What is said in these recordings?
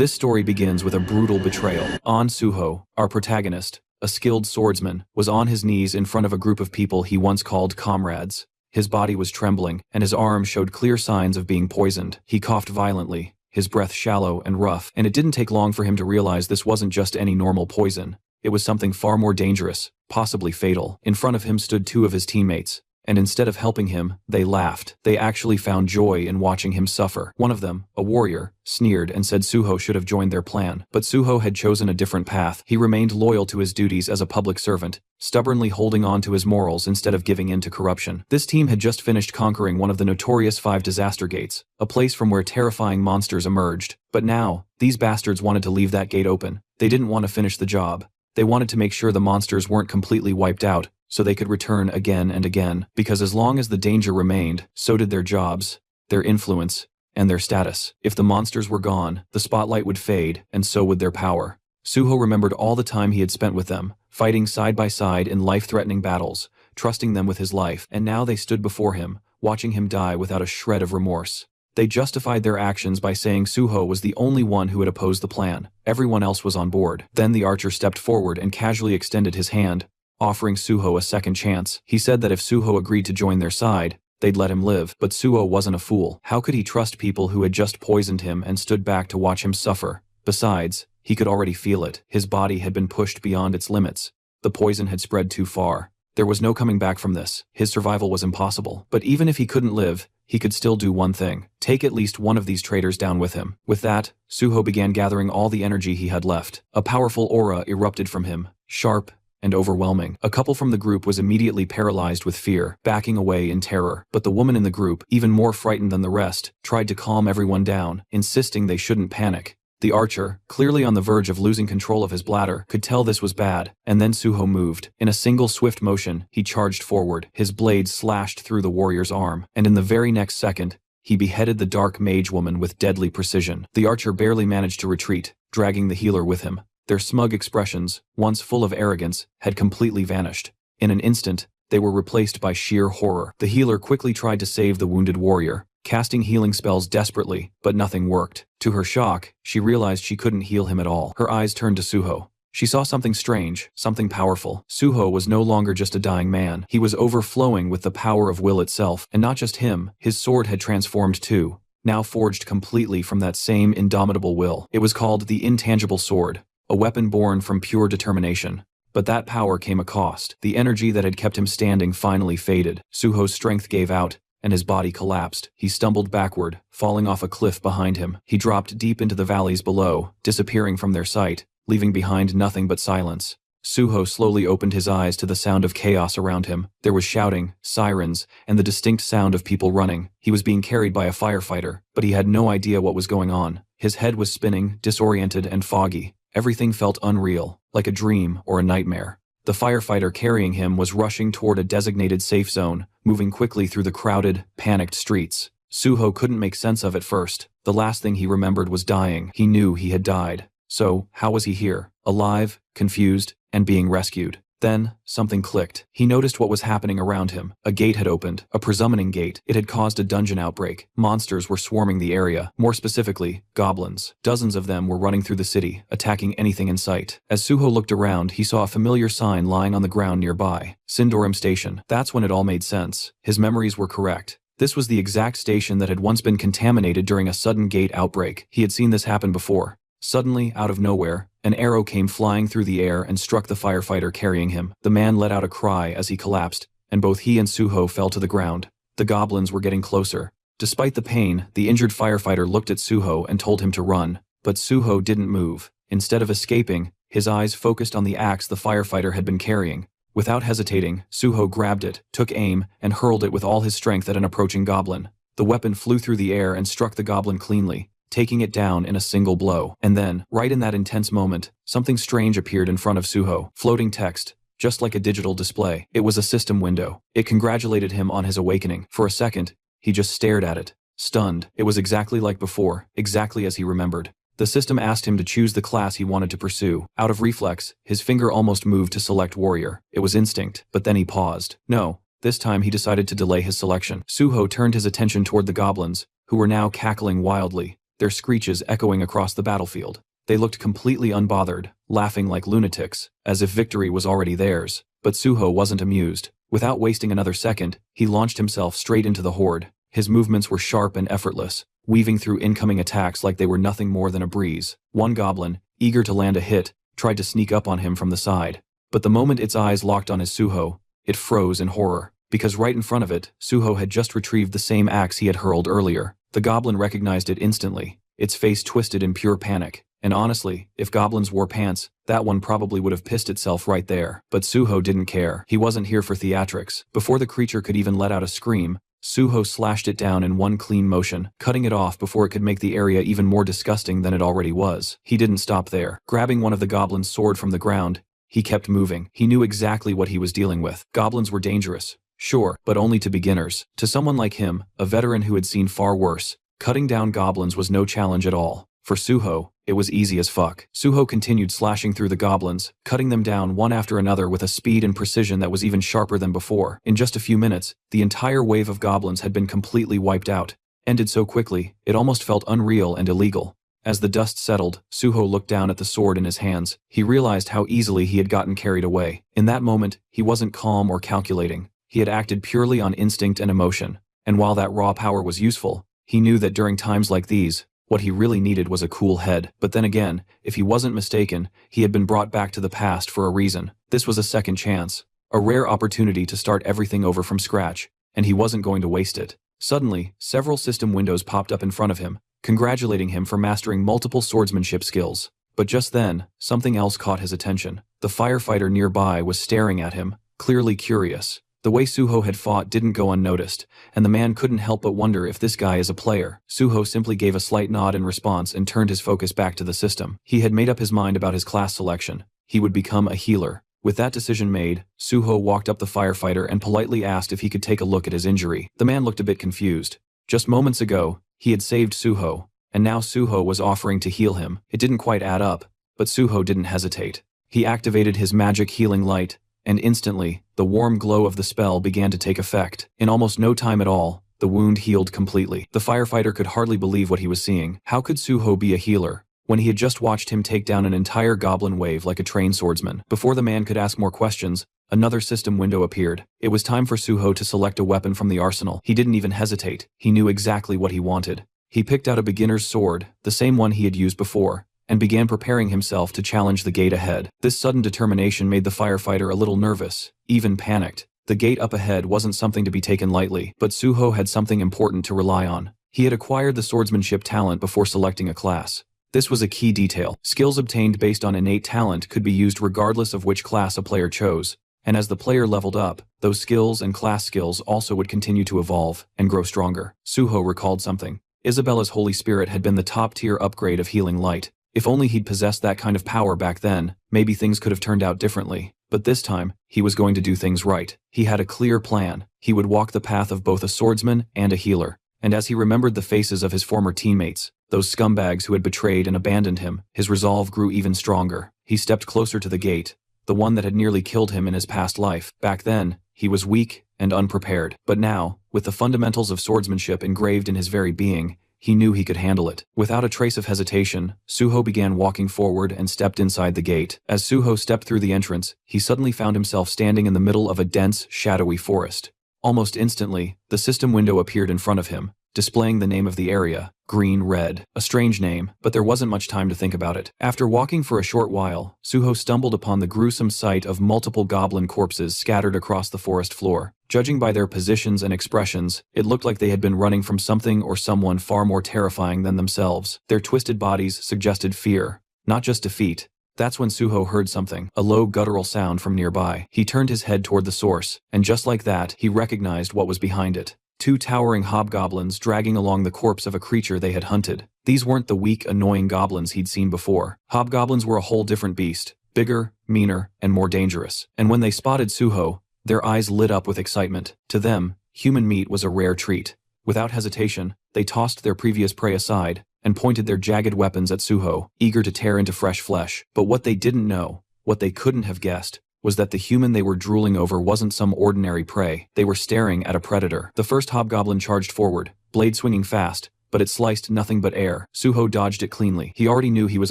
This story begins with a brutal betrayal. An Suho, our protagonist, a skilled swordsman, was on his knees in front of a group of people he once called comrades. His body was trembling, and his arm showed clear signs of being poisoned. He coughed violently, his breath shallow and rough, and it didn't take long for him to realize this wasn't just any normal poison. It was something far more dangerous, possibly fatal. In front of him stood two of his teammates, and instead of helping him, they laughed. They actually found joy in watching him suffer. One of them, a warrior, sneered and said Suho should have joined their plan. But Suho had chosen a different path. He remained loyal to his duties as a public servant, stubbornly holding on to his morals instead of giving in to corruption. This team had just finished conquering one of the notorious 5 disaster gates, a place from where terrifying monsters emerged. But now, these bastards wanted to leave that gate open. They didn't want to finish the job. They wanted to make sure the monsters weren't completely wiped out, so they could return again and again, because as long as the danger remained, so did their jobs, their influence, and their status. If the monsters were gone, the spotlight would fade, and so would their power. Suho remembered all the time he had spent with them, fighting side by side in life-threatening battles, trusting them with his life, and now they stood before him, watching him die without a shred of remorse. They justified their actions by saying Suho was the only one who had opposed the plan. Everyone else was on board. Then the archer stepped forward and casually extended his hand, offering Suho a second chance. He said that if Suho agreed to join their side, they'd let him live. But Suho wasn't a fool. How could he trust people who had just poisoned him and stood back to watch him suffer? Besides, he could already feel it. His body had been pushed beyond its limits. The poison had spread too far. There was no coming back from this. His survival was impossible. But even if he couldn't live, he could still do one thing: take at least one of these traitors down with him. With that, Suho began gathering all the energy he had left. A powerful aura erupted from him, sharp and overwhelming. A couple from the group was immediately paralyzed with fear, backing away in terror. But the woman in the group, even more frightened than the rest, tried to calm everyone down, insisting they shouldn't panic. The archer, clearly on the verge of losing control of his bladder, could tell this was bad, and then Suho moved. In a single swift motion, he charged forward. His blade slashed through the warrior's arm, and in the very next second, he beheaded the dark mage woman with deadly precision. The archer barely managed to retreat, dragging the healer with him. Their smug expressions, once full of arrogance, had completely vanished. In an instant, they were replaced by sheer horror. The healer quickly tried to save the wounded warrior, casting healing spells desperately, but nothing worked. To her shock, she realized she couldn't heal him at all. Her eyes turned to Suho. She saw something strange, something powerful. Suho was no longer just a dying man. He was overflowing with the power of will itself. And not just him, his sword had transformed too, now forged completely from that same indomitable will. It was called the Intangible Sword, a weapon born from pure determination. But that power came a cost. The energy that had kept him standing finally faded. Suho's strength gave out, and his body collapsed. He stumbled backward, falling off a cliff behind him. He dropped deep into the valleys below, disappearing from their sight, leaving behind nothing but silence. Suho slowly opened his eyes to the sound of chaos around him. There was shouting, sirens, and the distinct sound of people running. He was being carried by a firefighter, but he had no idea what was going on. His head was spinning, disoriented and foggy. Everything felt unreal, like a dream or a nightmare. The firefighter carrying him was rushing toward a designated safe zone, moving quickly through the crowded, panicked streets. Suho couldn't make sense of it first. The last thing he remembered was dying. He knew he had died. So, how was he here? Alive, confused, and being rescued? Then, something clicked. He noticed what was happening around him. A gate had opened, a presummoning gate. It had caused a dungeon outbreak. Monsters were swarming the area, more specifically, goblins. Dozens of them were running through the city, attacking anything in sight. As Suho looked around, he saw a familiar sign lying on the ground nearby. Sindorim Station. That's when it all made sense. His memories were correct. This was the exact station that had once been contaminated during a sudden gate outbreak. He had seen this happen before. Suddenly, out of nowhere, an arrow came flying through the air and struck the firefighter carrying him. The man let out a cry as he collapsed, and both he and Suho fell to the ground. The goblins were getting closer. Despite the pain, the injured firefighter looked at Suho and told him to run. But Suho didn't move. Instead of escaping, his eyes focused on the axe the firefighter had been carrying. Without hesitating, Suho grabbed it, took aim, and hurled it with all his strength at an approaching goblin. The weapon flew through the air and struck the goblin cleanly, taking it down in a single blow. And then, right in that intense moment, something strange appeared in front of Suho. Floating text, just like a digital display. It was a system window. It congratulated him on his awakening. For a second, he just stared at it, stunned. It was exactly like before, exactly as he remembered. The system asked him to choose the class he wanted to pursue. Out of reflex, his finger almost moved to select warrior. It was instinct, but then he paused. No, this time he decided to delay his selection. Suho turned his attention toward the goblins, who were now cackling wildly. their screeches echoing across the battlefield. They looked completely unbothered, laughing like lunatics, as if victory was already theirs. But Suho wasn't amused. Without wasting another second, he launched himself straight into the horde. His movements were sharp and effortless, weaving through incoming attacks like they were nothing more than a breeze. One goblin, eager to land a hit, tried to sneak up on him from the side. But the moment its eyes locked on his Suho, it froze in horror, because right in front of it, Suho had just retrieved the same axe he had hurled earlier. The goblin recognized it instantly, its face twisted in pure panic. And honestly, if goblins wore pants, that one probably would have pissed itself right there. But Suho didn't care. He wasn't here for theatrics. Before the creature could even let out a scream, Suho slashed it down in one clean motion, cutting it off before it could make the area even more disgusting than it already was. He didn't stop there. Grabbing one of the goblin's sword from the ground, he kept moving. He knew exactly what he was dealing with. Goblins were dangerous, sure, but only to beginners. To someone like him, a veteran who had seen far worse, cutting down goblins was no challenge at all. For Suho, it was easy as fuck. Suho continued slashing through the goblins, cutting them down one after another with a speed and precision that was even sharper than before. In just a few minutes, the entire wave of goblins had been completely wiped out. Ended so quickly, it almost felt unreal and illegal. As the dust settled, Suho looked down at the sword in his hands. He realized how easily he had gotten carried away. In that moment, he wasn't calm or calculating. He had acted purely on instinct and emotion. And while that raw power was useful, he knew that during times like these, what he really needed was a cool head. But then again, if he wasn't mistaken, he had been brought back to the past for a reason. This was a second chance, a rare opportunity to start everything over from scratch, and he wasn't going to waste it. Suddenly, several system windows popped up in front of him, congratulating him for mastering multiple swordsmanship skills. But just then, something else caught his attention. The firefighter nearby was staring at him, clearly curious. The way Suho had fought didn't go unnoticed, and the man couldn't help but wonder if this guy is a player. Suho simply gave a slight nod in response and turned his focus back to the system. He had made up his mind about his class selection. He would become a healer. With that decision made, Suho walked up the firefighter and politely asked if he could take a look at his injury. The man looked a bit confused. Just moments ago, he had saved Suho, and now Suho was offering to heal him. It didn't quite add up, but Suho didn't hesitate. He activated his magic healing light, and instantly, the warm glow of the spell began to take effect. In almost no time at all, the wound healed completely. The firefighter could hardly believe what he was seeing. How could Suho be a healer, when he had just watched him take down an entire goblin wave like a trained swordsman? Before the man could ask more questions, another system window appeared. It was time for Suho to select a weapon from the arsenal. He didn't even hesitate. He knew exactly what he wanted. He picked out a beginner's sword, the same one he had used before, and began preparing himself to challenge the gate ahead. This sudden determination made the firefighter a little nervous, even panicked. The gate up ahead wasn't something to be taken lightly, but Suho had something important to rely on. He had acquired the swordsmanship talent before selecting a class. This was a key detail. Skills obtained based on innate talent could be used regardless of which class a player chose, and as the player leveled up, those skills and class skills also would continue to evolve and grow stronger. Suho recalled something. Isabella's Holy Spirit had been the top-tier upgrade of healing light. If only he'd possessed that kind of power back then, maybe things could have turned out differently. But this time, he was going to do things right. He had a clear plan. He would walk the path of both a swordsman and a healer. And as he remembered the faces of his former teammates, those scumbags who had betrayed and abandoned him, his resolve grew even stronger. He stepped closer to the gate, the one that had nearly killed him in his past life. Back then, he was weak and unprepared. But now, with the fundamentals of swordsmanship engraved in his very being, he knew he could handle it. Without a trace of hesitation, Suho began walking forward and stepped inside the gate. As Suho stepped through the entrance, he suddenly found himself standing in the middle of a dense, shadowy forest. Almost instantly, the system window appeared in front of him, displaying the name of the area, Green Red. A strange name, but there wasn't much time to think about it. After walking for a short while, Suho stumbled upon the gruesome sight of multiple goblin corpses scattered across the forest floor. Judging by their positions and expressions, it looked like they had been running from something or someone far more terrifying than themselves. Their twisted bodies suggested fear, not just defeat. That's when Suho heard something, a low guttural sound from nearby. He turned his head toward the source, and just like that, he recognized what was behind it. Two towering hobgoblins dragging along the corpse of a creature they had hunted. These weren't the weak, annoying goblins he'd seen before. Hobgoblins were a whole different beast, bigger, meaner, and more dangerous. And when they spotted Suho, their eyes lit up with excitement. To them, human meat was a rare treat. Without hesitation, they tossed their previous prey aside and pointed their jagged weapons at Suho, eager to tear into fresh flesh. But what they didn't know, what they couldn't have guessed, was that the human they were drooling over wasn't some ordinary prey. They were staring at a predator. The first hobgoblin charged forward, blade swinging fast, but it sliced nothing but air. Suho dodged it cleanly. He already knew he was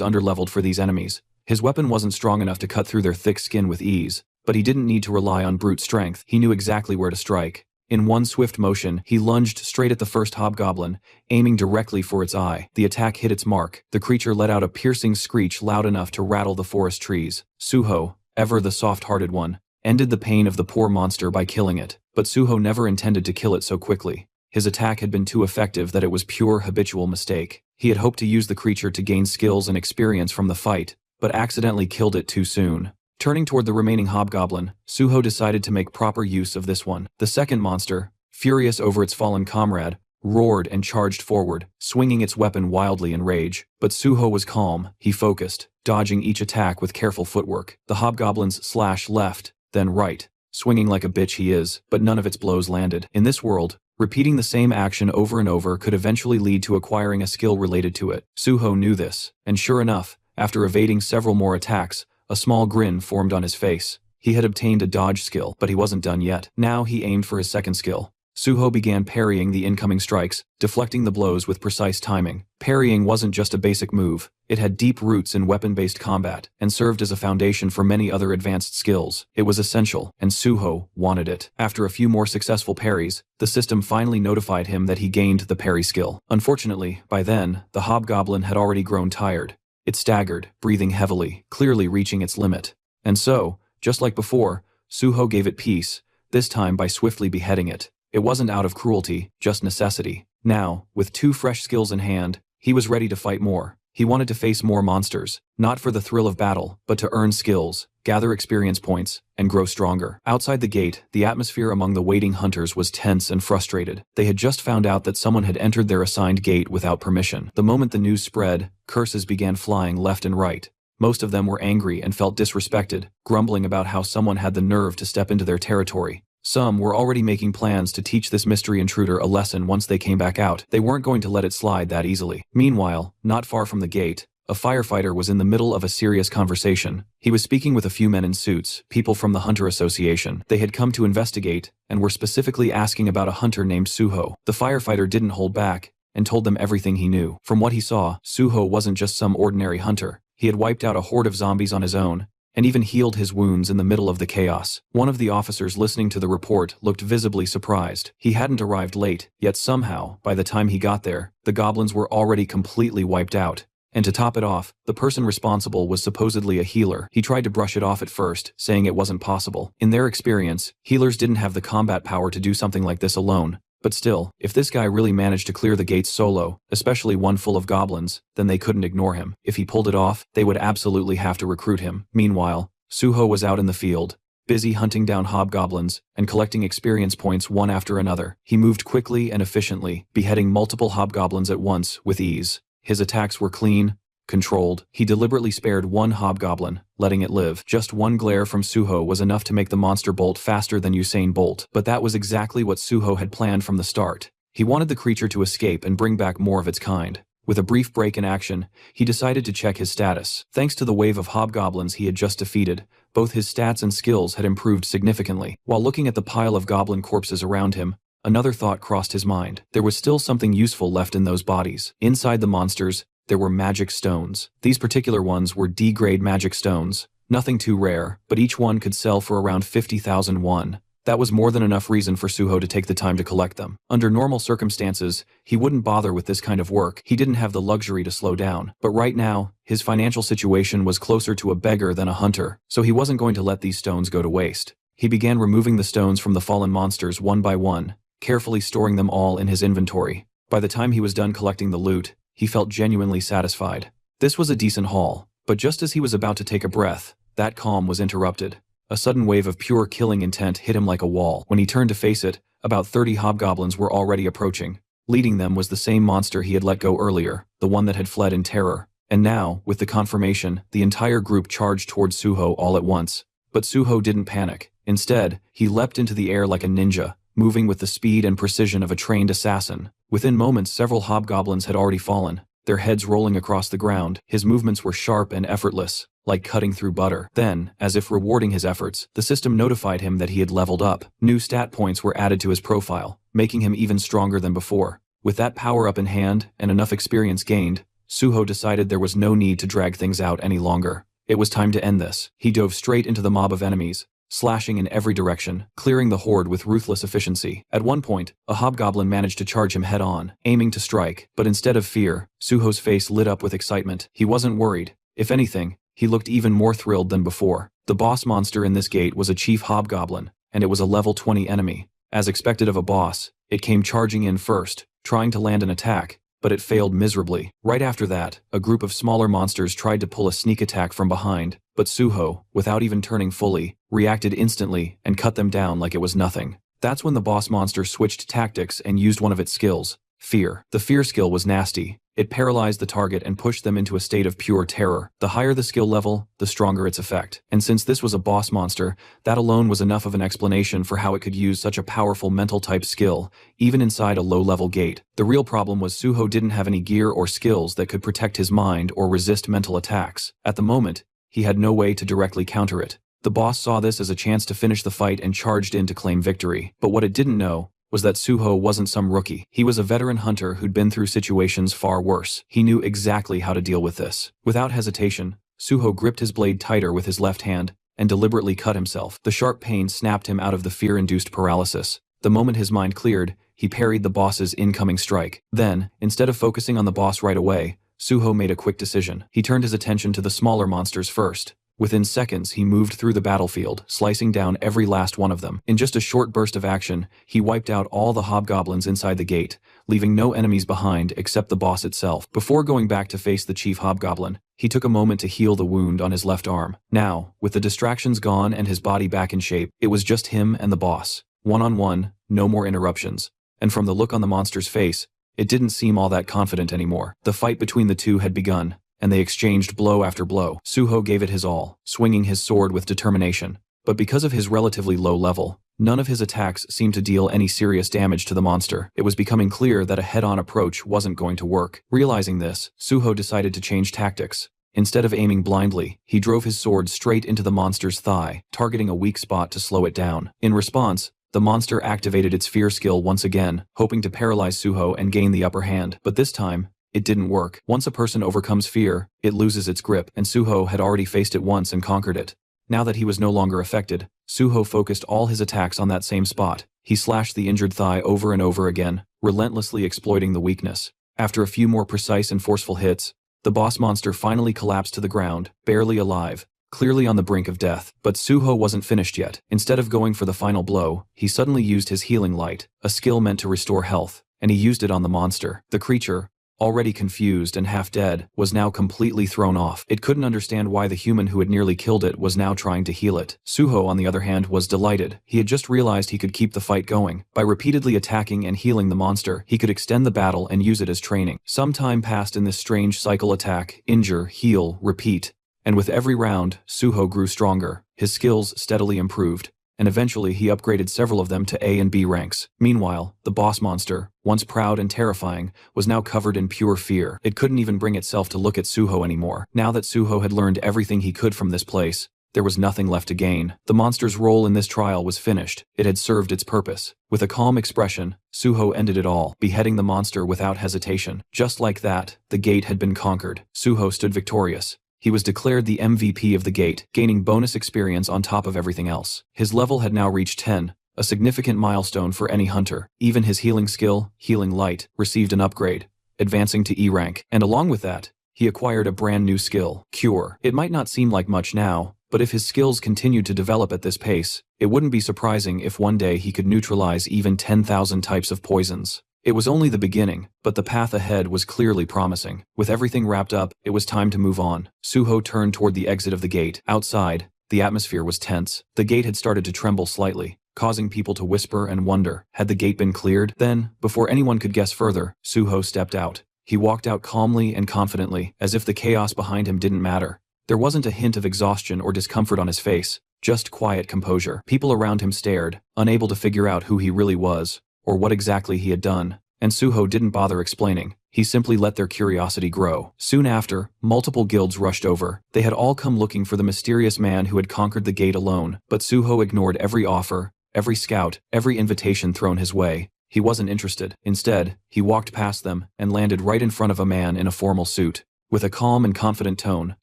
underleveled for these enemies. His weapon wasn't strong enough to cut through their thick skin with ease, but he didn't need to rely on brute strength. He knew exactly where to strike. In one swift motion, he lunged straight at the first hobgoblin, aiming directly for its eye. The attack hit its mark. The creature let out a piercing screech loud enough to rattle the forest trees. Suho, ever the soft-hearted one, ended the pain of the poor monster by killing it. But Suho never intended to kill it so quickly. His attack had been too effective that it was pure habitual mistake. He had hoped to use the creature to gain skills and experience from the fight, but accidentally killed it too soon. Turning toward the remaining hobgoblin, Suho decided to make proper use of this one. The second monster, furious over its fallen comrade, roared and charged forward, swinging its weapon wildly in rage. But Suho was calm. He focused, dodging each attack with careful footwork. The hobgoblins slashed left, then right, swinging like a bitch he is, but none of its blows landed. In this world, repeating the same action over and over could eventually lead to acquiring a skill related to it. Suho knew this, and sure enough, after evading several more attacks, a small grin formed on his face. He had obtained a dodge skill, but he wasn't done yet. Now he aimed for his second skill. Suho began parrying the incoming strikes, deflecting the blows with precise timing. Parrying wasn't just a basic move, it had deep roots in weapon-based combat, and served as a foundation for many other advanced skills. It was essential, and Suho wanted it. After a few more successful parries, the system finally notified him that he gained the parry skill. Unfortunately, by then, the hobgoblin had already grown tired. It staggered, breathing heavily, clearly reaching its limit. And so, just like before, Suho gave it peace, this time by swiftly beheading it. It wasn't out of cruelty, just necessity. Now, with 2 fresh skills in hand, he was ready to fight more. He wanted to face more monsters, not for the thrill of battle, but to earn skills, gather experience points, and grow stronger. Outside the gate, the atmosphere among the waiting hunters was tense and frustrated. They had just found out that someone had entered their assigned gate without permission. The moment the news spread, curses began flying left and right. Most of them were angry and felt disrespected, grumbling about how someone had the nerve to step into their territory. Some were already making plans to teach this mystery intruder a lesson once they came back out. They weren't going to let it slide that easily. Meanwhile, not far from the gate, a firefighter was in the middle of a serious conversation. He was speaking with a few men in suits, people from the Hunter Association. They had come to investigate, and were specifically asking about a hunter named Suho. The firefighter didn't hold back, and told them everything he knew. From what he saw, Suho wasn't just some ordinary hunter. He had wiped out a horde of zombies on his own, and even healed his wounds in the middle of the chaos. One of the officers listening to the report looked visibly surprised. He hadn't arrived late, yet somehow, by the time he got there, the goblins were already completely wiped out. And to top it off, the person responsible was supposedly a healer. He tried to brush it off at first, saying it wasn't possible. In their experience, healers didn't have the combat power to do something like this alone. But still, if this guy really managed to clear the gates solo, especially one full of goblins, then they couldn't ignore him. If he pulled it off, they would absolutely have to recruit him. Meanwhile, Suho was out in the field, busy hunting down hobgoblins and collecting experience points one after another. He moved quickly and efficiently, beheading multiple hobgoblins at once with ease. His attacks were clean, controlled. He deliberately spared one hobgoblin, letting it live. Just one glare from Suho was enough to make the monster bolt faster than Usain Bolt. But that was exactly what Suho had planned from the start. He wanted the creature to escape and bring back more of its kind. With a brief break in action, he decided to check his status. Thanks to the wave of hobgoblins he had just defeated, both his stats and skills had improved significantly. While looking at the pile of goblin corpses around him, another thought crossed his mind. There was still something useful left in those bodies. Inside the monsters, there were magic stones. These particular ones were D-grade magic stones. Nothing too rare, but each one could sell for around 50,000 won. That was more than enough reason for Suho to take the time to collect them. Under normal circumstances, he wouldn't bother with this kind of work. He didn't have the luxury to slow down. But right now, his financial situation was closer to a beggar than a hunter, so he wasn't going to let these stones go to waste. He began removing the stones from the fallen monsters one by one, carefully storing them all in his inventory. By the time he was done collecting the loot, he felt genuinely satisfied. This was a decent haul, but just as he was about to take a breath, that calm was interrupted. A sudden wave of pure killing intent hit him like a wall. When he turned to face it, about 30 hobgoblins were already approaching. Leading them was the same monster he had let go earlier, the one that had fled in terror. And now, with the confirmation, the entire group charged towards Suho all at once. But Suho didn't panic. Instead, he leapt into the air like a ninja, moving with the speed and precision of a trained assassin. Within moments, several hobgoblins had already fallen, their heads rolling across the ground. His movements were sharp and effortless, like cutting through butter. Then, as if rewarding his efforts, the system notified him that he had leveled up. New stat points were added to his profile, making him even stronger than before. With that power up in hand and enough experience gained, Suho decided there was no need to drag things out any longer. It was time to end this. He dove straight into the mob of enemies, slashing in every direction, clearing the horde with ruthless efficiency. At one point, a hobgoblin managed to charge him head-on, aiming to strike, but instead of fear, Suho's face lit up with excitement. He wasn't worried. If anything, he looked even more thrilled than before. The boss monster in this gate was a chief hobgoblin, and it was a level 20 enemy. As expected of a boss, it came charging in first, trying to land an attack, but it failed miserably. Right after that, a group of smaller monsters tried to pull a sneak attack from behind, but Suho, without even turning fully, reacted instantly and cut them down like it was nothing. That's when the boss monster switched tactics and used one of its skills, fear. The fear skill was nasty. It paralyzed the target and pushed them into a state of pure terror. The higher the skill level, the stronger its effect. And since this was a boss monster, that alone was enough of an explanation for how it could use such a powerful mental type skill, even inside a low-level gate. The real problem was Suho didn't have any gear or skills that could protect his mind or resist mental attacks. At the moment, he had no way to directly counter it. The boss saw this as a chance to finish the fight and charged in to claim victory. But what it didn't know was that Suho wasn't some rookie. He was a veteran hunter who'd been through situations far worse. He knew exactly how to deal with this. Without hesitation, Suho gripped his blade tighter with his left hand and deliberately cut himself. The sharp pain snapped him out of the fear-induced paralysis. The moment his mind cleared, he parried the boss's incoming strike. Then, instead of focusing on the boss right away, Suho made a quick decision. He turned his attention to the smaller monsters first. Within seconds, he moved through the battlefield, slicing down every last one of them. In just a short burst of action, he wiped out all the hobgoblins inside the gate, leaving no enemies behind except the boss itself. Before going back to face the chief hobgoblin, he took a moment to heal the wound on his left arm. Now, with the distractions gone and his body back in shape, it was just him and the boss. One-on-one, no more interruptions. And from the look on the monster's face, it didn't seem all that confident anymore. The fight between the two had begun, and they exchanged blow after blow. Suho gave it his all, swinging his sword with determination. But because of his relatively low level, none of his attacks seemed to deal any serious damage to the monster. It was becoming clear that a head-on approach wasn't going to work. Realizing this, Suho decided to change tactics. Instead of aiming blindly, he drove his sword straight into the monster's thigh, targeting a weak spot to slow it down. In response, the monster activated its fear skill once again, hoping to paralyze Suho and gain the upper hand. But this time, it didn't work. Once a person overcomes fear, it loses its grip, and Suho had already faced it once and conquered it. Now that he was no longer affected, Suho focused all his attacks on that same spot. He slashed the injured thigh over and over again, relentlessly exploiting the weakness. After a few more precise and forceful hits, the boss monster finally collapsed to the ground, barely alive, clearly on the brink of death. But Suho wasn't finished yet. Instead of going for the final blow, he suddenly used his healing light, a skill meant to restore health, and he used it on the monster. The creature, already confused and half dead, was now completely thrown off. It couldn't understand why the human who had nearly killed it was now trying to heal it. Suho, on the other hand, was delighted. He had just realized he could keep the fight going. By repeatedly attacking and healing the monster, he could extend the battle and use it as training. Some time passed in this strange cycle: attack, injure, heal, repeat. And with every round, Suho grew stronger. His skills steadily improved, and eventually he upgraded several of them to A and B ranks. Meanwhile, the boss monster, once proud and terrifying, was now covered in pure fear. It couldn't even bring itself to look at Suho anymore. Now that Suho had learned everything he could from this place, there was nothing left to gain. The monster's role in this trial was finished. It had served its purpose. With a calm expression, Suho ended it all, beheading the monster without hesitation. Just like that, the gate had been conquered. Suho stood victorious. He was declared the MVP of the gate, gaining bonus experience on top of everything else. His level had now reached 10, a significant milestone for any hunter. Even his healing skill, Healing Light, received an upgrade, advancing to E rank. And along with that, he acquired a brand new skill, Cure. It might not seem like much now, but if his skills continued to develop at this pace, it wouldn't be surprising if one day he could neutralize even 10,000 types of poisons. It was only the beginning, but the path ahead was clearly promising. With everything wrapped up, it was time to move on. Suho turned toward the exit of the gate. Outside, the atmosphere was tense. The gate had started to tremble slightly, causing people to whisper and wonder, had the gate been cleared? Then, before anyone could guess further, Suho stepped out. He walked out calmly and confidently, as if the chaos behind him didn't matter. There wasn't a hint of exhaustion or discomfort on his face, just quiet composure. People around him stared, unable to figure out who he really was, or what exactly he had done, and Suho didn't bother explaining. He simply let their curiosity grow. Soon after, multiple guilds rushed over. They had all come looking for the mysterious man who had conquered the gate alone, but Suho ignored every offer, every scout, every invitation thrown his way. He wasn't interested. Instead, he walked past them and landed right in front of a man in a formal suit. With a calm and confident tone,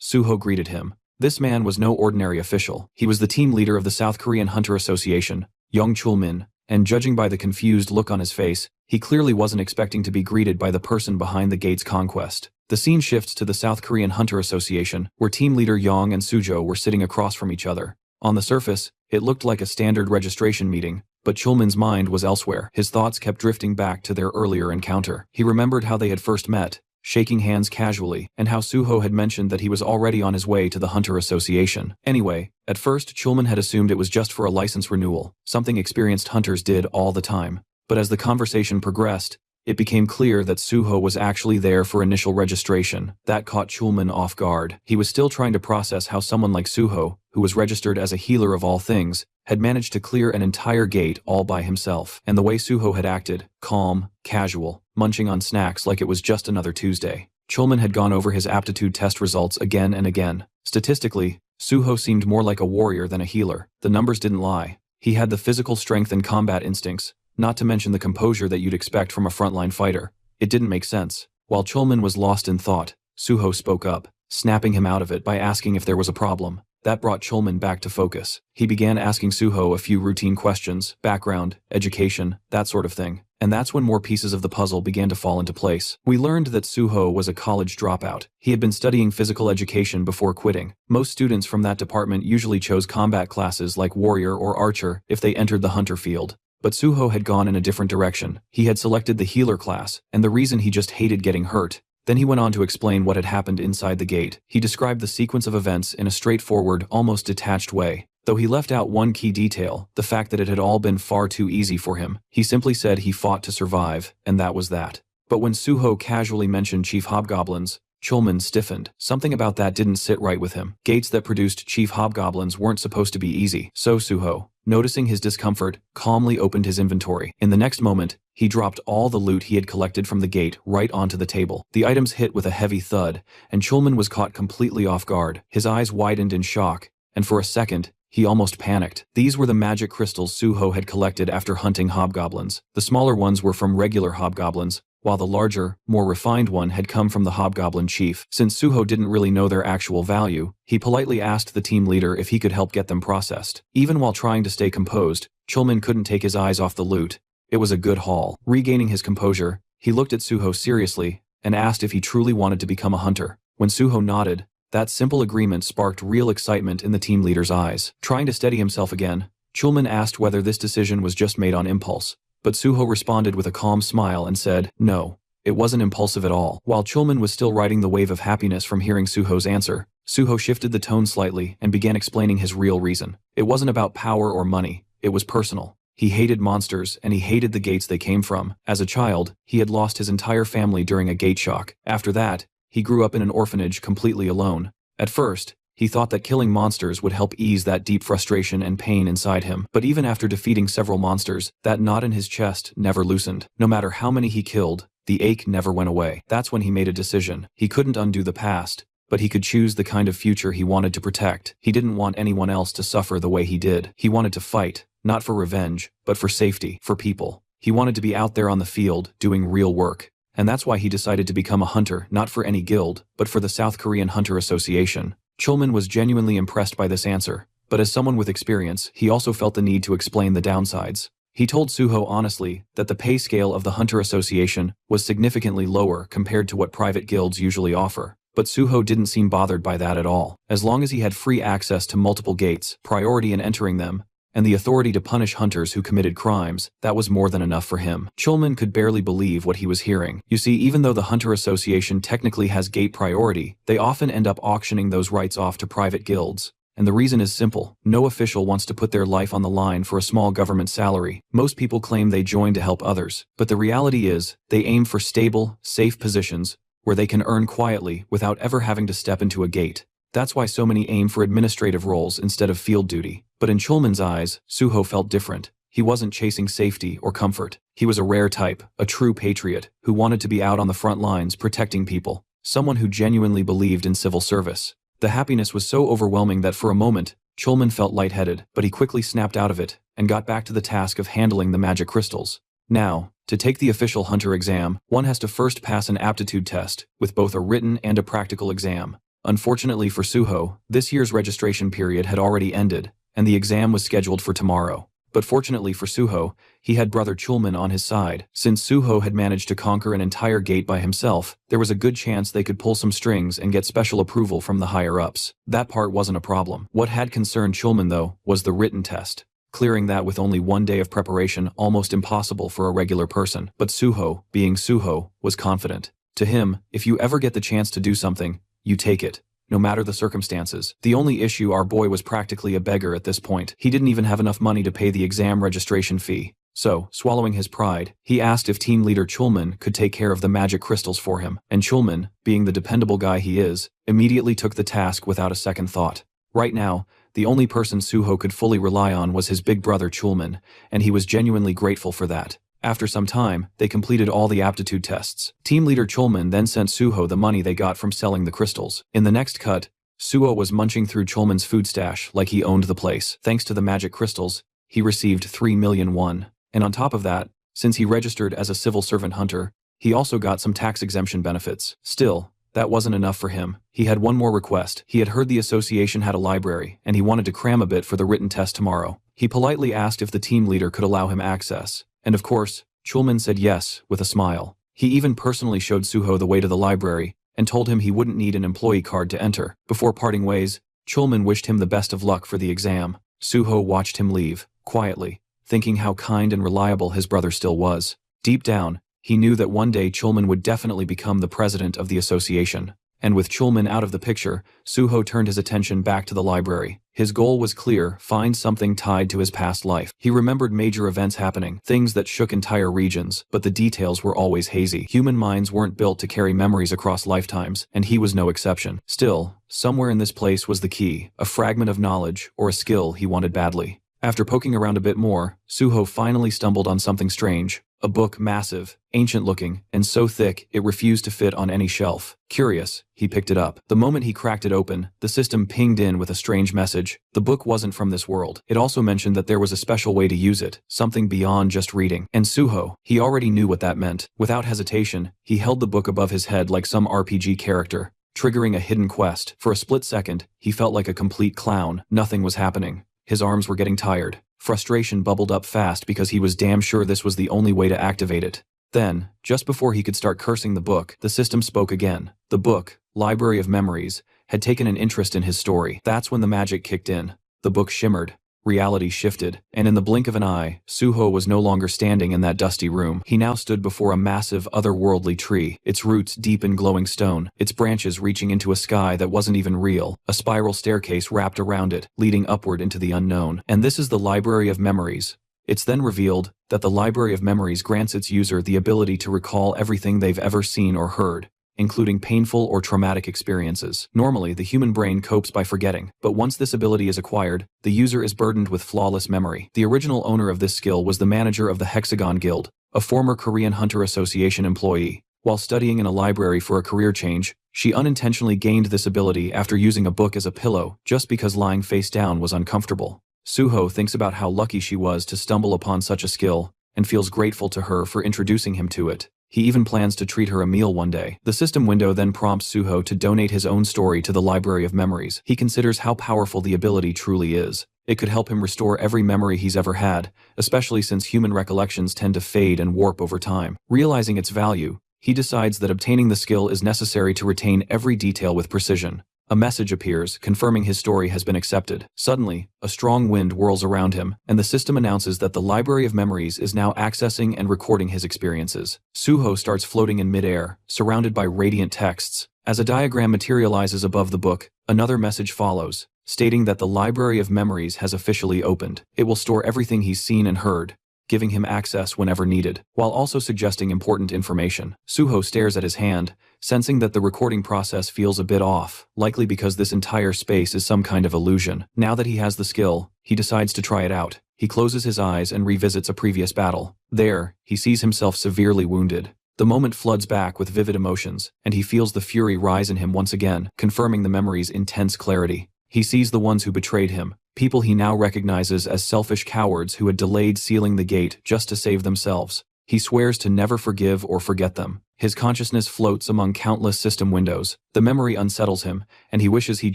Suho greeted him. This man was no ordinary official. He was the team leader of the South Korean Hunter Association, Young Chulmin, and judging by the confused look on his face, he clearly wasn't expecting to be greeted by the person behind the gate's conquest. The scene shifts to the South Korean Hunter Association, where team leader Yang and Sujo were sitting across from each other. On the surface, it looked like a standard registration meeting, but Chulman's mind was elsewhere. His thoughts kept drifting back to their earlier encounter. He remembered how they had first met, shaking hands casually, and how Suho had mentioned that he was already on his way to the Hunter Association. Anyway, at first Chulman had assumed it was just for a license renewal, something experienced hunters did all the time. But as the conversation progressed, it became clear that Suho was actually there for initial registration. That caught Chulman off guard. He was still trying to process how someone like Suho, who was registered as a healer of all things, had managed to clear an entire gate all by himself. And the way Suho had acted, calm, casual, munching on snacks like it was just another Tuesday. Chulman had gone over his aptitude test results again and again. Statistically, Suho seemed more like a warrior than a healer. The numbers didn't lie. He had the physical strength and combat instincts, not to mention the composure that you'd expect from a frontline fighter. It didn't make sense. While Chulman was lost in thought, Suho spoke up, snapping him out of it by asking if there was a problem. That brought Chulman back to focus. He began asking Suho a few routine questions, background, education, that sort of thing. And that's when more pieces of the puzzle began to fall into place. We learned that Suho was a college dropout. He had been studying physical education before quitting. Most students from that department usually chose combat classes like warrior or archer if they entered the hunter field. But Suho had gone in a different direction. He had selected the healer class, and the reason he just hated getting hurt. Then he went on to explain what had happened inside the gate. He described the sequence of events in a straightforward, almost detached way. Though he left out one key detail, the fact that it had all been far too easy for him. He simply said he fought to survive, and that was that. But when Suho casually mentioned Chief Hobgoblins, Chulman stiffened. Something about that didn't sit right with him. Gates that produced Chief Hobgoblins weren't supposed to be easy. So Suho, noticing his discomfort, calmly opened his inventory. In the next moment, he dropped all the loot he had collected from the gate right onto the table. The items hit with a heavy thud, and Chulman was caught completely off guard. His eyes widened in shock, and for a second, he almost panicked. These were the magic crystals Suho had collected after hunting hobgoblins. The smaller ones were from regular hobgoblins, while the larger, more refined one had come from the hobgoblin chief. Since Suho didn't really know their actual value, he politely asked the team leader if he could help get them processed. Even while trying to stay composed, Chulman couldn't take his eyes off the loot. It was a good haul. Regaining his composure, he looked at Suho seriously and asked if he truly wanted to become a hunter. When Suho nodded, that simple agreement sparked real excitement in the team leader's eyes. Trying to steady himself again, Chulman asked whether this decision was just made on impulse. But Suho responded with a calm smile and said, no, it wasn't impulsive at all. While Chulman was still riding the wave of happiness from hearing Suho's answer, Suho shifted the tone slightly and began explaining his real reason. It wasn't about power or money, it was personal. He hated monsters and he hated the gates they came from. As a child, he had lost his entire family during a gate shock. After that, he grew up in an orphanage completely alone. At first, he thought that killing monsters would help ease that deep frustration and pain inside him. But even after defeating several monsters, that knot in his chest never loosened. No matter how many he killed, the ache never went away. That's when he made a decision. He couldn't undo the past, but he could choose the kind of future he wanted to protect. He didn't want anyone else to suffer the way he did. He wanted to fight, not for revenge, but for safety, for people. He wanted to be out there on the field, doing real work. And that's why he decided to become a hunter, not for any guild, but for the South Korean Hunter Association. Chulman was genuinely impressed by this answer, but as someone with experience, he also felt the need to explain the downsides. He told Suho honestly that the pay scale of the Hunter Association was significantly lower compared to what private guilds usually offer. But Suho didn't seem bothered by that at all. As long as he had free access to multiple gates, priority in entering them, and the authority to punish hunters who committed crimes, that was more than enough for him. Chulman could barely believe what he was hearing. You see, even though the Hunter Association technically has gate priority, they often end up auctioning those rights off to private guilds. And the reason is simple. No official wants to put their life on the line for a small government salary. Most people claim they join to help others, but the reality is, they aim for stable, safe positions where they can earn quietly without ever having to step into a gate. That's why so many aim for administrative roles instead of field duty. But in Chulman's eyes, Suho felt different. He wasn't chasing safety or comfort. He was a rare type, a true patriot, who wanted to be out on the front lines protecting people, someone who genuinely believed in civil service. The happiness was so overwhelming that for a moment, Chulman felt lightheaded, but he quickly snapped out of it and got back to the task of handling the magic crystals. Now, to take the official hunter exam, one has to first pass an aptitude test, with both a written and a practical exam. Unfortunately for Suho, this year's registration period had already ended, and the exam was scheduled for tomorrow. But fortunately for Suho, he had brother Chulman on his side. Since Suho had managed to conquer an entire gate by himself, there was a good chance they could pull some strings and get special approval from the higher-ups. That part wasn't a problem. What had concerned Chulman, though, was the written test. Clearing that with only one day of preparation almost impossible for a regular person. But Suho, being Suho, was confident. To him, if you ever get the chance to do something, you take it. No matter the circumstances. The only issue, our boy was practically a beggar at this point. He didn't even have enough money to pay the exam registration fee. So, swallowing his pride, he asked if team leader Chulman could take care of the magic crystals for him. And Chulman, being the dependable guy he is, immediately took the task without a second thought. Right now, the only person Suho could fully rely on was his big brother Chulman, and he was genuinely grateful for that. After some time, they completed all the aptitude tests. Team leader Chulman then sent Suho the money they got from selling the crystals. In the next cut, Suho was munching through Chulman's food stash like he owned the place. Thanks to the magic crystals, he received 3 million won. And on top of that, since he registered as a civil servant hunter, he also got some tax exemption benefits. Still, that wasn't enough for him. He had one more request. He had heard the association had a library, and he wanted to cram a bit for the written test tomorrow. He politely asked if the team leader could allow him access. And of course, Chulman said yes, with a smile. He even personally showed Suho the way to the library, and told him he wouldn't need an employee card to enter. Before parting ways, Chulman wished him the best of luck for the exam. Suho watched him leave, quietly, thinking how kind and reliable his brother still was. Deep down, he knew that one day Chulman would definitely become the president of the association. And with Chulman out of the picture, Suho turned his attention back to the library. His goal was clear: find something tied to his past life. He remembered major events happening, things that shook entire regions, but the details were always hazy. Human minds weren't built to carry memories across lifetimes, and he was no exception. Still, somewhere in this place was the key, a fragment of knowledge or a skill he wanted badly. After poking around a bit more, Suho finally stumbled on something strange. A book, massive, ancient-looking, and so thick it refused to fit on any shelf. Curious, he picked it up. The moment he cracked it open, the system pinged in with a strange message. The book wasn't from this world. It also mentioned that there was a special way to use it, something beyond just reading. And Suho, he already knew what that meant. Without hesitation, he held the book above his head like some RPG character, triggering a hidden quest. For a split second, he felt like a complete clown. Nothing was happening. His arms were getting tired. Frustration bubbled up fast because he was damn sure this was the only way to activate it. Then, just before he could start cursing the book, the system spoke again. The book, Library of Memories, had taken an interest in his story. That's when the magic kicked in. The book shimmered. Reality shifted, and in the blink of an eye, Suho was no longer standing in that dusty room. He now stood before a massive, otherworldly tree, its roots deep in glowing stone, its branches reaching into a sky that wasn't even real, a spiral staircase wrapped around it, leading upward into the unknown. And this is the Library of Memories. It's then revealed that the Library of Memories grants its user the ability to recall everything they've ever seen or heard, including painful or traumatic experiences. Normally, the human brain copes by forgetting, but once this ability is acquired, the user is burdened with flawless memory. The original owner of this skill was the manager of the Hexagon Guild, a former Korean Hunter Association employee. While studying in a library for a career change, she unintentionally gained this ability after using a book as a pillow, just because lying face down was uncomfortable. Suho thinks about how lucky she was to stumble upon such a skill, and feels grateful to her for introducing him to it. He even plans to treat her a meal one day. The system window then prompts Suho to donate his own story to the Library of Memories. He considers how powerful the ability truly is. It could help him restore every memory he's ever had, especially since human recollections tend to fade and warp over time. Realizing its value, he decides that obtaining the skill is necessary to retain every detail with precision. A message appears, confirming his story has been accepted. Suddenly, a strong wind whirls around him, and the system announces that the Library of Memories is now accessing and recording his experiences. Suho starts floating in midair, surrounded by radiant texts. As a diagram materializes above the book, another message follows, stating that the Library of Memories has officially opened. It will store everything he's seen and heard, giving him access whenever needed, while also suggesting important information. Suho stares at his hand, sensing that the recording process feels a bit off, likely because this entire space is some kind of illusion. Now that he has the skill, he decides to try it out. He closes his eyes and revisits a previous battle. There, he sees himself severely wounded. The moment floods back with vivid emotions, and he feels the fury rise in him once again, confirming the memory's intense clarity. He sees the ones who betrayed him, people he now recognizes as selfish cowards who had delayed sealing the gate just to save themselves. He swears to never forgive or forget them. His consciousness floats among countless system windows. The memory unsettles him, and he wishes he'd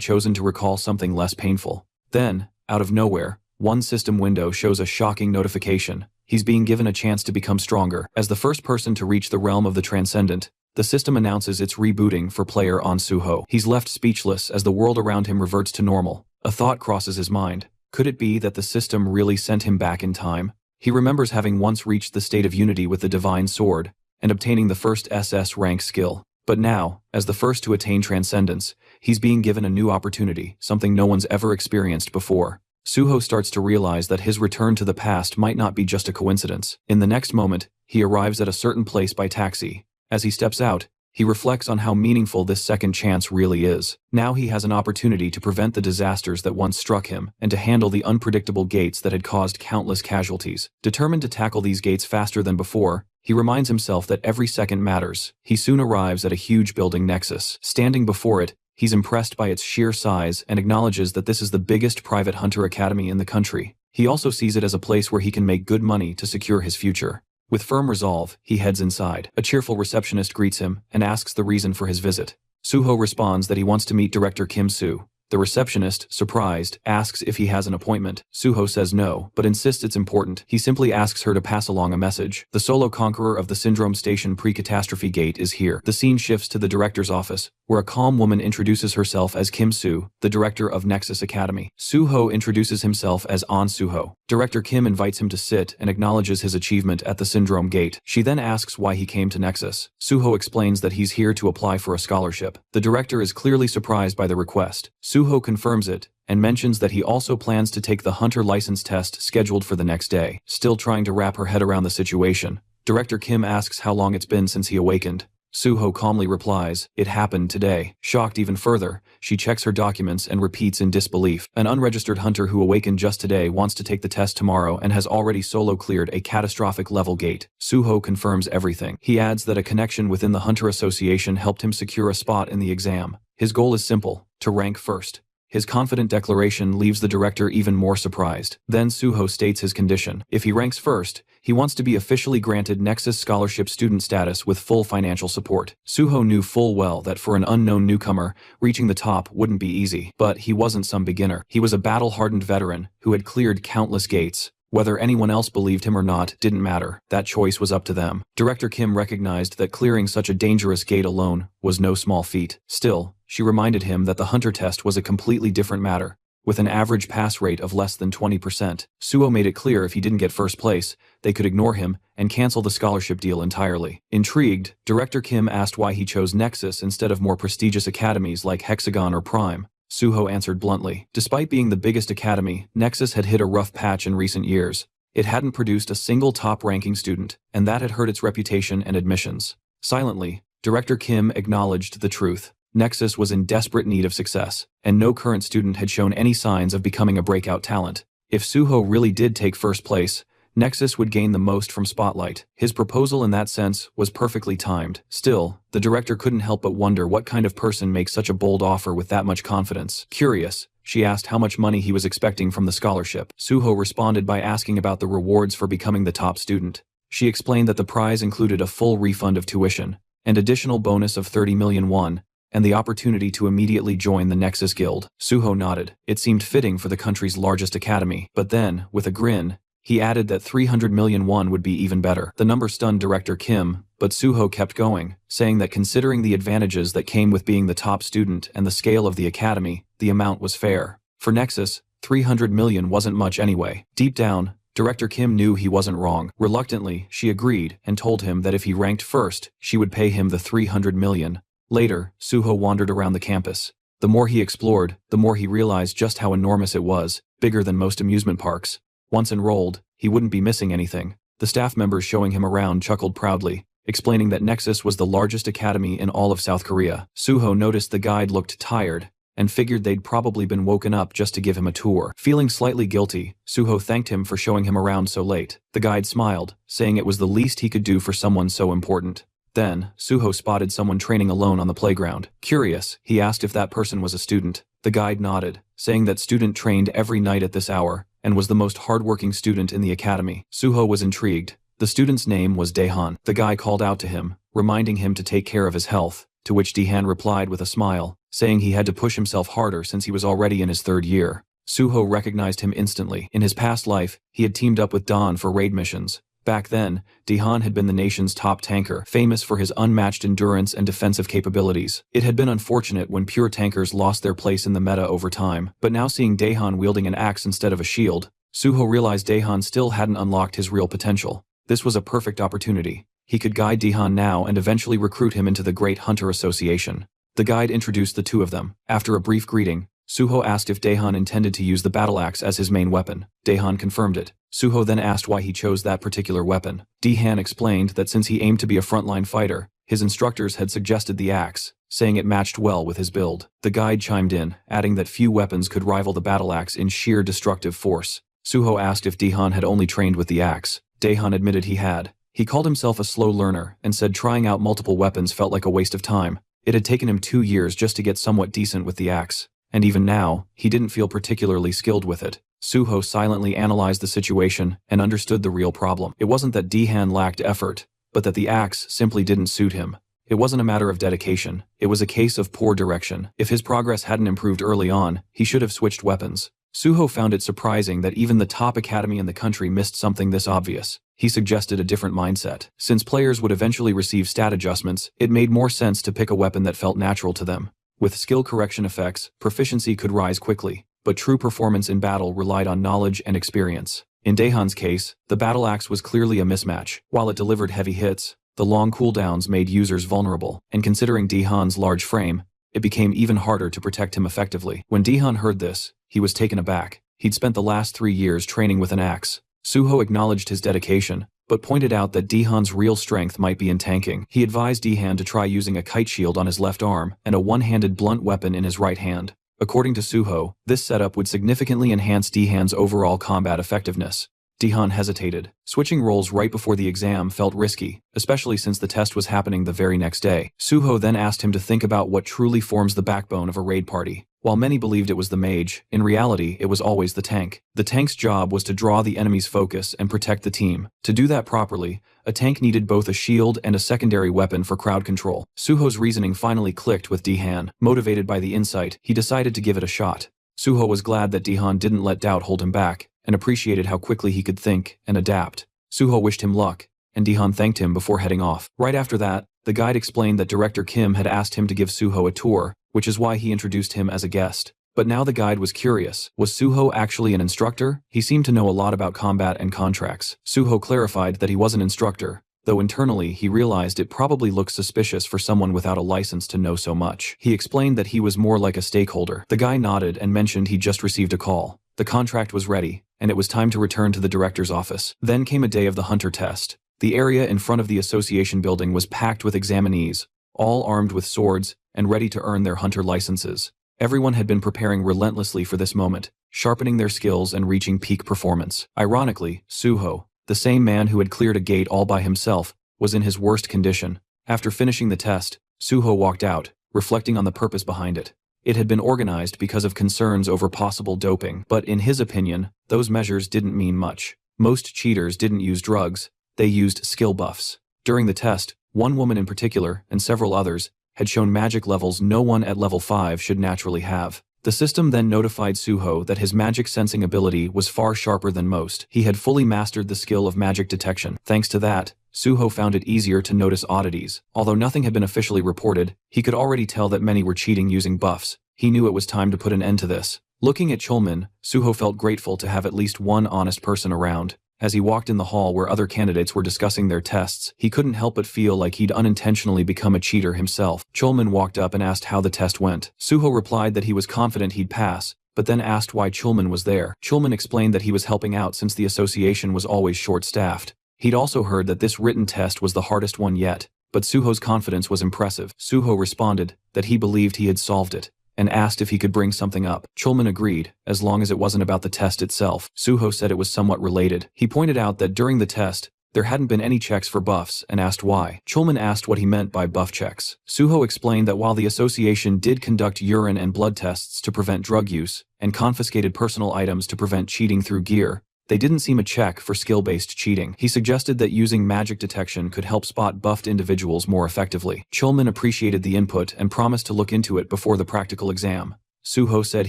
chosen to recall something less painful. Then, out of nowhere, one system window shows a shocking notification. He's being given a chance to become stronger. As the first person to reach the realm of the transcendent, the system announces it's rebooting for player On Suho. He's left speechless as the world around him reverts to normal. A thought crosses his mind. Could it be that the system really sent him back in time? He remembers having once reached the state of unity with the divine sword, and obtaining the first SS rank skill. But now, as the first to attain transcendence, he's being given a new opportunity, something no one's ever experienced before. Suho starts to realize that his return to the past might not be just a coincidence. In the next moment, he arrives at a certain place by taxi. As he steps out, he reflects on how meaningful this second chance really is. Now he has an opportunity to prevent the disasters that once struck him, and to handle the unpredictable gates that had caused countless casualties. Determined to tackle these gates faster than before, he reminds himself that every second matters. He soon arrives at a huge building nexus. Standing before it, he's impressed by its sheer size and acknowledges that this is the biggest private hunter academy in the country. He also sees it as a place where he can make good money to secure his future. With firm resolve, he heads inside. A cheerful receptionist greets him and asks the reason for his visit. Suho responds that he wants to meet Director Kim Soo. The receptionist, surprised, asks if he has an appointment. Suho says no, but insists it's important. He simply asks her to pass along a message. The solo conqueror of the Syndrome Station pre-catastrophe gate is here. The scene shifts to the director's office, where a calm woman introduces herself as Kim Soo, the director of Nexus Academy. Suho introduces himself as On Suho. Director Kim invites him to sit and acknowledges his achievement at the Syndrome Gate. She then asks why he came to Nexus. Suho explains that he's here to apply for a scholarship. The director is clearly surprised by the request. Suho confirms it, and mentions that he also plans to take the hunter license test scheduled for the next day. Still trying to wrap her head around the situation, Director Kim asks how long it's been since he awakened. Suho calmly replies, "It happened today." Shocked even further, she checks her documents and repeats in disbelief. An unregistered hunter who awakened just today wants to take the test tomorrow and has already solo cleared a catastrophic level gate. Suho confirms everything. He adds that a connection within the Hunter Association helped him secure a spot in the exam. His goal is simple: to rank first. His confident declaration leaves the director even more surprised. Then Suho states his condition. If he ranks first, he wants to be officially granted Nexus Scholarship student status with full financial support. Suho knew full well that for an unknown newcomer, reaching the top wouldn't be easy. But he wasn't some beginner. He was a battle-hardened veteran who had cleared countless gates. Whether anyone else believed him or not didn't matter. That choice was up to them. Director Kim recognized that clearing such a dangerous gate alone was no small feat. Still, she reminded him that the hunter test was a completely different matter. With an average pass rate of less than 20%, Suho made it clear if he didn't get first place, they could ignore him and cancel the scholarship deal entirely. Intrigued, Director Kim asked why he chose Nexus instead of more prestigious academies like Hexagon or Prime. Suho answered bluntly. Despite being the biggest academy, Nexus had hit a rough patch in recent years. It hadn't produced a single top-ranking student, and that had hurt its reputation and admissions. Silently, Director Kim acknowledged the truth. Nexus was in desperate need of success, and no current student had shown any signs of becoming a breakout talent. If Suho really did take first place, Nexus would gain the most from Spotlight. His proposal in that sense was perfectly timed. Still, the director couldn't help but wonder what kind of person makes such a bold offer with that much confidence. Curious, she asked how much money he was expecting from the scholarship. Suho responded by asking about the rewards for becoming the top student. She explained that the prize included a full refund of tuition, and additional bonus of 30 million won, and the opportunity to immediately join the Nexus Guild. Suho nodded. It seemed fitting for the country's largest academy. But then, with a grin, he added that 300 million won would be even better. The number stunned Director Kim, but Suho kept going, saying that considering the advantages that came with being the top student and the scale of the academy, the amount was fair. For Nexus, 300 million wasn't much anyway. Deep down, Director Kim knew he wasn't wrong. Reluctantly, she agreed and told him that if he ranked first, she would pay him the 300 million. Later, Suho wandered around the campus. The more he explored, the more he realized just how enormous it was, bigger than most amusement parks. Once enrolled, he wouldn't be missing anything. The staff members showing him around chuckled proudly, explaining that Nexus was the largest academy in all of South Korea. Suho noticed the guide looked tired, and figured they'd probably been woken up just to give him a tour. Feeling slightly guilty, Suho thanked him for showing him around so late. The guide smiled, saying it was the least he could do for someone so important. Then, Suho spotted someone training alone on the playground. Curious, he asked if that person was a student. The guide nodded, saying that student trained every night at this hour, and was the most hardworking student in the academy. Suho was intrigued, The student's name was Daehan. The guy called out to him, reminding him to take care of his health, to which Daehan replied with a smile, saying he had to push himself harder since he was already in his 3rd year. Suho recognized him instantly. In his past life, he had teamed up with Don for raid missions. Back then, Daehan had been the nation's top tanker, famous for his unmatched endurance and defensive capabilities. It had been unfortunate when pure tankers lost their place in the meta over time, but now seeing Daehan wielding an axe instead of a shield, Suho realized Daehan still hadn't unlocked his real potential. This was a perfect opportunity. He could guide Daehan now and eventually recruit him into the Great Hunter Association. The guide introduced the two of them. After a brief greeting, Suho asked if Daehan intended to use the battle axe as his main weapon. Daehan confirmed it. Suho then asked why he chose that particular weapon. Daehan explained that since he aimed to be a frontline fighter, his instructors had suggested the axe, saying it matched well with his build. The guide chimed in, adding that few weapons could rival the battle axe in sheer destructive force. Suho asked if Daehan had only trained with the axe. Daehan admitted he had. He called himself a slow learner and said trying out multiple weapons felt like a waste of time. It had taken him 2 years just to get somewhat decent with the axe. And even now, he didn't feel particularly skilled with it. Suho silently analyzed the situation and understood the real problem. It wasn't that Daehan lacked effort, but that the axe simply didn't suit him. It wasn't a matter of dedication, it was a case of poor direction. If his progress hadn't improved early on, he should have switched weapons. Suho found it surprising that even the top academy in the country missed something this obvious. He suggested a different mindset. Since players would eventually receive stat adjustments, it made more sense to pick a weapon that felt natural to them. With skill correction effects, proficiency could rise quickly, but true performance in battle relied on knowledge and experience. In Daehan's case, the battle axe was clearly a mismatch. While it delivered heavy hits, the long cooldowns made users vulnerable, and considering Daehan's large frame, it became even harder to protect him effectively. When Daehan heard this, he was taken aback. He'd spent the last 3 years training with an axe. Suho acknowledged his dedication, but pointed out that Daehan's real strength might be in tanking. He advised Daehan to try using a kite shield on his left arm and a one-handed blunt weapon in his right hand. According to Suho, this setup would significantly enhance Daehan's overall combat effectiveness. Daehan hesitated. Switching roles right before the exam felt risky, especially since the test was happening the very next day. Suho then asked him to think about what truly forms the backbone of a raid party. While many believed it was the mage, in reality it was always the tank. The tank's job was to draw the enemy's focus and protect the team. To do that properly, a tank needed both a shield and a secondary weapon for crowd control. Suho's reasoning finally clicked with Daehan. Motivated by the insight, he decided to give it a shot. Suho was glad that Daehan didn't let doubt hold him back, and appreciated how quickly he could think and adapt. Suho wished him luck, and Daehan thanked him before heading off. Right after that, the guide explained that Director Kim had asked him to give Suho a tour, which is why he introduced him as a guest. But now the guide was curious. Was Suho actually an instructor? He seemed to know a lot about combat and contracts. Suho clarified that he was an instructor, though internally he realized it probably looked suspicious for someone without a license to know so much. He explained that he was more like a stakeholder. The guy nodded and mentioned he'd just received a call. The contract was ready, and it was time to return to the director's office. Then came a day of the hunter test. The area in front of the association building was packed with examinees, all armed with swords and ready to earn their hunter licenses. Everyone had been preparing relentlessly for this moment, sharpening their skills and reaching peak performance. Ironically, Suho, the same man who had cleared a gate all by himself, was in his worst condition. After finishing the test, Suho walked out, reflecting on the purpose behind it. It had been organized because of concerns over possible doping, but in his opinion, those measures didn't mean much. Most cheaters didn't use drugs, they used skill buffs. During the test, one woman in particular, and several others, had shown magic levels no one at level 5 should naturally have. The system then notified Suho that his magic sensing ability was far sharper than most. He had fully mastered the skill of magic detection. Thanks to that, Suho found it easier to notice oddities. Although nothing had been officially reported, he could already tell that many were cheating using buffs. He knew it was time to put an end to this. Looking at Chulman, Suho felt grateful to have at least one honest person around. As he walked in the hall where other candidates were discussing their tests, he couldn't help but feel like he'd unintentionally become a cheater himself. Chulman walked up and asked how the test went. Suho replied that he was confident he'd pass, but then asked why Chulman was there. Chulman explained that he was helping out since the association was always short-staffed. He'd also heard that this written test was the hardest one yet, but Suho's confidence was impressive. Suho responded that he believed he had solved it, and asked if he could bring something up. Chulman agreed, as long as it wasn't about the test itself. Suho said it was somewhat related. He pointed out that during the test, there hadn't been any checks for buffs and asked why. Chulman asked what he meant by buff checks. Suho explained that while the association did conduct urine and blood tests to prevent drug use, and confiscated personal items to prevent cheating through gear, They didn't seem a check for skill-based cheating. He suggested that using magic detection could help spot buffed individuals more effectively. Chulman appreciated the input and promised to look into it before the practical exam. Suho said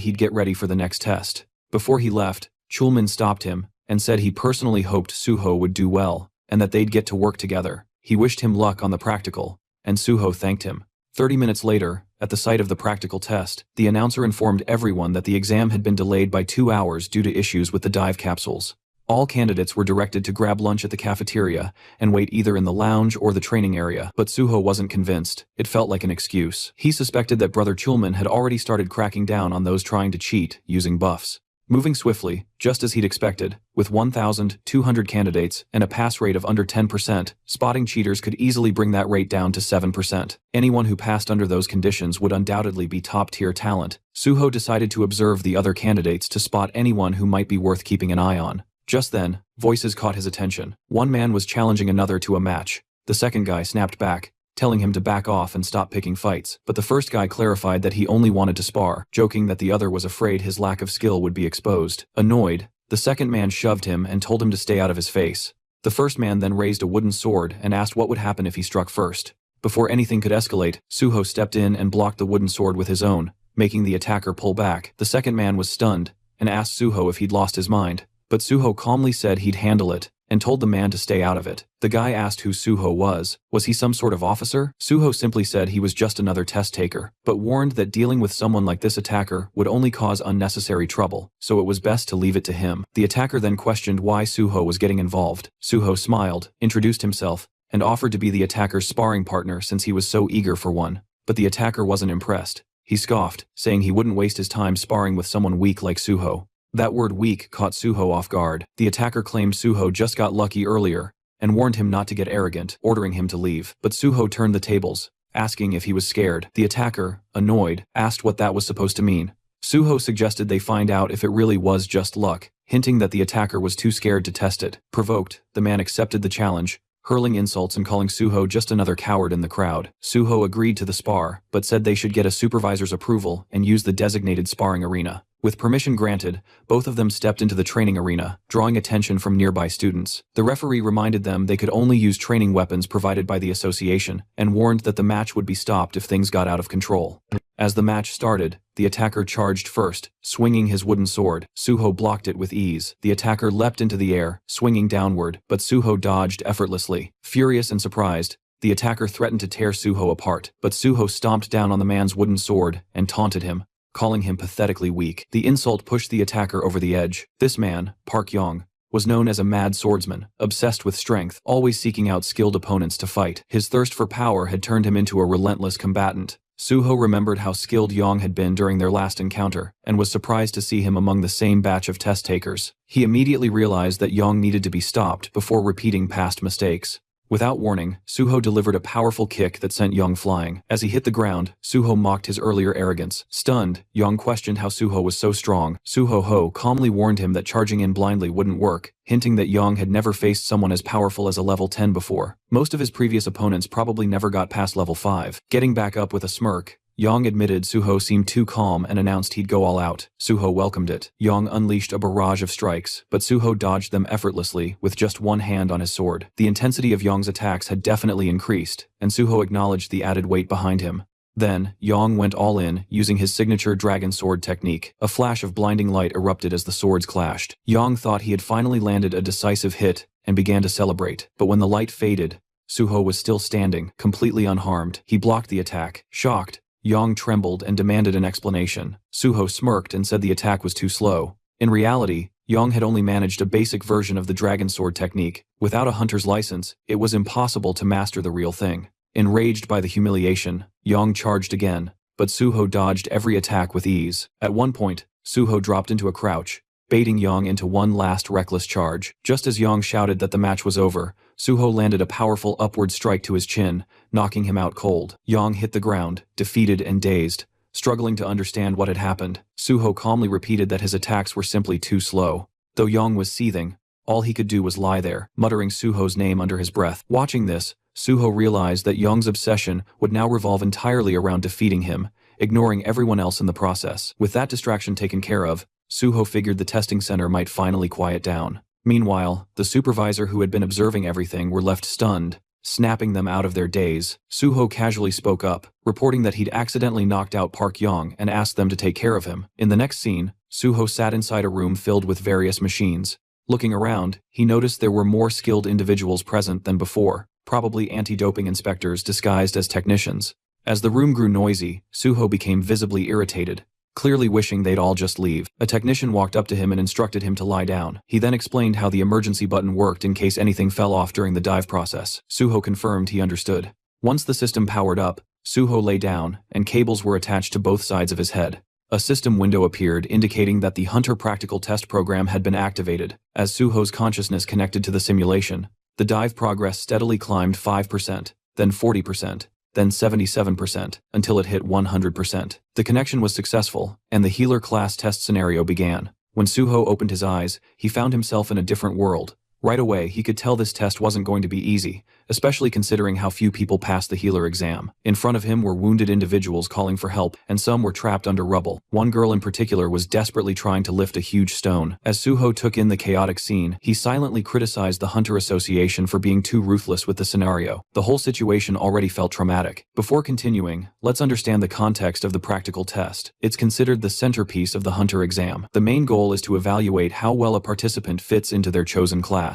he'd get ready for the next test. Before he left, Chulman stopped him and said he personally hoped Suho would do well and that they'd get to work together. He wished him luck on the practical, and Suho thanked him. 30 minutes later, at the site of the practical test, the announcer informed everyone that the exam had been delayed by 2 hours due to issues with the dive capsules. All candidates were directed to grab lunch at the cafeteria and wait either in the lounge or the training area, but Suho wasn't convinced. It felt like an excuse. He suspected that Brother Chulman had already started cracking down on those trying to cheat using buffs. Moving swiftly, just as he'd expected, with 1,200 candidates and a pass rate of under 10%, spotting cheaters could easily bring that rate down to 7%. Anyone who passed under those conditions would undoubtedly be top-tier talent. Suho decided to observe the other candidates to spot anyone who might be worth keeping an eye on. Just then, voices caught his attention. One man was challenging another to a match. The second guy snapped back, telling him to back off and stop picking fights, but the first guy clarified that he only wanted to spar, joking that the other was afraid his lack of skill would be exposed. Annoyed, the second man shoved him and told him to stay out of his face. The first man then raised a wooden sword and asked what would happen if he struck first. Before anything could escalate, Suho stepped in and blocked the wooden sword with his own, making the attacker pull back. The second man was stunned and asked Suho if he'd lost his mind, but Suho calmly said he'd handle it and told the man to stay out of it. The guy asked who Suho was. Was he some sort of officer? Suho simply said he was just another test taker, but warned that dealing with someone like this attacker would only cause unnecessary trouble, so it was best to leave it to him. The attacker then questioned why Suho was getting involved. Suho smiled, introduced himself, and offered to be the attacker's sparring partner since he was so eager for one. But the attacker wasn't impressed. He scoffed, saying he wouldn't waste his time sparring with someone weak like Suho. That word weak caught Suho off guard. The attacker claimed Suho just got lucky earlier and warned him not to get arrogant, ordering him to leave. But Suho turned the tables, asking if he was scared. The attacker, annoyed, asked what that was supposed to mean. Suho suggested they find out if it really was just luck, hinting that the attacker was too scared to test it. Provoked, the man accepted the challenge, hurling insults and calling Suho just another coward in the crowd. Suho agreed to the spar, but said they should get a supervisor's approval and use the designated sparring arena. With permission granted, both of them stepped into the training arena, drawing attention from nearby students. The referee reminded them they could only use training weapons provided by the association, and warned that the match would be stopped if things got out of control. As the match started, the attacker charged first, swinging his wooden sword. Suho blocked it with ease. The attacker leapt into the air, swinging downward, but Suho dodged effortlessly. Furious and surprised, the attacker threatened to tear Suho apart, but Suho stomped down on the man's wooden sword and taunted him, calling him pathetically weak. The insult pushed the attacker over the edge. This man, Park Yong, was known as a mad swordsman, obsessed with strength, always seeking out skilled opponents to fight. His thirst for power had turned him into a relentless combatant. Suho remembered how skilled Yong had been during their last encounter, and was surprised to see him among the same batch of test takers. He immediately realized that Yong needed to be stopped before repeating past mistakes. Without warning, Suho delivered a powerful kick that sent Yong flying. As he hit the ground, Suho mocked his earlier arrogance. Stunned, Yong questioned how Suho was so strong. Suho calmly warned him that charging in blindly wouldn't work, hinting that Yong had never faced someone as powerful as a level 10 before. Most of his previous opponents probably never got past level 5. Getting back up with a smirk, Yong admitted Suho seemed too calm and announced he'd go all out. Suho welcomed it. Yong unleashed a barrage of strikes, but Suho dodged them effortlessly with just one hand on his sword. The intensity of Yong's attacks had definitely increased, and Suho acknowledged the added weight behind him. Then, Yong went all in, using his signature dragon sword technique. A flash of blinding light erupted as the swords clashed. Yong thought he had finally landed a decisive hit and began to celebrate, but when the light faded, Suho was still standing, completely unharmed. He blocked the attack. Shocked, Yong trembled and demanded an explanation. Suho smirked and said the attack was too slow. In reality, Yong had only managed a basic version of the dragon sword technique. Without a hunter's license, it was impossible to master the real thing. Enraged by the humiliation, Yong charged again, but Suho dodged every attack with ease. At one point, Suho dropped into a crouch, baiting Yong into one last reckless charge. Just as Yong shouted that the match was over, Suho landed a powerful upward strike to his chin, knocking him out cold. Yong hit the ground, defeated and dazed, struggling to understand what had happened. Suho calmly repeated that his attacks were simply too slow. Though Yong was seething, all he could do was lie there, muttering Suho's name under his breath. Watching this, Suho realized that Yong's obsession would now revolve entirely around defeating him, ignoring everyone else in the process. With that distraction taken care of, Suho figured the testing center might finally quiet down. Meanwhile, the supervisor who had been observing everything were left stunned, snapping them out of their daze. Suho casually spoke up, reporting that he'd accidentally knocked out Park Yong and asked them to take care of him. In the next scene, Suho sat inside a room filled with various machines. Looking around, he noticed there were more skilled individuals present than before, probably anti-doping inspectors disguised as technicians. As the room grew noisy, Suho became visibly irritated, clearly wishing they'd all just leave. A technician walked up to him and instructed him to lie down. He then explained how the emergency button worked in case anything fell off during the dive process. Suho confirmed he understood. Once the system powered up, Suho lay down, and cables were attached to both sides of his head. A system window appeared indicating that the Hunter Practical Test program had been activated. As Suho's consciousness connected to the simulation, the dive progress steadily climbed 5%, then 40%, then 77%, until it hit 100%. The connection was successful, and the healer class test scenario began. When Suho opened his eyes, he found himself in a different world. Right away, he could tell this test wasn't going to be easy, especially considering how few people passed the healer exam. In front of him were wounded individuals calling for help, and some were trapped under rubble. One girl in particular was desperately trying to lift a huge stone. As Suho took in the chaotic scene, he silently criticized the Hunter Association for being too ruthless with the scenario. The whole situation already felt traumatic. Before continuing, let's understand the context of the practical test. It's considered the centerpiece of the Hunter exam. The main goal is to evaluate how well a participant fits into their chosen class.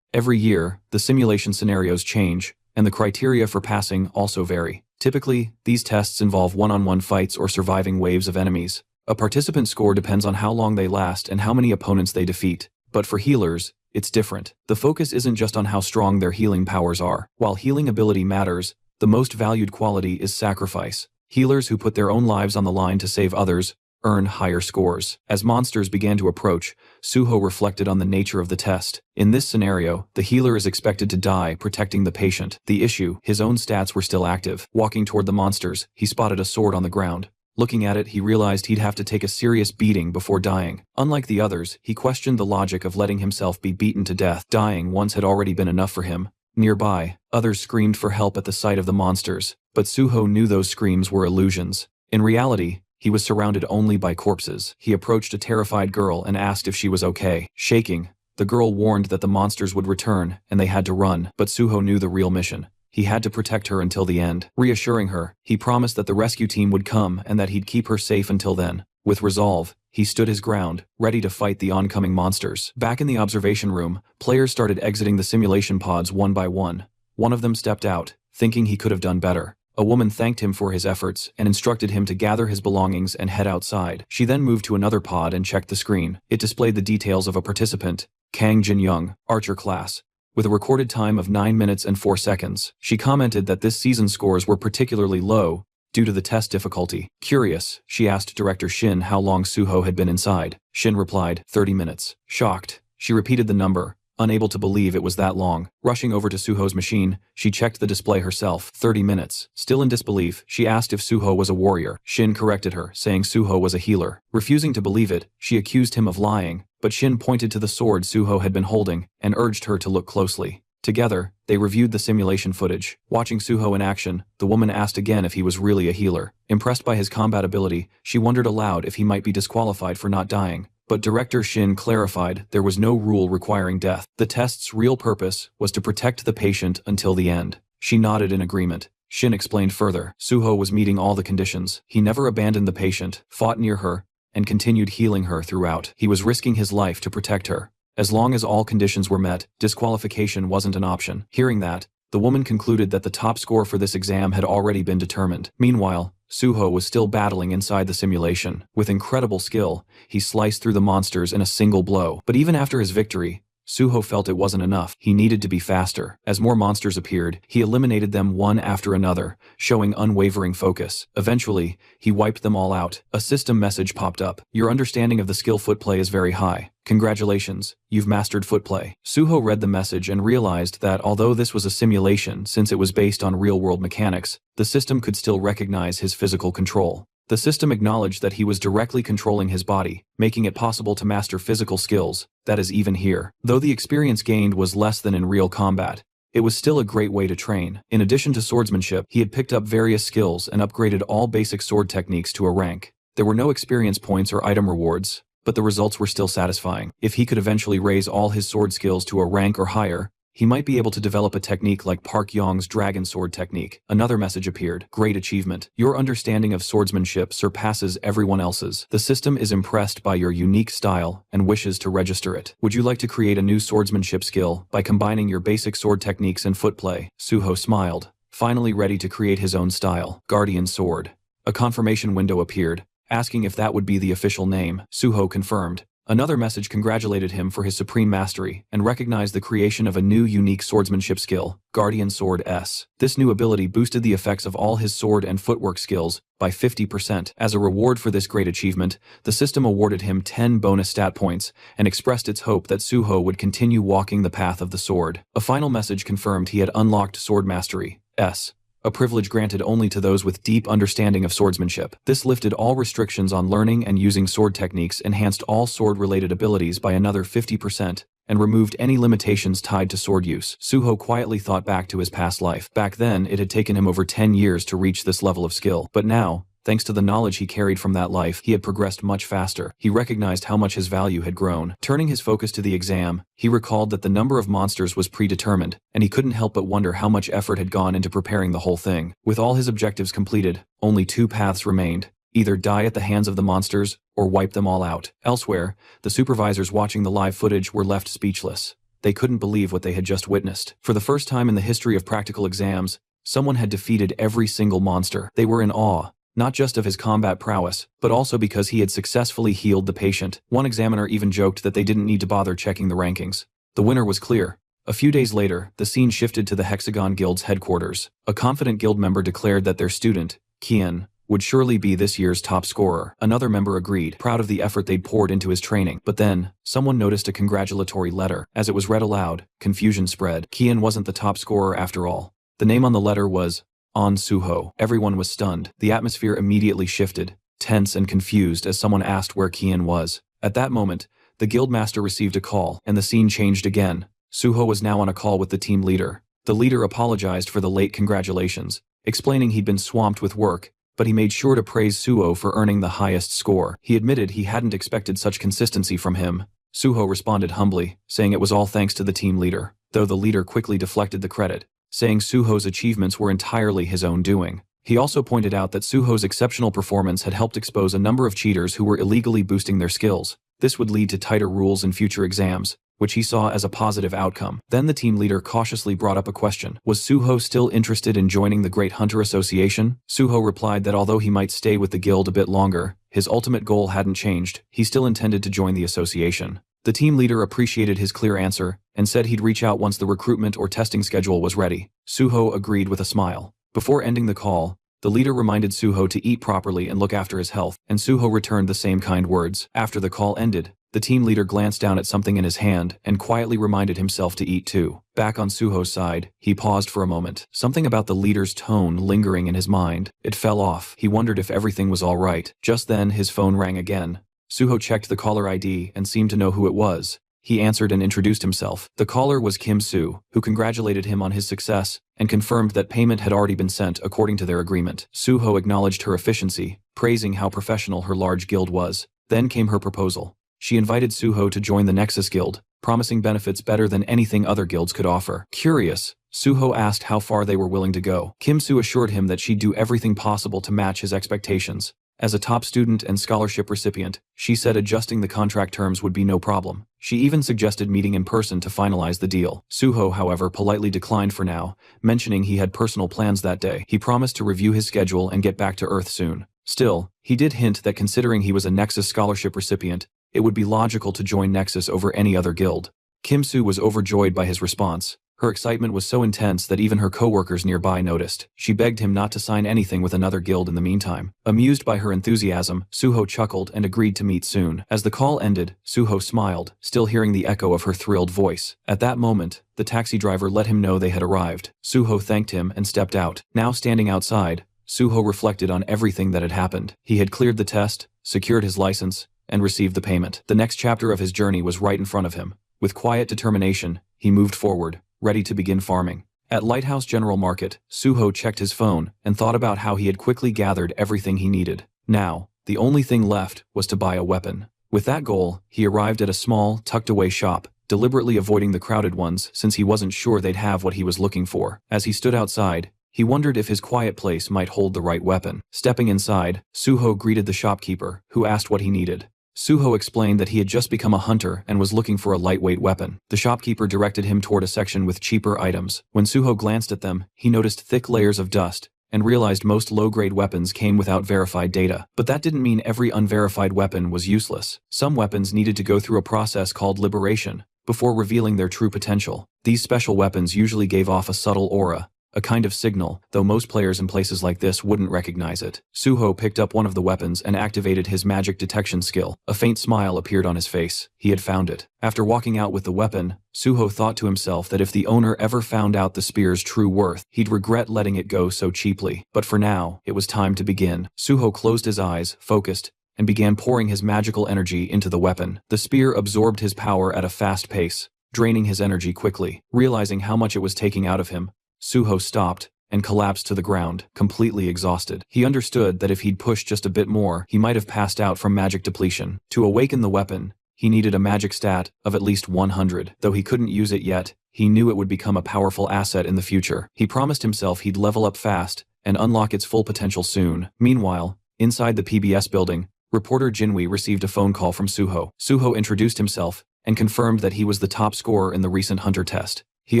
Every year, the simulation scenarios change, and the criteria for passing also vary. Typically, these tests involve one-on-one fights or surviving waves of enemies. A participant's score depends on how long they last and how many opponents they defeat. But for healers, it's different. The focus isn't just on how strong their healing powers are. While healing ability matters, the most valued quality is sacrifice. Healers who put their own lives on the line to save others earn higher scores. As monsters began to approach, Suho reflected on the nature of the test. In this scenario, the healer is expected to die protecting the patient. The issue, his own stats were still active. Walking toward the monsters, he spotted a sword on the ground. Looking at it, he realized he'd have to take a serious beating before dying. Unlike the others, he questioned the logic of letting himself be beaten to death. Dying once had already been enough for him. Nearby, others screamed for help at the sight of the monsters, but Suho knew those screams were illusions. In reality, he was surrounded only by corpses. He approached a terrified girl and asked if she was okay. Shaking, the girl warned that the monsters would return and they had to run, but Suho knew the real mission. He had to protect her until the end. Reassuring her, he promised that the rescue team would come and that he'd keep her safe until then. With resolve, he stood his ground, ready to fight the oncoming monsters. Back in the observation room, players started exiting the simulation pods one by one. One of them stepped out, thinking he could have done better. A woman thanked him for his efforts and instructed him to gather his belongings and head outside. She then moved to another pod and checked the screen. It displayed the details of a participant, Kang Jin-young, Archer class, with a recorded time of 9 minutes and 4 seconds. She commented that this season's scores were particularly low due to the test difficulty. Curious, she asked Director Shin how long Suho had been inside. Shin replied, 30 minutes. Shocked, she repeated the number, unable to believe it was that long. Rushing over to Suho's machine, she checked the display herself. 30 minutes. Still in disbelief, she asked if Suho was a warrior. Shin corrected her, saying Suho was a healer. Refusing to believe it, she accused him of lying, but Shin pointed to the sword Suho had been holding and urged her to look closely. Together, they reviewed the simulation footage. Watching Suho in action, the woman asked again if he was really a healer. Impressed by his combat ability, she wondered aloud if he might be disqualified for not dying. But Director Shin clarified there was no rule requiring death. The test's real purpose was to protect the patient until the end. She nodded in agreement. Shin explained further. Suho was meeting all the conditions. He never abandoned the patient, fought near her, and continued healing her throughout. He was risking his life to protect her. As long as all conditions were met, disqualification wasn't an option. Hearing that, the woman concluded that the top score for this exam had already been determined. Meanwhile, Suho was still battling inside the simulation. With incredible skill, he sliced through the monsters in a single blow. But even after his victory, Suho felt it wasn't enough. He needed to be faster. As more monsters appeared, he eliminated them one after another, showing unwavering focus. Eventually, he wiped them all out. A system message popped up. Your understanding of the skill footplay is very high. Congratulations, you've mastered footplay. Suho read the message and realized that although this was a simulation since it was based on real-world mechanics, the system could still recognize his physical control. The system acknowledged that he was directly controlling his body, making it possible to master physical skills, that is even here. Though the experience gained was less than in real combat, it was still a great way to train. In addition to swordsmanship, he had picked up various skills and upgraded all basic sword techniques to a rank. There were no experience points or item rewards, but the results were still satisfying. If he could eventually raise all his sword skills to a rank or higher, he might be able to develop a technique like Park Yong's dragon sword technique. Another message appeared. Great achievement. Your understanding of swordsmanship surpasses everyone else's. The system is impressed by your unique style and wishes to register it. Would you like to create a new swordsmanship skill by combining your basic sword techniques and footplay? Suho smiled, finally ready to create his own style. Guardian sword. A confirmation window appeared, asking if that would be the official name. Suho confirmed. Another message congratulated him for his supreme mastery and recognized the creation of a new unique swordsmanship skill, Guardian Sword S. This new ability boosted the effects of all his sword and footwork skills by 50%. As a reward for this great achievement, the system awarded him 10 bonus stat points and expressed its hope that Suho would continue walking the path of the sword. A final message confirmed he had unlocked Sword Mastery S, a privilege granted only to those with deep understanding of swordsmanship. This lifted all restrictions on learning and using sword techniques, enhanced all sword-related abilities by another 50%, and removed any limitations tied to sword use. Suho quietly thought back to his past life. Back then, it had taken him over 10 years to reach this level of skill. But now, thanks to the knowledge he carried from that life, he had progressed much faster. He recognized how much his value had grown. Turning his focus to the exam, he recalled that the number of monsters was predetermined, and he couldn't help but wonder how much effort had gone into preparing the whole thing. With all his objectives completed, only 2 paths remained: either die at the hands of the monsters, or wipe them all out. Elsewhere, the supervisors watching the live footage were left speechless. They couldn't believe what they had just witnessed. For the first time in the history of practical exams, someone had defeated every single monster. They were in awe, not just of his combat prowess, but also because he had successfully healed the patient. One examiner even joked that they didn't need to bother checking the rankings. The winner was clear. A few days later, the scene shifted to the Hexagon Guild's headquarters. A confident guild member declared that their student, Kian, would surely be this year's top scorer. Another member agreed, proud of the effort they'd poured into his training. But then, someone noticed a congratulatory letter. As it was read aloud, confusion spread. Kian wasn't the top scorer after all. The name on the letter was On Suho. Everyone was stunned. The atmosphere immediately shifted, tense and confused as someone asked where Kian was. At that moment, the guildmaster received a call, and the scene changed again. Suho was now on a call with the team leader. The leader apologized for the late congratulations, explaining he'd been swamped with work, but he made sure to praise Suho for earning the highest score. He admitted he hadn't expected such consistency from him. Suho responded humbly, saying it was all thanks to the team leader, though the leader quickly deflected the credit, saying Suho's achievements were entirely his own doing. He also pointed out that Suho's exceptional performance had helped expose a number of cheaters who were illegally boosting their skills. This would lead to tighter rules in future exams, which he saw as a positive outcome. Then the team leader cautiously brought up a question. Was Suho still interested in joining the Great Hunter Association? Suho replied that although he might stay with the guild a bit longer, his ultimate goal hadn't changed. He still intended to join the association. The team leader appreciated his clear answer and said he'd reach out once the recruitment or testing schedule was ready. Suho agreed with a smile. Before ending the call, the leader reminded Suho to eat properly and look after his health, and Suho returned the same kind words. After the call ended, the team leader glanced down at something in his hand and quietly reminded himself to eat too. Back on Suho's side, he paused for a moment. Something about the leader's tone lingering in his mind. It fell off. He wondered if everything was all right. Just then, his phone rang again. Suho checked the caller ID and seemed to know who it was. He answered and introduced himself. The caller was Kim Soo, who congratulated him on his success and confirmed that payment had already been sent according to their agreement. Suho acknowledged her efficiency, praising how professional her large guild was. Then came her proposal. She invited Suho to join the Nexus Guild, promising benefits better than anything other guilds could offer. Curious, Suho asked how far they were willing to go. Kim Soo assured him that she'd do everything possible to match his expectations. As a top student and scholarship recipient, she said adjusting the contract terms would be no problem. She even suggested meeting in person to finalize the deal. Suho, however, politely declined for now, mentioning he had personal plans that day. He promised to review his schedule and get back to Earth soon. Still, he did hint that considering he was a Nexus scholarship recipient, it would be logical to join Nexus over any other guild. Kim Soo was overjoyed by his response. Her excitement was so intense that even her co-workers nearby noticed. She begged him not to sign anything with another guild in the meantime. Amused by her enthusiasm, Suho chuckled and agreed to meet soon. As the call ended, Suho smiled, still hearing the echo of her thrilled voice. At that moment, the taxi driver let him know they had arrived. Suho thanked him and stepped out. Now standing outside, Suho reflected on everything that had happened. He had cleared the test, secured his license, and received the payment. The next chapter of his journey was right in front of him. With quiet determination, he moved forward, ready to begin farming. At Lighthouse General Market, Suho checked his phone and thought about how he had quickly gathered everything he needed. Now, the only thing left was to buy a weapon. With that goal, he arrived at a small, tucked-away shop, deliberately avoiding the crowded ones since he wasn't sure they'd have what he was looking for. As he stood outside, he wondered if his quiet place might hold the right weapon. Stepping inside, Suho greeted the shopkeeper, who asked what he needed. Suho explained that he had just become a hunter and was looking for a lightweight weapon. The shopkeeper directed him toward a section with cheaper items. When Suho glanced at them, he noticed thick layers of dust and realized most low-grade weapons came without verified data. But that didn't mean every unverified weapon was useless. Some weapons needed to go through a process called liberation before revealing their true potential. These special weapons usually gave off a subtle aura, a kind of signal, though most players in places like this wouldn't recognize it. Suho picked up one of the weapons and activated his magic detection skill. A faint smile appeared on his face. He had found it. After walking out with the weapon, Suho thought to himself that if the owner ever found out the spear's true worth, he'd regret letting it go so cheaply. But for now, it was time to begin. Suho closed his eyes, focused, and began pouring his magical energy into the weapon. The spear absorbed his power at a fast pace, draining his energy quickly. Realizing how much it was taking out of him, Suho stopped and collapsed to the ground, completely exhausted. He understood that if he'd pushed just a bit more, he might have passed out from magic depletion. To awaken the weapon, he needed a magic stat of at least 100. Though he couldn't use it yet, he knew it would become a powerful asset in the future. He promised himself he'd level up fast and unlock its full potential soon. Meanwhile, inside the PBS building, reporter Jinwi received a phone call from Suho. Suho introduced himself and confirmed that he was the top scorer in the recent hunter test. He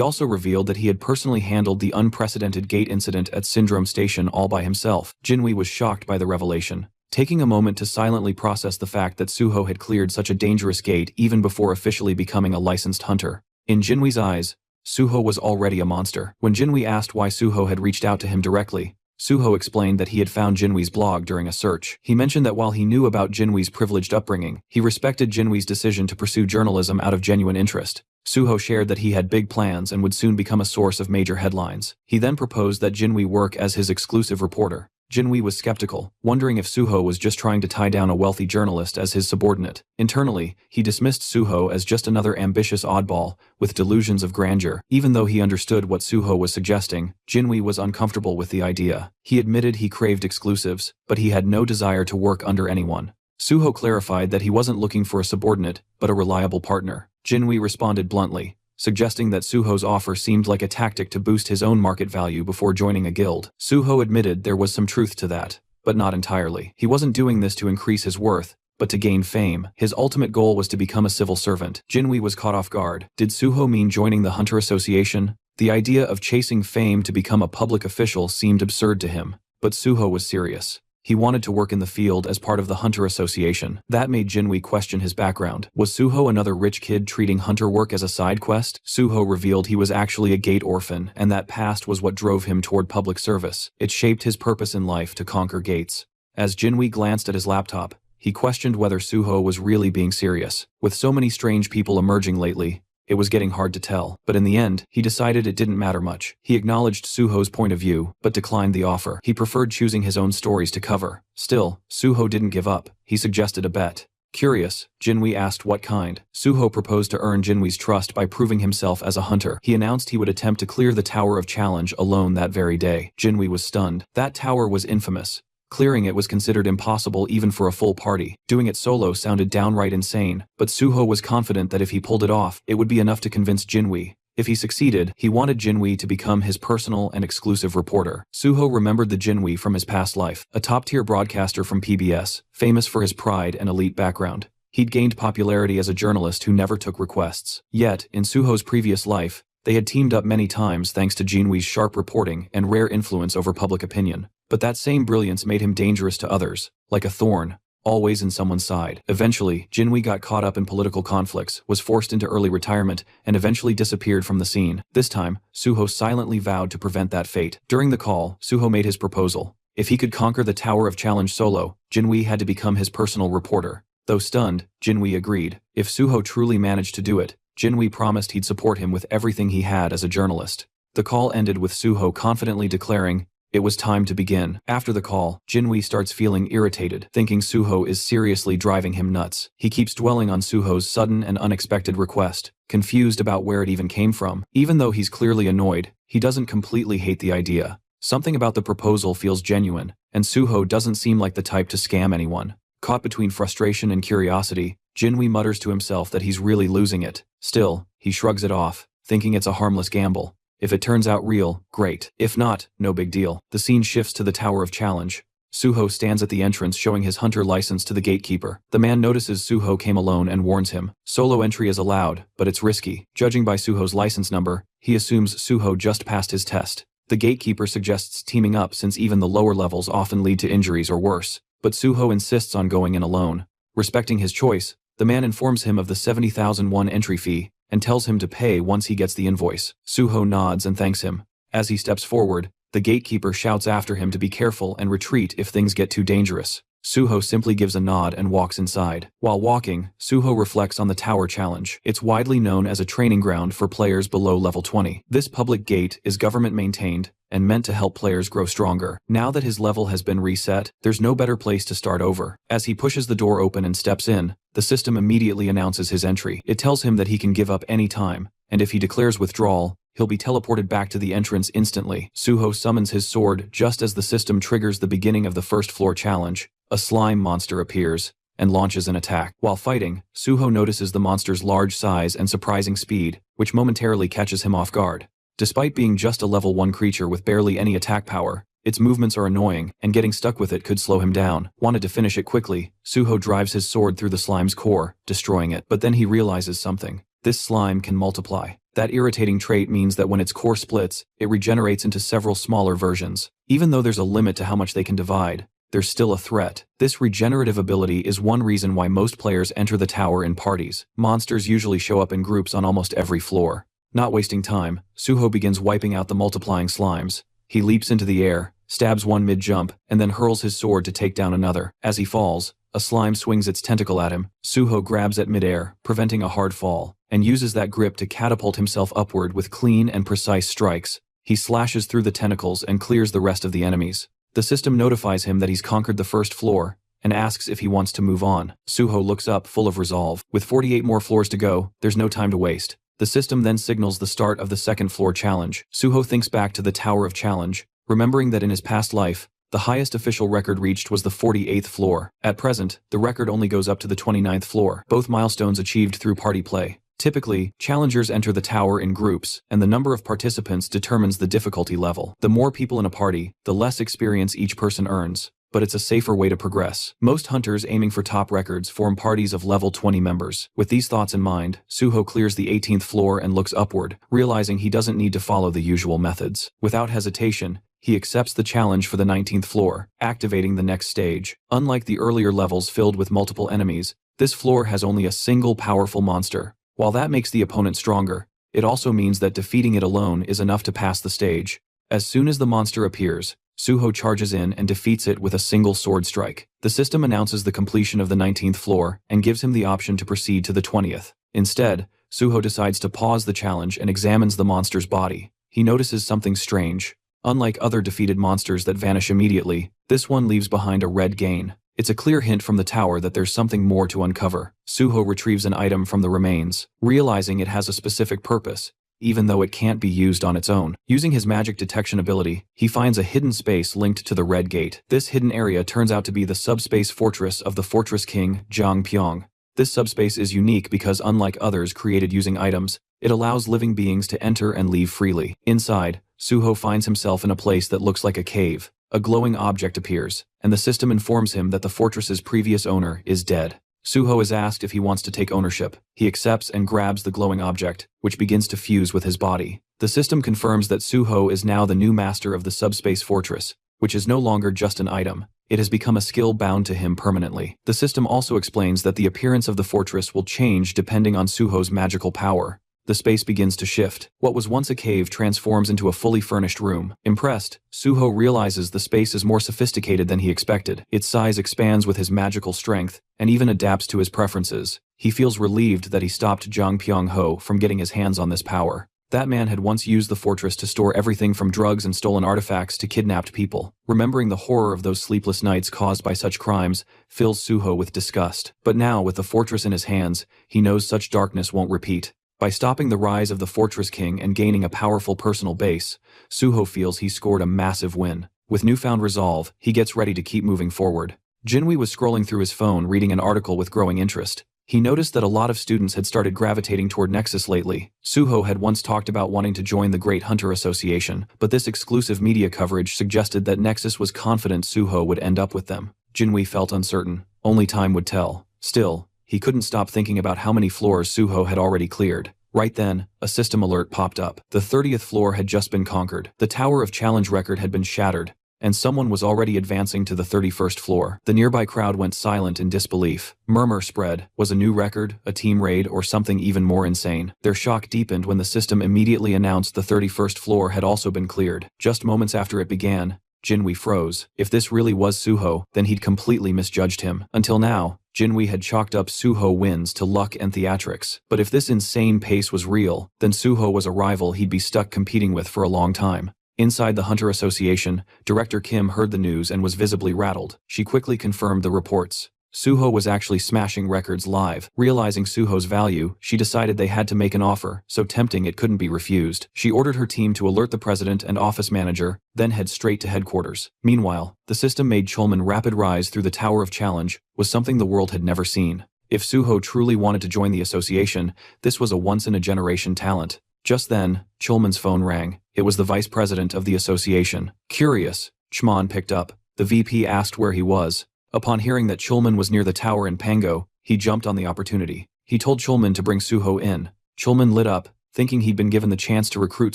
also revealed that he had personally handled the unprecedented gate incident at Syndrome Station all by himself. Jinwi was shocked by the revelation, taking a moment to silently process the fact that Suho had cleared such a dangerous gate even before officially becoming a licensed hunter. In Jinwi's eyes, Suho was already a monster. When Jinwi asked why Suho had reached out to him directly, Suho explained that he had found Jinwi's blog during a search. He mentioned that while he knew about Jinwi's privileged upbringing, he respected Jinwi's decision to pursue journalism out of genuine interest. Suho shared that he had big plans and would soon become a source of major headlines. He then proposed that Jinwi work as his exclusive reporter. Jinwi was skeptical, wondering if Suho was just trying to tie down a wealthy journalist as his subordinate. Internally, he dismissed Suho as just another ambitious oddball with delusions of grandeur. Even though he understood what Suho was suggesting, Jinwi was uncomfortable with the idea. He admitted he craved exclusives, but he had no desire to work under anyone. Suho clarified that he wasn't looking for a subordinate, but a reliable partner. Jinwi responded bluntly, suggesting that Suho's offer seemed like a tactic to boost his own market value before joining a guild. Suho admitted there was some truth to that, but not entirely. He wasn't doing this to increase his worth, but to gain fame. His ultimate goal was to become a civil servant. Jinwi was caught off guard. Did Suho mean joining the Hunter Association? The idea of chasing fame to become a public official seemed absurd to him, but Suho was serious. He wanted to work in the field as part of the Hunter Association. That made Jinwi question his background. Was Suho another rich kid treating hunter work as a side quest? Suho revealed he was actually a gate orphan, and that past was what drove him toward public service. It shaped his purpose in life to conquer gates. As Jinwi glanced at his laptop, he questioned whether Suho was really being serious. With so many strange people emerging lately, it was getting hard to tell, but in the end, he decided it didn't matter much. He acknowledged Suho's point of view, but declined the offer. He preferred choosing his own stories to cover. Still, Suho didn't give up. He suggested a bet. Curious, Jinwi asked what kind. Suho proposed to earn Jinwi's trust by proving himself as a hunter. He announced he would attempt to clear the Tower of Challenge alone that very day. Jinwi was stunned. That tower was infamous. Clearing it was considered impossible even for a full party. Doing it solo sounded downright insane, but Suho was confident that if he pulled it off, it would be enough to convince Jinwi. If he succeeded, he wanted Jinwi to become his personal and exclusive reporter. Suho remembered the Jinwi from his past life, a top-tier broadcaster from PBS, famous for his pride and elite background. He'd gained popularity as a journalist who never took requests. Yet, in Suho's previous life, they had teamed up many times thanks to Jinwi's sharp reporting and rare influence over public opinion. But that same brilliance made him dangerous to others, like a thorn, always in someone's side. Eventually, Jinwi got caught up in political conflicts, was forced into early retirement, and eventually disappeared from the scene. This time, Suho silently vowed to prevent that fate. During the call, Suho made his proposal. If he could conquer the Tower of Challenge solo, Jinwi had to become his personal reporter. Though stunned, Jinwi agreed. If Suho truly managed to do it, Jinwi promised he'd support him with everything he had as a journalist. The call ended with Suho confidently declaring, it was time to begin. After the call, Jinwi starts feeling irritated, thinking Suho is seriously driving him nuts. He keeps dwelling on Suho's sudden and unexpected request, confused about where it even came from. Even though he's clearly annoyed, he doesn't completely hate the idea. Something about the proposal feels genuine, and Suho doesn't seem like the type to scam anyone. Caught between frustration and curiosity, Jinwei mutters to himself that he's really losing it. Still, he shrugs it off, thinking it's a harmless gamble. If it turns out real, great. If not, no big deal. The scene shifts to the Tower of Challenge. Suho stands at the entrance showing his hunter license to the gatekeeper. The man notices Suho came alone and warns him. Solo entry is allowed, but it's risky. Judging by Suho's license number, he assumes Suho just passed his test. The gatekeeper suggests teaming up since even the lower levels often lead to injuries or worse. But Suho insists on going in alone. Respecting his choice, the man informs him of the 70,001 entry fee and tells him to pay once he gets the invoice. Suho nods and thanks him. As he steps forward, the gatekeeper shouts after him to be careful and retreat if things get too dangerous. Suho simply gives a nod and walks inside. While walking, Suho reflects on the Tower Challenge. It's widely known as a training ground for players below level 20. This public gate is government-maintained and meant to help players grow stronger. Now that his level has been reset, there's no better place to start over. As he pushes the door open and steps in, the system immediately announces his entry. It tells him that he can give up any time, and if he declares withdrawal, he'll be teleported back to the entrance instantly. Suho summons his sword just as the system triggers the beginning of the first floor challenge. A slime monster appears and launches an attack. While fighting, Suho notices the monster's large size and surprising speed, which momentarily catches him off guard. Despite being just a level 1 creature with barely any attack power, its movements are annoying, and getting stuck with it could slow him down. Wanted to finish it quickly, Suho drives his sword through the slime's core, destroying it. But then he realizes something. This slime can multiply. That irritating trait means that when its core splits, it regenerates into several smaller versions. Even though there's a limit to how much they can divide, there's still a threat. This regenerative ability is one reason why most players enter the tower in parties. Monsters usually show up in groups on almost every floor. Not wasting time, Suho begins wiping out the multiplying slimes. He leaps into the air, stabs one mid-jump, and then hurls his sword to take down another. As he falls, a slime swings its tentacle at him. Suho grabs at mid-air, preventing a hard fall, and uses that grip to catapult himself upward with clean and precise strikes. He slashes through the tentacles and clears the rest of the enemies. The system notifies him that he's conquered the first floor, and asks if he wants to move on. Suho looks up full of resolve. With 48 more floors to go, there's no time to waste. The system then signals the start of the second floor challenge. Suho thinks back to the Tower of Challenge, remembering that in his past life, the highest official record reached was the 48th floor. At present, the record only goes up to the 29th floor, both milestones achieved through party play. Typically, challengers enter the tower in groups, and the number of participants determines the difficulty level. The more people in a party, the less experience each person earns, but it's a safer way to progress. Most hunters aiming for top records form parties of level 20 members. With these thoughts in mind, Suho clears the 18th floor and looks upward, realizing he doesn't need to follow the usual methods. Without hesitation, he accepts the challenge for the 19th floor, activating the next stage. Unlike the earlier levels filled with multiple enemies, this floor has only a single powerful monster. While that makes the opponent stronger, it also means that defeating it alone is enough to pass the stage. As soon as the monster appears, Suho charges in and defeats it with a single sword strike. The system announces the completion of the 19th floor and gives him the option to proceed to the 20th. Instead, Suho decides to pause the challenge and examines the monster's body. He notices something strange. Unlike other defeated monsters that vanish immediately, this one leaves behind a red gain. It's a clear hint from the tower that there's something more to uncover. Suho retrieves an item from the remains, realizing it has a specific purpose, even though it can't be used on its own. Using his magic detection ability, he finds a hidden space linked to the Red Gate. This hidden area turns out to be the subspace fortress of the Fortress King, Jiang Pyong. This subspace is unique because unlike others created using items, it allows living beings to enter and leave freely. Inside, Suho finds himself in a place that looks like a cave. A glowing object appears, and the system informs him that the fortress's previous owner is dead. Suho is asked if he wants to take ownership. He accepts and grabs the glowing object, which begins to fuse with his body. The system confirms that Suho is now the new master of the subspace fortress, which is no longer just an item. It has become a skill bound to him permanently. The system also explains that the appearance of the fortress will change depending on Suho's magical power. The space begins to shift. What was once a cave transforms into a fully furnished room. Impressed, Suho realizes the space is more sophisticated than he expected. Its size expands with his magical strength, and even adapts to his preferences. He feels relieved that he stopped Jiang Pyong-ho from getting his hands on this power. That man had once used the fortress to store everything from drugs and stolen artifacts to kidnapped people. Remembering the horror of those sleepless nights caused by such crimes fills Suho with disgust. But now, with the fortress in his hands, he knows such darkness won't repeat. By stopping the rise of the Fortress King and gaining a powerful personal base, Suho feels he scored a massive win. With newfound resolve, he gets ready to keep moving forward. Jinwei was scrolling through his phone reading an article with growing interest. He noticed that a lot of students had started gravitating toward Nexus lately. Suho had once talked about wanting to join the Great Hunter Association, but this exclusive media coverage suggested that Nexus was confident Suho would end up with them. Jinwei felt uncertain. Only time would tell. Still, he couldn't stop thinking about how many floors Suho had already cleared. Right then, a system alert popped up. The 30th floor had just been conquered. The Tower of Challenge record had been shattered, and someone was already advancing to the 31st floor. The nearby crowd went silent in disbelief. Murmur spread. Was a new record, a team raid, or something even more insane? Their shock deepened when the system immediately announced the 31st floor had also been cleared. Just moments after it began, Jinwei froze. If this really was Suho, then he'd completely misjudged him. Until now, Jinwei had chalked up Suho wins to luck and theatrics. But if this insane pace was real, then Suho was a rival he'd be stuck competing with for a long time. Inside the Hunter Association, Director Kim heard the news and was visibly rattled. She quickly confirmed the reports. Suho was actually smashing records live. Realizing Suho's value, she decided they had to make an offer, so tempting it couldn't be refused. She ordered her team to alert the president and office manager, then head straight to headquarters. Meanwhile, the system made Chulman rapid rise through the Tower of Challenge was something the world had never seen. If Suho truly wanted to join the association, this was a once-in-a-generation talent. Just then, Chulman's phone rang. It was the vice president of the association. Curious, Chman picked up. The VP asked where he was. Upon hearing that Chulman was near the tower in Pango, he jumped on the opportunity. He told Chulman to bring Suho in. Chulman lit up, thinking he'd been given the chance to recruit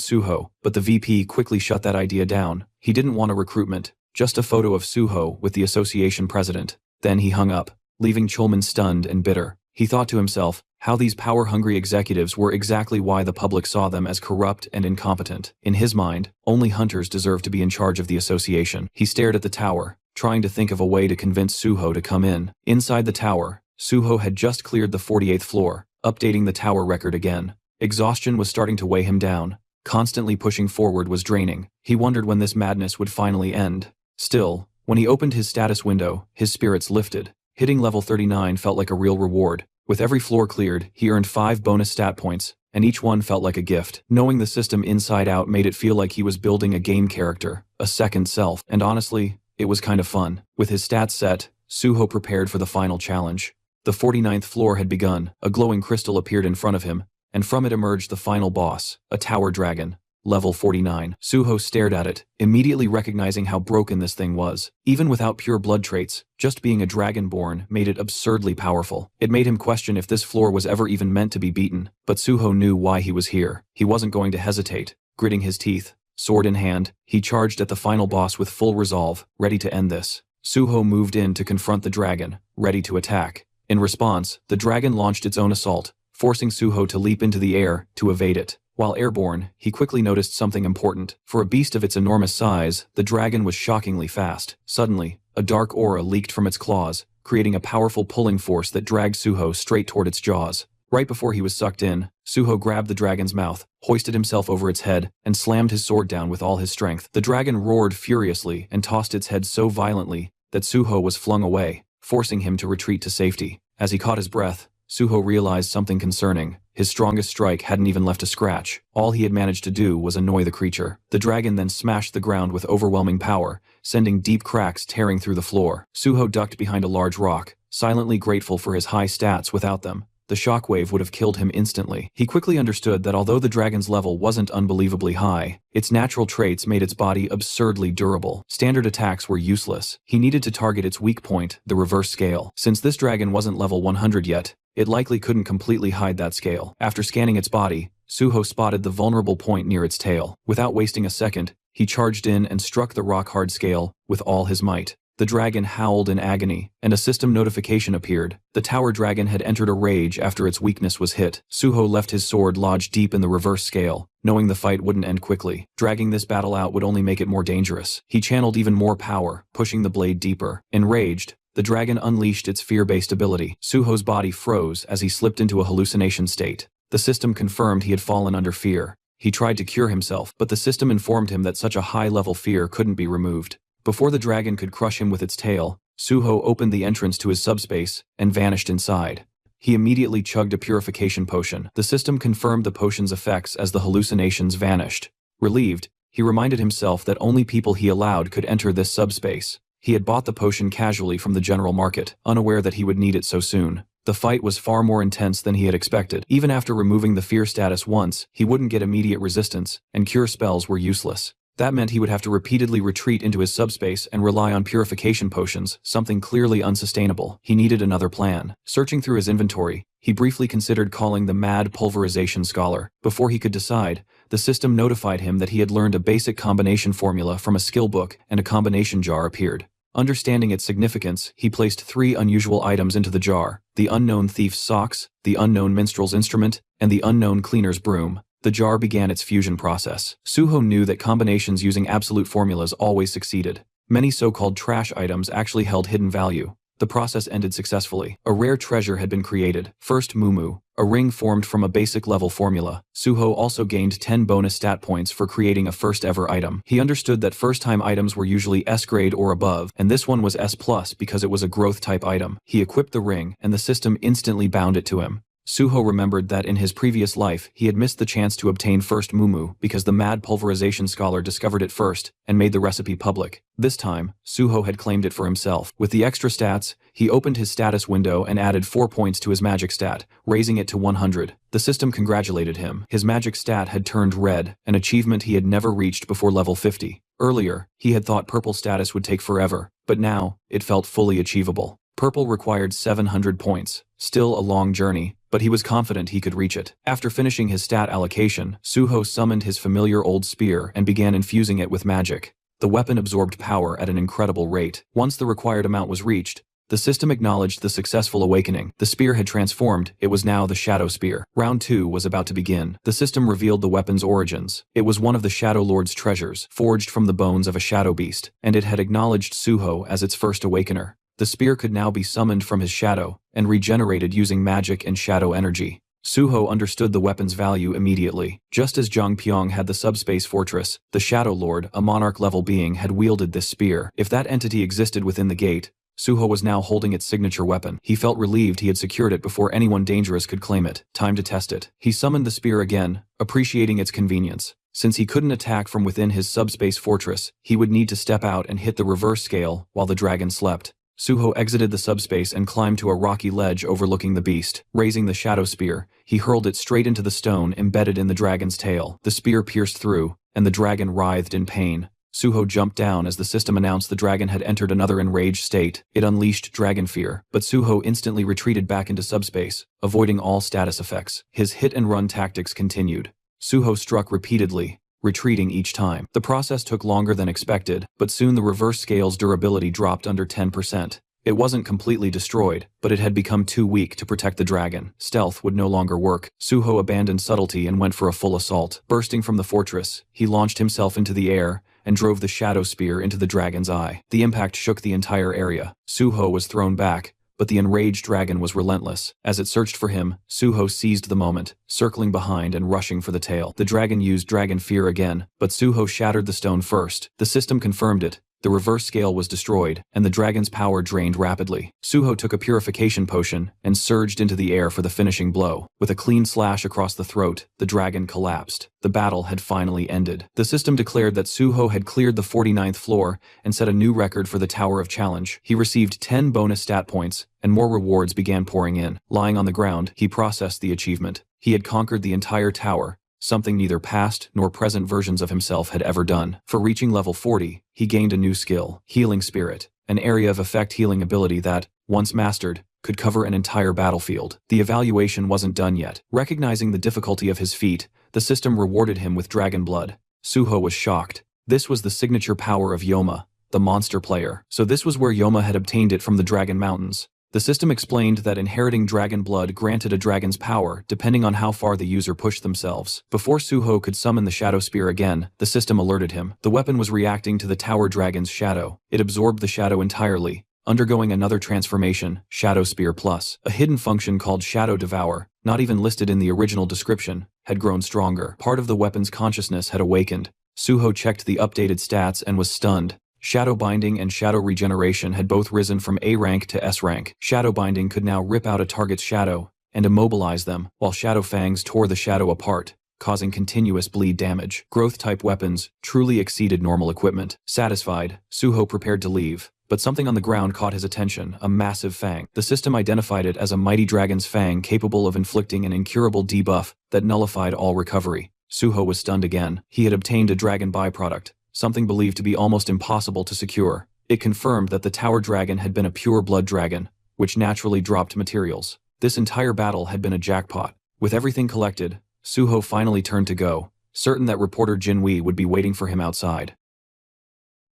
Suho, but the VP quickly shut that idea down. He didn't want a recruitment, just a photo of Suho with the association president. Then he hung up, leaving Chulman stunned and bitter. He thought to himself, how these power-hungry executives were exactly why the public saw them as corrupt and incompetent. In his mind, only hunters deserved to be in charge of the association. He stared at the tower, trying to think of a way to convince Suho to come in. Inside the tower, Suho had just cleared the 48th floor, updating the tower record again. Exhaustion was starting to weigh him down. Constantly pushing forward was draining. He wondered when this madness would finally end. Still, when he opened his status window, his spirits lifted. Hitting level 39 felt like a real reward. With every floor cleared, he earned 5 bonus stat points, and each one felt like a gift. Knowing the system inside out made it feel like he was building a game character, a second self, and honestly, it was kind of fun. With his stats set, Suho prepared for the final challenge. The 49th floor had begun. A glowing crystal appeared in front of him, and from it emerged the final boss, a tower dragon. Level 49. Suho stared at it, immediately recognizing how broken this thing was. Even without pure blood traits, just being a dragonborn made it absurdly powerful. It made him question if this floor was ever even meant to be beaten. But Suho knew why he was here. He wasn't going to hesitate. Gritting his teeth, sword in hand, he charged at the final boss with full resolve, ready to end this. Suho moved in to confront the dragon, ready to attack. In response, the dragon launched its own assault, forcing Suho to leap into the air to evade it. While airborne, he quickly noticed something important. For a beast of its enormous size, the dragon was shockingly fast. Suddenly, a dark aura leaked from its claws, creating a powerful pulling force that dragged Suho straight toward its jaws. Right before he was sucked in, Suho grabbed the dragon's mouth, hoisted himself over its head, and slammed his sword down with all his strength. The dragon roared furiously and tossed its head so violently that Suho was flung away, forcing him to retreat to safety. As he caught his breath, Suho realized something concerning. His strongest strike hadn't even left a scratch. All he had managed to do was annoy the creature. The dragon then smashed the ground with overwhelming power, sending deep cracks tearing through the floor. Suho ducked behind a large rock, silently grateful for his high stats. Without them, the shockwave would have killed him instantly. He quickly understood that although the dragon's level wasn't unbelievably high, its natural traits made its body absurdly durable. Standard attacks were useless. He needed to target its weak point, the reverse scale. Since this dragon wasn't level 100 yet, it likely couldn't completely hide that scale. After scanning its body, Suho spotted the vulnerable point near its tail. Without wasting a second, he charged in and struck the rock-hard scale with all his might. The dragon howled in agony, and a system notification appeared. The tower dragon had entered a rage after its weakness was hit. Suho left his sword lodged deep in the reverse scale, knowing the fight wouldn't end quickly. Dragging this battle out would only make it more dangerous. He channeled even more power, pushing the blade deeper. Enraged, the dragon unleashed its fear-based ability. Suho's body froze as he slipped into a hallucination state. The system confirmed he had fallen under fear. He tried to cure himself, but the system informed him that such a high-level fear couldn't be removed. Before the dragon could crush him with its tail, Suho opened the entrance to his subspace and vanished inside. He immediately chugged a purification potion. The system confirmed the potion's effects as the hallucinations vanished. Relieved, he reminded himself that only people he allowed could enter this subspace. He had bought the potion casually from the general market, unaware that he would need it so soon. The fight was far more intense than he had expected. Even after removing the fear status once, he wouldn't get immediate resistance, and cure spells were useless. That meant he would have to repeatedly retreat into his subspace and rely on purification potions, something clearly unsustainable. He needed another plan. Searching through his inventory, he briefly considered calling the Mad Pulverization Scholar. Before he could decide, the system notified him that he had learned a basic combination formula from a skill book, and a combination jar appeared. Understanding its significance, he placed 3 unusual items into the jar: the unknown thief's socks, the unknown minstrel's instrument, and the unknown cleaner's broom. The jar began its fusion process. Suho knew that combinations using absolute formulas always succeeded. Many so-called trash items actually held hidden value. The process ended successfully. A rare treasure had been created. First, Mumu, a ring formed from a basic level formula. Suho also gained 10 bonus stat points for creating a first-ever item. He understood that first-time items were usually S grade or above, and this one was S+ because it was a growth-type item. He equipped the ring, and the system instantly bound it to him. Suho remembered that in his previous life, he had missed the chance to obtain first Mumu because the Mad Pulverization Scholar discovered it first and made the recipe public. This time, Suho had claimed it for himself. With the extra stats, he opened his status window and added 4 points to his magic stat, raising it to 100. The system congratulated him. His magic stat had turned red, an achievement he had never reached before level 50. Earlier, he had thought purple status would take forever, but now, it felt fully achievable. Purple required 700 points. Still a long journey, but he was confident he could reach it. After finishing his stat allocation, Suho summoned his familiar old spear and began infusing it with magic. The weapon absorbed power at an incredible rate. Once the required amount was reached, the system acknowledged the successful awakening. The spear had transformed. It was now the Shadow Spear. Round 2 was about to begin. The system revealed the weapon's origins. It was one of the Shadow Lord's treasures, forged from the bones of a shadow beast, and it had acknowledged Suho as its first awakener. The spear could now be summoned from his shadow, and regenerated using magic and shadow energy. Suho understood the weapon's value immediately. Just as Zhangpyeong had the subspace fortress, the Shadow Lord, a monarch-level being, had wielded this spear. If that entity existed within the gate, Suho was now holding its signature weapon. He felt relieved he had secured it before anyone dangerous could claim it. Time to test it. He summoned the spear again, appreciating its convenience. Since he couldn't attack from within his subspace fortress, he would need to step out and hit the reverse scale while the dragon slept. Suho exited the subspace and climbed to a rocky ledge overlooking the beast. Raising the shadow spear, he hurled it straight into the stone embedded in the dragon's tail. The spear pierced through, and the dragon writhed in pain. Suho jumped down as the system announced the dragon had entered another enraged state. It unleashed dragon fear, but Suho instantly retreated back into subspace, avoiding all status effects. His hit-and-run tactics continued. Suho struck repeatedly, retreating each time. The process took longer than expected, but soon the reverse scale's durability dropped under 10%. It wasn't completely destroyed, but it had become too weak to protect the dragon. Stealth would no longer work. Suho abandoned subtlety and went for a full assault. Bursting from the fortress, he launched himself into the air and drove the shadow spear into the dragon's eye. The impact shook the entire area. Suho was thrown back, but the enraged dragon was relentless. As it searched for him, Suho seized the moment, circling behind and rushing for the tail. The dragon used dragon fear again, but Suho shattered the stone first. The system confirmed it. The reverse scale was destroyed, and the dragon's power drained rapidly. Suho took a purification potion and surged into the air for the finishing blow. With a clean slash across the throat, the dragon collapsed. The battle had finally ended. The system declared that Suho had cleared the 49th floor and set a new record for the Tower of Challenge. He received 10 bonus stat points, and more rewards began pouring in. Lying on the ground, he processed the achievement. He had conquered the entire tower, something neither past nor present versions of himself had ever done. For reaching level 40, he gained a new skill, Healing Spirit, an area of effect healing ability that, once mastered, could cover an entire battlefield. The evaluation wasn't done yet. Recognizing the difficulty of his feat, the system rewarded him with dragon blood. Suho was shocked. This was the signature power of Yoma, the monster player. So this was where Yoma had obtained it from the Dragon Mountains. The system explained that inheriting dragon blood granted a dragon's power depending on how far the user pushed themselves. Before Suho could summon the shadow spear again, the system alerted him. The weapon was reacting to the tower dragon's shadow. It absorbed the shadow entirely, undergoing another transformation, Shadow Spear Plus. A hidden function called Shadow Devour, not even listed in the original description, had grown stronger. Part of the weapon's consciousness had awakened. Suho checked the updated stats and was stunned. Shadow Binding and Shadow Regeneration had both risen from A rank to S rank. Shadow Binding could now rip out a target's shadow and immobilize them, while Shadow Fangs tore the shadow apart, causing continuous bleed damage. Growth-type weapons truly exceeded normal equipment. Satisfied, Suho prepared to leave, but something on the ground caught his attention, a massive fang. The system identified it as a mighty dragon's fang capable of inflicting an incurable debuff that nullified all recovery. Suho was stunned again. He had obtained a dragon byproduct, something believed to be almost impossible to secure. It confirmed that the tower dragon had been a pure blood dragon, which naturally dropped materials. This entire battle had been a jackpot. With everything collected, Suho finally turned to go, certain that reporter Jinhui would be waiting for him outside.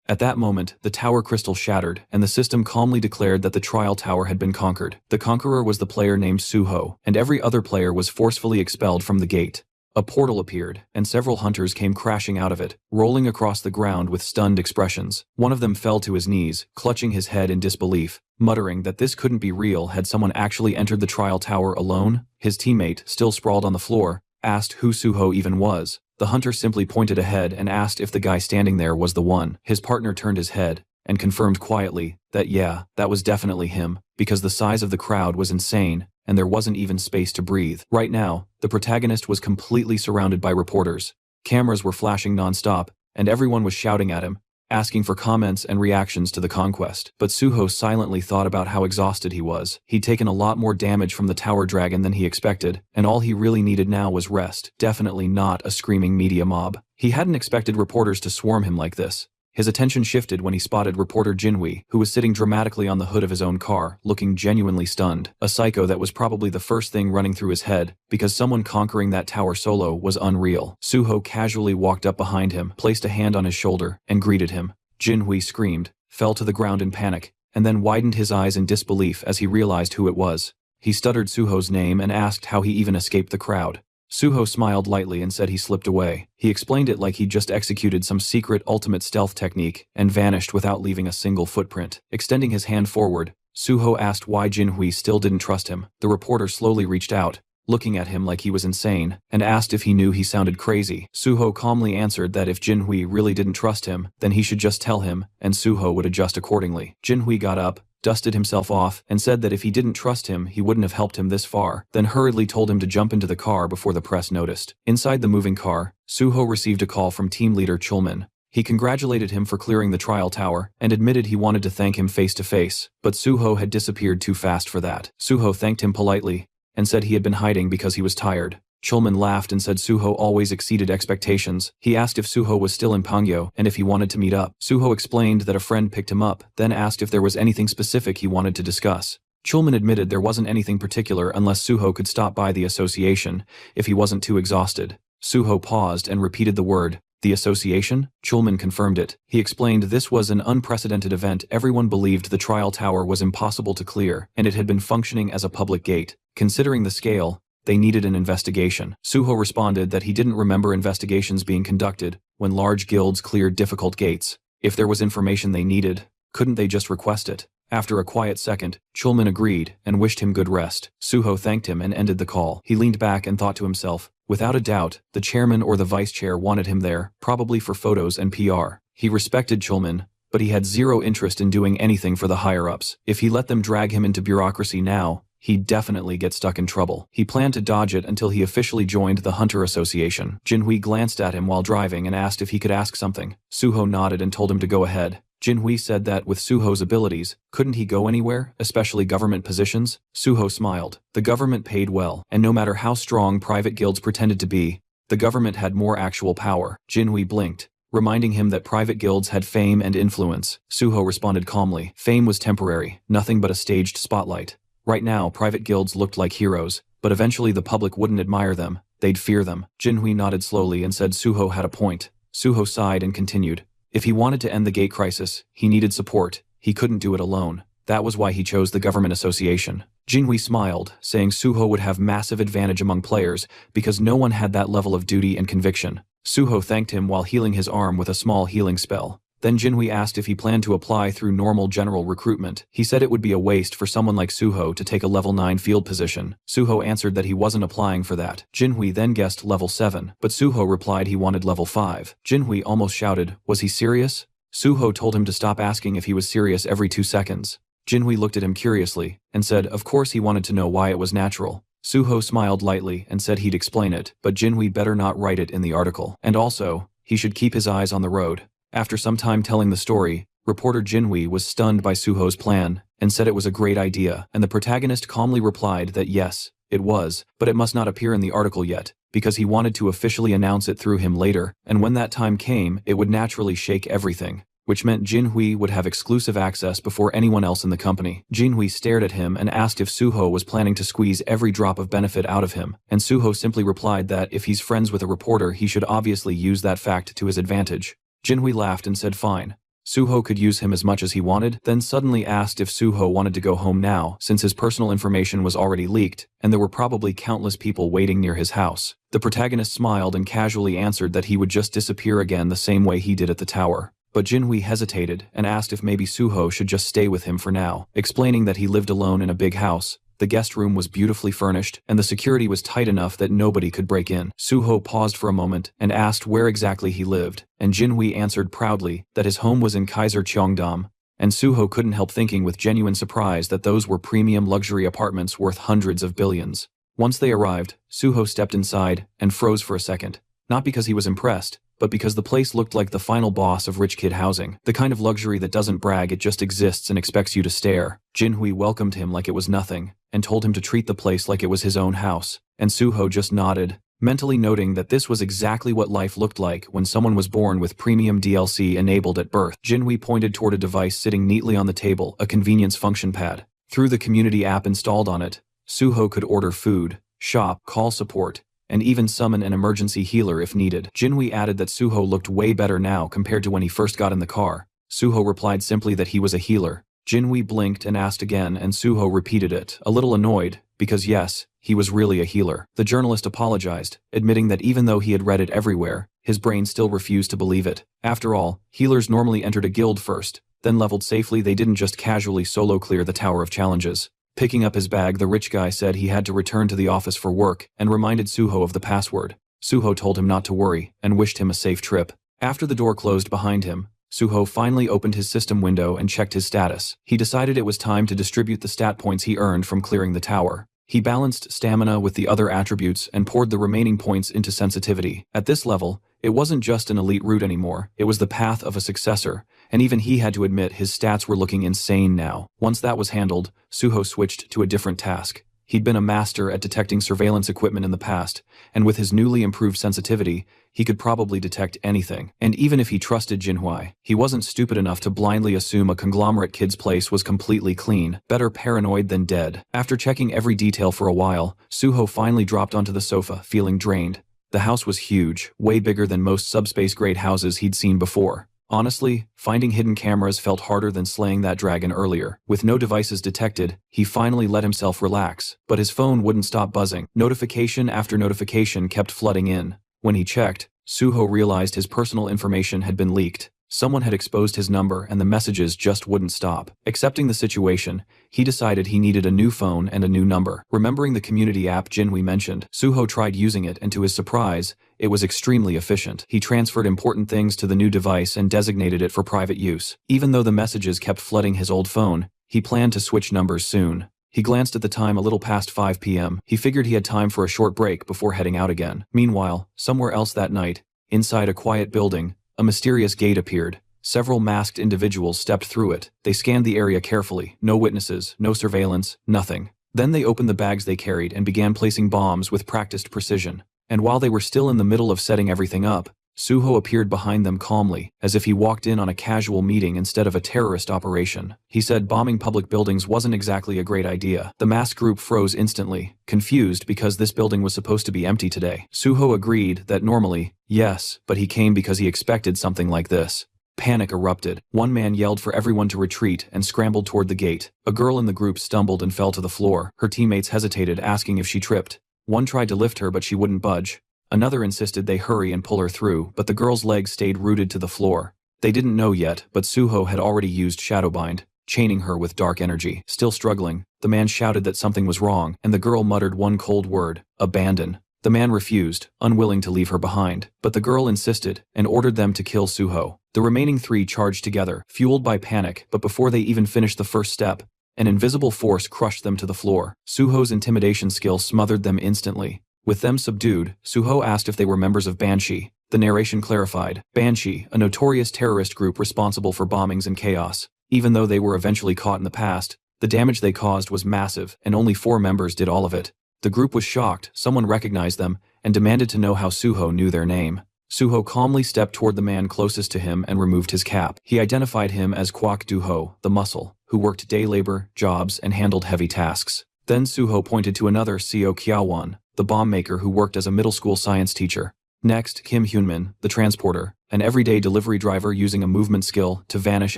At that moment, the tower crystal shattered, and the system calmly declared that the trial tower had been conquered. The conqueror was the player named Suho, and every other player was forcefully expelled from the gate. A portal appeared, and several hunters came crashing out of it, rolling across the ground with stunned expressions. One of them fell to his knees, clutching his head in disbelief, muttering that this couldn't be real. Had someone actually entered the trial tower alone? His teammate, still sprawled on the floor, asked who Suho even was. The hunter simply pointed ahead and asked if the guy standing there was the one. His partner turned his head and confirmed quietly that yeah, that was definitely him, because the size of the crowd was insane and there wasn't even space to breathe. Right now, the protagonist was completely surrounded by reporters. Cameras were flashing non-stop, and everyone was shouting at him, asking for comments and reactions to the conquest. But Suho silently thought about how exhausted he was. He'd taken a lot more damage from the tower dragon than he expected, and all he really needed now was rest. Definitely not a screaming media mob. He hadn't expected reporters to swarm him like this. His attention shifted when he spotted reporter Jinhui, who was sitting dramatically on the hood of his own car, looking genuinely stunned. A psycho that was probably the first thing running through his head, because someone conquering that tower solo was unreal. Suho casually walked up behind him, placed a hand on his shoulder, and greeted him. Jinhui screamed, fell to the ground in panic, and then widened his eyes in disbelief as he realized who it was. He stuttered Suho's name and asked how he even escaped the crowd. Suho smiled lightly and said he slipped away. He explained it like he'd just executed some secret ultimate stealth technique and vanished without leaving a single footprint. Extending his hand forward, Suho asked why Jinhui still didn't trust him. The reporter slowly reached out, looking at him like he was insane, and asked if he knew he sounded crazy. Suho calmly answered that if Jinhui really didn't trust him, then he should just tell him, and Suho would adjust accordingly. Jinhui got up, dusted himself off, and said that if he didn't trust him, he wouldn't have helped him this far, then hurriedly told him to jump into the car before the press noticed. Inside the moving car, Suho received a call from team leader Chulman. He congratulated him for clearing the trial tower, and admitted he wanted to thank him face to face, but Suho had disappeared too fast for that. Suho thanked him politely, and said he had been hiding because he was tired. Chulman laughed and said Suho always exceeded expectations. He asked if Suho was still in Pangyo and if he wanted to meet up. Suho explained that a friend picked him up, then asked if there was anything specific he wanted to discuss. Chulman admitted there wasn't anything particular unless Suho could stop by the association, if he wasn't too exhausted. Suho paused and repeated the word, "The association?" Chulman confirmed it. He explained this was an unprecedented event. Everyone believed the trial tower was impossible to clear, and it had been functioning as a public gate. Considering the scale, they needed an investigation. Suho responded that he didn't remember investigations being conducted when large guilds cleared difficult gates. If there was information they needed, couldn't they just request it? After a quiet second, Chulman agreed and wished him good rest. Suho thanked him and ended the call. He leaned back and thought to himself, without a doubt, the chairman or the vice chair wanted him there, probably for photos and PR. He respected Chulman, but he had zero interest in doing anything for the higher-ups. If he let them drag him into bureaucracy now, he'd definitely get stuck in trouble. He planned to dodge it until he officially joined the Hunter Association. Jinhui glanced at him while driving and asked if he could ask something. Suho nodded and told him to go ahead. Jinhui said that with Suho's abilities, couldn't he go anywhere, especially government positions? Suho smiled. The government paid well, and no matter how strong private guilds pretended to be, the government had more actual power. Jinhui blinked, reminding him that private guilds had fame and influence. Suho responded calmly. Fame was temporary, nothing but a staged spotlight. Right now, private guilds looked like heroes, but eventually the public wouldn't admire them, they'd fear them. Jinhui nodded slowly and said Suho had a point. Suho sighed and continued. If he wanted to end the gate crisis, he needed support. He couldn't do it alone. That was why he chose the government association. Jinhui smiled, saying Suho would have massive advantage among players because no one had that level of duty and conviction. Suho thanked him while healing his arm with a small healing spell. Then Jinhui asked if he planned to apply through normal general recruitment. He said it would be a waste for someone like Suho to take a level 9 field position. Suho answered that he wasn't applying for that. Jinhui then guessed level 7, but Suho replied he wanted level 5. Jinhui almost shouted, was he serious? Suho told him to stop asking if he was serious every 2 seconds. Jinhui looked at him curiously, and said of course he wanted to know why it was natural. Suho smiled lightly and said he'd explain it, but Jinhui better not write it in the article. And also, he should keep his eyes on the road. After some time telling the story, Reporter Jinhui was stunned by Suho's plan and said it was a great idea, and the protagonist calmly replied that yes, it was, but it must not appear in the article yet, because he wanted to officially announce it through him later, and when that time came, it would naturally shake everything, which meant Jinhui would have exclusive access before anyone else in the company. Jinhui stared at him and asked if Suho was planning to squeeze every drop of benefit out of him, and Suho simply replied that if he's friends with a reporter, he should obviously use that fact to his advantage. Jinhui laughed and said fine. Suho could use him as much as he wanted, then suddenly asked if Suho wanted to go home now, since his personal information was already leaked, and there were probably countless people waiting near his house. The protagonist smiled and casually answered that he would just disappear again the same way he did at the tower. But Jinhui hesitated and asked if maybe Suho should just stay with him for now, explaining that he lived alone in a big house. The guest room was beautifully furnished, and the security was tight enough that nobody could break in. Suho paused for a moment and asked where exactly he lived, and Jinhui answered proudly that his home was in Kaiser Cheongdam, and Suho couldn't help thinking with genuine surprise that those were premium luxury apartments worth hundreds of billions. Once they arrived, Suho stepped inside and froze for a second, not because he was impressed, but because the place looked like the final boss of rich kid housing, the kind of luxury that doesn't brag, it just exists and expects you to stare. Jinhui welcomed him like it was nothing, and told him to treat the place like it was his own house, and Suho just nodded, mentally noting that this was exactly what life looked like when someone was born with premium DLC enabled at birth. Jinhui pointed toward a device sitting neatly on the table, a convenience function pad. Through the community app installed on it, Suho could order food, shop, call support, and even summon an emergency healer if needed. Jinhui added that Suho looked way better now compared to when he first got in the car. Suho replied simply that he was a healer. Jinhui blinked and asked again, and Suho repeated it, a little annoyed, because yes, he was really a healer. The journalist apologized, admitting that even though he had read it everywhere, his brain still refused to believe it. After all, healers normally entered a guild first, then leveled safely. They didn't just casually solo clear the Tower of Challenges. Picking up his bag, the rich guy said he had to return to the office for work and reminded Suho of the password. Suho told him not to worry and wished him a safe trip. After the door closed behind him, Suho finally opened his system window and checked his status. He decided it was time to distribute the stat points he earned from clearing the tower. He balanced stamina with the other attributes and poured the remaining points into sensitivity. At this level, it wasn't just an elite route anymore, it was the path of a successor, and even he had to admit his stats were looking insane now. Once that was handled, Suho switched to a different task. He'd been a master at detecting surveillance equipment in the past, and with his newly improved sensitivity, he could probably detect anything. And even if he trusted Jinhui, he wasn't stupid enough to blindly assume a conglomerate kid's place was completely clean. Better paranoid than dead. After checking every detail for a while, Suho finally dropped onto the sofa, feeling drained. The house was huge, way bigger than most subspace-grade houses he'd seen before. Honestly, finding hidden cameras felt harder than slaying that dragon earlier. With no devices detected, he finally let himself relax, but his phone wouldn't stop buzzing. Notification after notification kept flooding in. When he checked, Suho realized his personal information had been leaked. Someone had exposed his number and the messages just wouldn't stop. Accepting the situation, he decided he needed a new phone and a new number. Remembering the community app Jinhui mentioned, Suho tried using it, and to his surprise, it was extremely efficient. He transferred important things to the new device and designated it for private use. Even though the messages kept flooding his old phone, he planned to switch numbers soon. He glanced at the time, a little past 5 p.m. He figured he had time for a short break before heading out again. Meanwhile, somewhere else that night, inside a quiet building, a mysterious gate appeared. Several masked individuals stepped through it. They scanned the area carefully. No witnesses, no surveillance, nothing. Then they opened the bags they carried and began placing bombs with practiced precision. And while they were still in the middle of setting everything up, Suho appeared behind them calmly, as if he walked in on a casual meeting instead of a terrorist operation. He said bombing public buildings wasn't exactly a great idea. The masked group froze instantly, confused because this building was supposed to be empty today. Suho agreed that normally, yes, but he came because he expected something like this. Panic erupted. One man yelled for everyone to retreat and scrambled toward the gate. A girl in the group stumbled and fell to the floor. Her teammates hesitated, asking if she tripped. One tried to lift her, but she wouldn't budge. Another insisted they hurry and pull her through, but the girl's legs stayed rooted to the floor. They didn't know yet, but Suho had already used Shadowbind, chaining her with dark energy. Still struggling, the man shouted that something was wrong, and the girl muttered one cold word: abandon. The man refused, unwilling to leave her behind, but the girl insisted and ordered them to kill Suho. The remaining 3 charged together, fueled by panic, but before they even finished the first step, an invisible force crushed them to the floor. Suho's intimidation skill smothered them instantly. With them subdued, Suho asked if they were members of Banshee. The narration clarified, Banshee, a notorious terrorist group responsible for bombings and chaos. Even though they were eventually caught in the past, the damage they caused was massive, and only 4 members did all of it. The group was shocked, someone recognized them, and demanded to know how Suho knew their name. Suho calmly stepped toward the man closest to him and removed his cap. He identified him as Kwak Do-ho, the muscle, who worked day labor, jobs, and handled heavy tasks. Then Suho pointed to another Seo Kyawan, the bomb maker who worked as a middle school science teacher. Next, Kim Hyunmin, the transporter, an everyday delivery driver using a movement skill to vanish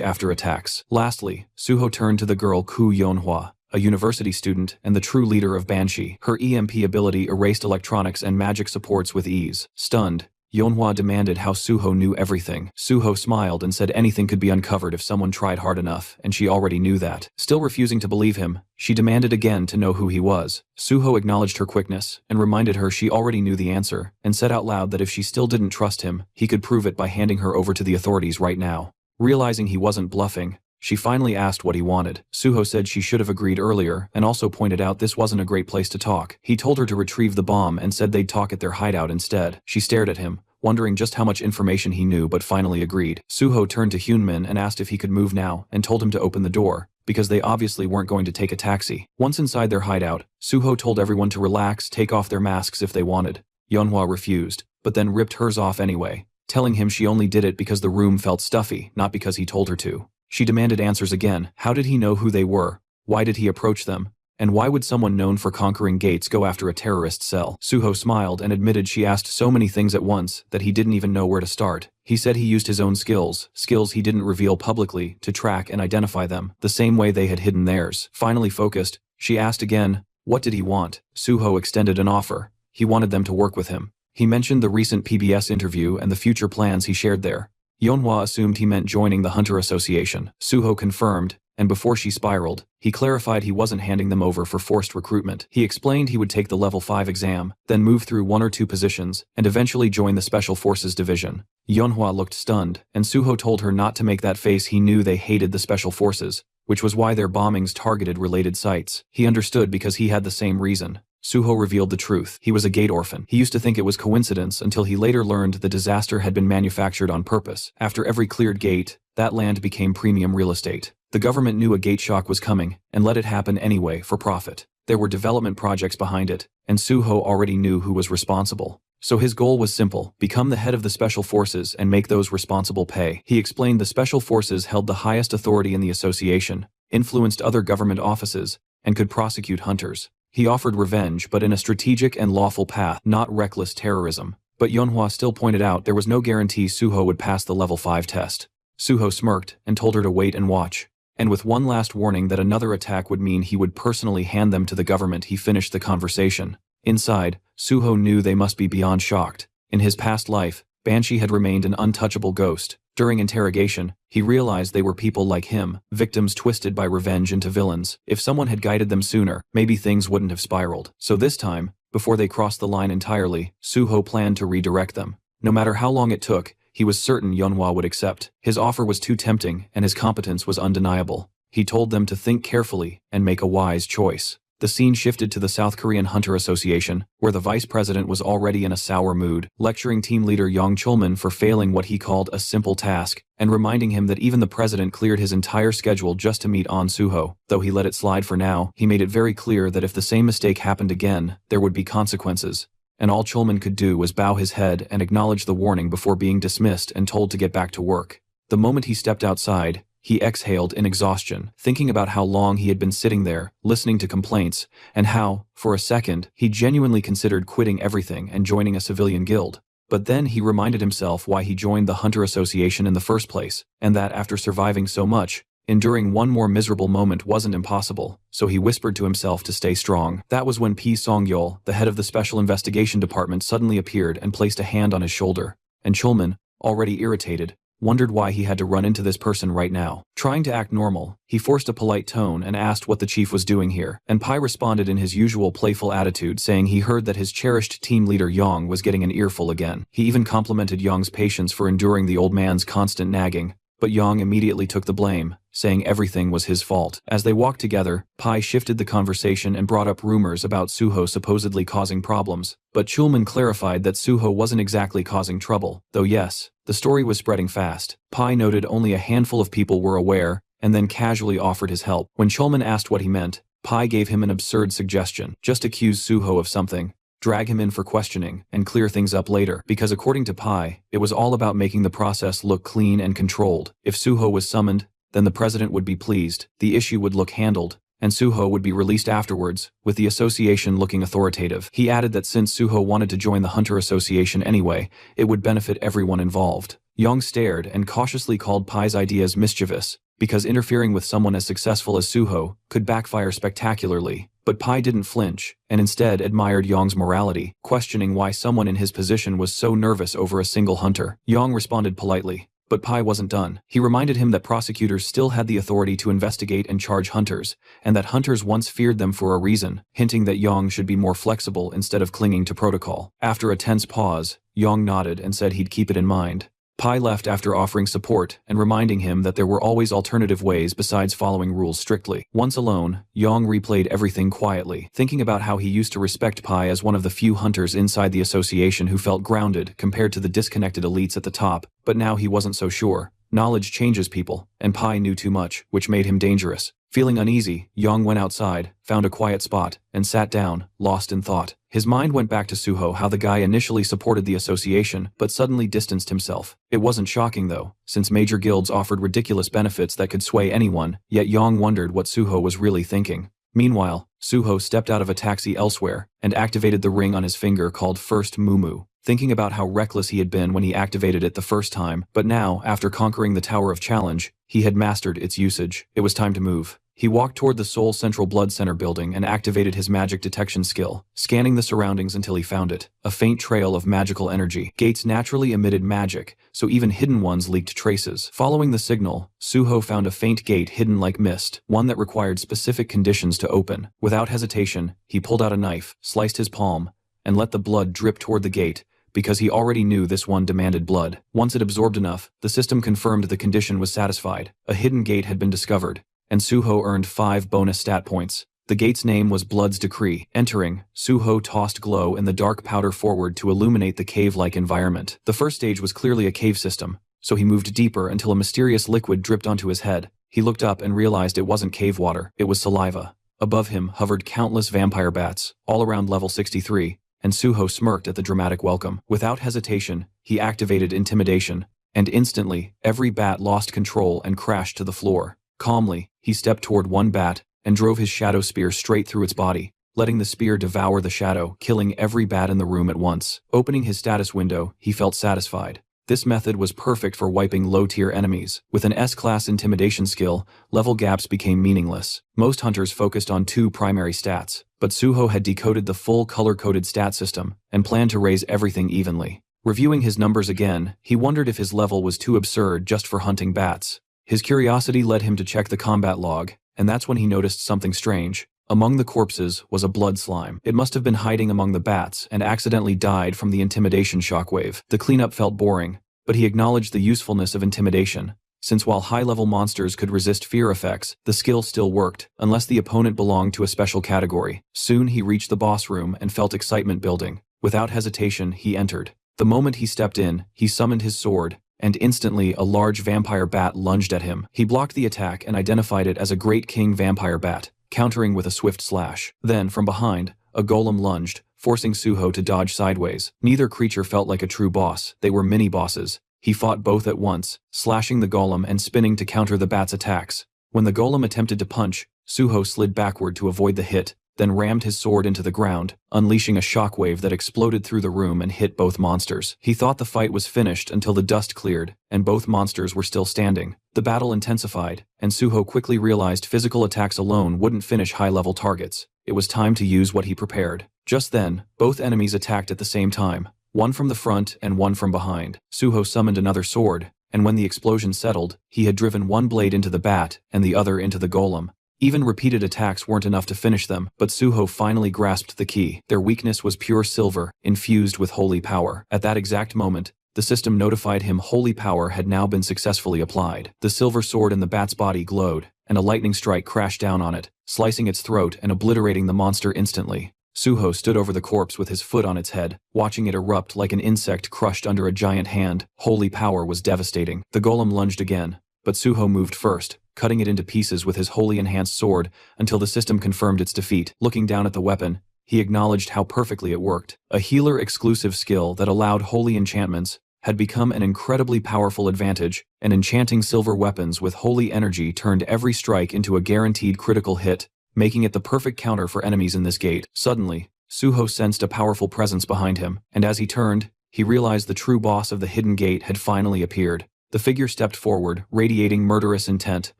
after attacks. Lastly, Suho turned to the girl Koo Yeonhwa, a university student and the true leader of Banshee. Her EMP ability erased electronics and magic supports with ease. Stunned, Yeonhwa demanded how Suho knew everything. Suho smiled and said anything could be uncovered if someone tried hard enough, and she already knew that. Still refusing to believe him, she demanded again to know who he was. Suho acknowledged her quickness and reminded her she already knew the answer, and said out loud that if she still didn't trust him, he could prove it by handing her over to the authorities right now. Realizing he wasn't bluffing, she finally asked what he wanted. Suho said she should have agreed earlier and also pointed out this wasn't a great place to talk. He told her to retrieve the bomb and said they'd talk at their hideout instead. She stared at him, wondering just how much information he knew, but finally agreed. Suho turned to Hyunmin and asked if he could move now and told him to open the door, because they obviously weren't going to take a taxi. Once inside their hideout, Suho told everyone to relax, take off their masks if they wanted. Yeonhwa refused, but then ripped hers off anyway, telling him she only did it because the room felt stuffy, not because he told her to. She demanded answers again. How did he know who they were? Why did he approach them? And why would someone known for conquering gates go after a terrorist cell? Suho smiled and admitted she asked so many things at once that he didn't even know where to start. He said he used his own skills he didn't reveal publicly, to track and identify them, the same way they had hidden theirs. Finally focused, she asked again, what did he want? Suho extended an offer. He wanted them to work with him. He mentioned the recent PBS interview and the future plans he shared there. Yeonhwa assumed he meant joining the Hunter Association. Suho confirmed, and before she spiraled, he clarified he wasn't handing them over for forced recruitment. He explained he would take the level 5 exam, then move through 1 or 2 positions, and eventually join the Special Forces Division. Yeonhwa looked stunned, and Suho told her not to make that face. He knew they hated the Special Forces, which was why their bombings targeted related sites. He understood because he had the same reason. Suho revealed the truth. He was a gate orphan. He used to think it was coincidence until he later learned the disaster had been manufactured on purpose. After every cleared gate, that land became premium real estate. The government knew a gate shock was coming and let it happen anyway for profit. There were development projects behind it, and Suho already knew who was responsible. So his goal was simple: become the head of the Special Forces and make those responsible pay. He explained the Special Forces held the highest authority in the association, influenced other government offices, and could prosecute hunters. He offered revenge, but in a strategic and lawful path, not reckless terrorism. But Yeonhwa still pointed out there was no guarantee Suho would pass the level 5 test. Suho smirked and told her to wait and watch. And with one last warning that another attack would mean he would personally hand them to the government, he finished the conversation. Inside, Suho knew they must be beyond shocked. In his past life, Banshee had remained an untouchable ghost. During interrogation, he realized they were people like him, victims twisted by revenge into villains. If someone had guided them sooner, maybe things wouldn't have spiraled. So this time, before they crossed the line entirely, Suho planned to redirect them. No matter how long it took, he was certain Yeonhwa would accept. His offer was too tempting, and his competence was undeniable. He told them to think carefully and make a wise choice. The scene shifted to the South Korean Hunter Association, where the vice president was already in a sour mood, lecturing team leader Yang Chulman for failing what he called a simple task, and reminding him that even the president cleared his entire schedule just to meet On Suho. Though he let it slide for now, he made it very clear that if the same mistake happened again, there would be consequences. And all Chulman could do was bow his head and acknowledge the warning before being dismissed and told to get back to work. The moment he stepped outside, he exhaled in exhaustion, thinking about how long he had been sitting there, listening to complaints, and how, for a second, he genuinely considered quitting everything and joining a civilian guild. But then he reminded himself why he joined the Hunter Association in the first place, and that after surviving so much, enduring one more miserable moment wasn't impossible, so he whispered to himself to stay strong. That was when P. Song-yeol, the head of the Special Investigation Department, suddenly appeared and placed a hand on his shoulder, and Chulman, already irritated, wondered why he had to run into this person right now. Trying to act normal, he forced a polite tone and asked what the chief was doing here, and Pai responded in his usual playful attitude, saying he heard that his cherished team leader Yang was getting an earful again. He even complimented Yang's patience for enduring the old man's constant nagging, but Yang immediately took the blame, saying everything was his fault. As they walked together, Pai shifted the conversation and brought up rumors about Suho supposedly causing problems, but Chulman clarified that Suho wasn't exactly causing trouble, though yes, the story was spreading fast. Pai noted only a handful of people were aware, and then casually offered his help. When Chulman asked what he meant, Pai gave him an absurd suggestion: just accuse Suho of something, drag him in for questioning, and clear things up later, because according to Pai, it was all about making the process look clean and controlled. If Suho was summoned, then the president would be pleased, the issue would look handled, and Suho would be released afterwards, with the association looking authoritative. He added that since Suho wanted to join the Hunter Association anyway, it would benefit everyone involved. Yang stared and cautiously called Pai's ideas mischievous, because interfering with someone as successful as Suho could backfire spectacularly. But Pai didn't flinch, and instead admired Yang's morality, questioning why someone in his position was so nervous over a single hunter. Yang responded politely, but Pai wasn't done. He reminded him that prosecutors still had the authority to investigate and charge hunters, and that hunters once feared them for a reason, hinting that Yang should be more flexible instead of clinging to protocol. After a tense pause, Yang nodded and said he'd keep it in mind. Pai left after offering support and reminding him that there were always alternative ways besides following rules strictly. Once alone, Yang replayed everything quietly, thinking about how he used to respect Pai as one of the few hunters inside the association who felt grounded compared to the disconnected elites at the top, but now he wasn't so sure. Knowledge changes people, and Pai knew too much, which made him dangerous. Feeling uneasy, Yang went outside, found a quiet spot, and sat down, lost in thought. His mind went back to Suho, how the guy initially supported the association, but suddenly distanced himself. It wasn't shocking though, since major guilds offered ridiculous benefits that could sway anyone, yet Yang wondered what Suho was really thinking. Meanwhile, Suho stepped out of a taxi elsewhere, and activated the ring on his finger called First Mumu, thinking about how reckless he had been when he activated it the first time, but now, after conquering the Tower of Challenge, he had mastered its usage. It was time to move. He walked toward the Seoul Central Blood Center building and activated his magic detection skill, scanning the surroundings until he found it, a faint trail of magical energy. Gates naturally emitted magic, so even hidden ones leaked traces. Following the signal, Suho found a faint gate hidden like mist, one that required specific conditions to open. Without hesitation, he pulled out a knife, sliced his palm, and let the blood drip toward the gate, because he already knew this one demanded blood. Once it absorbed enough, the system confirmed the condition was satisfied. A hidden gate had been discovered, and Suho earned 5 bonus stat points. The gate's name was Blood's Decree. Entering, Suho tossed glow in the dark powder forward to illuminate the cave-like environment. The first stage was clearly a cave system, so he moved deeper until a mysterious liquid dripped onto his head. He looked up and realized it wasn't cave water, it was saliva. Above him hovered countless vampire bats, all around level 63, and Suho smirked at the dramatic welcome. Without hesitation, he activated Intimidation, and instantly, every bat lost control and crashed to the floor. Calmly, he stepped toward one bat and drove his shadow spear straight through its body, letting the spear devour the shadow, killing every bat in the room at once. Opening his status window, he felt satisfied. This method was perfect for wiping low-tier enemies. With an S-class intimidation skill, level gaps became meaningless. Most hunters focused on 2 primary stats, but Suho had decoded the full color-coded stat system and planned to raise everything evenly. Reviewing his numbers again, he wondered if his level was too absurd just for hunting bats. His curiosity led him to check the combat log, and that's when he noticed something strange. Among the corpses was a blood slime. It must have been hiding among the bats and accidentally died from the intimidation shockwave. The cleanup felt boring, but he acknowledged the usefulness of intimidation, since while high-level monsters could resist fear effects, the skill still worked, unless the opponent belonged to a special category. Soon he reached the boss room and felt excitement building. Without hesitation, he entered. The moment he stepped in, he summoned his sword, and instantly a large vampire bat lunged at him. He blocked the attack and identified it as a Great King vampire bat, countering with a swift slash. Then, from behind, a golem lunged, forcing Suho to dodge sideways. Neither creature felt like a true boss, they were mini-bosses. He fought both at once, slashing the golem and spinning to counter the bat's attacks. When the golem attempted to punch, Suho slid backward to avoid the hit, then rammed his sword into the ground, unleashing a shockwave that exploded through the room and hit both monsters. He thought the fight was finished until the dust cleared, and both monsters were still standing. The battle intensified, and Suho quickly realized physical attacks alone wouldn't finish high-level targets. It was time to use what he prepared. Just then, both enemies attacked at the same time, one from the front and one from behind. Suho summoned another sword, and when the explosion settled, he had driven one blade into the bat and the other into the golem. Even repeated attacks weren't enough to finish them, but Suho finally grasped the key. Their weakness was pure silver, infused with holy power. At that exact moment, the system notified him holy power had now been successfully applied. The silver sword in the bat's body glowed, and a lightning strike crashed down on it, slicing its throat and obliterating the monster instantly. Suho stood over the corpse with his foot on its head, watching it erupt like an insect crushed under a giant hand. Holy power was devastating. The golem lunged again, but Suho moved first, cutting it into pieces with his wholly enhanced sword until the system confirmed its defeat. Looking down at the weapon, he acknowledged how perfectly it worked. A healer-exclusive skill that allowed holy enchantments had become an incredibly powerful advantage, and enchanting silver weapons with holy energy turned every strike into a guaranteed critical hit, making it the perfect counter for enemies in this gate. Suddenly, Suho sensed a powerful presence behind him, and as he turned, he realized the true boss of the hidden gate had finally appeared. The figure stepped forward, radiating murderous intent,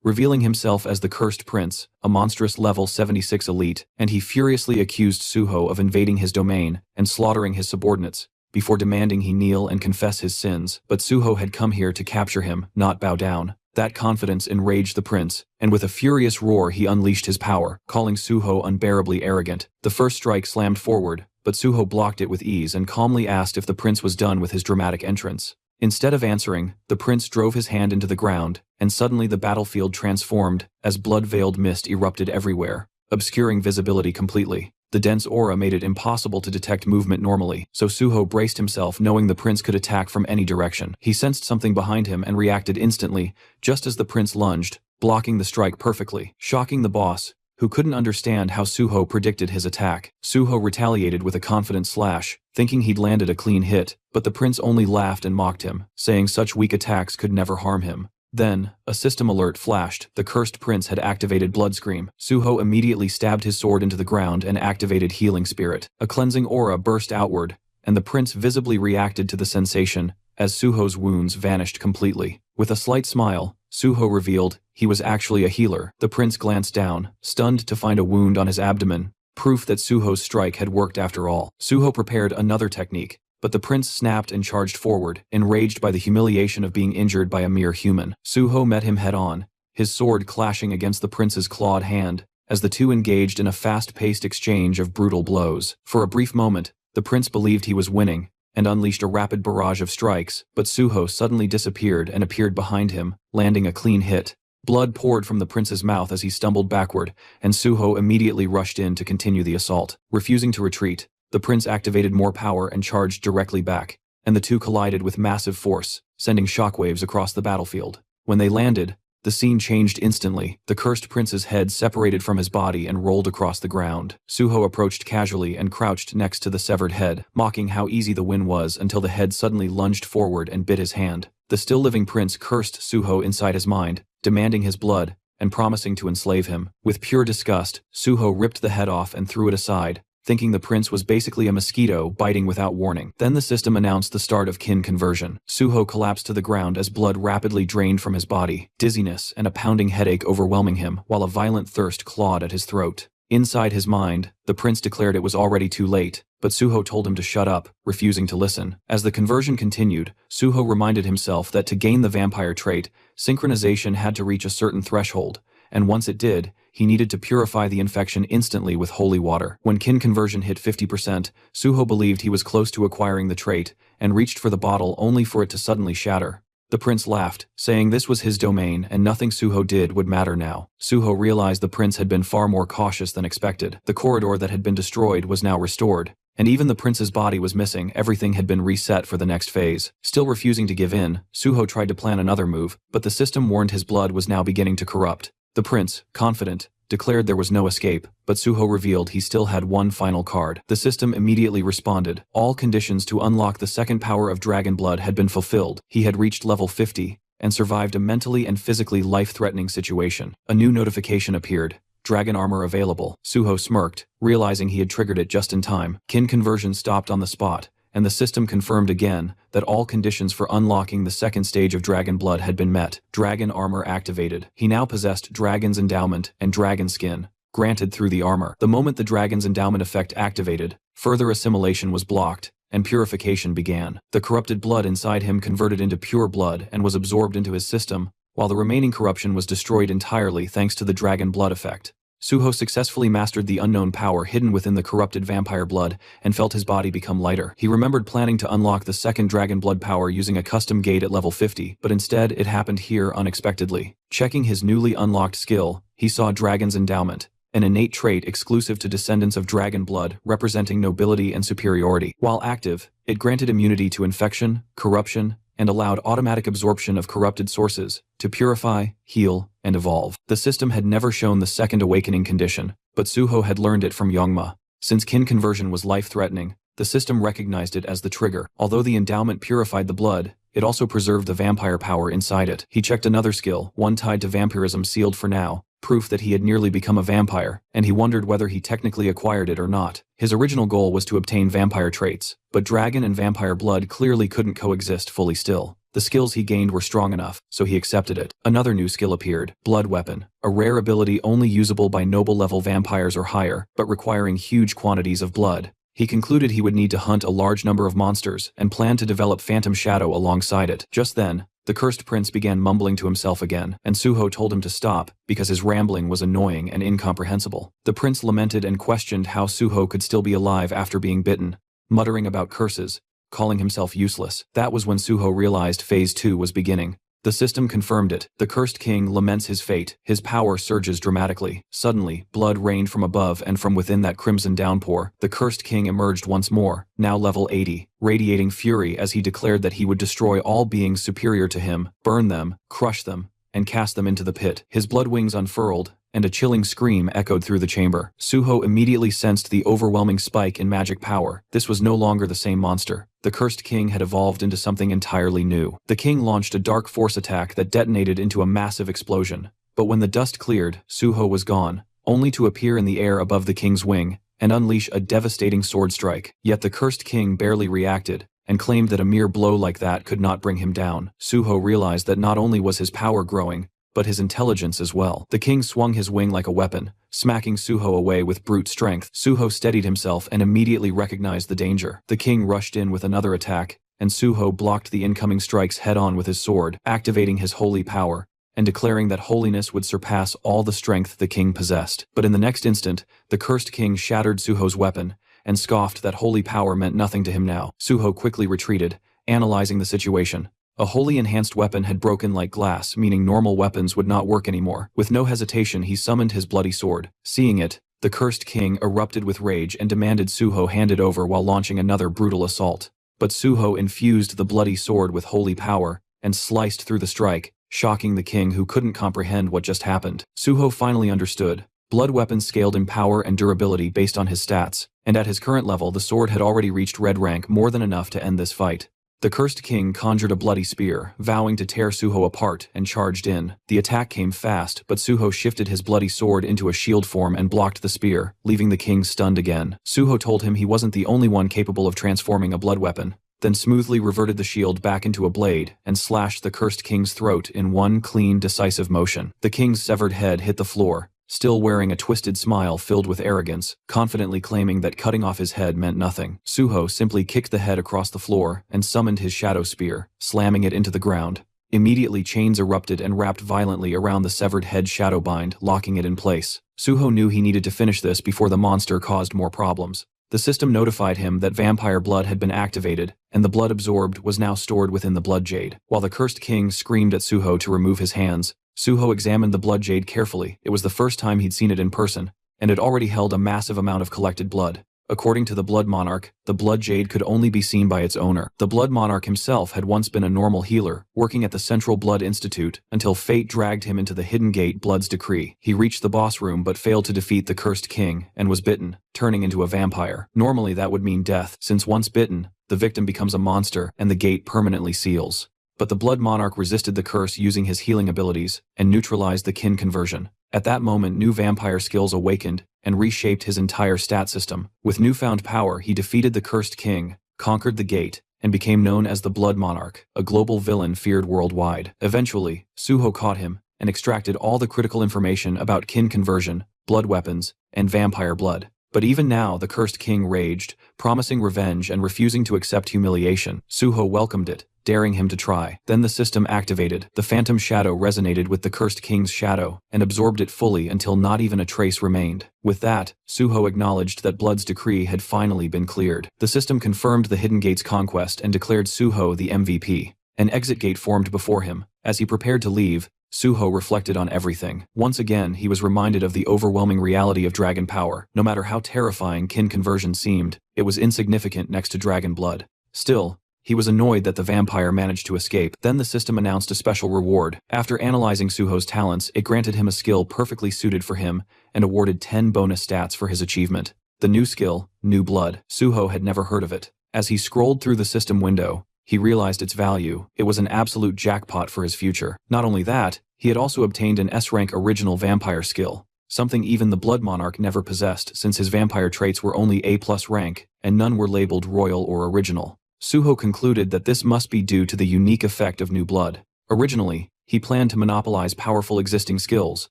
revealing himself as the Cursed Prince, a monstrous level 76 elite, and he furiously accused Suho of invading his domain and slaughtering his subordinates, before demanding he kneel and confess his sins. But Suho had come here to capture him, not bow down. That confidence enraged the prince, and with a furious roar he unleashed his power, calling Suho unbearably arrogant. The first strike slammed forward, but Suho blocked it with ease and calmly asked if the prince was done with his dramatic entrance. Instead of answering, the prince drove his hand into the ground, and suddenly the battlefield transformed as blood-veiled mist erupted everywhere, obscuring visibility completely. The dense aura made it impossible to detect movement normally, so Suho braced himself knowing the prince could attack from any direction. He sensed something behind him and reacted instantly, just as the prince lunged, blocking the strike perfectly, shocking the boss, who couldn't understand how Suho predicted his attack. Suho retaliated with a confident slash, thinking he'd landed a clean hit, but the prince only laughed and mocked him, saying such weak attacks could never harm him. Then, a system alert flashed. The Cursed Prince had activated Blood Scream. Suho immediately stabbed his sword into the ground and activated Healing Spirit. A cleansing aura burst outward, and the prince visibly reacted to the sensation, as Suho's wounds vanished completely. With a slight smile, Suho revealed he was actually a healer. The prince glanced down, stunned to find a wound on his abdomen, proof that Suho's strike had worked after all. Suho prepared another technique, but the prince snapped and charged forward, enraged by the humiliation of being injured by a mere human. Suho met him head-on, his sword clashing against the prince's clawed hand, as the two engaged in a fast-paced exchange of brutal blows. For a brief moment, the prince believed he was winning, and unleashed a rapid barrage of strikes, but Suho suddenly disappeared and appeared behind him, landing a clean hit. Blood poured from the prince's mouth as he stumbled backward, and Suho immediately rushed in to continue the assault. Refusing to retreat, the prince activated more power and charged directly back, and the two collided with massive force, sending shockwaves across the battlefield. When they landed, the scene changed instantly. The Cursed Prince's head separated from his body and rolled across the ground. Suho approached casually and crouched next to the severed head, mocking how easy the win was until the head suddenly lunged forward and bit his hand. The still-living prince cursed Suho inside his mind, demanding his blood, and promising to enslave him. With pure disgust, Suho ripped the head off and threw it aside, thinking the prince was basically a mosquito biting without warning. Then the system announced the start of kin conversion. Suho collapsed to the ground as blood rapidly drained from his body, dizziness and a pounding headache overwhelming him, while a violent thirst clawed at his throat. Inside his mind, the prince declared it was already too late, but Suho told him to shut up, refusing to listen. As the conversion continued, Suho reminded himself that to gain the vampire trait, synchronization had to reach a certain threshold, and once it did, he needed to purify the infection instantly with holy water. When kin conversion hit 50%, Suho believed he was close to acquiring the trait, and reached for the bottle only for it to suddenly shatter. The prince laughed, saying this was his domain and nothing Suho did would matter now. Suho realized the prince had been far more cautious than expected. The corridor that had been destroyed was now restored, and even the prince's body was missing. Everything had been reset for the next phase. Still refusing to give in, Suho tried to plan another move, but the system warned his blood was now beginning to corrupt. The prince, confident, declared there was no escape, but Suho revealed he still had one final card. The system immediately responded. All conditions to unlock the second power of Dragon Blood had been fulfilled. He had reached level 50, and survived a mentally and physically life-threatening situation. A new notification appeared. Dragon armor available. Suho smirked, realizing he had triggered it just in time. Kin conversion stopped on the spot, and the system confirmed again that all conditions for unlocking the second stage of Dragon Blood had been met. Dragon armor activated. He now possessed Dragon's Endowment and Dragon Skin, granted through the armor. The moment the Dragon's Endowment effect activated, further assimilation was blocked, and purification began. The corrupted blood inside him converted into pure blood and was absorbed into his system, while the remaining corruption was destroyed entirely thanks to the Dragon Blood effect. Suho successfully mastered the unknown power hidden within the corrupted vampire blood and felt his body become lighter. He remembered planning to unlock the second dragon blood power using a custom gate at level 50, but instead it happened here unexpectedly. Checking his newly unlocked skill, he saw Dragon's Endowment, an innate trait exclusive to descendants of dragon blood representing nobility and superiority. While active, it granted immunity to infection, corruption, and allowed automatic absorption of corrupted sources to purify, heal, and evolve. The system had never shown the second awakening condition, but Suho had learned it from Yongma. Since kin conversion was life-threatening, the system recognized it as the trigger. Although the endowment purified the blood, it also preserved the vampire power inside it. He checked another skill, one tied to vampirism sealed for now, proof that he had nearly become a vampire, and he wondered whether he technically acquired it or not. His original goal was to obtain vampire traits, but dragon and vampire blood clearly couldn't coexist fully still. The skills he gained were strong enough, so he accepted it. Another new skill appeared, Blood Weapon, a rare ability only usable by noble-level vampires or higher, but requiring huge quantities of blood. He concluded he would need to hunt a large number of monsters and planned to develop Phantom Shadow alongside it. Just then, the cursed prince began mumbling to himself again, and Suho told him to stop because his rambling was annoying and incomprehensible. The prince lamented and questioned how Suho could still be alive after being bitten, muttering about curses, calling himself useless. That was when Suho realized Phase 2 was beginning. The system confirmed it. The cursed king laments his fate. His power surges dramatically. Suddenly, blood rained from above and from within that crimson downpour. The cursed king emerged once more, now level 80, radiating fury as he declared that he would destroy all beings superior to him, burn them, crush them, and cast them into the pit. His blood wings unfurled, and a chilling scream echoed through the chamber. Suho immediately sensed the overwhelming spike in magic power. This was no longer the same monster. The cursed king had evolved into something entirely new. The king launched a dark force attack that detonated into a massive explosion. But when the dust cleared, Suho was gone, only to appear in the air above the king's wing and unleash a devastating sword strike. Yet the cursed king barely reacted, and claimed that a mere blow like that could not bring him down. Suho realized that not only was his power growing, but his intelligence as well. The king swung his wing like a weapon, smacking Suho away with brute strength. Suho steadied himself and immediately recognized the danger. The king rushed in with another attack, and Suho blocked the incoming strikes head-on with his sword, activating his holy power, and declaring that holiness would surpass all the strength the king possessed. But in the next instant, the cursed king shattered Suho's weapon, and scoffed that holy power meant nothing to him now. Suho quickly retreated, analyzing the situation. A wholly enhanced weapon had broken like glass, meaning normal weapons would not work anymore. With no hesitation, he summoned his bloody sword. Seeing it, the cursed king erupted with rage and demanded Suho hand it over while launching another brutal assault. But Suho infused the bloody sword with holy power and sliced through the strike, shocking the king who couldn't comprehend what just happened. Suho finally understood. Blood weapons scaled in power and durability based on his stats, and at his current level the sword had already reached red rank, more than enough to end this fight. The cursed king conjured a bloody spear, vowing to tear Suho apart, and charged in. The attack came fast, but Suho shifted his bloody sword into a shield form and blocked the spear, leaving the king stunned again. Suho told him he wasn't the only one capable of transforming a blood weapon, then smoothly reverted the shield back into a blade and slashed the cursed king's throat in one clean, decisive motion. The king's severed head hit the floor, still wearing a twisted smile filled with arrogance, confidently claiming that cutting off his head meant nothing. Suho simply kicked the head across the floor and summoned his shadow spear, slamming it into the ground. Immediately chains erupted and wrapped violently around the severed head shadowbind, locking it in place. Suho knew he needed to finish this before the monster caused more problems. The system notified him that vampire blood had been activated, and the blood absorbed was now stored within the blood jade. While the cursed king screamed at Suho to remove his hands, Suho examined the blood jade carefully. It was the first time he'd seen it in person, and it already held a massive amount of collected blood. According to the Blood Monarch, the blood jade could only be seen by its owner. The Blood Monarch himself had once been a normal healer, working at the Central Blood Institute, until fate dragged him into the Hidden Gate Blood's decree. He reached the boss room but failed to defeat the cursed king, and was bitten, turning into a vampire. Normally that would mean death, since once bitten, the victim becomes a monster and the gate permanently seals. But the Blood Monarch resisted the curse using his healing abilities, and neutralized the kin conversion. At that moment, new vampire skills awakened, and reshaped his entire stat system. With newfound power, he defeated the cursed king, conquered the gate, and became known as the Blood Monarch, a global villain feared worldwide. Eventually, Suho caught him, and extracted all the critical information about kin conversion, blood weapons, and vampire blood. But even now, the cursed king raged, promising revenge and refusing to accept humiliation. Suho welcomed it, daring him to try. Then the system activated. The phantom shadow resonated with the cursed king's shadow and absorbed it fully until not even a trace remained. With that, Suho acknowledged that Blood's decree had finally been cleared. The system confirmed the Hidden Gate's conquest and declared Suho the MVP. An exit gate formed before him. As he prepared to leave, Suho reflected on everything. Once again, he was reminded of the overwhelming reality of dragon power. No matter how terrifying kin conversion seemed, it was insignificant next to dragon blood. Still, he was annoyed that the vampire managed to escape. Then the system announced a special reward. After analyzing Suho's talents, it granted him a skill perfectly suited for him and awarded 10 bonus stats for his achievement. The new skill, New Blood. Suho had never heard of it. As he scrolled through the system window, he realized its value. It was an absolute jackpot for his future. Not only that, he had also obtained an S-rank original vampire skill, something even the Blood Monarch never possessed since his vampire traits were only A+ rank, and none were labeled royal or original. Suho concluded that this must be due to the unique effect of New Blood. Originally, he planned to monopolize powerful existing skills,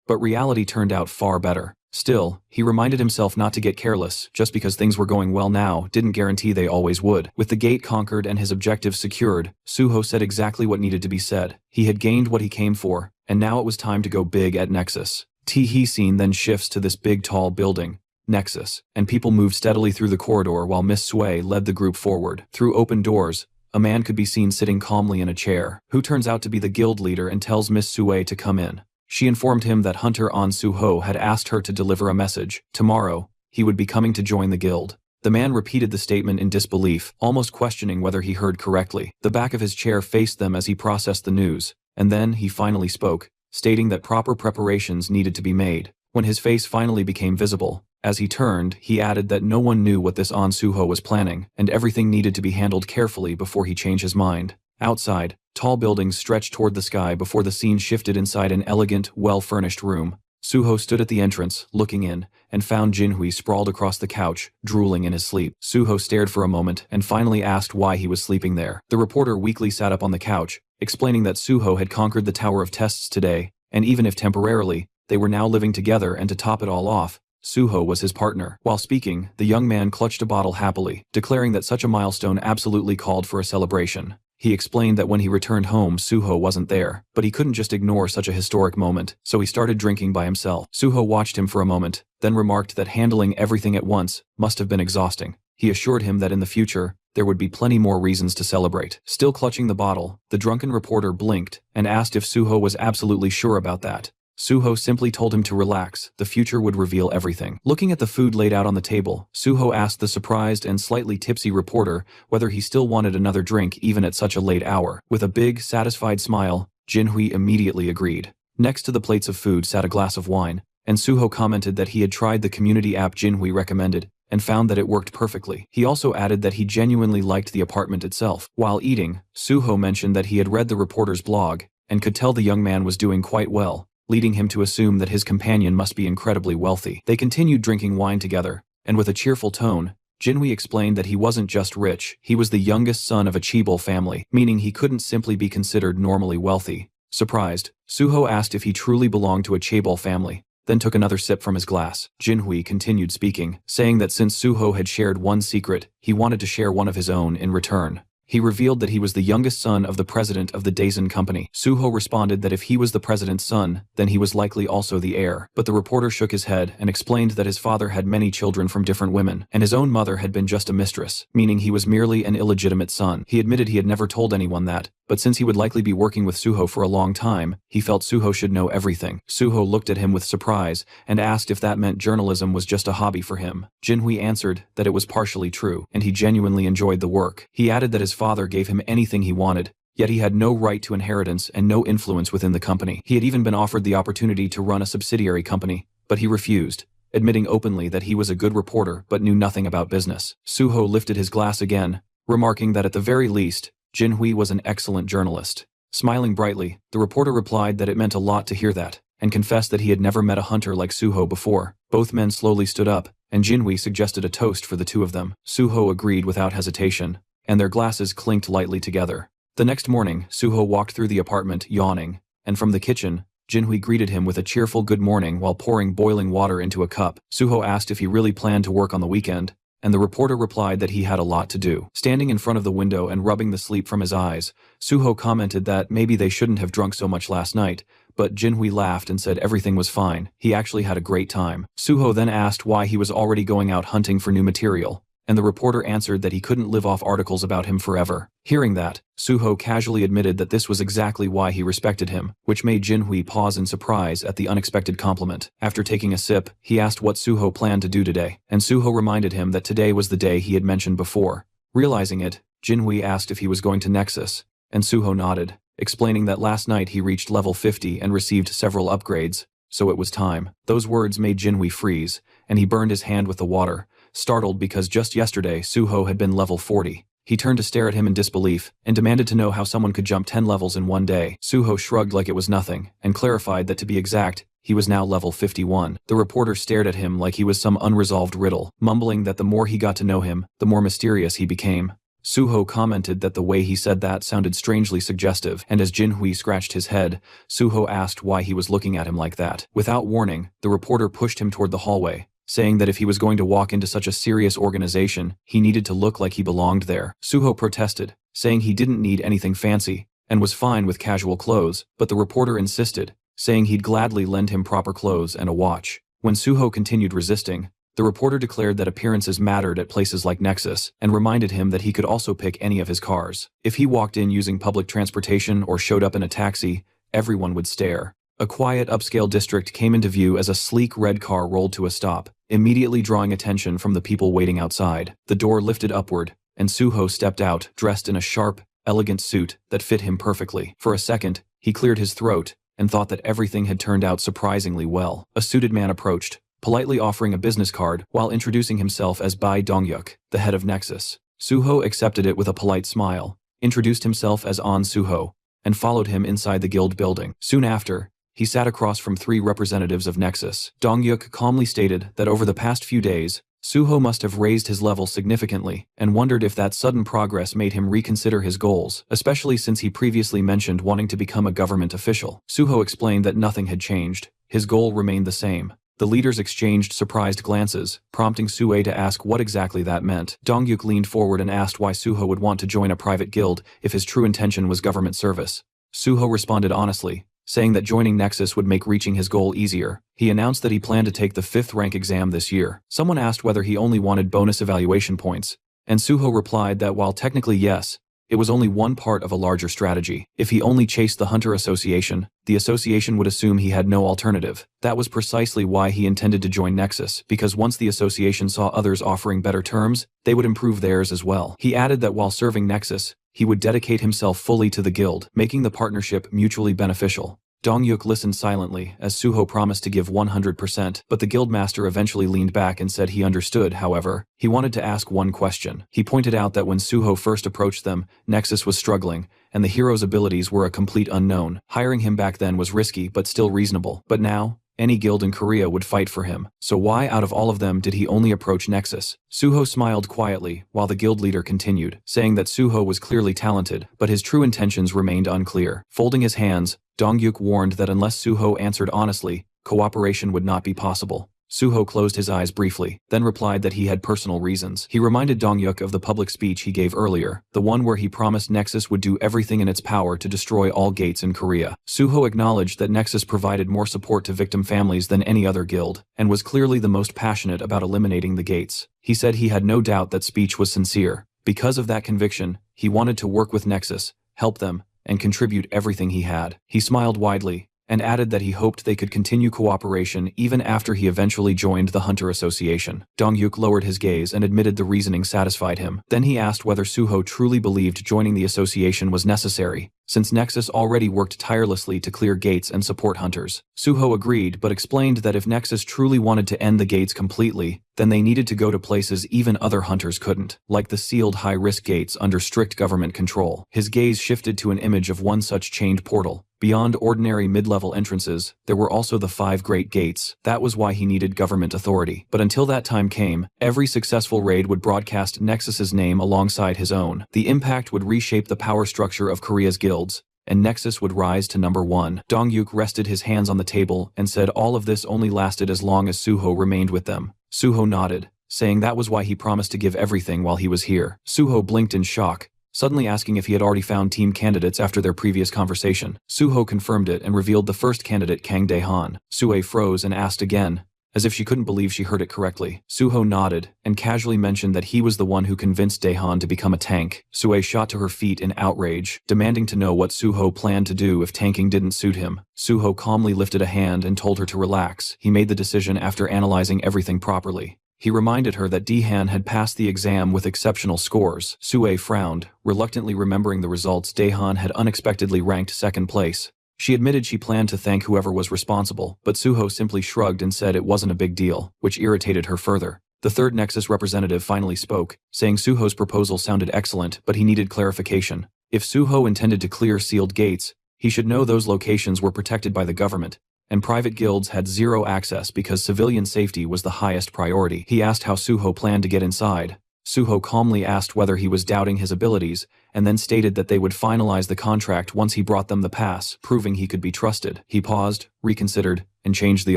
but reality turned out far better. Still, he reminded himself not to get careless. Just because things were going well now didn't guarantee they always would. With the gate conquered and his objectives secured, Suho said exactly what needed to be said. He had gained what he came for, and now it was time to go big at Nexus. Teehee scene then shifts to this big tall building, Nexus, and people moved steadily through the corridor while Miss Sui led the group forward. Through open doors, a man could be seen sitting calmly in a chair, who turns out to be the guild leader and tells Miss Sui to come in. She informed him that Hunter An Suho had asked her to deliver a message. Tomorrow, he would be coming to join the guild. The man repeated the statement in disbelief, almost questioning whether he heard correctly. The back of his chair faced them as he processed the news, and then he finally spoke, stating that proper preparations needed to be made. When his face finally became visible, as he turned, he added that no one knew what this An Suho was planning, and everything needed to be handled carefully before he changed his mind. Outside, tall buildings stretched toward the sky before the scene shifted inside an elegant, well-furnished room. Suho stood at the entrance, looking in, and found Jinhui sprawled across the couch, drooling in his sleep. Suho stared for a moment and finally asked why he was sleeping there. The reporter weakly sat up on the couch, explaining that Suho had conquered the Tower of Tests today, and even if temporarily, they were now living together, and to top it all off, Suho was his partner. While speaking, the young man clutched a bottle happily, declaring that such a milestone absolutely called for a celebration. He explained that when he returned home, Suho wasn't there, but he couldn't just ignore such a historic moment, so he started drinking by himself. Suho watched him for a moment, then remarked that handling everything at once must have been exhausting. He assured him that in the future, there would be plenty more reasons to celebrate. Still clutching the bottle, the drunken reporter blinked and asked if Suho was absolutely sure about that. Suho simply told him to relax, the future would reveal everything. Looking at the food laid out on the table, Suho asked the surprised and slightly tipsy reporter whether he still wanted another drink even at such a late hour. With a big, satisfied smile, Jinhui immediately agreed. Next to the plates of food sat a glass of wine, and Suho commented that he had tried the community app Jinhui recommended, and found that it worked perfectly. He also added that he genuinely liked the apartment itself. While eating, Suho mentioned that he had read the reporter's blog, and could tell the young man was doing quite well, leading him to assume that his companion must be incredibly wealthy. They continued drinking wine together, and with a cheerful tone, Jinhui explained that he wasn't just rich, he was the youngest son of a Chaebol family, meaning he couldn't simply be considered normally wealthy. Surprised, Suho asked if he truly belonged to a Chaebol family, then took another sip from his glass. Jinhui continued speaking, saying that since Suho had shared one secret, he wanted to share one of his own in return. He revealed that he was the youngest son of the president of the Daisen company. Suho responded that if he was the president's son, then he was likely also the heir. But the reporter shook his head and explained that his father had many children from different women, and his own mother had been just a mistress, meaning he was merely an illegitimate son. He admitted he had never told anyone that, but since he would likely be working with Suho for a long time, he felt Suho should know everything. Suho looked at him with surprise and asked if that meant journalism was just a hobby for him. Jinhui answered that it was partially true, and he genuinely enjoyed the work. He added that his father gave him anything he wanted, yet he had no right to inheritance and no influence within the company. He had even been offered the opportunity to run a subsidiary company, but he refused, admitting openly that he was a good reporter but knew nothing about business. Suho lifted his glass again, remarking that at the very least, Jinhui was an excellent journalist. Smiling brightly, the reporter replied that it meant a lot to hear that, and confessed that he had never met a hunter like Suho before. Both men slowly stood up, and Jinhui suggested a toast for the two of them. Suho agreed without hesitation, and their glasses clinked lightly together. The next morning, Suho walked through the apartment, yawning, and from the kitchen, Jinhui greeted him with a cheerful good morning while pouring boiling water into a cup. Suho asked if he really planned to work on the weekend, and the reporter replied that he had a lot to do. Standing in front of the window and rubbing the sleep from his eyes, Suho commented that maybe they shouldn't have drunk so much last night, but Jinhui laughed and said everything was fine. He actually had a great time. Suho then asked why he was already going out hunting for new material, and the reporter answered that he couldn't live off articles about him forever. Hearing that, Suho casually admitted that this was exactly why he respected him, which made Jinhui pause in surprise at the unexpected compliment. After taking a sip, he asked what Suho planned to do today, and Suho reminded him that today was the day he had mentioned before. Realizing it, Jinhui asked if he was going to Nexus, and Suho nodded, explaining that last night he reached level 50 and received several upgrades, so it was time. Those words made Jinhui freeze, and he burned his hand with the water, startled because just yesterday Suho had been level 40. He turned to stare at him in disbelief, and demanded to know how someone could jump 10 levels in one day. Suho shrugged like it was nothing, and clarified that to be exact, he was now level 51. The reporter stared at him like he was some unresolved riddle, mumbling that the more he got to know him, the more mysterious he became. Suho commented that the way he said that sounded strangely suggestive, and as Jinhui scratched his head, Suho asked why he was looking at him like that. Without warning, the reporter pushed him toward the hallway, saying that if he was going to walk into such a serious organization, he needed to look like he belonged there. Suho protested, saying he didn't need anything fancy, and was fine with casual clothes, but the reporter insisted, saying he'd gladly lend him proper clothes and a watch. When Suho continued resisting, the reporter declared that appearances mattered at places like Nexus, and reminded him that he could also pick any of his cars. If he walked in using public transportation or showed up in a taxi, everyone would stare. A quiet upscale district came into view as a sleek red car rolled to a stop, immediately drawing attention from the people waiting outside. The door lifted upward, and Suho stepped out, dressed in a sharp, elegant suit that fit him perfectly. For a second, he cleared his throat, and thought that everything had turned out surprisingly well. A suited man approached, politely offering a business card while introducing himself as Bai Dongyuk, the head of Nexus. Suho accepted it with a polite smile, introduced himself as An Suho, and followed him inside the guild building. Soon after, he sat across from 3 representatives of Nexus. Dongyuk calmly stated that over the past few days, Suho must have raised his level significantly, and wondered if that sudden progress made him reconsider his goals, especially since he previously mentioned wanting to become a government official. Suho explained that nothing had changed. His goal remained the same. The leaders exchanged surprised glances, prompting Sue to ask what exactly that meant. Dongyuk leaned forward and asked why Suho would want to join a private guild if his true intention was government service. Suho responded honestly, saying that joining Nexus would make reaching his goal easier. He announced that he planned to take the 5th rank exam this year. Someone asked whether he only wanted bonus evaluation points, and Suho replied that while technically yes, it was only one part of a larger strategy. If he only chased the Hunter Association, the association would assume he had no alternative. That was precisely why he intended to join Nexus, because once the association saw others offering better terms, they would improve theirs as well. He added that while serving Nexus, he would dedicate himself fully to the guild, making the partnership mutually beneficial. Dongyuk listened silently as Suho promised to give 100%, but the guildmaster eventually leaned back and said he understood. However, he wanted to ask one question. He pointed out that when Suho first approached them, Nexus was struggling, and the hero's abilities were a complete unknown. Hiring him back then was risky but still reasonable. But now, any guild in Korea would fight for him. So why out of all of them did he only approach Nexus? Suho smiled quietly while the guild leader continued, saying that Suho was clearly talented, but his true intentions remained unclear. Folding his hands, Dongyuk warned that unless Suho answered honestly, cooperation would not be possible. Suho closed his eyes briefly, then replied that he had personal reasons. He reminded Dongyuk of the public speech he gave earlier, the one where he promised Nexus would do everything in its power to destroy all gates in Korea. Suho acknowledged that Nexus provided more support to victim families than any other guild, and was clearly the most passionate about eliminating the gates. He said he had no doubt that speech was sincere. Because of that conviction, he wanted to work with Nexus, help them, and contribute everything he had. He smiled widely, and added that he hoped they could continue cooperation even after he eventually joined the Hunter Association. Dongyuk lowered his gaze and admitted the reasoning satisfied him. Then he asked whether Suho truly believed joining the association was necessary, since Nexus already worked tirelessly to clear gates and support hunters. Suho agreed but explained that if Nexus truly wanted to end the gates completely, then they needed to go to places even other hunters couldn't, like the sealed high-risk gates under strict government control. His gaze shifted to an image of one such chained portal. Beyond ordinary mid-level entrances, there were also the 5 great gates. That was why he needed government authority. But until that time came, every successful raid would broadcast Nexus's name alongside his own. The impact would reshape the power structure of Korea's guilds, and Nexus would rise to number 1. Dongyuk rested his hands on the table and said all of this only lasted as long as Suho remained with them. Suho nodded, saying that was why he promised to give everything while he was here. Suho blinked in shock, suddenly asking if he had already found team candidates after their previous conversation. Suho confirmed it and revealed the first candidate, Kang Dae-han. Sue froze and asked again, as if she couldn't believe she heard it correctly. Suho nodded and casually mentioned that he was the one who convinced Dae-han to become a tank. Sue shot to her feet in outrage, demanding to know what Suho planned to do if tanking didn't suit him. Suho calmly lifted a hand and told her to relax. He made the decision after analyzing everything properly. He reminded her that Dae-han had passed the exam with exceptional scores. Sue frowned, reluctantly remembering the results. Dae-han had unexpectedly ranked second place. She admitted she planned to thank whoever was responsible, but Suho simply shrugged and said it wasn't a big deal, which irritated her further. The third Nexus representative finally spoke, saying Suho's proposal sounded excellent, but he needed clarification. If Suho intended to clear sealed gates, he should know those locations were protected by the government, and private guilds had zero access because civilian safety was the highest priority. He asked how Suho planned to get inside. Suho calmly asked whether he was doubting his abilities, and then stated that they would finalize the contract once he brought them the pass, proving he could be trusted. He paused, reconsidered, and changed the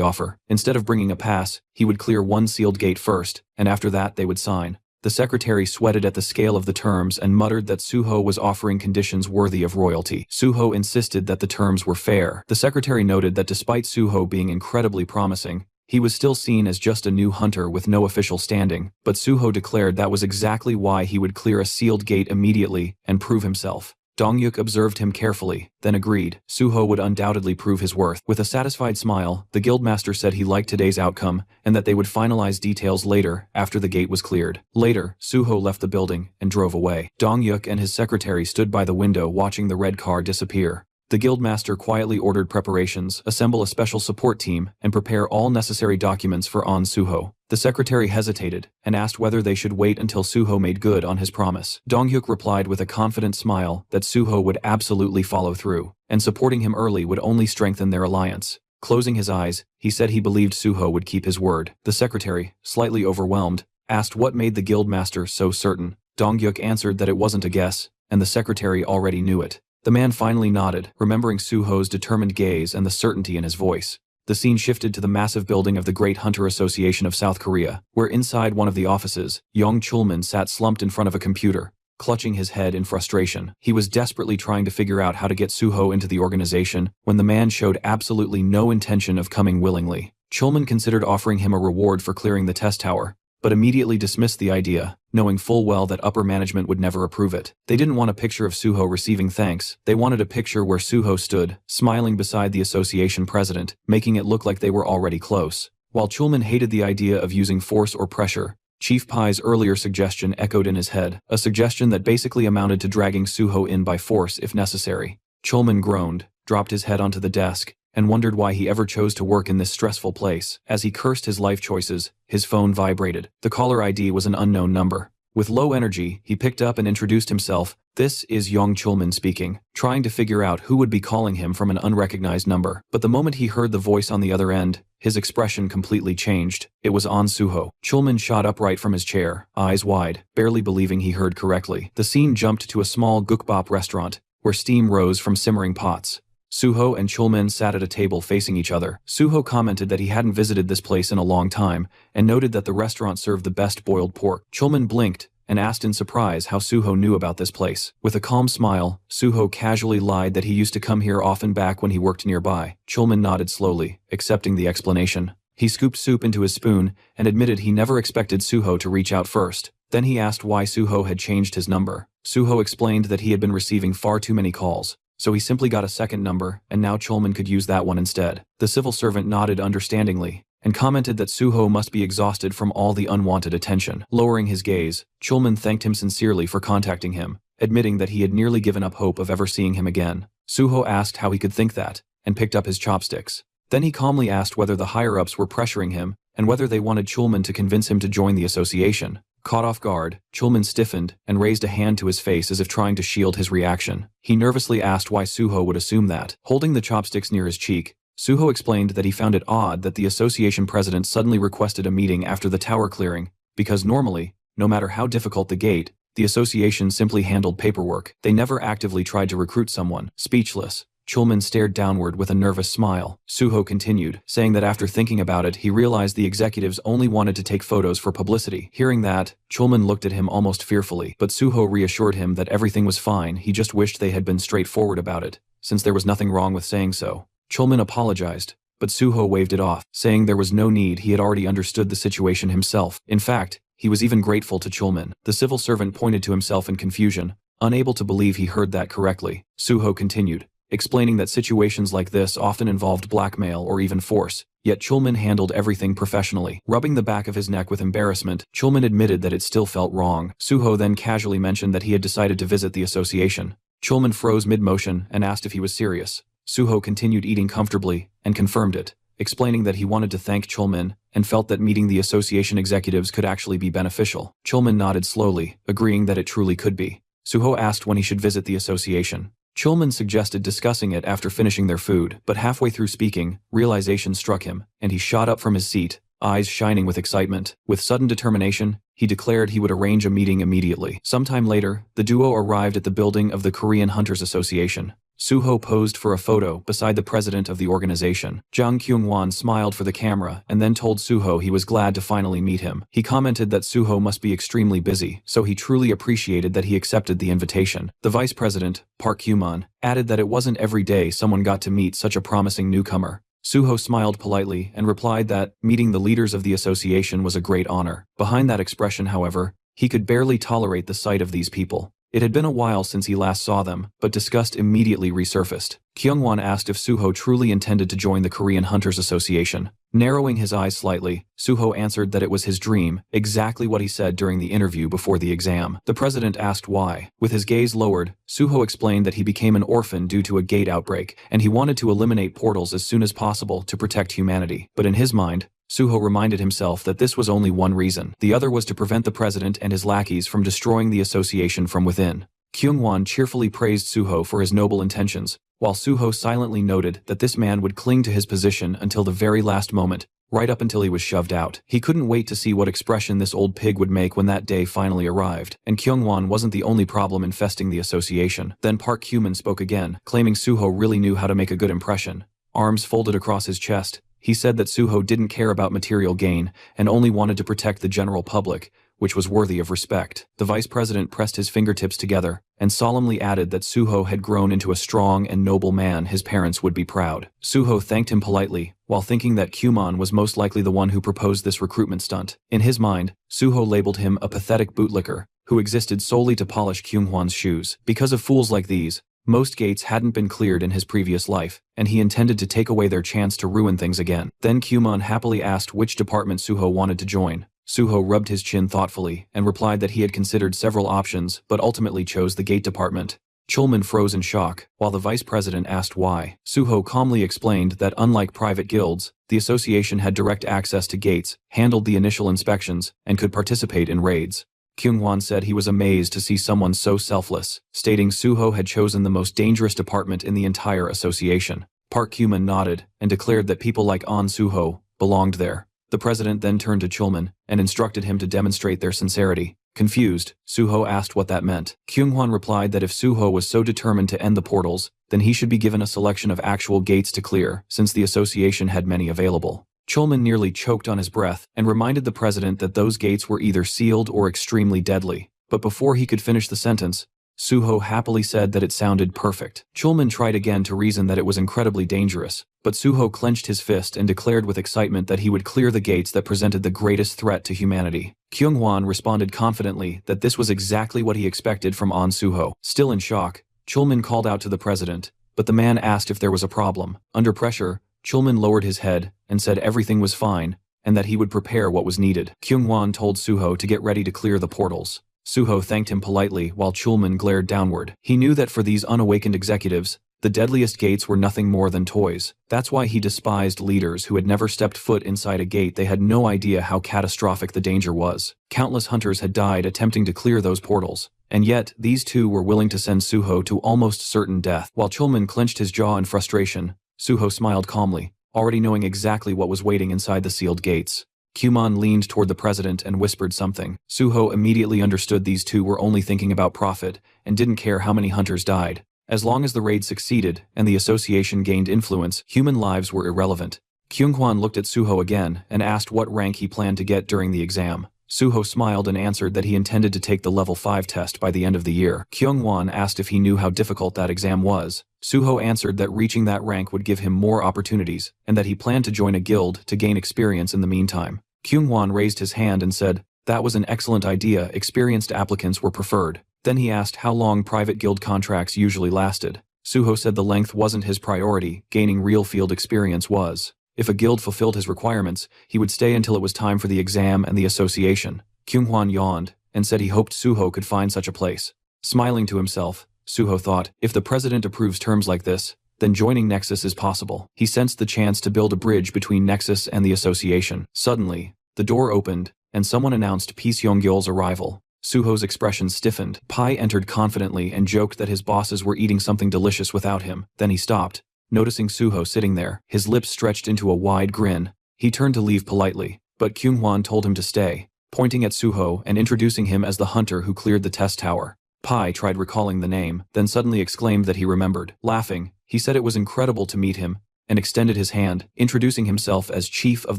offer. Instead of bringing a pass, he would clear one sealed gate first, and after that they would sign. The secretary sweated at the scale of the terms and muttered that Suho was offering conditions worthy of royalty. Suho insisted that the terms were fair. The secretary noted that despite Suho being incredibly promising, he was still seen as just a new hunter with no official standing, but Suho declared that was exactly why he would clear a sealed gate immediately and prove himself. Dongyuk observed him carefully, then agreed. Suho would undoubtedly prove his worth. With a satisfied smile, the guildmaster said he liked today's outcome and that they would finalize details later after the gate was cleared. Later, Suho left the building and drove away. Dongyuk and his secretary stood by the window watching the red car disappear. The guildmaster quietly ordered preparations, assemble a special support team, and prepare all necessary documents for On Suho. The secretary hesitated and asked whether they should wait until Suho made good on his promise. Donghyuk replied with a confident smile that Suho would absolutely follow through, and supporting him early would only strengthen their alliance. Closing his eyes, he said he believed Suho would keep his word. The secretary, slightly overwhelmed, asked what made the guildmaster so certain. Donghyuk answered that it wasn't a guess, and the secretary already knew it. The man finally nodded, remembering Suho's determined gaze and the certainty in his voice. The scene shifted to the massive building of the Great Hunter Association of South Korea, where inside one of the offices, Yong Chulman sat slumped in front of a computer, clutching his head in frustration. He was desperately trying to figure out how to get Suho into the organization when the man showed absolutely no intention of coming willingly. Chulman considered offering him a reward for clearing the test tower, but immediately dismissed the idea, knowing full well that upper management would never approve it. They didn't want a picture of Suho receiving thanks, they wanted a picture where Suho stood, smiling beside the association president, making it look like they were already close. While Chulman hated the idea of using force or pressure, Chief Pai's earlier suggestion echoed in his head, a suggestion that basically amounted to dragging Suho in by force if necessary. Chulman groaned, dropped his head onto the desk, and wondered why he ever chose to work in this stressful place. As he cursed his life choices, his phone vibrated. The caller ID was an unknown number. With low energy, he picked up and introduced himself. "This is Yong Chulman speaking," trying to figure out who would be calling him from an unrecognized number. But the moment he heard the voice on the other end, his expression completely changed. It was On Suho. Chulman shot upright from his chair, eyes wide, barely believing he heard correctly. The scene jumped to a small gukbap restaurant, where steam rose from simmering pots. Suho and Chulman sat at a table facing each other. Suho commented that he hadn't visited this place in a long time, and noted that the restaurant served the best boiled pork. Chulman blinked and asked in surprise how Suho knew about this place. With a calm smile, Suho casually lied that he used to come here often back when he worked nearby. Chulman nodded slowly, accepting the explanation. He scooped soup into his spoon and admitted he never expected Suho to reach out first. Then he asked why Suho had changed his number. Suho explained that he had been receiving far too many calls, so he simply got a second number, and now Chulman could use that one instead. The civil servant nodded understandingly, and commented that Suho must be exhausted from all the unwanted attention. Lowering his gaze, Chulman thanked him sincerely for contacting him, admitting that he had nearly given up hope of ever seeing him again. Suho asked how he could think that, and picked up his chopsticks. Then he calmly asked whether the higher-ups were pressuring him, and whether they wanted Chulman to convince him to join the association. Caught off guard, Chulman stiffened and raised a hand to his face as if trying to shield his reaction. He nervously asked why Suho would assume that. Holding the chopsticks near his cheek, Suho explained that he found it odd that the association president suddenly requested a meeting after the tower clearing, because normally, no matter how difficult the gate, the association simply handled paperwork. They never actively tried to recruit someone. Speechless, Chulman stared downward with a nervous smile. Suho continued, saying that after thinking about it he realized the executives only wanted to take photos for publicity. Hearing that, Chulman looked at him almost fearfully, but Suho reassured him that everything was fine, he just wished they had been straightforward about it, since there was nothing wrong with saying so. Chulman apologized, but Suho waved it off, saying there was no need, he had already understood the situation himself. In fact, he was even grateful to Chulman. The civil servant pointed to himself in confusion, unable to believe he heard that correctly. Suho continued, explaining that situations like this often involved blackmail or even force, yet Chulman handled everything professionally. Rubbing the back of his neck with embarrassment, Chulman admitted that it still felt wrong. Suho then casually mentioned that he had decided to visit the association. Chulman froze mid-motion and asked if he was serious. Suho continued eating comfortably and confirmed it, explaining that he wanted to thank Chulman and felt that meeting the association executives could actually be beneficial. Chulman nodded slowly, agreeing that it truly could be. Suho asked when he should visit the association. Chulman suggested discussing it after finishing their food, but halfway through speaking, realization struck him, and he shot up from his seat, eyes shining with excitement. With sudden determination, he declared he would arrange a meeting immediately. Sometime later, the duo arrived at the building of the Korean Hunters Association. Suho posed for a photo beside the president of the organization. Jang Kyung-won smiled for the camera and then told Suho he was glad to finally meet him. He commented that Suho must be extremely busy, so he truly appreciated that he accepted the invitation. The vice president, Park Kyumon, added that it wasn't every day someone got to meet such a promising newcomer. Suho smiled politely and replied that meeting the leaders of the association was a great honor. Behind that expression, however, he could barely tolerate the sight of these people. It had been a while since he last saw them, but disgust immediately resurfaced. Kyungwon asked if Suho truly intended to join the Korean Hunters Association. Narrowing his eyes slightly, Suho answered that it was his dream, exactly what he said during the interview before the exam. The president asked why. With his gaze lowered, Suho explained that he became an orphan due to a gate outbreak, and he wanted to eliminate portals as soon as possible to protect humanity. But in his mind, Suho reminded himself that this was only one reason. The other was to prevent the president and his lackeys from destroying the association from within. Kyungwon cheerfully praised Suho for his noble intentions, while Suho silently noted that this man would cling to his position until the very last moment, right up until he was shoved out. He couldn't wait to see what expression this old pig would make when that day finally arrived, and Kyungwon wasn't the only problem infesting the association. Then Park Kyuman spoke again, claiming Suho really knew how to make a good impression. Arms folded across his chest, he said that Suho didn't care about material gain and only wanted to protect the general public, which was worthy of respect. The vice president pressed his fingertips together and solemnly added that Suho had grown into a strong and noble man his parents would be proud. Suho thanked him politely, while thinking that Kyumon was most likely the one who proposed this recruitment stunt. In his mind, Suho labeled him a pathetic bootlicker who existed solely to polish Kyunghwan's shoes. Because of fools like these, most gates hadn't been cleared in his previous life, and he intended to take away their chance to ruin things again. Then Kyumon happily asked which department Suho wanted to join. Suho rubbed his chin thoughtfully and replied that he had considered several options but ultimately chose the gate department. Chulman froze in shock, while the vice president asked why. Suho calmly explained that unlike private guilds, the association had direct access to gates, handled the initial inspections, and could participate in raids. Kyungwon said he was amazed to see someone so selfless, stating Suho had chosen the most dangerous department in the entire association. Park Kyuman nodded and declared that people like An Suho belonged there. The president then turned to Chulman and instructed him to demonstrate their sincerity. Confused, Suho asked what that meant. Kyunghwan replied that if Suho was so determined to end the portals, then he should be given a selection of actual gates to clear, since the association had many available. Chulman nearly choked on his breath and reminded the president that those gates were either sealed or extremely deadly. But before he could finish the sentence, Suho happily said that it sounded perfect. Chulman tried again to reason that it was incredibly dangerous, but Suho clenched his fist and declared with excitement that he would clear the gates that presented the greatest threat to humanity. Kyunghwan responded confidently that this was exactly what he expected from An Suho. Still in shock, Chulman called out to the president, but the man asked if there was a problem. Under pressure, Chulman lowered his head and said everything was fine and that he would prepare what was needed. Kyunghwan told Suho to get ready to clear the portals. Suho thanked him politely while Chulman glared downward. He knew that for these unawakened executives, the deadliest gates were nothing more than toys. That's why he despised leaders who had never stepped foot inside a gate. They had no idea how catastrophic the danger was. Countless hunters had died attempting to clear those portals, and yet these two were willing to send Suho to almost certain death. While Chulman clenched his jaw in frustration, Suho smiled calmly, already knowing exactly what was waiting inside the sealed gates. Kyumon leaned toward the president and whispered something. Suho immediately understood these two were only thinking about profit and didn't care how many hunters died. As long as the raid succeeded and the association gained influence, human lives were irrelevant. Kyunghwan looked at Suho again and asked what rank he planned to get during the exam. Suho smiled and answered that he intended to take the level 5 test by the end of the year. Kyunghwan asked if he knew how difficult that exam was. Suho answered that reaching that rank would give him more opportunities, and that he planned to join a guild to gain experience in the meantime. Kyunghwan raised his hand and said, "That was an excellent idea, experienced applicants were preferred." Then he asked how long private guild contracts usually lasted. Suho said the length wasn't his priority, gaining real field experience was. If a guild fulfilled his requirements, he would stay until it was time for the exam and the association. Kyunghwan yawned and said he hoped Suho could find such a place. Smiling to himself, Suho thought, if the president approves terms like this, then joining Nexus is possible. He sensed the chance to build a bridge between Nexus and the association. Suddenly, the door opened, and someone announced Pi Seonggyol's arrival. Suho's expression stiffened. Pai entered confidently and joked that his bosses were eating something delicious without him. Then he stopped, noticing Suho sitting there, his lips stretched into a wide grin. He turned to leave politely, but Kyunghwan told him to stay, pointing at Suho and introducing him as the hunter who cleared the test tower. Pai tried recalling the name, then suddenly exclaimed that he remembered. Laughing, he said it was incredible to meet him, and extended his hand, introducing himself as chief of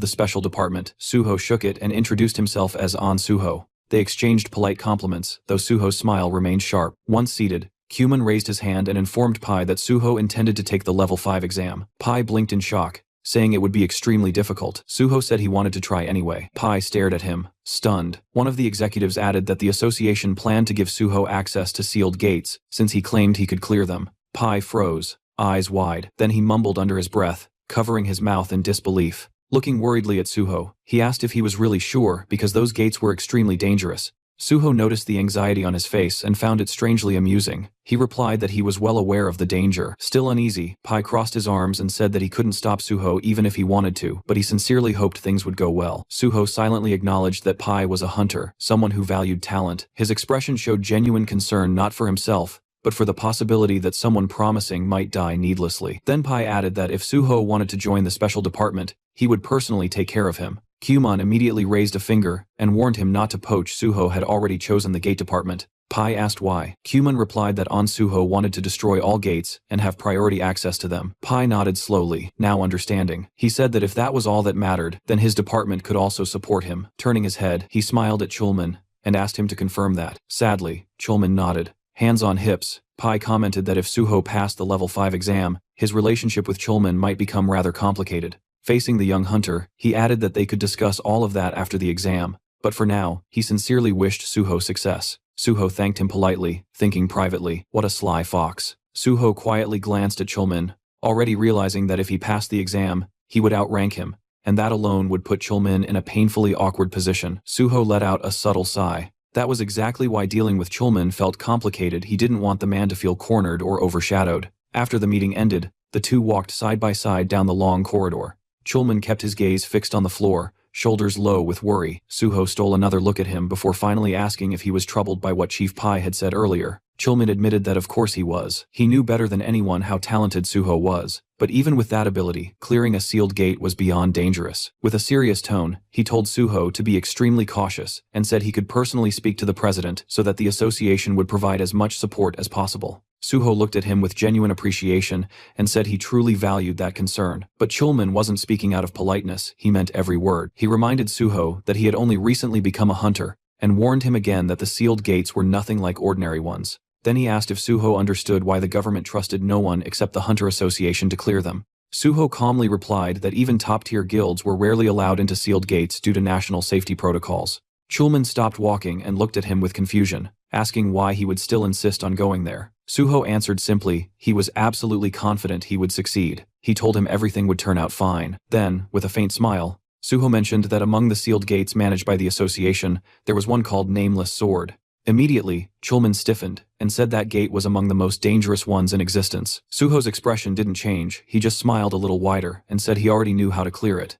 the special department. Suho shook it and introduced himself as An Suho. They exchanged polite compliments, though Suho's smile remained sharp. Once seated, Kyuman raised his hand and informed Pai that Suho intended to take the level 5 exam. Pai blinked in shock, saying it would be extremely difficult. Suho said he wanted to try anyway. Pai stared at him, stunned. One of the executives added that the association planned to give Suho access to sealed gates, since he claimed he could clear them. Pai froze, eyes wide. Then he mumbled under his breath, covering his mouth in disbelief. Looking worriedly at Suho, he asked if he was really sure because those gates were extremely dangerous. Suho noticed the anxiety on his face and found it strangely amusing. He replied that he was well aware of the danger. Still uneasy, Pai crossed his arms and said that he couldn't stop Suho even if he wanted to, but he sincerely hoped things would go well. Suho silently acknowledged that Pai was a hunter, someone who valued talent. His expression showed genuine concern not for himself, but for the possibility that someone promising might die needlessly. Then Pai added that if Suho wanted to join the special department, he would personally take care of him. Kyuman immediately raised a finger and warned him not to poach. Suho had already chosen the gate department. Pai asked why. Kyuman replied that An Suho wanted to destroy all gates and have priority access to them. Pai nodded slowly, now understanding. He said that if that was all that mattered, then his department could also support him. Turning his head, he smiled at Chulman and asked him to confirm that. Sadly, Chulman nodded. Hands on hips, Pai commented that if Suho passed the level 5 exam, his relationship with Chulman might become rather complicated. Facing the young hunter, he added that they could discuss all of that after the exam, but for now, he sincerely wished Suho success. Suho thanked him politely, thinking privately, what a sly fox. Suho quietly glanced at Chulman, already realizing that if he passed the exam, he would outrank him, and that alone would put Chulman in a painfully awkward position. Suho let out a subtle sigh. That was exactly why dealing with Chulman felt complicated. He didn't want the man to feel cornered or overshadowed. After the meeting ended, the two walked side by side down the long corridor. Chulman kept his gaze fixed on the floor, shoulders low with worry. Suho stole another look at him before finally asking if he was troubled by what Chief Pai had said earlier. Chulman admitted that of course he was. He knew better than anyone how talented Suho was, but even with that ability, clearing a sealed gate was beyond dangerous. With a serious tone, he told Suho to be extremely cautious and said he could personally speak to the president so that the association would provide as much support as possible. Suho looked at him with genuine appreciation and said he truly valued that concern. But Chulman wasn't speaking out of politeness, he meant every word. He reminded Suho that he had only recently become a hunter, and warned him again that the sealed gates were nothing like ordinary ones. Then he asked if Suho understood why the government trusted no one except the Hunter Association to clear them. Suho calmly replied that even top-tier guilds were rarely allowed into sealed gates due to national safety protocols. Chulman stopped walking and looked at him with confusion, asking why he would still insist on going there. Suho answered simply, he was absolutely confident he would succeed. He told him everything would turn out fine. Then, with a faint smile, Suho mentioned that among the sealed gates managed by the association, there was one called Nameless Sword. Immediately, Chulman stiffened and said that gate was among the most dangerous ones in existence. Suho's expression didn't change, he just smiled a little wider and said he already knew how to clear it.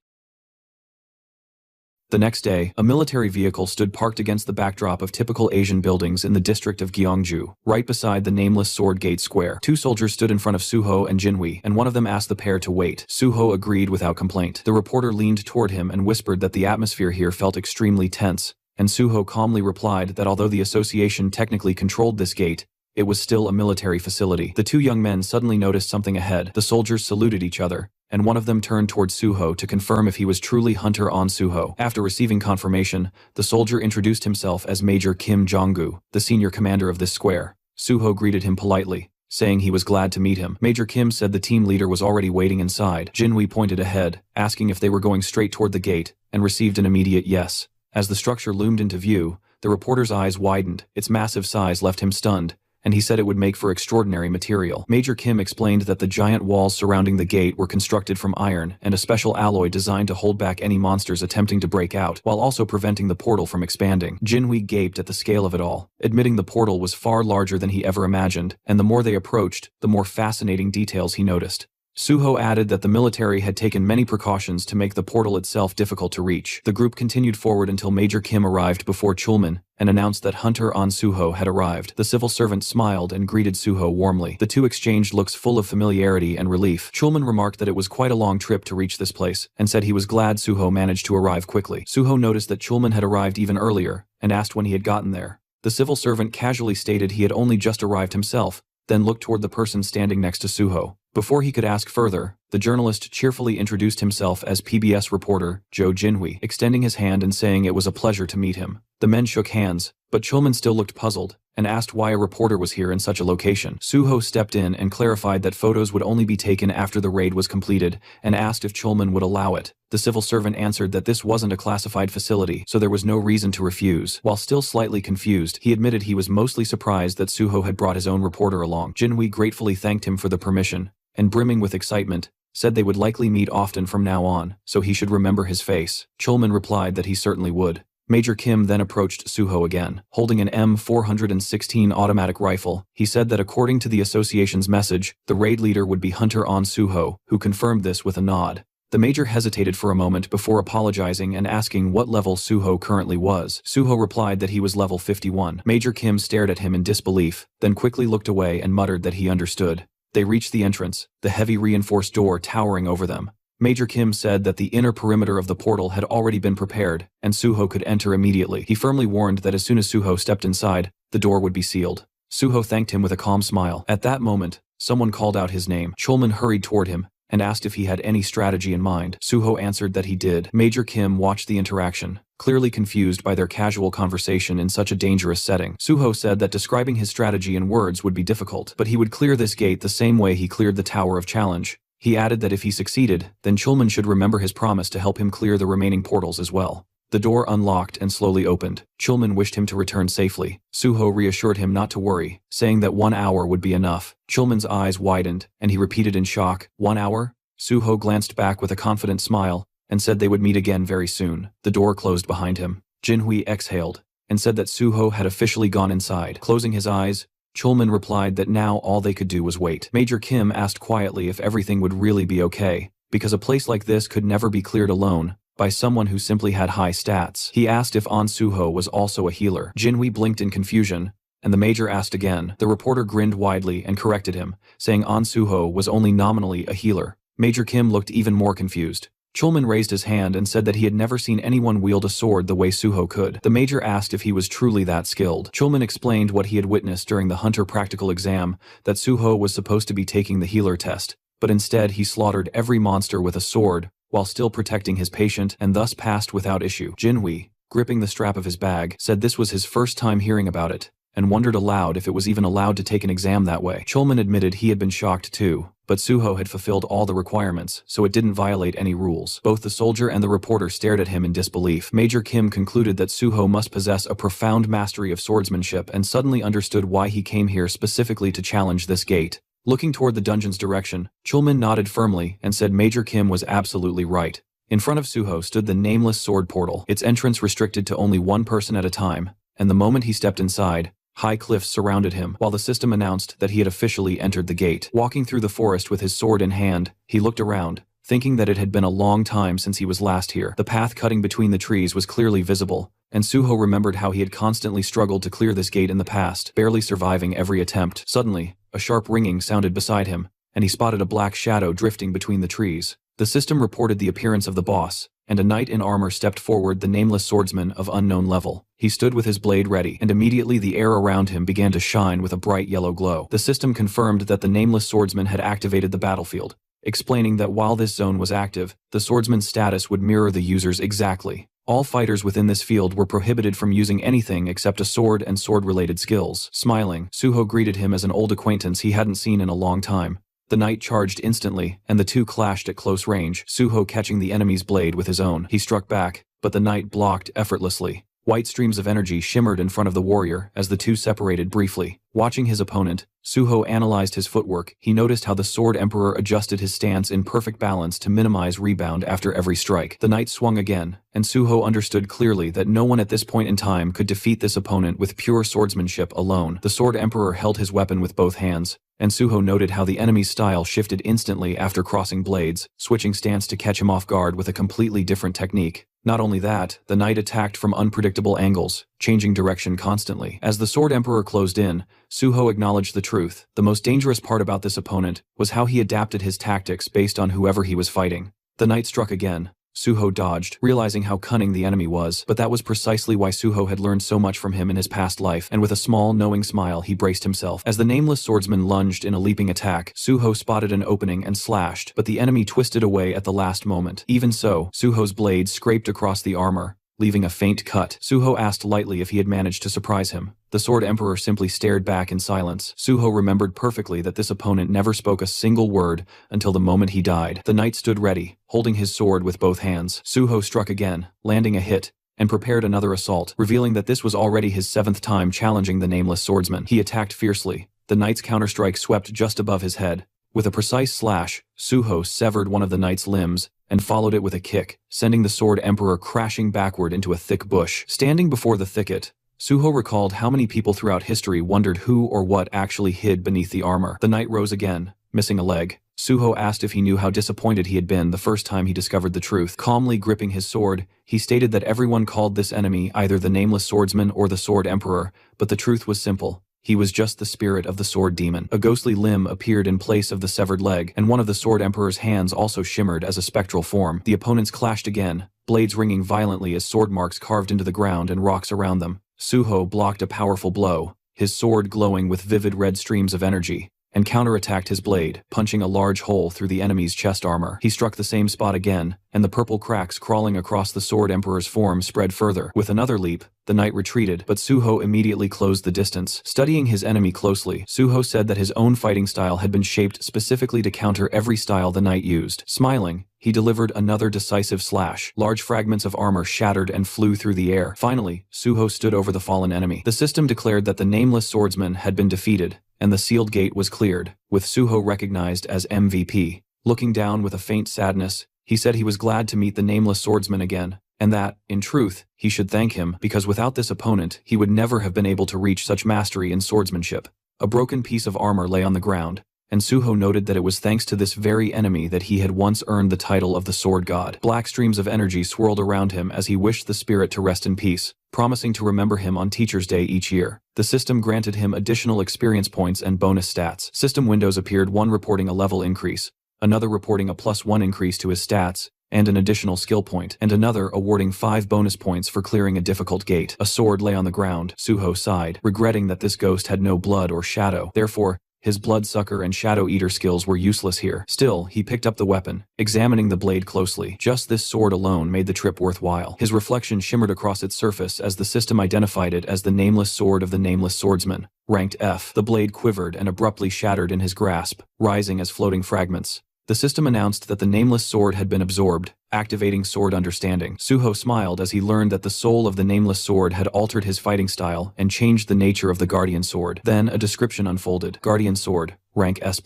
The next day, a military vehicle stood parked against the backdrop of typical Asian buildings in the district of Gyeongju, right beside the Nameless Sword Gate Square. Two soldiers stood in front of Suho and Jinhui, and one of them asked the pair to wait. Suho agreed without complaint. The reporter leaned toward him and whispered that the atmosphere here felt extremely tense, and Suho calmly replied that although the association technically controlled this gate, It was still a military facility. The two young men suddenly noticed something ahead. The soldiers saluted each other, and one of them turned toward Suho to confirm if he was truly Hunter on Suho. After receiving confirmation, the soldier introduced himself as Major Kim Jong-gu, the senior commander of this square. Suho greeted him politely, saying he was glad to meet him. Major Kim said the team leader was already waiting inside. Jinhui pointed ahead, asking if they were going straight toward the gate, and received an immediate yes. As the structure loomed into view, the reporter's eyes widened. Its massive size left him stunned, and he said it would make for extraordinary material. Major Kim explained that the giant walls surrounding the gate were constructed from iron and a special alloy designed to hold back any monsters attempting to break out, while also preventing the portal from expanding. Jinhui gaped at the scale of it all, admitting the portal was far larger than he ever imagined, and the more they approached, the more fascinating details he noticed. Suho added that the military had taken many precautions to make the portal itself difficult to reach. The group continued forward until Major Kim arrived before Chulman and announced that Hunter on Suho had arrived. The civil servant smiled and greeted Suho warmly. The two exchanged looks full of familiarity and relief. Chulman remarked that it was quite a long trip to reach this place, and said he was glad Suho managed to arrive quickly. Suho noticed that Chulman had arrived even earlier, and asked when he had gotten there. The civil servant casually stated he had only just arrived himself, then looked toward the person standing next to Suho. Before he could ask further, the journalist cheerfully introduced himself as PBS reporter Joe Jinhui, extending his hand and saying it was a pleasure to meet him. The men shook hands, but Chulman still looked puzzled, and asked why a reporter was here in such a location. Suho stepped in and clarified that photos would only be taken after the raid was completed, and asked if Chulman would allow it. The civil servant answered that this wasn't a classified facility, so there was no reason to refuse. While still slightly confused, he admitted he was mostly surprised that Suho had brought his own reporter along. Jinhui gratefully thanked him for the permission, and brimming with excitement, said they would likely meet often from now on, so he should remember his face. Chulman replied that he certainly would. Major Kim then approached Suho again. Holding an M416 automatic rifle, he said that according to the association's message, the raid leader would be Hunter on Suho, who confirmed this with a nod. The major hesitated for a moment before apologizing and asking what level Suho currently was. Suho replied that he was level 51. Major Kim stared at him in disbelief, then quickly looked away and muttered that he understood. They reached the entrance, the heavy reinforced door towering over them. Major Kim said that the inner perimeter of the portal had already been prepared, and Suho could enter immediately. He firmly warned that as soon as Suho stepped inside, the door would be sealed. Suho thanked him with a calm smile. At that moment, someone called out his name. Chulman hurried toward him, and asked if he had any strategy in mind. Suho answered that he did. Major Kim watched the interaction, clearly confused by their casual conversation in such a dangerous setting. Suho said that describing his strategy in words would be difficult, but he would clear this gate the same way he cleared the Tower of Challenge. He added that if he succeeded, then Chulman should remember his promise to help him clear the remaining portals as well. The door unlocked and slowly opened. Chulman wished him to return safely. Suho reassured him not to worry, saying that 1 hour would be enough. Chulman's eyes widened, and he repeated in shock, 1 hour? Suho glanced back with a confident smile, and said they would meet again very soon. The door closed behind him. Jinhui exhaled, and said that Suho had officially gone inside. Closing his eyes, Chulman replied that now all they could do was wait. Major Kim asked quietly if everything would really be okay, because a place like this could never be cleared alone by someone who simply had high stats. He asked if An Suho was also a healer. Jinhui blinked in confusion, and the major asked again. The reporter grinned widely and corrected him, saying An Suho was only nominally a healer. Major Kim looked even more confused. Chulman raised his hand and said that he had never seen anyone wield a sword the way Suho could. The major asked if he was truly that skilled. Chulman explained what he had witnessed during the Hunter practical exam, that Suho was supposed to be taking the healer test, but instead he slaughtered every monster with a sword, while still protecting his patient, and thus passed without issue. Jinhui, gripping the strap of his bag, said this was his first time hearing about it, and wondered aloud if it was even allowed to take an exam that way. Chulman admitted he had been shocked too, but Suho had fulfilled all the requirements, so it didn't violate any rules. Both the soldier and the reporter stared at him in disbelief. Major Kim concluded that Suho must possess a profound mastery of swordsmanship and suddenly understood why he came here specifically to challenge this gate. Looking toward the dungeon's direction, Chulman nodded firmly and said Major Kim was absolutely right. In front of Suho stood the nameless sword portal, its entrance restricted to only one person at a time, and the moment he stepped inside, high cliffs surrounded him, while the system announced that he had officially entered the gate. Walking through the forest with his sword in hand, he looked around, thinking that it had been a long time since he was last here. The path cutting between the trees was clearly visible, and Suho remembered how he had constantly struggled to clear this gate in the past, barely surviving every attempt. Suddenly, a sharp ringing sounded beside him, and he spotted a black shadow drifting between the trees. The system reported the appearance of the boss, and a knight in armor stepped forward, the nameless swordsman of unknown level. He stood with his blade ready, and immediately the air around him began to shine with a bright yellow glow. The system confirmed that the nameless swordsman had activated the battlefield, explaining that while this zone was active, the swordsman's status would mirror the user's exactly. All fighters within this field were prohibited from using anything except a sword and sword-related skills. Smiling, Suho greeted him as an old acquaintance he hadn't seen in a long time. The knight charged instantly, and the two clashed at close range, Suho catching the enemy's blade with his own. He struck back, but the knight blocked effortlessly. White streams of energy shimmered in front of the warrior as the two separated briefly. Watching his opponent, Suho analyzed his footwork. He noticed how the Sword Emperor adjusted his stance in perfect balance to minimize rebound after every strike. The knight swung again, and Suho understood clearly that no one at this point in time could defeat this opponent with pure swordsmanship alone. The Sword Emperor held his weapon with both hands, and Suho noted how the enemy's style shifted instantly after crossing blades, switching stance to catch him off guard with a completely different technique. Not only that, the knight attacked from unpredictable angles, changing direction constantly. As the Sword Emperor closed in, Suho acknowledged the truth. The most dangerous part about this opponent was how he adapted his tactics based on whoever he was fighting. The knight struck again. Suho dodged, realizing how cunning the enemy was, but that was precisely why Suho had learned so much from him in his past life, and with a small, knowing smile he braced himself. As the nameless swordsman lunged in a leaping attack, Suho spotted an opening and slashed, but the enemy twisted away at the last moment. Even so, Suho's blade scraped across the armor, leaving a faint cut. Suho asked lightly if he had managed to surprise him. The Sword Emperor simply stared back in silence. Suho remembered perfectly that this opponent never spoke a single word until the moment he died. The knight stood ready, holding his sword with both hands. Suho struck again, landing a hit, and prepared another assault, revealing that this was already his 7th time challenging the nameless swordsman. He attacked fiercely. The knight's counterstrike swept just above his head. With a precise slash, Suho severed one of the knight's limbs and followed it with a kick, sending the Sword Emperor crashing backward into a thick bush. Standing before the thicket, Suho recalled how many people throughout history wondered who or what actually hid beneath the armor. The knight rose again, missing a leg. Suho asked if he knew how disappointed he had been the first time he discovered the truth. Calmly gripping his sword, he stated that everyone called this enemy either the Nameless Swordsman or the Sword Emperor, but the truth was simple. He was just the spirit of the sword demon. A ghostly limb appeared in place of the severed leg, and one of the Sword Emperor's hands also shimmered as a spectral form. The opponents clashed again, blades ringing violently as sword marks carved into the ground and rocks around them. Suho blocked a powerful blow, his sword glowing with vivid red streams of energy, and counterattacked his blade, punching a large hole through the enemy's chest armor. He struck the same spot again, and the purple cracks crawling across the Sword Emperor's form spread further. With another leap, the knight retreated, but Suho immediately closed the distance. Studying his enemy closely, Suho said that his own fighting style had been shaped specifically to counter every style the knight used. Smiling, he delivered another decisive slash. Large fragments of armor shattered and flew through the air. Finally, Suho stood over the fallen enemy. The system declared that the nameless swordsman had been defeated, and the sealed gate was cleared, with Suho recognized as MVP. Looking down with a faint sadness, he said he was glad to meet the nameless swordsman again, and that, in truth, he should thank him, because without this opponent, he would never have been able to reach such mastery in swordsmanship. A broken piece of armor lay on the ground, and Suho noted that it was thanks to this very enemy that he had once earned the title of the Sword God. Black streams of energy swirled around him as he wished the spirit to rest in peace, promising to remember him on Teacher's Day each year. The system granted him additional experience points and bonus stats. System windows appeared, one reporting a level increase, another reporting a +1 increase to his stats, and an additional skill point, and another awarding 5 bonus points for clearing a difficult gate. A sword lay on the ground. Suho sighed, regretting that this ghost had no blood or shadow. Therefore, his bloodsucker and shadow eater skills were useless here. Still, he picked up the weapon, examining the blade closely. Just this sword alone made the trip worthwhile. His reflection shimmered across its surface as the system identified it as the nameless sword of the nameless swordsman, ranked F. The blade quivered and abruptly shattered in his grasp, rising as floating fragments. The system announced that the nameless sword had been absorbed, activating sword understanding. Suho smiled as he learned that the soul of the nameless sword had altered his fighting style and changed the nature of the guardian sword. Then a description unfolded. Guardian sword, rank S+.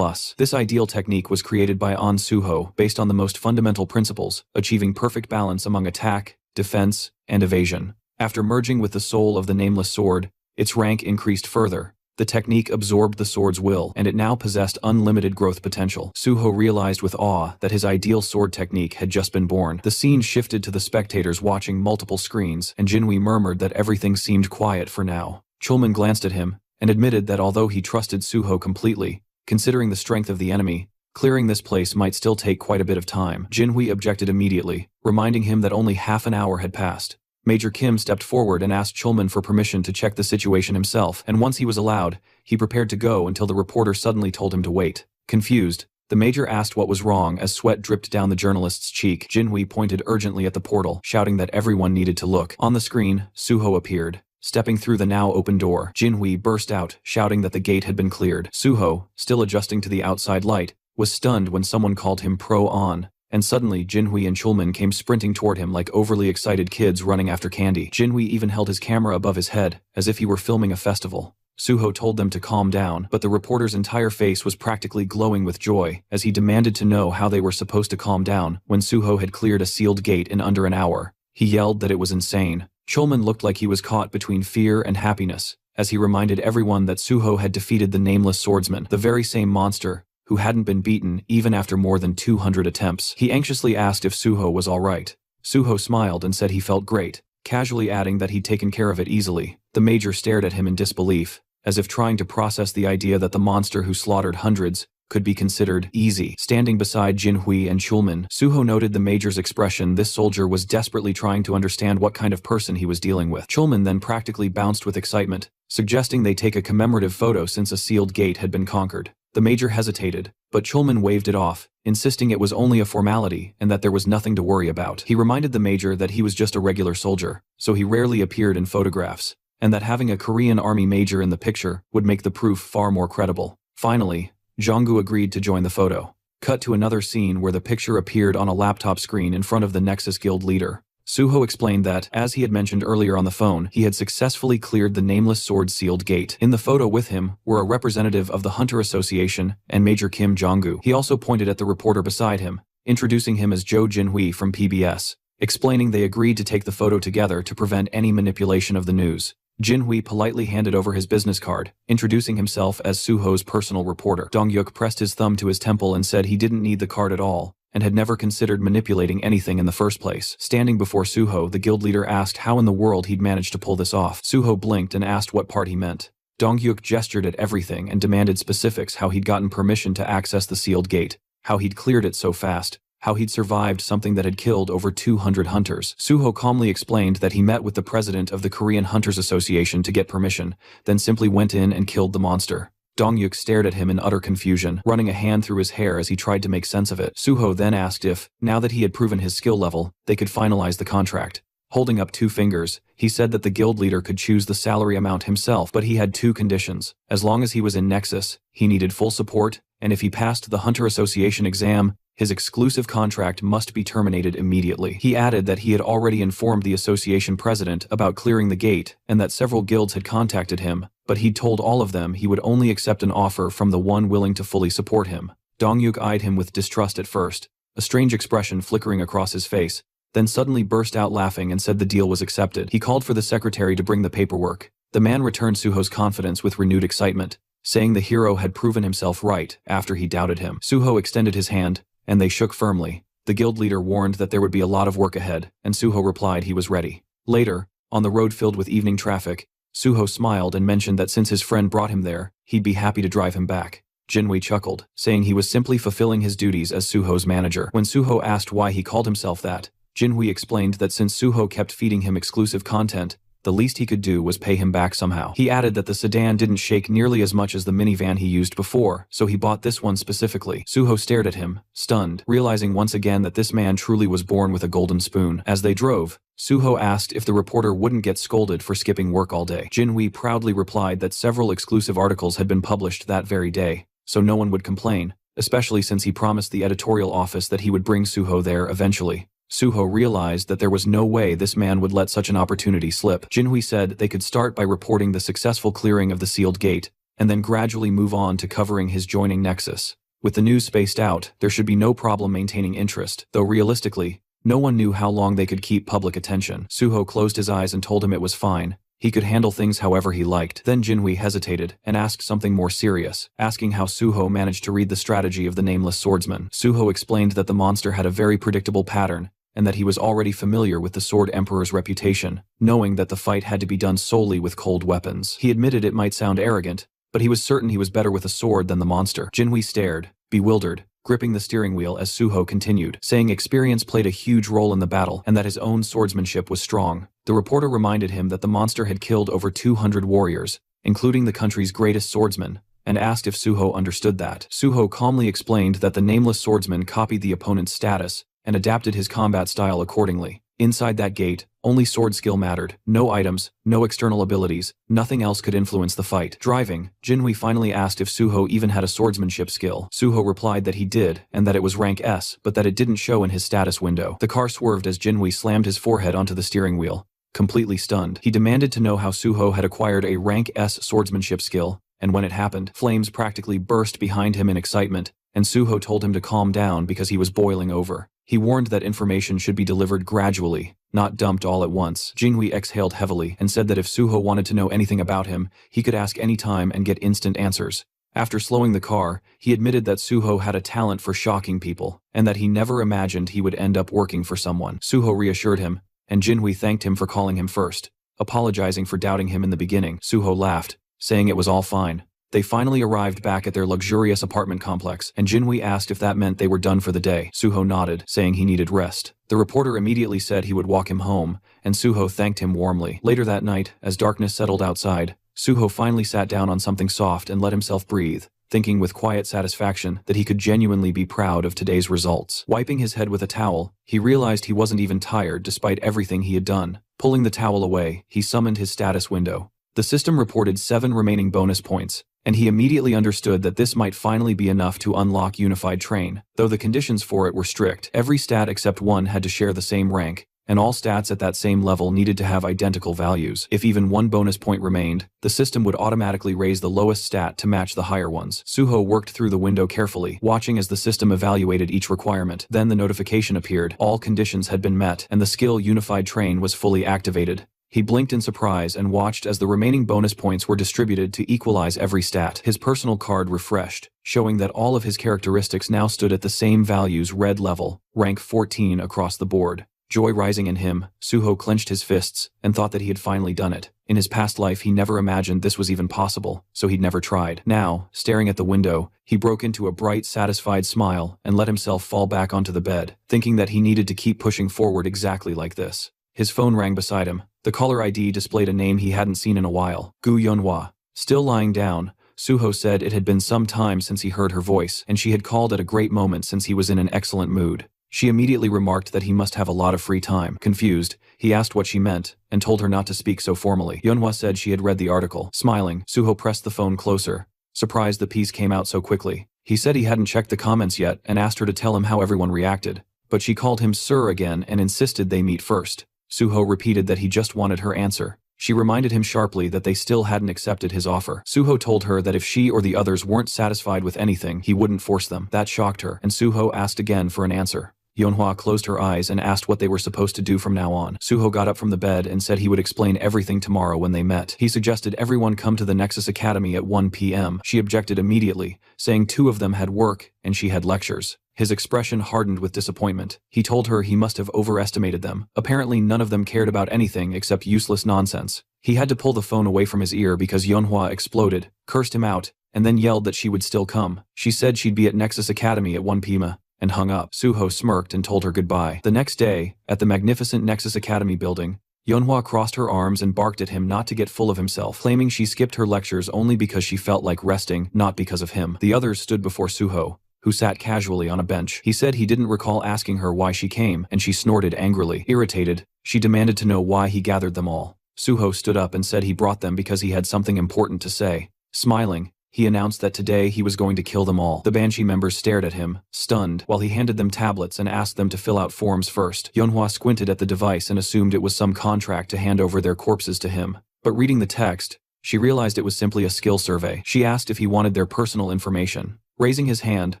This ideal technique was created by Suho based on the most fundamental principles, achieving perfect balance among attack, defense, and evasion. After merging with the soul of the nameless sword, its rank increased further. The technique absorbed the sword's will, and it now possessed unlimited growth potential. Suho realized with awe that his ideal sword technique had just been born. The scene shifted to the spectators watching multiple screens, and Jinwei murmured that everything seemed quiet for now. Chulman glanced at him, and admitted that although he trusted Suho completely, considering the strength of the enemy, Clearing this place might still take quite a bit of time. Jinhui objected immediately, reminding him that only half an hour had passed. Major Kim stepped forward and asked Chulman for permission to check the situation himself, and once he was allowed, he prepared to go until the reporter suddenly told him to wait. Confused, the major asked what was wrong as sweat dripped down the journalist's cheek. Jinhui pointed urgently at the portal, shouting that everyone needed to look. On the screen, Suho appeared. Stepping through the now open door, Jinhui burst out, shouting that the gate had been cleared. Suho, still adjusting to the outside light, was stunned when someone called him Pro-On. And suddenly Jinhui and Chulman came sprinting toward him like overly excited kids running after candy. Jinhui even held his camera above his head, as if he were filming a festival. Suho told them to calm down, but the reporter's entire face was practically glowing with joy, as he demanded to know how they were supposed to calm down when Suho had cleared a sealed gate in under an hour. He yelled that it was insane. Chulman looked like he was caught between fear and happiness, as he reminded everyone that Suho had defeated the nameless swordsman, the very same monster who hadn't been beaten even after more than 200 attempts. He anxiously asked if Suho was all right. Suho smiled and said he felt great, casually adding that he'd taken care of it easily. The major stared at him in disbelief, as if trying to process the idea that the monster who slaughtered hundreds could be considered easy. Standing beside Jinhui and Chulman, Suho noted the major's expression. This soldier was desperately trying to understand what kind of person he was dealing with. Chulman then practically bounced with excitement, suggesting they take a commemorative photo since a sealed gate had been conquered. The major hesitated, but Chulman waved it off, insisting it was only a formality and that there was nothing to worry about. He reminded the major that he was just a regular soldier, so he rarely appeared in photographs, and that having a Korean army major in the picture would make the proof far more credible. Finally, Jonggu agreed to join the photo. Cut to another scene where the picture appeared on a laptop screen in front of the Nexus Guild leader. Suho explained that, as he had mentioned earlier on the phone, he had successfully cleared the nameless sword-sealed gate. In the photo with him were a representative of the Hunter Association and Major Kim Jong-gu. He also pointed at the reporter beside him, introducing him as Jo Jinhui from PBS, explaining they agreed to take the photo together to prevent any manipulation of the news. Jinhui politely handed over his business card, introducing himself as Suho's personal reporter. Dongyuk pressed his thumb to his temple and said he didn't need the card at all, and had never considered manipulating anything in the first place. Standing before Suho, the guild leader asked how in the world he'd managed to pull this off. Suho blinked and asked what part he meant. Dongyuk gestured at everything and demanded specifics: how he'd gotten permission to access the sealed gate, how he'd cleared it so fast, how he'd survived something that had killed over 200 hunters. Suho calmly explained that he met with the president of the Korean Hunters Association to get permission, then simply went in and killed the monster. Dongyuk stared at him in utter confusion, running a hand through his hair as he tried to make sense of it. Suho then asked if, now that he had proven his skill level, they could finalize the contract. Holding up 2 fingers, he said that the guild leader could choose the salary amount himself, but he had 2 conditions. As long as he was in Nexus, he needed full support, and if he passed the Hunter Association exam, his exclusive contract must be terminated immediately. He added that he had already informed the association president about clearing the gate and that several guilds had contacted him, but he'd told all of them he would only accept an offer from the one willing to fully support him. Dongyuk eyed him with distrust at first, a strange expression flickering across his face, then suddenly burst out laughing and said the deal was accepted. He called for the secretary to bring the paperwork. The man returned Suho's confidence with renewed excitement, saying the hero had proven himself right after he doubted him. Suho extended his hand, and they shook firmly. The guild leader warned that there would be a lot of work ahead, and Suho replied he was ready. Later, on the road filled with evening traffic, Suho smiled and mentioned that since his friend brought him there, he'd be happy to drive him back. Jinhui chuckled, saying he was simply fulfilling his duties as Suho's manager. When Suho asked why he called himself that, Jinhui explained that since Suho kept feeding him exclusive content, the least he could do was pay him back somehow. He added that the sedan didn't shake nearly as much as the minivan he used before, so he bought this one specifically. Suho stared at him, stunned, realizing once again that this man truly was born with a golden spoon. As they drove, Suho asked if the reporter wouldn't get scolded for skipping work all day. Jinhui proudly replied that several exclusive articles had been published that very day, so no one would complain, especially since he promised the editorial office that he would bring Suho there eventually. Suho realized that there was no way this man would let such an opportunity slip. Jinhui said they could start by reporting the successful clearing of the sealed gate, and then gradually move on to covering his joining Nexus. With the news spaced out, there should be no problem maintaining interest, though realistically, no one knew how long they could keep public attention. Suho closed his eyes and told him it was fine. He could handle things however he liked. Then Jinhui hesitated and asked something more serious, asking how Suho managed to read the strategy of the nameless swordsman. Suho explained that the monster had a very predictable pattern, and that he was already familiar with the Sword Emperor's reputation, knowing that the fight had to be done solely with cold weapons. He admitted it might sound arrogant, but he was certain he was better with a sword than the monster. Jinhui stared, bewildered, gripping the steering wheel as Suho continued, saying experience played a huge role in the battle and that his own swordsmanship was strong. The reporter reminded him that the monster had killed over 200 warriors, including the country's greatest swordsman, and asked if Suho understood that. Suho calmly explained that the nameless swordsman copied the opponent's status and adapted his combat style accordingly. Inside that gate, only sword skill mattered. No items, no external abilities, nothing else could influence the fight. Driving, Jinhui finally asked if Suho even had a swordsmanship skill. Suho replied that he did, and that it was rank S, but that it didn't show in his status window. The car swerved as Jinhui slammed his forehead onto the steering wheel. Completely stunned, he demanded to know how Suho had acquired a rank S swordsmanship skill, and when it happened, flames practically burst behind him in excitement, and Suho told him to calm down because he was boiling over. He warned that information should be delivered gradually, not dumped all at once. Jinhui exhaled heavily and said that if Suho wanted to know anything about him, he could ask any time and get instant answers. After slowing the car, he admitted that Suho had a talent for shocking people, and that he never imagined he would end up working for someone. Suho reassured him, and Jinhui thanked him for calling him first, apologizing for doubting him in the beginning. Suho laughed, saying it was all fine. They finally arrived back at their luxurious apartment complex, and Jinhui asked if that meant they were done for the day. Suho nodded, saying he needed rest. The reporter immediately said he would walk him home, and Suho thanked him warmly. Later that night, as darkness settled outside, Suho finally sat down on something soft and let himself breathe, thinking with quiet satisfaction that he could genuinely be proud of today's results. Wiping his head with a towel, he realized he wasn't even tired despite everything he had done. Pulling the towel away, he summoned his status window. The system reported 7 remaining bonus points, and he immediately understood that this might finally be enough to unlock Unified Train. Though the conditions for it were strict, every stat except one had to share the same rank, and all stats at that same level needed to have identical values. If even one bonus point remained, the system would automatically raise the lowest stat to match the higher ones. Suho worked through the window carefully, watching as the system evaluated each requirement. Then the notification appeared. All conditions had been met, and the skill Unified Train was fully activated. He blinked in surprise and watched as the remaining bonus points were distributed to equalize every stat. His personal card refreshed, showing that all of his characteristics now stood at the same values: red level, rank 14 across the board. Joy rising in him, Suho clenched his fists and thought that he had finally done it. In his past life he never imagined this was even possible, so he'd never tried. Now, staring at the window, he broke into a bright, satisfied smile and let himself fall back onto the bed, thinking that he needed to keep pushing forward exactly like this. His phone rang beside him. The caller ID displayed a name he hadn't seen in a while: Gu Yunhua. Still lying down, Suho said it had been some time since he heard her voice, and she had called at a great moment since he was in an excellent mood. She immediately remarked that he must have a lot of free time. Confused, he asked what she meant, and told her not to speak so formally. Yunhua said she had read the article. Smiling, Suho pressed the phone closer, surprised the piece came out so quickly. He said he hadn't checked the comments yet and asked her to tell him how everyone reacted, but she called him sir again and insisted they meet first. Suho repeated that he just wanted her answer. She reminded him sharply that they still hadn't accepted his offer. Suho told her that if she or the others weren't satisfied with anything, he wouldn't force them. That shocked her, and Suho asked again for an answer. Yunhua closed her eyes and asked what they were supposed to do from now on. Suho got up from the bed and said he would explain everything tomorrow when they met. He suggested everyone come to the Nexus Academy at 1 p.m. She objected immediately, saying 2 of them had work and she had lectures. His expression hardened with disappointment. He told her he must have overestimated them. Apparently none of them cared about anything except useless nonsense. He had to pull the phone away from his ear because Yunhua exploded, cursed him out, and then yelled that she would still come. She said she'd be at Nexus Academy at 1 p.m. and hung up. Suho smirked and told her goodbye. The next day, at the magnificent Nexus Academy building, Yunhua crossed her arms and barked at him not to get full of himself, claiming she skipped her lectures only because she felt like resting, not because of him. The others stood before Suho, who sat casually on a bench. He said he didn't recall asking her why she came, and she snorted angrily. Irritated, she demanded to know why he gathered them all. Suho stood up and said he brought them because he had something important to say. Smiling, he announced that today he was going to kill them all. The Banshee members stared at him, stunned, while he handed them tablets and asked them to fill out forms first. Yunhua squinted at the device and assumed it was some contract to hand over their corpses to him. But reading the text, she realized it was simply a skill survey. She asked if he wanted their personal information. Raising his hand,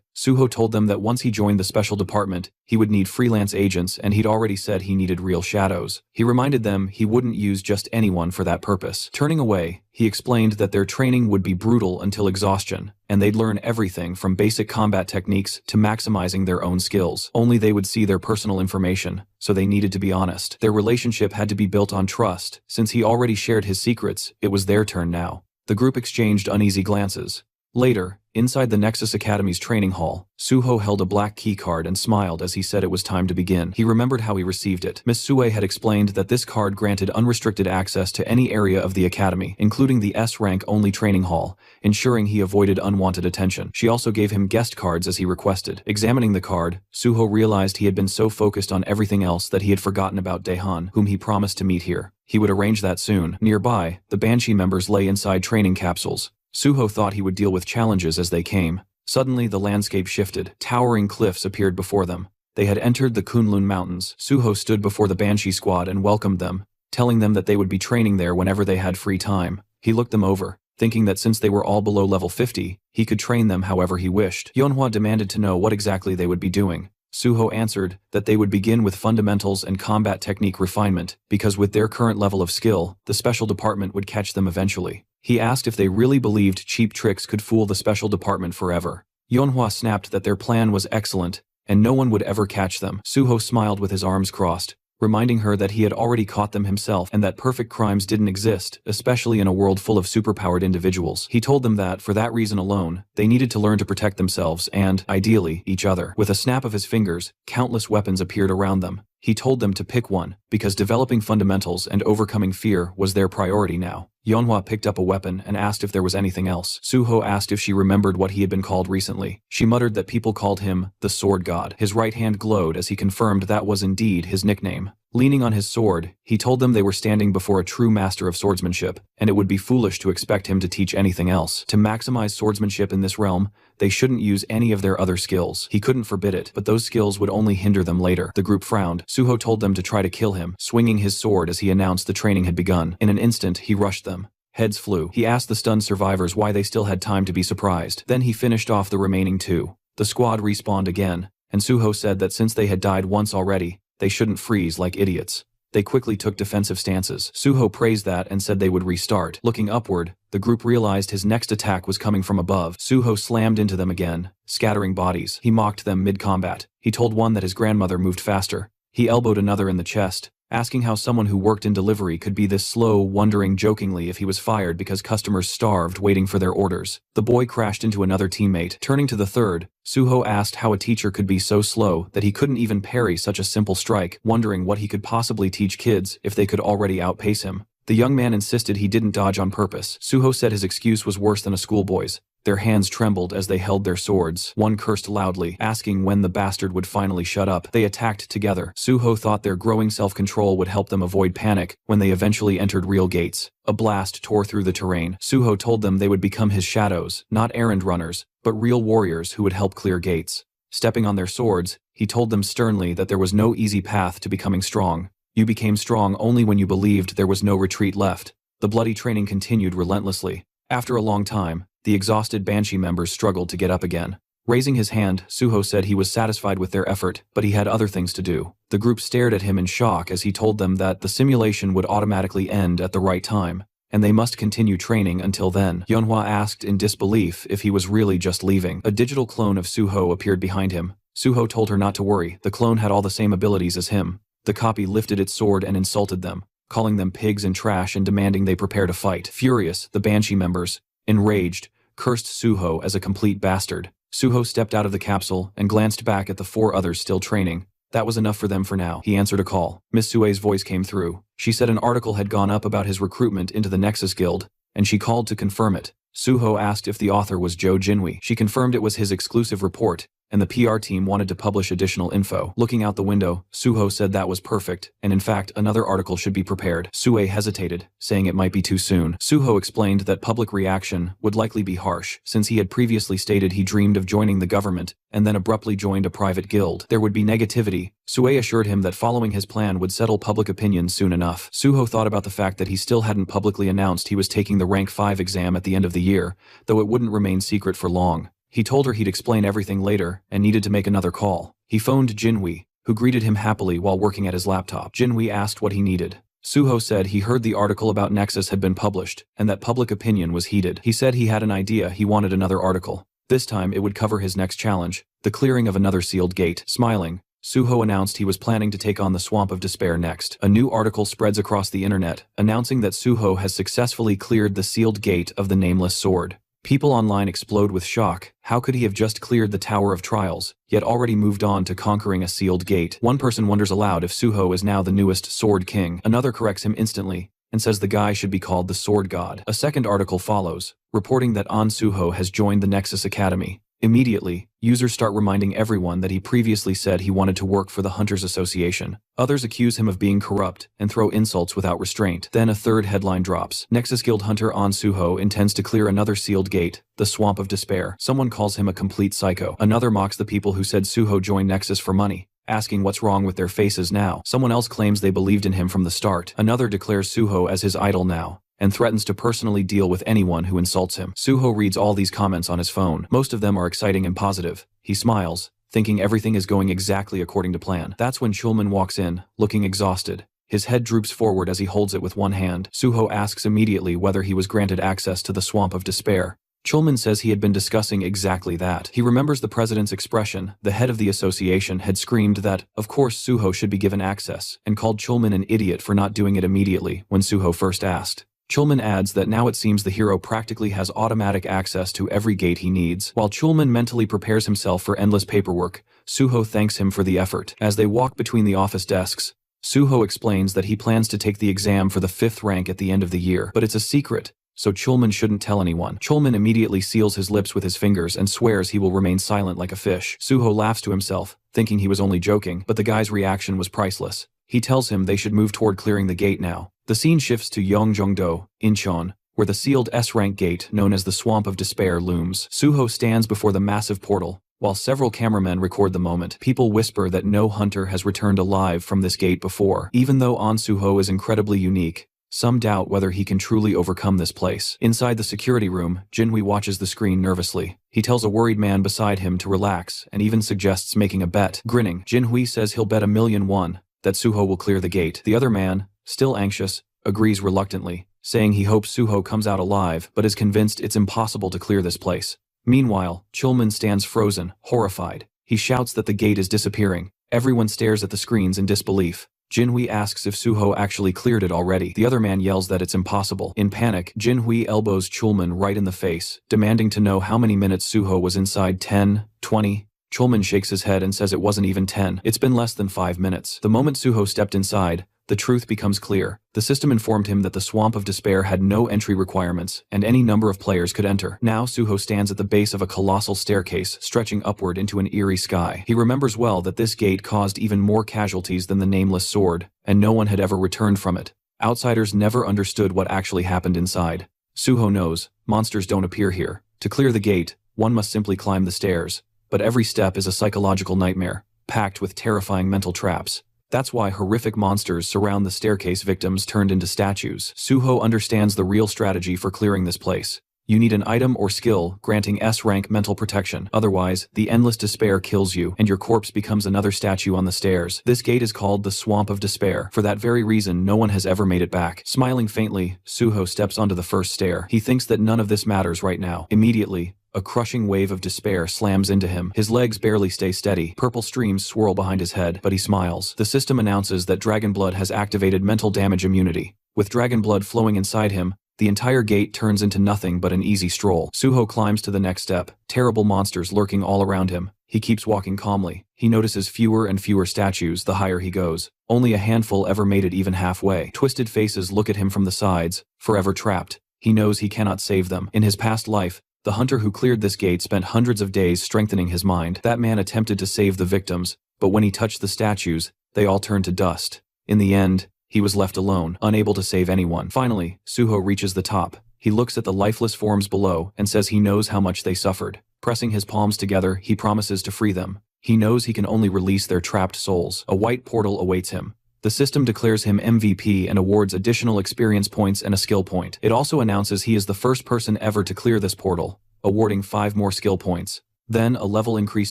Suho told them that once he joined the special department, he would need freelance agents, and he'd already said he needed real shadows. He reminded them he wouldn't use just anyone for that purpose. Turning away, he explained that their training would be brutal until exhaustion, and they'd learn everything from basic combat techniques to maximizing their own skills. Only they would see their personal information, so they needed to be honest. Their relationship had to be built on trust. Since he already shared his secrets, it was their turn now. The group exchanged uneasy glances. Later, inside the Nexus Academy's training hall, Suho held a black keycard and smiled as he said it was time to begin. He remembered how he received it. Miss Sue had explained that this card granted unrestricted access to any area of the academy, including the S-rank only training hall, ensuring he avoided unwanted attention. She also gave him guest cards as he requested. Examining the card, Suho realized he had been so focused on everything else that he had forgotten about Daehan, whom he promised to meet here. He would arrange that soon. Nearby, the Banshee members lay inside training capsules. Suho thought he would deal with challenges as they came. Suddenly the landscape shifted. Towering cliffs appeared before them. They had entered the Kunlun Mountains. Suho stood before the Banshee squad and welcomed them, telling them that they would be training there whenever they had free time. He looked them over, thinking that since they were all below level 50, he could train them however he wished. Yeonhwa demanded to know what exactly they would be doing. Suho answered that they would begin with fundamentals and combat technique refinement, because with their current level of skill, the special department would catch them eventually. He asked if they really believed cheap tricks could fool the special department forever. Yeonhwa snapped that their plan was excellent, and no one would ever catch them. Suho smiled with his arms crossed, reminding her that he had already caught them himself and that perfect crimes didn't exist, especially in a world full of superpowered individuals. He told them that, for that reason alone, they needed to learn to protect themselves and, ideally, each other. With a snap of his fingers, countless weapons appeared around them. He told them to pick one, because developing fundamentals and overcoming fear was their priority now. Yeonhwa picked up a weapon and asked if there was anything else. Suho asked if she remembered what he had been called recently. She muttered that people called him the Sword God. His right hand glowed as he confirmed that was indeed his nickname. Leaning on his sword, he told them they were standing before a true master of swordsmanship, and it would be foolish to expect him to teach anything else. To maximize swordsmanship in this realm, they shouldn't use any of their other skills. He couldn't forbid it, but those skills would only hinder them later. The group frowned. Suho told them to try to kill him, swinging his sword as he announced the training had begun. In an instant, he rushed them. Heads flew. He asked the stunned survivors why they still had time to be surprised. Then he finished off the remaining two. The squad respawned again, and Suho said that since they had died once already, they shouldn't freeze like idiots. They quickly took defensive stances. Suho praised that and said they would restart. Looking upward, the group realized his next attack was coming from above. Suho slammed into them again, scattering bodies. He mocked them mid-combat. He told one that his grandmother moved faster. He elbowed another in the chest, asking how someone who worked in delivery could be this slow, wondering jokingly if he was fired because customers starved waiting for their orders. The boy crashed into another teammate. Turning to the third, Suho asked how a teacher could be so slow that he couldn't even parry such a simple strike, wondering what he could possibly teach kids if they could already outpace him. The young man insisted he didn't dodge on purpose. Suho said his excuse was worse than a schoolboy's. Their hands trembled as they held their swords. One cursed loudly, asking when the bastard would finally shut up. They attacked together. Suho thought their growing self-control would help them avoid panic when they eventually entered real gates. A blast tore through the terrain. Suho told them they would become his shadows, not errand runners, but real warriors who would help clear gates. Stepping on their swords, he told them sternly that there was no easy path to becoming strong. You became strong only when you believed there was no retreat left. The bloody training continued relentlessly. After a long time, the exhausted Banshee members struggled to get up again. Raising his hand, Suho said he was satisfied with their effort, but he had other things to do. The group stared at him in shock as he told them that the simulation would automatically end at the right time, and they must continue training until then. Yeonhwa asked in disbelief if he was really just leaving. A digital clone of Suho appeared behind him. Suho told her not to worry. The clone had all the same abilities as him. The copy lifted its sword and insulted them, calling them pigs and trash and demanding they prepare to fight. Furious, the Banshee members, enraged, cursed Suho as a complete bastard. Suho stepped out of the capsule and glanced back at the four others still training. That was enough for them for now. He answered a call. Miss Sue's voice came through. She said an article had gone up about his recruitment into the Nexus Guild, and she called to confirm it. Suho asked if the author was Jo Jinwi. She confirmed it was his exclusive report, and the PR team wanted to publish additional info. Looking out the window, Suho said that was perfect, and in fact, another article should be prepared. Sue hesitated, saying it might be too soon. Suho explained that public reaction would likely be harsh, since he had previously stated he dreamed of joining the government, and then abruptly joined a private guild. There would be negativity. Sue assured him that following his plan would settle public opinion soon enough. Suho thought about the fact that he still hadn't publicly announced he was taking the Rank 5 exam at the end of the year, though it wouldn't remain secret for long. He told her he'd explain everything later and needed to make another call. He phoned Jinwi, who greeted him happily while working at his laptop. Jinwi asked what he needed. Suho said he heard the article about Nexus had been published and that public opinion was heated. He said he had an idea. He wanted another article. This time it would cover his next challenge, the clearing of another sealed gate. Smiling, Suho announced he was planning to take on the Swamp of Despair next. A new article spreads across the internet, announcing that Suho has successfully cleared the sealed gate of the Nameless Sword. People online explode with shock. How could he have just cleared the Tower of Trials, yet already moved on to conquering a sealed gate? One person wonders aloud if Suho is now the newest Sword King. Another corrects him instantly and says the guy should be called the Sword God. A second article follows, reporting that Suho has joined the Nexus Academy. Immediately, users start reminding everyone that he previously said he wanted to work for the Hunters Association. Others accuse him of being corrupt and throw insults without restraint. Then a third headline drops. Nexus Guild Hunter Suho intends to clear another sealed gate, the Swamp of Despair. Someone calls him a complete psycho. Another mocks the people who said Suho joined Nexus for money, asking what's wrong with their faces now. Someone else claims they believed in him from the start. Another declares Suho as his idol now, and threatens to personally deal with anyone who insults him. Suho reads all these comments on his phone. Most of them are exciting and positive. He smiles, thinking everything is going exactly according to plan. That's when Chulman walks in, looking exhausted. His head droops forward as he holds it with one hand. Suho asks immediately whether he was granted access to the Swamp of Despair. Chulman says he had been discussing exactly that. He remembers the president's expression. The head of the association had screamed that, of course, Suho should be given access, and called Chulman an idiot for not doing it immediately when Suho first asked. Chulman adds that now it seems the hero practically has automatic access to every gate he needs. While Chulman mentally prepares himself for endless paperwork, Suho thanks him for the effort. As they walk between the office desks, Suho explains that he plans to take the exam for the 5th rank at the end of the year, but it's a secret, so Chulman shouldn't tell anyone. Chulman immediately seals his lips with his fingers and swears he will remain silent like a fish. Suho laughs to himself, thinking he was only joking, but the guy's reaction was priceless. He tells him they should move toward clearing the gate now. The scene shifts to Yongjongdo, Incheon, where the sealed S-rank gate known as the Swamp of Despair looms. Suho stands before the massive portal, while several cameramen record the moment. People whisper that no hunter has returned alive from this gate before. Even though Suho is incredibly unique, some doubt whether he can truly overcome this place. Inside the security room, Jinhui watches the screen nervously. He tells a worried man beside him to relax and even suggests making a bet. Grinning, Jinhui says he'll bet 1,000,000 won that Suho will clear the gate. The other man, still anxious, agrees reluctantly, saying he hopes Suho comes out alive but is convinced it's impossible to clear this place. Meanwhile, Chulman stands frozen, horrified. He shouts that the gate is disappearing. Everyone stares at the screens in disbelief. Jinhui asks if Suho actually cleared it already. The other man yells that it's impossible. In panic, Jinhui elbows Chulman right in the face, demanding to know how many minutes Suho was inside. 10, 20. Chulman shakes his head and says it wasn't even 10. It's been less than 5 minutes. The moment Suho stepped inside, the truth becomes clear. The system informed him that the Swamp of Despair had no entry requirements, and any number of players could enter. Now Suho stands at the base of a colossal staircase, stretching upward into an eerie sky. He remembers well that this gate caused even more casualties than the Nameless Sword, and no one had ever returned from it. Outsiders never understood what actually happened inside. Suho knows, monsters don't appear here. To clear the gate, one must simply climb the stairs. But every step is a psychological nightmare, packed with terrifying mental traps. That's why horrific monsters surround the staircase victims turned into statues. Suho understands the real strategy for clearing this place. You need an item or skill granting S-rank mental protection. Otherwise, the endless despair kills you, and your corpse becomes another statue on the stairs. This gate is called the Swamp of Despair. For that very reason, no one has ever made it back. Smiling faintly, Suho steps onto the first stair. He thinks that none of this matters right now. Immediately, a crushing wave of despair slams into him. His legs barely stay steady. Purple streams swirl behind his head, but he smiles. The system announces that Dragon Blood has activated mental damage immunity. With Dragon Blood flowing inside him, the entire gate turns into nothing but an easy stroll. Suho climbs to the next step, terrible monsters lurking all around him. He keeps walking calmly. He notices fewer and fewer statues the higher he goes. Only a handful ever made it even halfway. Twisted faces look at him from the sides, forever trapped. He knows he cannot save them. In his past life, the hunter who cleared this gate spent hundreds of days strengthening his mind. That man attempted to save the victims, but when he touched the statues, they all turned to dust. In the end, he was left alone, unable to save anyone. Finally, Suho reaches the top. He looks at the lifeless forms below and says he knows how much they suffered. Pressing his palms together, he promises to free them. He knows he can only release their trapped souls. A white portal awaits him. The system declares him MVP and awards additional experience points and a skill point. It also announces he is the first person ever to clear this portal, awarding 5 more skill points. Then a level increase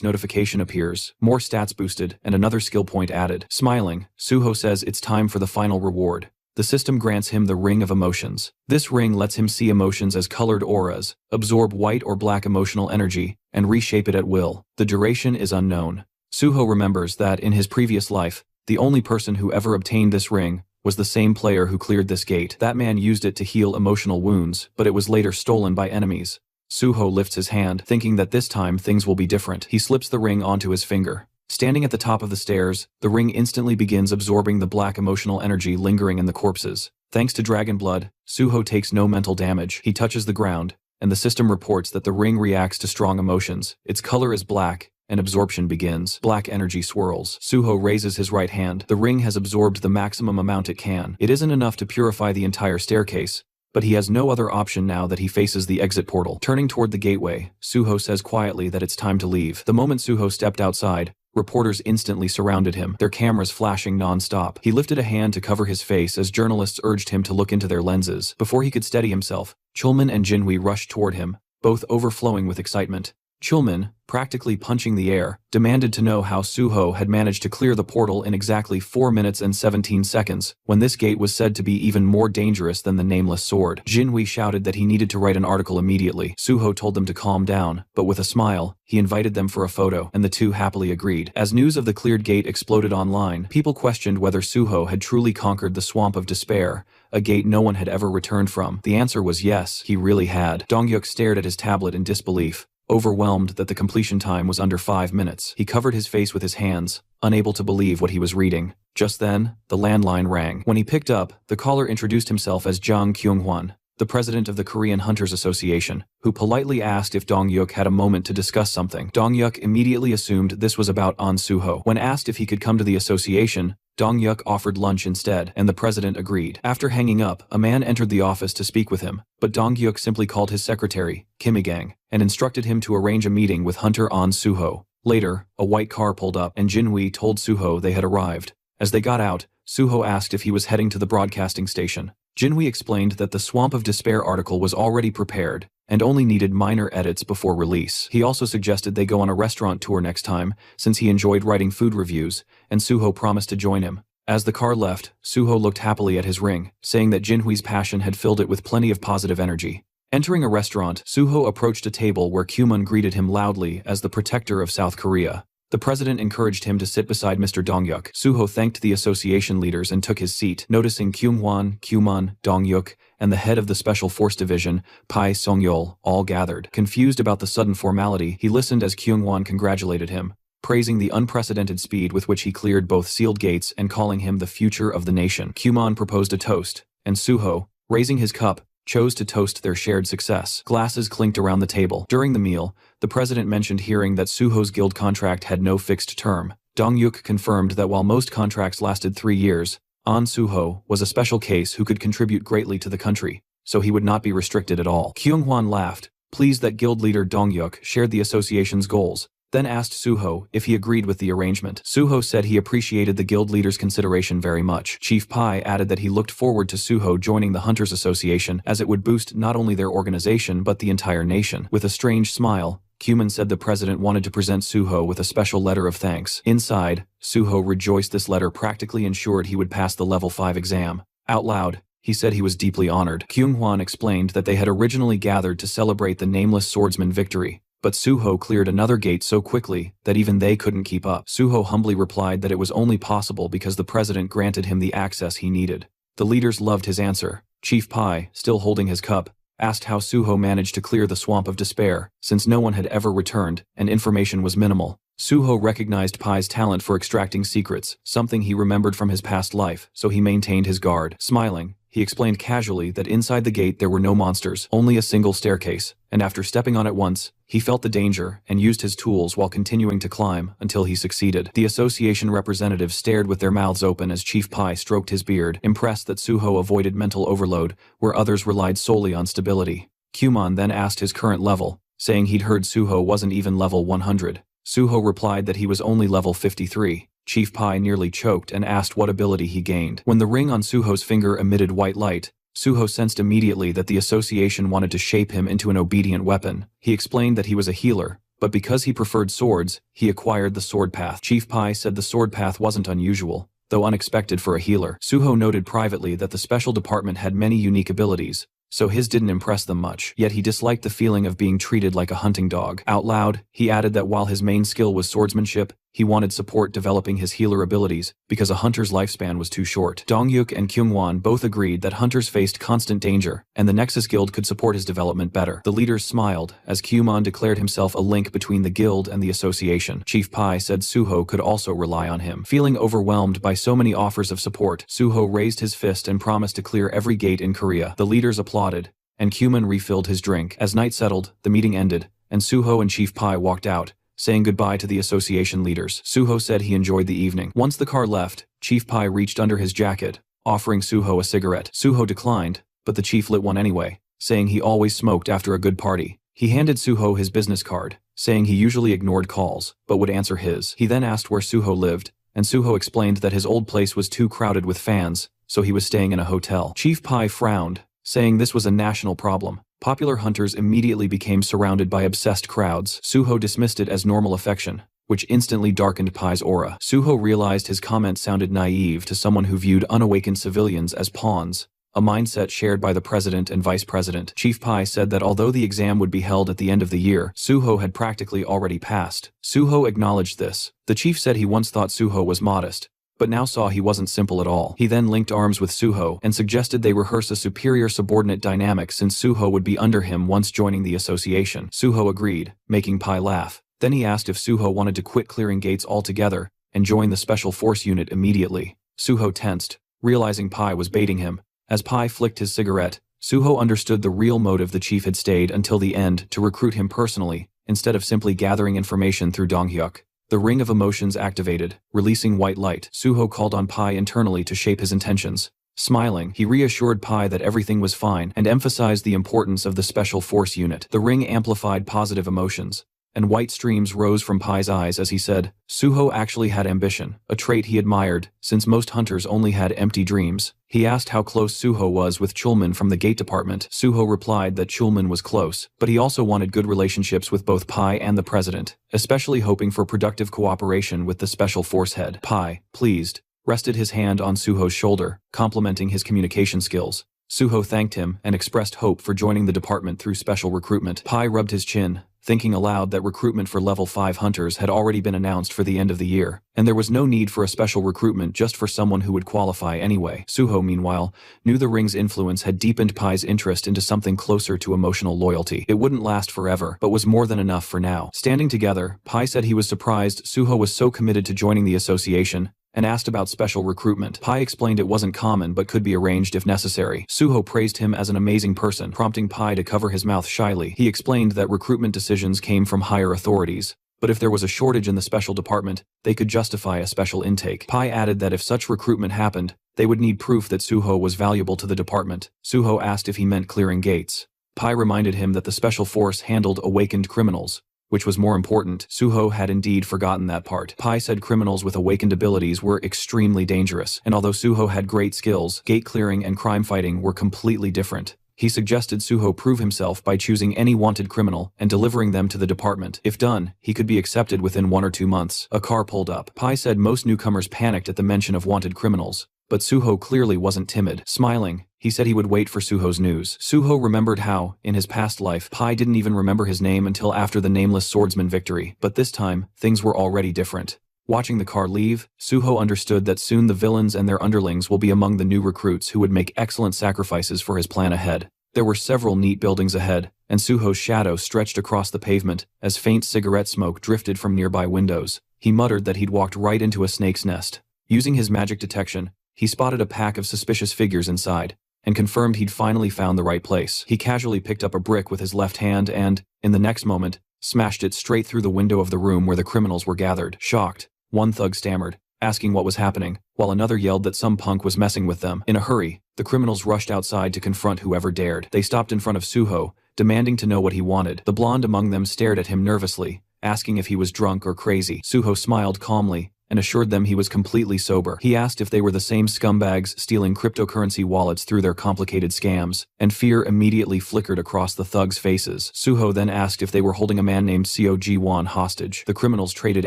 notification appears, more stats boosted, and another skill point added. Smiling, Suho says it's time for the final reward. The system grants him the Ring of Emotions. This ring lets him see emotions as colored auras, absorb white or black emotional energy, and reshape it at will. The duration is unknown. Suho remembers that in his previous life, the only person who ever obtained this ring was the same player who cleared this gate. That man used it to heal emotional wounds, but it was later stolen by enemies. Suho lifts his hand, thinking that this time things will be different. He slips the ring onto his finger. Standing at the top of the stairs, the ring instantly begins absorbing the black emotional energy lingering in the corpses. Thanks to dragon blood, Suho takes no mental damage. He touches the ground, and the system reports that the ring reacts to strong emotions. Its color is black, and absorption begins. Black energy swirls. Suho raises his right hand. The ring has absorbed the maximum amount it can. It isn't enough to purify the entire staircase, but he has no other option now that he faces the exit portal. Turning toward the gateway, Suho says quietly that it's time to leave. The moment Suho stepped outside, reporters instantly surrounded him, their cameras flashing non-stop. He lifted a hand to cover his face as journalists urged him to look into their lenses. Before he could steady himself, Chulman and Jinhui rushed toward him, both overflowing with excitement. Chulman, practically punching the air, demanded to know how Suho had managed to clear the portal in exactly 4 minutes and 17 seconds, when this gate was said to be even more dangerous than the nameless sword. Jinhui shouted that he needed to write an article immediately. Suho told them to calm down, but with a smile, he invited them for a photo, and the two happily agreed. As news of the cleared gate exploded online, people questioned whether Suho had truly conquered the Swamp of Despair, a gate no one had ever returned from. The answer was yes, he really had. Dongyuk stared at his tablet in disbelief, overwhelmed that the completion time was under 5 minutes. He covered his face with his hands, unable to believe what he was reading. Just then, the landline rang. When he picked up, the caller introduced himself as Jang Kyung-hwan, the president of the Korean Hunters Association, who politely asked if Dongyuk had a moment to discuss something. Dongyuk immediately assumed this was about An Suho. When asked if he could come to the association, Dongyuk offered lunch instead, and the president agreed. After hanging up, a man entered the office to speak with him, but Dongyuk simply called his secretary, Kim Igang, and instructed him to arrange a meeting with Hunter An Suho. Later, a white car pulled up, and Jinhui told Suho they had arrived. As they got out, Suho asked if he was heading to the broadcasting station. Jinhui explained that the Swamp of Despair article was already prepared, and only needed minor edits before release. He also suggested they go on a restaurant tour next time, since he enjoyed writing food reviews, and Suho promised to join him. As the car left, Suho looked happily at his ring, saying that Jinhui's passion had filled it with plenty of positive energy. Entering a restaurant, Suho approached a table where Kyumun greeted him loudly as the protector of South Korea. The president encouraged him to sit beside Mr. Dongyuk. Suho thanked the association leaders and took his seat, noticing Kyung-hwan, Kyumun, Dongyuk, and the head of the Special Force Division, Pai Song-yeol, all gathered. Confused about the sudden formality, he listened as Kyung-hwan congratulated him, praising the unprecedented speed with which he cleared both sealed gates and calling him the future of the nation. Kyumun proposed a toast, and Suho, raising his cup, chose to toast their shared success. Glasses clinked around the table. During the meal, the president mentioned hearing that Suho's guild contract had no fixed term. Dongyuk confirmed that while most contracts lasted 3 years, An Suho was a special case who could contribute greatly to the country, so he would not be restricted at all. Kyung-hwan laughed, pleased that guild leader Dongyuk shared the association's goals, then asked Suho if he agreed with the arrangement. Suho said he appreciated the guild leader's consideration very much. Chief Pai added that he looked forward to Suho joining the Hunters Association, as it would boost not only their organization but the entire nation. With a strange smile, Kyumun said the president wanted to present Suho with a special letter of thanks. Inside, Suho rejoiced this letter practically ensured he would pass the level 5 exam. Out loud, he said he was deeply honored. Kyung-hwan explained that they had originally gathered to celebrate the nameless swordsman victory, but Suho cleared another gate so quickly that even they couldn't keep up. Suho humbly replied that it was only possible because the president granted him the access he needed. The leaders loved his answer. Chief Pai, still holding his cup, asked how Suho managed to clear the Swamp of Despair, since no one had ever returned, and information was minimal. Suho recognized Pai's talent for extracting secrets, something he remembered from his past life, so he maintained his guard. Smiling, he explained casually that inside the gate there were no monsters, only a single staircase, and after stepping on it once, he felt the danger and used his tools while continuing to climb until he succeeded. The association representatives stared with their mouths open as Chief Pai stroked his beard, impressed that Suho avoided mental overload, where others relied solely on stability. Kyumun then asked his current level, saying he'd heard Suho wasn't even level 100. Suho replied that he was only level 53. Chief Pai nearly choked and asked what ability he gained. When the ring on Suho's finger emitted white light, Suho sensed immediately that the association wanted to shape him into an obedient weapon. He explained that he was a healer, but because he preferred swords, he acquired the sword path. Chief Pai said the sword path wasn't unusual, though unexpected for a healer. Suho noted privately that the special department had many unique abilities, so his didn't impress them much, yet he disliked the feeling of being treated like a hunting dog. Out loud, he added that while his main skill was swordsmanship, He wanted support developing his healer abilities because a hunter's lifespan was too short. Dongyuk and Kyungwon both agreed that hunters faced constant danger, and the Nexus Guild could support his development better. The leaders smiled as Kyumon declared himself a link between the guild and the association. Chief Pai said Suho could also rely on him. Feeling overwhelmed by so many offers of support, Suho raised his fist and promised to clear every gate in Korea. The leaders applauded, and Kyumon refilled his drink. As night settled, the meeting ended, and Suho and Chief Pai walked out, saying goodbye to the association leaders. Suho said he enjoyed the evening. Once the car left, Chief Pai reached under his jacket, offering Suho a cigarette. Suho declined, but the chief lit one anyway, saying he always smoked after a good party. He handed Suho his business card, saying he usually ignored calls, but would answer his. He then asked where Suho lived, and Suho explained that his old place was too crowded with fans, so he was staying in a hotel. Chief Pai frowned, saying this was a national problem. Popular hunters immediately became surrounded by obsessed crowds. Suho dismissed it as normal affection, which instantly darkened Pai's aura. Suho realized his comment sounded naive to someone who viewed unawakened civilians as pawns, a mindset shared by the president and vice president. Chief Pai said that although the exam would be held at the end of the year, Suho had practically already passed. Suho acknowledged this. The chief said he once thought Suho was modest, but now saw he wasn't simple at all. He then linked arms with Suho and suggested they rehearse a superior subordinate dynamic since Suho would be under him once joining the association. Suho agreed, making Pai laugh. Then he asked if Suho wanted to quit clearing gates altogether and join the special force unit immediately. Suho tensed, realizing Pai was baiting him. As Pai flicked his cigarette, Suho understood the real motive the chief had stayed until the end to recruit him personally, instead of simply gathering information through Donghyuk. The ring of emotions activated, releasing white light. Suho called on Pai internally to shape his intentions. Smiling, he reassured Pai that everything was fine and emphasized the importance of the special force unit. The ring amplified positive emotions, and white streams rose from Pai's eyes as he said, Suho actually had ambition, a trait he admired, since most hunters only had empty dreams. He asked how close Suho was with Chulman from the gate department. Suho replied that Chulman was close, but he also wanted good relationships with both Pai and the president, especially hoping for productive cooperation with the special force head. Pai, pleased, rested his hand on Suho's shoulder, complimenting his communication skills. Suho thanked him and expressed hope for joining the department through special recruitment. Pai rubbed his chin, thinking aloud that recruitment for level 5 hunters had already been announced for the end of the year, and there was no need for a special recruitment just for someone who would qualify anyway. Suho, meanwhile, knew the ring's influence had deepened Pai's interest into something closer to emotional loyalty. It wouldn't last forever, but was more than enough for now. Standing together, Pai said he was surprised Suho was so committed to joining the association, and asked about special recruitment. Pai explained it wasn't common but could be arranged if necessary. Suho praised him as an amazing person, prompting Pai to cover his mouth shyly. He explained that recruitment decisions came from higher authorities, but if there was a shortage in the special department, they could justify a special intake. Pai added that if such recruitment happened, they would need proof that Suho was valuable to the department. Suho asked if he meant clearing gates. Pai reminded him that the special force handled awakened criminals, which was more important. Suho had indeed forgotten that part. Pai said criminals with awakened abilities were extremely dangerous, and although Suho had great skills, gate clearing and crime fighting were completely different. He suggested Suho prove himself by choosing any wanted criminal and delivering them to the department. If done, he could be accepted within 1 or 2 months. A car pulled up. Pai said most newcomers panicked at the mention of wanted criminals, but Suho clearly wasn't timid. Smiling, he said he would wait for Suho's news. Suho remembered how, in his past life, Pai didn't even remember his name until after the nameless swordsman victory, but this time, things were already different. Watching the car leave, Suho understood that soon the villains and their underlings will be among the new recruits who would make excellent sacrifices for his plan ahead. There were several neat buildings ahead, and Suho's shadow stretched across the pavement as faint cigarette smoke drifted from nearby windows. He muttered that he'd walked right into a snake's nest. Using his magic detection, he spotted a pack of suspicious figures inside, and confirmed he'd finally found the right place. He casually picked up a brick with his left hand and, in the next moment, smashed it straight through the window of the room where the criminals were gathered. Shocked, one thug stammered, asking what was happening, while another yelled that some punk was messing with them. In a hurry, the criminals rushed outside to confront whoever dared. They stopped in front of Suho, demanding to know what he wanted. The blonde among them stared at him nervously, asking if he was drunk or crazy. Suho smiled calmly and assured them he was completely sober. He asked if they were the same scumbags stealing cryptocurrency wallets through their complicated scams, and fear immediately flickered across the thugs' faces. Suho then asked if they were holding a man named Seo Ji-won hostage. The criminals traded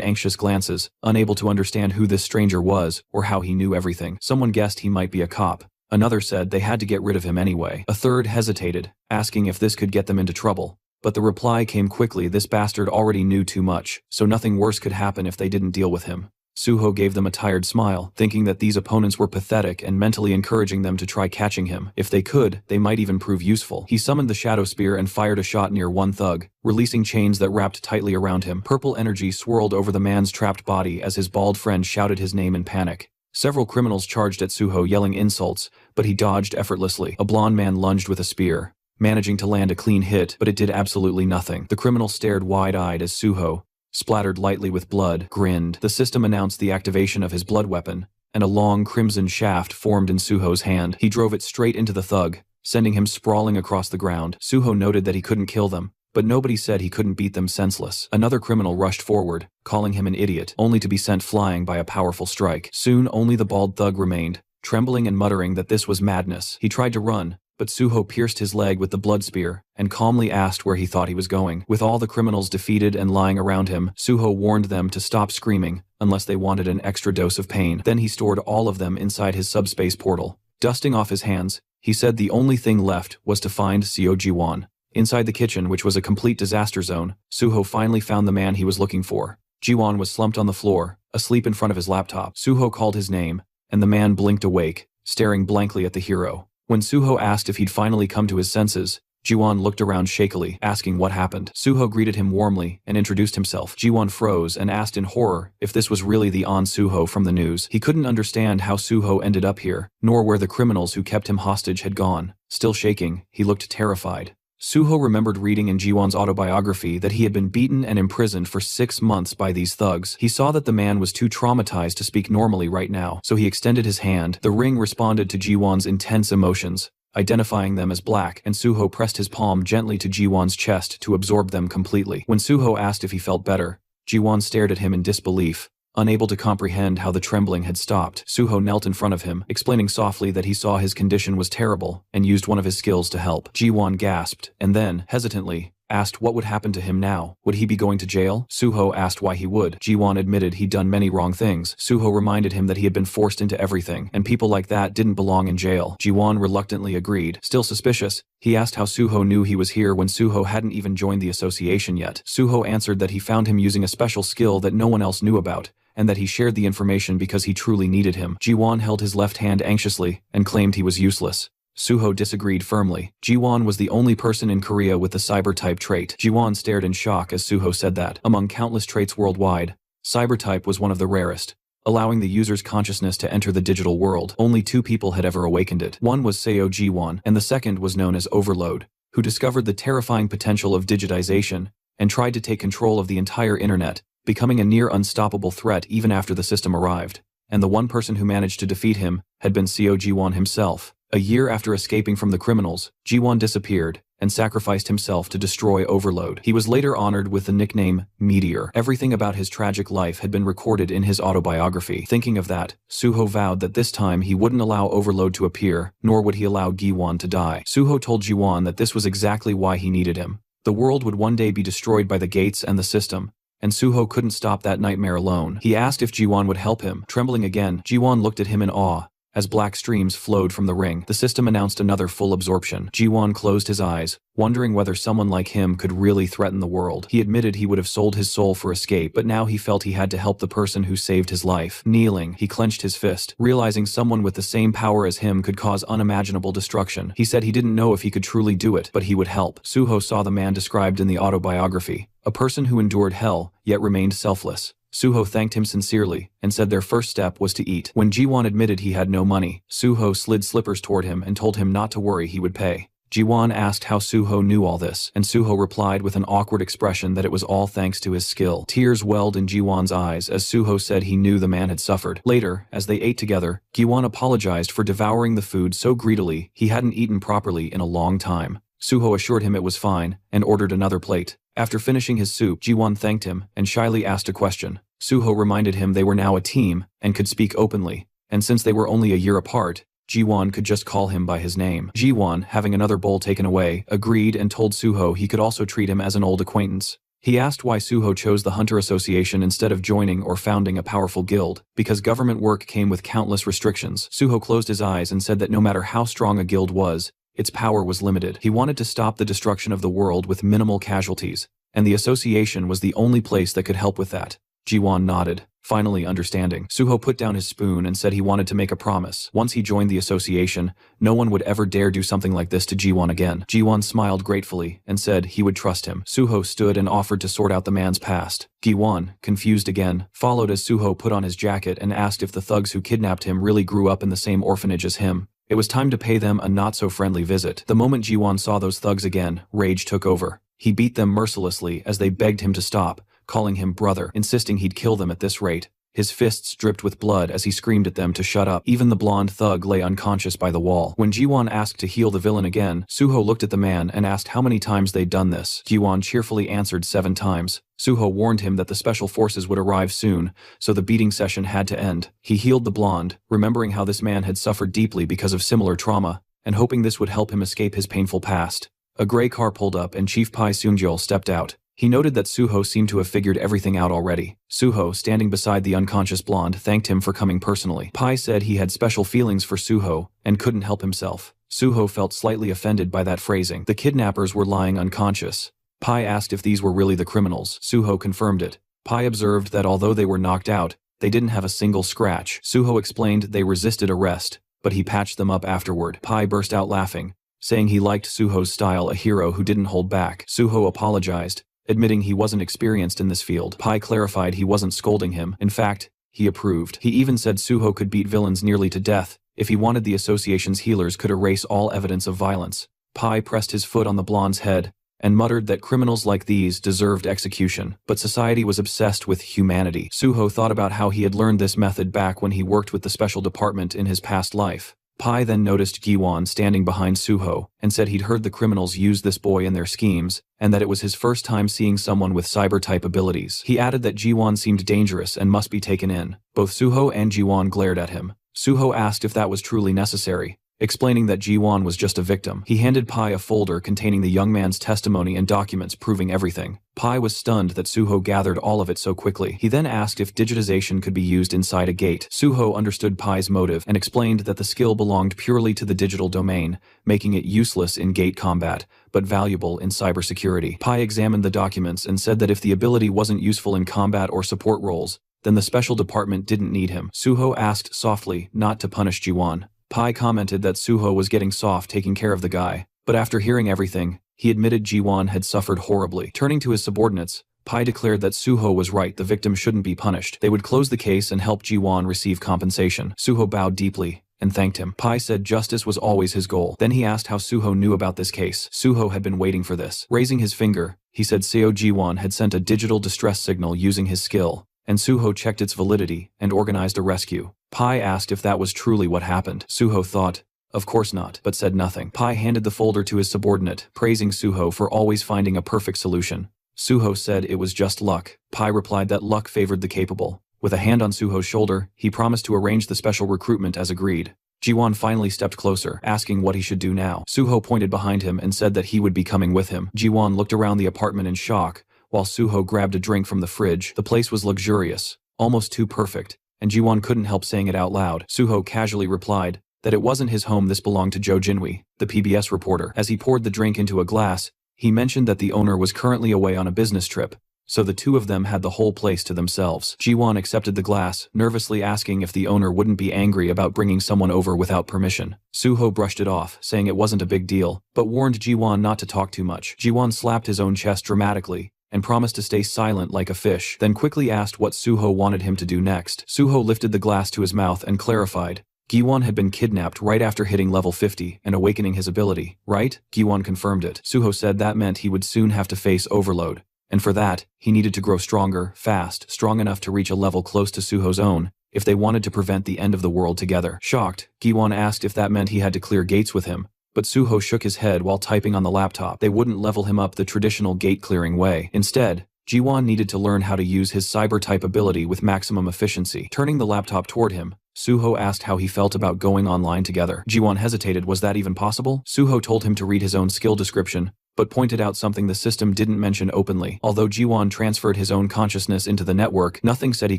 anxious glances, unable to understand who this stranger was or how he knew everything. Someone guessed he might be a cop. Another said they had to get rid of him anyway. A third hesitated, asking if this could get them into trouble. But the reply came quickly. This bastard already knew too much, so nothing worse could happen if they didn't deal with him. Suho gave them a tired smile, thinking that these opponents were pathetic and mentally encouraging them to try catching him. If they could, they might even prove useful. He summoned the shadow spear and fired a shot near one thug, releasing chains that wrapped tightly around him. Purple energy swirled over the man's trapped body as his bald friend shouted his name in panic. Several criminals charged at Suho yelling insults, but he dodged effortlessly. A blonde man lunged with a spear, managing to land a clean hit, but it did absolutely nothing. The criminal stared wide-eyed as Suho, splattered lightly with blood, grinned. The system announced the activation of his blood weapon, and a long crimson shaft formed in Suho's hand. He drove it straight into the thug, sending him sprawling across the ground. Suho noted that he couldn't kill them, but nobody said he couldn't beat them senseless. Another criminal rushed forward, calling him an idiot, only to be sent flying by a powerful strike. Soon only the bald thug remained, trembling and muttering that this was madness. He tried to run, but Suho pierced his leg with the blood spear, and calmly asked where he thought he was going. With all the criminals defeated and lying around him, Suho warned them to stop screaming, unless they wanted an extra dose of pain. Then he stored all of them inside his subspace portal. Dusting off his hands, he said the only thing left was to find Seo Jiwon. Inside the kitchen, which was a complete disaster zone, Suho finally found the man he was looking for. Jiwon was slumped on the floor, asleep in front of his laptop. Suho called his name, and the man blinked awake, staring blankly at the hero. When Suho asked if he'd finally come to his senses, Jiwon looked around shakily, asking what happened. Suho greeted him warmly and introduced himself. Jiwon froze and asked in horror if this was really the Suho from the news. He couldn't understand how Suho ended up here, nor where the criminals who kept him hostage had gone. Still shaking, he looked terrified. Suho remembered reading in Jiwon's autobiography that he had been beaten and imprisoned for 6 months by these thugs. He saw that the man was too traumatized to speak normally right now, so he extended his hand. The ring responded to Jiwon's intense emotions, identifying them as black, and Suho pressed his palm gently to Jiwon's chest to absorb them completely. When Suho asked if he felt better, Jiwon stared at him in disbelief, unable to comprehend how the trembling had stopped. Suho knelt in front of him, explaining softly that he saw his condition was terrible and used one of his skills to help. Jiwon gasped, and then, hesitantly, asked what would happen to him now. Would he be going to jail? Suho asked why he would. Jiwon admitted he'd done many wrong things. Suho reminded him that he had been forced into everything, and people like that didn't belong in jail. Jiwon reluctantly agreed. Still suspicious, he asked how Suho knew he was here when Suho hadn't even joined the association yet. Suho answered that he found him using a special skill that no one else knew about, and that he shared the information because he truly needed him. Jiwon held his left hand anxiously and claimed he was useless. Suho disagreed firmly. Jiwon was the only person in Korea with the cyber-type trait. Jiwon stared in shock as Suho said that. Among countless traits worldwide, cyber-type was one of the rarest, allowing the user's consciousness to enter the digital world. Only 2 people had ever awakened it. One was Seo Jiwon, and the second was known as Overload, who discovered the terrifying potential of digitization and tried to take control of the entire internet, becoming a near unstoppable threat even after the system arrived. And the one person who managed to defeat him had been Seo Jiwon himself. A year after escaping from the criminals, Jiwon disappeared and sacrificed himself to destroy Overload. He was later honored with the nickname Meteor. Everything about his tragic life had been recorded in his autobiography. Thinking of that, Suho vowed that this time he wouldn't allow Overload to appear, nor would he allow Jiwon to die. Suho told Jiwon that this was exactly why he needed him. The world would one day be destroyed by the gates and the system, and Suho couldn't stop that nightmare alone. He asked if Jiwon would help him. Trembling again, Jiwon looked at him in awe. As black streams flowed from the ring, the system announced another full absorption. Jiwon closed his eyes, wondering whether someone like him could really threaten the world. He admitted he would have sold his soul for escape, but now he felt he had to help the person who saved his life. Kneeling, he clenched his fist, realizing someone with the same power as him could cause unimaginable destruction. He said he didn't know if he could truly do it, but he would help. Suho saw the man described in the autobiography, a person who endured hell, yet remained selfless. Suho thanked him sincerely, and said their first step was to eat. When Jiwon admitted he had no money, Suho slid slippers toward him and told him not to worry, he would pay. Jiwon asked how Suho knew all this, and Suho replied with an awkward expression that it was all thanks to his skill. Tears welled in Jiwon's eyes as Suho said he knew the man had suffered. Later, as they ate together, Jiwon apologized for devouring the food so greedily he hadn't eaten properly in a long time. Suho assured him it was fine, and ordered another plate. After finishing his soup, Jiwon thanked him, and shyly asked a question. Suho reminded him they were now a team, and could speak openly, and since they were only a year apart, Jiwon could just call him by his name. Jiwon, having another bowl taken away, agreed and told Suho he could also treat him as an old acquaintance. He asked why Suho chose the Hunter Association instead of joining or founding a powerful guild, because government work came with countless restrictions. Suho closed his eyes and said that no matter how strong a guild was, its power was limited. He wanted to stop the destruction of the world with minimal casualties, and the association was the only place that could help with that. Ji-won nodded, finally understanding. Suho put down his spoon and said he wanted to make a promise. Once he joined the association, no one would ever dare do something like this to Ji-won again. Ji-won smiled gratefully and said he would trust him. Suho stood and offered to sort out the man's past. Ji-won, confused again, followed as Suho put on his jacket and asked if the thugs who kidnapped him really grew up in the same orphanage as him. It was time to pay them a not-so-friendly visit. The moment Ji-won saw those thugs again, rage took over. He beat them mercilessly as they begged him to stop, calling him brother, insisting he'd kill them at this rate. His fists dripped with blood as he screamed at them to shut up. Even the blonde thug lay unconscious by the wall. When Ji-won asked to heal the villain again, Suho looked at the man and asked how many times they'd done this. Ji-won cheerfully answered 7 times. Suho warned him that the special forces would arrive soon, so the beating session had to end. He healed the blonde, remembering how this man had suffered deeply because of similar trauma, and hoping this would help him escape his painful past. A gray car pulled up and Chief Pai Seungjol stepped out. He noted that Suho seemed to have figured everything out already. Suho, standing beside the unconscious blonde, thanked him for coming personally. Pai said he had special feelings for Suho and couldn't help himself. Suho felt slightly offended by that phrasing. The kidnappers were lying unconscious. Pai asked if these were really the criminals. Suho confirmed it. Pai observed that although they were knocked out, they didn't have a single scratch. Suho explained they resisted arrest, but he patched them up afterward. Pai burst out laughing, saying he liked Suho's style, a hero who didn't hold back. Suho apologized, admitting he wasn't experienced in this field. Pai clarified he wasn't scolding him. In fact, he approved. He even said Suho could beat villains nearly to death if he wanted. The association's healers could erase all evidence of violence. Pai pressed his foot on the blonde's head and muttered that criminals like these deserved execution, but society was obsessed with humanity. Suho thought about how he had learned this method back when he worked with the special department in his past life. Pai then noticed Ji-won standing behind Suho and said he'd heard the criminals use this boy in their schemes and that it was his first time seeing someone with cyber-type abilities. He added that Ji-won seemed dangerous and must be taken in. Both Suho and Ji-won glared at him. Suho asked if that was truly necessary, explaining that Ji-won was just a victim. He handed Pai a folder containing the young man's testimony and documents proving everything. Pai was stunned that Suho gathered all of it so quickly. He then asked if digitization could be used inside a gate. Suho understood Pai's motive and explained that the skill belonged purely to the digital domain, making it useless in gate combat, but valuable in cybersecurity. Pai examined the documents and said that if the ability wasn't useful in combat or support roles, then the special department didn't need him. Suho asked softly not to punish Ji-won. Pai commented that Suho was getting soft taking care of the guy, but after hearing everything, he admitted Ji-won had suffered horribly. Turning to his subordinates, Pai declared that Suho was right, the victim shouldn't be punished. They would close the case and help Ji-won receive compensation. Suho bowed deeply and thanked him. Pai said justice was always his goal. Then he asked how Suho knew about this case. Suho had been waiting for this. Raising his finger, he said Seo Ji-won had sent a digital distress signal using his skill, and Suho checked its validity and organized a rescue. Pai asked if that was truly what happened. Suho thought, of course not, but said nothing. Pai handed the folder to his subordinate, praising Suho for always finding a perfect solution. Suho said it was just luck. Pai replied that luck favored the capable. With a hand on Suho's shoulder, he promised to arrange the special recruitment as agreed. Ji-won finally stepped closer, asking what he should do now. Suho pointed behind him and said that he would be coming with him. Ji-won looked around the apartment in shock, while Suho grabbed a drink from the fridge. The place was luxurious, almost too perfect, and Ji-won couldn't help saying it out loud. Suho casually replied that it wasn't his home, this belonged to Jo Jinwi, the PBS reporter. As he poured the drink into a glass, he mentioned that the owner was currently away on a business trip, so the two of them had the whole place to themselves. Ji-won accepted the glass, nervously asking if the owner wouldn't be angry about bringing someone over without permission. Suho brushed it off, saying it wasn't a big deal, but warned Ji-won not to talk too much. Ji-won slapped his own chest dramatically and promised to stay silent like a fish, then quickly asked what Suho wanted him to do next. Suho lifted the glass to his mouth and clarified. Ji-won had been kidnapped right after hitting level 50 and awakening his ability, right? Ji-won confirmed it. Suho said that meant he would soon have to face overload, and for that, he needed to grow stronger, fast, strong enough to reach a level close to Suho's own, if they wanted to prevent the end of the world together. Shocked, Ji-won asked if that meant he had to clear gates with him, but Suho shook his head while typing on the laptop. They wouldn't level him up the traditional gate-clearing way. Instead, Ji-won needed to learn how to use his cyber-type ability with maximum efficiency. Turning the laptop toward him, Suho asked how he felt about going online together. Ji-won hesitated. Was that even possible? Suho told him to read his own skill description, but pointed out something the system didn't mention openly. Although Ji-won transferred his own consciousness into the network, nothing said he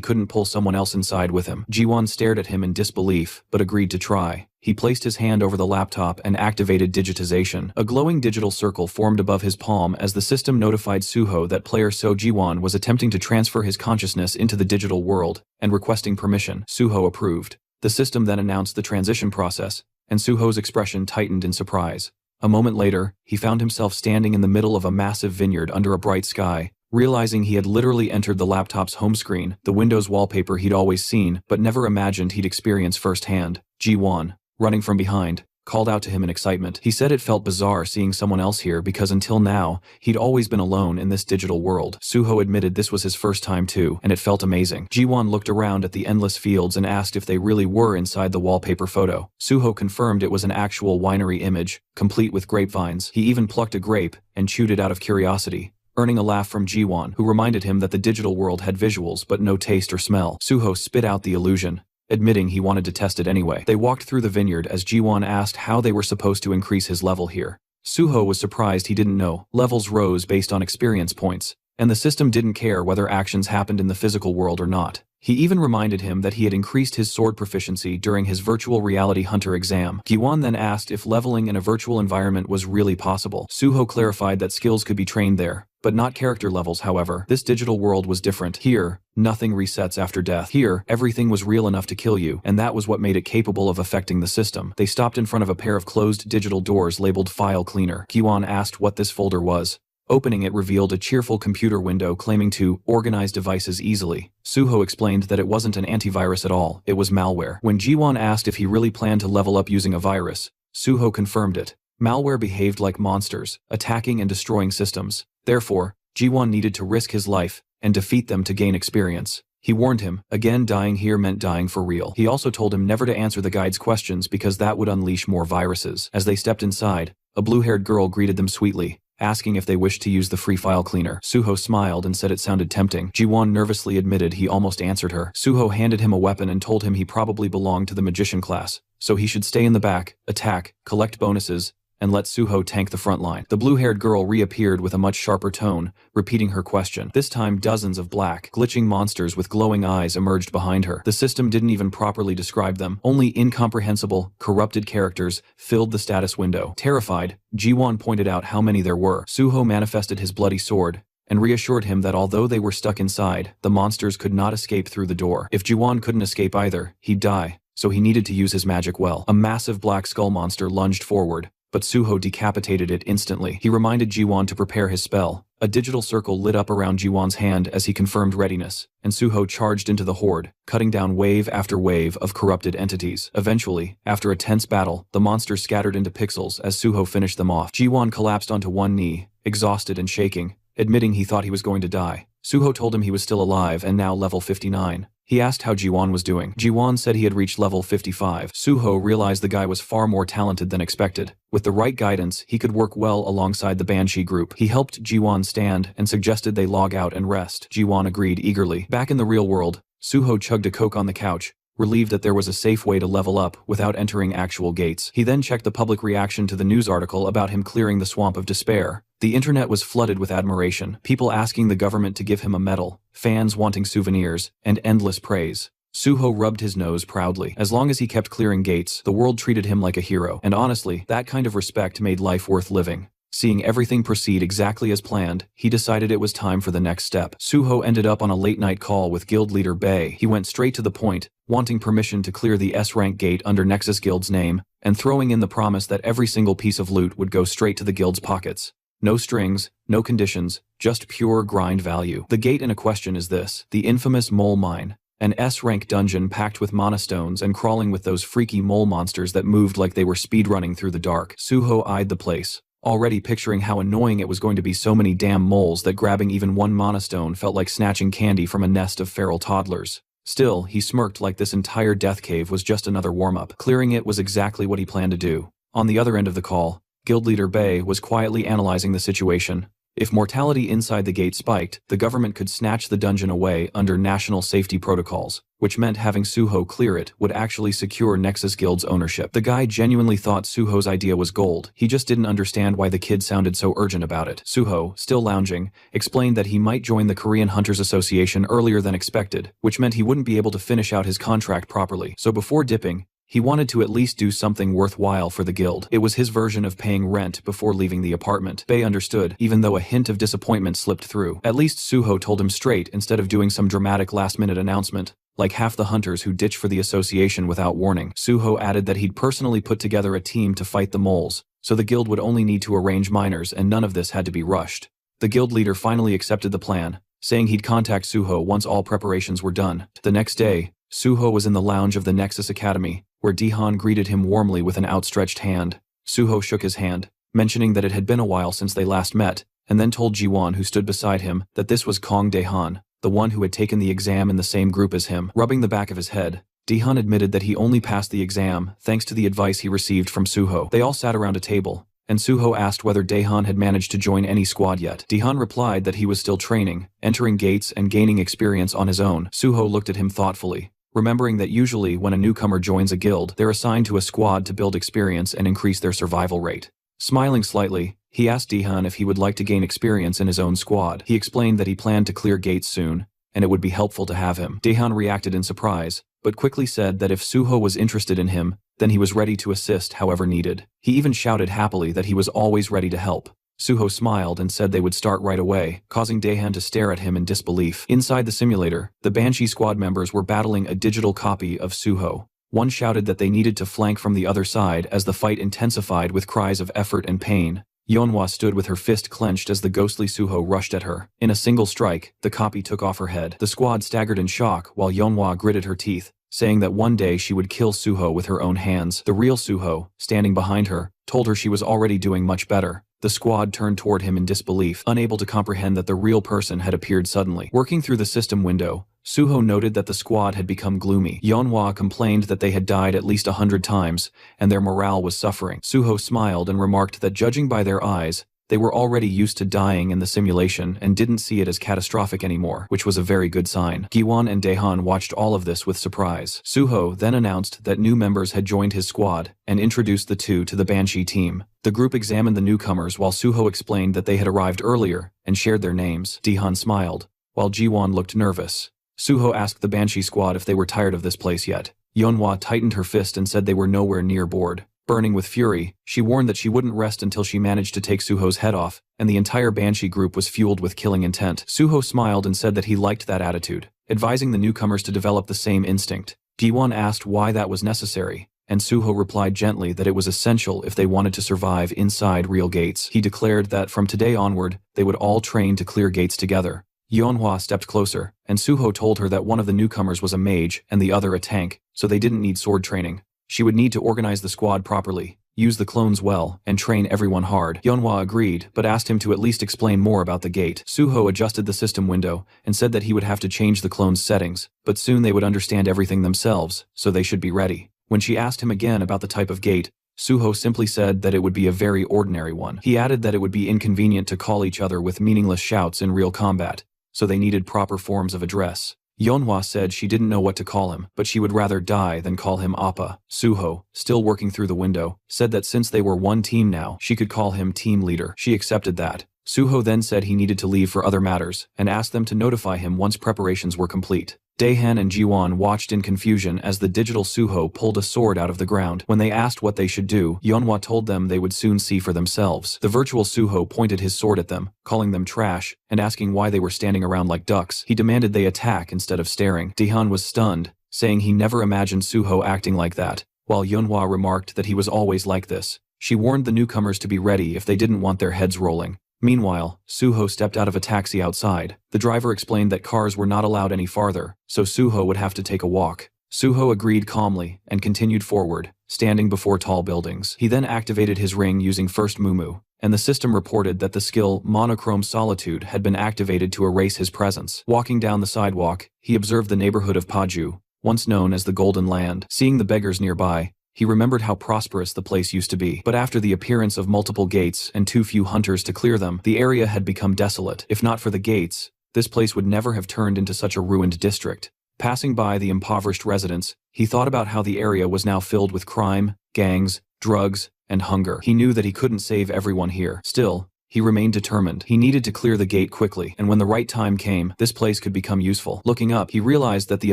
couldn't pull someone else inside with him. Ji-won stared at him in disbelief, but agreed to try. He placed his hand over the laptop and activated digitization. A glowing digital circle formed above his palm as the system notified Suho that player So Jiwon was attempting to transfer his consciousness into the digital world and requesting permission. Suho approved. The system then announced the transition process, and Suho's expression tightened in surprise. A moment later, he found himself standing in the middle of a massive vineyard under a bright sky. Realizing he had literally entered the laptop's home screen, the Windows wallpaper he'd always seen but never imagined he'd experience firsthand, Jiwon, running from behind, called out to him in excitement. He said it felt bizarre seeing someone else here because until now, he'd always been alone in this digital world. Suho admitted this was his first time too, and it felt amazing. Jiwon looked around at the endless fields and asked if they really were inside the wallpaper photo. Suho confirmed it was an actual winery image, complete with grapevines. He even plucked a grape and chewed it out of curiosity, earning a laugh from Jiwon, who reminded him that the digital world had visuals but no taste or smell. Suho spit out the illusion, admitting he wanted to test it anyway. They walked through the vineyard as Jiwon asked how they were supposed to increase his level here. Suho was surprised he didn't know. Levels rose based on experience points, and the system didn't care whether actions happened in the physical world or not. He even reminded him that he had increased his sword proficiency during his virtual reality hunter exam. Jiwon then asked if leveling in a virtual environment was really possible. Suho clarified that skills could be trained there, but not character levels. However, this digital world was different. Here, nothing resets after death. Here, everything was real enough to kill you, and that was what made it capable of affecting the system. They stopped in front of a pair of closed digital doors labeled File Cleaner. Jiwon asked what this folder was. Opening it revealed a cheerful computer window claiming to organize devices easily. Suho explained that it wasn't an antivirus at all, it was malware. When Jiwon asked if he really planned to level up using a virus, Suho confirmed it. Malware behaved like monsters, attacking and destroying systems. Therefore, Jiwon needed to risk his life and defeat them to gain experience. He warned him, again dying here meant dying for real. He also told him never to answer the guide's questions because that would unleash more viruses. As they stepped inside, a blue-haired girl greeted them sweetly, asking if they wished to use the free file cleaner. Suho smiled and said it sounded tempting. Jiwon nervously admitted he almost answered her. Suho handed him a weapon and told him he probably belonged to the magician class, so he should stay in the back, attack, collect bonuses, and let Suho tank the front line. The blue-haired girl reappeared with a much sharper tone, repeating her question. This time dozens of black, glitching monsters with glowing eyes emerged behind her. The system didn't even properly describe them. Only incomprehensible, corrupted characters filled the status window. Terrified, Jiwon pointed out how many there were. Suho manifested his bloody sword and reassured him that although they were stuck inside, the monsters could not escape through the door. If Jiwon couldn't escape either, he'd die, so he needed to use his magic well. A massive black skull monster lunged forward, but Suho decapitated it instantly. He reminded Jiwon to prepare his spell. A digital circle lit up around Jiwon's hand as he confirmed readiness, and Suho charged into the horde, cutting down wave after wave of corrupted entities. Eventually, after a tense battle, the monsters scattered into pixels as Suho finished them off. Jiwon collapsed onto one knee, exhausted and shaking, admitting he thought he was going to die. Suho told him he was still alive and now level 59. He asked how Jiwon was doing. Jiwon said he had reached level 55. Suho realized the guy was far more talented than expected. With the right guidance, he could work well alongside the Banshee group. He helped Jiwon stand and suggested they log out and rest. Jiwon agreed eagerly. Back in the real world, Suho chugged a Coke on the couch, relieved that there was a safe way to level up without entering actual gates. He then checked the public reaction to the news article about him clearing the swamp of despair. The internet was flooded with admiration, people asking the government to give him a medal, fans wanting souvenirs, and endless praise. Suho rubbed his nose proudly. As long as he kept clearing gates, the world treated him like a hero, and honestly, that kind of respect made life worth living. Seeing everything proceed exactly as planned, he decided it was time for the next step. Suho ended up on a late-night call with guild leader Bei. He went straight to the point, wanting permission to clear the S-rank gate under Nexus Guild's name, and throwing in the promise that every single piece of loot would go straight to the guild's pockets. No strings, no conditions, just pure grind value. The gate in a question is this: the infamous Mole Mine, an S-rank dungeon packed with mana stones and crawling with those freaky mole monsters that moved like they were speedrunning through the dark. Suho eyed the place, already picturing how annoying it was going to be. So many damn moles that grabbing even one mana stone felt like snatching candy from a nest of feral toddlers. Still, he smirked like this entire death cave was just another warm-up. Clearing it was exactly what he planned to do. On the other end of the call, Guild leader Bei was quietly analyzing the situation. If mortality inside the gate spiked, the government could snatch the dungeon away under national safety protocols, which meant having Suho clear it would actually secure Nexus Guild's ownership. The guy genuinely thought Suho's idea was gold. He just didn't understand why the kid sounded so urgent about it. Suho, still lounging, explained that he might join the Korean Hunters Association earlier than expected, which meant he wouldn't be able to finish out his contract properly. So before dipping, He wanted to at least do something worthwhile for the guild. It was his version of paying rent before leaving the apartment. Bei understood, even though a hint of disappointment slipped through. At least Suho told him straight instead of doing some dramatic last-minute announcement, like half the hunters who ditch for the association without warning. Suho added that he'd personally put together a team to fight the moles, so the guild would only need to arrange miners and none of this had to be rushed. The guild leader finally accepted the plan, saying he'd contact Suho once all preparations were done. The next day, Suho was in the lounge of the Nexus Academy, where Dihan greeted him warmly with an outstretched hand. Suho shook his hand, mentioning that it had been a while since they last met, and then told Jiwon, who stood beside him, that this was Kong Daehan, the one who had taken the exam in the same group as him. Rubbing the back of his head, Dihan admitted that he only passed the exam thanks to the advice he received from Suho. They all sat around a table, and Suho asked whether Daehan had managed to join any squad yet. Daehan replied that he was still training, entering gates and gaining experience on his own. Suho looked at him thoughtfully, remembering that usually when a newcomer joins a guild, they're assigned to a squad to build experience and increase their survival rate. Smiling slightly, he asked Daehan if he would like to gain experience in his own squad. He explained that he planned to clear gates soon, and it would be helpful to have him. Daehan reacted in surprise, but quickly said that if Suho was interested in him, then he was ready to assist however needed. He even shouted happily that he was always ready to help. Suho smiled and said they would start right away, causing Daehan to stare at him in disbelief. Inside the simulator, the Banshee squad members were battling a digital copy of Suho. One shouted that they needed to flank from the other side as the fight intensified with cries of effort and pain. Yeonhwa stood with her fist clenched as the ghostly Suho rushed at her. In a single strike, the copy took off her head. The squad staggered in shock while Yeonhwa gritted her teeth, saying that one day she would kill Suho with her own hands. The real Suho, standing behind her, told her she was already doing much better. The squad turned toward him in disbelief, unable to comprehend that the real person had appeared suddenly. Working through the system window, Suho noted that the squad had become gloomy. Yeonhwa complained that they had died at least 100 times, and their morale was suffering. Suho smiled and remarked that judging by their eyes, they were already used to dying in the simulation and didn't see it as catastrophic anymore, which was a very good sign. Giwon and Daehan watched all of this with surprise. Suho then announced that new members had joined his squad and introduced the two to the Banshee team. The group examined the newcomers while Suho explained that they had arrived earlier and shared their names. Daehan smiled, while Jiwon looked nervous. Suho asked the Banshee squad if they were tired of this place yet. Yeonhwa tightened her fist and said they were nowhere near bored. Burning with fury, she warned that she wouldn't rest until she managed to take Suho's head off, and the entire Banshee group was fueled with killing intent. Suho smiled and said that he liked that attitude, advising the newcomers to develop the same instinct. Giwon asked why that was necessary, and Suho replied gently that it was essential if they wanted to survive inside real gates. He declared that from today onward, they would all train to clear gates together. Yeonhwa stepped closer, and Suho told her that one of the newcomers was a mage and the other a tank, so they didn't need sword training. She would need to organize the squad properly, use the clones well, and train everyone hard. Yeonhwa agreed, but asked him to at least explain more about the gate. Suho adjusted the system window and said that he would have to change the clones' settings, but soon they would understand everything themselves, so they should be ready. When she asked him again about the type of gate, Suho simply said that it would be a very ordinary one. He added that it would be inconvenient to call each other with meaningless shouts in real combat, so they needed proper forms of address. Yeonhwa said she didn't know what to call him, but she would rather die than call him Appa. Suho, still working through the window, said that since they were one team now, she could call him team leader. She accepted that. Suho then said he needed to leave for other matters, and asked them to notify him once preparations were complete. Daehan and Jiwon watched in confusion as the digital Suho pulled a sword out of the ground. When they asked what they should do, Yeonhwa told them they would soon see for themselves. The virtual Suho pointed his sword at them, calling them trash, and asking why they were standing around like ducks. He demanded they attack instead of staring. Daehan was stunned, saying he never imagined Suho acting like that, while Yeonhwa remarked that he was always like this. She warned the newcomers to be ready if they didn't want their heads rolling. Meanwhile, Suho stepped out of a taxi outside. The driver explained that cars were not allowed any farther, so Suho would have to take a walk. Suho agreed calmly and continued forward, standing before tall buildings. He then activated his ring using First Mumu, and the system reported that the skill Monochrome Solitude had been activated to erase his presence. Walking down the sidewalk, he observed the neighborhood of Paju, once known as the Golden Land. Seeing the beggars nearby, he remembered how prosperous the place used to be. But after the appearance of multiple gates and too few hunters to clear them, the area had become desolate. If not for the gates, this place would never have turned into such a ruined district. Passing by the impoverished residents, he thought about how the area was now filled with crime, gangs, drugs, and hunger. He knew that he couldn't save everyone here. Still, He remained determined. He needed to clear the gate quickly, and when the right time came, this place could become useful. Looking up, he realized that the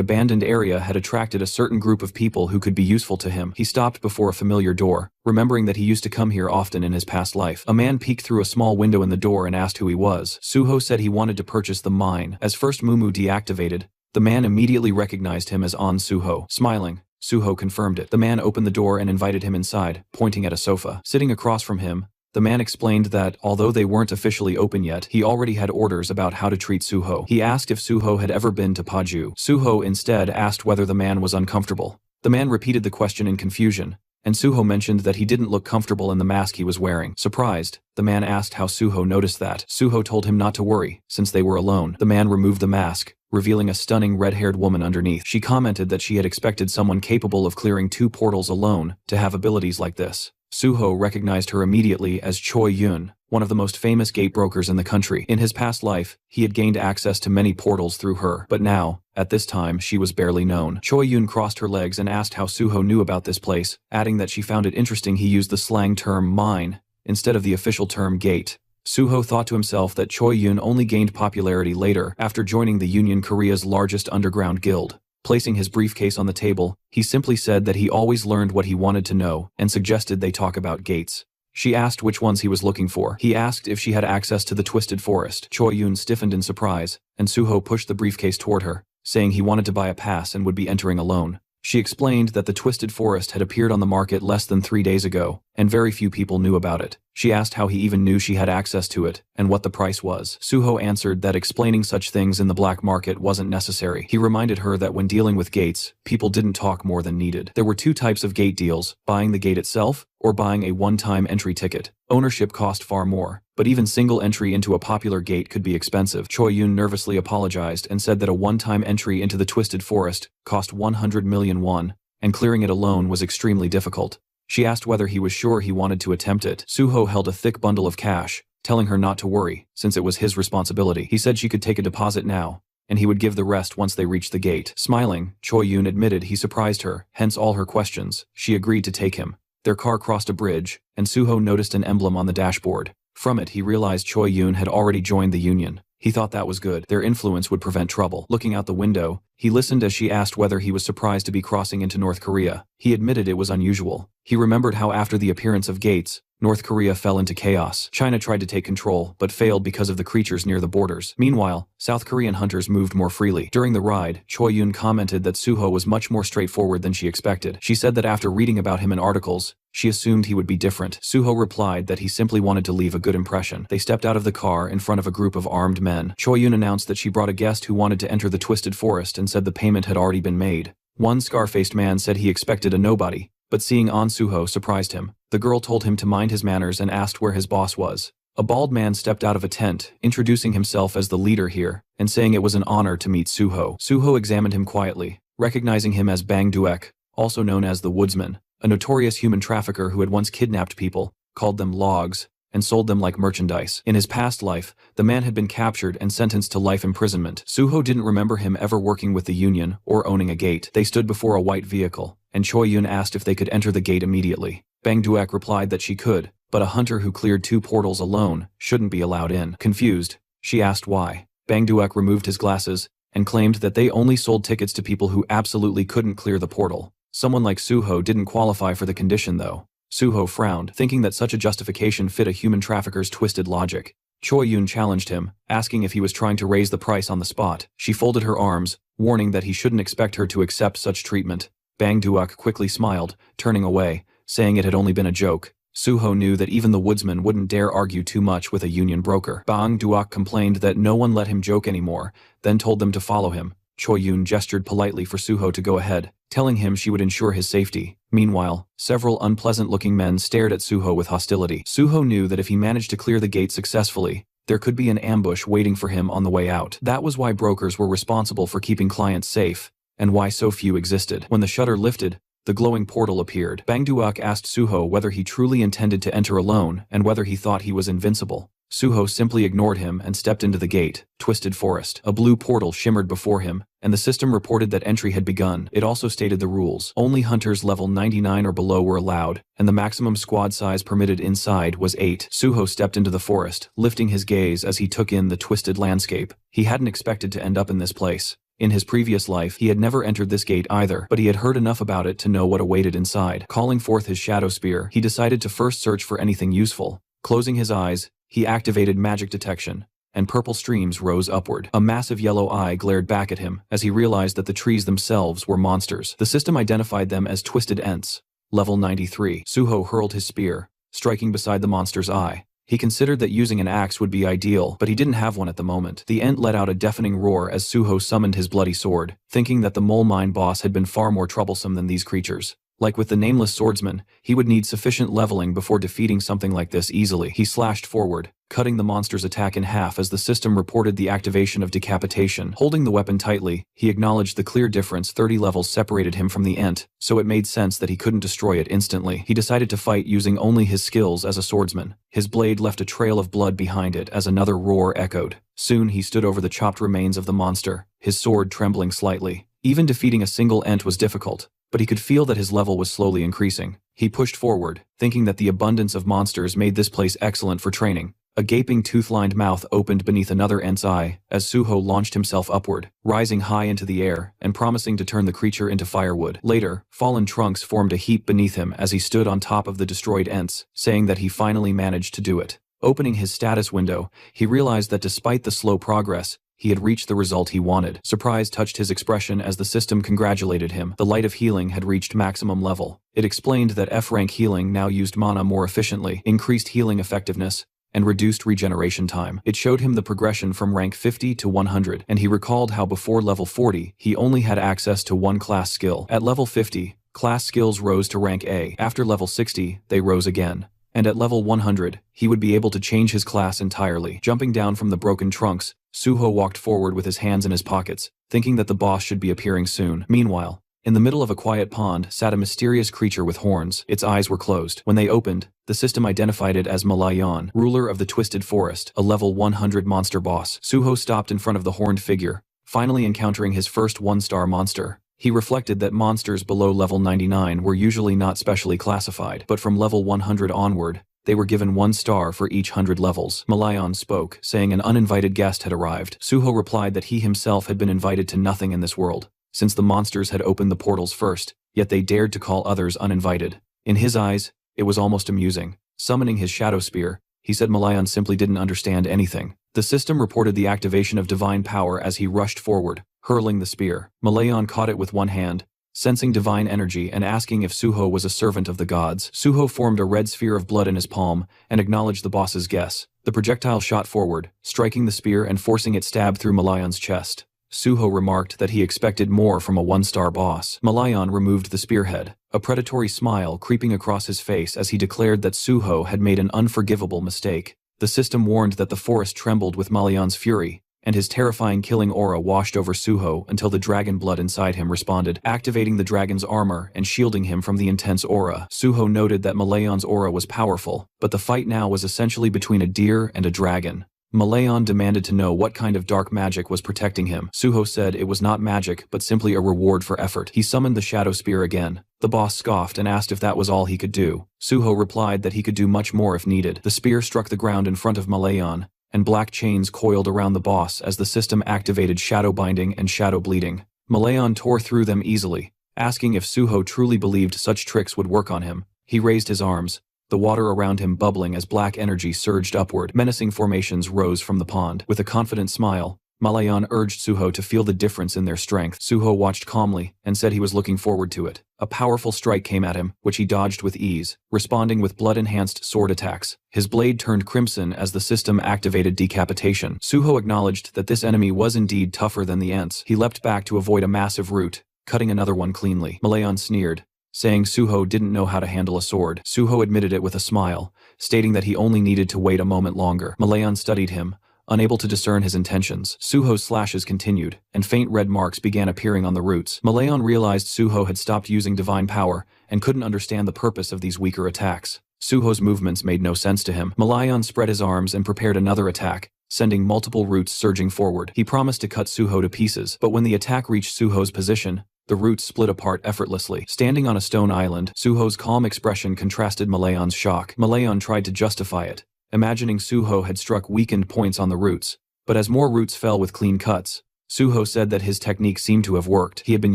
abandoned area had attracted a certain group of people who could be useful to him. He stopped before a familiar door, remembering that he used to come here often in his past life. A man peeked through a small window in the door and asked who he was. Suho said he wanted to purchase the mine. As first Mumu deactivated, the man immediately recognized him as An Suho. Smiling, Suho confirmed it. The man opened the door and invited him inside, pointing at a sofa. Sitting across from him, the man explained that, although they weren't officially open yet, he already had orders about how to treat Suho. He asked if Suho had ever been to Paju. Suho instead asked whether the man was uncomfortable. The man repeated the question in confusion, and Suho mentioned that he didn't look comfortable in the mask he was wearing. Surprised, the man asked how Suho noticed that. Suho told him not to worry, since they were alone. The man removed the mask, revealing a stunning red-haired woman underneath. She commented that she had expected someone capable of clearing 2 portals alone to have abilities like this. Suho recognized her immediately as Choi Yun, one of the most famous gate brokers in the country. In his past life, he had gained access to many portals through her, but now, at this time, she was barely known. Choi Yun crossed her legs and asked how Suho knew about this place, adding that she found it interesting he used the slang term mine instead of the official term gate. Suho thought to himself that Choi Yun only gained popularity later after joining the Union Korea's largest underground guild. Placing his briefcase on the table, he simply said that he always learned what he wanted to know and suggested they talk about gates. She asked which ones he was looking for. He asked if she had access to the Twisted Forest. Choi Yun stiffened in surprise, and Suho pushed the briefcase toward her, saying he wanted to buy a pass and would be entering alone. She explained that the Twisted Forest had appeared on the market less than 3 days ago, and very few people knew about it. She asked how he even knew she had access to it, and what the price was. Suho answered that explaining such things in the black market wasn't necessary. He reminded her that when dealing with gates, people didn't talk more than needed. There were 2 types of gate deals, buying the gate itself, or buying a one-time entry ticket. Ownership cost far more, but even single entry into a popular gate could be expensive. Choi Yun nervously apologized and said that a one-time entry into the Twisted Forest cost 100 million won, and clearing it alone was extremely difficult. She asked whether he was sure he wanted to attempt it. Suho held a thick bundle of cash, telling her not to worry, since it was his responsibility. He said she could take a deposit now, and he would give the rest once they reached the gate. Smiling, Choi Yun admitted he surprised her, hence all her questions. She agreed to take him. Their car crossed a bridge, and Suho noticed an emblem on the dashboard. From it he realized Choi Yun had already joined the Union. He thought that was good. Their influence would prevent trouble. Looking out the window, he listened as she asked whether he was surprised to be crossing into North Korea. He admitted it was unusual. He remembered how after the appearance of gates, North Korea fell into chaos. China tried to take control, but failed because of the creatures near the borders. Meanwhile, South Korean hunters moved more freely. During the ride, Choi Yun commented that Suho was much more straightforward than she expected. She said that after reading about him in articles, she assumed he would be different. Suho replied that he simply wanted to leave a good impression. They stepped out of the car in front of a group of armed men. Choi Yun announced that she brought a guest who wanted to enter the Twisted Forest and said the payment had already been made. One scar-faced man said he expected a nobody, but seeing An Suho surprised him. The girl told him to mind his manners and asked where his boss was. A bald man stepped out of a tent, introducing himself as the leader here, and saying it was an honor to meet Suho. Suho examined him quietly, recognizing him as Bang Duek, also known as the Woodsman, a notorious human trafficker who had once kidnapped people, called them logs, and sold them like merchandise. In his past life, the man had been captured and sentenced to life imprisonment. Suho didn't remember him ever working with the Union or owning a gate. They stood before a white vehicle, and Choi Yun asked if they could enter the gate immediately. Bang Duek replied that she could, but a hunter who cleared 2 portals alone shouldn't be allowed in. Confused, she asked why. Bang Duek removed his glasses and claimed that they only sold tickets to people who absolutely couldn't clear the portal. Someone like Suho didn't qualify for the condition though. Suho frowned, thinking that such a justification fit a human trafficker's twisted logic. Choi Yun challenged him, asking if he was trying to raise the price on the spot. She folded her arms, warning that he shouldn't expect her to accept such treatment. Bang Duek quickly smiled, turning away, saying it had only been a joke. Suho knew that even the woodsman wouldn't dare argue too much with a union broker. Bang Duek complained that no one let him joke anymore, then told them to follow him. Choi Yun gestured politely for Suho to go ahead, telling him she would ensure his safety. Meanwhile, several unpleasant-looking men stared at Suho with hostility. Suho knew that if he managed to clear the gate successfully, there could be an ambush waiting for him on the way out. That was why brokers were responsible for keeping clients safe, and why so few existed. When the shutter lifted, the glowing portal appeared. Bang Duek asked Suho whether he truly intended to enter alone and whether he thought he was invincible. Suho simply ignored him and stepped into the gate, Twisted Forest. A blue portal shimmered before him, and the system reported that entry had begun. It also stated the rules. Only hunters level 99 or below were allowed, and the maximum squad size permitted inside was 8. Suho stepped into the forest, lifting his gaze as he took in the twisted landscape. He hadn't expected to end up in this place. In his previous life, he had never entered this gate either, but he had heard enough about it to know what awaited inside. Calling forth his shadow spear, he decided to first search for anything useful. Closing his eyes, he activated magic detection, and purple streams rose upward. A massive yellow eye glared back at him as he realized that the trees themselves were monsters. The system identified them as twisted ents. Level 93. Suho hurled his spear, striking beside the monster's eye. He considered that using an axe would be ideal, but he didn't have one at the moment. The ent let out a deafening roar as Suho summoned his bloody sword, thinking that the mole mine boss had been far more troublesome than these creatures. Like with the nameless swordsman, he would need sufficient leveling before defeating something like this easily. He slashed forward, cutting the monster's attack in half as the system reported the activation of decapitation. Holding the weapon tightly, he acknowledged the clear difference 30 levels separated him from the ent, so it made sense that he couldn't destroy it instantly. He decided to fight using only his skills as a swordsman. His blade left a trail of blood behind it as another roar echoed. Soon he stood over the chopped remains of the monster, his sword trembling slightly. Even defeating a single ent was difficult, but he could feel that his level was slowly increasing. He pushed forward, thinking that the abundance of monsters made this place excellent for training. A gaping tooth-lined mouth opened beneath another ent's eye as Suho launched himself upward, rising high into the air and promising to turn the creature into firewood. Later, fallen trunks formed a heap beneath him as he stood on top of the destroyed ents, saying that he finally managed to do it. Opening his status window, he realized that despite the slow progress, he had reached the result he wanted. Surprise touched his expression as the system congratulated him. The light of healing had reached maximum level. It explained that F-rank healing now used mana more efficiently, increased healing effectiveness, and reduced regeneration time. It showed him the progression from rank 50 to 100, and he recalled how before level 40, he only had access to one class skill. At level 50, class skills rose to rank A. After level 60, they rose again. And at level 100, he would be able to change his class entirely. Jumping down from the broken trunks, Suho walked forward with his hands in his pockets, thinking that the boss should be appearing soon. Meanwhile, in the middle of a quiet pond sat a mysterious creature with horns. Its eyes were closed. When they opened, the system identified it as Malayan, ruler of the Twisted Forest, a level 100 monster boss. Suho stopped in front of the horned figure, finally encountering his first one-star monster. He reflected that monsters below level 99 were usually not specially classified, but from level 100 onward, they were given 1 star for each 100 levels. Malayan spoke, saying an uninvited guest had arrived. Suho replied that he himself had been invited to nothing in this world, since the monsters had opened the portals first, yet they dared to call others uninvited. In his eyes, it was almost amusing. Summoning his shadow spear, he said Malayan simply didn't understand anything. The system reported the activation of divine power as he rushed forward, hurling the spear. Malayan caught it with one hand, sensing divine energy and asking if Suho was a servant of the gods. Suho formed a red sphere of blood in his palm and acknowledged the boss's guess. The projectile shot forward, striking the spear and forcing it stab through Malayan's chest. Suho remarked that he expected more from a one-star boss. Malayan removed the spearhead, a predatory smile creeping across his face as he declared that Suho had made an unforgivable mistake. The system warned that the forest trembled with Malayan's fury, and his terrifying killing aura washed over Suho until the dragon blood inside him responded, activating the dragon's armor and shielding him from the intense aura. Suho noted that Malayan's aura was powerful, but the fight now was essentially between a deer and a dragon. Malayan demanded to know what kind of dark magic was protecting him. Suho said it was not magic but simply a reward for effort. He summoned the shadow spear again. The boss scoffed and asked if that was all he could do. Suho replied that he could do much more if needed. The spear struck the ground in front of Malayan, and black chains coiled around the boss as the system activated shadow binding and shadow bleeding. Malayan tore through them easily, asking if Suho truly believed such tricks would work on him. He raised his arms, the water around him bubbling as black energy surged upward. Menacing formations rose from the pond. With a confident smile, Malayan urged Suho to feel the difference in their strength. Suho watched calmly and said he was looking forward to it. A powerful strike came at him, which he dodged with ease, responding with blood-enhanced sword attacks. His blade turned crimson as the system activated decapitation. Suho acknowledged that this enemy was indeed tougher than the ents. He leapt back to avoid a massive root, cutting another one cleanly. Malayan sneered, saying Suho didn't know how to handle a sword. Suho admitted it with a smile, stating that he only needed to wait a moment longer. Malayan studied him, unable to discern his intentions. Suho's slashes continued, and faint red marks began appearing on the roots. Malayan realized Suho had stopped using divine power and couldn't understand the purpose of these weaker attacks. Suho's movements made no sense to him. Malayan spread his arms and prepared another attack, sending multiple roots surging forward. He promised to cut Suho to pieces, but when the attack reached Suho's position, the roots split apart effortlessly. Standing on a stone island, Suho's calm expression contrasted Malayan's shock. Malayan tried to justify it, imagining Suho had struck weakened points on the roots, but as more roots fell with clean cuts, Suho said that his technique seemed to have worked. He had been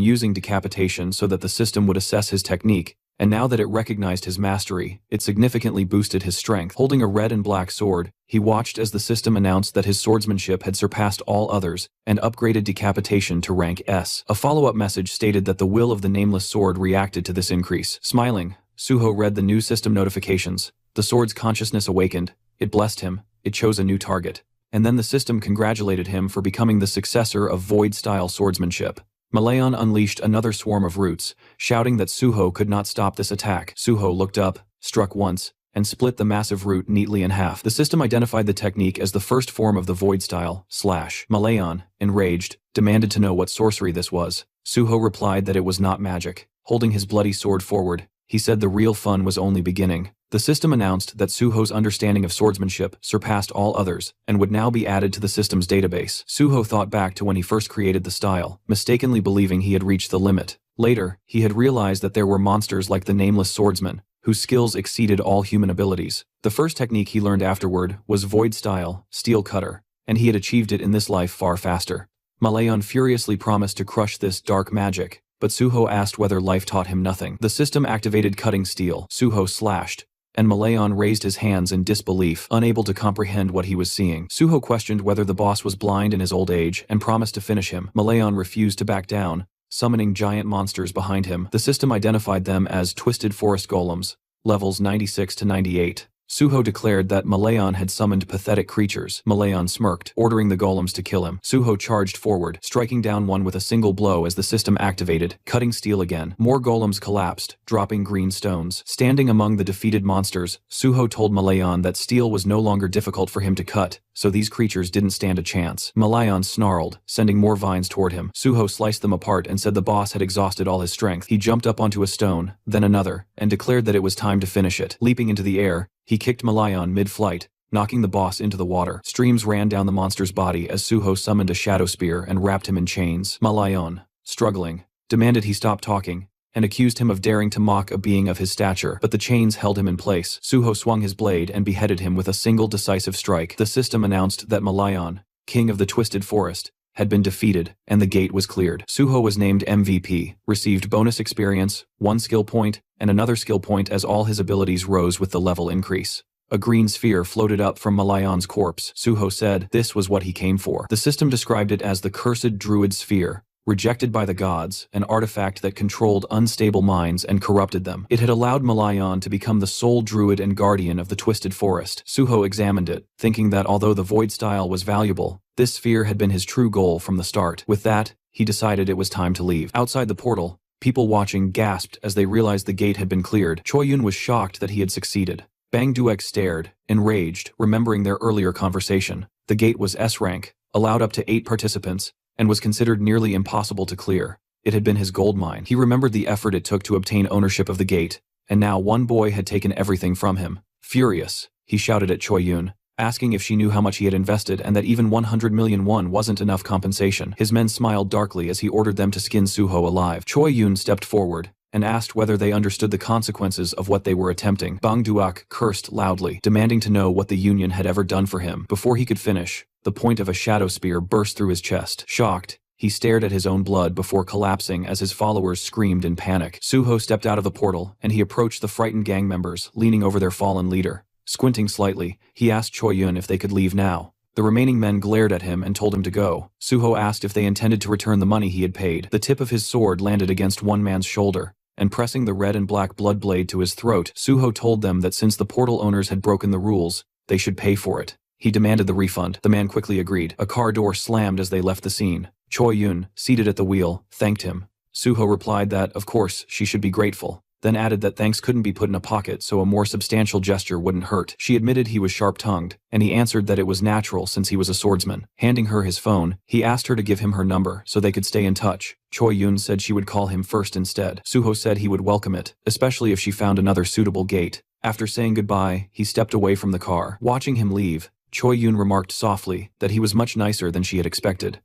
using decapitation so that the system would assess his technique, and now that it recognized his mastery, it significantly boosted his strength. Holding a red and black sword, he watched as the system announced that his swordsmanship had surpassed all others and upgraded decapitation to rank S. A follow-up message stated that the will of the nameless sword reacted to this increase. Smiling, Suho read the new system notifications. The sword's consciousness awakened, it blessed him, it chose a new target, and then the system congratulated him for becoming the successor of Void-style swordsmanship. Malayan unleashed another swarm of roots, shouting that Suho could not stop this attack. Suho looked up, struck once, and split the massive root neatly in half. The system identified the technique as the first form of the Void style, / Malayan, enraged, demanded to know what sorcery this was. Suho replied that it was not magic. Holding his bloody sword forward, he said the real fun was only beginning. The system announced that Suho's understanding of swordsmanship surpassed all others and would now be added to the system's database. Suho thought back to when he first created the style, mistakenly believing he had reached the limit. Later, he had realized that there were monsters like the Nameless Swordsman, whose skills exceeded all human abilities. The first technique he learned afterward was Void style, Steel Cutter, and he had achieved it in this life far faster. Malayan furiously promised to crush this dark magic, but Suho asked whether life taught him nothing. The system activated cutting steel. Suho slashed, and Malayan raised his hands in disbelief, unable to comprehend what he was seeing. Suho questioned whether the boss was blind in his old age and promised to finish him. Malayan refused to back down, summoning giant monsters behind him. The system identified them as Twisted Forest Golems, levels 96 to 98. Suho declared that Malayan had summoned pathetic creatures. Malayan smirked, ordering the golems to kill him. Suho charged forward, striking down one with a single blow as the system activated, cutting steel again. More golems collapsed, dropping green stones. Standing among the defeated monsters, Suho told Malayan that steel was no longer difficult for him to cut, so these creatures didn't stand a chance. Malayan snarled, sending more vines toward him. Suho sliced them apart and said the boss had exhausted all his strength. He jumped up onto a stone, then another, and declared that it was time to finish it. Leaping into the air, he kicked Malayan mid-flight, knocking the boss into the water. Streams ran down the monster's body as Suho summoned a shadow spear and wrapped him in chains. Malayan, struggling, demanded he stop talking, and accused him of daring to mock a being of his stature, but the chains held him in place. Suho swung his blade and beheaded him with a single decisive strike. The system announced that Malayan, king of the Twisted Forest, had been defeated, and the gate was cleared. Suho was named MVP, received bonus experience, 1 skill point, and another skill point as all his abilities rose with the level increase. A green sphere floated up from Malayan's corpse. Suho said this was what he came for. The system described it as the Cursed Druid Sphere, rejected by the gods, an artifact that controlled unstable minds and corrupted them. It had allowed Malayan to become the sole druid and guardian of the Twisted Forest. Suho examined it, thinking that although the Void style was valuable, this sphere had been his true goal from the start. With that, he decided it was time to leave. Outside the portal, people watching gasped as they realized the gate had been cleared. Choi-yun was shocked that he had succeeded. Bang Duek stared, enraged, remembering their earlier conversation. The gate was S rank, allowed up to 8 participants, and was considered nearly impossible to clear. It had been his gold mine. He remembered the effort it took to obtain ownership of the gate, and now one boy had taken everything from him. Furious, he shouted at Choi-yun, asking if she knew how much he had invested and that even 100 million won wasn't enough compensation. His men smiled darkly as he ordered them to skin Suho alive. Choi-yun stepped forward and asked whether they understood the consequences of what they were attempting. Bang Duak cursed loudly, demanding to know what the Union had ever done for him. Before he could finish, the point of a shadow spear burst through his chest. Shocked, he stared at his own blood before collapsing as his followers screamed in panic. Suho stepped out of the portal, and he approached the frightened gang members, leaning over their fallen leader. Squinting slightly, he asked Choi-yun if they could leave now. The remaining men glared at him and told him to go. Suho asked if they intended to return the money he had paid. The tip of his sword landed against one man's shoulder, and pressing the red and black blood blade to his throat, Suho told them that since the portal owners had broken the rules, they should pay for it. He demanded the refund. The man quickly agreed. A car door slammed as they left the scene. Choi-yun, seated at the wheel, thanked him. Suho replied that, of course, she should be grateful, then added that thanks couldn't be put in a pocket so a more substantial gesture wouldn't hurt. She admitted he was sharp-tongued, and he answered that it was natural since he was a swordsman. Handing her his phone, he asked her to give him her number so they could stay in touch. Choi-yun said she would call him first instead. Suho said he would welcome it, especially if she found another suitable gate. After saying goodbye, he stepped away from the car. Watching him leave, Choi Yoon remarked softly that he was much nicer than she had expected.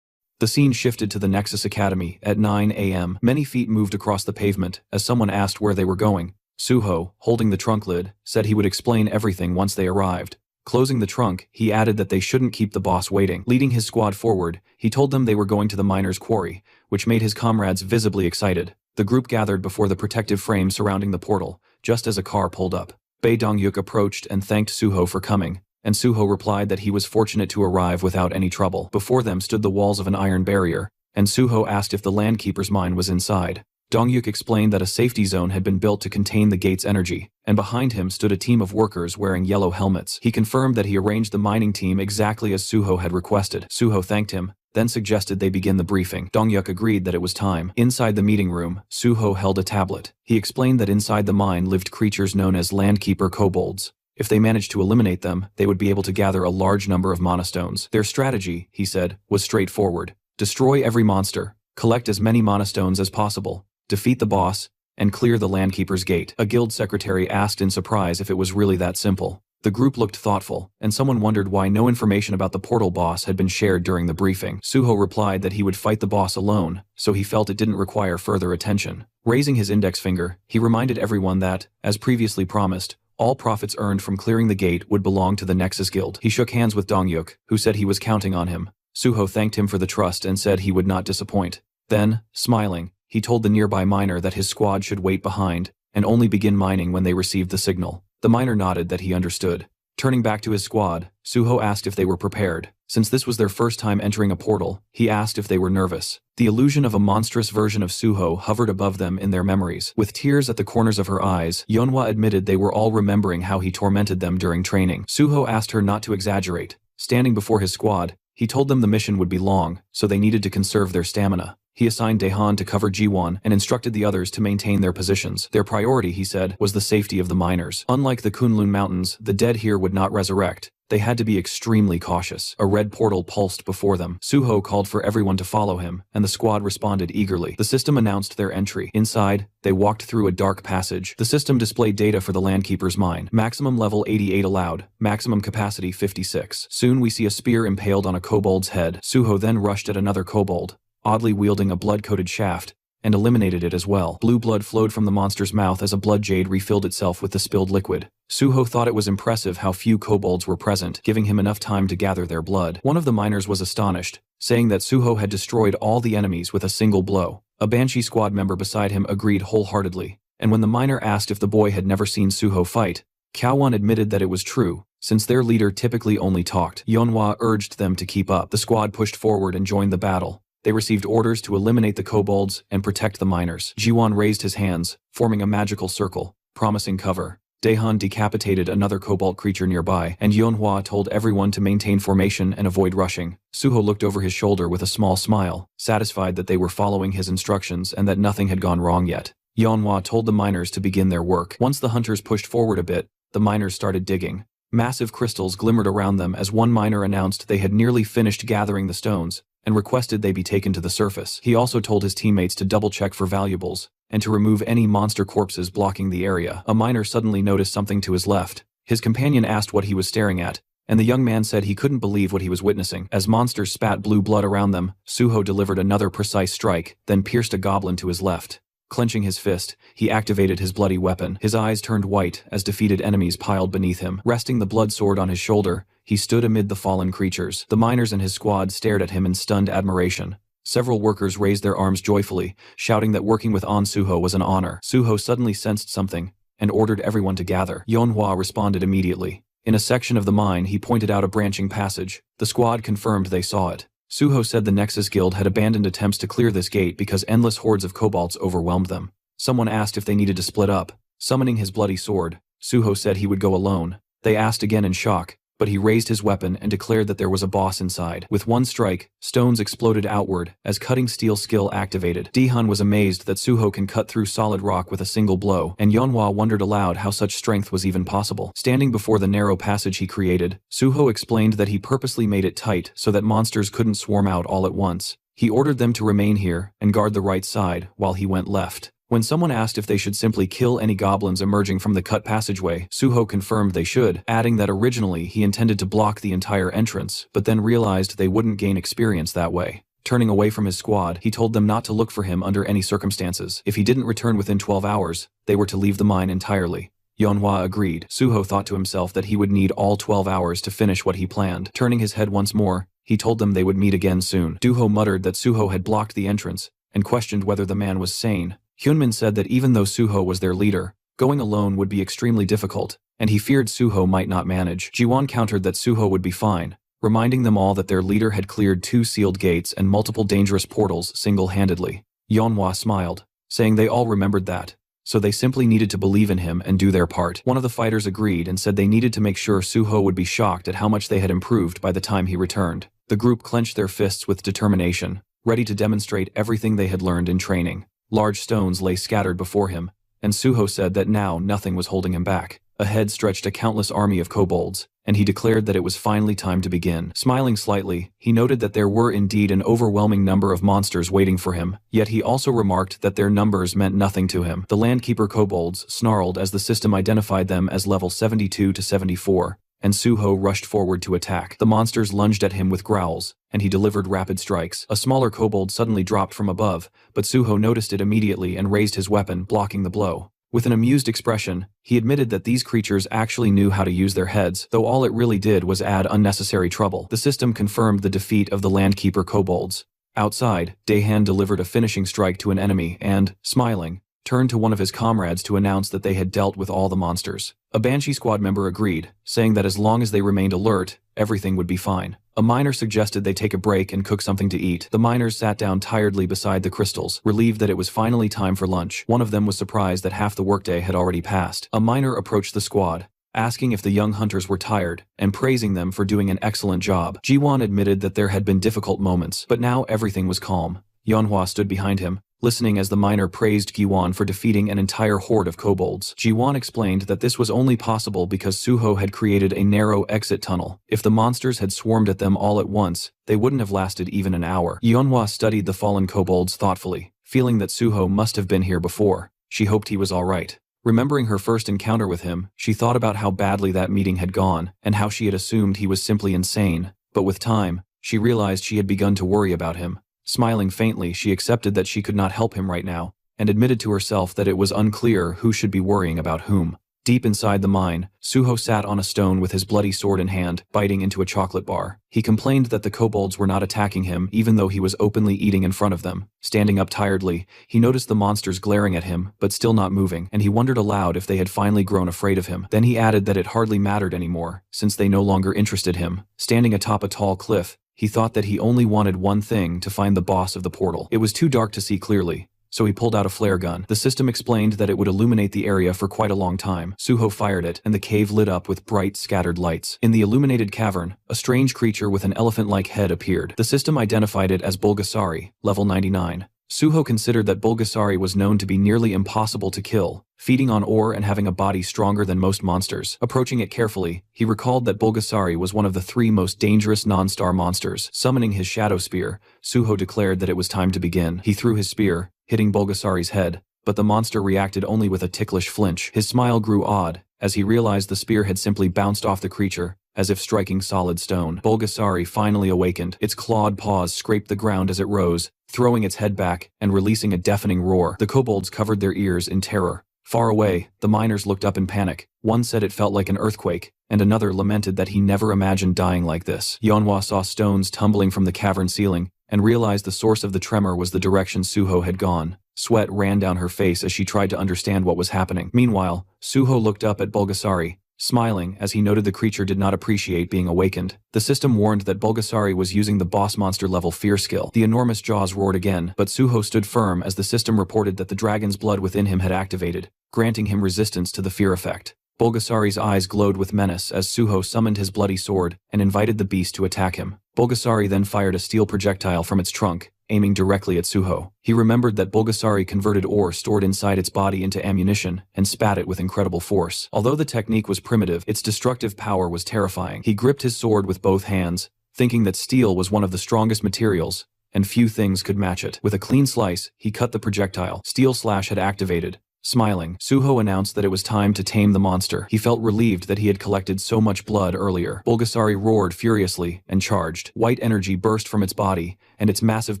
The scene shifted to the Nexus Academy at 9 a.m. Many feet moved across the pavement as someone asked where they were going. Suho, holding the trunk lid, said he would explain everything once they arrived. Closing the trunk, he added that they shouldn't keep the boss waiting. Leading his squad forward, he told them they were going to the miner's quarry, which made his comrades visibly excited. The group gathered before the protective frame surrounding the portal, just as a car pulled up. Bae Dongyuk approached and thanked Suho for coming, and Suho replied that he was fortunate to arrive without any trouble. Before them stood the walls of an iron barrier, and Suho asked if the landkeeper's mine was inside. Dongyuk explained that a safety zone had been built to contain the gate's energy, and behind him stood a team of workers wearing yellow helmets. He confirmed that he arranged the mining team exactly as Suho had requested. Suho thanked him, then suggested they begin the briefing. Dongyuk agreed that it was time. Inside the meeting room, Suho held a tablet. He explained that inside the mine lived creatures known as landkeeper kobolds. If they managed to eliminate them, they would be able to gather a large number of mana stones. Their strategy, he said, was straightforward. Destroy every monster, collect as many mana stones as possible, defeat the boss, and clear the landkeeper's gate. A guild secretary asked in surprise if it was really that simple. The group looked thoughtful, and someone wondered why no information about the portal boss had been shared during the briefing. Suho replied that he would fight the boss alone, so he felt it didn't require further attention. Raising his index finger, he reminded everyone that, as previously promised, all profits earned from clearing the gate would belong to the Nexus Guild. He shook hands with Dongyuk, who said he was counting on him. Suho thanked him for the trust and said he would not disappoint. Then, smiling, he told the nearby miner that his squad should wait behind, and only begin mining when they received the signal. The miner nodded that he understood. Turning back to his squad, Suho asked if they were prepared. Since this was their first time entering a portal, he asked if they were nervous. The illusion of a monstrous version of Suho hovered above them in their memories. With tears at the corners of her eyes, Yeonhwa admitted they were all remembering how he tormented them during training. Suho asked her not to exaggerate. Standing before his squad, he told them the mission would be long, so they needed to conserve their stamina. He assigned Daehan to cover Jiwon and instructed the others to maintain their positions. Their priority, he said, was the safety of the miners. Unlike the Kunlun Mountains, the dead here would not resurrect. They had to be extremely cautious. A red portal pulsed before them. Suho called for everyone to follow him, and the squad responded eagerly. The system announced their entry. Inside, they walked through a dark passage. The system displayed data for the landkeeper's mine. Maximum level 88 allowed, maximum capacity 56. Soon we see a spear impaled on a kobold's head. Suho then rushed at another kobold, oddly wielding a blood-coated shaft, and eliminated it as well. Blue blood flowed from the monster's mouth as a blood jade refilled itself with the spilled liquid. Suho thought it was impressive how few kobolds were present, giving him enough time to gather their blood. One of the miners was astonished, saying that Suho had destroyed all the enemies with a single blow. A Banshee squad member beside him agreed wholeheartedly, and when the miner asked if the boy had never seen Suho fight, Kaowon admitted that it was true, since their leader typically only talked. Yeonhwa urged them to keep up. The squad pushed forward and joined the battle. They received orders to eliminate the kobolds and protect the miners. Jiwon raised his hands, forming a magical circle, promising cover. Daehan decapitated another kobold creature nearby, and Yeonhwa told everyone to maintain formation and avoid rushing. Suho looked over his shoulder with a small smile, satisfied that they were following his instructions and that nothing had gone wrong yet. Yeonhwa told the miners to begin their work. Once the hunters pushed forward a bit, the miners started digging. Massive crystals glimmered around them as one miner announced they had nearly finished gathering the stones, and requested they be taken to the surface. He also told his teammates to double-check for valuables, and to remove any monster corpses blocking the area. A miner suddenly noticed something to his left. His companion asked what he was staring at, and the young man said he couldn't believe what he was witnessing. As monsters spat blue blood around them, Suho delivered another precise strike, then pierced a goblin to his left. Clenching his fist, he activated his bloody weapon. His eyes turned white as defeated enemies piled beneath him. Resting the blood sword on his shoulder, he stood amid the fallen creatures. The miners and his squad stared at him in stunned admiration. Several workers raised their arms joyfully, shouting that working with Suho was an honor. Suho suddenly sensed something, and ordered everyone to gather. Yeonhwa responded immediately. In a section of the mine, he pointed out a branching passage. The squad confirmed they saw it. Suho said the Nexus Guild had abandoned attempts to clear this gate because endless hordes of kobolds overwhelmed them. Someone asked if they needed to split up. Summoning his bloody sword, Suho said he would go alone. They asked again in shock, but he raised his weapon and declared that there was a boss inside. With one strike, stones exploded outward as cutting steel skill activated. Daehan was amazed that Suho can cut through solid rock with a single blow, and Yeonhwa wondered aloud how such strength was even possible. Standing before the narrow passage he created, Suho explained that he purposely made it tight so that monsters couldn't swarm out all at once. He ordered them to remain here and guard the right side while he went left. When someone asked if they should simply kill any goblins emerging from the cut passageway, Suho confirmed they should, adding that originally he intended to block the entire entrance, but then realized they wouldn't gain experience that way. Turning away from his squad, he told them not to look for him under any circumstances. If he didn't return within 12 hours, they were to leave the mine entirely. Manhwa agreed. Suho thought to himself that he would need all 12 hours to finish what he planned. Turning his head once more, he told them they would meet again soon. Duho muttered that Suho had blocked the entrance, and questioned whether the man was sane. Hyunmin said that even though Suho was their leader, going alone would be extremely difficult, and he feared Suho might not manage. Jiwon countered that Suho would be fine, reminding them all that their leader had cleared 2 sealed gates and multiple dangerous portals single-handedly. Manhwa smiled, saying they all remembered that, so they simply needed to believe in him and do their part. One of the fighters agreed and said they needed to make sure Suho would be shocked at how much they had improved by the time he returned. The group clenched their fists with determination, ready to demonstrate everything they had learned in training. Large stones lay scattered before him, and Suho said that now nothing was holding him back. Ahead stretched a countless army of kobolds, and he declared that it was finally time to begin. Smiling slightly, he noted that there were indeed an overwhelming number of monsters waiting for him, yet he also remarked that their numbers meant nothing to him. The Landkeeper kobolds snarled as the system identified them as level 72 to 74. And Suho rushed forward to attack. The monsters lunged at him with growls, and he delivered rapid strikes. A smaller kobold suddenly dropped from above, but Suho noticed it immediately and raised his weapon, blocking the blow. With an amused expression, he admitted that these creatures actually knew how to use their heads, though all it really did was add unnecessary trouble. The system confirmed the defeat of the Landkeeper kobolds. Outside, Daehan delivered a finishing strike to an enemy and, smiling, turned to one of his comrades to announce that they had dealt with all the monsters. A Banshee squad member agreed, saying that as long as they remained alert, everything would be fine. A miner suggested they take a break and cook something to eat. The miners sat down tiredly beside the crystals, relieved that it was finally time for lunch. One of them was surprised that half the workday had already passed. A miner approached the squad, asking if the young hunters were tired, and praising them for doing an excellent job. Jiwon admitted that there had been difficult moments, but now everything was calm. Manhwa stood behind him, listening as the miner praised Jiwon for defeating an entire horde of kobolds. Jiwon explained that this was only possible because Suho had created a narrow exit tunnel. If the monsters had swarmed at them all at once, they wouldn't have lasted even an hour. Manhwa studied the fallen kobolds thoughtfully, feeling that Suho must have been here before. She hoped he was alright. Remembering her first encounter with him, she thought about how badly that meeting had gone, and how she had assumed he was simply insane. But with time, she realized she had begun to worry about him. Smiling faintly, she accepted that she could not help him right now, and admitted to herself that it was unclear who should be worrying about whom. Deep inside the mine, Suho sat on a stone with his bloody sword in hand, biting into a chocolate bar. He complained that the kobolds were not attacking him even though he was openly eating in front of them. Standing up tiredly, he noticed the monsters glaring at him, but still not moving, and he wondered aloud if they had finally grown afraid of him. Then he added that it hardly mattered anymore, since they no longer interested him. Standing atop a tall cliff, he thought that he only wanted one thing: to find the boss of the portal. It was too dark to see clearly, so he pulled out a flare gun. The system explained that it would illuminate the area for quite a long time. Suho fired it, and the cave lit up with bright, scattered lights. In the illuminated cavern, a strange creature with an elephant-like head appeared. The system identified it as Bulgasari, level 99. Suho considered that Bulgasari was known to be nearly impossible to kill, feeding on ore and having a body stronger than most monsters. Approaching it carefully, he recalled that Bulgasari was one of the 3 most dangerous non-star monsters. Summoning his shadow spear, Suho declared that it was time to begin. He threw his spear, hitting Bulgasari's head, but the monster reacted only with a ticklish flinch. His smile grew odd, as he realized the spear had simply bounced off the creature, as if striking solid stone. Bulgasari finally awakened. Its clawed paws scraped the ground as it rose, throwing its head back and releasing a deafening roar. The kobolds covered their ears in terror. Far away, the miners looked up in panic. One said it felt like an earthquake, and another lamented that he never imagined dying like this. Manhwa saw stones tumbling from the cavern ceiling, and realized the source of the tremor was the direction Suho had gone. Sweat ran down her face as she tried to understand what was happening. Meanwhile, Suho looked up at Bulgasari, smiling as he noted the creature did not appreciate being awakened. The system warned that Bulgasari was using the boss monster level fear skill. The enormous jaws roared again, but Suho stood firm as the system reported that the dragon's blood within him had activated, granting him resistance to the fear effect. Bulgasari's eyes glowed with menace as Suho summoned his bloody sword and invited the beast to attack him. Bulgasari then fired a steel projectile from its trunk, aiming directly at Suho. He remembered that Bulgasari converted ore stored inside its body into ammunition and spat it with incredible force. Although the technique was primitive, its destructive power was terrifying. He gripped his sword with both hands, thinking that steel was one of the strongest materials, and few things could match it. With a clean slice, he cut the projectile. Steel Slash had activated. Smiling, Suho announced that it was time to tame the monster. He felt relieved that he had collected so much blood earlier. Bulgasari roared furiously and charged. White energy burst from its body, and its massive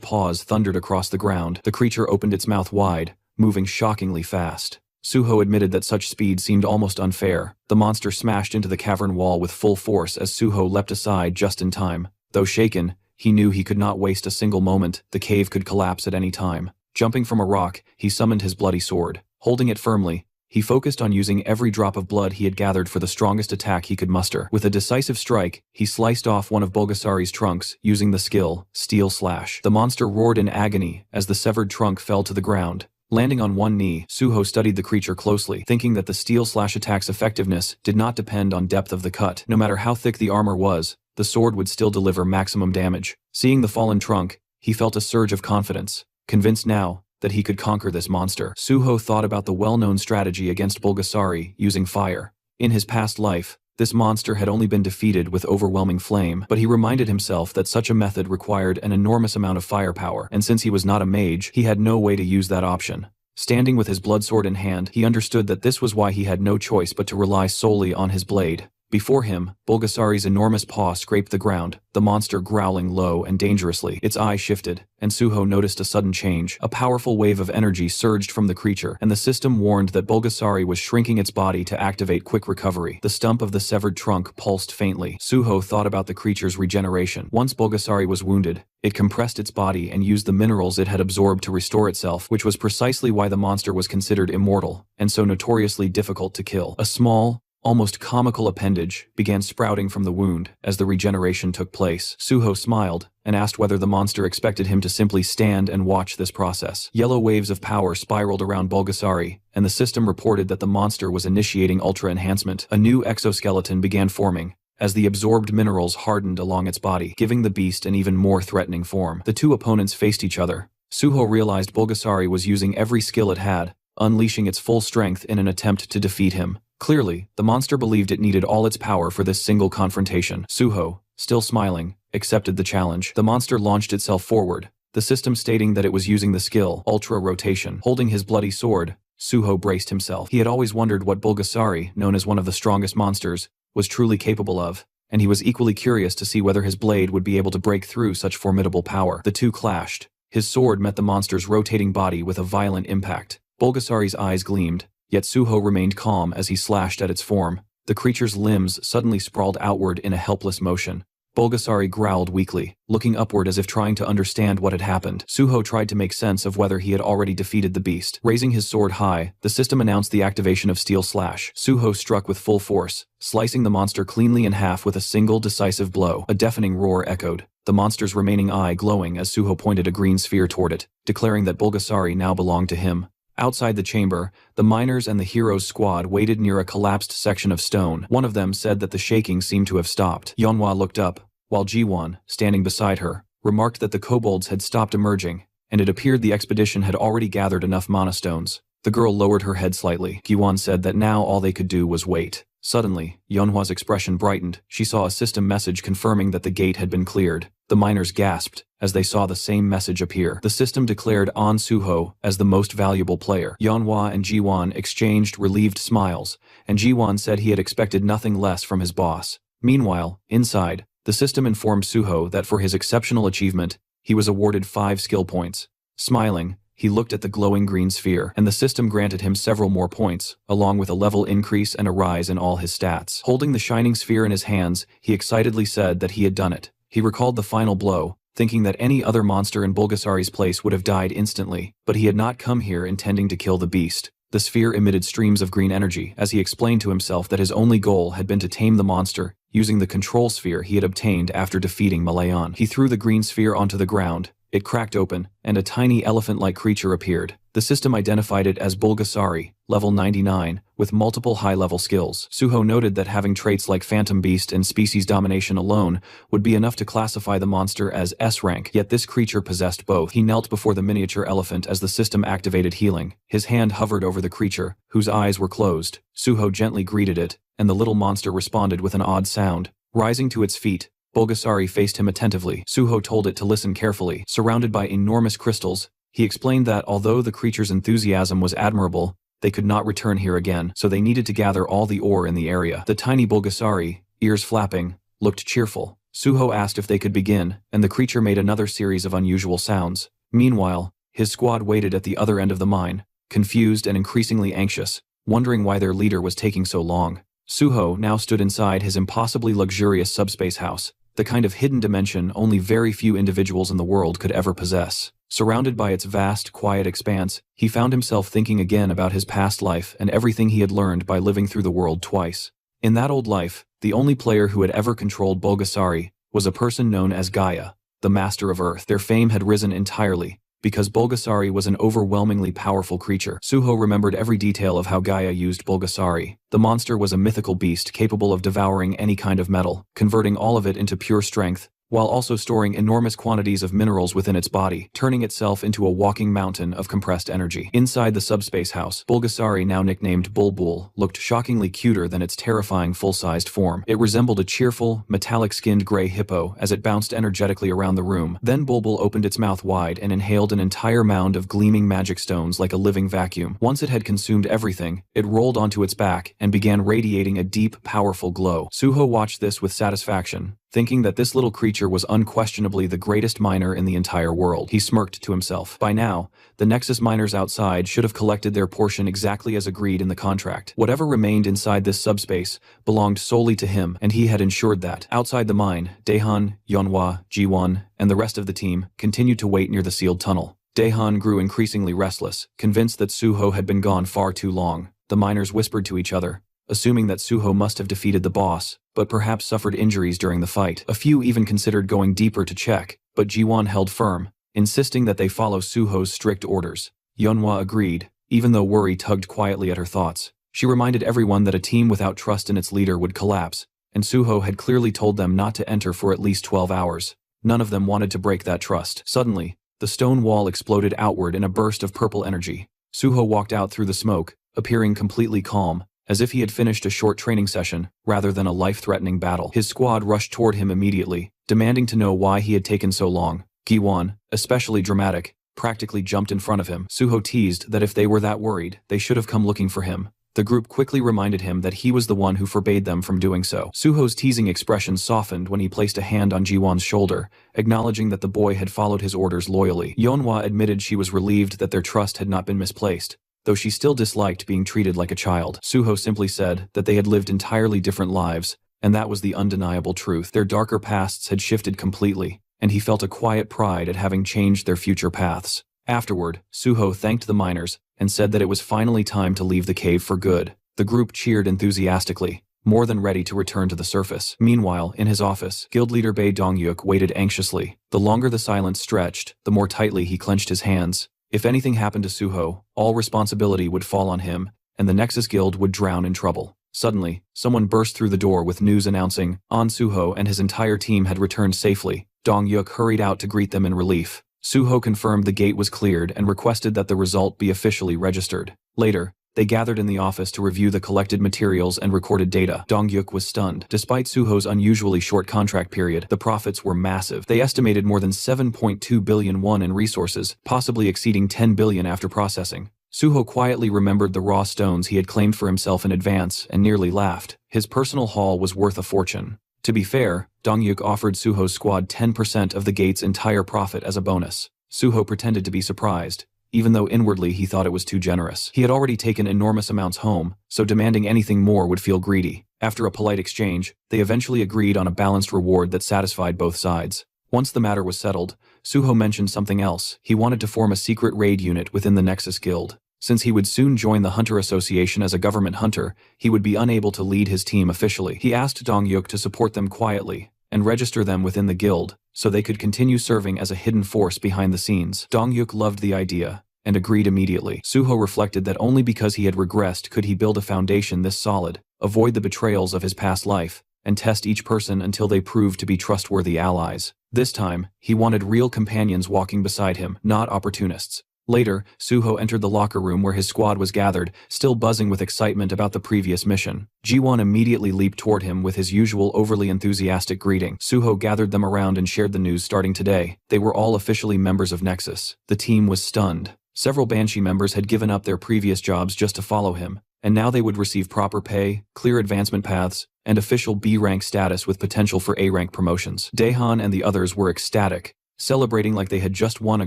paws thundered across the ground. The creature opened its mouth wide, moving shockingly fast. Suho admitted that such speed seemed almost unfair. The monster smashed into the cavern wall with full force as Suho leapt aside just in time. Though shaken, he knew he could not waste a single moment. The cave could collapse at any time. Jumping from a rock, he summoned his bloody sword. Holding it firmly, he focused on using every drop of blood he had gathered for the strongest attack he could muster. With a decisive strike, he sliced off one of Bulgasari's trunks, using the skill, Steel Slash. The monster roared in agony as the severed trunk fell to the ground. Landing on one knee, Suho studied the creature closely, thinking that the Steel Slash attack's effectiveness did not depend on depth of the cut. No matter how thick the armor was, the sword would still deliver maximum damage. Seeing the fallen trunk, he felt a surge of confidence. Convinced now that he could conquer this monster, Suho thought about the well-known strategy against Bulgasari using fire. In his past life, this monster had only been defeated with overwhelming flame, but he reminded himself that such a method required an enormous amount of firepower, and since he was not a mage, he had no way to use that option. Standing with his bloodsword in hand, he understood that this was why he had no choice but to rely solely on his blade. Before him, Bulgasari's enormous paw scraped the ground, the monster growling low and dangerously. Its eye shifted, and Suho noticed a sudden change. A powerful wave of energy surged from the creature, and the system warned that Bulgasari was shrinking its body to activate quick recovery. The stump of the severed trunk pulsed faintly. Suho thought about the creature's regeneration. Once Bulgasari was wounded, it compressed its body and used the minerals it had absorbed to restore itself, which was precisely why the monster was considered immortal, and so notoriously difficult to kill. A small, almost comical appendage began sprouting from the wound as the regeneration took place. Suho smiled and asked whether the monster expected him to simply stand and watch this process. Yellow waves of power spiraled around Bulgasari, and the system reported that the monster was initiating ultra enhancement. A new exoskeleton began forming as the absorbed minerals hardened along its body, giving the beast an even more threatening form. The two opponents faced each other. Suho realized Bulgasari was using every skill it had, unleashing its full strength in an attempt to defeat him. Clearly, the monster believed it needed all its power for this single confrontation. Suho, still smiling, accepted the challenge. The monster launched itself forward, the system stating that it was using the skill, Ultra Rotation. Holding his bloody sword, Suho braced himself. He had always wondered what Bulgasari, known as one of the strongest monsters, was truly capable of, and he was equally curious to see whether his blade would be able to break through such formidable power. The two clashed. His sword met the monster's rotating body with a violent impact. Bulgasari's eyes gleamed, yet Suho remained calm as he slashed at its form. The creature's limbs suddenly sprawled outward in a helpless motion. Bulgasari growled weakly, looking upward as if trying to understand what had happened. Suho tried to make sense of whether he had already defeated the beast. Raising his sword high, the system announced the activation of Steel Slash. Suho struck with full force, slicing the monster cleanly in half with a single decisive blow. A deafening roar echoed, the monster's remaining eye glowing as Suho pointed a green sphere toward it, declaring that Bulgasari now belonged to him. Outside the chamber, the miners and the heroes' squad waited near a collapsed section of stone. One of them said that the shaking seemed to have stopped. Yeonhwa looked up, while Jiwon, standing beside her, remarked that the kobolds had stopped emerging, and it appeared the expedition had already gathered enough mana stones. The girl lowered her head slightly. Jiwon said that now all they could do was wait. Suddenly, Yeonhwa's expression brightened. She saw a system message confirming that the gate had been cleared. The miners gasped as they saw the same message appear. The system declared An Suho as the most valuable player. Yeonhwa and Jiwon exchanged relieved smiles, and Jiwon said he had expected nothing less from his boss. Meanwhile, inside, the system informed Suho that for his exceptional achievement, he was awarded 5 skill points. Smiling, he looked at the glowing green sphere, and the system granted him several more points, along with a level increase and a rise in all his stats. Holding the shining sphere in his hands, he excitedly said that he had done it. He recalled the final blow, thinking that any other monster in Bulgasari's place would have died instantly, but he had not come here intending to kill the beast. The sphere emitted streams of green energy as he explained to himself that his only goal had been to tame the monster, using the control sphere he had obtained after defeating Malayan. He threw the green sphere onto the ground. It cracked open, and a tiny elephant-like creature appeared. The system identified it as Bulgasari, level 99, with multiple high-level skills. Suho noted that having traits like Phantom Beast and Species Domination alone would be enough to classify the monster as S-rank, yet this creature possessed both. He knelt before the miniature elephant as the system activated healing. His hand hovered over the creature, whose eyes were closed. Suho gently greeted it, and the little monster responded with an odd sound. Rising to its feet, Bulgasari faced him attentively. Suho told it to listen carefully. Surrounded by enormous crystals, he explained that although the creature's enthusiasm was admirable, they could not return here again, so they needed to gather all the ore in the area. The tiny Bulgasari, ears flapping, looked cheerful. Suho asked if they could begin, and the creature made another series of unusual sounds. Meanwhile, his squad waited at the other end of the mine, confused and increasingly anxious, wondering why their leader was taking so long. Suho now stood inside his impossibly luxurious subspace house, the kind of hidden dimension only very few individuals in the world could ever possess. Surrounded by its vast, quiet expanse, he found himself thinking again about his past life and everything he had learned by living through the world twice. In that old life, the only player who had ever controlled Bulgasari was a person known as Gaia, the Master of Earth. Their fame had risen entirely, because Bulgasari was an overwhelmingly powerful creature. Suho remembered every detail of how Gaia used Bulgasari. The monster was a mythical beast capable of devouring any kind of metal, converting all of it into pure strength, while also storing enormous quantities of minerals within its body, turning itself into a walking mountain of compressed energy. Inside the subspace house, Bulgasari, now nicknamed Bulbul, looked shockingly cuter than its terrifying full-sized form. It resembled a cheerful, metallic-skinned gray hippo as it bounced energetically around the room. Then Bulbul opened its mouth wide and inhaled an entire mound of gleaming magic stones like a living vacuum. Once it had consumed everything, it rolled onto its back and began radiating a deep, powerful glow. Suho watched this with satisfaction, thinking that this little creature was unquestionably the greatest miner in the entire world. He smirked to himself. By now, the Nexus miners outside should have collected their portion exactly as agreed in the contract. Whatever remained inside this subspace belonged solely to him, and he had ensured that. Outside the mine, Daehan, Yeonhwa, Jiwon, and the rest of the team continued to wait near the sealed tunnel. Daehan grew increasingly restless, convinced that Suho had been gone far too long. The miners whispered to each other, assuming that Suho must have defeated the boss, but perhaps suffered injuries during the fight. A few even considered going deeper to check, but Jiwon held firm, insisting that they follow Suho's strict orders. Yeonhwa agreed, even though worry tugged quietly at her thoughts. She reminded everyone that a team without trust in its leader would collapse, and Suho had clearly told them not to enter for at least 12 hours. None of them wanted to break that trust. Suddenly, the stone wall exploded outward in a burst of purple energy. Suho walked out through the smoke, appearing completely calm, as if he had finished a short training session, rather than a life-threatening battle. His squad rushed toward him immediately, demanding to know why he had taken so long. Giwon, especially dramatic, practically jumped in front of him. Suho teased that if they were that worried, they should have come looking for him. The group quickly reminded him that he was the one who forbade them from doing so. Suho's teasing expression softened when he placed a hand on Jiwon's shoulder, acknowledging that the boy had followed his orders loyally. Yeonhwa admitted she was relieved that their trust had not been misplaced, though she still disliked being treated like a child. Suho simply said that they had lived entirely different lives, and that was the undeniable truth. Their darker pasts had shifted completely, and he felt a quiet pride at having changed their future paths. Afterward, Suho thanked the miners and said that it was finally time to leave the cave for good. The group cheered enthusiastically, more than ready to return to the surface. Meanwhile, in his office, guild leader Bae Dongyuk waited anxiously. The longer the silence stretched, the more tightly he clenched his hands. If anything happened to Suho, all responsibility would fall on him, and the Nexus Guild would drown in trouble. Suddenly, someone burst through the door with news announcing An Suho and his entire team had returned safely. Dongyuk hurried out to greet them in relief. Suho confirmed the gate was cleared and requested that the result be officially registered. Later, they gathered in the office to review the collected materials and recorded data. Dongyuk was stunned. Despite Suho's unusually short contract period, the profits were massive. They estimated more than 7.2 billion won in resources, possibly exceeding 10 billion after processing. Suho quietly remembered the raw stones he had claimed for himself in advance and nearly laughed. His personal haul was worth a fortune. To be fair, Dongyuk offered Suho's squad 10% of the gate's entire profit as a bonus. Suho pretended to be surprised, even though inwardly he thought it was too generous. He had already taken enormous amounts home, so demanding anything more would feel greedy. After a polite exchange, they eventually agreed on a balanced reward that satisfied both sides. Once the matter was settled, Suho mentioned something else. He wanted to form a secret raid unit within the Nexus Guild. Since he would soon join the Hunter Association as a government hunter, he would be unable to lead his team officially. He asked Dongyuk to support them quietly and register them within the guild, so they could continue serving as a hidden force behind the scenes. Dongyuk loved the idea and agreed immediately. Suho reflected that only because he had regressed could he build a foundation this solid, avoid the betrayals of his past life, and test each person until they proved to be trustworthy allies. This time, he wanted real companions walking beside him, not opportunists. Later, Suho entered the locker room where his squad was gathered, still buzzing with excitement about the previous mission. Ji-won immediately leaped toward him with his usual overly enthusiastic greeting. Suho gathered them around and shared the news starting today. They were all officially members of Nexus. The team was stunned. Several Banshee members had given up their previous jobs just to follow him, and now they would receive proper pay, clear advancement paths, and official B-rank status with potential for A-rank promotions. Daehan and the others were ecstatic, celebrating like they had just won a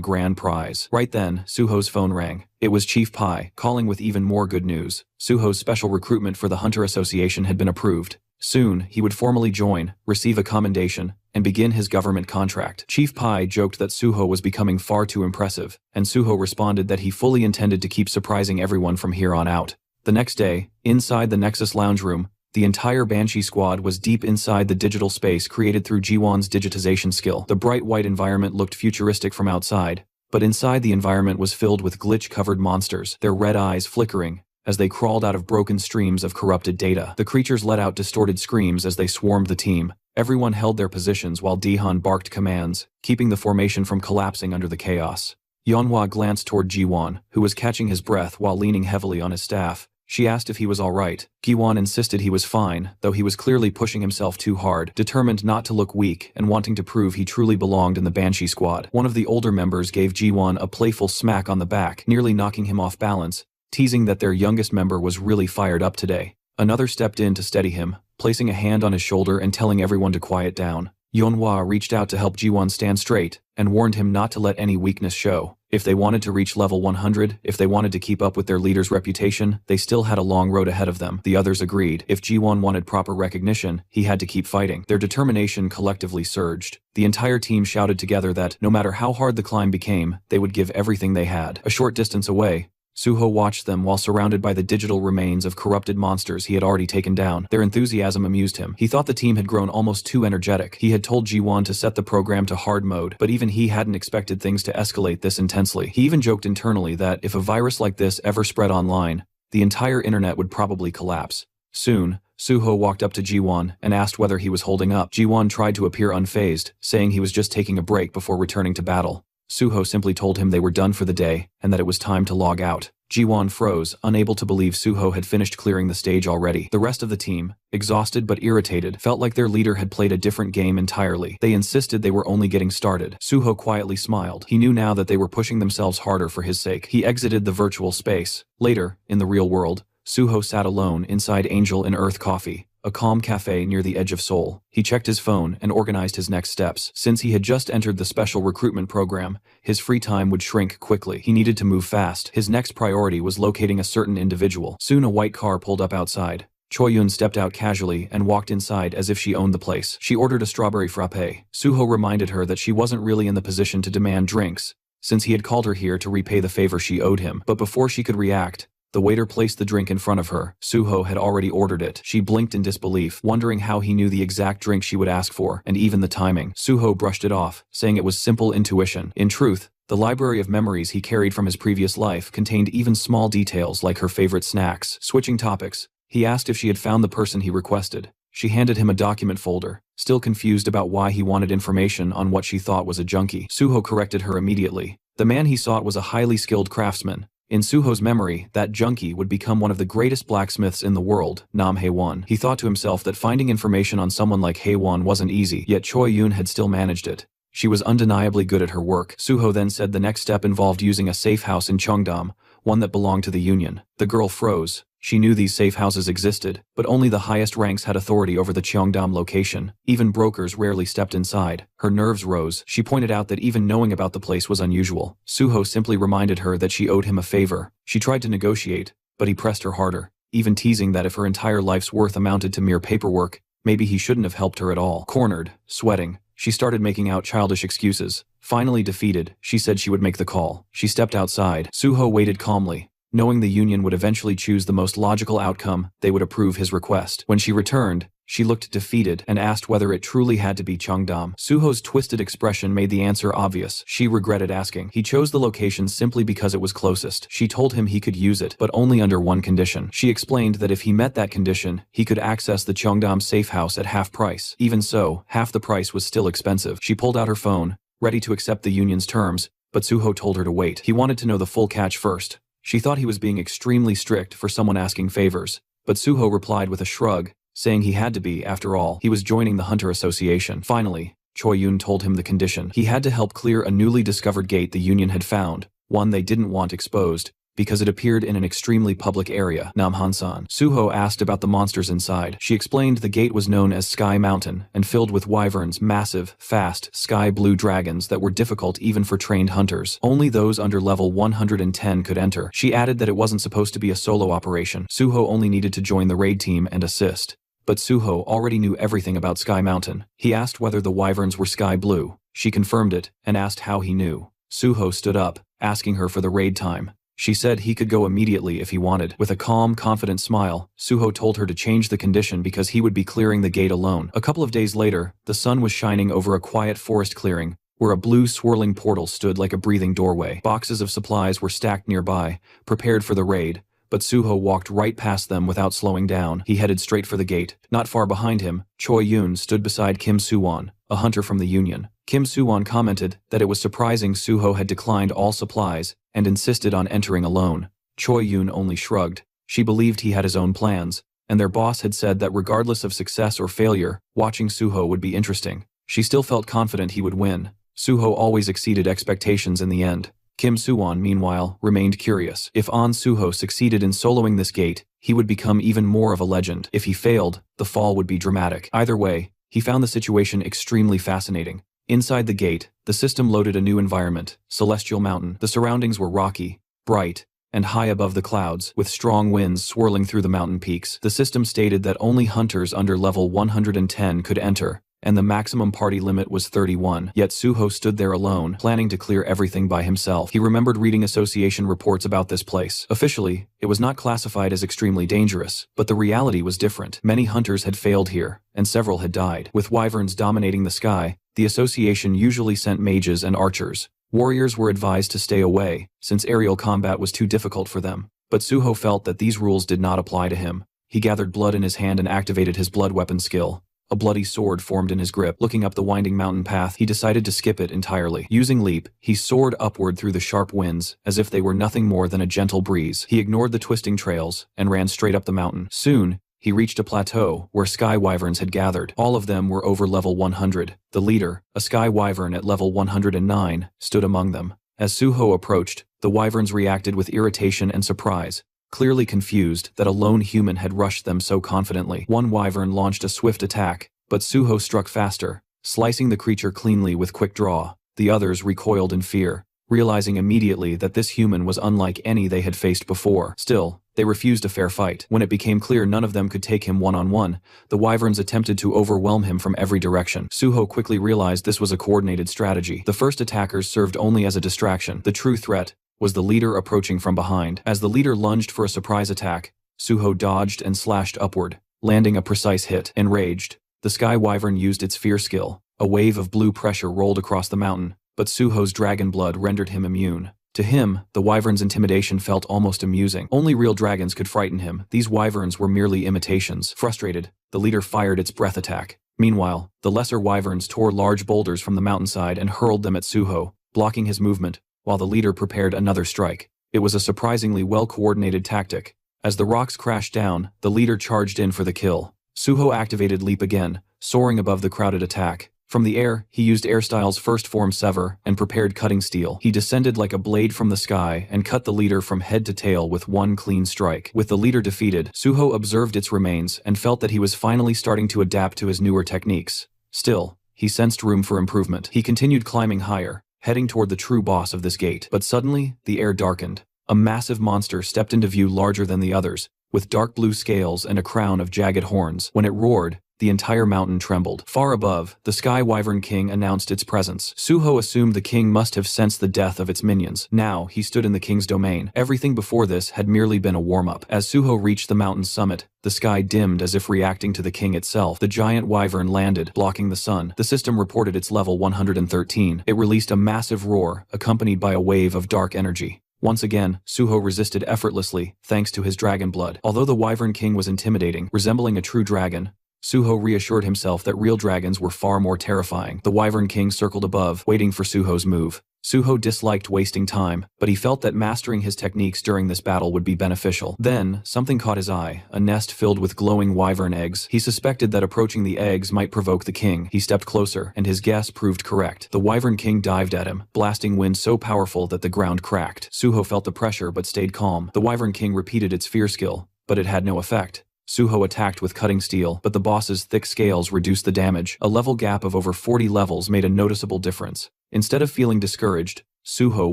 grand prize. Right then, Suho's phone rang. It was Chief Pai, calling with even more good news. Suho's special recruitment for the Hunter Association had been approved. Soon, he would formally join, receive a commendation, and begin his government contract. Chief Pai joked that Suho was becoming far too impressive, and Suho responded that he fully intended to keep surprising everyone from here on out. The next day, inside the Nexus lounge room, the entire Banshee squad was deep inside the digital space created through Ji-won's digitization skill. The bright white environment looked futuristic from outside, but inside the environment was filled with glitch-covered monsters, their red eyes flickering as they crawled out of broken streams of corrupted data. The creatures let out distorted screams as they swarmed the team. Everyone held their positions while Daehan barked commands, keeping the formation from collapsing under the chaos. Yeonhwa glanced toward Ji-won, who was catching his breath while leaning heavily on his staff. She asked if he was all right. Gi-won insisted he was fine, though he was clearly pushing himself too hard, determined not to look weak and wanting to prove he truly belonged in the Banshee squad. One of the older members gave Ji-won a playful smack on the back, nearly knocking him off balance, teasing that their youngest member was really fired up today. Another stepped in to steady him, placing a hand on his shoulder and telling everyone to quiet down. Yeonhwa reached out to help Ji-won stand straight, and warned him not to let any weakness show. If they wanted to reach level 100, if they wanted to keep up with their leader's reputation, they still had a long road ahead of them. The others agreed. If Ji-won wanted proper recognition, he had to keep fighting. Their determination collectively surged. The entire team shouted together that, no matter how hard the climb became, they would give everything they had. A short distance away, Suho watched them while surrounded by the digital remains of corrupted monsters he had already taken down. Their enthusiasm amused him. He thought the team had grown almost too energetic. He had told Ji-won to set the program to hard mode, but even he hadn't expected things to escalate this intensely. He even joked internally that if a virus like this ever spread online, the entire internet would probably collapse. Soon, Suho walked up to Ji-won and asked whether he was holding up. Ji-won tried to appear unfazed, saying he was just taking a break before returning to battle. Suho simply told him they were done for the day and that it was time to log out. Ji-won froze, unable to believe Suho had finished clearing the stage already. The rest of the team, exhausted but irritated, felt like their leader had played a different game entirely. They insisted they were only getting started. Suho quietly smiled. He knew now that they were pushing themselves harder for his sake. He exited the virtual space. Later, in the real world, Suho sat alone inside Angel in Earth Coffee, a calm cafe near the edge of Seoul. He checked his phone and organized his next steps. Since he had just entered the special recruitment program, his free time would shrink quickly. He needed to move fast. His next priority was locating a certain individual. Soon a white car pulled up outside. Choi-yoon stepped out casually and walked inside as if she owned the place. She ordered a strawberry frappe. Suho reminded her that she wasn't really in the position to demand drinks, since he had called her here to repay the favor she owed him. But before she could react, the waiter placed the drink in front of her. Suho had already ordered it. She blinked in disbelief, wondering how he knew the exact drink she would ask for, and even the timing. Suho brushed it off, saying it was simple intuition. In truth, the library of memories he carried from his previous life contained even small details like her favorite snacks. Switching topics, he asked if she had found the person he requested. She handed him a document folder, still confused about why he wanted information on what she thought was a junkie. Suho corrected her immediately. The man he sought was a highly skilled craftsman. In Suho's memory, that junkie would become one of the greatest blacksmiths in the world, Nam Hae-won. He thought to himself that finding information on someone like Hae-won wasn't easy, yet Choi-yoon had still managed it. She was undeniably good at her work. Suho then said the next step involved using a safe house in Cheongdam, one that belonged to the Union. The girl froze. She knew these safe houses existed, but only the highest ranks had authority over the Cheongdam location. Even brokers rarely stepped inside. Her nerves rose. She pointed out that even knowing about the place was unusual. Suho simply reminded her that she owed him a favor. She tried to negotiate, but he pressed her harder, even teasing that if her entire life's worth amounted to mere paperwork, maybe he shouldn't have helped her at all. Cornered, sweating, she started making out childish excuses. Finally defeated, she said she would make the call. She stepped outside. Suho waited calmly. Knowing the Union would eventually choose the most logical outcome, they would approve his request. When she returned, she looked defeated and asked whether it truly had to be Cheongdam. Suho's twisted expression made the answer obvious. She regretted asking. He chose the location simply because it was closest. She told him he could use it, but only under one condition. She explained that if he met that condition, he could access the Cheongdam safe house at half price. Even so, half the price was still expensive. She pulled out her phone, ready to accept the Union's terms, but Suho told her to wait. He wanted to know the full catch first. She thought he was being extremely strict for someone asking favors, but Suho replied with a shrug, saying he had to be, after all, he was joining the Hunter Association. Finally, Choi Yoon told him the condition. He had to help clear a newly discovered gate the Union had found, one they didn't want exposed, because it appeared in an extremely public area, Namhansan. Suho asked about the monsters inside. She explained the gate was known as Sky Mountain and filled with wyverns, massive, fast, sky-blue dragons that were difficult even for trained hunters. Only those under level 110 could enter. She added that it wasn't supposed to be a solo operation. Suho only needed to join the raid team and assist. But Suho already knew everything about Sky Mountain. He asked whether the wyverns were sky blue. She confirmed it, and asked how he knew. Suho stood up, asking her for the raid time. She said he could go immediately if he wanted. With a calm, confident smile, Suho told her to change the condition because he would be clearing the gate alone. A couple of days later, the sun was shining over a quiet forest clearing, where a blue swirling portal stood like a breathing doorway. Boxes of supplies were stacked nearby, prepared for the raid, but Suho walked right past them without slowing down. He headed straight for the gate. Not far behind him, Choi Yoon stood beside Kim Suwon, a hunter from the Union. Kim Suwon commented that it was surprising Suho had declined all supplies and insisted on entering alone. Choi Yoon only shrugged. She believed he had his own plans, and their boss had said that regardless of success or failure, watching Suho would be interesting. She still felt confident he would win. Suho always exceeded expectations in the end. Kim Suwon, meanwhile, remained curious. If An Suho succeeded in soloing this gate, he would become even more of a legend. If he failed, the fall would be dramatic. Either way, he found the situation extremely fascinating. Inside the gate, the system loaded a new environment, Celestial Mountain. The surroundings were rocky, bright, and high above the clouds, with strong winds swirling through the mountain peaks. The system stated that only hunters under level 110 could enter, and the maximum party limit was 31. Yet Suho stood there alone, planning to clear everything by himself. He remembered reading association reports about this place. Officially, it was not classified as extremely dangerous, but the reality was different. Many hunters had failed here, and several had died. With wyverns dominating the sky, the association usually sent mages and archers. Warriors were advised to stay away, since aerial combat was too difficult for them. But Suho felt that these rules did not apply to him. He gathered blood in his hand and activated his blood weapon skill. A bloody sword formed in his grip. Looking up the winding mountain path, he decided to skip it entirely. Using leap, he soared upward through the sharp winds, as if they were nothing more than a gentle breeze. He ignored the twisting trails, and ran straight up the mountain. Soon, he reached a plateau where sky wyverns had gathered. All of them were over level 100. The leader, a sky wyvern at level 109, stood among them. As Suho approached, the wyverns reacted with irritation and surprise, clearly confused that a lone human had rushed them so confidently. One wyvern launched a swift attack, but Suho struck faster, slicing the creature cleanly with quick draw. The others recoiled in fear, realizing immediately that this human was unlike any they had faced before. Still, they refused a fair fight. When it became clear none of them could take him one-on-one, the wyverns attempted to overwhelm him from every direction. Suho quickly realized this was a coordinated strategy. The first attackers served only as a distraction. The true threat was the leader approaching from behind. As the leader lunged for a surprise attack, Suho dodged and slashed upward, landing a precise hit. Enraged, the sky wyvern used its fear skill. A wave of blue pressure rolled across the mountain, but Suho's dragon blood rendered him immune. To him, the wyvern's intimidation felt almost amusing. Only real dragons could frighten him. These wyverns were merely imitations. Frustrated, the leader fired its breath attack. Meanwhile, the lesser wyverns tore large boulders from the mountainside and hurled them at Suho, blocking his movement, while the leader prepared another strike. It was a surprisingly well-coordinated tactic. As the rocks crashed down, the leader charged in for the kill. Suho activated Leap again, soaring above the crowded attack. From the air, he used Airstyle's first form Sever and prepared Cutting Steel. He descended like a blade from the sky and cut the leader from head to tail with one clean strike. With the leader defeated, Suho observed its remains and felt that he was finally starting to adapt to his newer techniques. Still, he sensed room for improvement. He continued climbing higher, heading toward the true boss of this gate. But suddenly, the air darkened. A massive monster stepped into view larger than the others, with dark blue scales and a crown of jagged horns. When it roared, the entire mountain trembled. Far above, the Sky Wyvern King announced its presence. Suho assumed the king must have sensed the death of its minions. Now, he stood in the king's domain. Everything before this had merely been a warm-up. As Suho reached the mountain's summit, the sky dimmed as if reacting to the king itself. The giant wyvern landed, blocking the sun. The system reported its level 113. It released a massive roar, accompanied by a wave of dark energy. Once again, Suho resisted effortlessly, thanks to his dragon blood. Although the Wyvern King was intimidating, resembling a true dragon, Suho reassured himself that real dragons were far more terrifying. The Wyvern King circled above, waiting for Suho's move. Suho disliked wasting time, but he felt that mastering his techniques during this battle would be beneficial. Then, something caught his eye, a nest filled with glowing wyvern eggs. He suspected that approaching the eggs might provoke the king. He stepped closer, and his guess proved correct. The wyvern king dived at him, blasting wind so powerful that the ground cracked. Suho felt the pressure but stayed calm. The wyvern king repeated its fear skill, but it had no effect. Suho attacked with cutting steel, but the boss's thick scales reduced the damage. A level gap of over 40 levels made a noticeable difference. Instead of feeling discouraged, Suho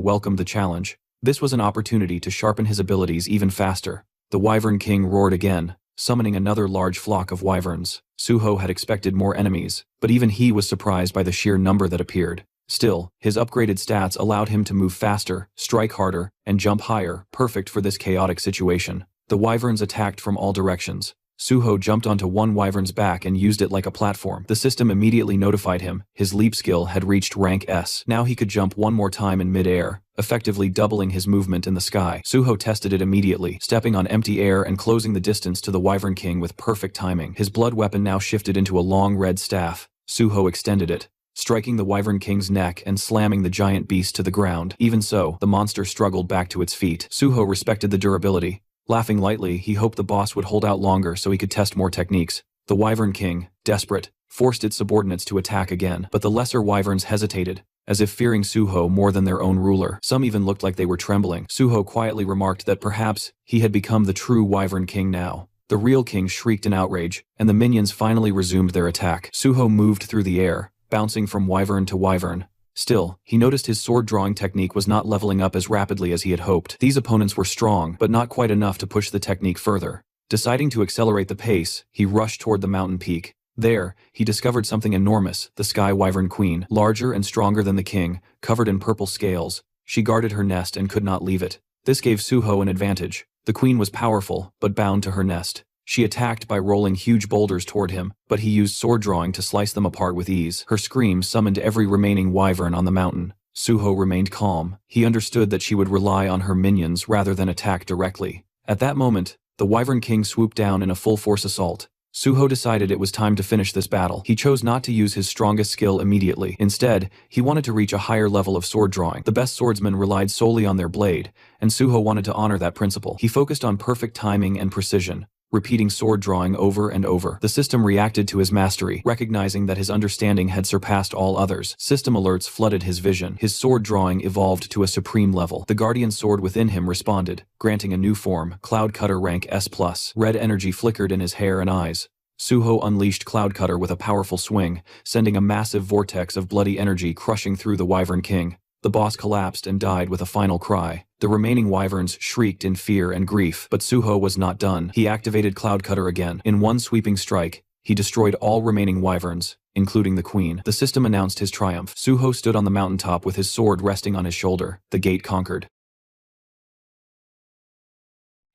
welcomed the challenge. This was an opportunity to sharpen his abilities even faster. The Wyvern King roared again, summoning another large flock of wyverns. Suho had expected more enemies, but even he was surprised by the sheer number that appeared. Still, his upgraded stats allowed him to move faster, strike harder, and jump higher, perfect for this chaotic situation. The wyverns attacked from all directions. Suho jumped onto one wyvern's back and used it like a platform. The system immediately notified him his leap skill had reached rank S. Now he could jump one more time in mid-air, effectively doubling his movement in the sky. Suho tested it immediately, stepping on empty air and closing the distance to the Wyvern King with perfect timing. His blood weapon now shifted into a long red staff. Suho extended it, striking the Wyvern King's neck and slamming the giant beast to the ground. Even so, the monster struggled back to its feet. Suho respected the durability. Laughing lightly, he hoped the boss would hold out longer so he could test more techniques. The Wyvern King, desperate, forced its subordinates to attack again, but the lesser wyverns hesitated, as if fearing Suho more than their own ruler. Some even looked like they were trembling. Suho quietly remarked that perhaps he had become the true Wyvern King now. The real king shrieked in outrage, and the minions finally resumed their attack. Suho moved through the air, bouncing from wyvern to wyvern. Still, he noticed his sword-drawing technique was not leveling up as rapidly as he had hoped. These opponents were strong, but not quite enough to push the technique further. Deciding to accelerate the pace, he rushed toward the mountain peak. There, he discovered something enormous, the Sky Wyvern Queen, larger and stronger than the king, covered in purple scales. She guarded her nest and could not leave it. This gave Suho an advantage. The queen was powerful, but bound to her nest. She attacked by rolling huge boulders toward him, but he used sword drawing to slice them apart with ease. Her screams summoned every remaining wyvern on the mountain. Suho remained calm. He understood that she would rely on her minions rather than attack directly. At that moment, the Wyvern King swooped down in a full-force assault. Suho decided it was time to finish this battle. He chose not to use his strongest skill immediately. Instead, he wanted to reach a higher level of sword drawing. The best swordsmen relied solely on their blade, and Suho wanted to honor that principle. He focused on perfect timing and precision, repeating sword drawing over and over. The system reacted to his mastery, recognizing that his understanding had surpassed all others. System alerts flooded his vision. His sword drawing evolved to a supreme level. The guardian sword within him responded, granting a new form, Cloud Cutter rank S+. Red energy flickered in his hair and eyes. Suho unleashed Cloud Cutter with a powerful swing, sending a massive vortex of bloody energy crushing through the Wyvern King. The boss collapsed and died with a final cry. The remaining wyverns shrieked in fear and grief, but Suho was not done. He activated Cloud Cutter again. In one sweeping strike, he destroyed all remaining wyverns, including the queen. The system announced his triumph. Suho stood on the mountaintop with his sword resting on his shoulder. The gate conquered.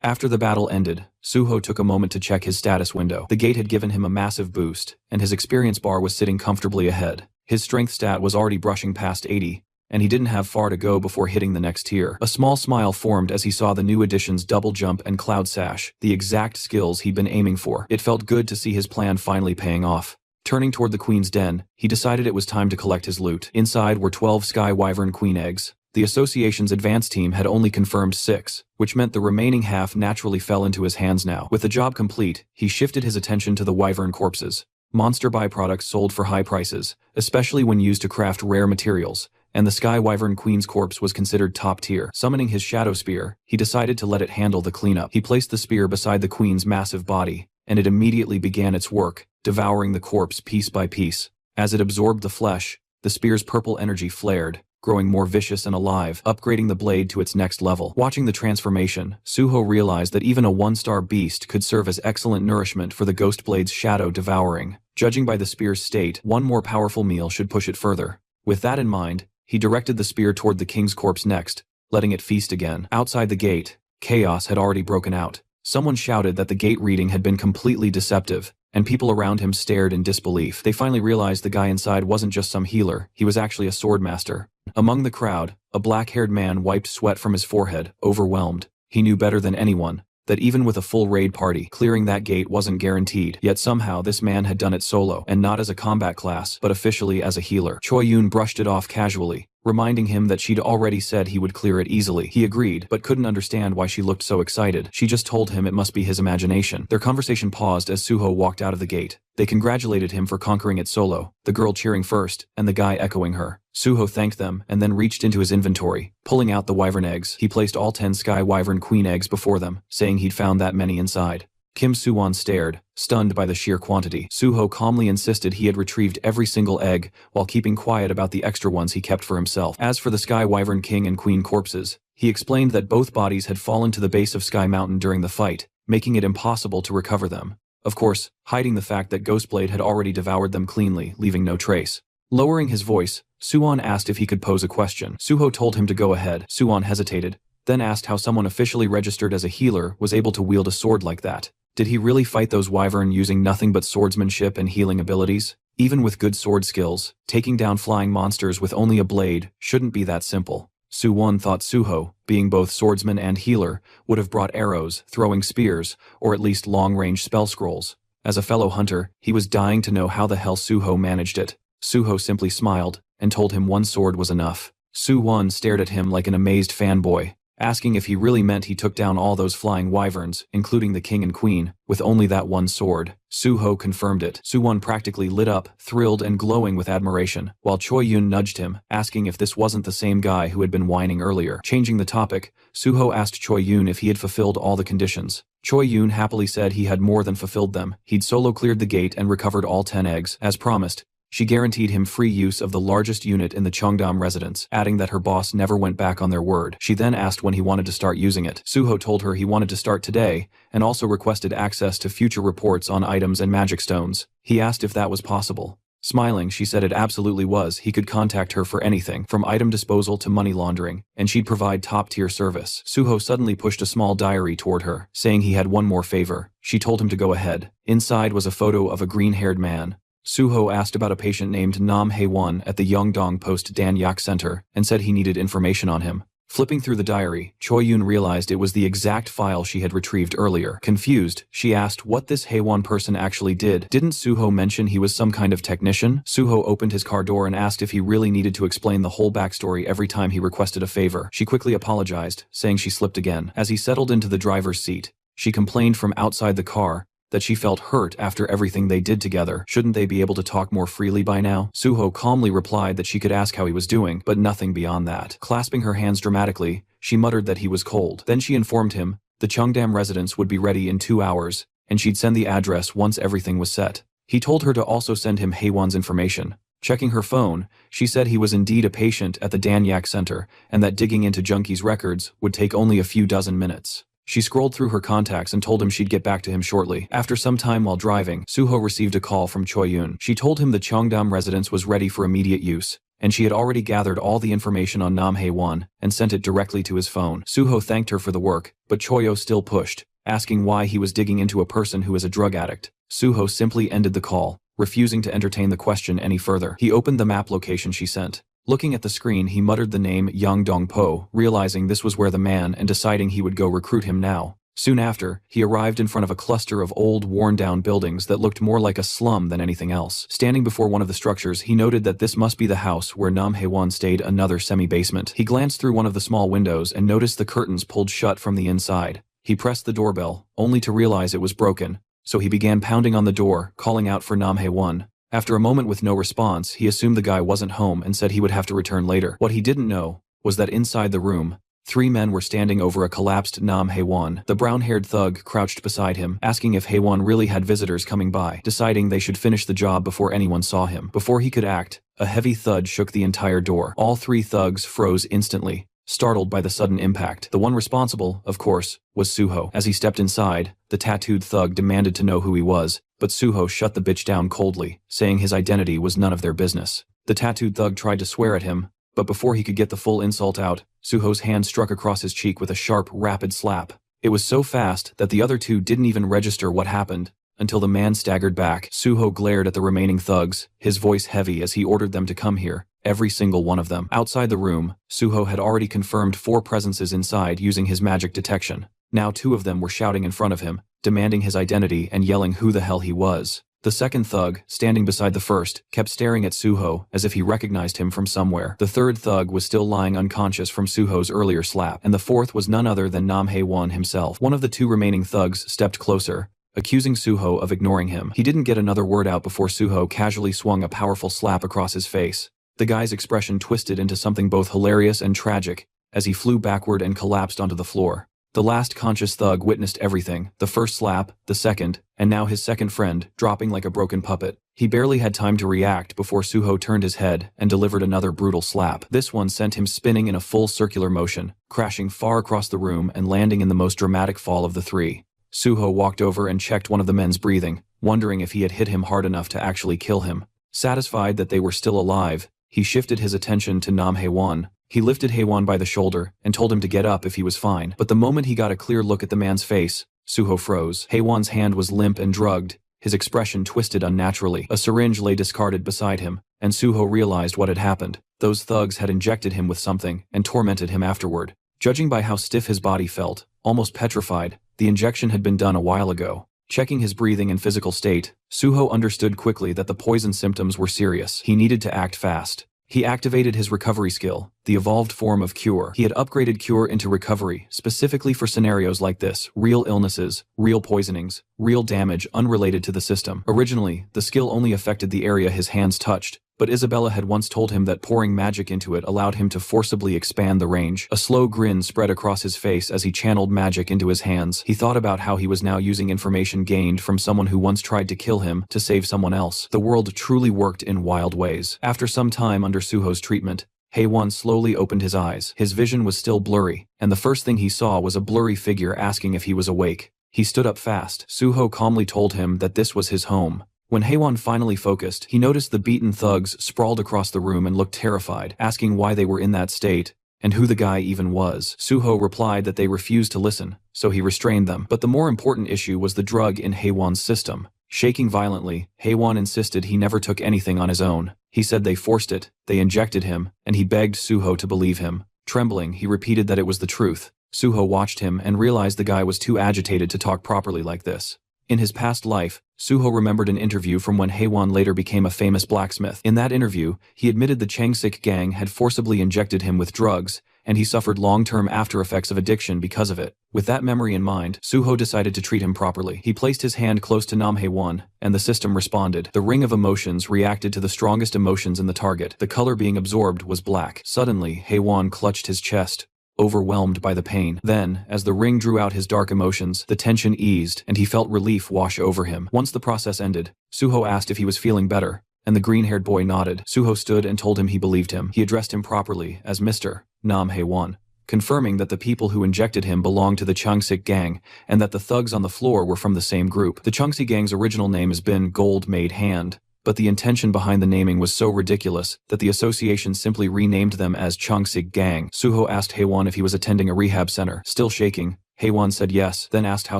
After the battle ended, Suho took a moment to check his status window. The gate had given him a massive boost, and his experience bar was sitting comfortably ahead. His strength stat was already brushing past 80, and he didn't have far to go before hitting the next tier. A small smile formed as he saw the new additions Double Jump and Cloud Sash, the exact skills he'd been aiming for. It felt good to see his plan finally paying off. Turning toward the queen's den, he decided it was time to collect his loot. Inside were 12 Sky Wyvern Queen eggs. The association's advance team had only confirmed 6, which meant the remaining half naturally fell into his hands now. With the job complete, he shifted his attention to the wyvern corpses. Monster byproducts sold for high prices, especially when used to craft rare materials, and the Sky Wyvern Queen's corpse was considered top tier. Summoning his Shadow Spear, he decided to let it handle the cleanup. He placed the spear beside the queen's massive body, and it immediately began its work, devouring the corpse piece by piece. As it absorbed the flesh, the spear's purple energy flared, growing more vicious and alive, upgrading the blade to its next level. Watching the transformation, Suho realized that even a one-star beast could serve as excellent nourishment for the Ghost Blade's shadow devouring. Judging by the spear's state, one more powerful meal should push it further. With that in mind, he directed the spear toward the king's corpse next, letting it feast again. Outside the gate, chaos had already broken out. Someone shouted that the gate reading had been completely deceptive, and people around him stared in disbelief. They finally realized the guy inside wasn't just some healer, he was actually a sword master. Among the crowd, a black-haired man wiped sweat from his forehead, overwhelmed. He knew better than anyone that even with a full raid party, clearing that gate wasn't guaranteed, yet somehow this man had done it solo, and not as a combat class, but officially as a healer. Choi Yoon brushed it off casually, reminding him that she'd already said he would clear it easily. He agreed, but couldn't understand why she looked so excited. She just told him it must be his imagination. Their conversation paused as Suho walked out of the gate. They congratulated him for conquering it solo, the girl cheering first, and the guy echoing her. Suho thanked them and then reached into his inventory. Pulling out the wyvern eggs, he placed all 10 sky wyvern queen eggs before them, saying he'd found that many inside. Kim Suwon stared, stunned by the sheer quantity. Suho calmly insisted he had retrieved every single egg, while keeping quiet about the extra ones he kept for himself. As for the Sky Wyvern King and Queen corpses, he explained that both bodies had fallen to the base of Sky Mountain during the fight, making it impossible to recover them. Of course, hiding the fact that Ghostblade had already devoured them cleanly, leaving no trace. Lowering his voice, Suwon asked if he could pose a question. Suho told him to go ahead. Suwon hesitated, then asked how someone officially registered as a healer was able to wield a sword like that. Did he really fight those wyvern using nothing but swordsmanship and healing abilities? Even with good sword skills, taking down flying monsters with only a blade shouldn't be that simple. Suwon thought Suho, being both swordsman and healer, would have brought arrows, throwing spears, or at least long-range spell scrolls. As a fellow hunter, he was dying to know how the hell Suho managed it. Suho simply smiled, and told him one sword was enough. Suwon stared at him like an amazed fanboy, asking if he really meant he took down all those flying wyverns, including the king and queen, with only that one sword. Suho confirmed it. Suwon practically lit up, thrilled and glowing with admiration, while Choi Yoon nudged him, asking if this wasn't the same guy who had been whining earlier. Changing the topic, Suho asked Choi Yoon if he had fulfilled all the conditions. Choi Yoon happily said he had more than fulfilled them. He'd solo cleared the gate and recovered all 10 eggs, as promised. She guaranteed him free use of the largest unit in the Cheongdam residence, adding that her boss never went back on their word. She then asked when he wanted to start using it. Suho told her he wanted to start today, and also requested access to future reports on items and magic stones. He asked if that was possible. Smiling, she said it absolutely was. He could contact her for anything, from item disposal to money laundering, and she'd provide top-tier service. Suho suddenly pushed a small diary toward her, saying he had one more favor. She told him to go ahead. Inside was a photo of a green-haired man. Suho asked about a patient named Nam Hae-won at the Yeongdong Post Dan Yak Center, and said he needed information on him. Flipping through the diary, Choi Yoon realized it was the exact file she had retrieved earlier. Confused, she asked what this Hae-won person actually did. Didn't Suho mention he was some kind of technician? Suho opened his car door and asked if he really needed to explain the whole backstory every time he requested a favor. She quickly apologized, saying she slipped again. As he settled into the driver's seat, she complained from outside the car that she felt hurt after everything they did together. Shouldn't they be able to talk more freely by now? Suho calmly replied that she could ask how he was doing, but nothing beyond that. Clasping her hands dramatically, she muttered that he was cold. Then she informed him the Cheongdam residence would be ready in 2 hours, and she'd send the address once everything was set. He told her to also send him Hae-won's information. Checking her phone, she said he was indeed a patient at the Dan Yak Center, and that digging into Junkie's records would take only a few dozen minutes. She scrolled through her contacts and told him she'd get back to him shortly. After some time while driving, Suho received a call from Choi Yoon. She told him the Cheongdam residence was ready for immediate use, and she had already gathered all the information on Nam Hae-won and sent it directly to his phone. Suho thanked her for the work, but Choyo still pushed, asking why he was digging into a person who is a drug addict. Suho simply ended the call, refusing to entertain the question any further. He opened the map location she sent. Looking at the screen, he muttered the name Yeongdong-po, realizing this was where the man and deciding he would go recruit him now. Soon after, he arrived in front of a cluster of old, worn-down buildings that looked more like a slum than anything else. Standing before one of the structures, he noted that this must be the house where Nam Hae-won stayed, another semi-basement. He glanced through one of the small windows and noticed the curtains pulled shut from the inside. He pressed the doorbell, only to realize it was broken, so he began pounding on the door, calling out for Nam Hae-won. After a moment with no response, he assumed the guy wasn't home and said he would have to return later. What he didn't know was that inside the room, 3 men were standing over a collapsed Nam Hae-won. The brown-haired thug crouched beside him, asking if Hae-won really had visitors coming by, deciding they should finish the job before anyone saw him. Before he could act, a heavy thud shook the entire door. All 3 thugs froze instantly, startled by the sudden impact. The one responsible, of course, was Suho. As he stepped inside, the tattooed thug demanded to know who he was, but Suho shut the bitch down coldly, saying his identity was none of their business. The tattooed thug tried to swear at him, but before he could get the full insult out, Suho's hand struck across his cheek with a sharp, rapid slap. It was so fast that the other 2 didn't even register what happened, until the man staggered back. Suho glared at the remaining thugs, his voice heavy as he ordered them to come here, every single one of them. Outside the room, Suho had already confirmed 4 presences inside using his magic detection. Now 2 of them were shouting in front of him, demanding his identity and yelling who the hell he was. The second thug, standing beside the first, kept staring at Suho as if he recognized him from somewhere. The third thug was still lying unconscious from Suho's earlier slap, and the fourth was none other than Nam Hae-won himself. One of the 2 remaining thugs stepped closer, accusing Suho of ignoring him. He didn't get another word out before Suho casually swung a powerful slap across his face. The guy's expression twisted into something both hilarious and tragic as he flew backward and collapsed onto the floor. The last conscious thug witnessed everything, the first slap, the second, and now his second friend, dropping like a broken puppet. He barely had time to react before Suho turned his head and delivered another brutal slap. This one sent him spinning in a full circular motion, crashing far across the room and landing in the most dramatic fall of the 3. Suho walked over and checked one of the men's breathing, wondering if he had hit him hard enough to actually kill him. Satisfied that they were still alive, he shifted his attention to Nam Hae-won. He lifted Hae-won by the shoulder and told him to get up if he was fine. But the moment he got a clear look at the man's face, Suho froze. Hae-won's hand was limp and drugged, his expression twisted unnaturally. A syringe lay discarded beside him, and Suho realized what had happened. Those thugs had injected him with something and tormented him afterward. Judging by how stiff his body felt, almost petrified, the injection had been done a while ago. Checking his breathing and physical state, Suho understood quickly that the poison symptoms were serious. He needed to act fast. He activated his recovery skill, the evolved form of Cure. He had upgraded Cure into Recovery, specifically for scenarios like this: real illnesses, real poisonings, real damage unrelated to the system. Originally, the skill only affected the area his hands touched, but Isabella had once told him that pouring magic into it allowed him to forcibly expand the range. A slow grin spread across his face as he channeled magic into his hands. He thought about how he was now using information gained from someone who once tried to kill him to save someone else. The world truly worked in wild ways. After some time under Suho's treatment, Hae-won slowly opened his eyes. His vision was still blurry, and the first thing he saw was a blurry figure asking if he was awake. He stood up fast. Suho calmly told him that this was his home. When Hae-won finally focused, he noticed the beaten thugs sprawled across the room and looked terrified, asking why they were in that state, and who the guy even was. Suho replied that they refused to listen, so he restrained them. But the more important issue was the drug in Hae-won's system. Shaking violently, Hae-won insisted he never took anything on his own. He said they forced it, they injected him, and he begged Suho to believe him. Trembling, he repeated that it was the truth. Suho watched him and realized the guy was too agitated to talk properly like this. In his past life, Suho remembered an interview from when Hae-won later became a famous blacksmith. In that interview, he admitted the Changsik gang had forcibly injected him with drugs, and he suffered long-term after-effects of addiction because of it. With that memory in mind, Suho decided to treat him properly. He placed his hand close to Nam Hae-won, and the system responded. The ring of emotions reacted to the strongest emotions in the target. The color being absorbed was black. Suddenly, Hae-won clutched his chest, overwhelmed by the pain. Then, as the ring drew out his dark emotions, the tension eased, and he felt relief wash over him. Once the process ended, Suho asked if he was feeling better, and the green-haired boy nodded. Suho stood and told him he believed him. He addressed him properly as Mr. Nam Hae-won, confirming that the people who injected him belonged to the Changsik gang, and that the thugs on the floor were from the same group. The Changsik gang's original name has been Gold Made Hand, but the intention behind the naming was so ridiculous that the association simply renamed them as Changsik Gang. Suho asked Hae-won if he was attending a rehab center. Still shaking, Hae-won said yes, then asked how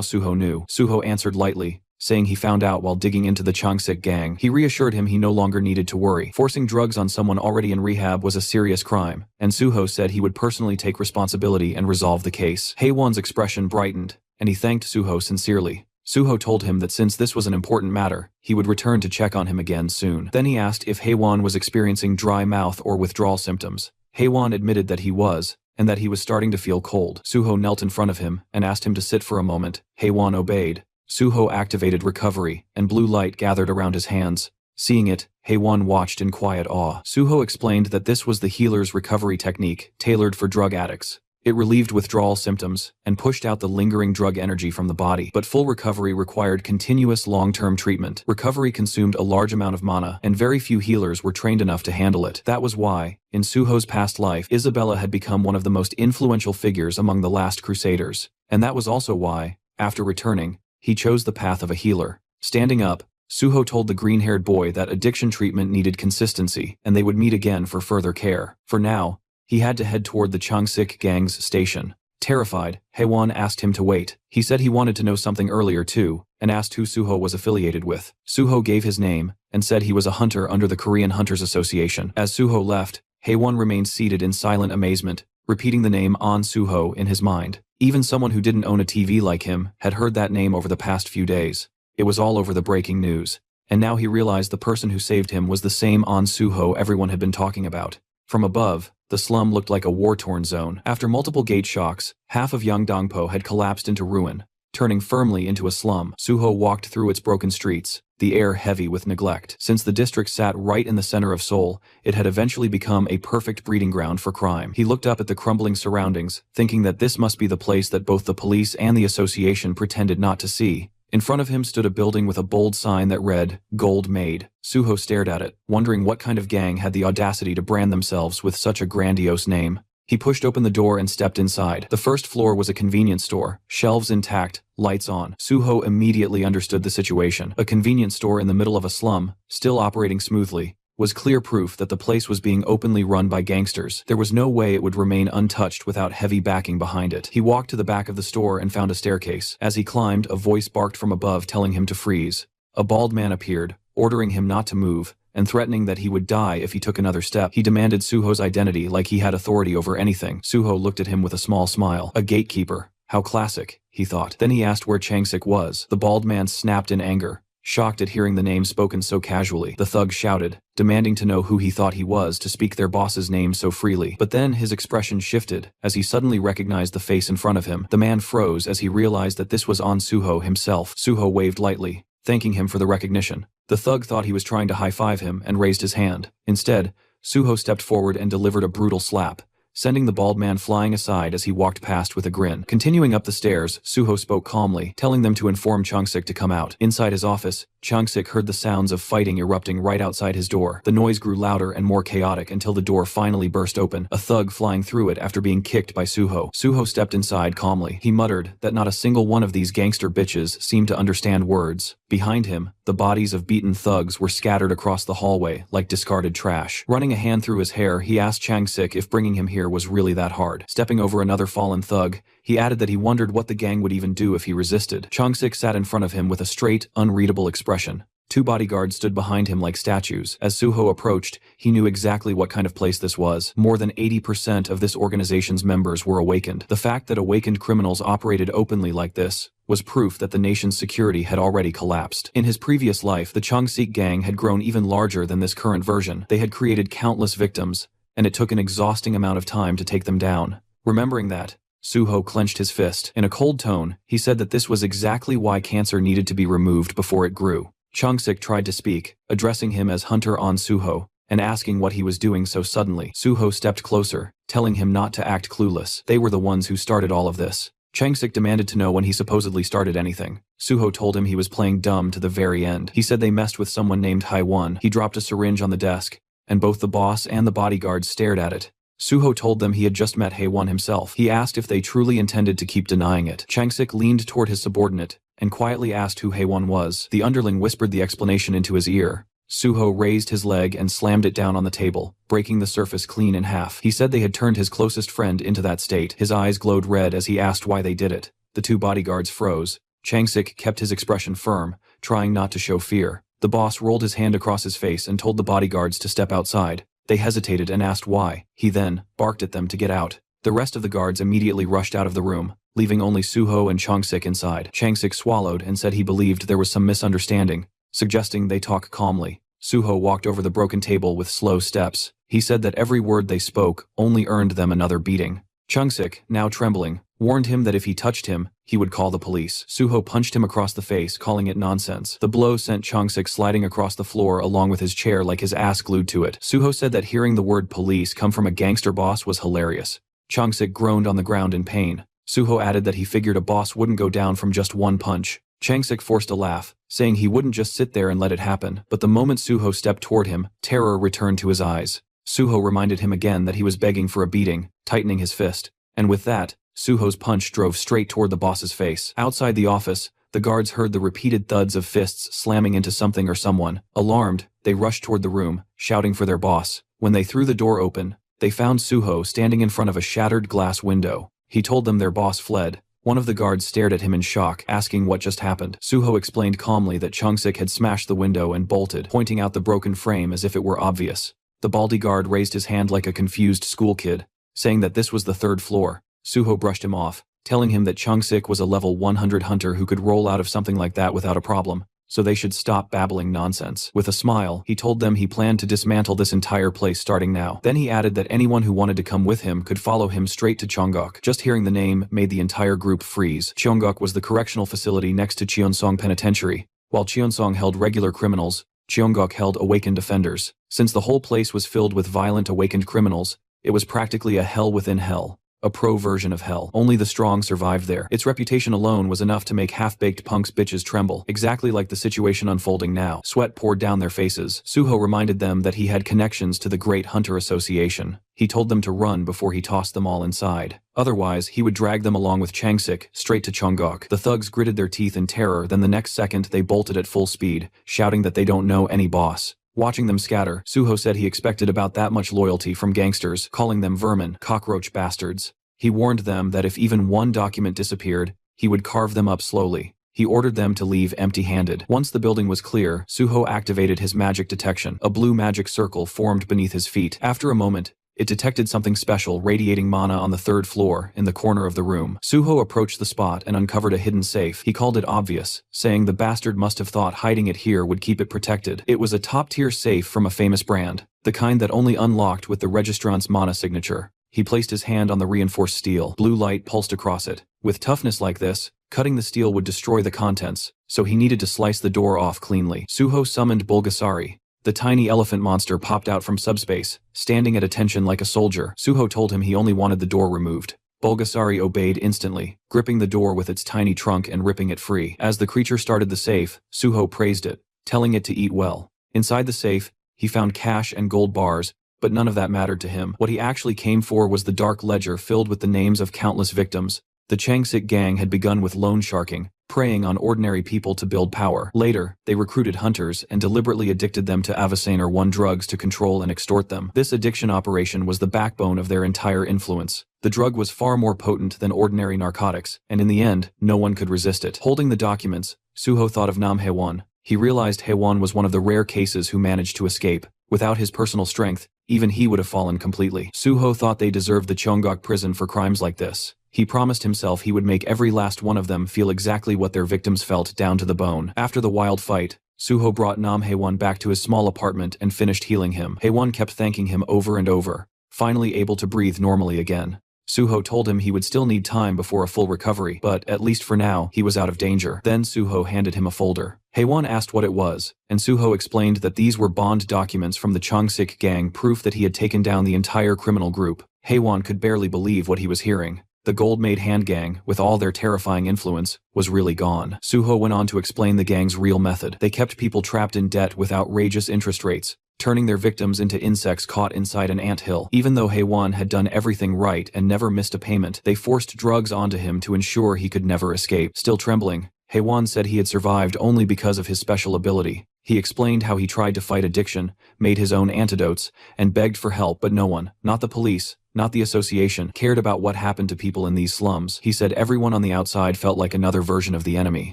Suho knew. Suho answered lightly, saying he found out while digging into the Changsik gang. He reassured him he no longer needed to worry. Forcing drugs on someone already in rehab was a serious crime, and Suho said he would personally take responsibility and resolve the case. Hae-won's expression brightened, and he thanked Suho sincerely. Suho told him that since this was an important matter, he would return to check on him again soon. Then he asked if Hae-won was experiencing dry mouth or withdrawal symptoms. Hae-won admitted that he was, and that he was starting to feel cold. Suho knelt in front of him and asked him to sit for a moment. Hae-won obeyed. Suho activated recovery, and blue light gathered around his hands. Seeing it, Hae-won watched in quiet awe. Suho explained that this was the healer's recovery technique, tailored for drug addicts. It relieved withdrawal symptoms and pushed out the lingering drug energy from the body. But full recovery required continuous long-term treatment. Recovery consumed a large amount of mana, and very few healers were trained enough to handle it. That was why, in Suho's past life, Isabella had become one of the most influential figures among the last Crusaders. And that was also why, after returning, he chose the path of a healer. Standing up, Suho told the green-haired boy that addiction treatment needed consistency, and they would meet again for further care. For now, he had to head toward the Changsik gang's station. Terrified, Hae-won asked him to wait. He said he wanted to know something earlier too, and asked who Suho was affiliated with. Suho gave his name, and said he was a hunter under the Korean Hunters Association. As Suho left, Hae-won remained seated in silent amazement, repeating the name An Suho in his mind. Even someone who didn't own a TV like him had heard that name over the past few days. It was all over the breaking news. And now he realized the person who saved him was the same An Suho everyone had been talking about. From above, the slum looked like a war-torn zone. After multiple gate shocks, half of Yangdongpo had collapsed into ruin, turning firmly into a slum. Suho walked through its broken streets, the air heavy with neglect. Since the district sat right in the center of Seoul, it had eventually become a perfect breeding ground for crime. He looked up at the crumbling surroundings, thinking that this must be the place that both the police and the association pretended not to see. In front of him stood a building with a bold sign that read, "Gold Made." Suho stared at it, wondering what kind of gang had the audacity to brand themselves with such a grandiose name. He pushed open the door and stepped inside. The first floor was a convenience store, shelves intact, lights on. Suho immediately understood the situation. A convenience store in the middle of a slum, still operating smoothly, was clear proof that the place was being openly run by gangsters. There was no way it would remain untouched without heavy backing behind it. He walked to the back of the store and found a staircase. As he climbed, a voice barked from above telling him to freeze. A bald man appeared, ordering him not to move, and threatening that he would die if he took another step. He demanded Suho's identity like he had authority over anything. Suho looked at him with a small smile. A gatekeeper. How classic, he thought. Then he asked where Changsik was. The bald man snapped in anger, shocked at hearing the name spoken so casually. The thug shouted, demanding to know who he thought he was to speak their boss's name so freely. But then his expression shifted as he suddenly recognized the face in front of him. The man froze as he realized that this was An Suho himself. Suho waved lightly, thanking him for the recognition. The thug thought he was trying to high-five him and raised his hand. Instead, Suho stepped forward and delivered a brutal slap, sending the bald man flying aside as he walked past with a grin. Continuing up the stairs, Suho spoke calmly, telling them to inform Changsik to come out. Inside his office, Changsik heard the sounds of fighting erupting right outside his door. The noise grew louder and more chaotic until the door finally burst open, a thug flying through it after being kicked by Suho. Suho stepped inside calmly. He muttered that not a single one of these gangster bitches seemed to understand words. Behind him, the bodies of beaten thugs were scattered across the hallway like discarded trash. Running a hand through his hair, he asked Changsik if bringing him here was really that hard. Stepping over another fallen thug, he added that he wondered what the gang would even do if he resisted. Changsik sat in front of him with a straight, unreadable expression. Two bodyguards stood behind him like statues. As Suho approached, he knew exactly what kind of place this was. More than 80% of this organization's members were awakened. The fact that awakened criminals operated openly like this was proof that the nation's security had already collapsed. In his previous life, the Changsik gang had grown even larger than this current version. They had created countless victims, and it took an exhausting amount of time to take them down. Remembering that, Suho clenched his fist. In a cold tone, he said that this was exactly why cancer needed to be removed before it grew. Changsik tried to speak, addressing him as Hunter An Suho, and asking what he was doing so suddenly. Suho stepped closer, telling him not to act clueless. They were the ones who started all of this. Changsik demanded to know when he supposedly started anything. Suho told him he was playing dumb to the very end. He said they messed with someone named Haiwon. He dropped a syringe on the desk, and both the boss and the bodyguards stared at it. Suho told them he had just met Haiwon himself. He asked if they truly intended to keep denying it. Changsik leaned toward his subordinate and quietly asked who Haiwon was. The underling whispered the explanation into his ear. Suho raised his leg and slammed it down on the table, breaking the surface clean in half. He said they had turned his closest friend into that state. His eyes glowed red as he asked why they did it. The two bodyguards froze. Changsik kept his expression firm, trying not to show fear. The boss rolled his hand across his face and told the bodyguards to step outside. They hesitated and asked why. He then barked at them to get out. The rest of the guards immediately rushed out of the room, leaving only Suho and Changsik inside. Changsik swallowed and said he believed there was some misunderstanding, suggesting they talk calmly. Suho walked over the broken table with slow steps. He said that every word they spoke only earned them another beating. Changsik, now trembling, warned him that if he touched him, he would call the police. Suho punched him across the face, calling it nonsense. The blow sent Changsik sliding across the floor along with his chair like his ass glued to it. Suho said that hearing the word police come from a gangster boss was hilarious. Changsik groaned on the ground in pain. Suho added that he figured a boss wouldn't go down from just one punch. Changsik forced a laugh, saying he wouldn't just sit there and let it happen. But the moment Suho stepped toward him, terror returned to his eyes. Suho reminded him again that he was begging for a beating, tightening his fist. And with that, Suho's punch drove straight toward the boss's face. Outside the office, the guards heard the repeated thuds of fists slamming into something or someone. Alarmed, they rushed toward the room, shouting for their boss. When they threw the door open, they found Suho standing in front of a shattered glass window. He told them their boss fled. One of the guards stared at him in shock, asking what just happened. Suho explained calmly that Changsik had smashed the window and bolted, pointing out the broken frame as if it were obvious. The baldy guard raised his hand like a confused school kid, saying that this was the third floor. Suho brushed him off, telling him that Chung-sik was a level 100 hunter who could roll out of something like that without a problem, so they should stop babbling nonsense. With a smile, he told them he planned to dismantle this entire place starting now. Then he added that anyone who wanted to come with him could follow him straight to Cheongok. Just hearing the name made the entire group freeze. Cheongok was the correctional facility next to Cheonsong Penitentiary. While Cheonsong held regular criminals, Cheongok held awakened offenders. Since the whole place was filled with violent awakened criminals, it was practically a hell within hell. A pro version of hell. Only the strong survived there. Its reputation alone was enough to make half-baked punks bitches tremble, exactly like the situation unfolding now. Sweat poured down their faces. Suho reminded them that he had connections to the Great Hunter Association. He told them to run before he tossed them all inside. Otherwise, he would drag them along with Changsik straight to Cheongok. The thugs gritted their teeth in terror, then the next second they bolted at full speed, shouting that they don't know any boss. Watching them scatter, Suho said he expected about that much loyalty from gangsters, calling them vermin, cockroach bastards. He warned them that if even one document disappeared, he would carve them up slowly. He ordered them to leave empty-handed. Once the building was clear, Suho activated his magic detection. A blue magic circle formed beneath his feet. After a moment, it detected something special radiating mana on the 3rd floor, in the corner of the room. Suho approached the spot and uncovered a hidden safe. He called it obvious, saying the bastard must have thought hiding it here would keep it protected. It was a top-tier safe from a famous brand, the kind that only unlocked with the registrant's mana signature. He placed his hand on the reinforced steel. Blue light pulsed across it. With toughness like this, cutting the steel would destroy the contents, so he needed to slice the door off cleanly. Suho summoned Bulgasari. The tiny elephant monster popped out from subspace, standing at attention like a soldier. Suho told him he only wanted the door removed. Bulgasari obeyed instantly, gripping the door with its tiny trunk and ripping it free. As the creature started the safe, Suho praised it, telling it to eat well. Inside the safe, he found cash and gold bars, but none of that mattered to him. What he actually came for was the dark ledger filled with the names of countless victims. The Changsik gang had begun with loan sharking, preying on ordinary people to build power. Later, they recruited hunters and deliberately addicted them to Avacane or One drugs to control and extort them. This addiction operation was the backbone of their entire influence. The drug was far more potent than ordinary narcotics, and in the end, no one could resist it. Holding the documents, Suho thought of Nam Haewon. He realized Haewon was one of the rare cases who managed to escape. Without his personal strength, even he would have fallen completely. Suho thought they deserved the Cheongok prison for crimes like this. He promised himself he would make every last one of them feel exactly what their victims felt down to the bone. After the wild fight, Suho brought Nam Haewon back to his small apartment and finished healing him. Haewon kept thanking him over and over, finally able to breathe normally again. Suho told him he would still need time before a full recovery, but at least for now, he was out of danger. Then Suho handed him a folder. Haewon asked what it was, and Suho explained that these were bond documents from the Changsik gang, proof that he had taken down the entire criminal group. Haewon could barely believe what he was hearing. The gold-made hand gang, with all their terrifying influence, was really gone. Suho went on to explain the gang's real method. They kept people trapped in debt with outrageous interest rates, turning their victims into insects caught inside an anthill. Even though Haewon had done everything right and never missed a payment, they forced drugs onto him to ensure he could never escape. Still trembling, Haewon said he had survived only because of his special ability. He explained how he tried to fight addiction, made his own antidotes, and begged for help, but no one, not the police, not the association, cared about what happened to people in these slums. He said everyone on the outside felt like another version of the enemy.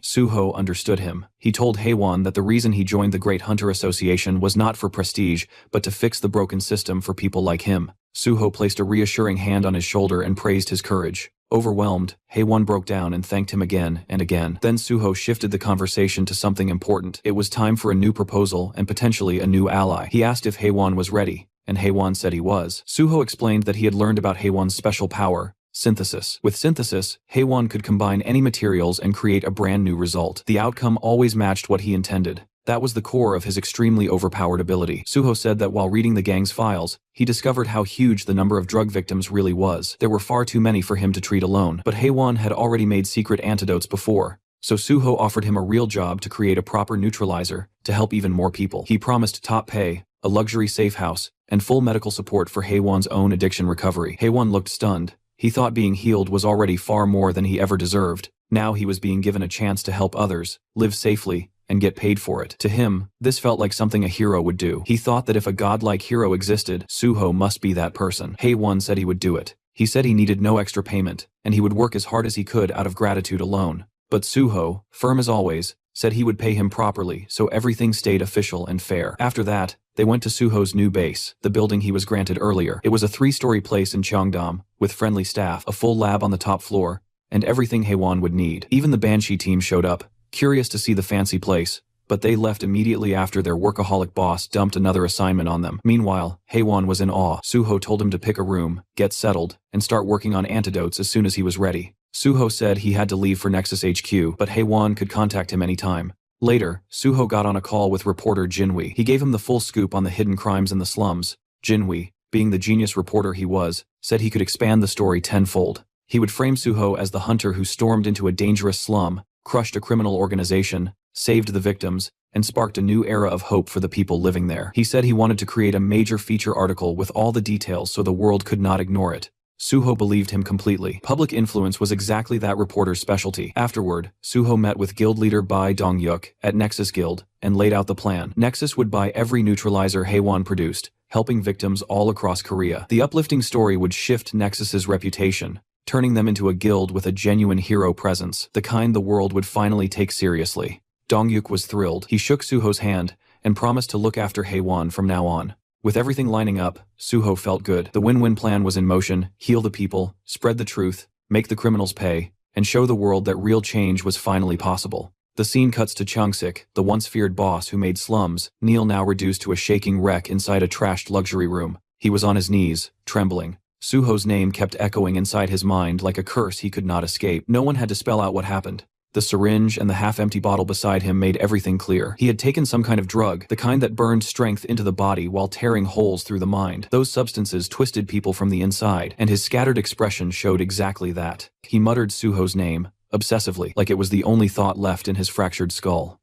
Suho understood him. He told Haewon that the reason he joined the Great Hunter Association was not for prestige, but to fix the broken system for people like him. Suho placed a reassuring hand on his shoulder and praised his courage. Overwhelmed, Haewon broke down and thanked him again and again. Then Suho shifted the conversation to something important. It was time for a new proposal and potentially a new ally. He asked if Haewon was ready, and Haewon said he was. Suho explained that he had learned about Haewon's special power, synthesis. With synthesis, Haewon could combine any materials and create a brand new result. The outcome always matched what he intended. That was the core of his extremely overpowered ability. Suho said that while reading the gang's files, he discovered how huge the number of drug victims really was. There were far too many for him to treat alone, but Haewon had already made secret antidotes before, so Suho offered him a real job to create a proper neutralizer to help even more people. He promised top pay, a luxury safe house, and full medical support for Haewon's own addiction recovery. Haewon looked stunned. He thought being healed was already far more than he ever deserved. Now he was being given a chance to help others, live safely, and get paid for it. To him, this felt like something a hero would do. He thought that if a godlike hero existed, Suho must be that person. Haewon said he would do it. He said he needed no extra payment, and he would work as hard as he could out of gratitude alone. But Suho, firm as always, said he would pay him properly, so everything stayed official and fair. After that, they went to Suho's new base, the building he was granted earlier. It was a 3-story place in Cheongdam, with friendly staff, a full lab on the top floor, and everything Haewon would need. Even the Banshee team showed up, curious to see the fancy place, but they left immediately after their workaholic boss dumped another assignment on them. Meanwhile, Haewon was in awe. Suho told him to pick a room, get settled, and start working on antidotes as soon as he was ready. Suho said he had to leave for Nexus HQ, but Haewon could contact him anytime. Later, Suho got on a call with reporter Jinhui. He gave him the full scoop on the hidden crimes in the slums. Jinhui, being the genius reporter he was, said he could expand the story tenfold. He would frame Suho as the hunter who stormed into a dangerous slum, crushed a criminal organization, saved the victims, and sparked a new era of hope for the people living there. He said he wanted to create a major feature article with all the details so the world could not ignore it. Suho believed him completely. Public influence was exactly that reporter's specialty. Afterward, Suho met with guild leader Bai Dongyuk at Nexus Guild and laid out the plan. Nexus would buy every neutralizer Haewon produced, helping victims all across Korea. The uplifting story would shift Nexus's reputation, turning them into a guild with a genuine hero presence, the kind the world would finally take seriously. Dongyuk was thrilled. He shook Suho's hand and promised to look after Haewon from now on. With everything lining up, Suho felt good. The win-win plan was in motion: heal the people, spread the truth, make the criminals pay, and show the world that real change was finally possible. The scene cuts to Chung-sik, the once feared boss who made slums, Neil now reduced to a shaking wreck inside a trashed luxury room. He was on his knees, trembling. Suho's name kept echoing inside his mind like a curse he could not escape. No one had to spell out what happened. The syringe and the half-empty bottle beside him made everything clear. He had taken some kind of drug, the kind that burned strength into the body while tearing holes through the mind. Those substances twisted people from the inside, and his scattered expression showed exactly that. He muttered Suho's name, obsessively, like it was the only thought left in his fractured skull.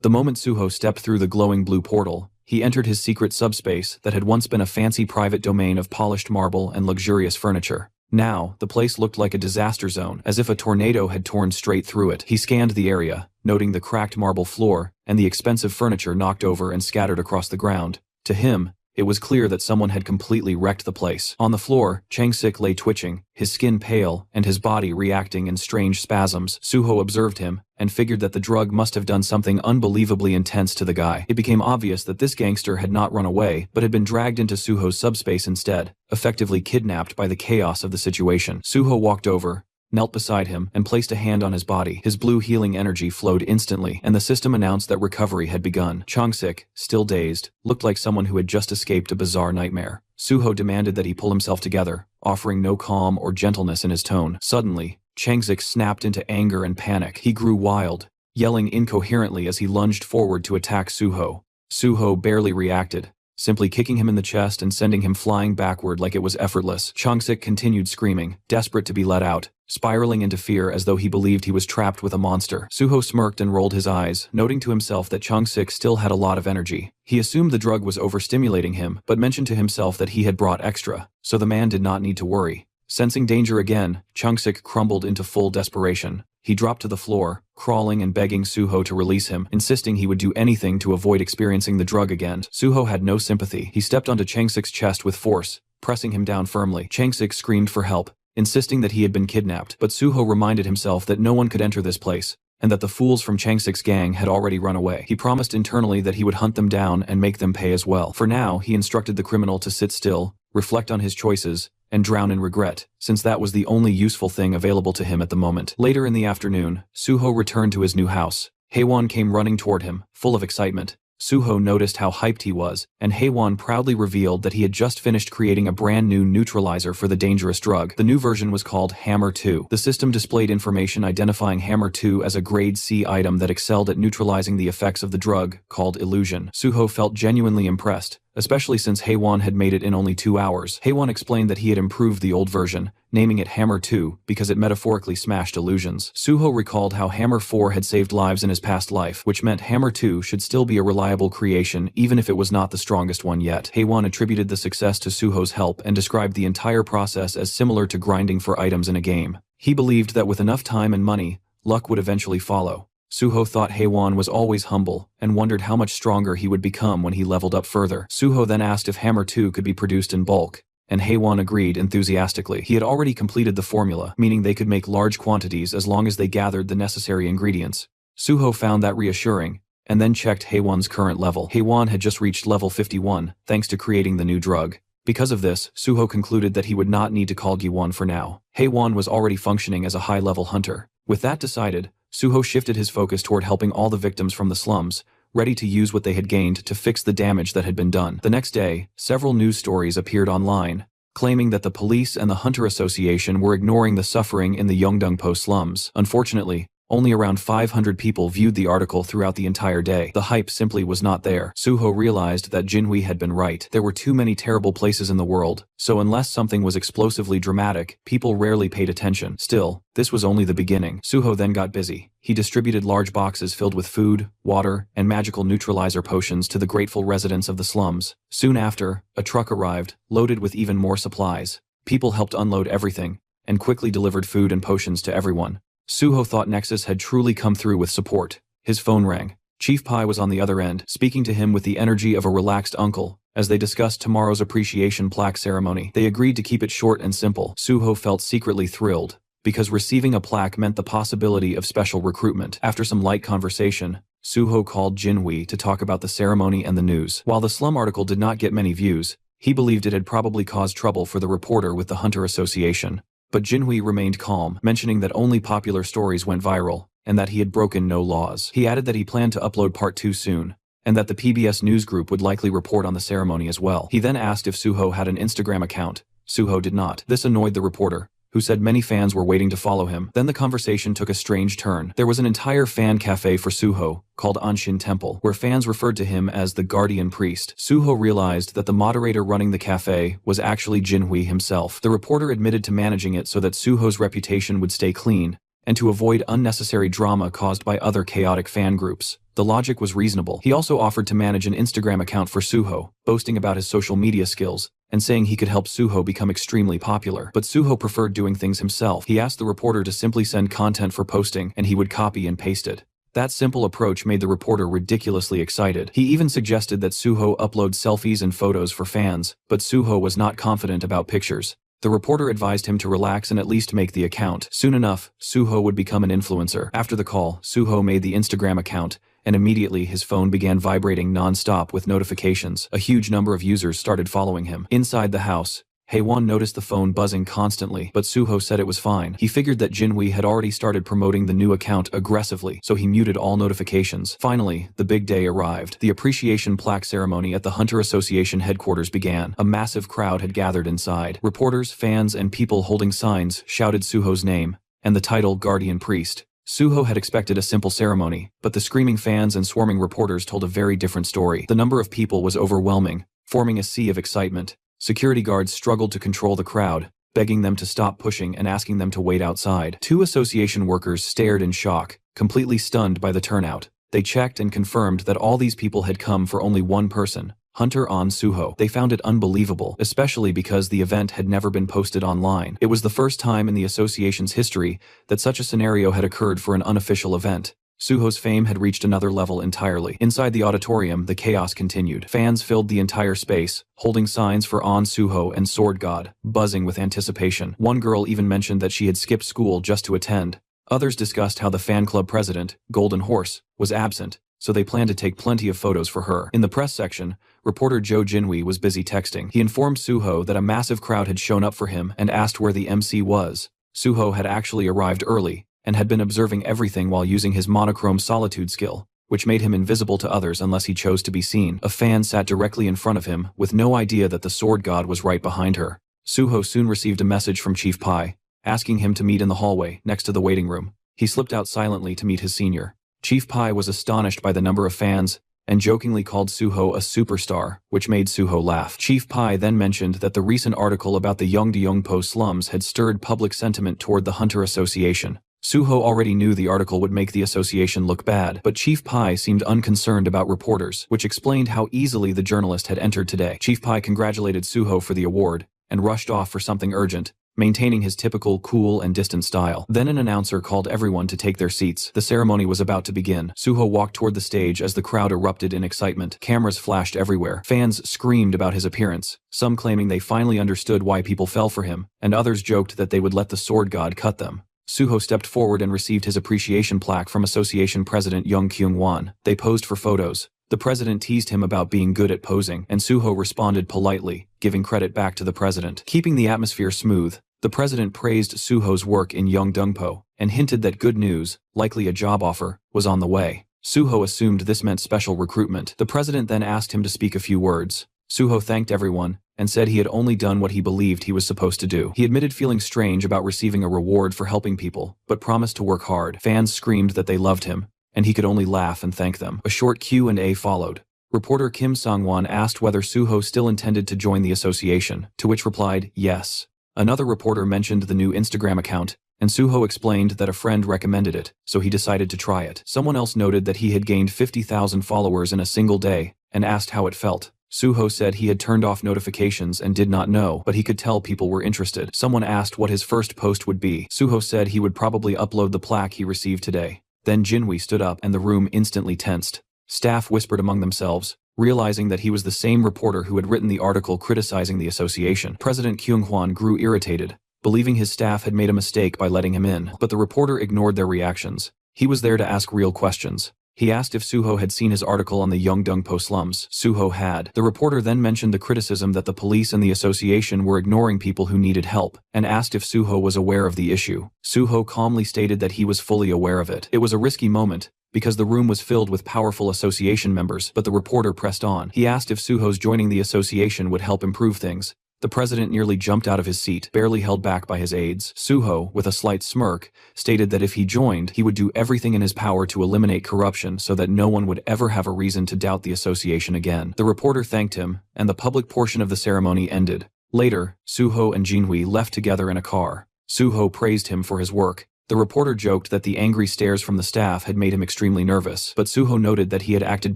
The moment Suho stepped through the glowing blue portal, he entered his secret subspace that had once been a fancy private domain of polished marble and luxurious furniture. Now, the place looked like a disaster zone, as if a tornado had torn straight through it. He scanned the area, noting the cracked marble floor and the expensive furniture knocked over and scattered across the ground. To him, it was clear that someone had completely wrecked the place. On the floor, Chung-sik lay twitching, his skin pale and his body reacting in strange spasms. Suho observed him and figured that the drug must have done something unbelievably intense to the guy. It became obvious that this gangster had not run away, but had been dragged into Suho's subspace instead, effectively kidnapped by the chaos of the situation. Suho walked over, knelt beside him, and placed a hand on his body. His blue healing energy flowed instantly, and the system announced that recovery had begun. Chung-sik, still dazed, looked like someone who had just escaped a bizarre nightmare. Suho demanded that he pull himself together, offering no calm or gentleness in his tone. Suddenly, Chung-sik snapped into anger and panic. He grew wild, yelling incoherently as he lunged forward to attack Suho. Suho barely reacted, simply kicking him in the chest and sending him flying backward like it was effortless. Chung-sik continued screaming, desperate to be let out, spiraling into fear as though he believed he was trapped with a monster. Suho smirked and rolled his eyes, noting to himself that Chung-sik still had a lot of energy. He assumed the drug was overstimulating him, but mentioned to himself that he had brought extra, so the man did not need to worry. Sensing danger again, Chung-sik crumbled into full desperation. He dropped to the floor, crawling and begging Suho to release him, insisting he would do anything to avoid experiencing the drug again. Suho had no sympathy. He stepped onto Chung-sik's chest with force, pressing him down firmly. Chung-sik screamed for help, insisting that he had been kidnapped, but Suho reminded himself that no one could enter this place, and that the fools from Chung-sik's gang had already run away. He promised internally that he would hunt them down and make them pay as well. For now, he instructed the criminal to sit still, reflect on his choices, and drown in regret, since that was the only useful thing available to him at the moment. Later in the afternoon, Suho returned to his new house. Haewon came running toward him, full of excitement. Suho noticed how hyped he was, and Haewon proudly revealed that he had just finished creating a brand new neutralizer for the dangerous drug. The new version was called Hammer 2. The system displayed information identifying Hammer 2 as a grade C item that excelled at neutralizing the effects of the drug, called illusion. Suho felt genuinely impressed, especially since Haewon had made it in only 2 hours. Haewon explained that he had improved the old version, naming it Hammer 2 because it metaphorically smashed illusions. Suho recalled how Hammer 4 had saved lives in his past life, which meant Hammer 2 should still be a reliable creation even if it was not the strongest one yet. Haewon attributed the success to Suho's help and described the entire process as similar to grinding for items in a game. He believed that with enough time and money, luck would eventually follow. Suho thought Haewon was always humble and wondered how much stronger he would become when he leveled up further. Suho then asked if Hammer 2 could be produced in bulk, and Haewon agreed enthusiastically. He had already completed the formula, meaning they could make large quantities as long as they gathered the necessary ingredients. Suho found that reassuring, and then checked Haewon's current level. Haewon had just reached level 51, thanks to creating the new drug. Because of this, Suho concluded that he would not need to call Gi-won for now. Hae-won was already functioning as a high-level hunter. With that decided, Suho shifted his focus toward helping all the victims from the slums, ready to use what they had gained to fix the damage that had been done. The next day, several news stories appeared online, claiming that the police and the Hunter Association were ignoring the suffering in the Yeongdeungpo slums. Unfortunately, only around 500 people viewed the article throughout the entire day. The hype simply was not there. Suho realized that Jinhui had been right. There were too many terrible places in the world, so unless something was explosively dramatic, people rarely paid attention. Still, this was only the beginning. Suho then got busy. He distributed large boxes filled with food, water, and magical neutralizer potions to the grateful residents of the slums. Soon after, a truck arrived, loaded with even more supplies. People helped unload everything, and quickly delivered food and potions to everyone. Suho thought Nexus had truly come through with support. His phone rang. Chief Pai was on the other end, speaking to him with the energy of a relaxed uncle. As they discussed tomorrow's appreciation plaque ceremony, they agreed to keep it short and simple. Suho felt secretly thrilled, because receiving a plaque meant the possibility of special recruitment. After some light conversation, Suho called Jinhui to talk about the ceremony and the news. While the slum article did not get many views, he believed it had probably caused trouble for the reporter with the Hunter Association. But Jinhui remained calm, mentioning that only popular stories went viral, and that he had broken no laws. He added that he planned to upload part 2 soon, and that the PBS news group would likely report on the ceremony as well. He then asked if Suho had an Instagram account. Suho did not. This annoyed the reporter, who said many fans were waiting to follow him. Then the conversation took a strange turn. There was an entire fan cafe for Suho, called Anshin Temple, where fans referred to him as the Guardian Priest. Suho realized that the moderator running the cafe was actually Jinhui himself. The reporter admitted to managing it so that Suho's reputation would stay clean, and to avoid unnecessary drama caused by other chaotic fan groups. The logic was reasonable. He also offered to manage an Instagram account for Suho, boasting about his social media skills, and saying he could help Suho become extremely popular. But Suho preferred doing things himself. He asked the reporter to simply send content for posting, and he would copy and paste it. That simple approach made the reporter ridiculously excited. He even suggested that Suho upload selfies and photos for fans, but Suho was not confident about pictures. The reporter advised him to relax and at least make the account. Soon enough, Suho would become an influencer. After the call, Suho made the Instagram account, and immediately his phone began vibrating non-stop with notifications. A huge number of users started following him. Inside the house, Hae-won noticed the phone buzzing constantly, but Suho said it was fine. He figured that Jinhui had already started promoting the new account aggressively, so he muted all notifications. Finally, the big day arrived. The appreciation plaque ceremony at the Hunter Association headquarters began. A massive crowd had gathered inside. Reporters, fans, and people holding signs shouted Suho's name, and the title Guardian Priest. Suho had expected a simple ceremony, but the screaming fans and swarming reporters told a very different story. The number of people was overwhelming, forming a sea of excitement. Security guards struggled to control the crowd, begging them to stop pushing and asking them to wait outside. 2 association workers stared in shock, completely stunned by the turnout. They checked and confirmed that all these people had come for only one person, Hunter An Suho. They found it unbelievable, especially because the event had never been posted online. It was the first time in the association's history that such a scenario had occurred for an unofficial event. Suho's fame had reached another level entirely. Inside the auditorium, the chaos continued. Fans filled the entire space, holding signs for An Suho and Sword God, buzzing with anticipation. One girl even mentioned that she had skipped school just to attend. Others discussed how the fan club president, Golden Horse, was absent, so they planned to take plenty of photos for her. In the press section, reporter Jo Jinhui was busy texting. He informed Suho that a massive crowd had shown up for him and asked where the MC was. Suho had actually arrived early, and had been observing everything while using his monochrome solitude skill, which made him invisible to others unless he chose to be seen. A fan sat directly in front of him, with no idea that the sword god was right behind her. Suho soon received a message from Chief Pai, asking him to meet in the hallway, next to the waiting room. He slipped out silently to meet his senior. Chief Pai was astonished by the number of fans, and jokingly called Suho a superstar, which made Suho laugh. Chief Pai then mentioned that the recent article about the Yeongdeungpo slums had stirred public sentiment toward the Hunter Association. Suho already knew the article would make the association look bad, but Chief Pai seemed unconcerned about reporters, which explained how easily the journalist had entered today. Chief Pai congratulated Suho for the award, and rushed off for something urgent, maintaining his typical cool and distant style. Then an announcer called everyone to take their seats. The ceremony was about to begin. Suho walked toward the stage as the crowd erupted in excitement. Cameras flashed everywhere. Fans screamed about his appearance, some claiming they finally understood why people fell for him, and others joked that they would let the sword god cut them. Suho stepped forward and received his appreciation plaque from Association President Young Kyung-won. They posed for photos, The president teased him about being good at posing, and Suho responded politely, giving credit back to the president. Keeping the atmosphere smooth, the president praised Suho's work in Yeongdongpo, and hinted that good news, likely a job offer, was on the way. Suho assumed this meant special recruitment. The president then asked him to speak a few words. Suho thanked everyone, and said he had only done what he believed he was supposed to do. He admitted feeling strange about receiving a reward for helping people, but promised to work hard. Fans screamed that they loved him, and he could only laugh and thank them. A short Q&A followed. Reporter Kim Sang-won asked whether Suho still intended to join the association, to which replied, yes. Another reporter mentioned the new Instagram account, and Suho explained that a friend recommended it, so he decided to try it. Someone else noted that he had gained 50,000 followers in a single day, and asked how it felt. Suho said he had turned off notifications and did not know, but he could tell people were interested. Someone asked what his first post would be. Suho said he would probably upload the plaque he received today. Then Jinwi stood up and the room instantly tensed. Staff whispered among themselves, realizing that he was the same reporter who had written the article criticizing the association. President Kyung-hwan grew irritated, believing his staff had made a mistake by letting him in, but the reporter ignored their reactions. He was there to ask real questions. He asked if Suho had seen his article on the Yeongdongpo slums. Suho had. The reporter then mentioned the criticism that the police and the association were ignoring people who needed help, and asked if Suho was aware of the issue. Suho calmly stated that he was fully aware of it. It was a risky moment, because the room was filled with powerful association members, but the reporter pressed on. He asked if Suho's joining the association would help improve things. The president nearly jumped out of his seat, barely held back by his aides. Suho, with a slight smirk, stated that if he joined, he would do everything in his power to eliminate corruption so that no one would ever have a reason to doubt the association again. The reporter thanked him, and the public portion of the ceremony ended. Later, Suho and Jinwi left together in a car. Suho praised him for his work. The reporter joked that the angry stares from the staff had made him extremely nervous, but Suho noted that he had acted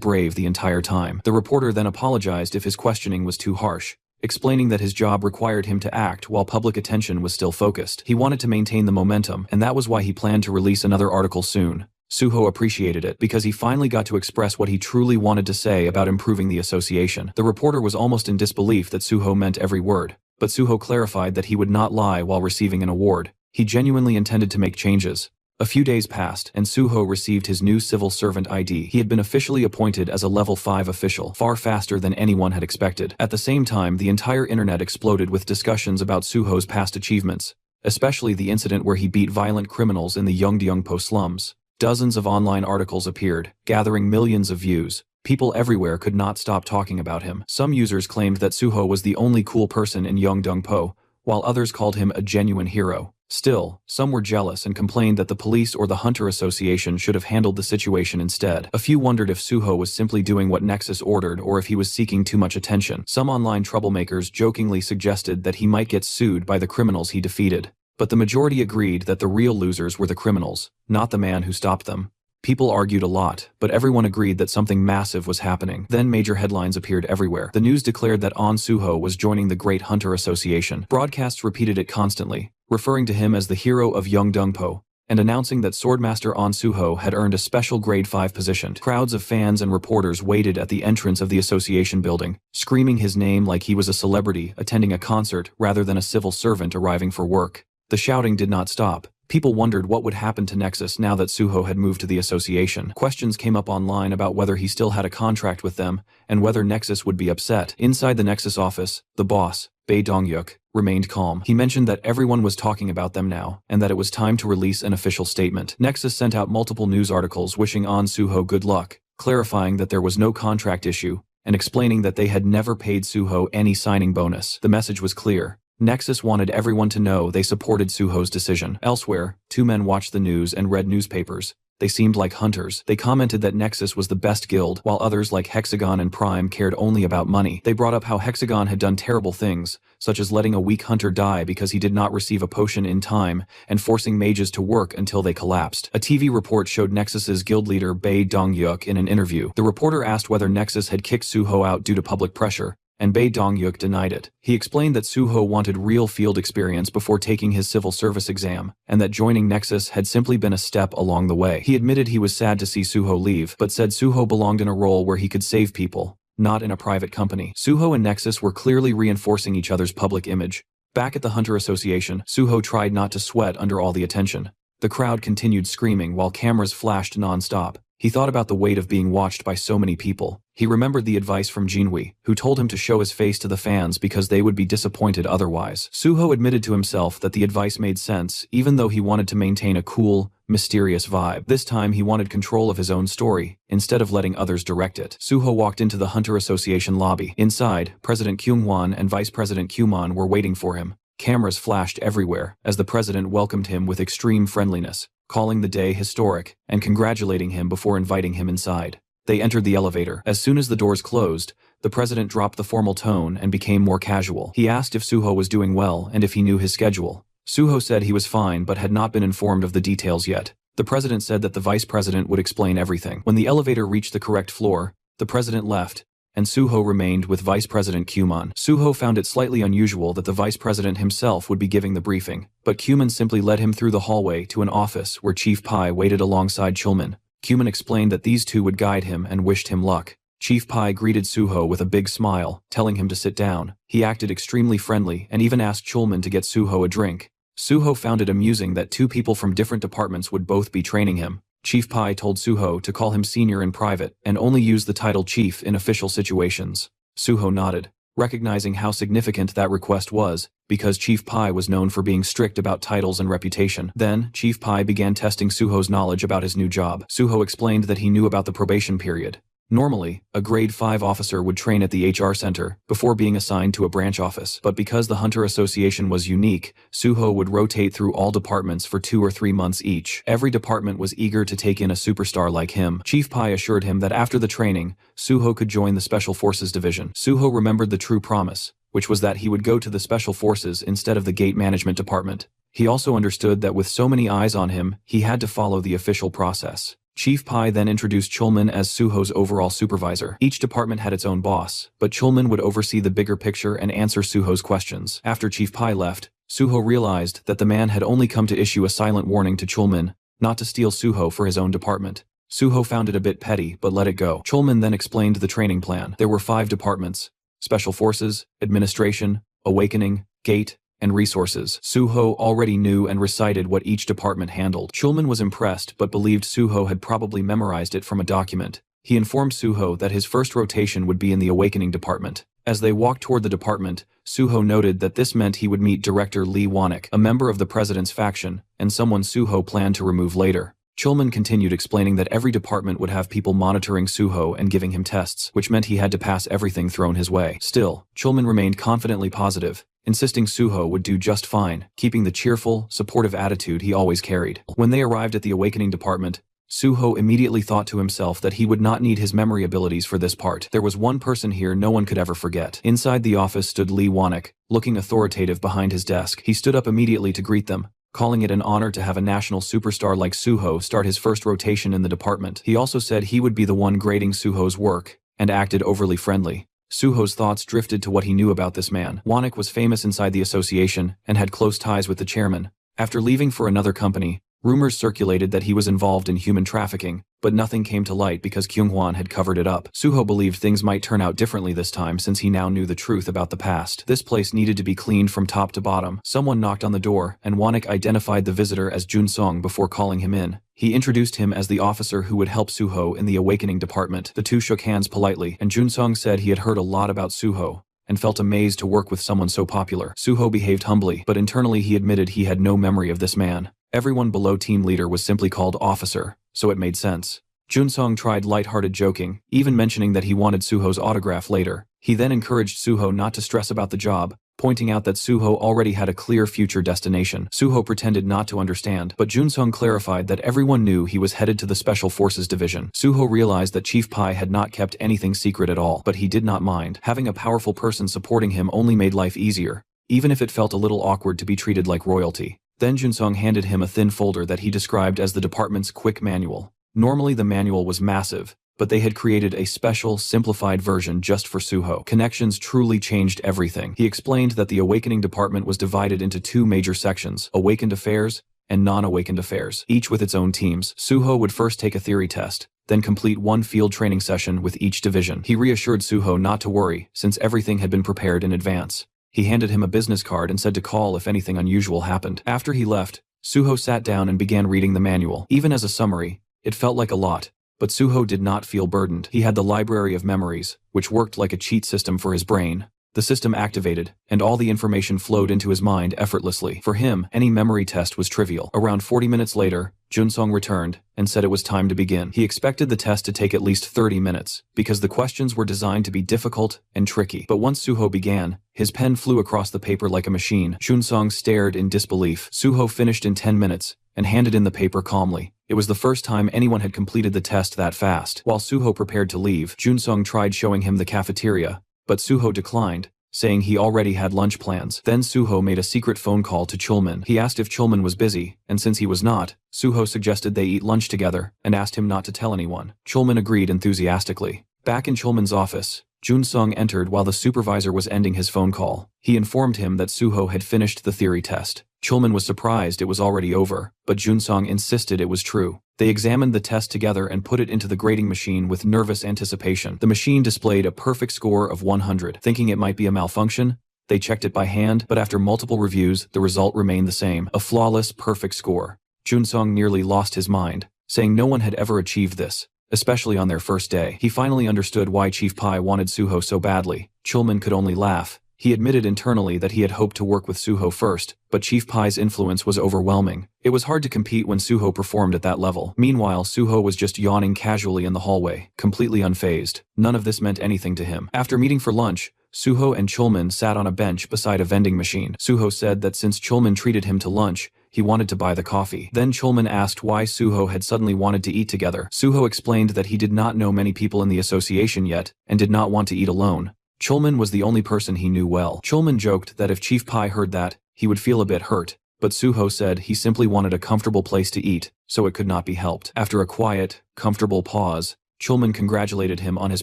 brave the entire time. The reporter then apologized if his questioning was too harsh, explaining that his job required him to act while public attention was still focused. He wanted to maintain the momentum, and that was why he planned to release another article soon. Suho appreciated it because he finally got to express what he truly wanted to say about improving the association. The reporter was almost in disbelief that Suho meant every word, but Suho clarified that he would not lie while receiving an award. He genuinely intended to make changes. A few days passed, and Suho received his new civil servant ID. He had been officially appointed as a level 5 official, far faster than anyone had expected. At the same time, the entire internet exploded with discussions about Suho's past achievements, especially the incident where he beat violent criminals in the Yeongdongpo slums. Dozens of online articles appeared, gathering millions of views. People everywhere could not stop talking about him. Some users claimed that Suho was the only cool person in Yeongdongpo, while others called him a genuine hero. Still, some were jealous and complained that the police or the Hunter Association should have handled the situation instead. A few wondered if Suho was simply doing what Nexus ordered or if he was seeking too much attention. Some online troublemakers jokingly suggested that he might get sued by the criminals he defeated. But the majority agreed that the real losers were the criminals, not the man who stopped them. People argued a lot, but everyone agreed that something massive was happening. Then major headlines appeared everywhere. The news declared that An Suho was joining the Great Hunter Association. Broadcasts repeated it constantly, referring to him as the hero of Yeongdongpo, and announcing that Swordmaster An Suho had earned a special grade 5 position. Crowds of fans and reporters waited at the entrance of the association building, screaming his name like he was a celebrity attending a concert rather than a civil servant arriving for work. The shouting did not stop. People wondered what would happen to Nexus now that Suho had moved to the association. Questions came up online about whether he still had a contract with them, and whether Nexus would be upset. Inside the Nexus office, the boss, Bae Dong-yuk, remained calm. He mentioned that everyone was talking about them now, and that it was time to release an official statement. Nexus sent out multiple news articles wishing An Suho good luck, clarifying that there was no contract issue, and explaining that they had never paid Suho any signing bonus. The message was clear. Nexus wanted everyone to know they supported Suho's decision. Elsewhere, two men watched the news and read newspapers. They seemed like hunters. They commented that Nexus was the best guild, while others like Hexagon and Prime cared only about money. They brought up how Hexagon had done terrible things, such as letting a weak hunter die because he did not receive a potion in time, and forcing mages to work until they collapsed. A TV report showed Nexus's guild leader Bae Dong-yuk in an interview. The reporter asked whether Nexus had kicked Suho out due to public pressure, and Bae Dong-yuk denied it. He explained that Suho wanted real field experience before taking his civil service exam, and that joining Nexus had simply been a step along the way. He admitted he was sad to see Suho leave, but said Suho belonged in a role where he could save people, not in a private company. Suho and Nexus were clearly reinforcing each other's public image. Back at the Hunter Association, Suho tried not to sweat under all the attention. The crowd continued screaming while cameras flashed non-stop. He thought about the weight of being watched by so many people. He remembered the advice from Jinhui, who told him to show his face to the fans because they would be disappointed otherwise. Suho admitted to himself that the advice made sense, even though he wanted to maintain a cool, mysterious vibe. This time he wanted control of his own story, instead of letting others direct it. Suho walked into the Hunter Association lobby. Inside, President Kyungwon and Vice President Kyumon were waiting for him. Cameras flashed everywhere, as the president welcomed him with extreme friendliness, calling the day historic, and congratulating him before inviting him inside. They entered the elevator. As soon as the doors closed, the president dropped the formal tone and became more casual. He asked if Suho was doing well and if he knew his schedule. Suho said he was fine but had not been informed of the details yet. The president said that the vice president would explain everything. When the elevator reached the correct floor, the president left, and Suho remained with Vice President Kyumon. Suho found it slightly unusual that the vice president himself would be giving the briefing, but Kyumon simply led him through the hallway to an office where Chief Pai waited alongside Chulman. Kyumon explained that these two would guide him and wished him luck. Chief Pai greeted Suho with a big smile, telling him to sit down. He acted extremely friendly and even asked Chulman to get Suho a drink. Suho found it amusing that two people from different departments would both be training him. Chief Pai told Suho to call him senior in private and only use the title chief in official situations. Suho nodded, recognizing how significant that request was, because Chief Pai was known for being strict about titles and reputation. Then, Chief Pai began testing Suho's knowledge about his new job. Suho explained that he knew about the probation period. Normally, a grade 5 officer would train at the HR center before being assigned to a branch office, but because the Hunter Association was unique, Suho would rotate through all departments for 2 or 3 months each. Every department was eager to take in a superstar like him. Chief Pai assured him that after the training, Suho could join the Special Forces Division. Suho remembered the true promise, which was that he would go to the Special Forces instead of the Gate Management Department. He also understood that with so many eyes on him, he had to follow the official process. Chief Pai then introduced Chulman as Suho's overall supervisor. Each department had its own boss, but Chulman would oversee the bigger picture and answer Suho's questions. After Chief Pai left, Suho realized that the man had only come to issue a silent warning to Chulman, not to steal Suho for his own department. Suho found it a bit petty, but let it go. Chulman then explained the training plan. There were 5 departments: Special Forces, Administration, Awakening, Gate, and Resources. Suho already knew and recited what each department handled. Chulman was impressed but believed Suho had probably memorized it from a document. He informed Suho that his first rotation would be in the Awakening department. As they walked toward the department, Suho noted that this meant he would meet Director Lee Wanek, a member of the president's faction, and someone Suho planned to remove later. Chulman continued explaining that every department would have people monitoring Suho and giving him tests, which meant he had to pass everything thrown his way. Still, Chulman remained confidently positive, insisting Suho would do just fine, keeping the cheerful, supportive attitude he always carried. When they arrived at the Awakening department, Suho immediately thought to himself that he would not need his memory abilities for this part. There was one person here no one could ever forget. Inside the office stood Lee Wanek, looking authoritative behind his desk. He stood up immediately to greet them, calling it an honor to have a national superstar like Suho start his first rotation in the department. He also said he would be the one grading Suho's work, and acted overly friendly. Suho's thoughts drifted to what he knew about this man. Wanek was famous inside the association, and had close ties with the chairman. After leaving for another company, rumors circulated that he was involved in human trafficking, but nothing came to light because Kyunghwan had covered it up. Suho believed things might turn out differently this time since he now knew the truth about the past. This place needed to be cleaned from top to bottom. Someone knocked on the door, and Wanek identified the visitor as Junsong before calling him in. He introduced him as the officer who would help Suho in the Awakening department. The two shook hands politely, and Junsong said he had heard a lot about Suho, and felt amazed to work with someone so popular. Suho behaved humbly, but internally he admitted he had no memory of this man. Everyone below team leader was simply called officer, so it made sense. Junsong tried light-hearted joking, even mentioning that he wanted Suho's autograph later. He then encouraged Suho not to stress about the job, pointing out that Suho already had a clear future destination. Suho pretended not to understand, but Junsong clarified that everyone knew he was headed to the Special Forces Division. Suho realized that Chief Pai had not kept anything secret at all, but he did not mind. Having a powerful person supporting him only made life easier, even if it felt a little awkward to be treated like royalty. Then Junsong handed him a thin folder that he described as the department's quick manual. Normally the manual was massive, but they had created a special, simplified version just for Suho. Connections truly changed everything. He explained that the Awakening department was divided into 2 major sections: Awakened Affairs and Non-Awakened Affairs, each with its own teams. Suho would first take a theory test, then complete 1 field training session with each division. He reassured Suho not to worry, since everything had been prepared in advance. He handed him a business card and said to call if anything unusual happened. After he left, Suho sat down and began reading the manual. Even as a summary, it felt like a lot, But Suho did not feel burdened. He had the library of memories, which worked like a cheat system for his brain. The system activated, and all the information flowed into his mind effortlessly. For him, any memory test was trivial. Around 40 minutes later, Junsong returned and said it was time to begin. He expected the test to take at least 30 minutes, because the questions were designed to be difficult and tricky. But once Suho began, his pen flew across the paper like a machine. Junsong stared in disbelief. Suho finished in 10 minutes and handed in the paper calmly. It was the first time anyone had completed the test that fast. While Suho prepared to leave, Junsong tried showing him the cafeteria, but Suho declined, saying he already had lunch plans. Then Suho made a secret phone call to Chulman. He asked if Chulman was busy, and since he was not, Suho suggested they eat lunch together and asked him not to tell anyone. Chulman agreed enthusiastically. Back in Chulman's office, Junsong entered while the supervisor was ending his phone call. He informed him that Suho had finished the theory test. Chulman was surprised it was already over, but Junsong insisted it was true. They examined the test together and put it into the grading machine with nervous anticipation. The machine displayed a perfect score of 100. Thinking it might be a malfunction, they checked it by hand, but after multiple reviews, the result remained the same. A flawless, perfect score. Junsong nearly lost his mind, saying no one had ever achieved this, especially on their first day. He finally understood why Chief Pai wanted Suho so badly. Chulman could only laugh. He admitted internally that he had hoped to work with Suho first, but Chief Pai's influence was overwhelming. It was hard to compete when Suho performed at that level. Meanwhile, Suho was just yawning casually in the hallway, completely unfazed. None of this meant anything to him. After meeting for lunch, Suho and Chulman sat on a bench beside a vending machine. Suho said that since Chulman treated him to lunch, he wanted to buy the coffee. Then Chulman asked why Suho had suddenly wanted to eat together. Suho explained that he did not know many people in the association yet, and did not want to eat alone. Chulman was the only person he knew well. Chulman joked that if Chief Pai heard that, he would feel a bit hurt, but Suho said he simply wanted a comfortable place to eat, so it could not be helped. After a quiet, comfortable pause, Chulman congratulated him on his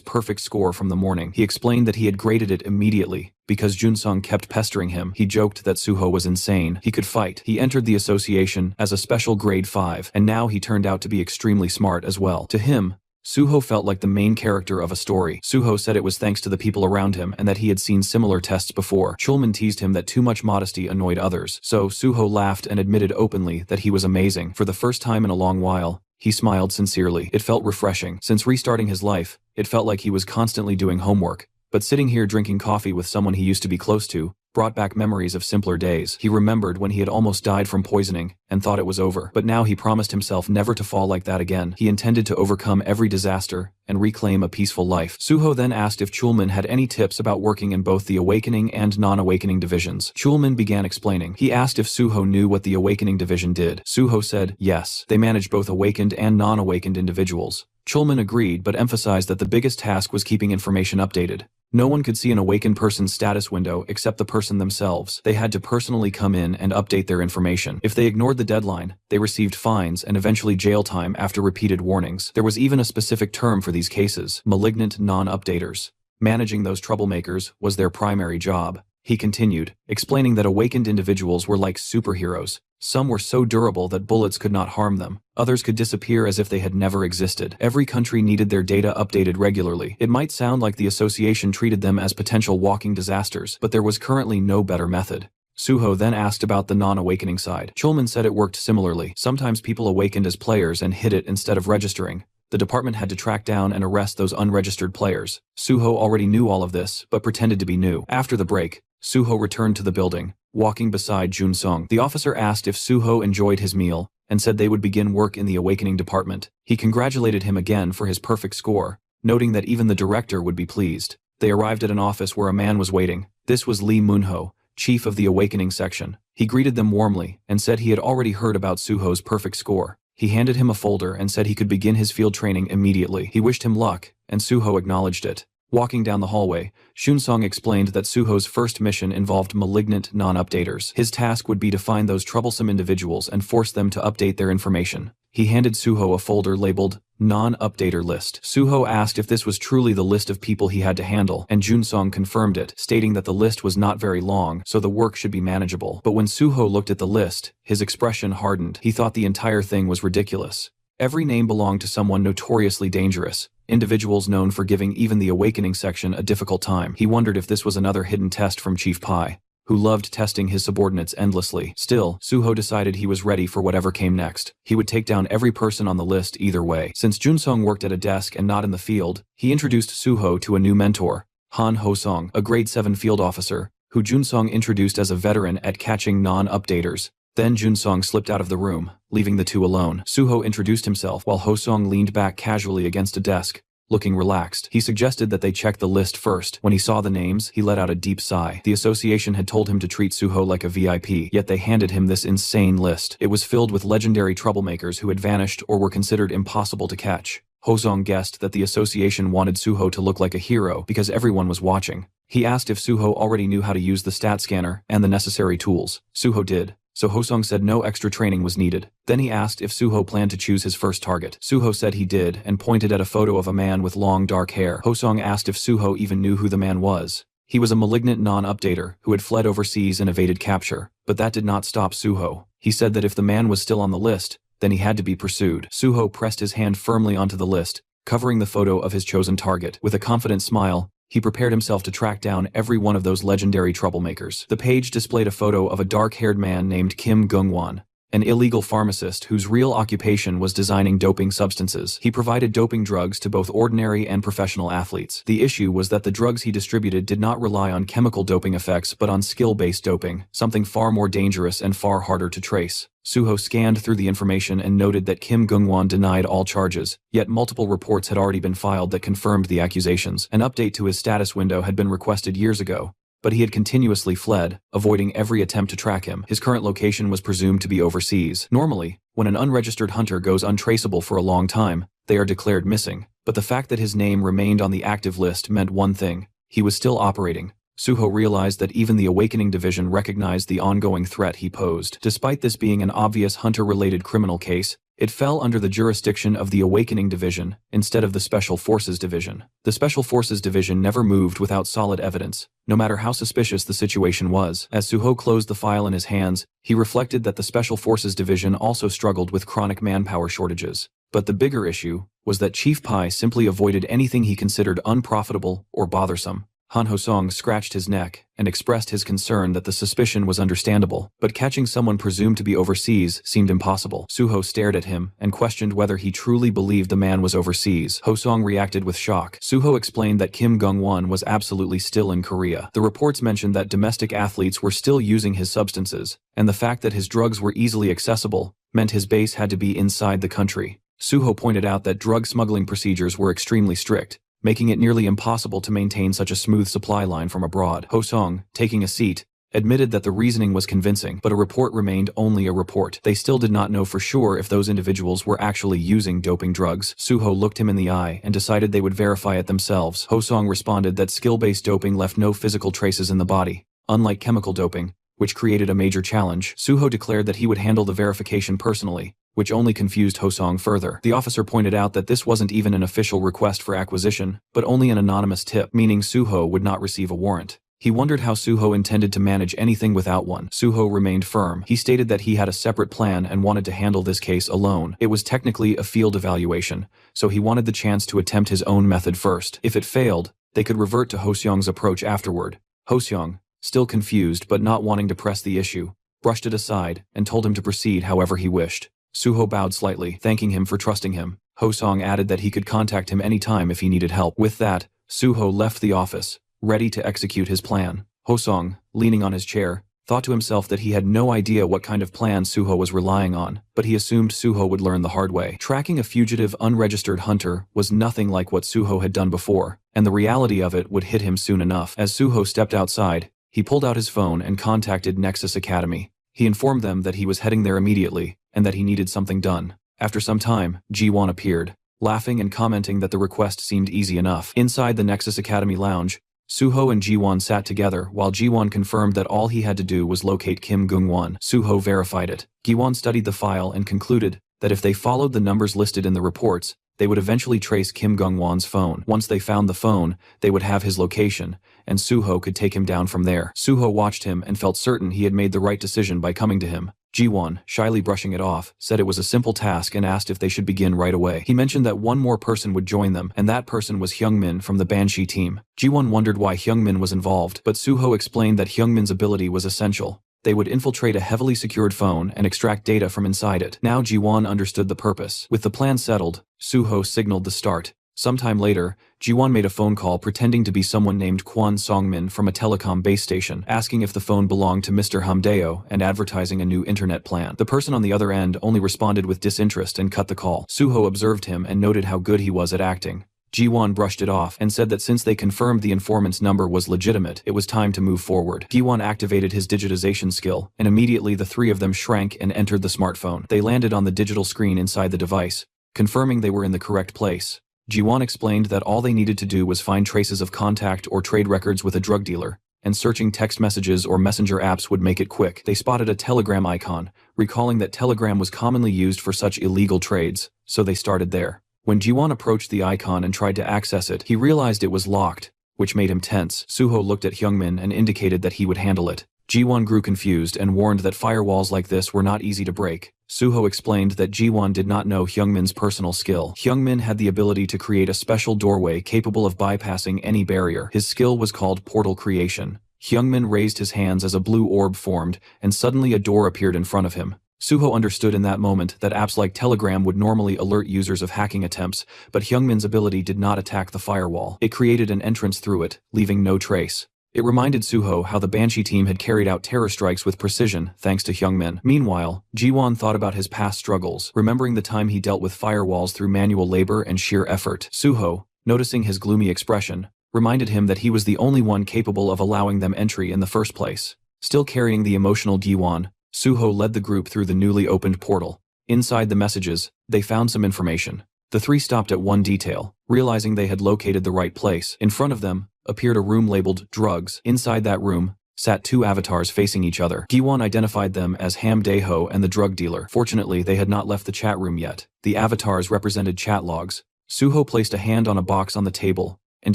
perfect score from the morning. He explained that he had graded it immediately, because Junsong kept pestering him. He joked that Suho was insane. He could fight. He entered the association as a special grade 5, and now he turned out to be extremely smart as well. To him, Suho felt like the main character of a story. Suho said it was thanks to the people around him and that he had seen similar tests before. Chulman teased him that too much modesty annoyed others, so Suho laughed and admitted openly that he was amazing. For the first time in a long while, he smiled sincerely. It felt refreshing. Since restarting his life, it felt like he was constantly doing homework, but sitting here drinking coffee with someone he used to be close to brought back memories of simpler days. He remembered when he had almost died from poisoning and thought it was over. But now he promised himself never to fall like that again. He intended to overcome every disaster and reclaim a peaceful life. Suho then asked if Chulman had any tips about working in both the awakening and non-awakening divisions. Chulman began explaining. He asked if Suho knew what the awakening division did. Suho said yes. They managed both awakened and non-awakened individuals. Chulman agreed but emphasized that the biggest task was keeping information updated. No one could see an awakened person's status window except the person themselves. They had to personally come in and update their information. If they ignored the deadline, they received fines and eventually jail time after repeated warnings. There was even a specific term for these cases: malignant non-updaters. Managing those troublemakers was their primary job. He continued, explaining that awakened individuals were like superheroes. Some were so durable that bullets could not harm them. Others could disappear as if they had never existed. Every country needed their data updated regularly. It might sound like the association treated them as potential walking disasters, but there was currently no better method. Suho then asked about the non-awakening side. Chulman said it worked similarly. Sometimes people awakened as players and hid it instead of registering. The department had to track down and arrest those unregistered players. Suho already knew all of this, but pretended to be new. After the break, Suho returned to the building, walking beside Junsong. The officer asked if Suho enjoyed his meal, and said they would begin work in the awakening department. He congratulated him again for his perfect score, noting that even the director would be pleased. They arrived at an office where a man was waiting. This was Lee Moonho, chief of the awakening section. He greeted them warmly, and said he had already heard about Suho's perfect score. He handed him a folder and said he could begin his field training immediately. He wished him luck, and Suho acknowledged it. Walking down the hallway, Shunsong explained that Suho's first mission involved malignant non-updaters. His task would be to find those troublesome individuals and force them to update their information. He handed Suho a folder labeled Non-Updater List. Suho asked if this was truly the list of people he had to handle, and Junsong confirmed it, stating that the list was not very long, so the work should be manageable. But when Suho looked at the list, his expression hardened. He thought the entire thing was ridiculous. Every name belonged to someone notoriously dangerous, individuals known for giving even the awakening section a difficult time. He wondered if this was another hidden test from Chief Pai. who loved testing his subordinates endlessly. Still, Suho decided he was ready for whatever came next. He would take down every person on the list either way. Since Junsong worked at a desk and not in the field, he introduced Suho to a new mentor, Han Ho-song, a grade 7 field officer, who Junsong introduced as a veteran at catching non-updaters. Then Junsong slipped out of the room, leaving the two alone. Suho introduced himself while Ho-song leaned back casually against a desk, looking relaxed. He suggested that they check the list first. When he saw the names, he let out a deep sigh. The association had told him to treat Suho like a VIP, yet they handed him this insane list. It was filled with legendary troublemakers who had vanished or were considered impossible to catch. Ho-song guessed that the association wanted Suho to look like a hero because everyone was watching. He asked if Suho already knew how to use the stat scanner and the necessary tools. Suho did, so Ho-song said no extra training was needed. Then he asked if Suho planned to choose his first target. Suho said he did and pointed at a photo of a man with long dark hair. Ho-song asked if Suho even knew who the man was. He was a malignant non-updater who had fled overseas and evaded capture, but that did not stop Suho. He said that if the man was still on the list, then he had to be pursued. Suho pressed his hand firmly onto the list, covering the photo of his chosen target. With a confident smile, he prepared himself to track down every one of those legendary troublemakers. The page displayed a photo of a dark-haired man named Kim Gungwon, an illegal pharmacist whose real occupation was designing doping substances. He provided doping drugs to both ordinary and professional athletes. The issue was that the drugs he distributed did not rely on chemical doping effects but on skill-based doping, something far more dangerous and far harder to trace. Suho scanned through the information and noted that Kim Gungwon denied all charges, yet multiple reports had already been filed that confirmed the accusations. An update to his status window had been requested years ago, but he had continuously fled, avoiding every attempt to track him. His current location was presumed to be overseas. Normally, when an unregistered hunter goes untraceable for a long time, they are declared missing, but the fact that his name remained on the active list meant one thing: he was still operating. Suho realized that even the Awakening Division recognized the ongoing threat he posed. Despite this being an obvious hunter-related criminal case, it fell under the jurisdiction of the Awakening Division instead of the Special Forces Division. The Special Forces Division never moved without solid evidence, no matter how suspicious the situation was. As Suho closed the file in his hands, he reflected that the Special Forces Division also struggled with chronic manpower shortages. But the bigger issue was that Chief Pai simply avoided anything he considered unprofitable or bothersome. Han Ho-song scratched his neck and expressed his concern that the suspicion was understandable, but catching someone presumed to be overseas seemed impossible. Suho stared at him and questioned whether he truly believed the man was overseas. Ho-song reacted with shock. Suho explained that Kim Gungwon was absolutely still in Korea. The reports mentioned that domestic athletes were still using his substances, and the fact that his drugs were easily accessible meant his base had to be inside the country. Suho pointed out that drug smuggling procedures were extremely strict, making it nearly impossible to maintain such a smooth supply line from abroad. Ho-song, taking a seat, admitted that the reasoning was convincing, but a report remained only a report. They still did not know for sure if those individuals were actually using doping drugs. Suho looked him in the eye and decided they would verify it themselves. Ho-song responded that skill-based doping left no physical traces in the body, unlike chemical doping, which created a major challenge. Suho declared that he would handle the verification personally, which only confused Ho-song further. The officer pointed out that this wasn't even an official request for acquisition, but only an anonymous tip, meaning Suho would not receive a warrant. He wondered how Suho intended to manage anything without one. Suho remained firm. He stated that he had a separate plan and wanted to handle this case alone. It was technically a field evaluation, so he wanted the chance to attempt his own method first. If it failed, they could revert to Ho-seong's approach afterward. Ho-seong, still confused but not wanting to press the issue, brushed it aside and told him to proceed however he wished. Suho bowed slightly, thanking him for trusting him. Ho-song added that he could contact him anytime if he needed help. With that, Suho left the office, ready to execute his plan. Ho-song, leaning on his chair, thought to himself that he had no idea what kind of plan Suho was relying on, but he assumed Suho would learn the hard way. Tracking a fugitive unregistered hunter was nothing like what Suho had done before, and the reality of it would hit him soon enough. As Suho stepped outside, he pulled out his phone and contacted Nexus Academy. He informed them that he was heading there immediately, and that he needed something done. After some time, Ji-won appeared, laughing and commenting that the request seemed easy enough. Inside the Nexus Academy lounge, Suho and Ji-won sat together while Ji-won confirmed that all he had to do was locate Kim Gungwon. Suho verified it. Ji-won studied the file and concluded that if they followed the numbers listed in the reports, they would eventually trace Kim Gungwon's phone. Once they found the phone, they would have his location, and Suho could take him down from there. Suho watched him and felt certain he had made the right decision by coming to him. Ji-won, shyly brushing it off, said it was a simple task and asked if they should begin right away. He mentioned that one more person would join them, and that person was Hyungmin from the Banshee team. Ji-won wondered why Hyungmin was involved, but Suho explained that Hyungmin's ability was essential. They would infiltrate a heavily secured phone and extract data from inside it. Now Ji-won understood the purpose. With the plan settled, Suho signaled the start. Sometime later, Ji-won made a phone call pretending to be someone named Kwon Songmin from a telecom base station, asking if the phone belonged to Mr. Hamdeo and advertising a new internet plan. The person on the other end only responded with disinterest and cut the call. Suho observed him and noted how good he was at acting. Ji-won brushed it off and said that since they confirmed the informant's number was legitimate, it was time to move forward. Ji-won activated his digitization skill, and immediately the three of them shrank and entered the smartphone. They landed on the digital screen inside the device, confirming they were in the correct place. Ji-won explained that all they needed to do was find traces of contact or trade records with a drug dealer, and searching text messages or messenger apps would make it quick. They spotted a Telegram icon, recalling that Telegram was commonly used for such illegal trades, so they started there. When Ji-won approached the icon and tried to access it, he realized it was locked, which made him tense. Suho looked at Hyungmin and indicated that he would handle it. Ji-won grew confused and warned that firewalls like this were not easy to break. Suho explained that Ji-won did not know Hyungmin's personal skill. Hyungmin had the ability to create a special doorway capable of bypassing any barrier. His skill was called portal creation. Hyungmin raised his hands as a blue orb formed, and suddenly a door appeared in front of him. Suho understood in that moment that apps like Telegram would normally alert users of hacking attempts, but Hyungmin's ability did not attack the firewall. It created an entrance through it, leaving no trace. It reminded Suho how the Banshee team had carried out terror strikes with precision thanks to Hyungmin. Meanwhile, Ji-won thought about his past struggles, remembering the time he dealt with firewalls through manual labor and sheer effort. Suho, noticing his gloomy expression, reminded him that he was the only one capable of allowing them entry in the first place. Still carrying the emotional Ji-won, Suho led the group through the newly opened portal. Inside the messages, they found some information. The three stopped at one detail, realizing they had located the right place. In front of them appeared a room labeled drugs. Inside that room sat two avatars facing each other. Ji-won identified them as Ham Dae-ho and the drug dealer. Fortunately, they had not left the chat room yet. The avatars represented chat logs. Suho placed a hand on a box on the table and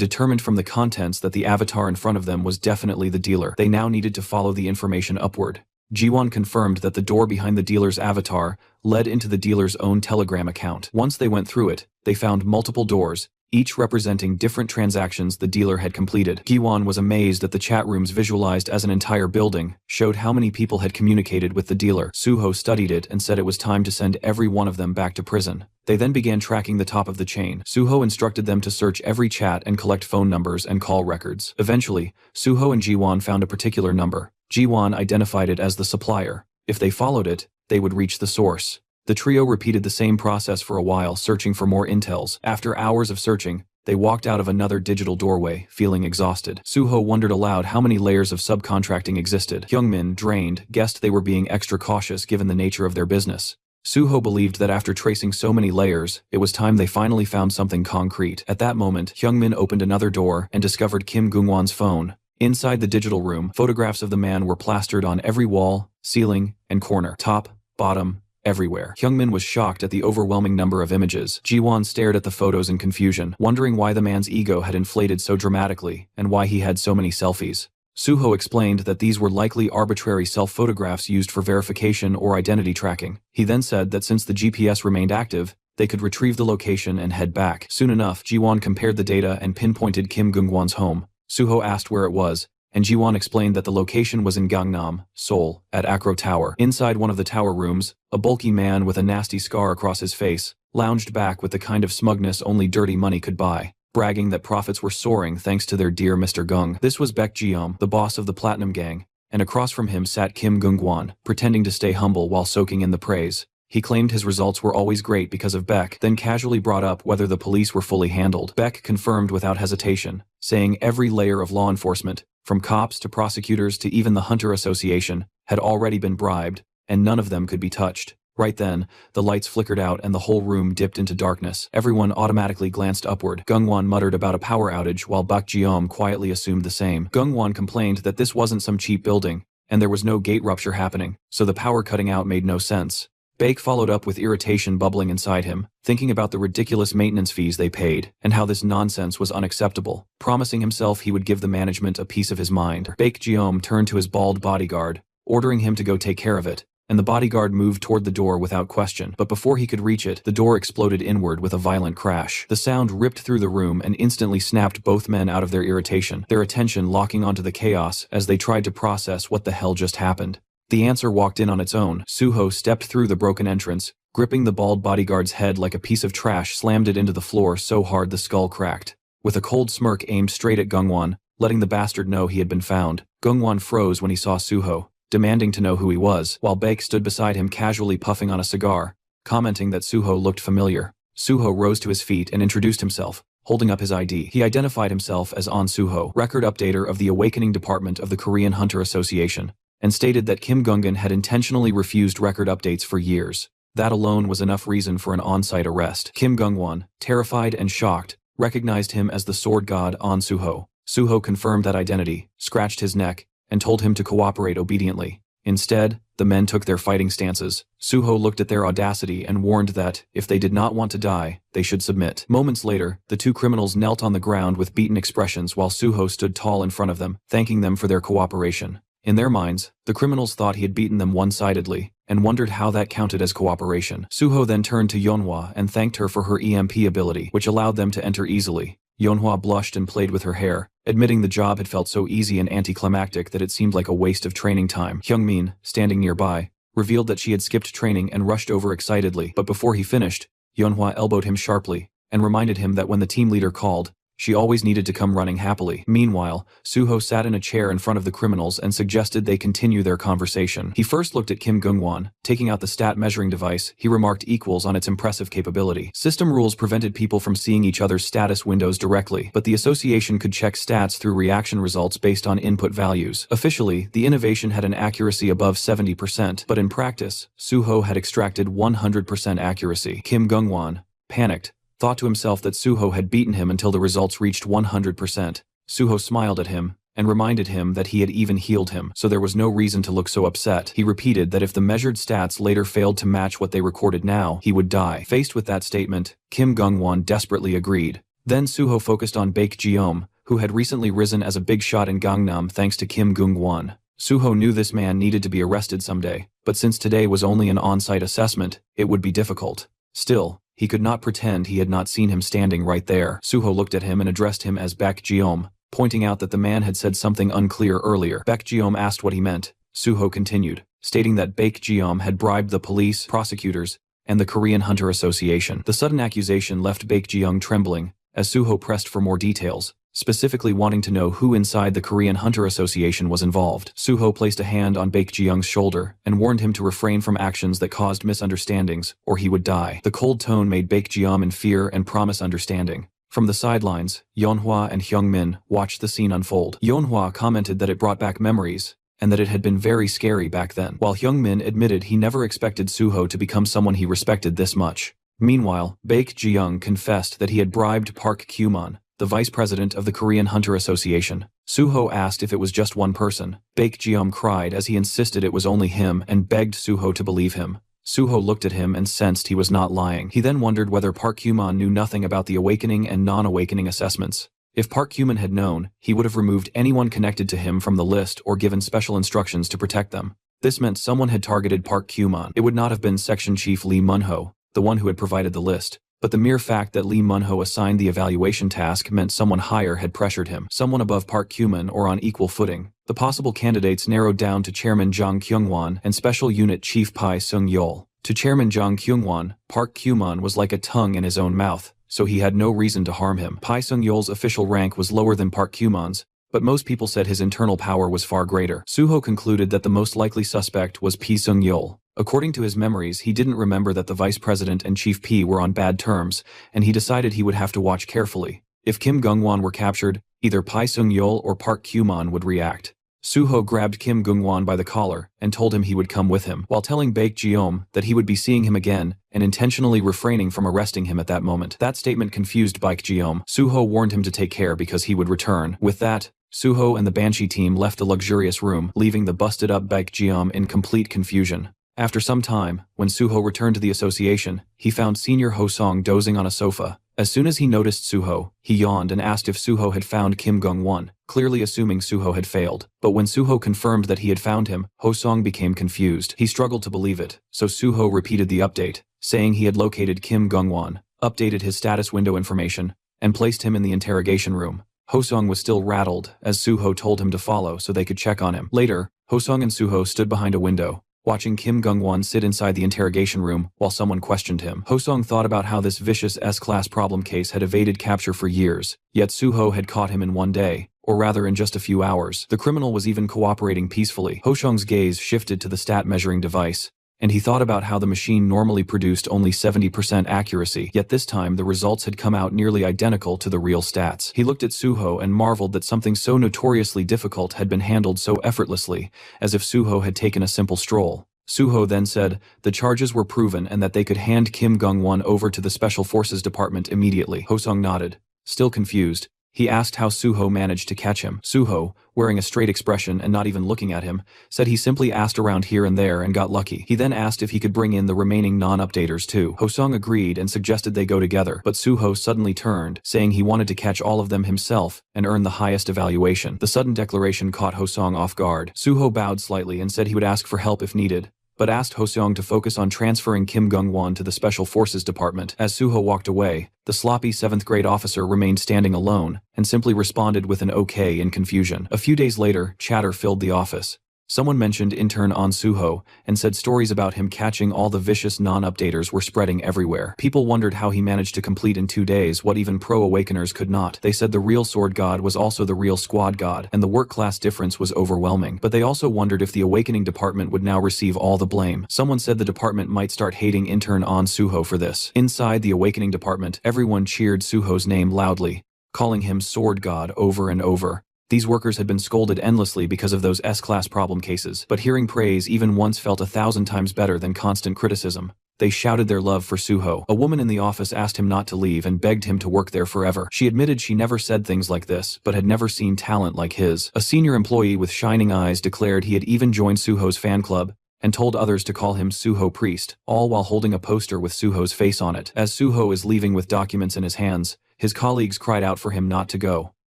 determined from the contents that the avatar in front of them was definitely the dealer. They now needed to follow the information upward. Ji-won confirmed that the door behind the dealer's avatar led into the dealer's own Telegram account. Once they went through it, they found multiple doors, each representing different transactions the dealer had completed. Ji-won was amazed that the chat rooms visualized as an entire building showed how many people had communicated with the dealer. Suho studied it and said it was time to send every one of them back to prison. They then began tracking the top of the chain. Suho instructed them to search every chat and collect phone numbers and call records. Eventually, Suho and Ji-won found a particular number. Ji-won identified it as the supplier. If they followed it, they would reach the source. The trio repeated the same process for a while, searching for more intels. After hours of searching, they walked out of another digital doorway, feeling exhausted. Suho wondered aloud how many layers of subcontracting existed. Hyungmin, drained, guessed they were being extra cautious given the nature of their business. Suho believed that after tracing so many layers, it was time they finally found something concrete. At that moment, Hyungmin opened another door and discovered Kim Gungwon's phone. Inside the digital room, photographs of the man were plastered on every wall, ceiling, and corner. Top, bottom, everywhere. Hyungmin was shocked at the overwhelming number of images. Ji-won stared at the photos in confusion, wondering why the man's ego had inflated so dramatically and why he had so many selfies. Suho explained that these were likely arbitrary self-photographs used for verification or identity tracking. He then said that since the GPS remained active, they could retrieve the location and head back. Soon enough, Ji-won compared the data and pinpointed Kim Gungwon's home. Suho asked where it was, and Ji-won explained that the location was in Gangnam, Seoul, at Acro Tower. Inside one of the tower rooms, a bulky man with a nasty scar across his face lounged back with the kind of smugness only dirty money could buy, bragging that profits were soaring thanks to their dear Mr. Gung. This was Baek Ji-yeom, the boss of the Platinum Gang, and across from him sat Kim Gungwon, pretending to stay humble while soaking in the praise. He claimed his results were always great because of Baek, then casually brought up whether the police were fully handled. Baek confirmed without hesitation, saying every layer of law enforcement, from cops to prosecutors to even the Hunter Association, had already been bribed, and none of them could be touched. Right then, the lights flickered out and the whole room dipped into darkness. Everyone automatically glanced upward. Gungwon muttered about a power outage while Baek Ji-yeom quietly assumed the same. Gungwon complained that this wasn't some cheap building, and there was no gate rupture happening, so the power cutting out made no sense. Baek followed up with irritation bubbling inside him, thinking about the ridiculous maintenance fees they paid, and how this nonsense was unacceptable, promising himself he would give the management a piece of his mind. Baek Ji-yeom turned to his bald bodyguard, ordering him to go take care of it, and the bodyguard moved toward the door without question. But before he could reach it, the door exploded inward with a violent crash. The sound ripped through the room and instantly snapped both men out of their irritation, their attention locking onto the chaos as they tried to process what the hell just happened. The answer walked in on its own. Suho stepped through the broken entrance, gripping the bald bodyguard's head like a piece of trash, slammed it into the floor so hard the skull cracked. With a cold smirk aimed straight at Gungwon, letting the bastard know he had been found, Gungwon froze when he saw Suho, demanding to know who he was, while Baek stood beside him casually puffing on a cigar, commenting that Suho looked familiar. Suho rose to his feet and introduced himself, holding up his ID. He identified himself as An Suho, record updater of the Awakening Department of the Korean Hunter Association, and stated that Kim Gungan had intentionally refused record updates for years. That alone was enough reason for an on-site arrest. Kim Gungwon, terrified and shocked, recognized him as the sword god An Suho. Suho confirmed that identity, scratched his neck, and told him to cooperate obediently. Instead, the men took their fighting stances. Suho looked at their audacity and warned that, if they did not want to die, they should submit. Moments later, the two criminals knelt on the ground with beaten expressions while Suho stood tall in front of them, thanking them for their cooperation. In their minds, the criminals thought he had beaten them one-sidedly, and wondered how that counted as cooperation. Suho then turned to Yeonhwa and thanked her for her EMP ability, which allowed them to enter easily. Yeonhwa blushed and played with her hair, admitting the job had felt so easy and anticlimactic that it seemed like a waste of training time. Hyungmin, standing nearby, revealed that she had skipped training and rushed over excitedly, but before he finished, Yeonhwa elbowed him sharply, and reminded him that when the team leader called, she always needed to come running happily. Meanwhile, Suho sat in a chair in front of the criminals and suggested they continue their conversation. He first looked at Kim Gungwon. Taking out the stat measuring device, he remarked equals on its impressive capability. System rules prevented people from seeing each other's status windows directly, but the association could check stats through reaction results based on input values. Officially, the innovation had an accuracy above 70%, but in practice, Suho had extracted 100% accuracy. Kim Gungwon, panicked, thought to himself that Suho had beaten him until the results reached 100%. Suho smiled at him, and reminded him that he had even healed him, so there was no reason to look so upset. He repeated that if the measured stats later failed to match what they recorded now, he would die. Faced with that statement, Kim Gungwon desperately agreed. Then Suho focused on Baek Jeom, who had recently risen as a big shot in Gangnam thanks to Kim Gungwon. Suho knew this man needed to be arrested someday, but since today was only an on-site assessment, it would be difficult. Still, he could not pretend he had not seen him standing right there. Suho looked at him and addressed him as Baek Jeom, pointing out that the man had said something unclear earlier. Baek Jeom asked what he meant. Suho continued, stating that Baek Jeom had bribed the police, prosecutors, and the Korean Hunter Association. The sudden accusation left Baek Jeong trembling, as Suho pressed for more details, specifically wanting to know who inside the Korean Hunter Association was involved. Suho placed a hand on Baek Jeong's shoulder and warned him to refrain from actions that caused misunderstandings, or he would die. The cold tone made Baek Jeom in fear and promise understanding. From the sidelines, Yeonhwa and Hyungmin watched the scene unfold. Yeonhwa commented that it brought back memories, and that it had been very scary back then, while Hyungmin admitted he never expected Suho to become someone he respected this much. Meanwhile, Baek Jeong confessed that he had bribed Park Kyuman, the vice president of the Korean Hunter Association. Suho asked if it was just one person. Baek Jeom cried as he insisted it was only him and begged Suho to believe him. Suho looked at him and sensed he was not lying. He then wondered whether Park Kyuman knew nothing about the awakening and non-awakening assessments. If Park Kyuman had known, he would have removed anyone connected to him from the list or given special instructions to protect them. This meant someone had targeted Park Kyuman. It would not have been Section Chief Lee Munho, the one who had provided the list. But the mere fact that Lee Munho assigned the evaluation task meant someone higher had pressured him, someone above Park Kyuman or on equal footing. The possible candidates narrowed down to Chairman Jang Kyungwon and Special Unit Chief Pai Sung-yeol. To Chairman Jang Kyungwon, Park Kyuman was like a tongue in his own mouth, so he had no reason to harm him. Pai Sung-yeol's official rank was lower than Park Kyuman's, but most people said his internal power was far greater. Suho concluded that the most likely suspect was Pai Sung-yeol. According to his memories, he didn't remember that the vice president and Chief P were on bad terms, and he decided he would have to watch carefully. If Kim Gungwon were captured, either Pai Sung-yeol or Park Kyuman would react. Suho grabbed Kim Gungwon by the collar and told him he would come with him, while telling Baek Jeom that he would be seeing him again and intentionally refraining from arresting him at that moment. That statement confused Baek Jeom. Suho warned him to take care because he would return. With that, Suho and the Banshee team left the luxurious room, leaving the busted-up Baek Jeom in complete confusion. After some time, when Suho returned to the association, he found Senior Ho Song dozing on a sofa, As soon as he noticed Suho, he yawned and asked if Suho had found Kim Gong-won, clearly assuming Suho had failed. But when Suho confirmed that he had found him, Ho-sung became confused. He struggled to believe it, so Suho repeated the update, saying he had located Kim Gong-won, updated his status window information, and placed him in the interrogation room. Ho-sung was still rattled, as Suho told him to follow so they could check on him. Later, Ho-sung and Suho stood behind a window, watching Kim Gong-won sit inside the interrogation room while someone questioned him. Ho-sung thought about how this vicious S-class problem case had evaded capture for years, yet Suho had caught him in one day, or rather in just a few hours. The criminal was even cooperating peacefully. Ho-sung's gaze shifted to the stat measuring device, and he thought about how the machine normally produced only 70% accuracy, yet this time the results had come out nearly identical to the real stats. He looked at Suho and marveled that something so notoriously difficult had been handled so effortlessly, as if Suho had taken a simple stroll. Suho then said the charges were proven and that they could hand Kim Gong-won over to the Special Forces Department immediately. Ho-sung nodded. Still confused, he asked how Suho managed to catch him. Suho, wearing a straight expression and not even looking at him, said he simply asked around here and there and got lucky. He then asked if he could bring in the remaining non-updaters too. Ho-sung agreed and suggested they go together, but Suho suddenly turned, saying he wanted to catch all of them himself and earn the highest evaluation. The sudden declaration caught Ho-sung off guard. Suho bowed slightly and said he would ask for help if needed, but asked Ho-sung to focus on transferring Kim Gong-won to the Special Forces Department. As Suho walked away, the sloppy 7th grade officer remained standing alone and simply responded with an okay in confusion. A few days later, chatter filled the office. Someone mentioned intern On Suho and said stories about him catching all the vicious non-updaters were spreading everywhere. People wondered how he managed to complete in 2 days what even pro-awakeners could not. They said the real sword god was also the real squad god, and the work class difference was overwhelming. But they also wondered if the awakening department would now receive all the blame. Someone said the department might start hating intern On Suho for this. Inside the awakening department, everyone cheered Suho's name loudly, calling him sword god over and over. These workers had been scolded endlessly because of those S-class problem cases, but hearing praise even once felt 1,000 times better than constant criticism. They shouted their love for Suho. A woman in the office asked him not to leave and begged him to work there forever. She admitted she never said things like this, but had never seen talent like his. A senior employee with shining eyes declared he had even joined Suho's fan club, and told others to call him Suho Priest, all while holding a poster with Suho's face on it. As Suho is leaving with documents in his hands, his colleagues cried out for him not to go.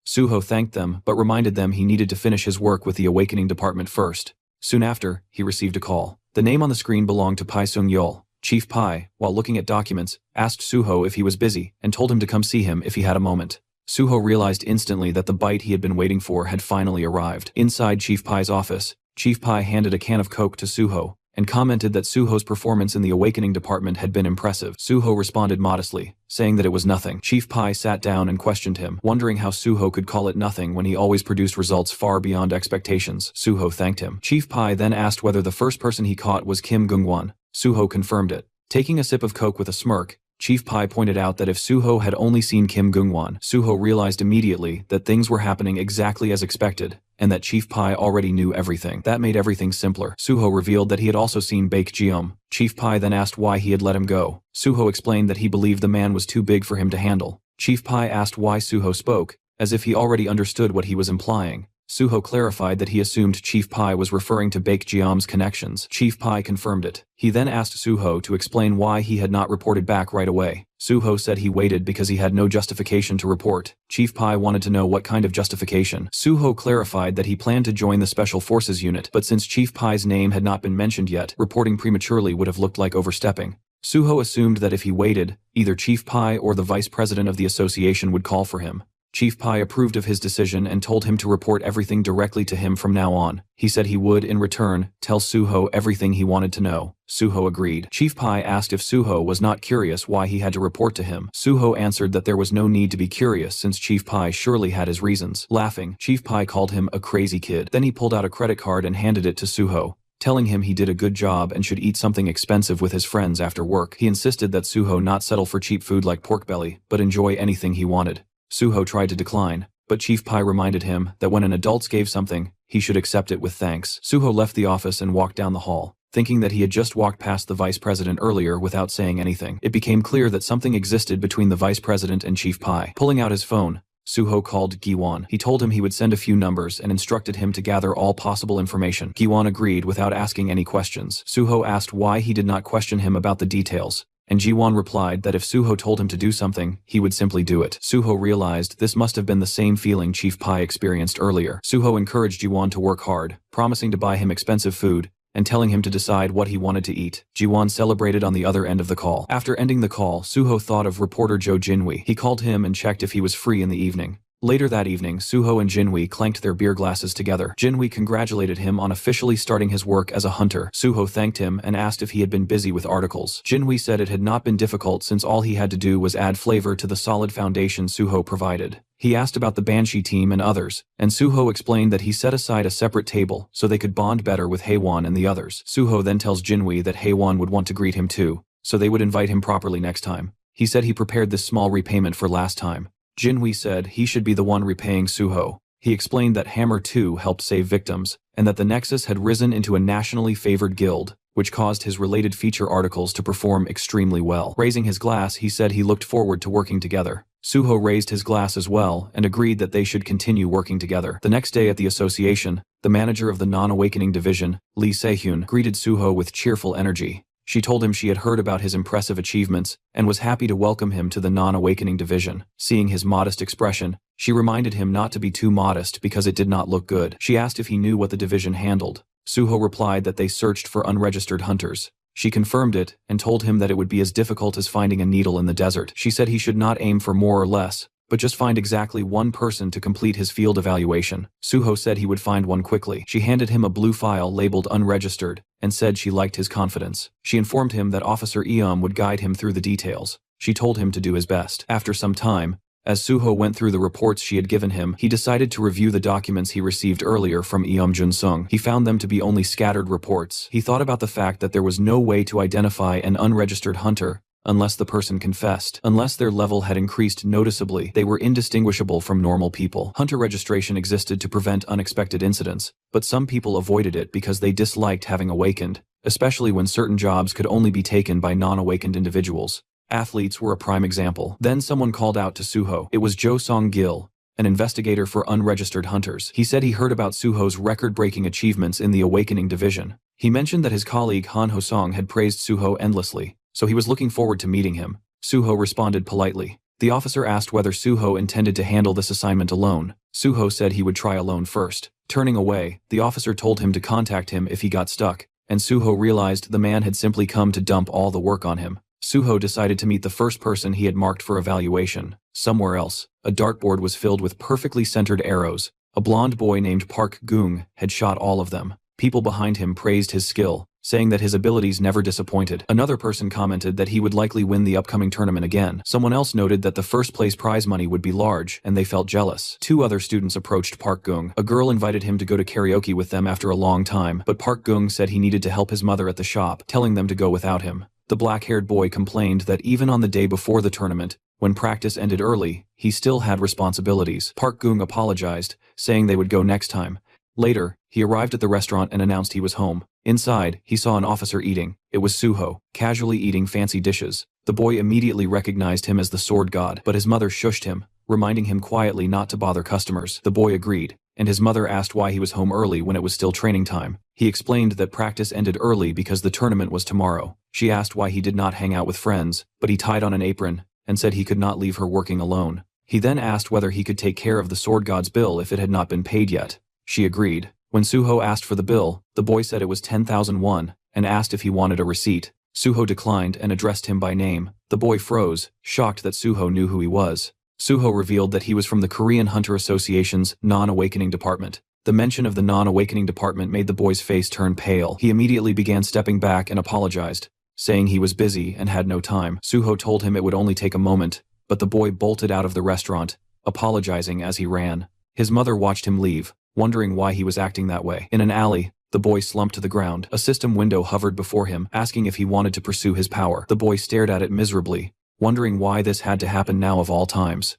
Suho thanked them, but reminded them he needed to finish his work with the awakening department first. Soon after, he received a call. The name on the screen belonged to Pai Sung-yeol. Chief Pai, while looking at documents, asked Suho if he was busy, and told him to come see him if he had a moment. Suho realized instantly that the bite he had been waiting for had finally arrived. Inside Chief Pai's office, Chief Pai handed a can of Coke to Suho, and commented that Suho's performance in the awakening department had been impressive. Suho responded modestly, saying that it was nothing. Chief Pai sat down and questioned him, wondering how Suho could call it nothing when he always produced results far beyond expectations. Suho thanked him. Chief Pai then asked whether the first person he caught was Kim Gong-won. Suho confirmed it. Taking a sip of Coke with a smirk, Chief Pai pointed out that if Suho had only seen Kim Gong-won, Suho realized immediately that things were happening exactly as expected, and that Chief Pai already knew everything. That made everything simpler. Suho revealed that he had also seen Baek Jeom. Chief Pai then asked why he had let him go. Suho explained that he believed the man was too big for him to handle. Chief Pai asked why Suho spoke, as if he already understood what he was implying. Suho clarified that he assumed Chief Pai was referring to Baek Jeom's connections. Chief Pai confirmed it. He then asked Suho to explain why he had not reported back right away. Suho said he waited because he had no justification to report. Chief Pai wanted to know what kind of justification. Suho clarified that he planned to join the Special Forces unit, but since Chief Pai's name had not been mentioned yet, reporting prematurely would have looked like overstepping. Suho assumed that if he waited, either Chief Pai or the vice president of the association would call for him. Chief Pai approved of his decision and told him to report everything directly to him from now on. He said he would, in return, tell Suho everything he wanted to know. Suho agreed. Chief Pai asked if Suho was not curious why he had to report to him. Suho answered that there was no need to be curious since Chief Pai surely had his reasons. Laughing, Chief Pai called him a crazy kid. Then he pulled out a credit card and handed it to Suho, telling him he did a good job and should eat something expensive with his friends after work. He insisted that Suho not settle for cheap food like pork belly, but enjoy anything he wanted. Suho tried to decline, but Chief Pai reminded him that when an adult gave something, he should accept it with thanks. Suho left the office and walked down the hall, thinking that he had just walked past the vice president earlier without saying anything. It became clear that something existed between the vice president and Chief Pai. Pulling out his phone, Suho called Giwon. He told him he would send a few numbers and instructed him to gather all possible information. Giwon agreed without asking any questions. Suho asked why he did not question him about the details, and Jiwon replied that if Suho told him to do something, he would simply do it. Suho realized this must have been the same feeling Chief Pai experienced earlier. Suho encouraged Jiwon to work hard, promising to buy him expensive food, and telling him to decide what he wanted to eat. Jiwon celebrated on the other end of the call. After ending the call, Suho thought of reporter Jo Jinwi. He called him and checked if he was free in the evening. Later that evening, Suho and Jinwi clanked their beer glasses together. Jinwi congratulated him on officially starting his work as a hunter. Suho thanked him and asked if he had been busy with articles. Jinwi said it had not been difficult since all he had to do was add flavor to the solid foundation Suho provided. He asked about the Banshee team and others, and Suho explained that he set aside a separate table so they could bond better with Haewon and the others. Suho then tells Jinwi that Haewon would want to greet him too, so they would invite him properly next time. He said he prepared this small repayment for last time. Jinwi said he should be the one repaying Suho. He explained that Hammer 2 helped save victims, and that the Nexus had risen into a nationally favored guild, which caused his related feature articles to perform extremely well. Raising his glass, he said he looked forward to working together. Suho raised his glass as well and agreed that they should continue working together. The next day at the association, the manager of the non-awakening division, Lee Se-hyun, greeted Suho with cheerful energy. She told him she had heard about his impressive achievements and was happy to welcome him to the non-awakening division. Seeing his modest expression, she reminded him not to be too modest because it did not look good. She asked if he knew what the division handled. Suho replied that they searched for unregistered hunters. She confirmed it and told him that it would be as difficult as finding a needle in the desert. She said he should not aim for more or less, but just find exactly one person to complete his field evaluation. Suho said he would find one quickly. She handed him a blue file labeled unregistered and said she liked his confidence. She informed him that Officer Eom would guide him through the details. She told him to do his best. After some time, as Suho went through the reports she had given him, he decided to review the documents he received earlier from Eom Jun-sung. He found them to be only scattered reports. He thought about the fact that there was no way to identify an unregistered hunter unless the person confessed. Unless their level had increased noticeably, they were indistinguishable from normal people. Hunter registration existed to prevent unexpected incidents, but some people avoided it because they disliked having awakened, especially when certain jobs could only be taken by non-awakened individuals. Athletes were a prime example. Then someone called out to Suho. It was Jo Song-gil, an investigator for unregistered hunters. He said he heard about Suho's record-breaking achievements in the Awakening Division. He mentioned that his colleague Han Ho-song had praised Suho endlessly, so he was looking forward to meeting him. Suho responded politely. The officer asked whether Suho intended to handle this assignment alone. Suho said he would try alone first. Turning away, the officer told him to contact him if he got stuck, and Suho realized the man had simply come to dump all the work on him. Suho decided to meet the first person he had marked for evaluation. Somewhere else, a dartboard was filled with perfectly centered arrows. A blonde boy named Park Gung had shot all of them. People behind him praised his skill, saying that his abilities never disappointed. Another person commented that he would likely win the upcoming tournament again. Someone else noted that the first place prize money would be large, and they felt jealous. Two other students approached Park Gung. A girl invited him to go to karaoke with them after a long time, but Park Gung said he needed to help his mother at the shop, telling them to go without him. The black-haired boy complained that even on the day before the tournament, when practice ended early, he still had responsibilities. Park Gung apologized, saying they would go next time. Later, he arrived at the restaurant and announced he was home. Inside, he saw an officer eating. It was Suho, casually eating fancy dishes. The boy immediately recognized him as the sword god, but his mother shushed him, reminding him quietly not to bother customers. The boy agreed, and his mother asked why he was home early when it was still training time. He explained that practice ended early because the tournament was tomorrow. She asked why he did not hang out with friends, but he tied on an apron and said he could not leave her working alone. He then asked whether he could take care of the sword god's bill if it had not been paid yet. She agreed. When Suho asked for the bill, the boy said it was 10,000 won and asked if he wanted a receipt. Suho declined and addressed him by name. The boy froze, shocked that Suho knew who he was. Suho revealed that he was from the Korean Hunter Association's non-awakening department. The mention of the non-awakening department made the boy's face turn pale. He immediately began stepping back and apologized, saying he was busy and had no time. Suho told him it would only take a moment, but the boy bolted out of the restaurant, apologizing as he ran. His mother watched him leave, wondering why he was acting that way. In an alley, the boy slumped to the ground. A system window hovered before him, asking if he wanted to pursue his power. The boy stared at it miserably, wondering why this had to happen now of all times.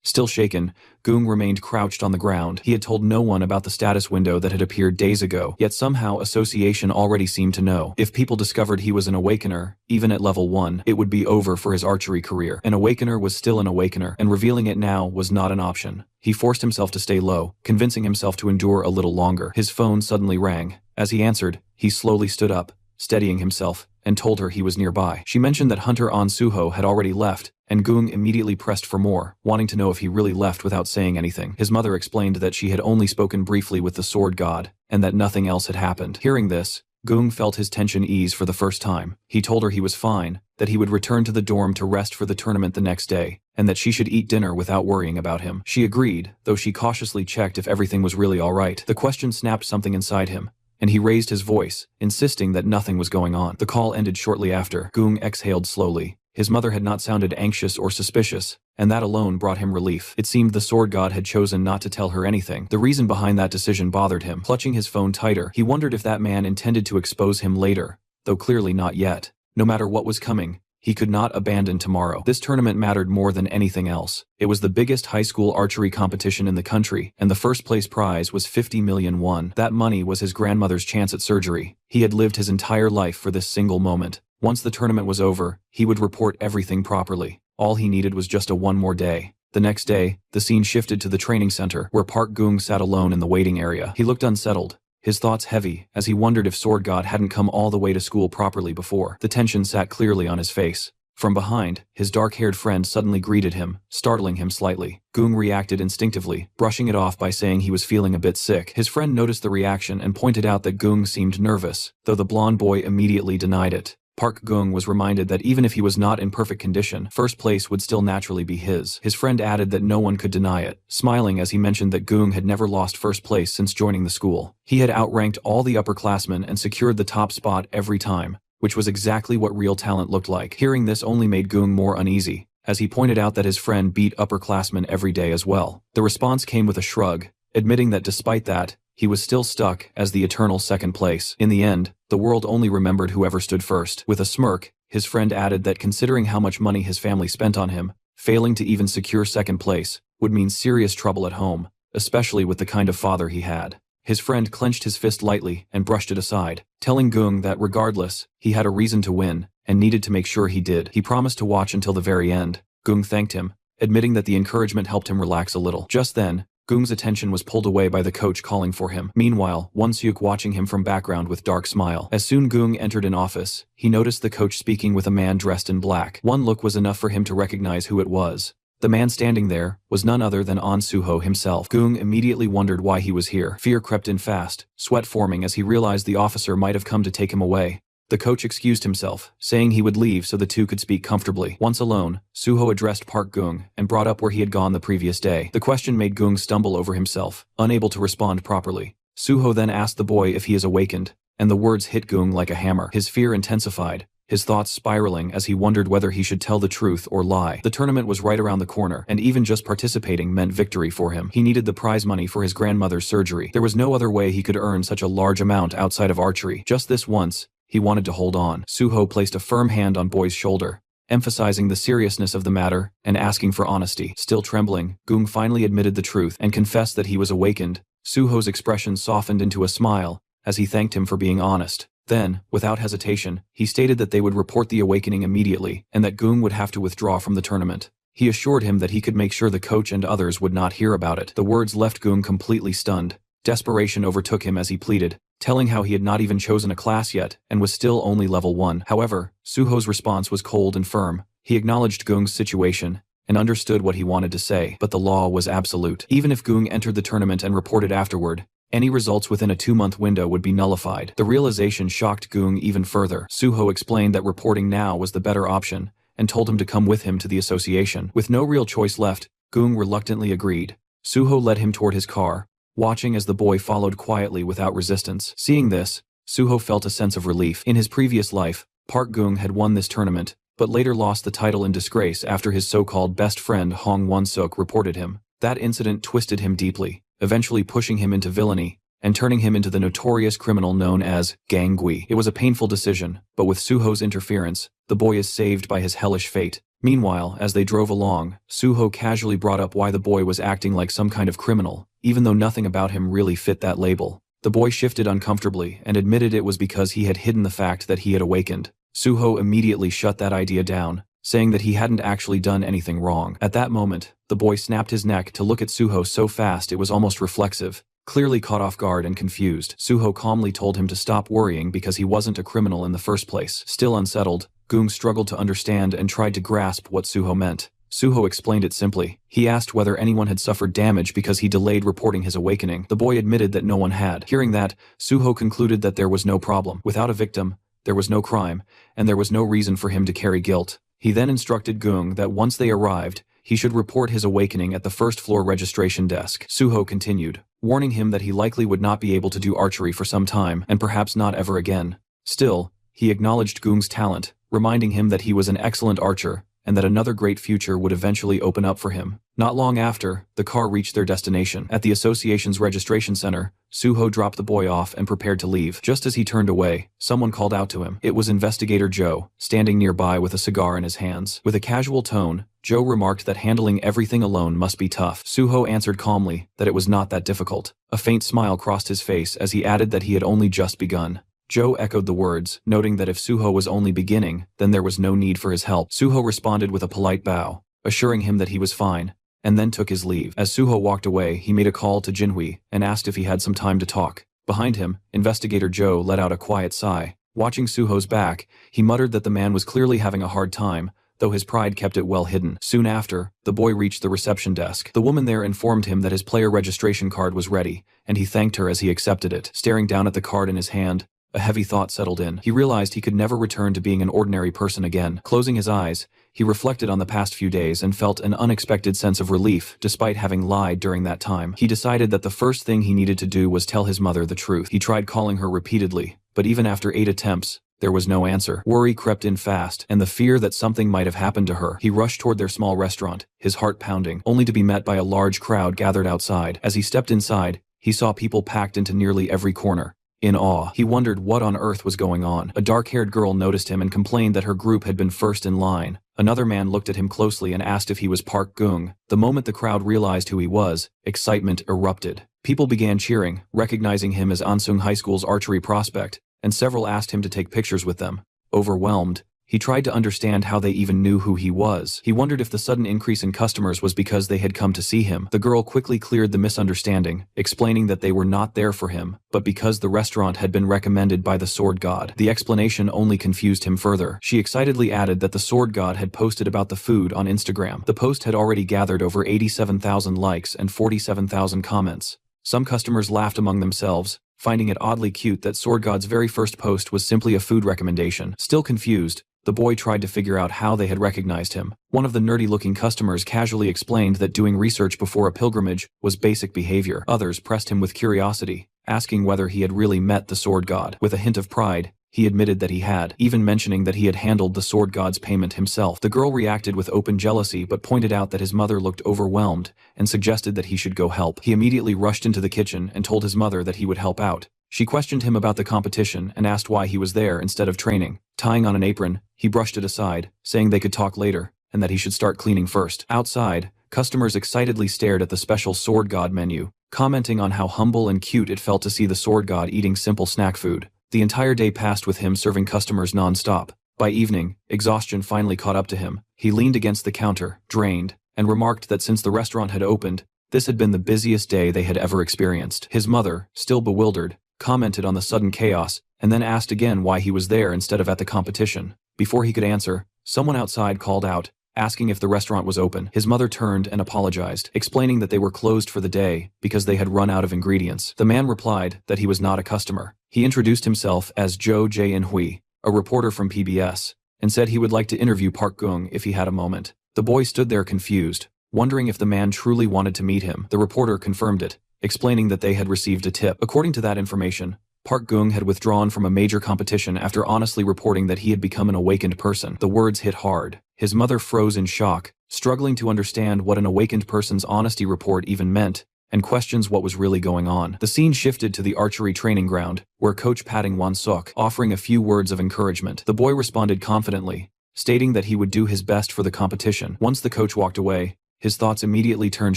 Still shaken, Gung remained crouched on the ground. He had told no one about the status window that had appeared days ago, yet somehow Association already seemed to know. If people discovered he was an awakener, even at level 1, it would be over for his archery career. An awakener was still an awakener, and revealing it now was not an option. He forced himself to stay low, convincing himself to endure a little longer. His phone suddenly rang. As he answered, he slowly stood up, steadying himself, and told her he was nearby. She mentioned that Hunter on Suho had already left, and Gung immediately pressed for more, wanting to know if he really left without saying anything. His mother explained that she had only spoken briefly with the sword god, and that nothing else had happened. Hearing this, Gung felt his tension ease for the first time. He told her he was fine, that he would return to the dorm to rest for the tournament the next day, and that she should eat dinner without worrying about him. She agreed, though she cautiously checked if everything was really alright. The question snapped something inside him, and he raised his voice, insisting that nothing was going on. The call ended shortly after. Gung exhaled slowly. His mother had not sounded anxious or suspicious, and that alone brought him relief. It seemed the sword god had chosen not to tell her anything. The reason behind that decision bothered him. Clutching his phone tighter, he wondered if that man intended to expose him later, though clearly not yet. No matter what was coming, he could not abandon tomorrow. This tournament mattered more than anything else. It was the biggest high school archery competition in the country, and the first place prize was 50 million won. That money was his grandmother's chance at surgery. He had lived his entire life for this single moment. Once the tournament was over, he would report everything properly. All he needed was just one more day. The next day, the scene shifted to the training center, where Park Gung sat alone in the waiting area. He looked unsettled, his thoughts heavy, as he wondered if Sword God hadn't come all the way to school properly before. The tension sat clearly on his face. From behind, his dark-haired friend suddenly greeted him, startling him slightly. Gung reacted instinctively, brushing it off by saying he was feeling a bit sick. His friend noticed the reaction and pointed out that Gung seemed nervous, though the blonde boy immediately denied it. Park Gung was reminded that even if he was not in perfect condition, first place would still naturally be his. His friend added that no one could deny it, smiling as he mentioned that Gung had never lost first place since joining the school. He had outranked all the upperclassmen and secured the top spot every time, which was exactly what real talent looked like. Hearing this only made Gung more uneasy, as he pointed out that his friend beat upperclassmen every day as well. The response came with a shrug, admitting that despite that, he was still stuck as the eternal second place. In the end, the world only remembered whoever stood first. With a smirk, his friend added that considering how much money his family spent on him, failing to even secure second place would mean serious trouble at home, especially with the kind of father he had. His friend clenched his fist lightly and brushed it aside, telling Gung that regardless, he had a reason to win, and needed to make sure he did. He promised to watch until the very end. Gung thanked him, admitting that the encouragement helped him relax a little. Just then, Gung's attention was pulled away by the coach calling for him. Meanwhile, Won-seok watching him from background with dark smile. As soon Gung entered an office, he noticed the coach speaking with a man dressed in black. One look was enough for him to recognize who it was. The man standing there was none other than An Suho himself. Gung immediately wondered why he was here. Fear crept in fast, sweat forming as he realized the officer might have come to take him away. The coach excused himself, saying he would leave so the two could speak comfortably. Once alone, Suho addressed Park Gung and brought up where he had gone the previous day. The question made Gung stumble over himself, unable to respond properly. Suho then asked the boy if he is awakened, and the words hit Gung like a hammer. His fear intensified, his thoughts spiraling as he wondered whether he should tell the truth or lie. The tournament was right around the corner, and even just participating meant victory for him. He needed the prize money for his grandmother's surgery. There was no other way he could earn such a large amount outside of archery. Just this once, he wanted to hold on. Suho placed a firm hand on Boy's shoulder, emphasizing the seriousness of the matter and asking for honesty. Still trembling, Gung finally admitted the truth and confessed that he was awakened. Suho's expression softened into a smile as he thanked him for being honest. Then, without hesitation, he stated that they would report the awakening immediately and that Gung would have to withdraw from the tournament. He assured him that he could make sure the coach and others would not hear about it. The words left Gung completely stunned. Desperation overtook him as he pleaded, telling how he had not even chosen a class yet and was still only level 1. However, Suho's response was cold and firm. He acknowledged Gung's situation and understood what he wanted to say, but the law was absolute. Even if Gung entered the tournament and reported afterward, any results within a 2-month window would be nullified. The realization shocked Gung even further. Suho explained that reporting now was the better option and told him to come with him to the association. With no real choice left, Gung reluctantly agreed. Suho led him toward his car, watching as the boy followed quietly without resistance. Seeing this, Suho felt a sense of relief. In his previous life, Park Gung had won this tournament, but later lost the title in disgrace after his so-called best friend Hong Won-seok reported him. That incident twisted him deeply, eventually pushing him into villainy and turning him into the notorious criminal known as Gang Gui. It was a painful decision, but with Suho's interference, the boy is saved by his hellish fate. Meanwhile, as they drove along, Suho casually brought up why the boy was acting like some kind of criminal, even though nothing about him really fit that label. The boy shifted uncomfortably and admitted it was because he had hidden the fact that he had awakened. Suho immediately shut that idea down, saying that he hadn't actually done anything wrong. At that moment, the boy snapped his neck to look at Suho so fast it was almost reflexive, Clearly caught off guard and confused, Suho calmly told him to stop worrying because he wasn't a criminal in the first place. Still unsettled, Gung struggled to understand and tried to grasp what Suho meant. Suho explained it simply. He asked whether anyone had suffered damage because he delayed reporting his awakening. The boy admitted that no one had. Hearing that, Suho concluded that there was no problem. Without a victim, there was no crime, and there was no reason for him to carry guilt. He then instructed Gung that once they arrived, he should report his awakening at the first-floor registration desk. Suho continued, warning him that he likely would not be able to do archery for some time, and perhaps not ever again. Still, he acknowledged Gung's talent, reminding him that he was an excellent archer, and that another great future would eventually open up for him. Not long after, the car reached their destination. At the association's registration center, Suho dropped the boy off and prepared to leave. Just as he turned away, someone called out to him. It was Investigator Joe, standing nearby with a cigar in his hands. With a casual tone, Joe remarked that handling everything alone must be tough. Suho answered calmly that it was not that difficult. A faint smile crossed his face as he added that he had only just begun. Joe echoed the words, noting that if Suho was only beginning, then there was no need for his help. Suho responded with a polite bow, assuring him that he was fine, and then took his leave. As Suho walked away, he made a call to Jinhui and asked if he had some time to talk. Behind him, Investigator Joe let out a quiet sigh. Watching Suho's back, he muttered that the man was clearly having a hard time, though his pride kept it well hidden. Soon after, the boy reached the reception desk. The woman there informed him that his player registration card was ready, and he thanked her as he accepted it. Staring down at the card in his hand, a heavy thought settled in. He realized he could never return to being an ordinary person again. Closing his eyes, he reflected on the past few days and felt an unexpected sense of relief, despite having lied during that time. He decided that the first thing he needed to do was tell his mother the truth. He tried calling her repeatedly, but even after 8 attempts, there was no answer. Worry crept in fast, and the fear that something might have happened to her. He rushed toward their small restaurant, his heart pounding, only to be met by a large crowd gathered outside. As he stepped inside, he saw people packed into nearly every corner. In awe, he wondered what on earth was going on. A dark-haired girl noticed him and complained that her group had been first in line. Another man looked at him closely and asked if he was Park Gung. The moment the crowd realized who he was, excitement erupted. People began cheering, recognizing him as Ansung High School's archery prospect, and several asked him to take pictures with them. Overwhelmed, he tried to understand how they even knew who he was. He wondered if the sudden increase in customers was because they had come to see him. The girl quickly cleared the misunderstanding, explaining that they were not there for him, but because the restaurant had been recommended by the Sword God. The explanation only confused him further. She excitedly added that the Sword God had posted about the food on Instagram. The post had already gathered over 87,000 likes and 47,000 comments. Some customers laughed among themselves, finding it oddly cute that Sword God's very first post was simply a food recommendation. Still confused, the boy tried to figure out how they had recognized him. One of the nerdy-looking customers casually explained that doing research before a pilgrimage was basic behavior. Others pressed him with curiosity, asking whether he had really met the Sword God. With a hint of pride, he admitted that he had, even mentioning that he had handled the Sword God's payment himself. The girl reacted with open jealousy but pointed out that his mother looked overwhelmed and suggested that he should go help. He immediately rushed into the kitchen and told his mother that he would help out. She questioned him about the competition and asked why he was there instead of training. Tying on an apron, he brushed it aside, saying they could talk later, and that he should start cleaning first. Outside, customers excitedly stared at the special Sword God menu, commenting on how humble and cute it felt to see the Sword God eating simple snack food. The entire day passed with him serving customers non-stop. By evening, exhaustion finally caught up to him. He leaned against the counter, drained, and remarked that since the restaurant had opened, this had been the busiest day they had ever experienced. His mother, still bewildered, commented on the sudden chaos, and then asked again why he was there instead of at the competition. Before he could answer, someone outside called out, asking if the restaurant was open. His mother turned and apologized, explaining that they were closed for the day because they had run out of ingredients. The man replied that he was not a customer. He introduced himself as Joe J. Hui, a reporter from PBS, and said he would like to interview Park Gung if he had a moment. The boy stood there confused, wondering if the man truly wanted to meet him. The reporter confirmed it, explaining that they had received a tip. According to that information, Park Gung had withdrawn from a major competition after honestly reporting that he had become an awakened person. The words hit hard. His mother froze in shock, struggling to understand what an awakened person's honesty report even meant, and questions what was really going on. The scene shifted to the archery training ground, where Coach Patting Won-suk, offering a few words of encouragement. The boy responded confidently, stating that he would do his best for the competition. Once the coach walked away, his thoughts immediately turned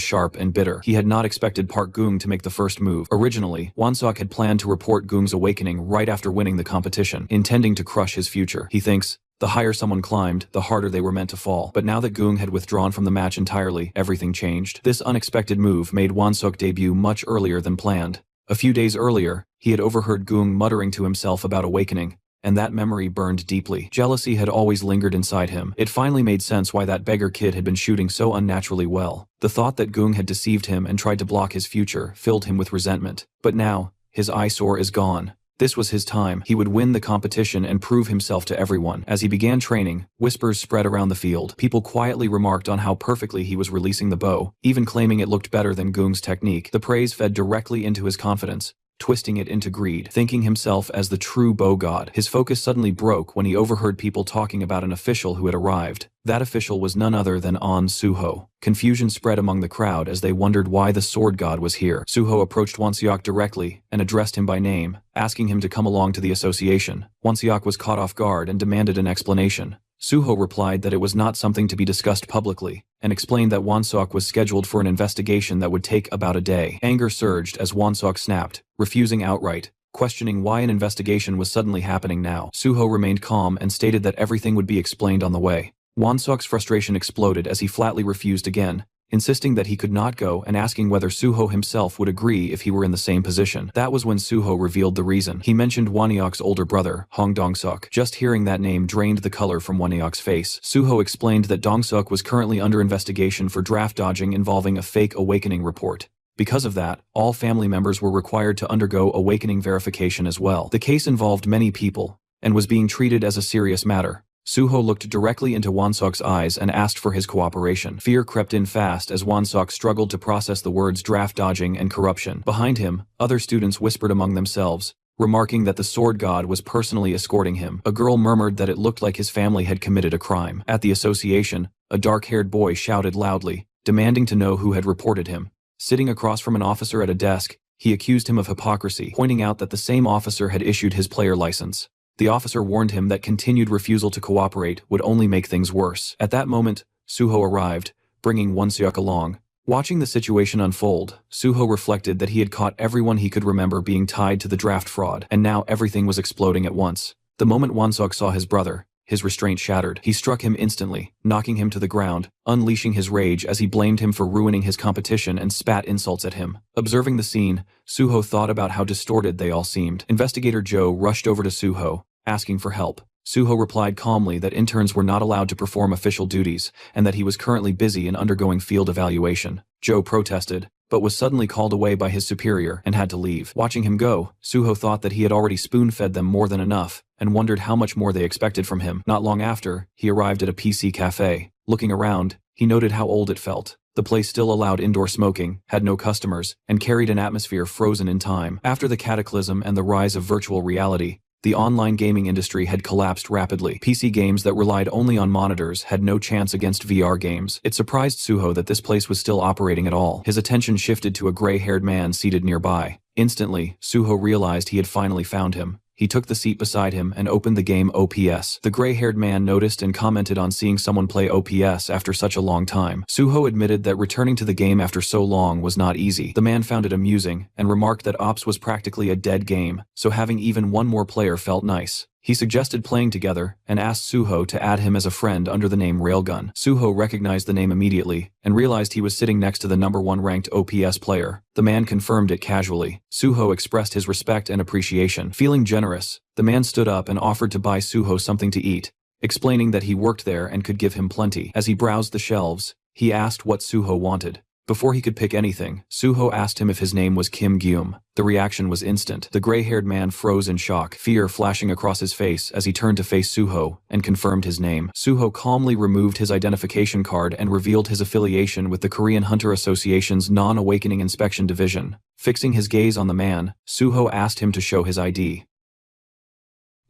sharp and bitter. He had not expected Park Gung to make the first move. Originally, Won-suk had planned to report Gung's awakening right after winning the competition, intending to crush his future. He thinks The higher someone climbed, the harder they were meant to fall. But now that Goong had withdrawn from the match entirely, everything changed. This unexpected move made Won-suk debut much earlier than planned. A few days earlier, he had overheard Goong muttering to himself about awakening, and that memory burned deeply. Jealousy had always lingered inside him. It finally made sense why that beggar kid had been shooting so unnaturally well. The thought that Goong had deceived him and tried to block his future filled him with resentment. But now, his eyesore is gone. This was his time. He would win the competition and prove himself to everyone. As he began training, whispers spread around the field. People quietly remarked on how perfectly he was releasing the bow, even claiming it looked better than Goong's technique. The praise fed directly into his confidence, twisting it into greed. Thinking himself as the true bow god, his focus suddenly broke when he overheard people talking about an official who had arrived. That official was none other than An Suho. Confusion spread among the crowd as they wondered why the sword god was here. Suho approached Won-seok directly and addressed him by name, asking him to come along to the association. Won-seok was caught off guard and demanded an explanation. Suho replied that it was not something to be discussed publicly, and explained that Won-seok was scheduled for an investigation that would take about a day. Anger surged as Won-seok snapped, refusing outright, questioning why an investigation was suddenly happening now. Suho remained calm and stated that everything would be explained on the way. Won-seok's frustration exploded as he flatly refused again, insisting that he could not go and asking whether Suho himself would agree if he were in the same position. That was when Suho revealed the reason. He mentioned Won-seok's older brother, Hong Dong-seok. Just hearing that name drained the color from Won-seok's face. Suho explained that Dong-seok was currently under investigation for draft dodging involving a fake awakening report. Because of that, all family members were required to undergo awakening verification as well. The case involved many people, and was being treated as a serious matter. Suho looked directly into Won-seok's eyes and asked for his cooperation. Fear crept in fast as Won-seok struggled to process the words draft dodging and corruption. Behind him, other students whispered among themselves, remarking that the sword god was personally escorting him. A girl murmured that it looked like his family had committed a crime. At the association, a dark-haired boy shouted loudly, demanding to know who had reported him. Sitting across from an officer at a desk, he accused him of hypocrisy, pointing out that the same officer had issued his player license. The officer warned him that continued refusal to cooperate would only make things worse. At that moment, Suho arrived, bringing Won-seok along. Watching the situation unfold, Suho reflected that he had caught everyone he could remember being tied to the draft fraud, and now everything was exploding at once. The moment Won-seok saw his brother, his restraint shattered. He struck him instantly, knocking him to the ground, unleashing his rage as he blamed him for ruining his competition and spat insults at him. Observing the scene, Suho thought about how distorted they all seemed. Investigator Joe rushed over to Suho, asking for help. Suho replied calmly that interns were not allowed to perform official duties, and that he was currently busy in undergoing field evaluation. Joe protested, but was suddenly called away by his superior and had to leave. Watching him go, Suho thought that he had already spoon-fed them more than enough, and wondered how much more they expected from him. Not long after, he arrived at a PC cafe. Looking around, he noted how old it felt. The place still allowed indoor smoking, had no customers, and carried an atmosphere frozen in time. After the cataclysm and the rise of virtual reality, the online gaming industry had collapsed rapidly. PC games that relied only on monitors had no chance against VR games. It surprised Suho that this place was still operating at all. His attention shifted to a gray-haired man seated nearby. Instantly, Suho realized he had finally found him. He took the seat beside him and opened the game OPS. The gray-haired man noticed and commented on seeing someone play OPS after such a long time. Suho admitted that returning to the game after so long was not easy. The man found it amusing, and remarked that Ops was practically a dead game, so having even one more player felt nice. He suggested playing together, and asked Suho to add him as a friend under the name Railgun. Suho recognized the name immediately, and realized he was sitting next to the #1 ranked OPS player. The man confirmed it casually. Suho expressed his respect and appreciation. Feeling generous, the man stood up and offered to buy Suho something to eat, explaining that he worked there and could give him plenty. As he browsed the shelves, he asked what Suho wanted. Before he could pick anything, Suho asked him if his name was Kim Gyum. The reaction was instant. The gray-haired man froze in shock, fear flashing across his face as he turned to face Suho and confirmed his name. Suho calmly removed his identification card and revealed his affiliation with the Korean Hunter Association's Non-Awakening Inspection Division. Fixing his gaze on the man, Suho asked him to show his ID.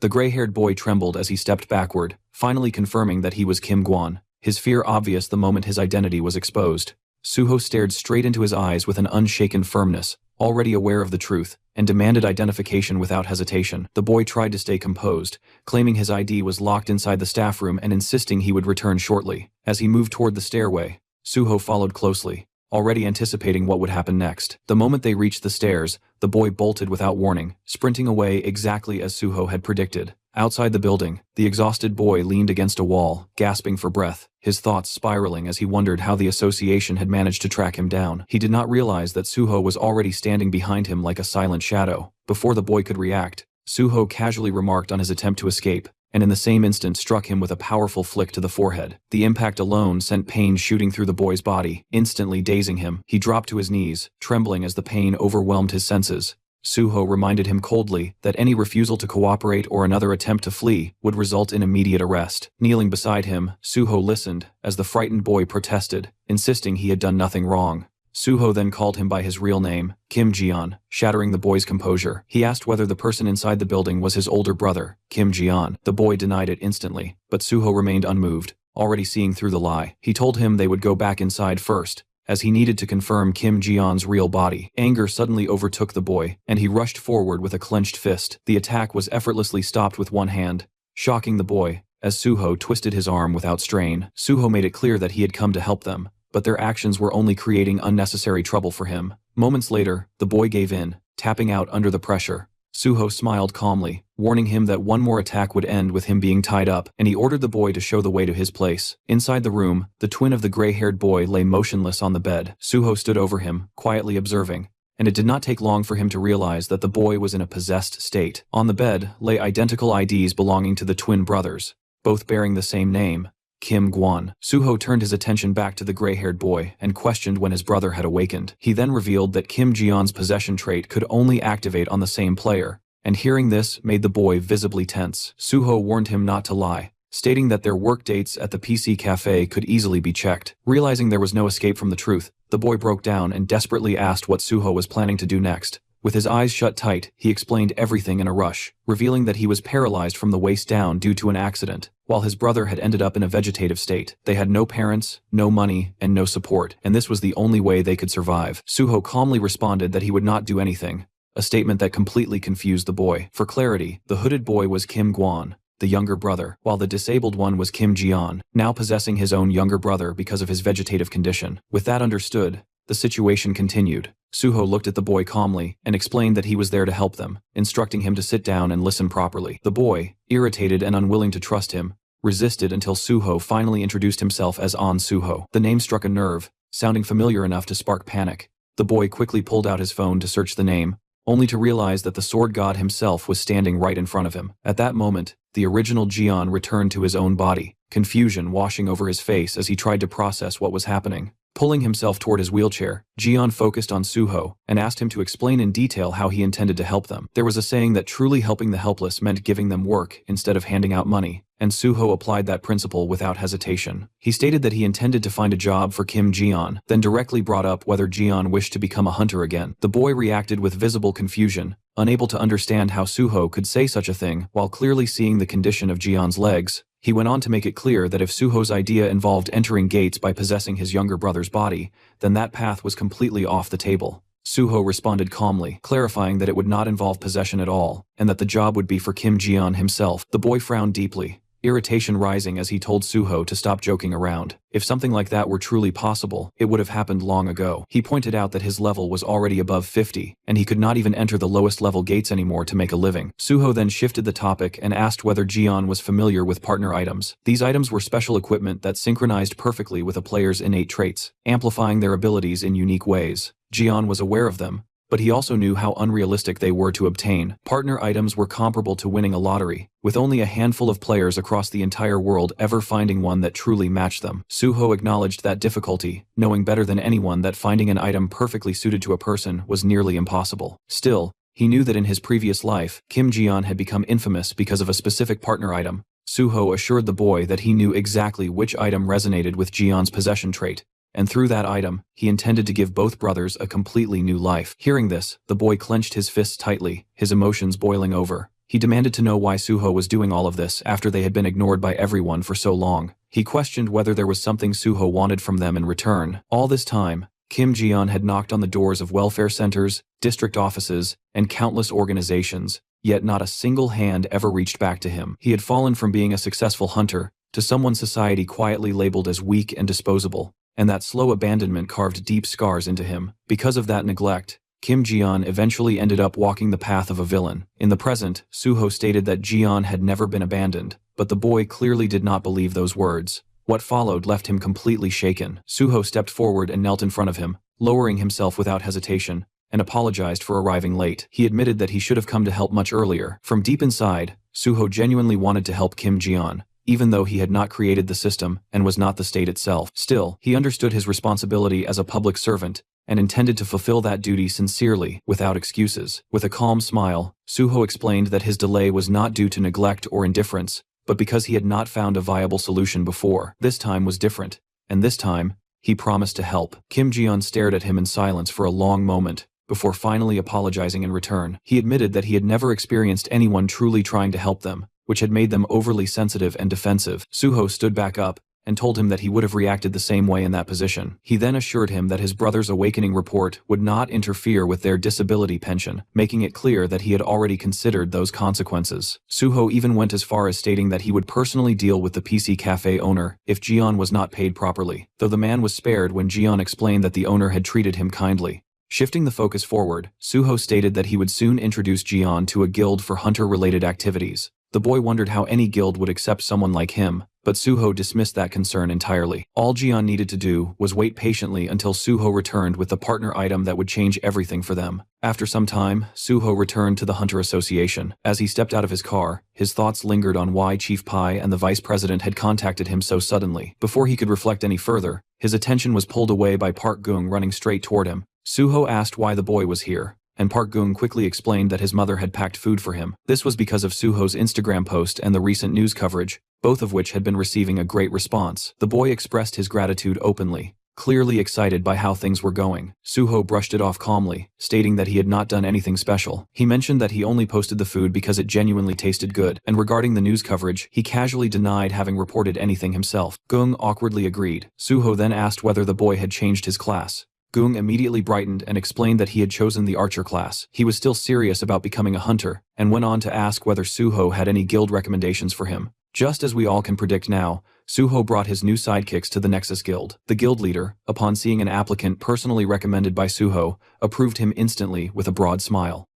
The gray-haired boy trembled as he stepped backward, finally confirming that he was Kim Gwon, his fear obvious the moment his identity was exposed. Suho stared straight into his eyes with an unshaken firmness, already aware of the truth, and demanded identification without hesitation. The boy tried to stay composed, claiming his ID was locked inside the staff room and insisting he would return shortly. As he moved toward the stairway, Suho followed closely, already anticipating what would happen next. The moment they reached the stairs, the boy bolted without warning, sprinting away exactly as Suho had predicted. Outside the building, the exhausted boy leaned against a wall, gasping for breath, his thoughts spiraling as he wondered how the association had managed to track him down. He did not realize that Suho was already standing behind him like a silent shadow. Before the boy could react, Suho casually remarked on his attempt to escape, and in the same instant struck him with a powerful flick to the forehead. The impact alone sent pain shooting through the boy's body, instantly dazing him. He dropped to his knees, trembling as the pain overwhelmed his senses. Suho reminded him coldly that any refusal to cooperate or another attempt to flee would result in immediate arrest. Kneeling beside him, Suho listened as the frightened boy protested, insisting he had done nothing wrong. Suho then called him by his real name, Kim Jian, shattering the boy's composure. He asked whether the person inside the building was his older brother, Kim Jian. The boy denied it instantly, but Suho remained unmoved, already seeing through the lie. He told him they would go back inside first, as he needed to confirm Kim Jian's real body. Anger suddenly overtook the boy, and he rushed forward with a clenched fist. The attack was effortlessly stopped with one hand, shocking the boy, as Suho twisted his arm without strain. Suho made it clear that he had come to help them, but their actions were only creating unnecessary trouble for him. Moments later, the boy gave in, tapping out under the pressure. Suho smiled calmly, warning him that one more attack would end with him being tied up, and he ordered the boy to show the way to his place. Inside the room, the twin of the gray-haired boy lay motionless on the bed. Suho stood over him, quietly observing, and it did not take long for him to realize that the boy was in a possessed state. On the bed lay identical IDs belonging to the twin brothers, both bearing the same name, Kim Guan. Suho turned his attention back to the gray-haired boy and questioned when his brother had awakened. He then revealed that Kim Jian's possession trait could only activate on the same player, and hearing this made the boy visibly tense. Suho warned him not to lie, stating that their work dates at the PC cafe could easily be checked. Realizing there was no escape from the truth, the boy broke down and desperately asked what Suho was planning to do next. With his eyes shut tight, he explained everything in a rush, revealing that he was paralyzed from the waist down due to an accident, while his brother had ended up in a vegetative state. They had no parents, no money, and no support, and this was the only way they could survive. Suho calmly responded that he would not do anything, a statement that completely confused the boy. For clarity, the hooded boy was Kim Guan, the younger brother, while the disabled one was Kim Jian, now possessing his own younger brother because of his vegetative condition. With that understood, the situation continued. Suho looked at the boy calmly and explained that he was there to help them, instructing him to sit down and listen properly. The boy, irritated and unwilling to trust him, resisted until Suho finally introduced himself as An Suho. The name struck a nerve, sounding familiar enough to spark panic. The boy quickly pulled out his phone to search the name, only to realize that the sword god himself was standing right in front of him. At that moment, the original Jian returned to his own body, confusion washing over his face as he tried to process what was happening. Pulling himself toward his wheelchair, Jian focused on Suho and asked him to explain in detail how he intended to help them. There was a saying that truly helping the helpless meant giving them work instead of handing out money, and Suho applied that principle without hesitation. He stated that he intended to find a job for Kim Jian, then directly brought up whether Jian wished to become a hunter again. The boy reacted with visible confusion, unable to understand how Suho could say such a thing while clearly seeing the condition of Jian's legs. He went on to make it clear that if Suho's idea involved entering gates by possessing his younger brother's body, then that path was completely off the table. Suho responded calmly, clarifying that it would not involve possession at all, and that the job would be for Kim Jian himself. The boy frowned deeply, irritation rising as he told Suho to stop joking around. If something like that were truly possible, it would have happened long ago. He pointed out that his level was already above 50, and he could not even enter the lowest level gates anymore to make a living. Suho then shifted the topic and asked whether Jian was familiar with partner items. These items were special equipment that synchronized perfectly with a player's innate traits, amplifying their abilities in unique ways. Jian was aware of them, but he also knew how unrealistic they were to obtain. Partner items were comparable to winning a lottery, with only a handful of players across the entire world ever finding one that truly matched them. Suho acknowledged that difficulty, knowing better than anyone that finding an item perfectly suited to a person was nearly impossible. Still, he knew that in his previous life, Kim Jian had become infamous because of a specific partner item. Suho assured the boy that he knew exactly which item resonated with Jian's possession trait, and through that item, he intended to give both brothers a completely new life. Hearing this, the boy clenched his fists tightly, his emotions boiling over. He demanded to know why Suho was doing all of this after they had been ignored by everyone for so long. He questioned whether there was something Suho wanted from them in return. All this time, Kim Jian had knocked on the doors of welfare centers, district offices, and countless organizations, yet not a single hand ever reached back to him. He had fallen from being a successful hunter to someone society quietly labeled as weak and disposable, and that slow abandonment carved deep scars into him. Because of that neglect, Kim Ji-yeon eventually ended up walking the path of a villain. In the present, Suho stated that Ji-yeon had never been abandoned, but the boy clearly did not believe those words. What followed left him completely shaken. Suho stepped forward and knelt in front of him, lowering himself without hesitation, and apologized for arriving late. He admitted that he should have come to help much earlier. From deep inside, Suho genuinely wanted to help Kim Ji-yeon, even though he had not created the system and was not the state itself. Still, he understood his responsibility as a public servant and intended to fulfill that duty sincerely, without excuses. With a calm smile, Suho explained that his delay was not due to neglect or indifference, but because he had not found a viable solution before. This time was different, and this time, he promised to help. Kim Ji-yeon stared at him in silence for a long moment, before finally apologizing in return. He admitted that he had never experienced anyone truly trying to help them, which had made them overly sensitive and defensive. Suho stood back up and told him that he would have reacted the same way in that position. He then assured him that his brother's awakening report would not interfere with their disability pension, making it clear that he had already considered those consequences. Suho even went as far as stating that he would personally deal with the PC cafe owner if Ji-yeon was not paid properly, though the man was spared when Ji-yeon explained that the owner had treated him kindly. Shifting the focus forward, Suho stated that he would soon introduce Ji-yeon to a guild for hunter-related activities. The boy wondered how any guild would accept someone like him, but Suho dismissed that concern entirely. All Ji-yeon needed to do was wait patiently until Suho returned with the partner item that would change everything for them. After some time, Suho returned to the Hunter Association. As he stepped out of his car, his thoughts lingered on why Chief Pai and the vice president had contacted him so suddenly. Before he could reflect any further, his attention was pulled away by Park Gung running straight toward him. Suho asked why the boy was here, and Park Gung quickly explained that his mother had packed food for him. This was because of Suho's Instagram post and the recent news coverage, both of which had been receiving a great response. The boy expressed his gratitude openly, clearly excited by how things were going. Suho brushed it off calmly, stating that he had not done anything special. He mentioned that he only posted the food because it genuinely tasted good, and regarding the news coverage, he casually denied having reported anything himself. Gung awkwardly agreed. Suho then asked whether the boy had changed his class. Gung immediately brightened and explained that he had chosen the archer class. He was still serious about becoming a hunter, and went on to ask whether Suho had any guild recommendations for him. Just as we all can predict now, Suho brought his new sidekicks to the Nexus Guild. The guild leader, upon seeing an applicant personally recommended by Suho, approved him instantly with a broad smile.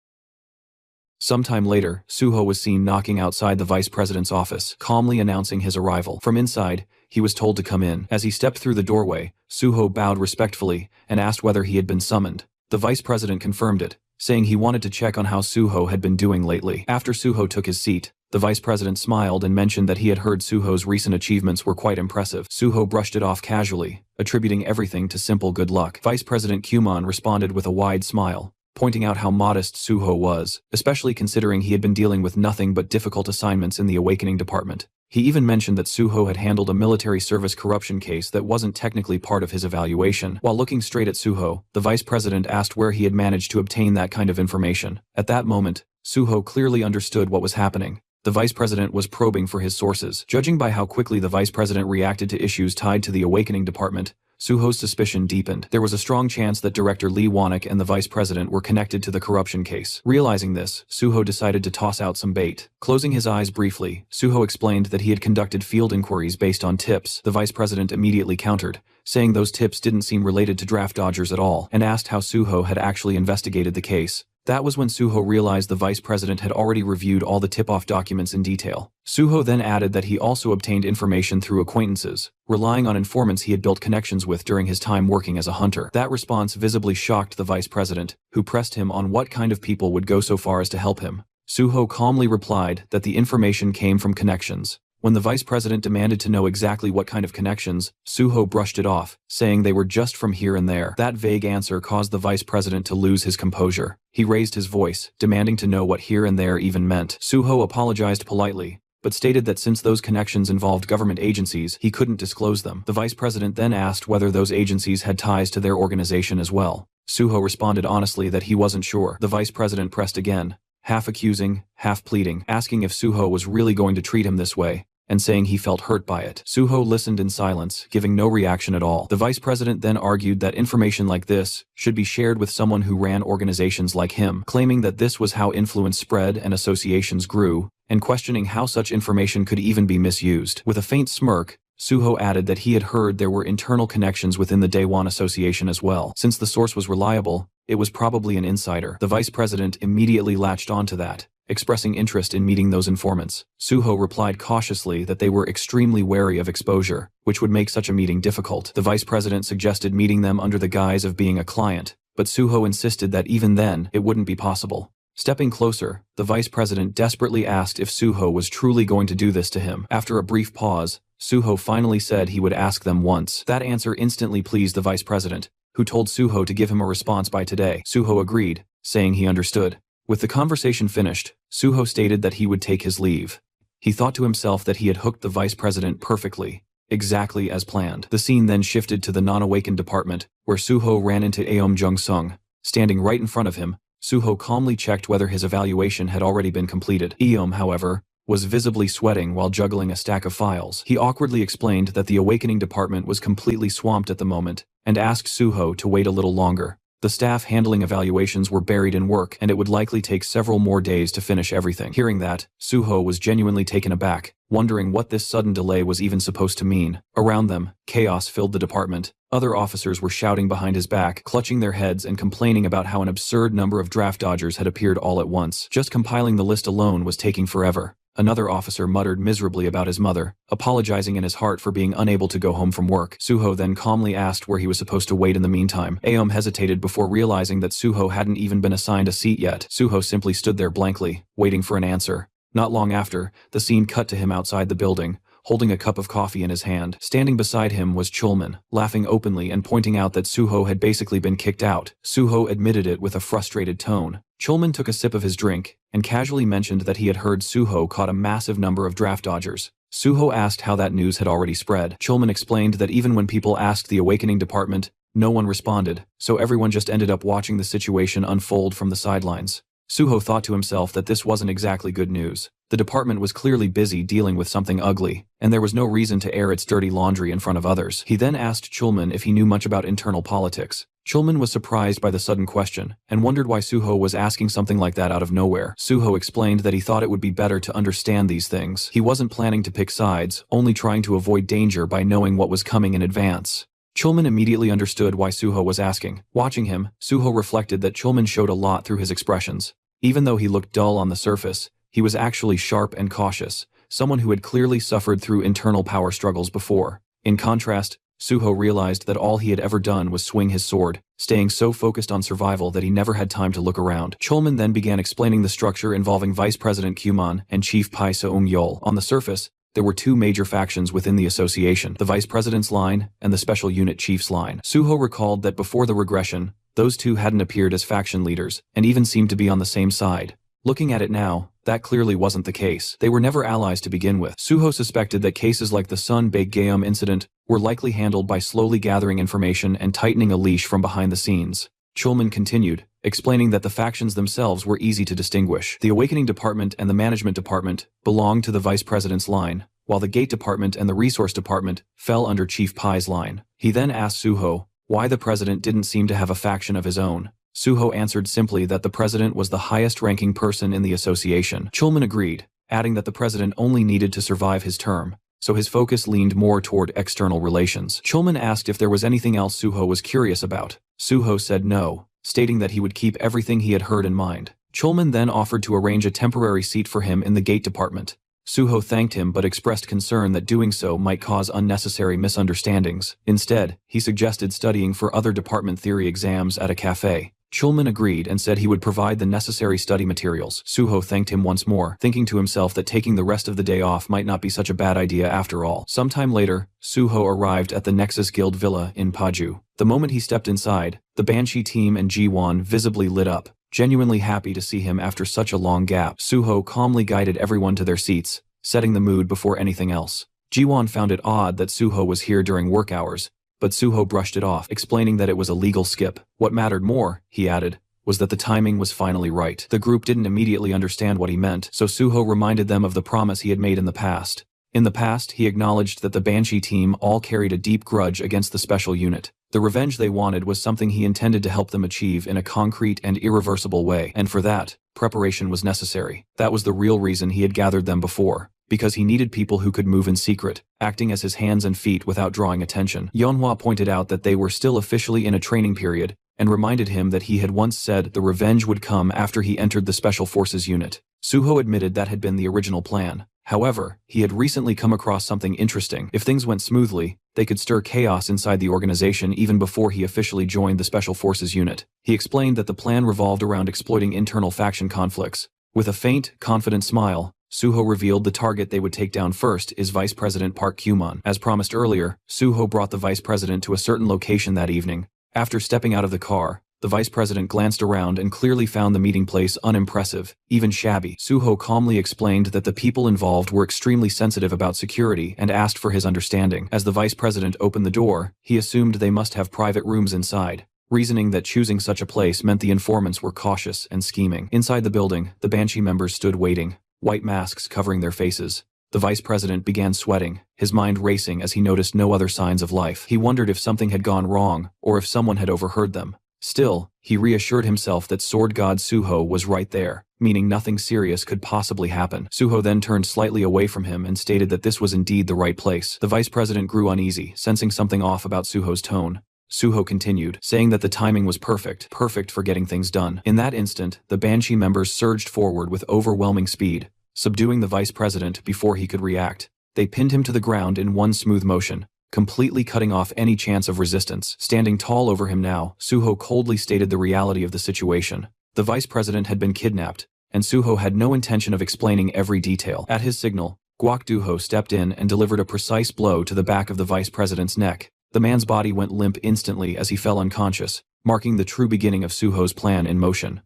Sometime later, Suho was seen knocking outside the vice president's office, calmly announcing his arrival. From inside, he was told to come in. As he stepped through the doorway, Suho bowed respectfully and asked whether he had been summoned. The vice president confirmed it, saying he wanted to check on how Suho had been doing lately. After Suho took his seat, the vice president smiled and mentioned that he had heard Suho's recent achievements were quite impressive. Suho brushed it off casually, attributing everything to simple good luck. Vice President Kumon responded with a wide smile, pointing out how modest Suho was, especially considering he had been dealing with nothing but difficult assignments in the Awakening Department. He even mentioned that Suho had handled a military service corruption case that wasn't technically part of his evaluation. While looking straight at Suho, the vice president asked where he had managed to obtain that kind of information. At that moment, Suho clearly understood what was happening. The vice president was probing for his sources. Judging by how quickly the vice president reacted to issues tied to the Awakening Department, Suho's suspicion deepened. There was a strong chance that Director Lee Wanek and the vice president were connected to the corruption case. Realizing this, Suho decided to toss out some bait. Closing his eyes briefly, Suho explained that he had conducted field inquiries based on tips. The vice president immediately countered, saying those tips didn't seem related to draft dodgers at all, and asked how Suho had actually investigated the case. That was when Suho realized the vice president had already reviewed all the tip-off documents in detail. Suho then added that he also obtained information through acquaintances, relying on informants he had built connections with during his time working as a hunter. That response visibly shocked the vice president, who pressed him on what kind of people would go so far as to help him. Suho calmly replied that the information came from connections. When the vice president demanded to know exactly what kind of connections, Suho brushed it off, saying they were just from here and there. That vague answer caused the vice president to lose his composure. He raised his voice, demanding to know what here and there even meant. Suho apologized politely, but stated that since those connections involved government agencies, he couldn't disclose them. The vice president then asked whether those agencies had ties to their organization as well. Suho responded honestly that he wasn't sure. The vice president pressed again, half accusing, half pleading, asking if Suho was really going to treat him this way, and saying he felt hurt by it. Suho listened in silence, giving no reaction at all. The vice president then argued that information like this should be shared with someone who ran organizations like him, claiming that this was how influence spread and associations grew, and questioning how such information could even be misused. With a faint smirk, Suho added that he had heard there were internal connections within the Daewon Association as well. Since the source was reliable, it was probably an insider. The vice president immediately latched onto that, expressing interest in meeting those informants. Suho replied cautiously that they were extremely wary of exposure, which would make such a meeting difficult. The vice president suggested meeting them under the guise of being a client, but Suho insisted that even then, it wouldn't be possible. Stepping closer, the vice president desperately asked if Suho was truly going to do this to him. After a brief pause, Suho finally said he would ask them once. That answer instantly pleased the vice president, who told Suho to give him a response by today. Suho agreed, saying he understood. With the conversation finished, Suho stated that he would take his leave. He thought to himself that he had hooked the vice president perfectly, exactly as planned. The scene then shifted to the non-awakened department, where Suho ran into Aom Jung-sung. Standing right in front of him, Suho calmly checked whether his evaluation had already been completed. Aom, however, was visibly sweating while juggling a stack of files. He awkwardly explained that the awakening department was completely swamped at the moment, and asked Suho to wait a little longer. The staff handling evaluations were buried in work, and it would likely take several more days to finish everything. Hearing that, Suho was genuinely taken aback, wondering what this sudden delay was even supposed to mean. Around them, chaos filled the department. Other officers were shouting behind his back, clutching their heads and complaining about how an absurd number of draft dodgers had appeared all at once. Just compiling the list alone was taking forever. Another officer muttered miserably about his mother, apologizing in his heart for being unable to go home from work. Suho then calmly asked where he was supposed to wait in the meantime. Aom hesitated before realizing that Suho hadn't even been assigned a seat yet. Suho simply stood there blankly, waiting for an answer. Not long after, the scene cut to him outside the building, holding a cup of coffee in his hand. Standing beside him was Chulman, laughing openly and pointing out that Suho had basically been kicked out. Suho admitted it with a frustrated tone. Chulman took a sip of his drink, and casually mentioned that he had heard Suho caught a massive number of draft dodgers. Suho asked how that news had already spread. Chulman explained that even when people asked the awakening department, no one responded, so everyone just ended up watching the situation unfold from the sidelines. Suho thought to himself that this wasn't exactly good news. The department was clearly busy dealing with something ugly, and there was no reason to air its dirty laundry in front of others. He then asked Chulman if he knew much about internal politics. Chulman was surprised by the sudden question, and wondered why Suho was asking something like that out of nowhere. Suho explained that he thought it would be better to understand these things. He wasn't planning to pick sides, only trying to avoid danger by knowing what was coming in advance. Chulman immediately understood why Suho was asking. Watching him, Suho reflected that Chulman showed a lot through his expressions. Even though he looked dull on the surface, he was actually sharp and cautious, someone who had clearly suffered through internal power struggles before. In contrast, Suho realized that all he had ever done was swing his sword, staying so focused on survival that he never had time to look around. Chulman then began explaining the structure involving Vice President Qman and Chief Pai Seung-yeol. On the surface, there were two major factions within the association, the Vice President's line and the Special Unit Chief's line. Suho recalled that before the regression, those two hadn't appeared as faction leaders, and even seemed to be on the same side. Looking at it now, that clearly wasn't the case. They were never allies to begin with. Suho suspected that cases like the Sun Baek-geum incident were likely handled by slowly gathering information and tightening a leash from behind the scenes. Chulman continued, explaining that the factions themselves were easy to distinguish. The Awakening Department and the Management Department belonged to the Vice President's line, while the Gate Department and the Resource Department fell under Chief Pai's line. He then asked Suho why the president didn't seem to have a faction of his own. Suho answered simply that the president was the highest-ranking person in the association. Chulman agreed, adding that the president only needed to survive his term, so his focus leaned more toward external relations. Chulman asked if there was anything else Suho was curious about. Suho said no, stating that he would keep everything he had heard in mind. Chulman then offered to arrange a temporary seat for him in the Gate Department. Suho thanked him but expressed concern that doing so might cause unnecessary misunderstandings. Instead, he suggested studying for other department theory exams at a cafe. Chulman agreed and said he would provide the necessary study materials. Suho thanked him once more, thinking to himself that taking the rest of the day off might not be such a bad idea after all. Sometime later, Suho arrived at the Nexus Guild Villa in Paju. The moment he stepped inside, the Banshee team and Ji-won visibly lit up, genuinely happy to see him after such a long gap. Suho calmly guided everyone to their seats, setting the mood before anything else. Ji-won found it odd that Suho was here during work hours, but Suho brushed it off, explaining that it was a legal skip. What mattered more, he added, was that the timing was finally right. The group didn't immediately understand what he meant, so Suho reminded them of the promise he had made in the past. In the past, he acknowledged that the Banshee team all carried a deep grudge against the special unit. The revenge they wanted was something he intended to help them achieve in a concrete and irreversible way, and for that, preparation was necessary. That was the real reason he had gathered them before. because he needed people who could move in secret, acting as his hands and feet without drawing attention. Manhwa pointed out that they were still officially in a training period, and reminded him that he had once said the revenge would come after he entered the Special Forces unit. Suho admitted that had been the original plan. However, he had recently come across something interesting. If things went smoothly, they could stir chaos inside the organization even before he officially joined the Special Forces unit. He explained that the plan revolved around exploiting internal faction conflicts. With a faint, confident smile, Suho revealed the target they would take down first is Vice President Park Kyumon. As promised earlier, Suho brought the Vice President to a certain location that evening. After stepping out of the car, the Vice President glanced around and clearly found the meeting place unimpressive, even shabby. Suho calmly explained that the people involved were extremely sensitive about security and asked for his understanding. As the Vice President opened the door, he assumed they must have private rooms inside, reasoning that choosing such a place meant the informants were cautious and scheming. Inside the building, the Banshee members stood waiting, white masks covering their faces. The Vice President began sweating, his mind racing as he noticed no other signs of life. He wondered if something had gone wrong, or if someone had overheard them. Still, he reassured himself that Sword God Suho was right there, meaning nothing serious could possibly happen. Suho then turned slightly away from him and stated that this was indeed the right place. The Vice President grew uneasy, sensing something off about Suho's tone. Suho continued, saying that the timing was perfect for getting things done. In that instant, the Banshee members surged forward with overwhelming speed, subduing the Vice President before he could react. They pinned him to the ground in one smooth motion, completely cutting off any chance of resistance. Standing tall over him now, Suho coldly stated the reality of the situation. The Vice President had been kidnapped, and Suho had no intention of explaining every detail. At his signal, Guak Duho stepped in and delivered a precise blow to the back of the Vice President's neck. The man's body went limp instantly as he fell unconscious, marking the true beginning of Suho's plan in motion.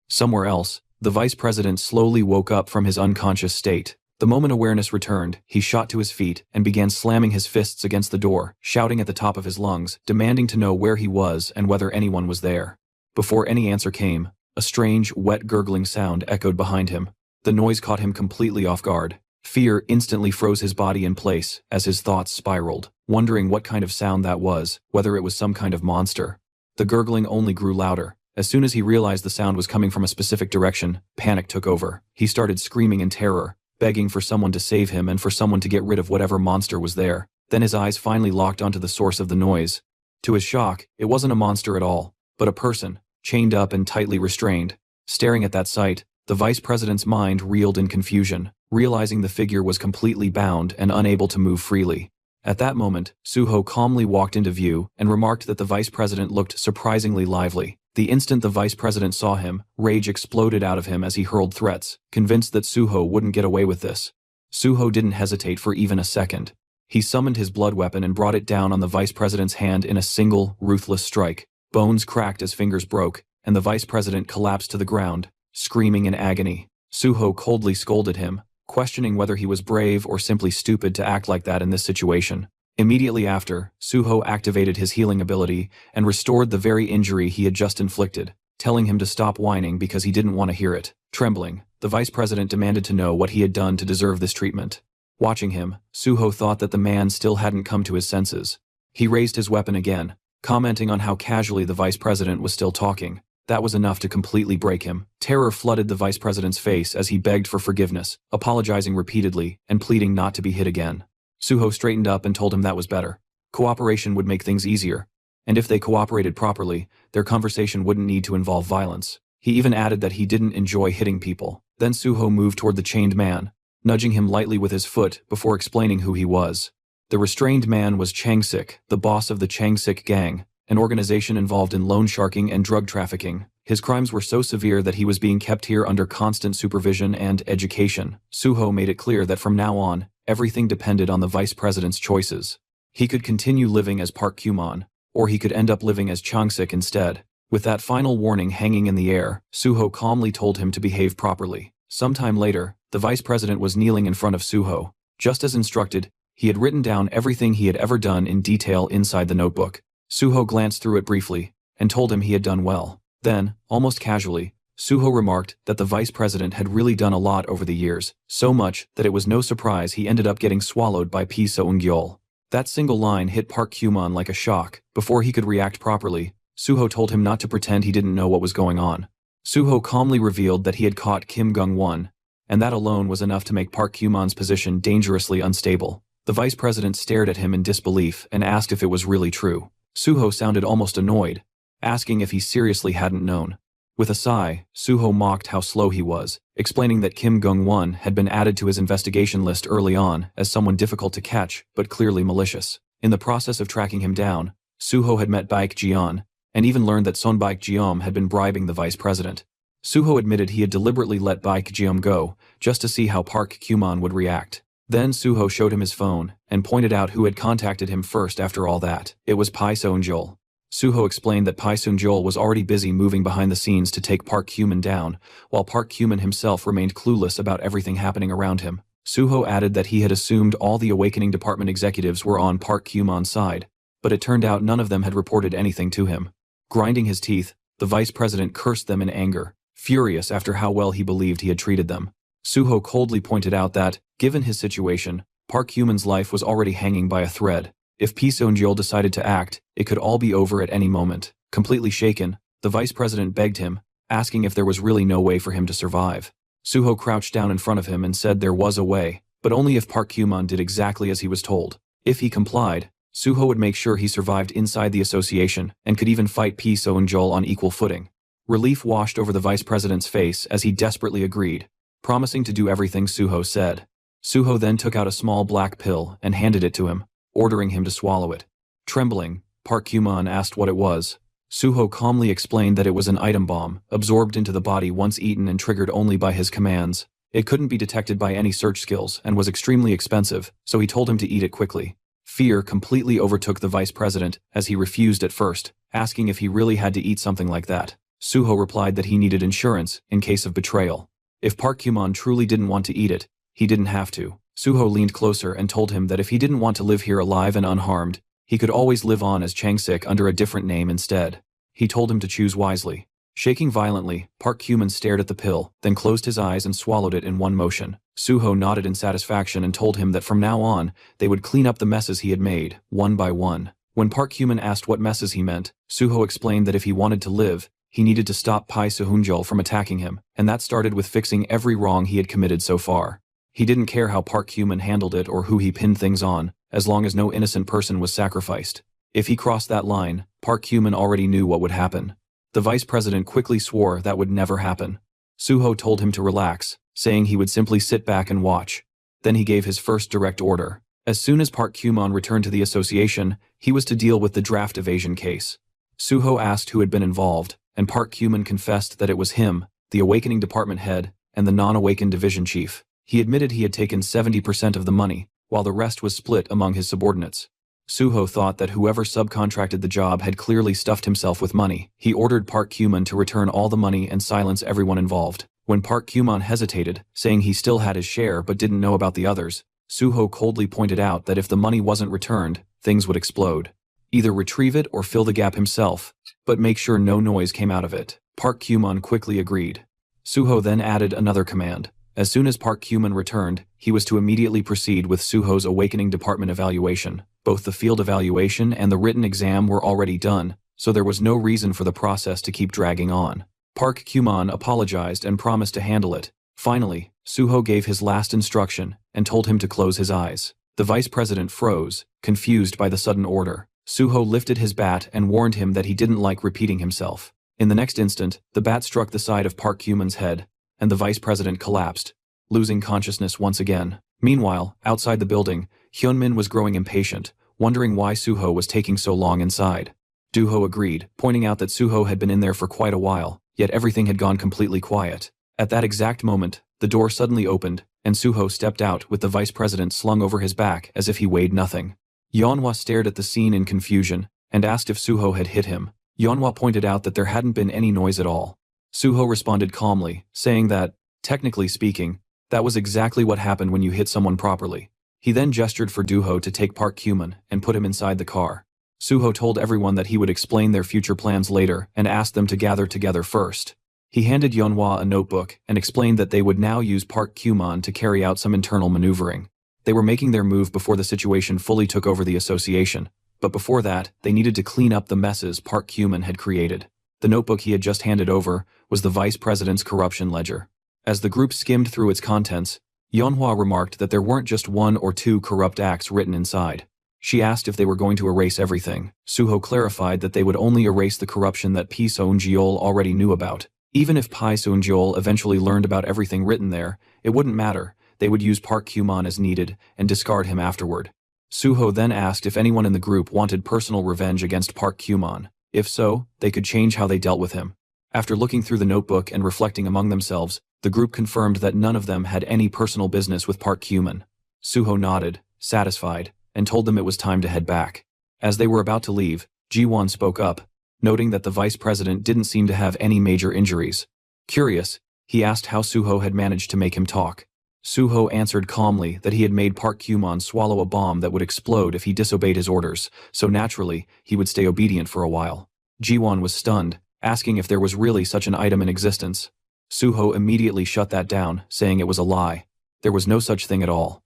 Somewhere else, the Vice President slowly woke up from his unconscious state. The moment awareness returned, he shot to his feet and began slamming his fists against the door, shouting at the top of his lungs, demanding to know where he was and whether anyone was there. Before any answer came, a strange, wet gurgling sound echoed behind him. The noise caught him completely off guard. Fear instantly froze his body in place as his thoughts spiraled, wondering what kind of sound that was, whether it was some kind of monster. The gurgling only grew louder. As soon as he realized the sound was coming from a specific direction, panic took over. He started screaming in terror, begging for someone to save him and for someone to get rid of whatever monster was there. Then his eyes finally locked onto the source of the noise. To his shock, it wasn't a monster at all, but a person, chained up and tightly restrained. Staring at that sight, the Vice President's mind reeled in confusion, realizing the figure was completely bound and unable to move freely. At that moment, Suho calmly walked into view and remarked that the Vice President looked surprisingly lively. The instant the Vice President saw him, rage exploded out of him as he hurled threats, convinced that Suho wouldn't get away with this. Suho didn't hesitate for even a second. He summoned his blood weapon and brought it down on the Vice President's hand in a single, ruthless strike. Bones cracked as fingers broke, and the Vice President collapsed to the ground, screaming in agony. Suho coldly scolded him, questioning whether he was brave or simply stupid to act like that in this situation. Immediately after, Suho activated his healing ability and restored the very injury he had just inflicted, telling him to stop whining because he didn't want to hear it. Trembling, the Vice President demanded to know what he had done to deserve this treatment. Watching him, Suho thought that the man still hadn't come to his senses. He raised his weapon again, commenting on how casually the Vice President was still talking. That was enough to completely break him. Terror flooded the Vice President's face as he begged for forgiveness, apologizing repeatedly and pleading not to be hit again. Suho straightened up and told him that was better. Cooperation would make things easier, and if they cooperated properly, their conversation wouldn't need to involve violence. He even added that he didn't enjoy hitting people. Then Suho moved toward the chained man, nudging him lightly with his foot before explaining who he was. The restrained man was Changsik, the boss of the Changsik gang, an organization involved in loan sharking and drug trafficking. His crimes were so severe that he was being kept here under constant supervision and education. Suho made it clear that from now on, everything depended on the Vice President's choices. He could continue living as Park Kyumon, or he could end up living as Changsik instead. With that final warning hanging in the air, Suho calmly told him to behave properly. Sometime later, the Vice President was kneeling in front of Suho. Just as instructed, he had written down everything he had ever done in detail inside the notebook. Suho glanced through it briefly, and told him he had done well. Then, almost casually, Suho remarked that the Vice President had really done a lot over the years, so much that it was no surprise he ended up getting swallowed by Pi Seung-gyeol. That single line hit Park Kyumon like a shock. Before he could react properly, Suho told him not to pretend he didn't know what was going on. Suho calmly revealed that he had caught Kim Gung-won, and that alone was enough to make Park Kyu-mon's position dangerously unstable. The vice president stared at him in disbelief and asked if it was really true. Suho sounded almost annoyed, asking if he seriously hadn't known. With a sigh, Suho mocked how slow he was, explaining that Kim Gong-won had been added to his investigation list early on as someone difficult to catch but clearly malicious. In the process of tracking him down, Suho had met Baek Jeon, and even learned that Son Baek Jeom had been bribing the vice president. Suho admitted he had deliberately let Baek Jeom go, just to see how Park Kyu-mon would react. Then Suho showed him his phone, and pointed out who had contacted him first after all that. It was Pai Seon-jul. Suho explained that Pai Seon-jul was already busy moving behind the scenes to take Park Kyu-mon down, while Park Kyu-mon himself remained clueless about everything happening around him. Suho added that he had assumed all the Awakening Department executives were on Park Kyu-mon's side, but it turned out none of them had reported anything to him. Grinding his teeth, the vice president cursed them in anger, furious after how well he believed he had treated them. Suho coldly pointed out that, given his situation, Park Kyu-mon's life was already hanging by a thread. If Pai Seon-jul decided to act, it could all be over at any moment. Completely shaken, the vice president begged him, asking if there was really no way for him to survive. Suho crouched down in front of him and said there was a way, but only if Park Kyu-mon did exactly as he was told. If he complied, Suho would make sure he survived inside the association and could even fight Pai Seon-jul on equal footing. Relief washed over the vice president's face as he desperately agreed, promising to do everything Suho said. Suho then took out a small black pill and handed it to him, ordering him to swallow it. Trembling, Park Kyu-mon asked what it was. Suho calmly explained that it was an item bomb, absorbed into the body once eaten and triggered only by his commands. It couldn't be detected by any search skills and was extremely expensive, so he told him to eat it quickly. Fear completely overtook the vice president as he refused at first, asking if he really had to eat something like that. Suho replied that he needed insurance in case of betrayal. If Park Kyu-mon truly didn't want to eat it, he didn't have to. Suho leaned closer and told him that if he didn't want to live here alive and unharmed, he could always live on as Changsik under a different name instead. He told him to choose wisely. Shaking violently, Park Kyu-mon stared at the pill, then closed his eyes and swallowed it in one motion. Suho nodded in satisfaction and told him that from now on, they would clean up the messes he had made, one by one. When Park Kyu-mon asked what messes he meant, Suho explained that if he wanted to live, he needed to stop Pai Seon-jul from attacking him, and that started with fixing every wrong he had committed so far. He didn't care how Park Kyu-mon handled it or who he pinned things on, as long as no innocent person was sacrificed. If he crossed that line, Park Kyu-mon already knew what would happen. The vice president quickly swore that would never happen. Suho told him to relax, saying he would simply sit back and watch. Then he gave his first direct order. As soon as Park Kyu-mon returned to the association, he was to deal with the draft evasion case. Suho asked who had been involved, and Park Kyu-mon confessed that it was him, the Awakening Department head, and the non-awakened division chief. He admitted he had taken 70% of the money, while the rest was split among his subordinates. Suho thought that whoever subcontracted the job had clearly stuffed himself with money. He ordered Park Kyu-mon to return all the money and silence everyone involved. When Park Kyu-mon hesitated, saying he still had his share but didn't know about the others, Suho coldly pointed out that if the money wasn't returned, things would explode. Either retrieve it or fill the gap himself, but make sure no noise came out of it. Park Kyu-mon quickly agreed. Suho then added another command. As soon as Park Kyu-mon returned, he was to immediately proceed with Suho's Awakening Department evaluation. Both the field evaluation and the written exam were already done, so there was no reason for the process to keep dragging on. Park Kyu-mon apologized and promised to handle it. Finally, Suho gave his last instruction and told him to close his eyes. The vice president froze, confused by the sudden order. Suho lifted his bat and warned him that he didn't like repeating himself. In the next instant, the bat struck the side of Park Kyu-mon's head, and the vice president collapsed, losing consciousness once again. Meanwhile, outside the building, Hyunmin was growing impatient, wondering why Suho was taking so long inside. Duho agreed, pointing out that Suho had been in there for quite a while, yet everything had gone completely quiet. At that exact moment, the door suddenly opened, and Suho stepped out with the vice president slung over his back as if he weighed nothing. Yeonhwa stared at the scene in confusion, and asked if Suho had hit him. Yeonhwa pointed out that there hadn't been any noise at all. Suho responded calmly, saying that, technically speaking, that was exactly what happened when you hit someone properly. He then gestured for Duho to take Park Kyu-mon and put him inside the car. Suho told everyone that he would explain their future plans later and asked them to gather together first. He handed Yeonhwa a notebook and explained that they would now use Park Kyu-mon to carry out some internal maneuvering. They were making their move before the situation fully took over the association, but before that, they needed to clean up the messes Park Kyu-mon had created. The notebook he had just handed over was the vice president's corruption ledger. As the group skimmed through its contents, Yeonhwa remarked that there weren't just 1 or 2 corrupt acts written inside. She asked if they were going to erase everything. Suho clarified that they would only erase the corruption that Pi Seonjeol already knew about. Even if Pi Seonjeol eventually learned about everything written there, it wouldn't matter. They would use Park Kyuman as needed and discard him afterward. Suho then asked if anyone in the group wanted personal revenge against Park Kyuman. If so, they could change how they dealt with him. After looking through the notebook and reflecting among themselves, the group confirmed that none of them had any personal business with Park Kyuman. Suho nodded, satisfied, and told them it was time to head back. As they were about to leave, Ji-won spoke up, noting that the vice president didn't seem to have any major injuries. Curious, he asked how Suho had managed to make him talk. Suho answered calmly that he had made Park Kyuman swallow a bomb that would explode if he disobeyed his orders, so naturally, he would stay obedient for a while. Ji-won was stunned, asking if there was really such an item in existence. Suho immediately shut that down, saying it was a lie. There was no such thing at all.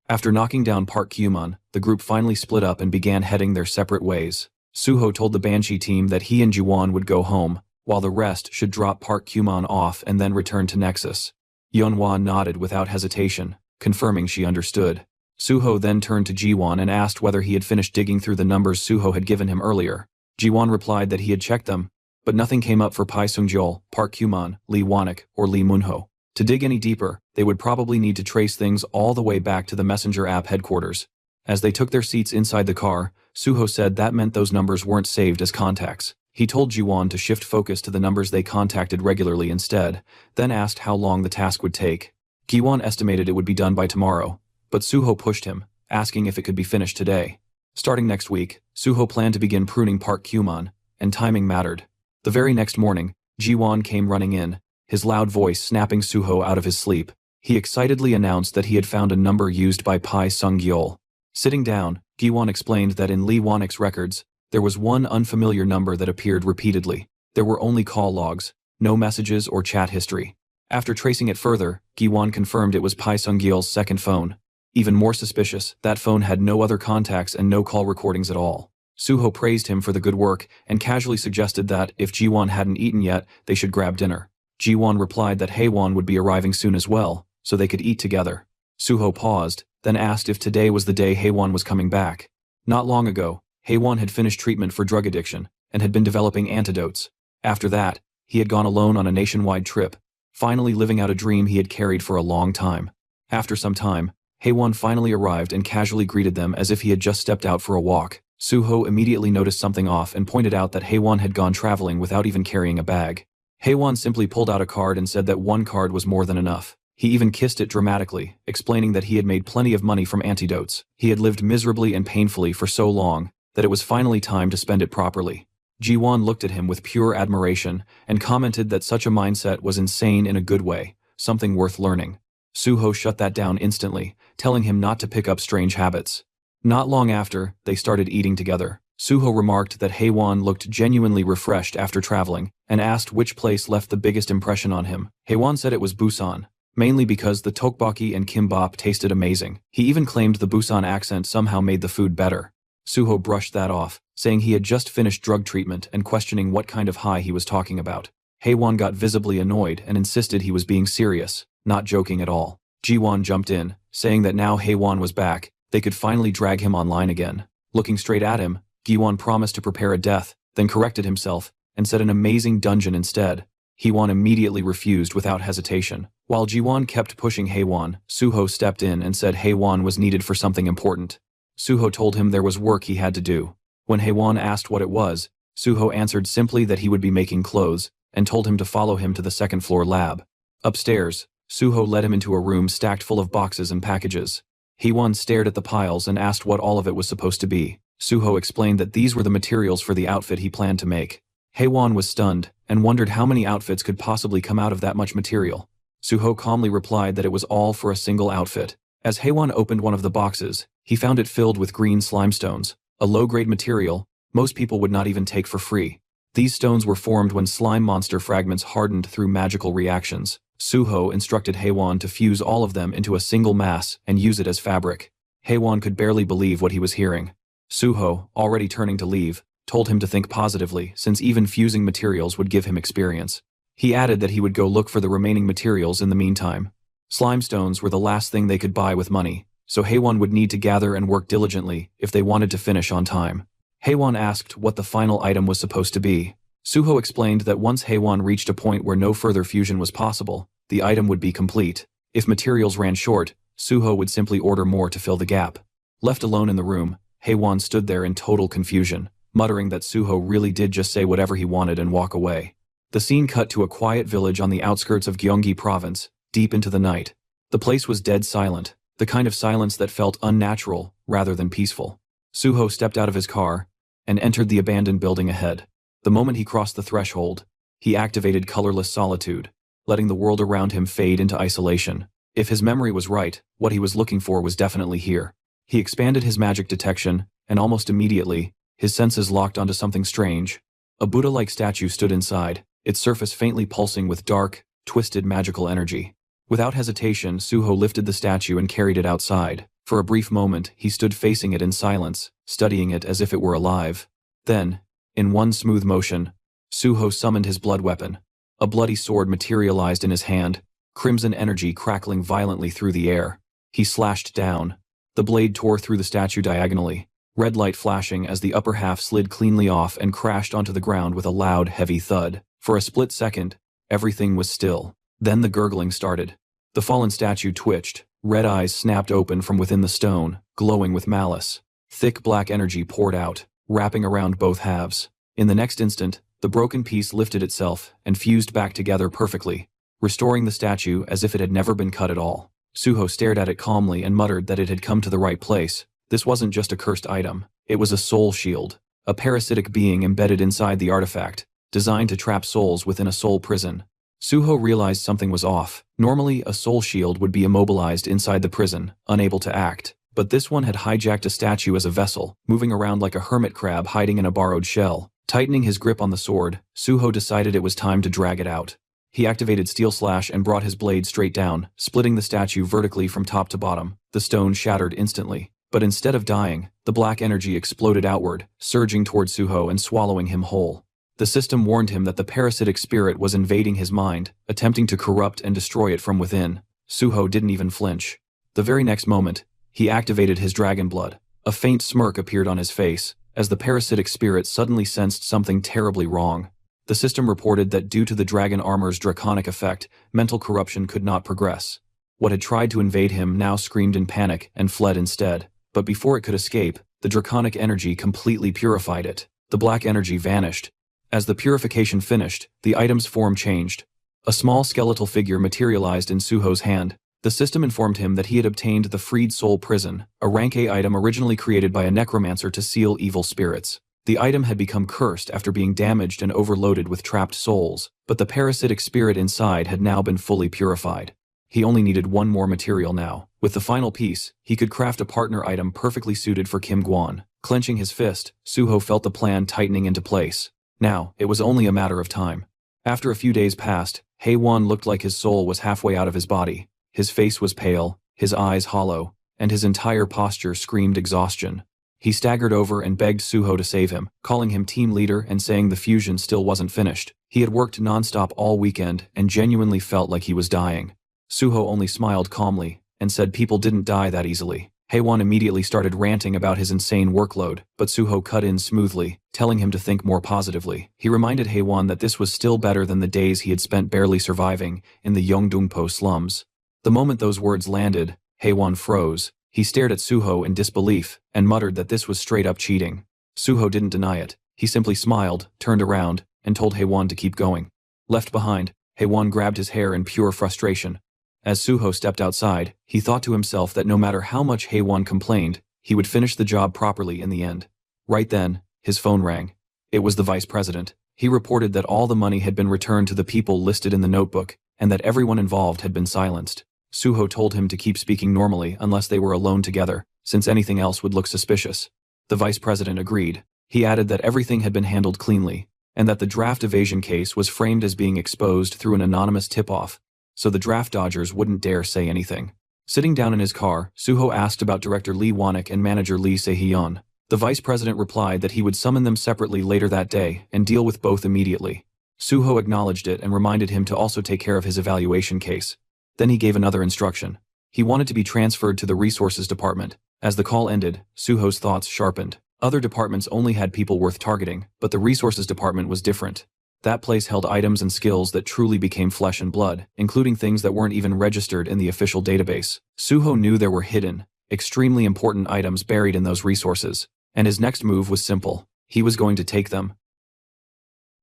After knocking down Park Kyuman, the group finally split up and began heading their separate ways. Suho told the Banshee team that he and Ji-won would go home, while the rest should drop Park Kyuman off and then return to Nexus. Yeonhwa nodded without hesitation, confirming she understood. Suho then turned to Ji-won and asked whether he had finished digging through the numbers Suho had given him earlier. Ji-won replied that he had checked them, but nothing came up for Pi Seonjeol, Park Kyuman, Lee Wanik, or Lee Munho. To dig any deeper, they would probably need to trace things all the way back to the Messenger app headquarters. As they took their seats inside the car, Suho said that meant those numbers weren't saved as contacts. He told Ji-won to shift focus to the numbers they contacted regularly instead, then asked how long the task would take. Ji-won estimated it would be done by tomorrow, but Suho pushed him, asking if it could be finished today. Starting next week, Suho planned to begin pruning Park Kyuman, and timing mattered. The very next morning, Ji-won came running in, his loud voice snapping Suho out of his sleep. He excitedly announced that he had found a number used by Pi Seonjeol. Sitting down, Ji-won explained that in Lee Wanik's records, there was one unfamiliar number that appeared repeatedly. There were only call logs, no messages or chat history. After tracing it further, Ji-won confirmed it was Pi Seonjeol's second phone. Even more suspicious, that phone had no other contacts and no call recordings at all. Suho praised him for the good work and casually suggested that, if Ji-won hadn't eaten yet, they should grab dinner. Ji-won replied that Haewon would be arriving soon as well, so they could eat together. Suho paused, then asked if today was the day Haewon was coming back. Not long ago, Haewon had finished treatment for drug addiction and had been developing antidotes. After that, he had gone alone on a nationwide trip, finally living out a dream he had carried for a long time. After some time, Haewon finally arrived and casually greeted them as if he had just stepped out for a walk. Suho immediately noticed something off and pointed out that Haewon had gone traveling without even carrying a bag. Haewon simply pulled out a card and said that one card was more than enough. He even kissed it dramatically, explaining that he had made plenty of money from antidotes. He had lived miserably and painfully for so long that it was finally time to spend it properly. Ji-won looked at him with pure admiration and commented that such a mindset was insane in a good way, something worth learning. Suho shut that down instantly, telling him not to pick up strange habits. Not long after, they started eating together. Suho remarked that Haewon looked genuinely refreshed after traveling, and asked which place left the biggest impression on him. Haewon said it was Busan, mainly because the tteokbokki and kimbap tasted amazing. He even claimed the Busan accent somehow made the food better. Suho brushed that off, saying he had just finished drug treatment and questioning what kind of high he was talking about. Haewon got visibly annoyed and insisted he was being serious, not joking at all. Ji-won jumped in, saying that now Haewon was back, they could finally drag him online again. Looking straight at him, Ji-won promised to prepare a death, then corrected himself, and said an amazing dungeon instead. Haewon immediately refused without hesitation. While Ji-won kept pushing Haewon, Suho stepped in and said Haewon was needed for something important. Suho told him there was work he had to do. When Haewon asked what it was, Suho answered simply that he would be making clothes, and told him to follow him to the second-floor lab. Upstairs, Suho led him into a room stacked full of boxes and packages. Haewon stared at the piles and asked what all of it was supposed to be. Suho explained that these were the materials for the outfit he planned to make. Haewon was stunned, and wondered how many outfits could possibly come out of that much material. Suho calmly replied that it was all for a single outfit. As Haewon opened one of the boxes, he found it filled with green slime stones, a low-grade material most people would not even take for free. These stones were formed when slime monster fragments hardened through magical reactions. Suho instructed Haewon to fuse all of them into a single mass and use it as fabric. Haewon could barely believe what he was hearing. Suho, already turning to leave, told him to think positively since even fusing materials would give him experience. He added that he would go look for the remaining materials in the meantime. Slime stones were the last thing they could buy with money, so Haewon would need to gather and work diligently if they wanted to finish on time. Haewon asked what the final item was supposed to be. Suho explained that once Haewon reached a point where no further fusion was possible, the item would be complete. If materials ran short, Suho would simply order more to fill the gap. Left alone in the room, Haewon stood there in total confusion, muttering that Suho really did just say whatever he wanted and walk away. The scene cut to a quiet village on the outskirts of Gyeonggi province, deep into the night. The place was dead silent, the kind of silence that felt unnatural rather than peaceful. Suho stepped out of his car and entered the abandoned building ahead. The moment he crossed the threshold, he activated colorless solitude, letting the world around him fade into isolation. If his memory was right, what he was looking for was definitely here. He expanded his magic detection, and almost immediately, his senses locked onto something strange. A Buddha-like statue stood inside, its surface faintly pulsing with dark, twisted magical energy. Without hesitation, Suho lifted the statue and carried it outside. For a brief moment, he stood facing it in silence, studying it as if it were alive. Then, in one smooth motion, Suho summoned his blood weapon. A bloody sword materialized in his hand, crimson energy crackling violently through the air. He slashed down. The blade tore through the statue diagonally, red light flashing as the upper half slid cleanly off and crashed onto the ground with a loud, heavy thud. For a split second, everything was still. Then the gurgling started. The fallen statue twitched, red eyes snapped open from within the stone, glowing with malice. Thick black energy poured out, wrapping around both halves. In the next instant, the broken piece lifted itself and fused back together perfectly, restoring the statue as if it had never been cut at all. Suho stared at it calmly and muttered that it had come to the right place. This wasn't just a cursed item, it was a soul shield, a parasitic being embedded inside the artifact, designed to trap souls within a soul prison. Suho realized something was off. Normally, a soul shield would be immobilized inside the prison, unable to act. But this one had hijacked a statue as a vessel, moving around like a hermit crab hiding in a borrowed shell. Tightening his grip on the sword, Suho decided it was time to drag it out. He activated Steel Slash and brought his blade straight down, splitting the statue vertically from top to bottom. The stone shattered instantly. But instead of dying, the black energy exploded outward, surging toward Suho and swallowing him whole. The system warned him that the parasitic spirit was invading his mind, attempting to corrupt and destroy it from within. Suho didn't even flinch. The very next moment, he activated his dragon blood. A faint smirk appeared on his face, as the parasitic spirit suddenly sensed something terribly wrong. The system reported that due to the dragon armor's draconic effect, mental corruption could not progress. What had tried to invade him now screamed in panic and fled instead. But before it could escape, the draconic energy completely purified it. The black energy vanished. As the purification finished, the item's form changed. A small skeletal figure materialized in Suho's hand. The system informed him that he had obtained the Freed Soul Prison, a rank A item originally created by a necromancer to seal evil spirits. The item had become cursed after being damaged and overloaded with trapped souls, but the parasitic spirit inside had now been fully purified. He only needed one more material now. With the final piece, he could craft a partner item perfectly suited for Kim Gwon. Clenching his fist, Suho felt the plan tightening into place. Now, it was only a matter of time. After a few days passed, Haewon looked like his soul was halfway out of his body. His face was pale, his eyes hollow, and his entire posture screamed exhaustion. He staggered over and begged Suho to save him, calling him team leader and saying the fusion still wasn't finished. He had worked nonstop all weekend and genuinely felt like he was dying. Suho only smiled calmly and said people didn't die that easily. Haewon immediately started ranting about his insane workload, but Suho cut in smoothly, telling him to think more positively. He reminded Haewon that this was still better than the days he had spent barely surviving in the Yeongdongpo slums. The moment those words landed, Haewon froze. He stared at Suho in disbelief and muttered that this was straight up cheating. Suho didn't deny it. He simply smiled, turned around, and told Haewon to keep going. Left behind, Haewon grabbed his hair in pure frustration. As Suho stepped outside, he thought to himself that no matter how much Haewon complained, he would finish the job properly in the end. Right then, his phone rang. It was the vice president. He reported that all the money had been returned to the people listed in the notebook, and that everyone involved had been silenced. Suho told him to keep speaking normally unless they were alone together, since anything else would look suspicious. The vice president agreed. He added that everything had been handled cleanly, and that the draft evasion case was framed as being exposed through an anonymous tip-off, so the draft dodgers wouldn't dare say anything. Sitting down in his car, Suho asked about director Lee Wanik and manager Lee Se-hyun. The vice president replied that he would summon them separately later that day and deal with both immediately. Suho acknowledged it and reminded him to also take care of his evaluation case. Then he gave another instruction. He wanted to be transferred to the resources department. As the call ended, Suho's thoughts sharpened. Other departments only had people worth targeting, but the resources department was different. That place held items and skills that truly became flesh and blood, including things that weren't even registered in the official database. Suho knew there were hidden, extremely important items buried in those resources, and his next move was simple. He was going to take them.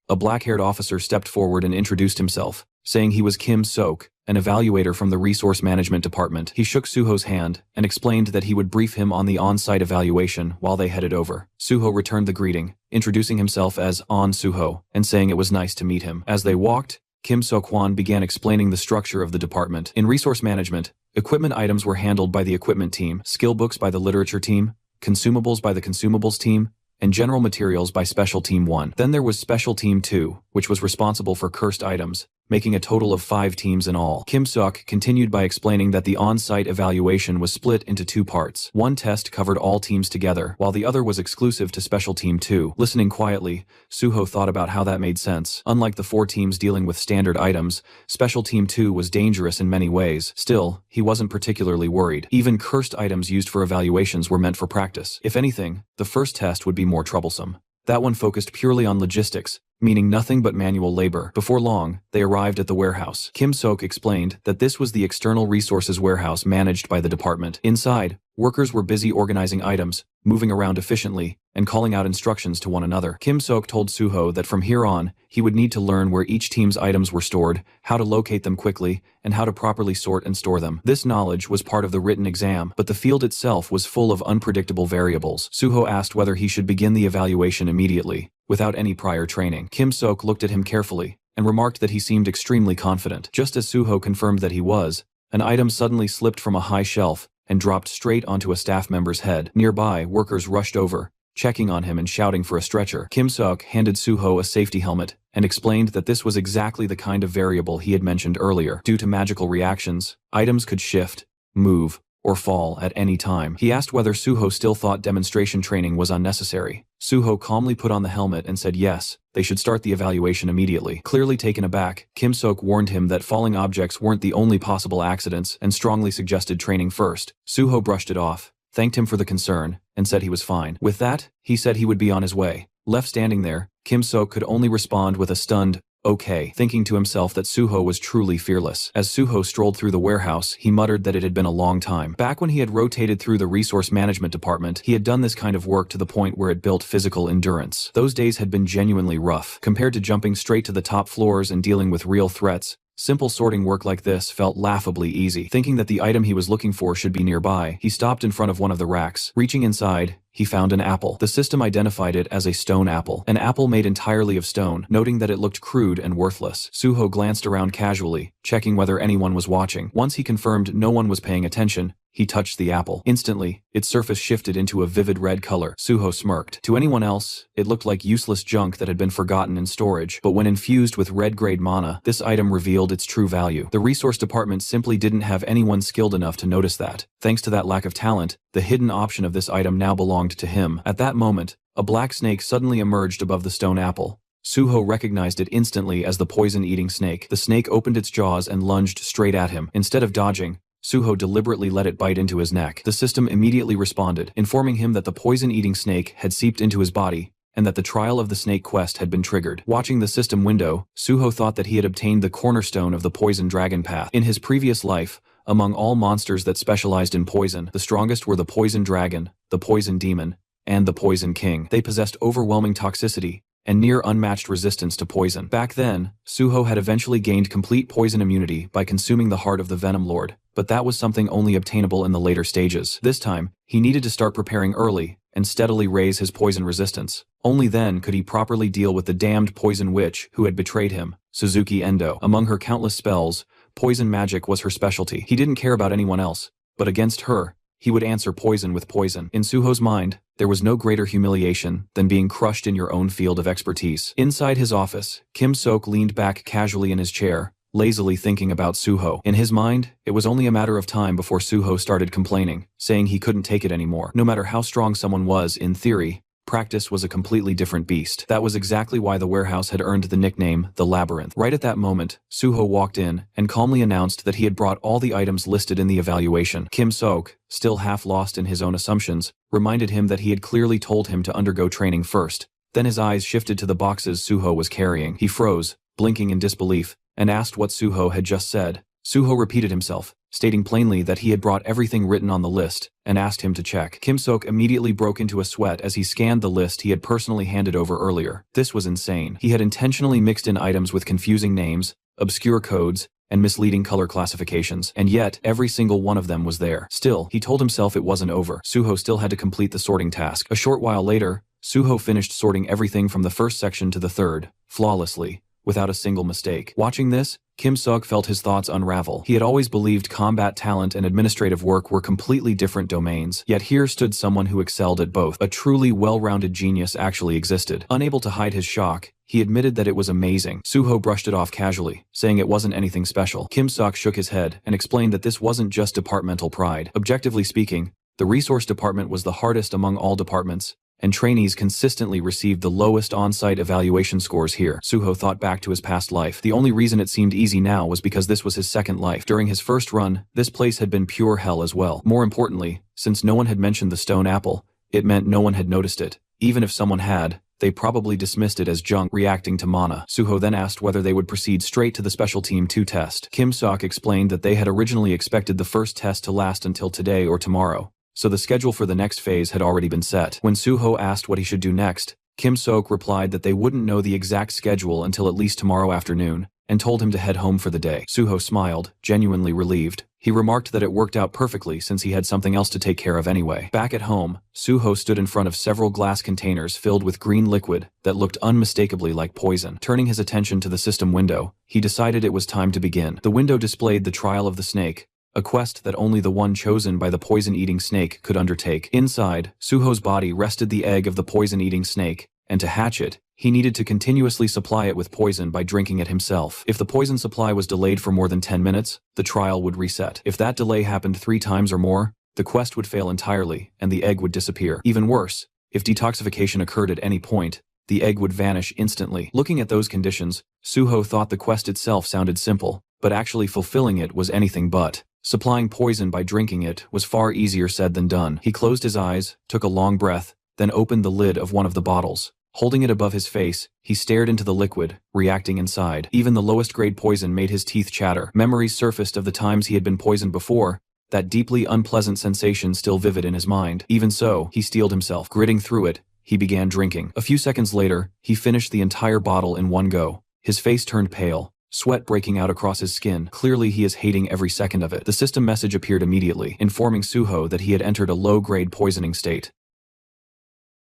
A black-haired officer stepped forward and introduced himself, saying he was Kim Sok, an evaluator from the Resource Management Department. He shook Suho's hand and explained that he would brief him on the on-site evaluation while they headed over. Suho returned the greeting, introducing himself as On Suho and saying it was nice to meet him. As they walked, Kim Sok-hwan began explaining the structure of the department. In resource management, equipment items were handled by the equipment team, skill books by the literature team, consumables by the consumables team, and general materials by Special Team 1. Then there was Special Team 2, which was responsible for cursed items, making a total of 5 teams in all. Kim Sok continued by explaining that the on-site evaluation was split into 2 parts. One test covered all teams together, while the other was exclusive to Special Team 2. Listening quietly, Suho thought about how that made sense. Unlike the 4 teams dealing with standard items, Special Team 2 was dangerous in many ways. Still, he wasn't particularly worried. Even cursed items used for evaluations were meant for practice. If anything, the first test would be more troublesome. That one focused purely on logistics, meaning nothing but manual labor. Before long, they arrived at the warehouse. Kim Sok explained that this was the external resources warehouse managed by the department. Inside, workers were busy organizing items, moving around efficiently, and calling out instructions to one another. Kim Sok told Suho that from here on, he would need to learn where each team's items were stored, how to locate them quickly, and how to properly sort and store them. This knowledge was part of the written exam, but the field itself was full of unpredictable variables. Suho asked whether he should begin the evaluation immediately, without any prior training. Kim Sok looked at him carefully, and remarked that he seemed extremely confident. Just as Suho confirmed that he was, an item suddenly slipped from a high shelf, and dropped straight onto a staff member's head. Nearby, workers rushed over, checking on him and shouting for a stretcher. Kim Sok handed Suho a safety helmet, and explained that this was exactly the kind of variable he had mentioned earlier. Due to magical reactions, items could shift, move, or fall at any time. He asked whether Suho still thought demonstration training was unnecessary. Suho calmly put on the helmet and said yes, they should start the evaluation immediately. Clearly taken aback, Kim Sok warned him that falling objects weren't the only possible accidents and strongly suggested training first. Suho brushed it off, thanked him for the concern, and said he was fine. With that, he said he would be on his way. Left standing there, Kim Sok could only respond with a stunned, okay, thinking to himself that Suho was truly fearless. As Suho strolled through the warehouse, he muttered that it had been a long time. Back when he had rotated through the resource management department, he had done this kind of work to the point where it built physical endurance. Those days had been genuinely rough. Compared to jumping straight to the top floors and dealing with real threats, simple sorting work like this felt laughably easy. Thinking that the item he was looking for should be nearby, he stopped in front of one of the racks. Reaching inside, he found an apple. The system identified it as a stone apple. An apple made entirely of stone, noting that it looked crude and worthless. Suho glanced around casually, checking whether anyone was watching. Once he confirmed no one was paying attention, he touched the apple. Instantly, its surface shifted into a vivid red color. Suho smirked. To anyone else, it looked like useless junk that had been forgotten in storage, but when infused with red-grade mana, this item revealed its true value. The resource department simply didn't have anyone skilled enough to notice that. Thanks to that lack of talent, the hidden option of this item now belonged to him. At that moment, a black snake suddenly emerged above the stone apple. Suho recognized it instantly as the poison-eating snake. The snake opened its jaws and lunged straight at him. Instead of dodging, Suho deliberately let it bite into his neck. The system immediately responded, informing him that the poison-eating snake had seeped into his body, and that the trial of the snake quest had been triggered. Watching the system window, Suho thought that he had obtained the cornerstone of the poison dragon path. In his previous life, among all monsters that specialized in poison, the strongest were the poison dragon, the poison demon, and the poison king. They possessed overwhelming toxicity and near unmatched resistance to poison. Back then, Suho had eventually gained complete poison immunity by consuming the heart of the Venom Lord, but that was something only obtainable in the later stages. This time, he needed to start preparing early and steadily raise his poison resistance. Only then could he properly deal with the damned poison witch who had betrayed him, Suzuki Endo. Among her countless spells, poison magic was her specialty. He didn't care about anyone else, but against her, he would answer poison with poison. In Suho's mind, there was no greater humiliation than being crushed in your own field of expertise. Inside his office, Kim Sok leaned back casually in his chair, lazily thinking about Suho. In his mind, it was only a matter of time before Suho started complaining, saying he couldn't take it anymore. No matter how strong someone was, in theory, practice was a completely different beast. That was exactly why the warehouse had earned the nickname the Labyrinth. Right at that moment, Suho walked in and calmly announced that he had brought all the items listed in the evaluation. Kim Sok, still half lost in his own assumptions, reminded him that he had clearly told him to undergo training first. Then his eyes shifted to the boxes Suho was carrying. He froze, blinking in disbelief, and asked what Suho had just said. Suho repeated himself, stating plainly that he had brought everything written on the list, and asked him to check. Kim Sok immediately broke into a sweat as he scanned the list he had personally handed over earlier. This was insane. He had intentionally mixed in items with confusing names, obscure codes, and misleading color classifications, and yet every single one of them was there. Still, he told himself it wasn't over. Suho still had to complete the sorting task. A short while later, Suho finished sorting everything from the first section to the third, flawlessly, without a single mistake. Watching this, Kim Sok felt his thoughts unravel. He had always believed combat talent and administrative work were completely different domains, yet here stood someone who excelled at both. A truly well-rounded genius actually existed. Unable to hide his shock, he admitted that it was amazing. Suho brushed it off casually, saying it wasn't anything special. Kim Sok shook his head and explained that this wasn't just departmental pride. Objectively speaking, the resource department was the hardest among all departments, and trainees consistently received the lowest on-site evaluation scores here. Suho thought back to his past life. The only reason it seemed easy now was because this was his second life. During his first run, this place had been pure hell as well. More importantly, since no one had mentioned the stone apple, it meant no one had noticed it. Even if someone had, they probably dismissed it as junk. Reacting to mana, Suho then asked whether they would proceed straight to the Special Team 2 test. Kim Sok explained that they had originally expected the first test to last until today or tomorrow, so the schedule for the next phase had already been set. When Suho asked what he should do next, Kim Sok replied that they wouldn't know the exact schedule until at least tomorrow afternoon, and told him to head home for the day. Suho smiled, genuinely relieved. He remarked that it worked out perfectly since he had something else to take care of anyway. Back at home, Suho stood in front of several glass containers filled with green liquid that looked unmistakably like poison. Turning his attention to the system window, he decided it was time to begin. The window displayed the trial of the snake, a quest that only the one chosen by the poison-eating snake could undertake. Inside, Suho's body rested the egg of the poison-eating snake, and to hatch it, he needed to continuously supply it with poison by drinking it himself. If the poison supply was delayed for more than 10 minutes, the trial would reset. If that delay happened 3 times or more, the quest would fail entirely, and the egg would disappear. Even worse, if detoxification occurred at any point, the egg would vanish instantly. Looking at those conditions, Suho thought the quest itself sounded simple, but actually fulfilling it was anything but. Supplying poison by drinking it was far easier said than done. He closed his eyes, took a long breath, then opened the lid of one of the bottles. Holding it above his face, he stared into the liquid, reacting inside. Even the lowest grade poison made his teeth chatter. Memories surfaced of the times he had been poisoned before, that deeply unpleasant sensation still vivid in his mind. Even so, he steeled himself. Gritting through it, he began drinking. A few seconds later, he finished the entire bottle in one go. His face turned pale, sweat breaking out across his skin. Clearly he is hating every second of it. The system message appeared immediately, informing Suho that he had entered a low-grade poisoning state.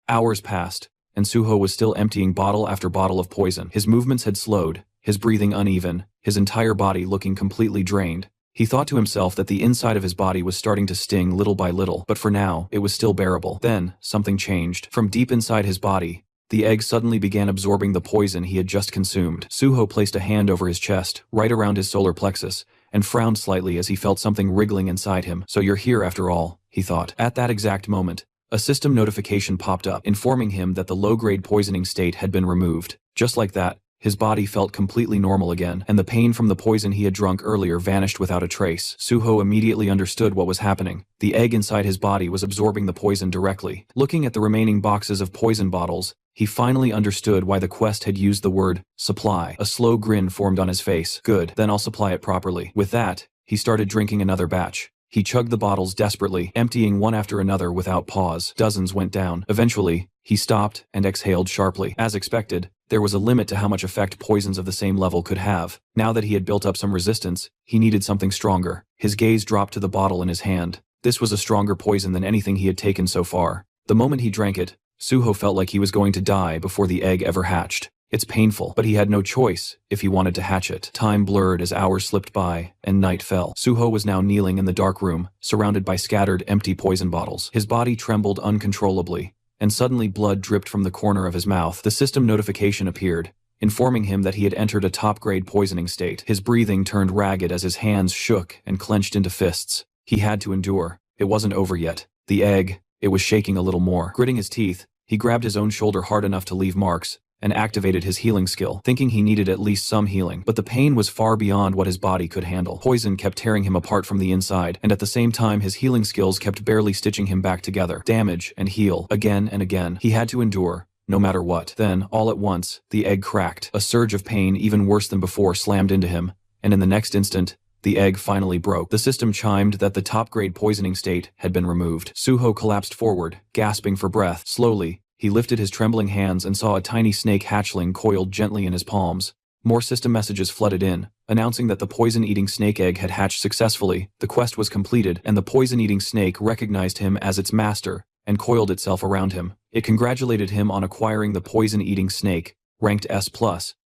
Hours passed, and Suho was still emptying bottle after bottle of poison. His movements had slowed, his breathing uneven, his entire body looking completely drained. He thought to himself that the inside of his body was starting to sting little by little, but for now, it was still bearable. Then, something changed. From deep inside his body, the egg suddenly began absorbing the poison he had just consumed. Suho placed a hand over his chest, right around his solar plexus, and frowned slightly as he felt something wriggling inside him. So you're here after all, he thought. At that exact moment, a system notification popped up, informing him that the low-grade poisoning state had been removed. Just like that, his body felt completely normal again, and the pain from the poison he had drunk earlier vanished without a trace. Suho immediately understood what was happening. The egg inside his body was absorbing the poison directly. Looking at the remaining boxes of poison bottles, he finally understood why the quest had used the word supply. A slow grin formed on his face. Good, then I'll supply it properly. With that, he started drinking another batch. He chugged the bottles desperately, emptying one after another without pause. Dozens went down. Eventually, he stopped and exhaled sharply. As expected, there was a limit to how much effect poisons of the same level could have. Now that he had built up some resistance, he needed something stronger. His gaze dropped to the bottle in his hand. This was a stronger poison than anything he had taken so far. The moment he drank it, Suho felt like he was going to die before the egg ever hatched. It's painful, but he had no choice if he wanted to hatch it. Time blurred as hours slipped by, and night fell. Suho was now kneeling in the dark room, surrounded by scattered, empty poison bottles. His body trembled uncontrollably, and suddenly blood dripped from the corner of his mouth. The system notification appeared, informing him that he had entered a top-grade poisoning state. His breathing turned ragged as his hands shook and clenched into fists. He had to endure. It wasn't over yet. The egg, it was shaking a little more. Gritting his teeth, He grabbed his own shoulder hard enough to leave marks, and activated his healing skill, thinking he needed at least some healing. But the pain was far beyond what his body could handle. Poison kept tearing him apart from the inside, and at the same time his healing skills kept barely stitching him back together. Damage and heal, again and again. He had to endure, no matter what. Then, all at once, the egg cracked. A surge of pain even worse than before slammed into him, and in the next instant, the egg finally broke. The system chimed that the top-grade poisoning state had been removed. Suho collapsed forward, gasping for breath. Slowly, he lifted his trembling hands and saw a tiny snake hatchling coiled gently in his palms. More system messages flooded in, announcing that the poison-eating snake egg had hatched successfully, the quest was completed, and the poison-eating snake recognized him as its master, and coiled itself around him. It congratulated him on acquiring the poison-eating snake, ranked S+,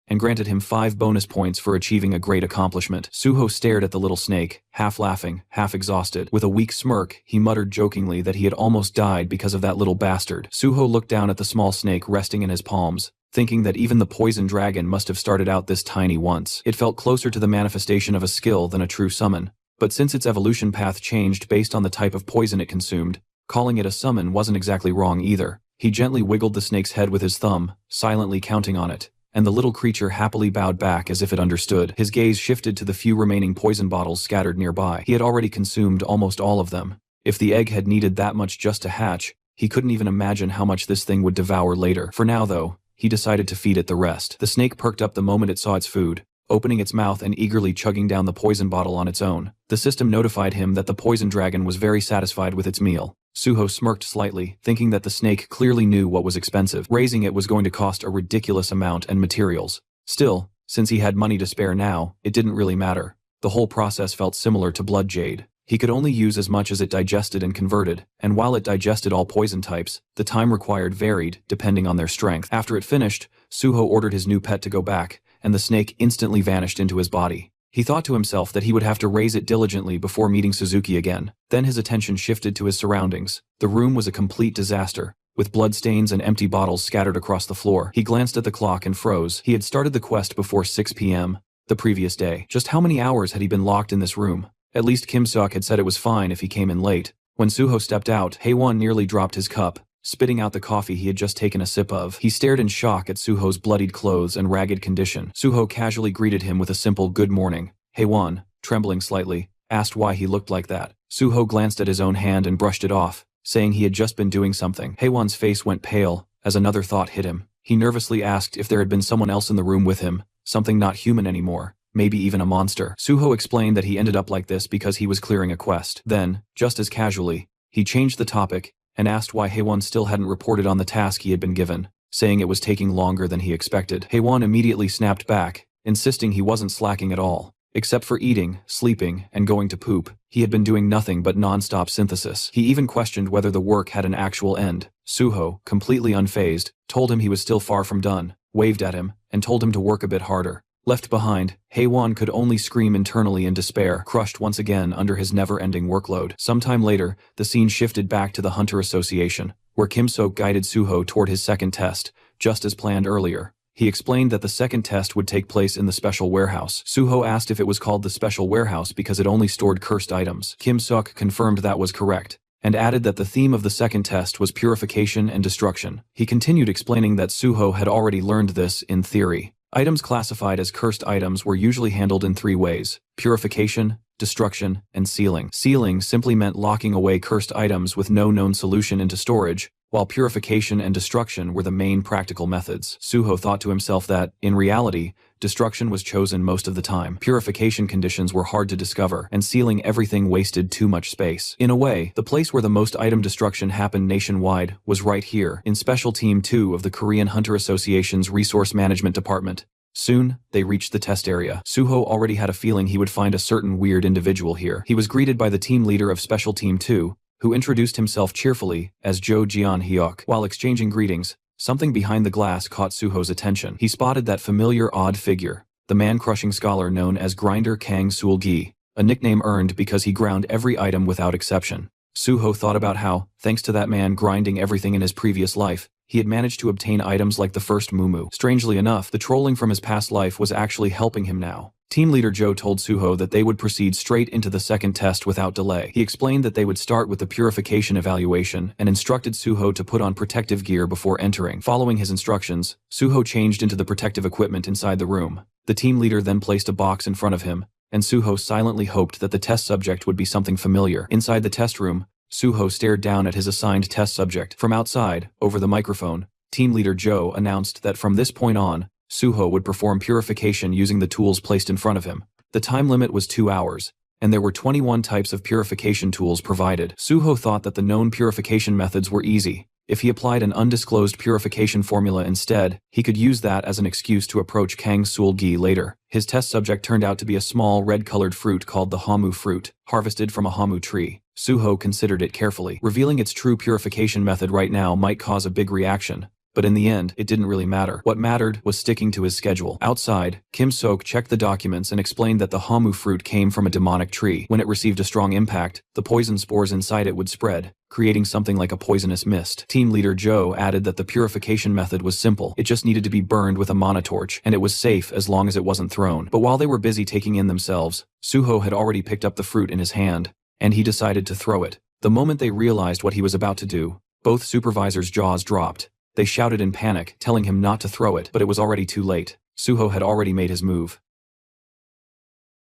and granted him 5 bonus points for achieving a great accomplishment. Suho stared at the little snake, half laughing, half exhausted. With a weak smirk, he muttered jokingly that he had almost died because of that little bastard. Suho looked down at the small snake resting in his palms, thinking that even the poison dragon must have started out this tiny once. It felt closer to the manifestation of a skill than a true summon, but since its evolution path changed based on the type of poison it consumed, calling it a summon wasn't exactly wrong either. He gently wiggled the snake's head with his thumb, silently counting on it, and the little creature happily bowed back as if it understood. His gaze shifted to the few remaining poison bottles scattered nearby. He had already consumed almost all of them. If the egg had needed that much just to hatch, he couldn't even imagine how much this thing would devour later. For now, though, he decided to feed it the rest. The snake perked up the moment it saw its food, opening its mouth and eagerly chugging down the poison bottle on its own. The system notified him that the poison dragon was very satisfied with its meal. Suho smirked slightly, thinking that the snake clearly knew what was expensive. Raising it was going to cost a ridiculous amount and materials. Still, since he had money to spare now, it didn't really matter. The whole process felt similar to blood jade. He could only use as much as it digested and converted, and while it digested all poison types, the time required varied, depending on their strength. After it finished, Suho ordered his new pet to go back, and the snake instantly vanished into his body. He thought to himself that he would have to raise it diligently before meeting Suzuki again. Then his attention shifted to his surroundings. The room was a complete disaster, with bloodstains and empty bottles scattered across the floor. He glanced at the clock and froze. He had started the quest before 6 p.m. the previous day. Just how many hours had he been locked in this room? At least Kim Seok had said it was fine if he came in late. When Suho stepped out, Haewon nearly dropped his cup, spitting out the coffee he had just taken a sip of. He stared in shock at Suho's bloodied clothes and ragged condition. Suho casually greeted him with a simple good morning. Haewon, trembling slightly, asked why he looked like that. Suho glanced at his own hand and brushed it off, saying he had just been doing something. Haewon's face went pale, as another thought hit him. He nervously asked if there had been someone else in the room with him, something not human anymore, maybe even a monster. Suho explained that he ended up like this because he was clearing a quest. Then, just as casually, he changed the topic, and asked why Haewon still hadn't reported on the task he had been given, saying it was taking longer than he expected. Haewon immediately snapped back, insisting he wasn't slacking at all. Except for eating, sleeping, and going to poop, he had been doing nothing but non-stop synthesis. He even questioned whether the work had an actual end. Suho, completely unfazed, told him he was still far from done, waved at him, and told him to work a bit harder. Left behind, Haewon could only scream internally in despair, crushed once again under his never-ending workload. Sometime later, the scene shifted back to the Hunter Association, where Kim Seok guided Suho toward his second test, just as planned earlier. He explained that the second test would take place in the special warehouse. Suho asked if it was called the special warehouse because it only stored cursed items. Kim Seok confirmed that was correct, and added that the theme of the second test was purification and destruction. He continued explaining that Suho had already learned this in theory. Items classified as cursed items were usually handled in 3 ways: purification, destruction, and sealing. Sealing simply meant locking away cursed items with no known solution into storage, while purification and destruction were the main practical methods. Suho thought to himself that, in reality, destruction was chosen most of the time. Purification conditions were hard to discover, and sealing everything wasted too much space. In a way, the place where the most item destruction happened nationwide was right here, in Special Team 2 of the Korean Hunter Association's Resource Management Department. Soon, they reached the test area. Suho already had a feeling he would find a certain weird individual here. He was greeted by the team leader of Special Team 2, who introduced himself cheerfully as Jo Jeon-hyuk. While exchanging greetings, something behind the glass caught Suho's attention. He spotted that familiar odd figure, the man-crushing scholar known as Grinder Kang Sul-gi, a nickname earned because he ground every item without exception. Suho thought about how, thanks to that man grinding everything in his previous life, he had managed to obtain items like the first muumuu. Strangely enough, the trolling from his past life was actually helping him now, Team leader Joe told Suho that they would proceed straight into the second test without delay. He explained that they would start with the purification evaluation and instructed Suho to put on protective gear before entering. Following his instructions, Suho changed into the protective equipment inside the room. The team leader then placed a box in front of him, and Suho silently hoped that the test subject would be something familiar. Inside the test room, Suho stared down at his assigned test subject. From outside, over the microphone, team leader Joe announced that from this point on, Suho would perform purification using the tools placed in front of him. The time limit was 2 hours, and there were 21 types of purification tools provided. Suho thought that the known purification methods were easy. If he applied an undisclosed purification formula instead, he could use that as an excuse to approach Kang Sul-gi later. His test subject turned out to be a small red-colored fruit called the hamu fruit, harvested from a hamu tree. Suho considered it carefully. Revealing its true purification method right now might cause a big reaction, but in the end, it didn't really matter. What mattered was sticking to his schedule. Outside, Kim Sok checked the documents and explained that the hamu fruit came from a demonic tree. When it received a strong impact, the poison spores inside it would spread, creating something like a poisonous mist. Team leader Joe added that the purification method was simple. It just needed to be burned with a mana torch, and it was safe as long as it wasn't thrown. But while they were busy taking in themselves, Suho had already picked up the fruit in his hand, and he decided to throw it. The moment they realized what he was about to do, both supervisors' jaws dropped. They shouted in panic, telling him not to throw it, but it was already too late. Suho had already made his move.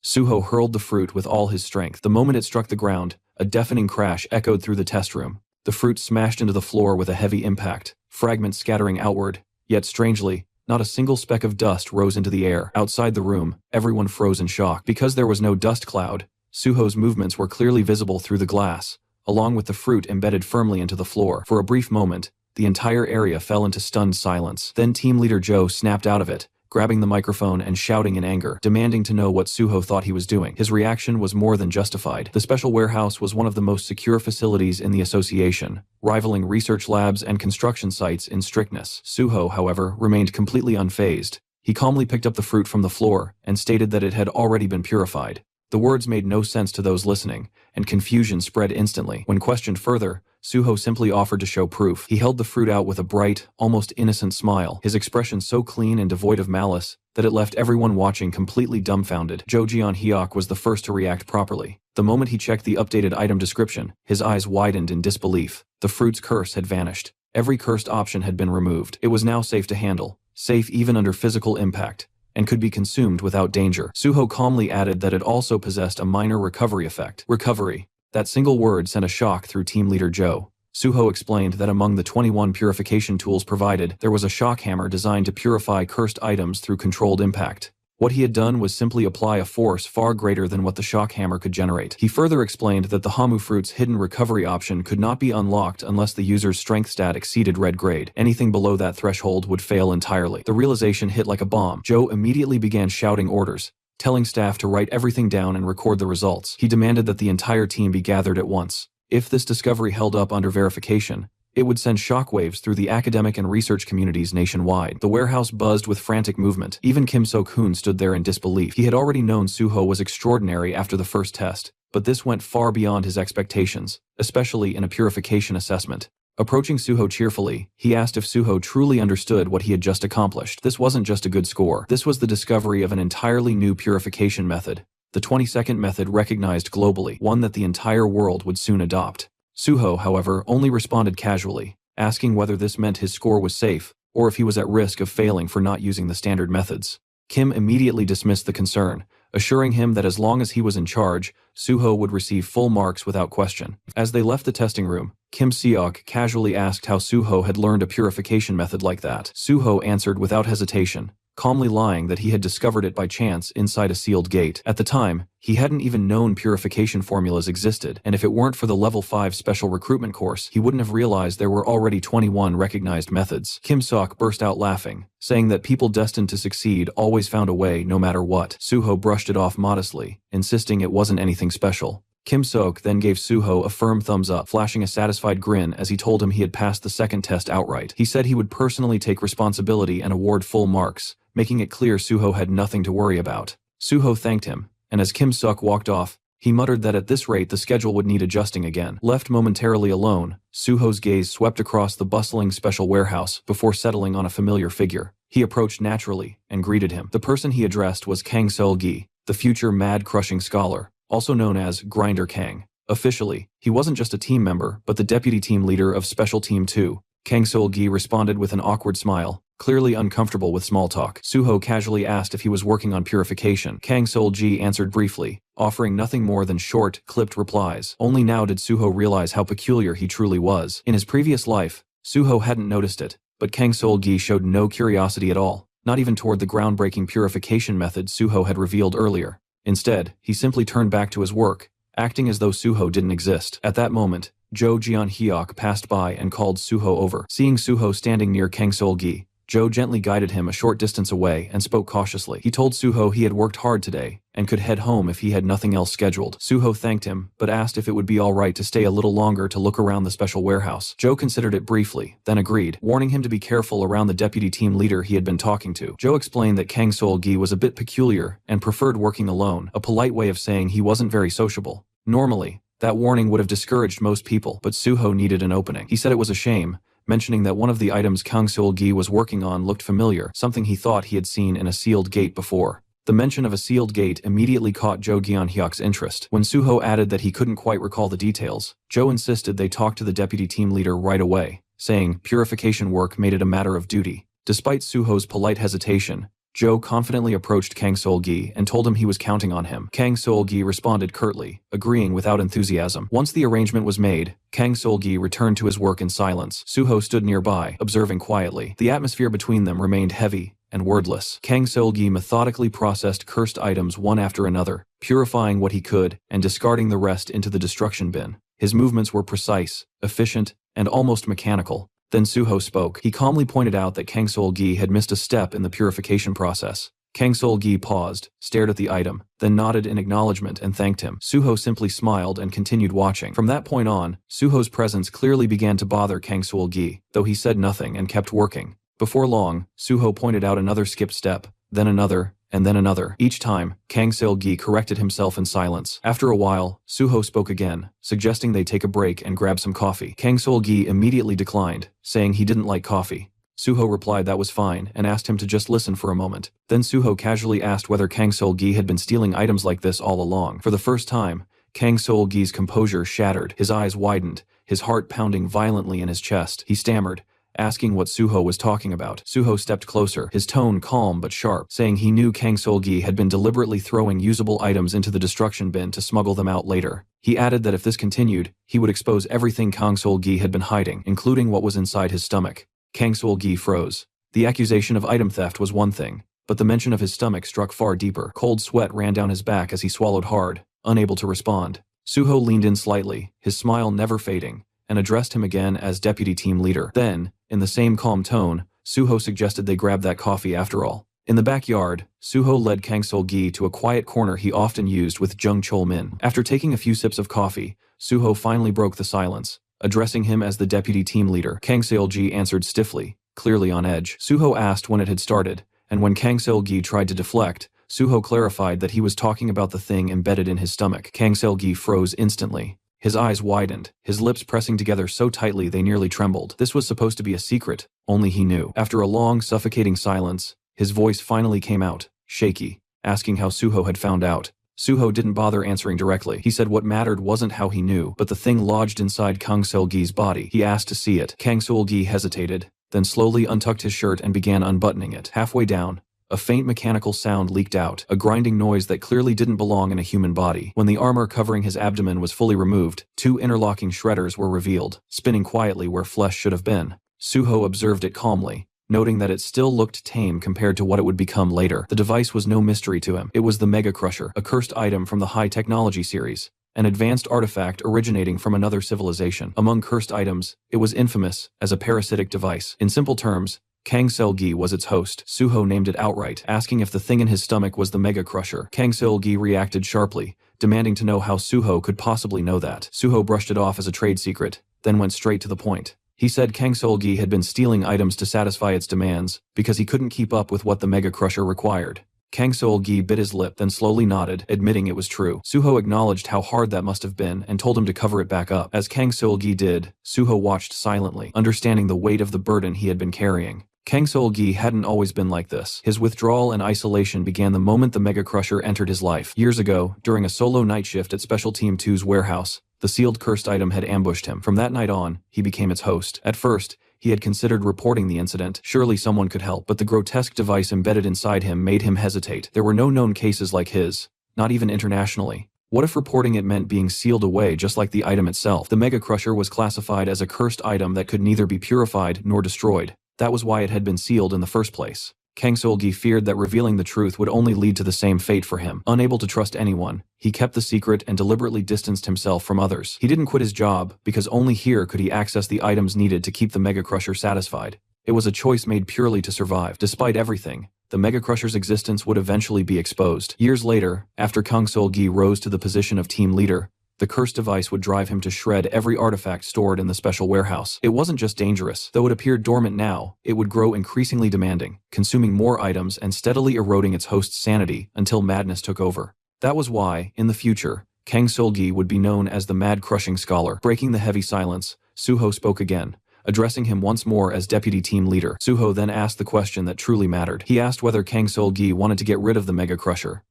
Suho hurled the fruit with all his strength. The moment it struck the ground, a deafening crash echoed through the test room. The fruit smashed into the floor with a heavy impact, fragments scattering outward, yet strangely, not a single speck of dust rose into the air. Outside the room, everyone froze in shock. Because there was no dust cloud, Suho's movements were clearly visible through the glass, along with the fruit embedded firmly into the floor. For a brief moment, the entire area fell into stunned silence. Then team leader Joe snapped out of it, grabbing the microphone and shouting in anger, demanding to know what Suho thought he was doing. His reaction was more than justified. The special warehouse was one of the most secure facilities in the association, rivaling research labs and construction sites in strictness. Suho, however, remained completely unfazed. He calmly picked up the fruit from the floor and stated that it had already been purified. The words made no sense to those listening, and confusion spread instantly. When questioned further, Suho simply offered to show proof. He held the fruit out with a bright, almost innocent smile, his expression so clean and devoid of malice that it left everyone watching completely dumbfounded. Jo Jeon-hyuk was the first to react properly. The moment he checked the updated item description, his eyes widened in disbelief. The fruit's curse had vanished. Every cursed option had been removed. It was now safe to handle, safe even under physical impact, and could be consumed without danger. Suho calmly added that it also possessed a minor recovery effect. Recovery. That single word sent a shock through team leader Joe. Suho explained that among the 21 purification tools provided, there was a shock hammer designed to purify cursed items through controlled impact. What he had done was simply apply a force far greater than what the shock hammer could generate. He further explained that the hamu fruit's hidden recovery option could not be unlocked unless the user's strength stat exceeded red grade. Anything below that threshold would fail entirely. The realization hit like a bomb. Joe immediately began shouting orders, telling staff to write everything down and record the results. He demanded that the entire team be gathered at once. If this discovery held up under verification, it would send shockwaves through the academic and research communities nationwide. The warehouse buzzed with frantic movement. Even Kim Sok-hoon stood there in disbelief. He had already known Suho was extraordinary after the first test, but this went far beyond his expectations, especially in a purification assessment. Approaching Suho cheerfully, he asked if Suho truly understood what he had just accomplished. This wasn't just a good score. This was the discovery of an entirely new purification method, the 20-second method recognized globally, one that the entire world would soon adopt. Suho, however, only responded casually, asking whether this meant his score was safe, or if he was at risk of failing for not using the standard methods. Kim immediately dismissed the concern, assuring him that as long as he was in charge, Suho would receive full marks without question. As they left the testing room, Kim Seok casually asked how Suho had learned a purification method like that. Suho answered without hesitation, calmly lying that he had discovered it by chance inside a sealed gate. At the time, he hadn't even known purification formulas existed, and if it weren't for the level 5 special recruitment course, he wouldn't have realized there were already 21 recognized methods. Kim Sok burst out laughing, saying that people destined to succeed always found a way no matter what. Suho brushed it off modestly, insisting it wasn't anything special. Kim Sok then gave Suho a firm thumbs up, flashing a satisfied grin as he told him he had passed the second test outright. He said he would personally take responsibility and award full marks, making it clear Suho had nothing to worry about. Suho thanked him, and as Kim Sok walked off, he muttered that at this rate the schedule would need adjusting again. Left momentarily alone, Suho's gaze swept across the bustling special warehouse before settling on a familiar figure. He approached naturally and greeted him. The person he addressed was Kang Seol-gi, the future mad-crushing scholar, also known as Grinder Kang. Officially, he wasn't just a team member, but the deputy team leader of Special Team 2. Kang Seol-gi responded with an awkward smile, clearly uncomfortable with small talk. Suho casually asked if he was working on purification. Kang Seol-gi answered briefly, offering nothing more than short, clipped replies. Only now did Suho realize how peculiar he truly was. In his previous life, Suho hadn't noticed it, but Kang Seol-gi showed no curiosity at all, not even toward the groundbreaking purification method Suho had revealed earlier. Instead, he simply turned back to his work, acting as though Suho didn't exist. At that moment, Jo Jeon-hyuk passed by and called Suho over. Seeing Suho standing near Kang Seol-gi, Jo gently guided him a short distance away and spoke cautiously. He told Suho he had worked hard today and could head home if he had nothing else scheduled. Suho thanked him, but asked if it would be alright to stay a little longer to look around the special warehouse. Jo considered it briefly, then agreed, warning him to be careful around the deputy team leader he had been talking to. Jo explained that Kang Seol-gi was a bit peculiar and preferred working alone, a polite way of saying he wasn't very sociable. Normally, that warning would have discouraged most people, but Suho needed an opening. He said it was a shame, mentioning that one of the items Kang Seol-gi was working on looked familiar, something he thought he had seen in a sealed gate before. The mention of a sealed gate immediately caught Jo Jeon-hyuk's interest. When Suho added that he couldn't quite recall the details, Jo insisted they talk to the deputy team leader right away, saying purification work made it a matter of duty. Despite Suho's polite hesitation, Jo confidently approached Kang Seol-gi and told him he was counting on him. Kang Seol-gi responded curtly, agreeing without enthusiasm. Once the arrangement was made, Kang Seol-gi returned to his work in silence. Suho stood nearby, observing quietly. The atmosphere between them remained heavy and wordless. Kang Seol-gi methodically processed cursed items one after another, purifying what he could and discarding the rest into the destruction bin. His movements were precise, efficient, and almost mechanical. Then Suho spoke. He calmly pointed out that Kang Seol-gi had missed a step in the purification process. Kang Seol-gi paused, stared at the item, then nodded in acknowledgement and thanked him. Suho simply smiled and continued watching. From that point on, Suho's presence clearly began to bother Kang Seol-gi, though he said nothing and kept working. Before long, Suho pointed out another skipped step, then another, and then another. Each time, Kang Seol-gi corrected himself in silence. After a while, Suho spoke again, suggesting they take a break and grab some coffee. Kang Seol-gi immediately declined, saying he didn't like coffee. Suho replied that was fine and asked him to just listen for a moment. Then Suho casually asked whether Kang Seol-gi had been stealing items like this all along. For the first time, Kang Seol-gi's composure shattered. His eyes widened, his heart pounding violently in his chest. He stammered, asking what Suho was talking about. Suho stepped closer, his tone calm but sharp, saying he knew Kang Seol-gi had been deliberately throwing usable items into the destruction bin to smuggle them out later. He added that if this continued, he would expose everything Kang Seol-gi had been hiding, including what was inside his stomach. Kang Seol-gi froze. The accusation of item theft was one thing, but the mention of his stomach struck far deeper. Cold sweat ran down his back as he swallowed hard, unable to respond. Suho leaned in slightly, his smile never fading, and addressed him again as deputy team leader. Then, in the same calm tone, Suho suggested they grab that coffee after all. In the backyard, Suho led Kang Seol-gi to a quiet corner he often used with Jung Chol-min. After taking a few sips of coffee, Suho finally broke the silence, addressing him as the deputy team leader. Kang Seol-gi answered stiffly, clearly on edge. Suho asked when it had started, and when Kang Seol-gi tried to deflect, Suho clarified that he was talking about the thing embedded in his stomach. Kang Seol-gi froze instantly. His eyes widened, his lips pressing together so tightly they nearly trembled. This was supposed to be a secret, only he knew. After a long, suffocating silence, his voice finally came out, shaky, asking how Suho had found out. Suho didn't bother answering directly. He said what mattered wasn't how he knew, but the thing lodged inside Kang Seol-gi's body. He asked to see it. Kang Seol-gi hesitated, then slowly untucked his shirt and began unbuttoning it. Halfway down, a faint mechanical sound leaked out, a grinding noise that clearly didn't belong in a human body. When the armor covering his abdomen was fully removed, two interlocking shredders were revealed, spinning quietly where flesh should have been. Suho observed it calmly, noting that it still looked tame compared to what it would become later. The device was no mystery to him. It was the Mega Crusher, a cursed item from the High Technology series, an advanced artifact originating from another civilization. Among cursed items, it was infamous as a parasitic device. In simple terms, Kang Seol-gi was its host. Suho named it outright, asking if the thing in his stomach was the Mega Crusher. Kang Seol-gi reacted sharply, demanding to know how Suho could possibly know that. Suho brushed it off as a trade secret, then went straight to the point. He said Kang Seol-gi had been stealing items to satisfy its demands, because he couldn't keep up with what the Mega Crusher required. Kang Seol-gi bit his lip, then slowly nodded, admitting it was true. Suho acknowledged how hard that must have been and told him to cover it back up. As Kang Seol-gi did, Suho watched silently, understanding the weight of the burden he had been carrying. Kang Sol-gi hadn't always been like this. His withdrawal and isolation began the moment the Mega Crusher entered his life. Years ago, during a solo night shift at Special Team 2's warehouse, the sealed cursed item had ambushed him. From that night on, he became its host. At first, he had considered reporting the incident. Surely someone could help, but the grotesque device embedded inside him made him hesitate. There were no known cases like his, not even internationally. What if reporting it meant being sealed away just like the item itself? The Mega Crusher was classified as a cursed item that could neither be purified nor destroyed. That was why it had been sealed in the first place. Kang Sol-gi feared that revealing the truth would only lead to the same fate for him. Unable to trust anyone, he kept the secret and deliberately distanced himself from others. He didn't quit his job, because only here could he access the items needed to keep the Mega Crusher satisfied. It was a choice made purely to survive. Despite everything, the Mega Crusher's existence would eventually be exposed. Years later, after Kang Sol-gi rose to the position of team leader, the cursed device would drive him to shred every artifact stored in the special warehouse. It wasn't just dangerous. Though it appeared dormant now, it would grow increasingly demanding, consuming more items and steadily eroding its host's sanity until madness took over. That was why, in the future, Kang Sol-gi would be known as the Mad Crushing Scholar. Breaking the heavy silence, Suho spoke again, addressing him once more as deputy team leader. Suho then asked the question that truly mattered. He asked whether Kang Sol-gi wanted to get rid of the Mega Crusher.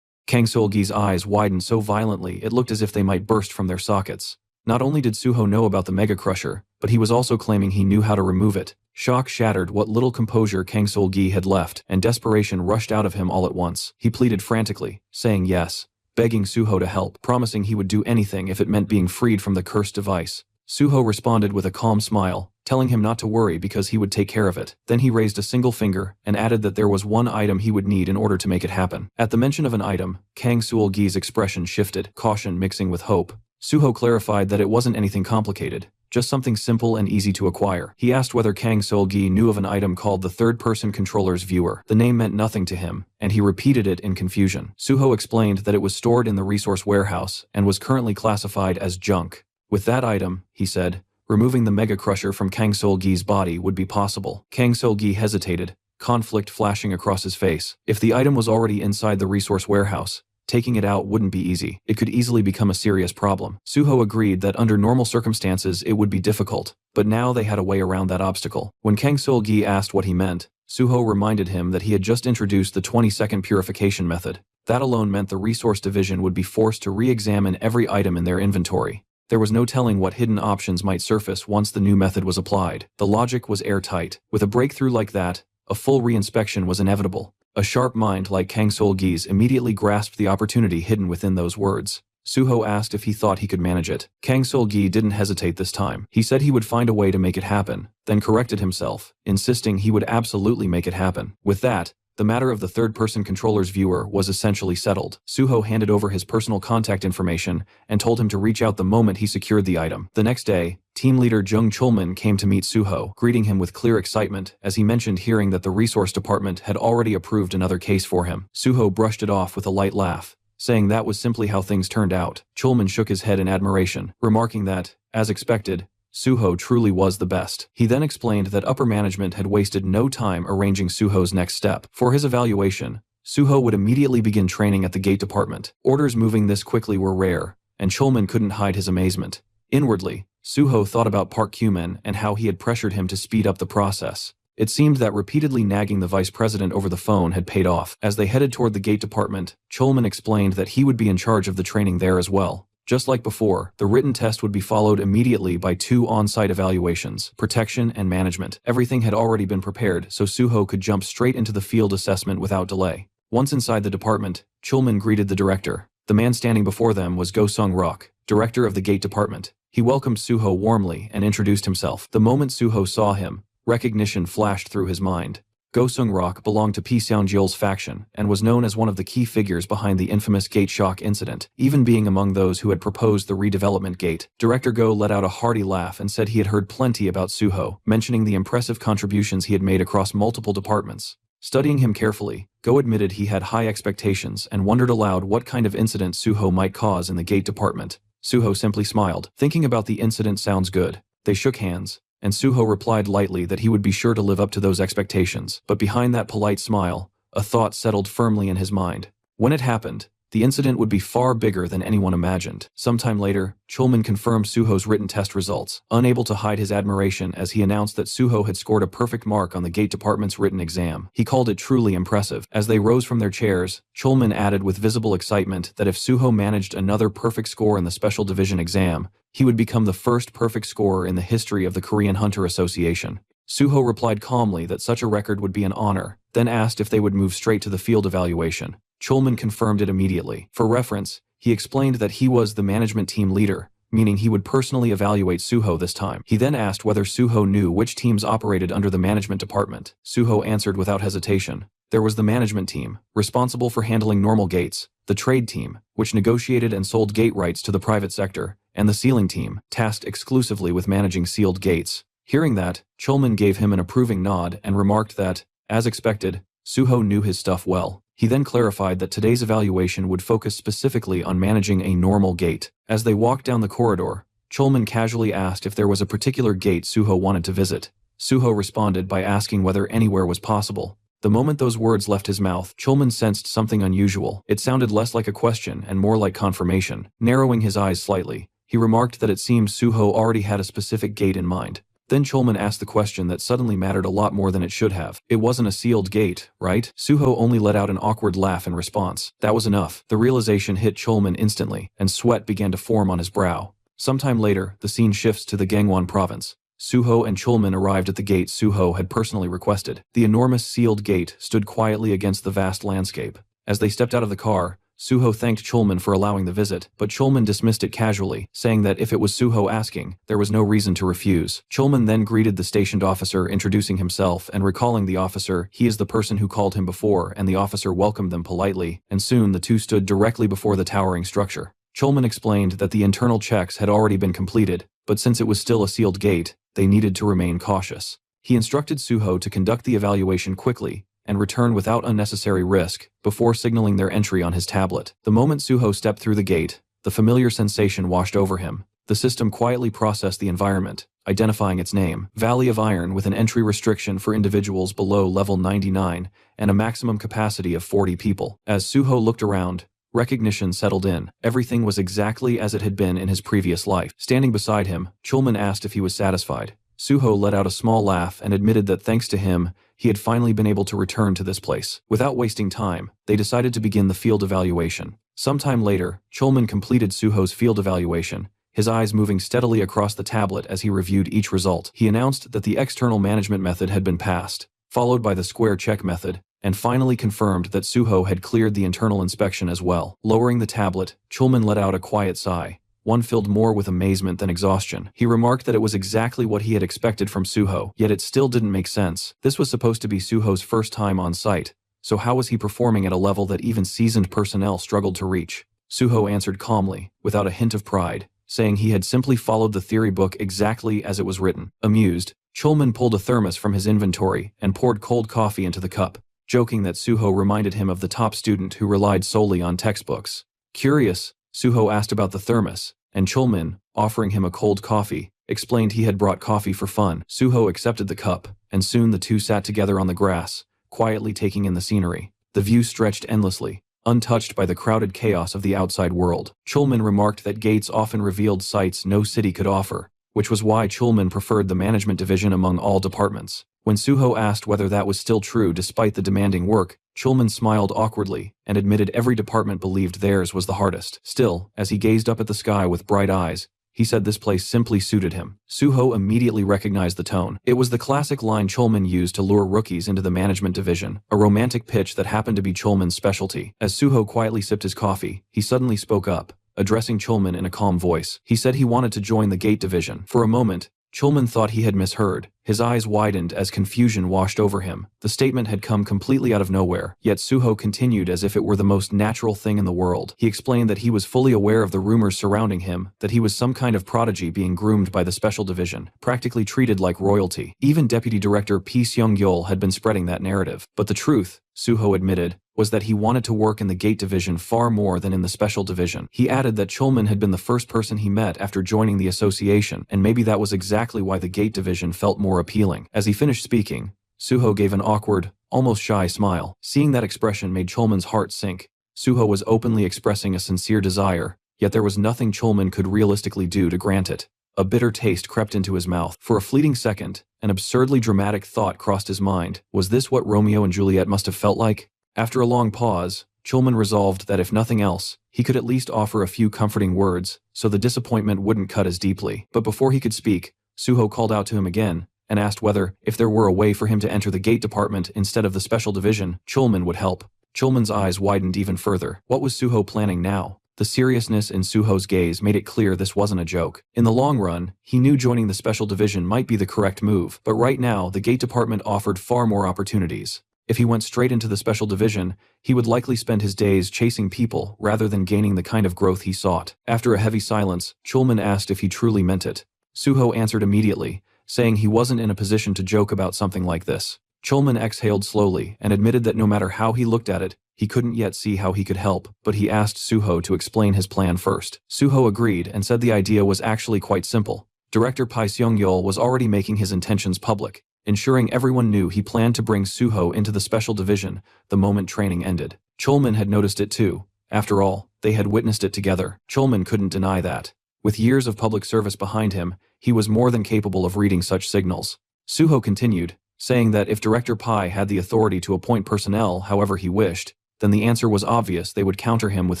Kang Sol-gi's eyes widened so violently it looked as if they might burst from their sockets. Not only did Suho know about the Mega Crusher, but he was also claiming he knew how to remove it. Shock shattered what little composure Kang Sol-gi had left, and desperation rushed out of him all at once. He pleaded frantically, saying yes, begging Suho to help, promising he would do anything if it meant being freed from the cursed device. Suho responded with a calm smile, telling him not to worry because he would take care of it. Then he raised a single finger and added that there was one item he would need in order to make it happen. At the mention of an item, Kang Sol-gi's expression shifted, caution mixing with hope. Suho clarified that it wasn't anything complicated, just something simple and easy to acquire. He asked whether Kang Sol-gi knew of an item called the third-person controller's viewer. The name meant nothing to him, and he repeated it in confusion. Suho explained that it was stored in the resource warehouse and was currently classified as junk. With that item, he said, removing the Mega Crusher from Kang Sol-gi's body would be possible. Kang Sol-gi hesitated, conflict flashing across his face. If the item was already inside the resource warehouse, taking it out wouldn't be easy. It could easily become a serious problem. Suho agreed that under normal circumstances it would be difficult, but now they had a way around that obstacle. When Kang Sol-gi asked what he meant, Suho reminded him that he had just introduced the 20-second purification method. That alone meant the resource division would be forced to re-examine every item in their inventory. There was no telling what hidden options might surface once the new method was applied. The logic was airtight. With a breakthrough like that, a full reinspection was inevitable. A sharp mind like Kang Sol-gi's immediately grasped the opportunity hidden within those words. Suho asked if he thought he could manage it. Kang Sol-gi didn't hesitate this time. He said he would find a way to make it happen, then corrected himself, insisting he would absolutely make it happen. With that, the matter of the third-person controller's viewer was essentially settled. Suho handed over his personal contact information and told him to reach out the moment he secured the item. The next day, team leader Jung Chulman came to meet Suho, greeting him with clear excitement as he mentioned hearing that the resource department had already approved another case for him. Suho brushed it off with a light laugh, saying that was simply how things turned out. Chulman shook his head in admiration, remarking that, as expected, Suho truly was the best. He then explained that upper management had wasted no time arranging Suho's next step. For his evaluation, Suho would immediately begin training at the gate department. Orders moving this quickly were rare, and Chulman couldn't hide his amazement. Inwardly, Suho thought about Park Kyu-man and how he had pressured him to speed up the process. It seemed that repeatedly nagging the vice president over the phone had paid off. As they headed toward the gate department, Chulman explained that he would be in charge of the training there as well. Just like before, the written test would be followed immediately by 2 on-site evaluations, protection and management. Everything had already been prepared, so Suho could jump straight into the field assessment without delay. Once inside the department, Chulman greeted the director. The man standing before them was Go Sung-rok, director of the gate department. He welcomed Suho warmly and introduced himself. The moment Suho saw him, recognition flashed through his mind. Go Sung-rok belonged to Pi Seung-jeol's faction and was known as one of the key figures behind the infamous gate shock incident, even being among those who had proposed the redevelopment gate. Director Go let out a hearty laugh and said he had heard plenty about Suho, mentioning the impressive contributions he had made across multiple departments. Studying him carefully, Go admitted he had high expectations and wondered aloud what kind of incident Suho might cause in the gate department. Suho simply smiled. Thinking about the incident sounds good. They shook hands, and Suho replied lightly that he would be sure to live up to those expectations. But behind that polite smile, a thought settled firmly in his mind. When it happened, the incident would be far bigger than anyone imagined. Sometime later, Chulman confirmed Suho's written test results, unable to hide his admiration as he announced that Suho had scored a perfect mark on the gate department's written exam. He called it truly impressive. As they rose from their chairs, Chulman added with visible excitement that if Suho managed another perfect score in the Special Division exam, he would become the first perfect scorer in the history of the Korean Hunter Association. Suho replied calmly that such a record would be an honor, then asked if they would move straight to the field evaluation. Chulman confirmed it immediately. For reference, he explained that he was the management team leader, meaning he would personally evaluate Suho this time. He then asked whether Suho knew which teams operated under the management department. Suho answered without hesitation. There was the management team, responsible for handling normal gates, the trade team, which negotiated and sold gate rights to the private sector, and the sealing team, tasked exclusively with managing sealed gates. Hearing that, Chulman gave him an approving nod and remarked that, as expected, Suho knew his stuff well. He then clarified that today's evaluation would focus specifically on managing a normal gate. As they walked down the corridor, Chulman casually asked if there was a particular gate Suho wanted to visit. Suho responded by asking whether anywhere was possible. The moment those words left his mouth, Chulman sensed something unusual. It sounded less like a question and more like confirmation. Narrowing his eyes slightly, he remarked that it seemed Suho already had a specific gate in mind. Then Chulman asked the question that suddenly mattered a lot more than it should have. It wasn't a sealed gate, right? Suho only let out an awkward laugh in response. That was enough. The realization hit Chulman instantly, and sweat began to form on his brow. Sometime later, the scene shifts to the Gangwon province. Suho and Chulman arrived at the gate Suho had personally requested. The enormous sealed gate stood quietly against the vast landscape. As they stepped out of the car, Suho thanked Chulman for allowing the visit, but Chulman dismissed it casually, saying that if it was Suho asking, there was no reason to refuse. Chulman then greeted the stationed officer, introducing himself and recalling the officer he is the person who called him before, and the officer welcomed them politely, and soon the two stood directly before the towering structure. Chulman explained that the internal checks had already been completed, but since it was still a sealed gate, they needed to remain cautious. He instructed Suho to conduct the evaluation quickly, and return without unnecessary risk, before signaling their entry on his tablet. The moment Suho stepped through the gate, the familiar sensation washed over him. The system quietly processed the environment, identifying its name, Valley of Iron, with an entry restriction for individuals below level 99, and a maximum capacity of 40 people. As Suho looked around, recognition settled in. Everything was exactly as it had been in his previous life. Standing beside him, Chulman asked if he was satisfied. Suho let out a small laugh and admitted that thanks to him, he had finally been able to return to this place. Without wasting time, they decided to begin the field evaluation. Sometime later, Chulman completed Suho's field evaluation, his eyes moving steadily across the tablet as he reviewed each result. He announced that the external management method had been passed, followed by the square check method, and finally confirmed that Suho had cleared the internal inspection as well. Lowering the tablet, Chulman let out a quiet sigh, one filled more with amazement than exhaustion. He remarked that it was exactly what he had expected from Suho, yet it still didn't make sense. This was supposed to be Suho's first time on site, so how was he performing at a level that even seasoned personnel struggled to reach? Suho answered calmly, without a hint of pride, saying he had simply followed the theory book exactly as it was written. Amused, Chulman pulled a thermos from his inventory and poured cold coffee into the cup, joking that Suho reminded him of the top student who relied solely on textbooks. Curious, Suho asked about the thermos, and Chulman, offering him a cold coffee, explained he had brought coffee for fun. Suho accepted the cup, and soon the two sat together on the grass, quietly taking in the scenery. The view stretched endlessly, untouched by the crowded chaos of the outside world. Chulman remarked that gates often revealed sights no city could offer, which was why Chulman preferred the management division among all departments. When Suho asked whether that was still true despite the demanding work, Chulman smiled awkwardly and admitted every department believed theirs was the hardest. Still, as he gazed up at the sky with bright eyes, he said this place simply suited him. Suho immediately recognized the tone. It was the classic line Chulman used to lure rookies into the management division, a romantic pitch that happened to be Chulman's specialty. As Suho quietly sipped his coffee, he suddenly spoke up, addressing Chulman in a calm voice. He said he wanted to join the gate division. For a moment, Chulman thought he had misheard. His eyes widened as confusion washed over him. The statement had come completely out of nowhere, yet Suho continued as if it were the most natural thing in the world. He explained that he was fully aware of the rumors surrounding him, that he was some kind of prodigy being groomed by the special division, practically treated like royalty. Even Deputy Director P. Seung-yeol had been spreading that narrative. But the truth, Suho admitted, was that he wanted to work in the gate division far more than in the special division. He added that Chulman had been the first person he met after joining the association, and maybe that was exactly why the gate division felt more appealing. As he finished speaking, Suho gave an awkward, almost shy smile. Seeing that expression made Chulman's heart sink. Suho was openly expressing a sincere desire, yet there was nothing Chulman could realistically do to grant it. A bitter taste crept into his mouth. For a fleeting second, an absurdly dramatic thought crossed his mind. Was this what Romeo and Juliet must have felt like? After a long pause, Chulman resolved that if nothing else, he could at least offer a few comforting words, so the disappointment wouldn't cut as deeply. But before he could speak, Suho called out to him again, and asked whether, if there were a way for him to enter the gate department instead of the special division, Chulman would help. Chulman's eyes widened even further. What was Suho planning now? The seriousness in Suho's gaze made it clear this wasn't a joke. In the long run, he knew joining the special division might be the correct move, but right now the gate department offered far more opportunities. If he went straight into the special division, he would likely spend his days chasing people rather than gaining the kind of growth he sought. After a heavy silence, Chulman asked if he truly meant it. Suho answered immediately, saying he wasn't in a position to joke about something like this. Chulman exhaled slowly and admitted that no matter how he looked at it, he couldn't yet see how he could help, but he asked Suho to explain his plan first. Suho agreed and said the idea was actually quite simple. Director Pai Seong-yeol was already making his intentions public, ensuring everyone knew he planned to bring Suho into the special division the moment training ended. Chulman had noticed it too. After all, they had witnessed it together. Chulman couldn't deny that. With years of public service behind him, he was more than capable of reading such signals. Suho continued, saying that if Director Pai had the authority to appoint personnel however he wished, then the answer was obvious: they would counter him with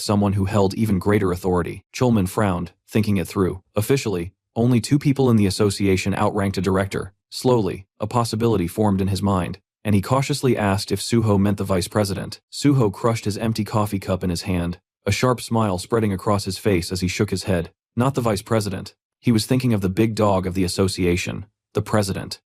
someone who held even greater authority. Chulman frowned, thinking it through. Officially, only 2 people in the association outranked a director. Slowly, a possibility formed in his mind, and he cautiously asked if Suho meant the vice president. Suho crushed his empty coffee cup in his hand, a sharp smile spreading across his face as he shook his head. Not the vice president. He was thinking of the big dog of the association, the president.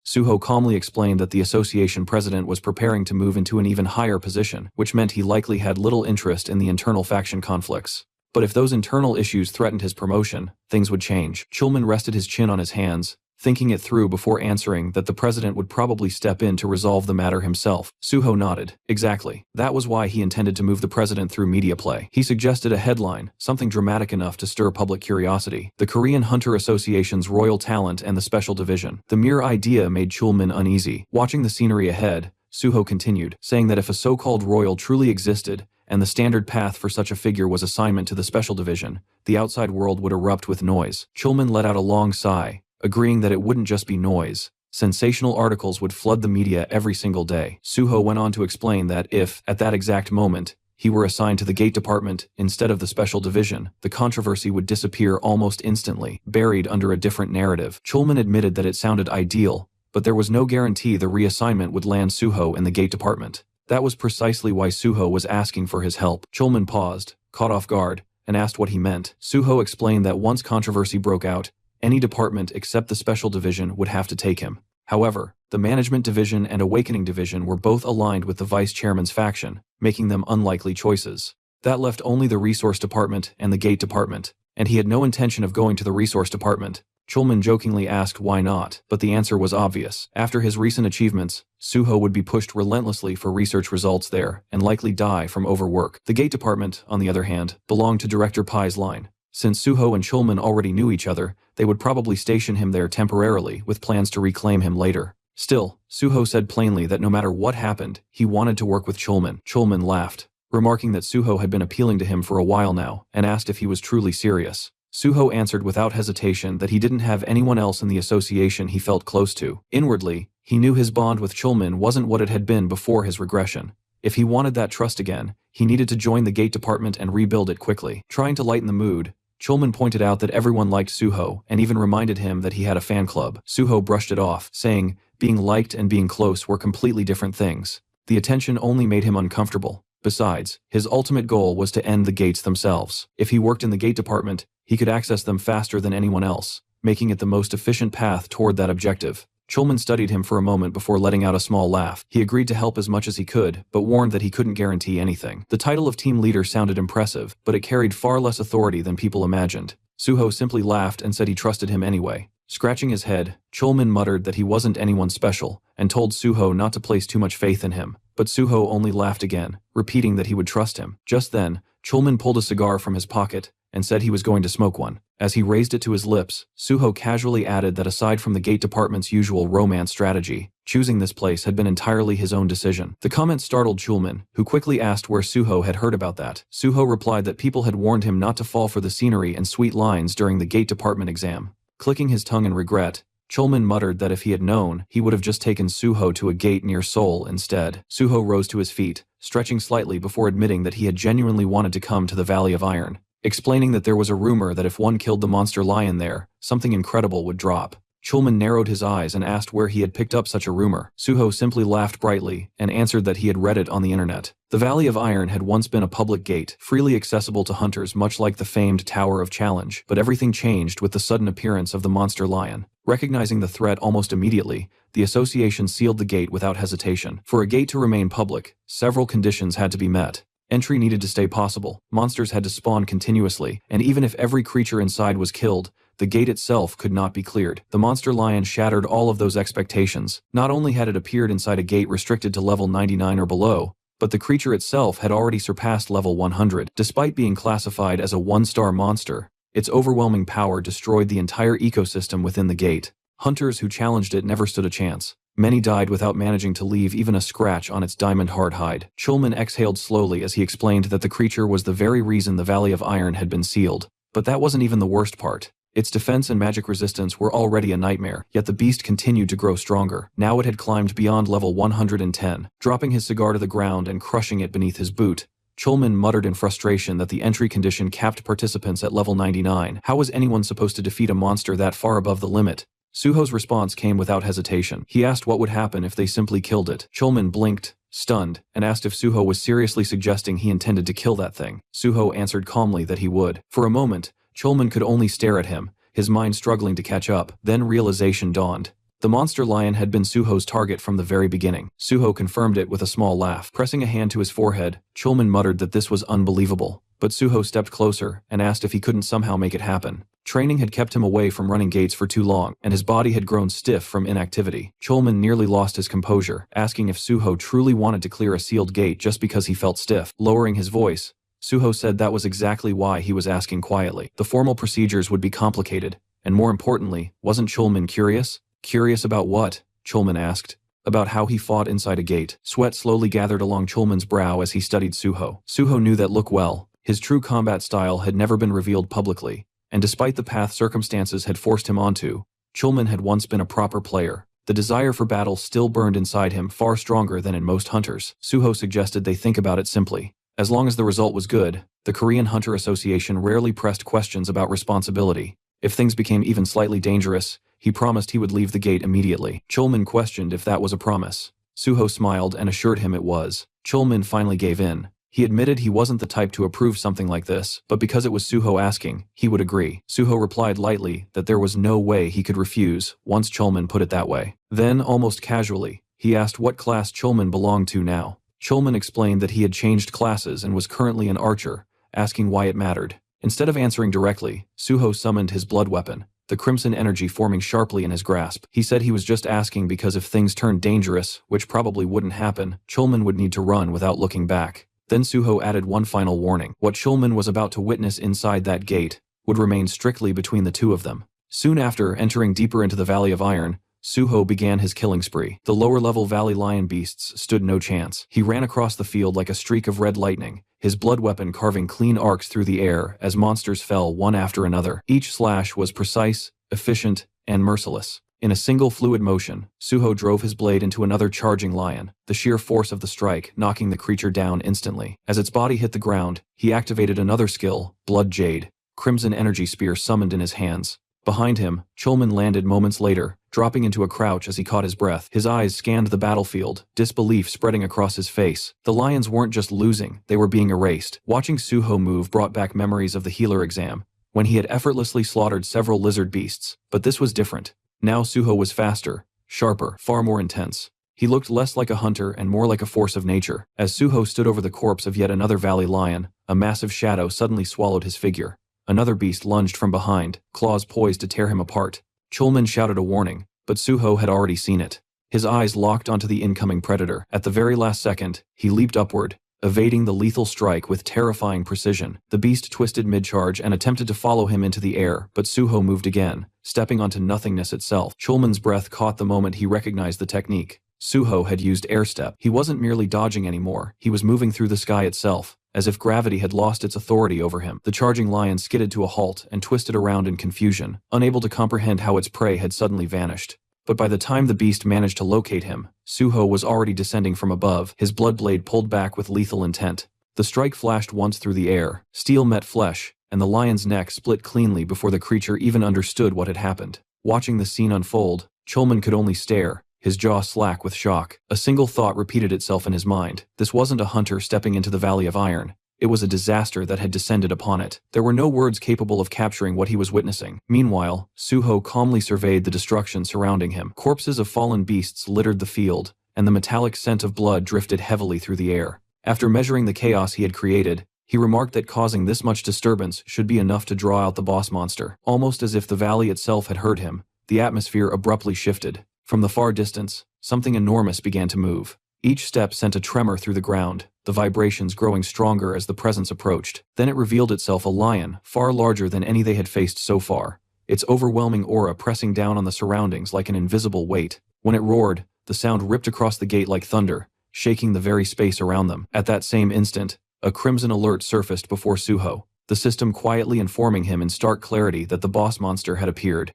Suho calmly explained that the association president was preparing to move into an even higher position, which meant he likely had little interest in the internal faction conflicts. But if those internal issues threatened his promotion, things would change. Chulman rested his chin on his hands, thinking it through before answering that the president would probably step in to resolve the matter himself. Suho nodded. Exactly. That was why he intended to move the president through media play. He suggested a headline, something dramatic enough to stir public curiosity: the Korean Hunter Association's Royal Talent and the Special Division. The mere idea made Chulman uneasy. Watching the scenery ahead, Suho continued, saying that if a so-called royal truly existed, and the standard path for such a figure was assignment to the special division, the outside world would erupt with noise. Chulman let out a long sigh, agreeing that it wouldn't just be noise. Sensational articles would flood the media every single day. Suho went on to explain that if, at that exact moment, he were assigned to the gate department instead of the special division, the controversy would disappear almost instantly, buried under a different narrative. Chulman admitted that it sounded ideal, but there was no guarantee the reassignment would land Suho in the gate department. That was precisely why Suho was asking for his help. Chulman paused, caught off guard, and asked what he meant. Suho explained that once controversy broke out, any department except the special division would have to take him. However, the management division and awakening division were both aligned with the vice chairman's faction, making them unlikely choices. That left only the resource department and the gate department, and he had no intention of going to the resource department. Chulman jokingly asked why not, but the answer was obvious. After his recent achievements, Suho would be pushed relentlessly for research results there and likely die from overwork. The gate department, on the other hand, belonged to Director Pai's line. Since Suho and Chulman already knew each other, they would probably station him there temporarily with plans to reclaim him later. Still, Suho said plainly that no matter what happened, he wanted to work with Chulman. Chulman laughed, remarking that Suho had been appealing to him for a while now, and asked if he was truly serious. Suho answered without hesitation that he didn't have anyone else in the association he felt close to. Inwardly, he knew his bond with Chulman wasn't what it had been before his regression. If he wanted that trust again, he needed to join the gate department and rebuild it quickly. Trying to lighten the mood, Chulman pointed out that everyone liked Suho and even reminded him that he had a fan club. Suho brushed it off, saying being liked and being close were completely different things. The attention only made him uncomfortable. Besides, his ultimate goal was to end the gates themselves. If he worked in the gate department, he could access them faster than anyone else, making it the most efficient path toward that objective. Chulman studied him for a moment before letting out a small laugh. He agreed to help as much as he could, but warned that he couldn't guarantee anything. The title of team leader sounded impressive, but it carried far less authority than people imagined. Suho simply laughed and said he trusted him anyway. Scratching his head, Chulman muttered that he wasn't anyone special, and told Suho not to place too much faith in him. But Suho only laughed again, repeating that he would trust him. Just then, Chulman pulled a cigar from his pocket and said he was going to smoke one. As he raised it to his lips, Suho casually added that aside from the gate department's usual romance strategy, choosing this place had been entirely his own decision. The comment startled Chulman, who quickly asked where Suho had heard about that. Suho replied that people had warned him not to fall for the scenery and sweet lines during the gate department exam. Clicking his tongue in regret, Chulman muttered that if he had known, he would have just taken Suho to a gate near Seoul instead. Suho rose to his feet, stretching slightly before admitting that he had genuinely wanted to come to the Valley of Iron, explaining that there was a rumor that if one killed the monster lion there, something incredible would drop. Chulman narrowed his eyes and asked where he had picked up such a rumor. Suho simply laughed brightly and answered that he had read it on the internet. The Valley of Iron had once been a public gate, freely accessible to hunters much like the famed Tower of Challenge, but everything changed with the sudden appearance of the monster lion. Recognizing the threat almost immediately, the association sealed the gate without hesitation. For a gate to remain public, several conditions had to be met. Entry needed to stay possible, monsters had to spawn continuously, and even if every creature inside was killed, the gate itself could not be cleared. The monster lion shattered all of those expectations. Not only had it appeared inside a gate restricted to level 99 or below, but the creature itself had already surpassed level 100. Despite being classified as a one-star monster, its overwhelming power destroyed the entire ecosystem within the gate. Hunters who challenged it never stood a chance. Many died without managing to leave even a scratch on its diamond-hard hide. Chulman exhaled slowly as he explained that the creature was the very reason the Valley of Iron had been sealed. But that wasn't even the worst part. Its defense and magic resistance were already a nightmare, yet the beast continued to grow stronger. Now it had climbed beyond level 110. Dropping his cigar to the ground and crushing it beneath his boot, Chulman muttered in frustration that the entry condition capped participants at level 99. How was anyone supposed to defeat a monster that far above the limit? Suho's response came without hesitation. He asked what would happen if they simply killed it. Chulman blinked, stunned, and asked if Suho was seriously suggesting he intended to kill that thing. Suho answered calmly that he would. For a moment, Chulman could only stare at him, his mind struggling to catch up. Then realization dawned. The monster lion had been Suho's target from the very beginning. Suho confirmed it with a small laugh. Pressing a hand to his forehead, Chulman muttered that this was unbelievable. But Suho stepped closer and asked if he couldn't somehow make it happen. Training had kept him away from running gates for too long, and his body had grown stiff from inactivity. Chulman nearly lost his composure, asking if Suho truly wanted to clear a sealed gate just because he felt stiff. Lowering his voice, Suho said that was exactly why he was asking quietly. The formal procedures would be complicated, and more importantly, wasn't Chulman curious? Curious about what? Chulman asked. About how he fought inside a gate. Sweat slowly gathered along Chulman's brow as he studied Suho. Suho knew that look well. His true combat style had never been revealed publicly, and despite the path circumstances had forced him onto, Chulman had once been a proper player. The desire for battle still burned inside him far stronger than in most hunters. Suho suggested they think about it simply. As long as the result was good, the Korean Hunter Association rarely pressed questions about responsibility. If things became even slightly dangerous, he promised he would leave the gate immediately. Chulman questioned if that was a promise. Suho smiled and assured him it was. Chulman finally gave in. He admitted he wasn't the type to approve something like this, but because it was Suho asking, he would agree. Suho replied lightly that there was no way he could refuse, once Chulman put it that way. Then, almost casually, he asked what class Chulman belonged to now. Chulman explained that he had changed classes and was currently an archer, asking why it mattered. Instead of answering directly, Suho summoned his blood weapon, the crimson energy forming sharply in his grasp. He said he was just asking because if things turned dangerous, which probably wouldn't happen, Chulman would need to run without looking back. Then Suho added one final warning. What Chulman was about to witness inside that gate would remain strictly between the two of them. Soon after entering deeper into the Valley of Iron, Suho began his killing spree. The lower-level valley lion beasts stood no chance. He ran across the field like a streak of red lightning, his blood weapon carving clean arcs through the air as monsters fell one after another. Each slash was precise, efficient, and merciless. In a single fluid motion, Suho drove his blade into another charging lion, the sheer force of the strike knocking the creature down instantly. As its body hit the ground, he activated another skill, Blood Jade, crimson energy spear summoned in his hands. Behind him, Chulman landed moments later, dropping into a crouch as he caught his breath. His eyes scanned the battlefield, disbelief spreading across his face. The lions weren't just losing, they were being erased. Watching Suho move brought back memories of the healer exam, when he had effortlessly slaughtered several lizard beasts. But this was different. Now Suho was faster, sharper, far more intense. He looked less like a hunter and more like a force of nature. As Suho stood over the corpse of yet another valley lion, a massive shadow suddenly swallowed his figure. Another beast lunged from behind, claws poised to tear him apart. Chulman shouted a warning, but Suho had already seen it. His eyes locked onto the incoming predator. At the very last second, he leaped upward, evading the lethal strike with terrifying precision. The beast twisted mid-charge and attempted to follow him into the air, but Suho moved again, stepping onto nothingness itself. Chulman's breath caught the moment he recognized the technique. Suho had used air step. He wasn't merely dodging anymore, he was moving through the sky itself, as if gravity had lost its authority over him. The charging lion skidded to a halt and twisted around in confusion, unable to comprehend how its prey had suddenly vanished. But by the time the beast managed to locate him, Suho was already descending from above, his blood blade pulled back with lethal intent. The strike flashed once through the air, steel met flesh, and the lion's neck split cleanly before the creature even understood what had happened. Watching the scene unfold, Chulman could only stare, his jaw slack with shock. A single thought repeated itself in his mind. This wasn't a hunter stepping into the Valley of Iron. It was a disaster that had descended upon it. There were no words capable of capturing what he was witnessing. Meanwhile, Suho calmly surveyed the destruction surrounding him. Corpses of fallen beasts littered the field, and the metallic scent of blood drifted heavily through the air. After measuring the chaos he had created, he remarked that causing this much disturbance should be enough to draw out the boss monster. Almost as if the valley itself had heard him, the atmosphere abruptly shifted. From the far distance, something enormous began to move. Each step sent a tremor through the ground, the vibrations growing stronger as the presence approached. Then it revealed itself a lion, far larger than any they had faced so far, its overwhelming aura pressing down on the surroundings like an invisible weight. When it roared, the sound ripped across the gate like thunder, shaking the very space around them. At that same instant, a crimson alert surfaced before Suho, the system quietly informing him in stark clarity that the boss monster had appeared.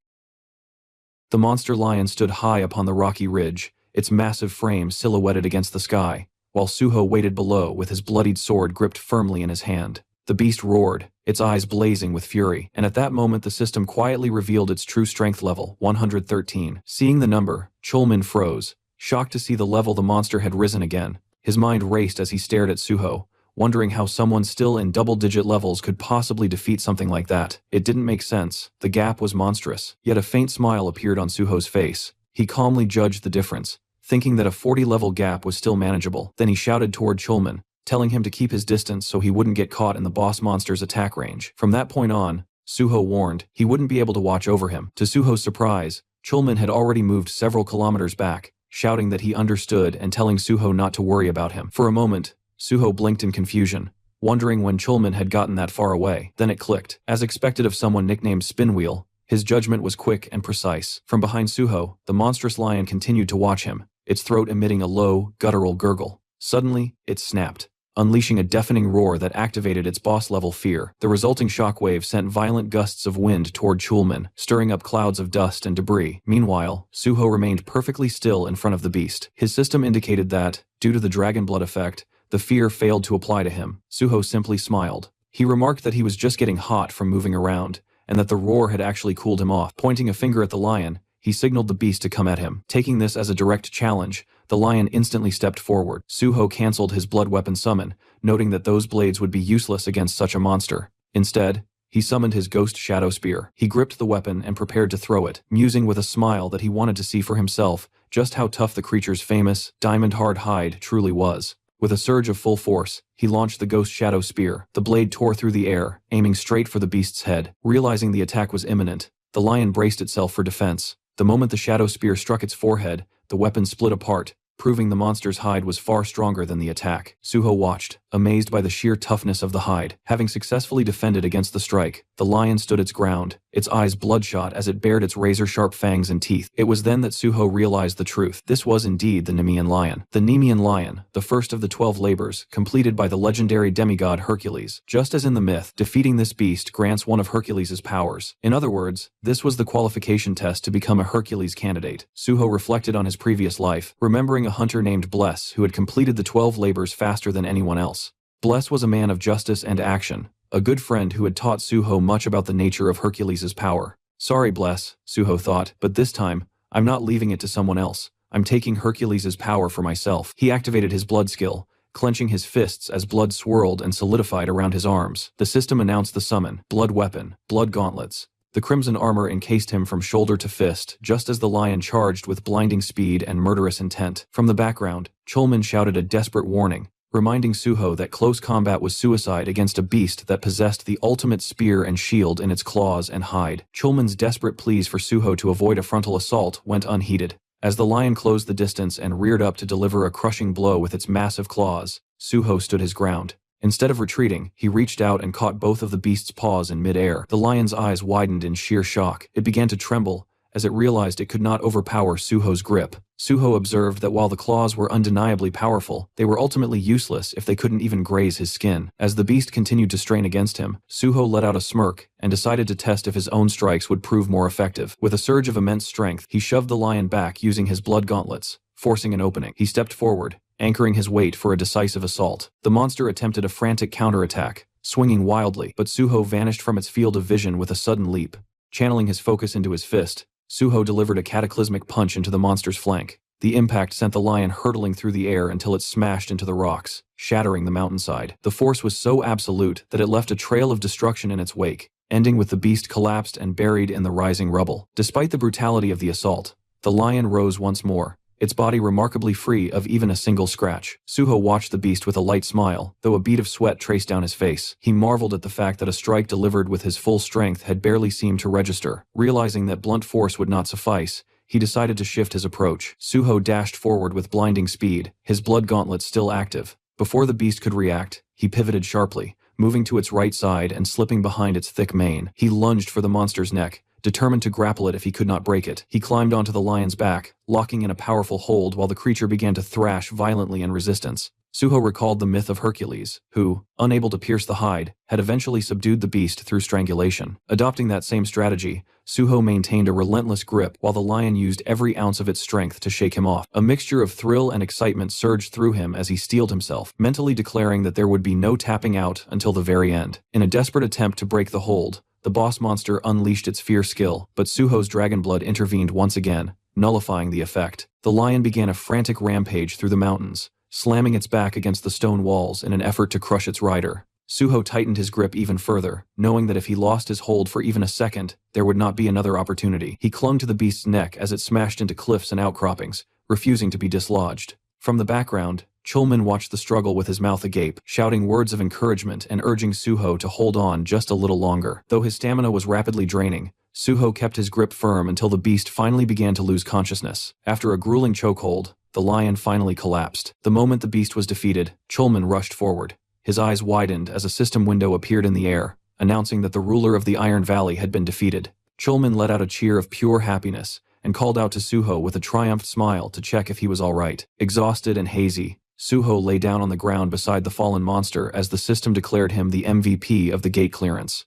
The monster lion stood high upon the rocky ridge, its massive frame silhouetted against the sky, while Suho waited below with his bloodied sword gripped firmly in his hand. The beast roared, its eyes blazing with fury, and at that moment the system quietly revealed its true strength level, 113. Seeing the number, Chulman froze, shocked to see the level the monster had risen again. His mind raced as he stared at Suho, wondering how someone still in double-digit levels could possibly defeat something like that. It didn't make sense. The gap was monstrous. Yet a faint smile appeared on Suho's face. He calmly judged the difference, thinking that a 40-level gap was still manageable. Then he shouted toward Chulman, telling him to keep his distance so he wouldn't get caught in the boss monster's attack range. From that point on, Suho warned he wouldn't be able to watch over him. To Suho's surprise, Chulman had already moved several kilometers back, shouting that he understood and telling Suho not to worry about him. For a moment, Suho blinked in confusion, wondering when Chulman had gotten that far away. Then it clicked. As expected of someone nicknamed Spinwheel, his judgment was quick and precise. From behind Suho, the monstrous lion continued to watch him, its throat emitting a low, guttural gurgle. Suddenly, it snapped, unleashing a deafening roar that activated its boss-level fear. The resulting shockwave sent violent gusts of wind toward Chulman, stirring up clouds of dust and debris. Meanwhile, Suho remained perfectly still in front of the beast. His system indicated that, due to the dragon blood effect, the fear failed to apply to him. Suho simply smiled. He remarked that he was just getting hot from moving around, and that the roar had actually cooled him off. Pointing a finger at the lion, he signaled the beast to come at him. Taking this as a direct challenge, the lion instantly stepped forward. Suho cancelled his blood weapon summon, noting that those blades would be useless against such a monster. Instead, he summoned his ghost shadow spear. He gripped the weapon and prepared to throw it, musing with a smile that he wanted to see for himself just how tough the creature's famous, diamond-hard hide truly was. With a surge of full force, he launched the ghost shadow spear. The blade tore through the air, aiming straight for the beast's head. Realizing the attack was imminent, the lion braced itself for defense. The moment the shadow spear struck its forehead, the weapon split apart, proving the monster's hide was far stronger than the attack. Suho watched, amazed by the sheer toughness of the hide. Having successfully defended against the strike, the lion stood its ground, its eyes bloodshot as it bared its razor-sharp fangs and teeth. It was then that Suho realized the truth. This was indeed the Nemean lion. The Nemean lion, the first of the 12 labors, completed by the legendary demigod Hercules. Just as in the myth, defeating this beast grants one of Hercules' powers. In other words, this was the qualification test to become a Hercules candidate. Suho reflected on his previous life, remembering a hunter named Bless who had completed the 12 labors faster than anyone else. Bless was a man of justice and action, a good friend who had taught Suho much about the nature of Hercules' power. Sorry, Bless, Suho thought, but this time, I'm not leaving it to someone else. I'm taking Hercules' power for myself. He activated his blood skill, clenching his fists as blood swirled and solidified around his arms. The system announced the summon, blood weapon, blood gauntlets. The crimson armor encased him from shoulder to fist, just as the lion charged with blinding speed and murderous intent. From the background, Chulman shouted a desperate warning, reminding Suho that close combat was suicide against a beast that possessed the ultimate spear and shield in its claws and hide. Chulman's desperate pleas for Suho to avoid a frontal assault went unheeded. As the lion closed the distance and reared up to deliver a crushing blow with its massive claws, Suho stood his ground. Instead of retreating, he reached out and caught both of the beast's paws in mid-air. The lion's eyes widened in sheer shock. It began to tremble, as it realized it could not overpower Suho's grip. Suho observed that while the claws were undeniably powerful, they were ultimately useless if they couldn't even graze his skin. As the beast continued to strain against him, Suho let out a smirk and decided to test if his own strikes would prove more effective. With a surge of immense strength, he shoved the lion back using his blood gauntlets, forcing an opening. He stepped forward, anchoring his weight for a decisive assault. The monster attempted a frantic counterattack, swinging wildly, but Suho vanished from its field of vision with a sudden leap. Channeling his focus into his fist, Suho delivered a cataclysmic punch into the monster's flank. The impact sent the lion hurtling through the air until it smashed into the rocks, shattering the mountainside. The force was so absolute that it left a trail of destruction in its wake, ending with the beast collapsed and buried in the rising rubble. Despite the brutality of the assault, the lion rose once more, its body remarkably free of even a single scratch. Suho watched the beast with a light smile, though a bead of sweat traced down his face. He marveled at the fact that a strike delivered with his full strength had barely seemed to register. Realizing that blunt force would not suffice, he decided to shift his approach. Suho dashed forward with blinding speed, his blood gauntlet still active. Before the beast could react, he pivoted sharply, moving to its right side and slipping behind its thick mane. He lunged for the monster's neck, determined to grapple it if he could not break it. He climbed onto the lion's back, locking in a powerful hold while the creature began to thrash violently in resistance. Suho recalled the myth of Hercules, who, unable to pierce the hide, had eventually subdued the beast through strangulation. Adopting that same strategy, Suho maintained a relentless grip while the lion used every ounce of its strength to shake him off. A mixture of thrill and excitement surged through him as he steeled himself, mentally declaring that there would be no tapping out until the very end. In a desperate attempt to break the hold, the boss monster unleashed its fierce skill, but Suho's dragon blood intervened once again, nullifying the effect. The lion began a frantic rampage through the mountains, slamming its back against the stone walls in an effort to crush its rider. Suho tightened his grip even further, knowing that if he lost his hold for even a second, there would not be another opportunity. He clung to the beast's neck as it smashed into cliffs and outcroppings, refusing to be dislodged. From the background, Chulman watched the struggle with his mouth agape, shouting words of encouragement and urging Suho to hold on just a little longer. Though his stamina was rapidly draining, Suho kept his grip firm until the beast finally began to lose consciousness. After a grueling chokehold, the lion finally collapsed. The moment the beast was defeated, Chulman rushed forward. His eyes widened as a system window appeared in the air, announcing that the ruler of the Iron Valley had been defeated. Chulman let out a cheer of pure happiness and called out to Suho with a triumphant smile to check if he was all right. Exhausted and hazy, Suho lay down on the ground beside the fallen monster as the system declared him the MVP of the gate clearance.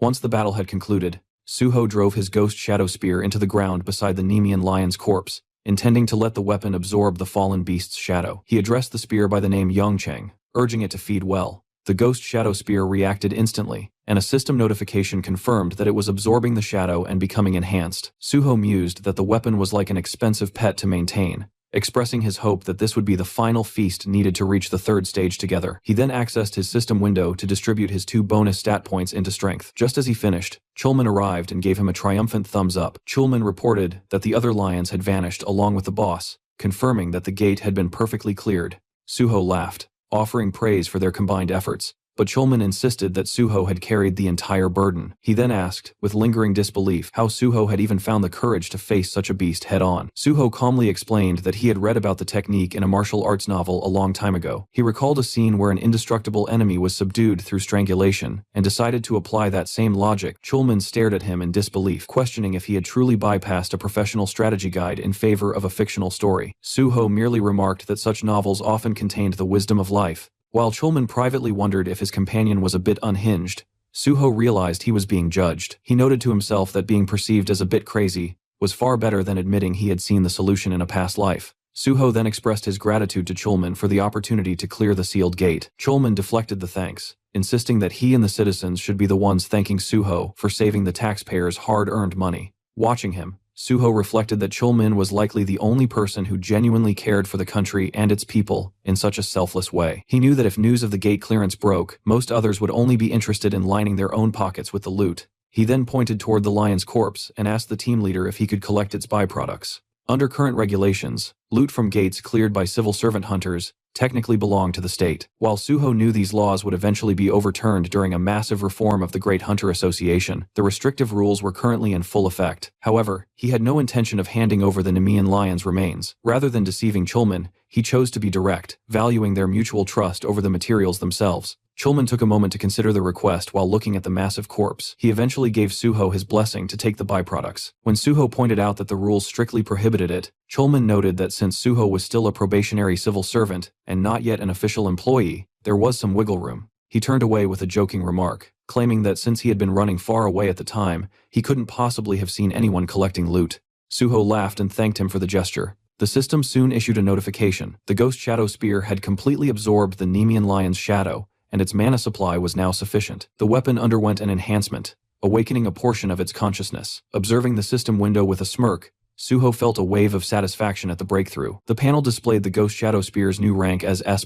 Once the battle had concluded, Suho drove his ghost shadow spear into the ground beside the Nemean lion's corpse, intending to let the weapon absorb the fallen beast's shadow. He addressed the spear by the name Yongcheng, urging it to feed well. The ghost shadow spear reacted instantly, and a system notification confirmed that it was absorbing the shadow and becoming enhanced. Suho mused that the weapon was like an expensive pet to maintain, expressing his hope that this would be the final feast needed to reach the third stage together. He then accessed his system window to distribute his 2 bonus stat points into strength. Just as he finished, Chulman arrived and gave him a triumphant thumbs up. Chulman reported that the other lions had vanished along with the boss, confirming that the gate had been perfectly cleared. Suho laughed, offering praise for their combined efforts, but Chulman insisted that Suho had carried the entire burden. He then asked, with lingering disbelief, how Suho had even found the courage to face such a beast head-on. Suho calmly explained that he had read about the technique in a martial arts novel a long time ago. He recalled a scene where an indestructible enemy was subdued through strangulation, and decided to apply that same logic. Chulman stared at him in disbelief, questioning if he had truly bypassed a professional strategy guide in favor of a fictional story. Suho merely remarked that such novels often contained the wisdom of life. While Chulman privately wondered if his companion was a bit unhinged, Suho realized he was being judged. He noted to himself that being perceived as a bit crazy was far better than admitting he had seen the solution in a past life. Suho then expressed his gratitude to Chulman for the opportunity to clear the sealed gate. Chulman deflected the thanks, insisting that he and the citizens should be the ones thanking Suho for saving the taxpayers' hard-earned money. Watching him, Suho reflected that Chulman was likely the only person who genuinely cared for the country and its people in such a selfless way. He knew that if news of the gate clearance broke, most others would only be interested in lining their own pockets with the loot. He then pointed toward the lion's corpse and asked the team leader if he could collect its byproducts. Under current regulations, loot from gates cleared by civil servant hunters technically belonged to the state. While Suho knew these laws would eventually be overturned during a massive reform of the Great Hunter Association, the restrictive rules were currently in full effect. However, he had no intention of handing over the Nemean lion's remains. Rather than deceiving Chulman, he chose to be direct, valuing their mutual trust over the materials themselves. Chulman took a moment to consider the request while looking at the massive corpse. He eventually gave Suho his blessing to take the byproducts. When Suho pointed out that the rules strictly prohibited it, Chulman noted that since Suho was still a probationary civil servant and not yet an official employee, there was some wiggle room. He turned away with a joking remark, claiming that since he had been running far away at the time, he couldn't possibly have seen anyone collecting loot. Suho laughed and thanked him for the gesture. The system soon issued a notification. The Ghost Shadow Spear had completely absorbed the Nemean lion's shadow, and its mana supply was now sufficient. The weapon underwent an enhancement, awakening a portion of its consciousness. Observing the system window with a smirk, Suho felt a wave of satisfaction at the breakthrough. The panel displayed the Ghost Shadow Spear's new rank as S+,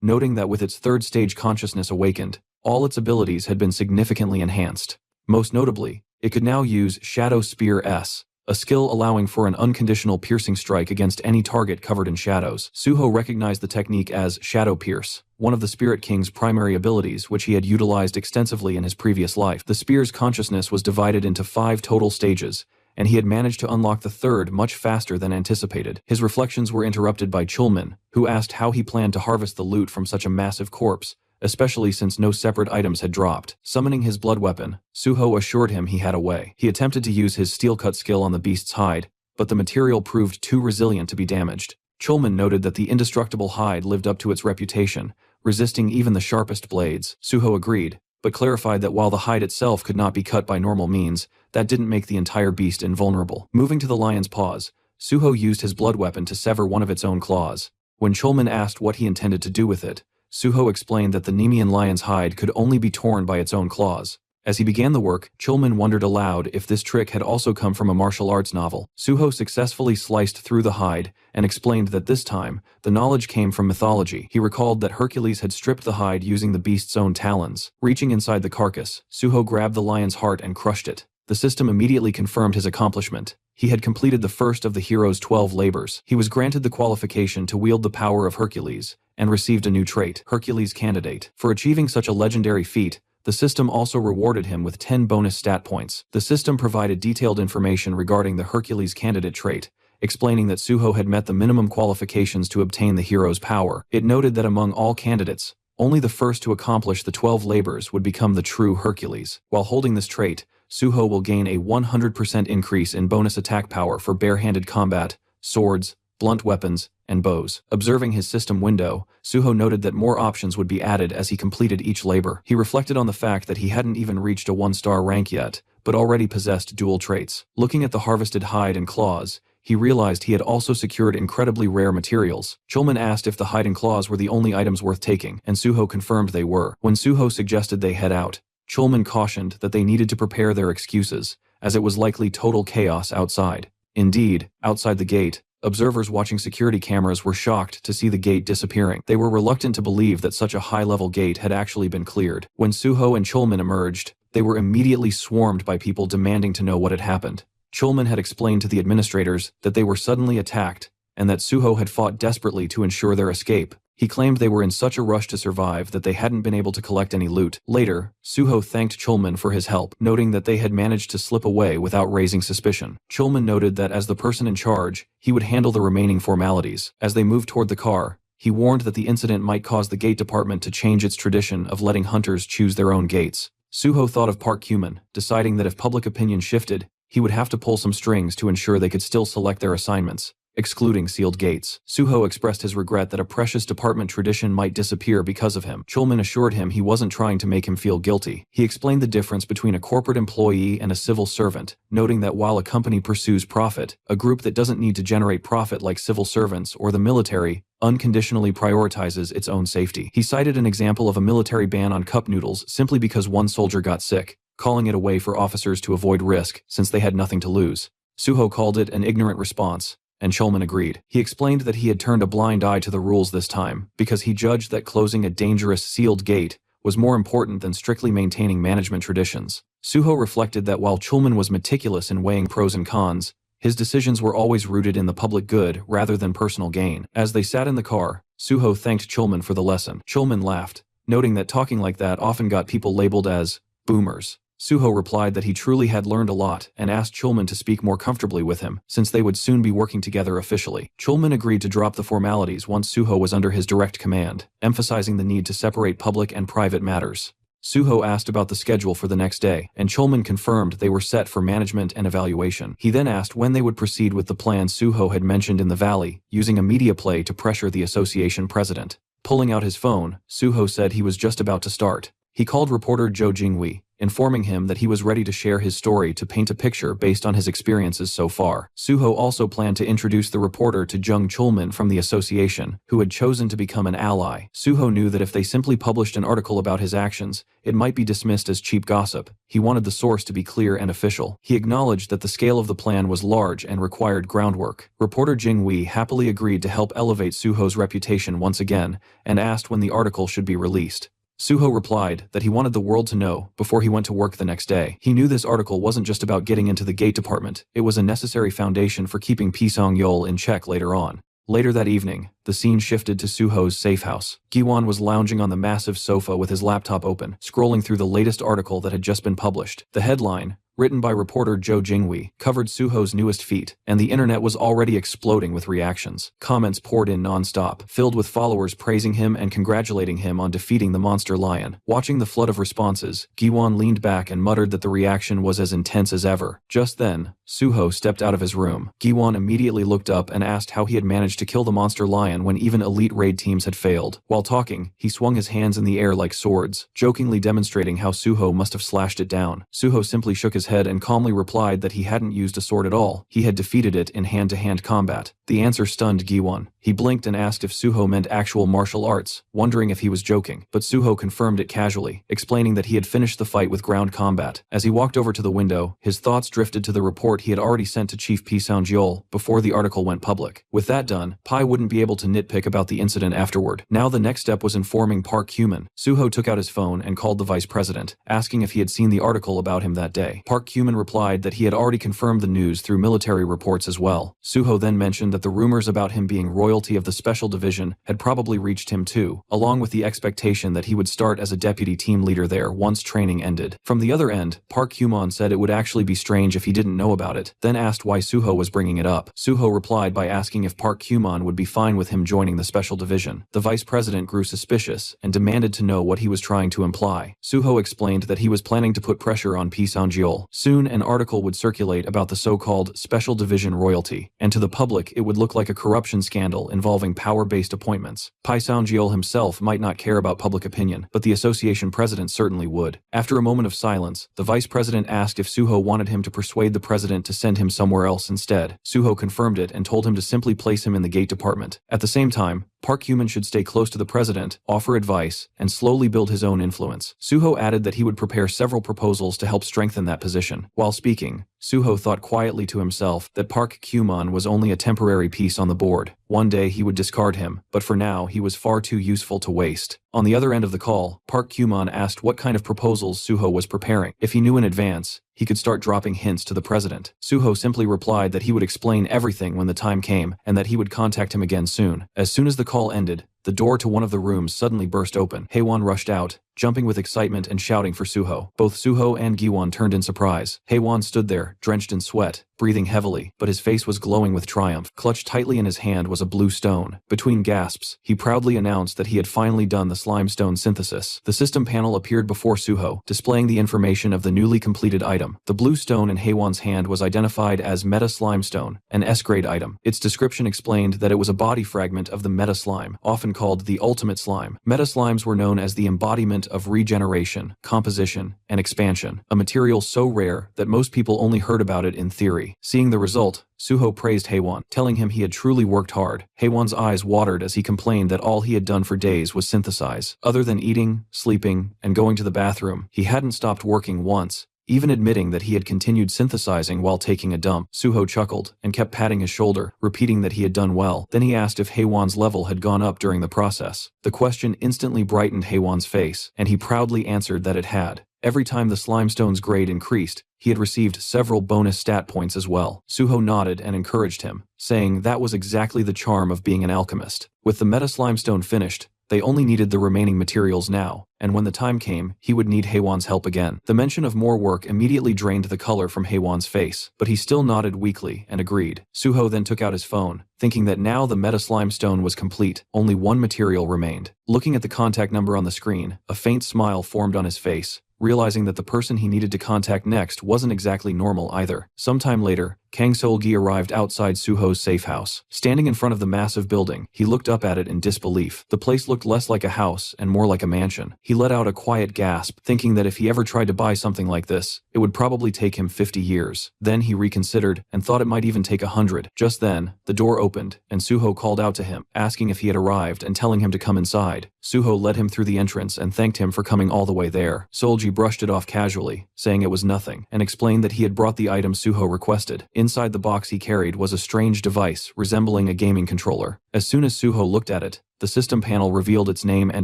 noting that with its third stage consciousness awakened, all its abilities had been significantly enhanced. Most notably, it could now use Shadow Spear S, a skill allowing for an unconditional piercing strike against any target covered in shadows. Suho recognized the technique as Shadow Pierce, one of the Spirit King's primary abilities which he had utilized extensively in his previous life. The spear's consciousness was divided into 5 total stages, and he had managed to unlock the third much faster than anticipated. His reflections were interrupted by Chulman, who asked how he planned to harvest the loot from such a massive corpse, especially since no separate items had dropped. Summoning his blood weapon, Suho assured him he had a way. He attempted to use his steel cut skill on the beast's hide, but the material proved too resilient to be damaged. Chulman noted that the indestructible hide lived up to its reputation, resisting even the sharpest blades. Suho agreed, but clarified that while the hide itself could not be cut by normal means, that didn't make the entire beast invulnerable. Moving to the lion's paws, Suho used his blood weapon to sever one of its own claws. When Chulman asked what he intended to do with it, Suho explained that the Nemean lion's hide could only be torn by its own claws. As he began the work, Chulman wondered aloud if this trick had also come from a martial arts novel. Suho successfully sliced through the hide and explained that this time, the knowledge came from mythology. He recalled that Hercules had stripped the hide using the beast's own talons. Reaching inside the carcass, Suho grabbed the lion's heart and crushed it. The system immediately confirmed his accomplishment. He had completed the first of the hero's 12 labors. He was granted the qualification to wield the power of Hercules, and received a new trait, Hercules Candidate. For achieving such a legendary feat, the system also rewarded him with 10 bonus stat points. The system provided detailed information regarding the Hercules Candidate trait, explaining that Suho had met the minimum qualifications to obtain the hero's power. It noted that among all candidates, only the first to accomplish the 12 labors would become the true Hercules. While holding this trait, Suho will gain a 100% increase in bonus attack power for bare-handed combat, swords, blunt weapons, and bows. Observing his system window, Suho noted that more options would be added as he completed each labor. He reflected on the fact that he hadn't even reached a 1-star rank yet, but already possessed dual traits. Looking at the harvested hide and claws, he realized he had also secured incredibly rare materials. Chulman asked if the hide and claws were the only items worth taking, and Suho confirmed they were. When Suho suggested they head out, Chulman cautioned that they needed to prepare their excuses, as it was likely total chaos outside. Indeed, outside the gate, observers watching security cameras were shocked to see the gate disappearing. They were reluctant to believe that such a high-level gate had actually been cleared. When Suho and Chulman emerged, they were immediately swarmed by people demanding to know what had happened. Chulman had explained to the administrators that they were suddenly attacked, and that Suho had fought desperately to ensure their escape. He claimed they were in such a rush to survive that they hadn't been able to collect any loot. Later, Suho thanked Chulman for his help, noting that they had managed to slip away without raising suspicion. Chulman noted that as the person in charge, he would handle the remaining formalities. As they moved toward the car, he warned that the incident might cause the gate department to change its tradition of letting hunters choose their own gates. Suho thought of Park Cuman, deciding that if public opinion shifted, he would have to pull some strings to ensure they could still select their assignments, excluding sealed gates. Suho expressed his regret that a precious department tradition might disappear because of him. Chulman assured him he wasn't trying to make him feel guilty. He explained the difference between a corporate employee and a civil servant, noting that while a company pursues profit, a group that doesn't need to generate profit like civil servants or the military unconditionally prioritizes its own safety. He cited an example of a military ban on cup noodles simply because one soldier got sick, calling it a way for officers to avoid risk since they had nothing to lose. Suho called it an ignorant response, and Chulman agreed. He explained that he had turned a blind eye to the rules this time, because he judged that closing a dangerous sealed gate was more important than strictly maintaining management traditions. Suho reflected that while Chulman was meticulous in weighing pros and cons, his decisions were always rooted in the public good rather than personal gain. As they sat in the car, Suho thanked Chulman for the lesson. Chulman laughed, noting that talking like that often got people labeled as boomers. Suho replied that he truly had learned a lot and asked Chulman to speak more comfortably with him, since they would soon be working together officially. Chulman agreed to drop the formalities once Suho was under his direct command, emphasizing the need to separate public and private matters. Suho asked about the schedule for the next day, and Chulman confirmed they were set for management and evaluation. He then asked when they would proceed with the plan Suho had mentioned in the valley, using a media play to pressure the association president. Pulling out his phone, Suho said he was just about to start. He called reporter Jo Jinghui, informing him that he was ready to share his story to paint a picture based on his experiences so far. Suho also planned to introduce the reporter to Jung Chulman from the association, who had chosen to become an ally. Suho knew that if they simply published an article about his actions, it might be dismissed as cheap gossip. He wanted the source to be clear and official. He acknowledged that the scale of the plan was large and required groundwork. Reporter Jinghui happily agreed to help elevate Suho's reputation once again, and asked when the article should be released. Suho replied that he wanted the world to know before he went to work the next day. He knew this article wasn't just about getting into the gate department, it was a necessary foundation for keeping Pisang-yeol in check later on. Later that evening, the scene shifted to Suho's safe house. Giwon was lounging on the massive sofa with his laptop open, scrolling through the latest article that had just been published. The headline, written by reporter Jo Jinghui, covered Suho's newest feat, and the internet was already exploding with reactions. Comments poured in non-stop, filled with followers praising him and congratulating him on defeating the monster lion. Watching the flood of responses, Giwon leaned back and muttered that the reaction was as intense as ever. Just then, Suho stepped out of his room. Giwon immediately looked up and asked how he had managed to kill the monster lion when even elite raid teams had failed. While talking, he swung his hands in the air like swords, jokingly demonstrating how Suho must have slashed it down. Suho simply shook his head and calmly replied that he hadn't used a sword at all. He had defeated it in hand-to-hand combat. The answer stunned Giwon. He blinked and asked if Suho meant actual martial arts, wondering if he was joking, but Suho confirmed it casually, explaining that he had finished the fight with ground combat. As he walked over to the window, his thoughts drifted to the report he had already sent to Chief Pisang-yeol before the article went public. With that done, Pai wouldn't be able to nitpick about the incident afterward. Now the next step was informing Park Hyuman. Suho took out his phone and called the vice president, asking if he had seen the article about him that day. Park Hyuman replied that he had already confirmed the news through military reports as well. Suho then mentioned that the rumors about him being royalty of the special division had probably reached him too, along with the expectation that he would start as a deputy team leader there once training ended. From the other end, Park Hyuman said it would actually be strange if he didn't know about it, then asked why Suho was bringing it up. Suho replied by asking if Park Hyuman would be fine with him joining the special division. The vice president grew suspicious and demanded to know what he was trying to imply. Suho explained that he was planning to put pressure on Pisang-yeol. Soon an article would circulate about the so-called special division royalty, and to the public it would look like a corruption scandal involving power-based appointments. Pisang-yeol himself might not care about public opinion, but the association president certainly would. After a moment of silence, the vice president asked if Suho wanted him to persuade the president to send him somewhere else instead. Suho confirmed it and told him to simply place him in the gate department. At the same time, Park Hyuman should stay close to the president, offer advice, and slowly build his own influence. Suho added that he would prepare several proposals to help strengthen that position. While speaking, Suho thought quietly to himself that Park Hyuman was only a temporary piece on the board. One day he would discard him, but for now he was far too useful to waste. On the other end of the call, Park Hyuman asked what kind of proposals Suho was preparing. If he knew in advance, he could start dropping hints to the president. Suho simply replied that he would explain everything when the time came, and that he would contact him again soon. As soon as the call ended, the door to one of the rooms suddenly burst open. Haewon rushed out, jumping with excitement and shouting for Suho. Both Suho and Giwon turned in surprise. Haewon stood there, drenched in sweat, breathing heavily, but his face was glowing with triumph. Clutched tightly in his hand was a blue stone. Between gasps, he proudly announced that he had finally done the slime stone synthesis. The system panel appeared before Suho, displaying the information of the newly completed item. The blue stone in Haewon's hand was identified as Meta Slime Stone, an S-grade item. Its description explained that it was a body fragment of the Meta Slime, often called the Ultimate Slime. Meta Slimes were known as the embodiment of regeneration, composition, and expansion, a material so rare that most people only heard about it in theory. Seeing the result, Suho praised Haewon, telling him he had truly worked hard. Haewon's eyes watered as he complained that all he had done for days was synthesize. Other than eating, sleeping, and going to the bathroom, he hadn't stopped working once, even admitting that he had continued synthesizing while taking a dump. Suho chuckled and kept patting his shoulder, repeating that he had done well. Then he asked if Haewon's level had gone up during the process. The question instantly brightened Haewon's face, and he proudly answered that it had. Every time the slimestone's grade increased, he had received several bonus stat points as well. Suho nodded and encouraged him, saying that was exactly the charm of being an alchemist. With the meta slimestone finished, they only needed the remaining materials now, and when the time came, he would need Haewon's help again. The mention of more work immediately drained the color from Haewon's face, but he still nodded weakly and agreed. Suho then took out his phone, thinking that now the meta slimestone was complete, only one material remained. Looking at the contact number on the screen, a faint smile formed on his face, realizing that the person he needed to contact next wasn't exactly normal either. Sometime later, Kang Seol-gi arrived outside Suho's safe house. Standing in front of the massive building, he looked up at it in disbelief. The place looked less like a house and more like a mansion. He let out a quiet gasp, thinking that if he ever tried to buy something like this, it would probably take him 50 years. Then he reconsidered and thought it might even take 100. Just then, the door opened, and Suho called out to him, asking if he had arrived and telling him to come inside. Suho led him through the entrance and thanked him for coming all the way there. Seol-gi brushed it off casually, saying it was nothing, and explained that he had brought the item Suho requested. Inside the box he carried was a strange device resembling a gaming controller. As soon as Suho looked at it, the system panel revealed its name and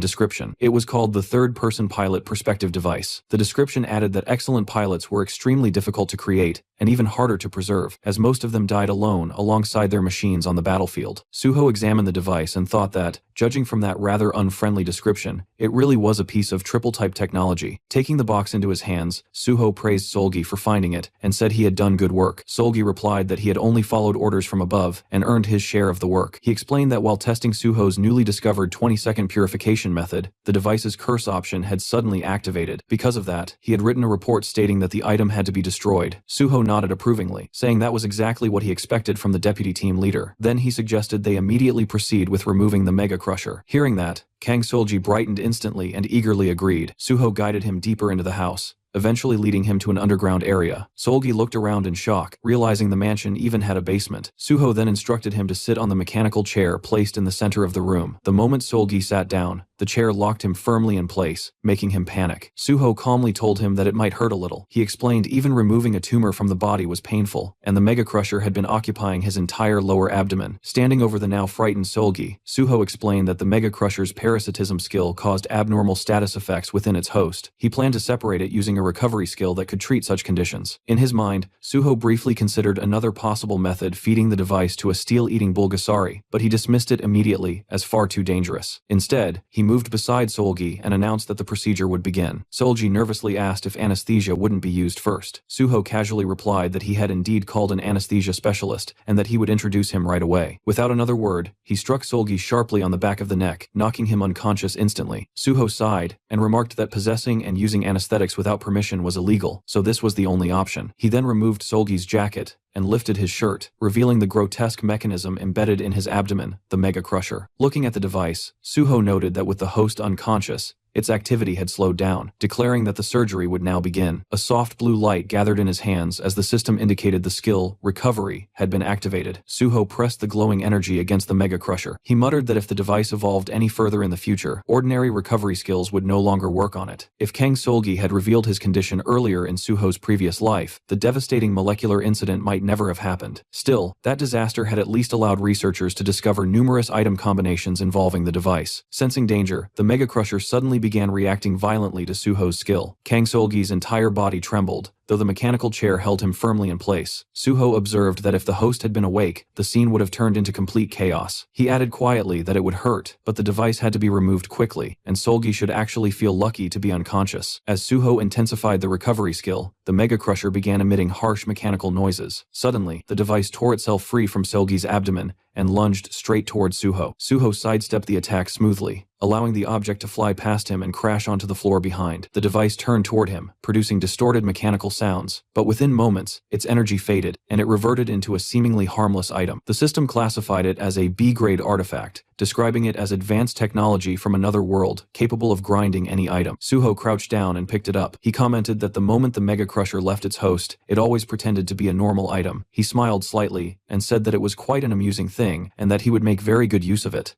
description. It was called the Third-Person Pilot Perspective Device. The description added that excellent pilots were extremely difficult to create and even harder to preserve, as most of them died alone alongside their machines on the battlefield. Suho examined the device and thought that, judging from that rather unfriendly description, it really was a piece of triple-type technology. Taking the box into his hands, Suho praised Seol-gi for finding it and said he had done good work. Seol-gi replied that he had only followed orders from above and earned his share of the work. He explained that while testing Suho's newly discovered 20-second purification method, the device's curse option had suddenly activated. Because of that, he had written a report stating that the item had to be destroyed. Suho nodded approvingly, saying that was exactly what he expected from the deputy team leader. Then he suggested they immediately proceed with removing the Mega Crusher. Hearing that, Kang Seol-gi brightened instantly and eagerly agreed. Suho guided him deeper into the house, eventually leading him to an underground area. Seol-gi looked around in shock, realizing the mansion even had a basement. Suho then instructed him to sit on the mechanical chair placed in the center of the room. The moment Seol-gi sat down, the chair locked him firmly in place, making him panic. Suho calmly told him that it might hurt a little. He explained even removing a tumor from the body was painful, and the Mega Crusher had been occupying his entire lower abdomen. Standing over the now frightened Seol-gi, Suho explained that the Mega Crusher's parasitism skill caused abnormal status effects within its host. He planned to separate it using a recovery skill that could treat such conditions. In his mind, Suho briefly considered another possible method, feeding the device to a steel-eating Bulgasari, but he dismissed it immediately as far too dangerous. Instead, he moved beside Seol-gi and announced that the procedure would begin. Seol-gi nervously asked if anesthesia wouldn't be used first. Suho casually replied that he had indeed called an anesthesia specialist and that he would introduce him right away. Without another word, he struck Seol-gi sharply on the back of the neck, knocking him unconscious instantly. Suho sighed and remarked that possessing and using anesthetics without permission was illegal, so this was the only option. He then removed Seol-gi's jacket and lifted his shirt, revealing the grotesque mechanism embedded in his abdomen, the Mega Crusher. Looking at the device, Suho noted that with the host unconscious, its activity had slowed down, declaring that the surgery would now begin. A soft blue light gathered in his hands as the system indicated the skill, recovery, had been activated. Suho pressed the glowing energy against the Mega Crusher. He muttered that if the device evolved any further in the future, ordinary recovery skills would no longer work on it. If Kang Seol-gi had revealed his condition earlier in Suho's previous life, the devastating molecular incident might never have happened. Still, that disaster had at least allowed researchers to discover numerous item combinations involving the device. Sensing danger, the Mega Crusher suddenly began reacting violently to Suho's skill. Kang Seol-gi's entire body trembled, though the mechanical chair held him firmly in place. Suho observed that if the host had been awake, the scene would have turned into complete chaos. He added quietly that it would hurt, but the device had to be removed quickly, and Seol-gi should actually feel lucky to be unconscious. As Suho intensified the recovery skill, the Mega Crusher began emitting harsh mechanical noises. Suddenly, the device tore itself free from Seol-gi's abdomen and lunged straight towards Suho. Suho sidestepped the attack smoothly, allowing the object to fly past him and crash onto the floor behind. The device turned toward him, producing distorted mechanical sounds, but within moments, its energy faded, and it reverted into a seemingly harmless item. The system classified it as a B-grade artifact, describing it as advanced technology from another world, capable of grinding any item. Suho crouched down and picked it up. He commented that the moment the Mega Crusher left its host, it always pretended to be a normal item. He smiled slightly, and said that it was quite an amusing thing, and that he would make very good use of it.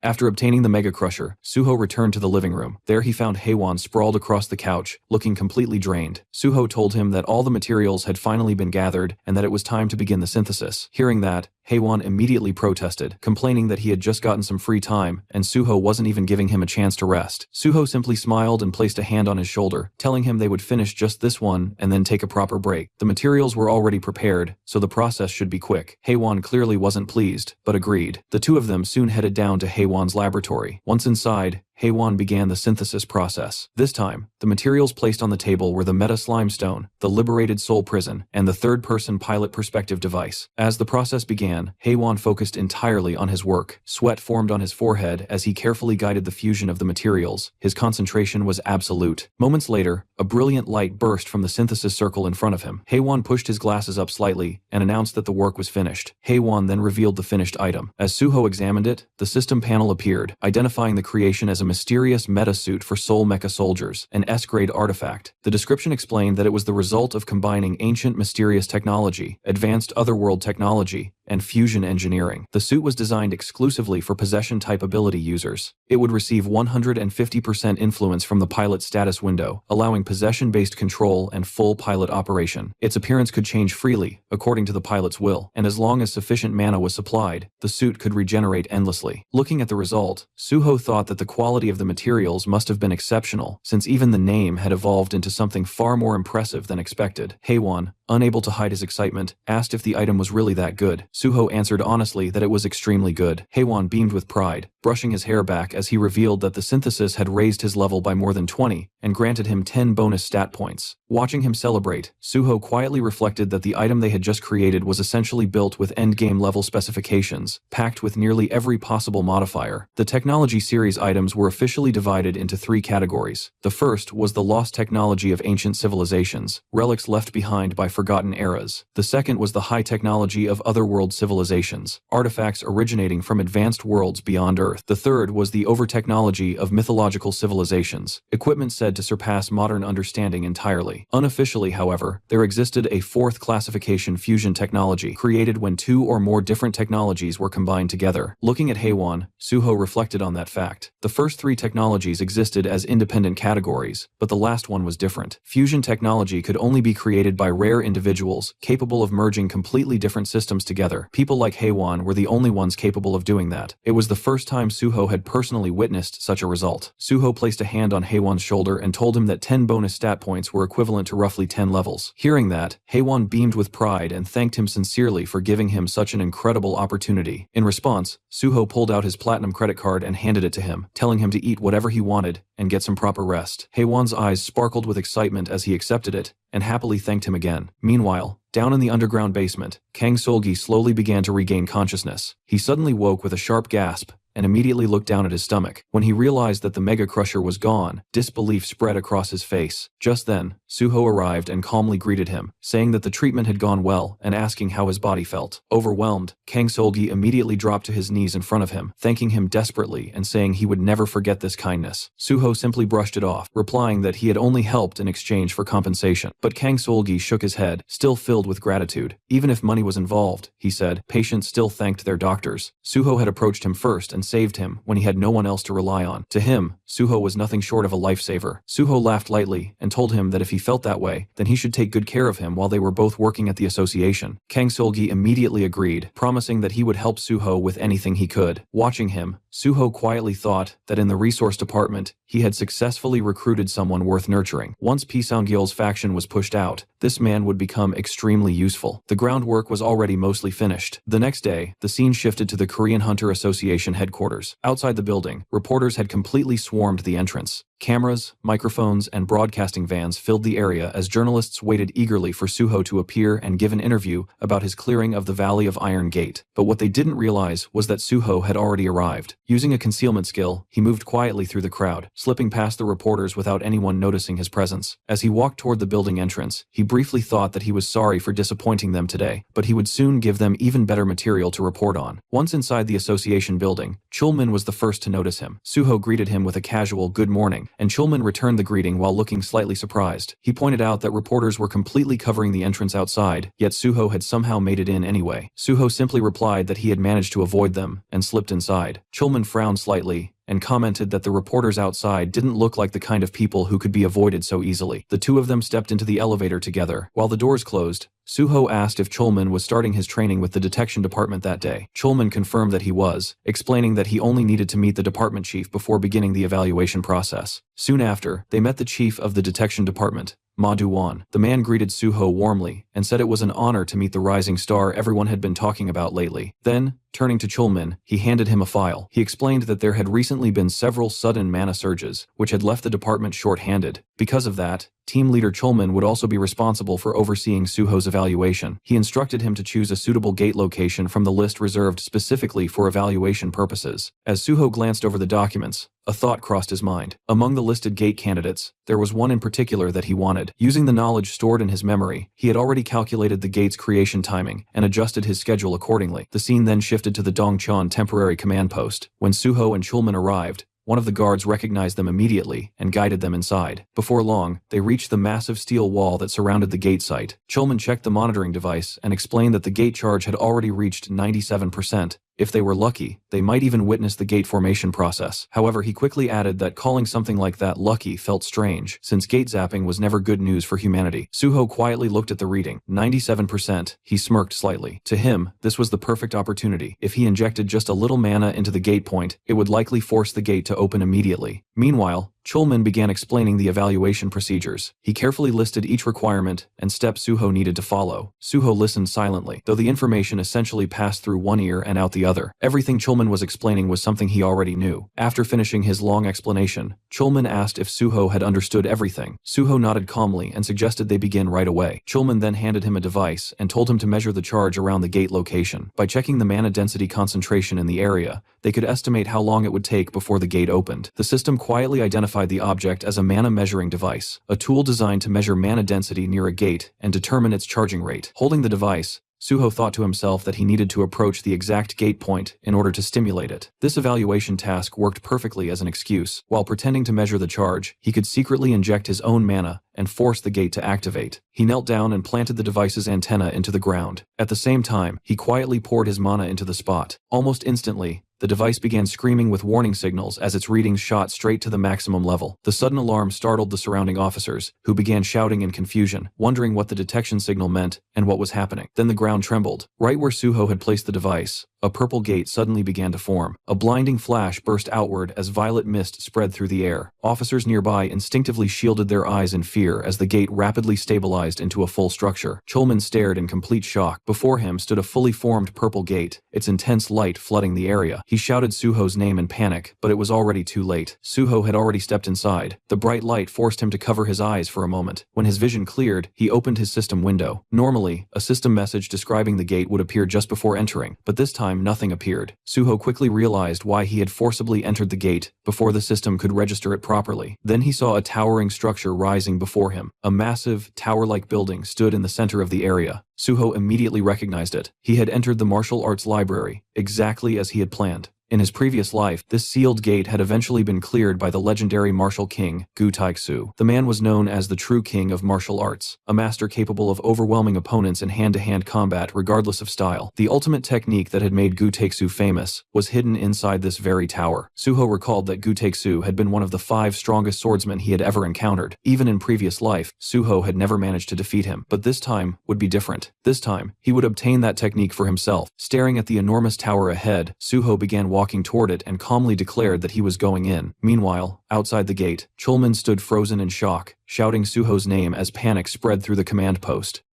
After obtaining the Mega Crusher, Suho returned to the living room. There he found Haewon sprawled across the couch, looking completely drained. Suho told him that all the materials had finally been gathered and that it was time to begin the synthesis. Hearing that, Haewon immediately protested, complaining that he had just gotten some free time, and Suho wasn't even giving him a chance to rest. Suho simply smiled and placed a hand on his shoulder, telling him they would finish just this one and then take a proper break. The materials were already prepared, so the process should be quick. Haewon clearly wasn't pleased, but agreed. The two of them soon headed down to Haewon's laboratory. Once inside, Haewon began the synthesis process. This time, the materials placed on the table were the Meta Slime Stone, the Liberated Soul Prison, and the third-person pilot perspective device. As the process began, Haewon focused entirely on his work. Sweat formed on his forehead as he carefully guided the fusion of the materials. His concentration was absolute. Moments later, a brilliant light burst from the synthesis circle in front of him. Haewon pushed his glasses up slightly and announced that the work was finished. Haewon then revealed the finished item. As Suho examined it, the system panel appeared, identifying the creation as a mysterious meta-suit for soul mecha soldiers, an S-grade artifact. The description explained that it was the result of combining ancient mysterious technology, advanced otherworld technology, and fusion engineering. The suit was designed exclusively for possession-type ability users. It would receive 150% influence from the pilot status window, allowing possession-based control and full pilot operation. Its appearance could change freely, according to the pilot's will, and as long as sufficient mana was supplied, the suit could regenerate endlessly. Looking at the result, Suho thought that the quality of the materials must have been exceptional, since even the name had evolved into something far more impressive than expected. Haewon, unable to hide his excitement, asked if the item was really that good. Suho answered honestly that it was extremely good. Haewon beamed with pride, brushing his hair back as he revealed that the synthesis had raised his level by more than 20 and granted him 10 bonus stat points. Watching him celebrate, Suho quietly reflected that the item they had just created was essentially built with endgame level specifications, packed with nearly every possible modifier. The technology series items were officially divided into 3 categories. The first was the lost technology of ancient civilizations, relics left behind by forgotten eras. The second was the high technology of otherworld civilizations, artifacts originating from advanced worlds beyond Earth. The third was the over-technology of mythological civilizations, equipment said to surpass modern understanding entirely. Unofficially, however, there existed a fourth classification, fusion technology, created when 2 or more different technologies were combined together. Looking at Haewon, Suho reflected on that fact. The first 3 technologies existed as independent categories, but the last one was different. Fusion technology could only be created by rare individuals, capable of merging completely different systems together. People like Haewon were the only ones capable of doing that. It was the first time Suho had personally witnessed such a result. Suho placed a hand on Haewon's shoulder and told him that 10 bonus stat points were equivalent to roughly 10 levels. Hearing that, Haewon beamed with pride and thanked him sincerely for giving him such an incredible opportunity. In response, Suho pulled out his platinum credit card and handed it to him, telling him to eat whatever he wanted and get some proper rest. Haewon's eyes sparkled with excitement as he accepted it, and happily thanked him again. Meanwhile, down in the underground basement, Kang Solgi slowly began to regain consciousness. He suddenly woke with a sharp gasp and immediately looked down at his stomach. When he realized that the Mega Crusher was gone, disbelief spread across his face. Just then, Suho arrived and calmly greeted him, saying that the treatment had gone well and asking how his body felt. Overwhelmed, Kang Solgi immediately dropped to his knees in front of him, thanking him desperately and saying he would never forget this kindness. Suho simply brushed it off, replying that he had only helped in exchange for compensation. But Kang Solgi shook his head, still filled with gratitude. Even if money was involved, he said, patients still thanked their doctors. Suho had approached him first and saved him when he had no one else to rely on. To him, Suho was nothing short of a lifesaver. Suho laughed lightly and told him that if he felt that way, then he should take good care of him while they were both working at the association. Kang Solgi immediately agreed, promising that he would help Suho with anything he could. Watching him, Suho quietly thought that in the resource department, he had successfully recruited someone worth nurturing. Once Pisangyeol's faction was pushed out, this man would become extremely useful. The groundwork was already mostly finished. The next day, the scene shifted to the Korean Hunter Association headquarters. Outside the building, reporters had completely swarmed the entrance. Cameras, microphones, and broadcasting vans filled the area as journalists waited eagerly for Suho to appear and give an interview about his clearing of the Valley of Iron Gate. But what they didn't realize was that Suho had already arrived. Using a concealment skill, he moved quietly through the crowd, slipping past the reporters without anyone noticing his presence. As he walked toward the building entrance, he briefly thought that he was sorry for disappointing them today, but he would soon give them even better material to report on. Once inside the association building, Chulmin was the first to notice him. Suho greeted him with a casual "good morning," and Chulmin returned the greeting while looking slightly surprised. He pointed out that reporters were completely covering the entrance outside, yet Suho had somehow made it in anyway. Suho simply replied that he had managed to avoid them and slipped inside. Chulmin frowned slightly and commented that the reporters outside didn't look like the kind of people who could be avoided so easily. The two of them stepped into the elevator together. While the doors closed, Suho asked if Chulman was starting his training with the detection department that day. Chulman confirmed that he was, explaining that he only needed to meet the department chief before beginning the evaluation process. Soon after, they met the chief of the detection department, Ma Du-won. The man greeted Suho warmly and said it was an honor to meet the rising star everyone had been talking about lately. Then, turning to Chulman, he handed him a file. He explained that there had recently been several sudden mana surges, which had left the department short-handed. Because of that, team leader Chulman would also be responsible for overseeing Suho's evaluation. He instructed him to choose a suitable gate location from the list reserved specifically for evaluation purposes. As Suho glanced over the documents, a thought crossed his mind. Among the listed gate candidates, there was one in particular that he wanted. Using the knowledge stored in his memory, he had already calculated the gate's creation timing and adjusted his schedule accordingly. The scene then shifted to the Dongcheon temporary command post. When Suho and Chulman arrived, one of the guards recognized them immediately and guided them inside. Before long, they reached the massive steel wall that surrounded the gate site. Chulman checked the monitoring device and explained that the gate charge had already reached 97%. If they were lucky, they might even witness the gate formation process. However, he quickly added that calling something like that lucky felt strange, since gate zapping was never good news for humanity. Suho quietly looked at the reading. 97%. He smirked slightly. To him, this was the perfect opportunity. If he injected just a little mana into the gate point, it would likely force the gate to open immediately. Meanwhile, Chulman began explaining the evaluation procedures. He carefully listed each requirement and step Suho needed to follow. Suho listened silently, though the information essentially passed through one ear and out the other. Everything Chulman was explaining was something he already knew. After finishing his long explanation, Chulman asked if Suho had understood everything. Suho nodded calmly and suggested they begin right away. Chulman then handed him a device and told him to measure the charge around the gate location. By checking the mana density concentration in the area, they could estimate how long it would take before the gate opened. The system quietly identified the object as a mana measuring device, a tool designed to measure mana density near a gate and determine its charging rate. Holding the device, Suho thought to himself that he needed to approach the exact gate point in order to stimulate it. This evaluation task worked perfectly as an excuse. While pretending to measure the charge, he could secretly inject his own mana and force the gate to activate. He knelt down and planted the device's antenna into the ground. At the same time, he quietly poured his mana into the spot. Almost instantly, the device began screaming with warning signals as its readings shot straight to the maximum level. The sudden alarm startled the surrounding officers, who began shouting in confusion, wondering what the detection signal meant and what was happening. Then the ground trembled. Right where Suho had placed the device, a purple gate suddenly began to form. A blinding flash burst outward as violet mist spread through the air. Officers nearby instinctively shielded their eyes in fear as the gate rapidly stabilized into a full structure. Chulman stared in complete shock. Before him stood a fully formed purple gate, its intense light flooding the area. He shouted Suho's name in panic, but it was already too late. Suho had already stepped inside. The bright light forced him to cover his eyes for a moment. When his vision cleared, he opened his system window. Normally, a system message describing the gate would appear just before entering, but this time nothing appeared. Suho quickly realized why he had forcibly entered the gate before the system could register it properly. Then he saw a towering structure rising before him. A massive, tower-like building stood in the center of the area. Suho immediately recognized it. He had entered the martial arts library, exactly as he had planned. In his previous life, this sealed gate had eventually been cleared by the legendary martial king, Gu Taixu. The man was known as the true king of martial arts, a master capable of overwhelming opponents in hand-to-hand combat regardless of style. The ultimate technique that had made Gu Taixu famous was hidden inside this very tower. Suho recalled that Gu Taixu had been one of the 5 strongest swordsmen he had ever encountered. Even in previous life, Suho had never managed to defeat him, but this time would be different. This time, he would obtain that technique for himself. Staring at the enormous tower ahead, Suho began walking toward it and calmly declared that he was going in. Meanwhile, outside the gate, Chulman stood frozen in shock, shouting Suho's name as panic spread through the command post.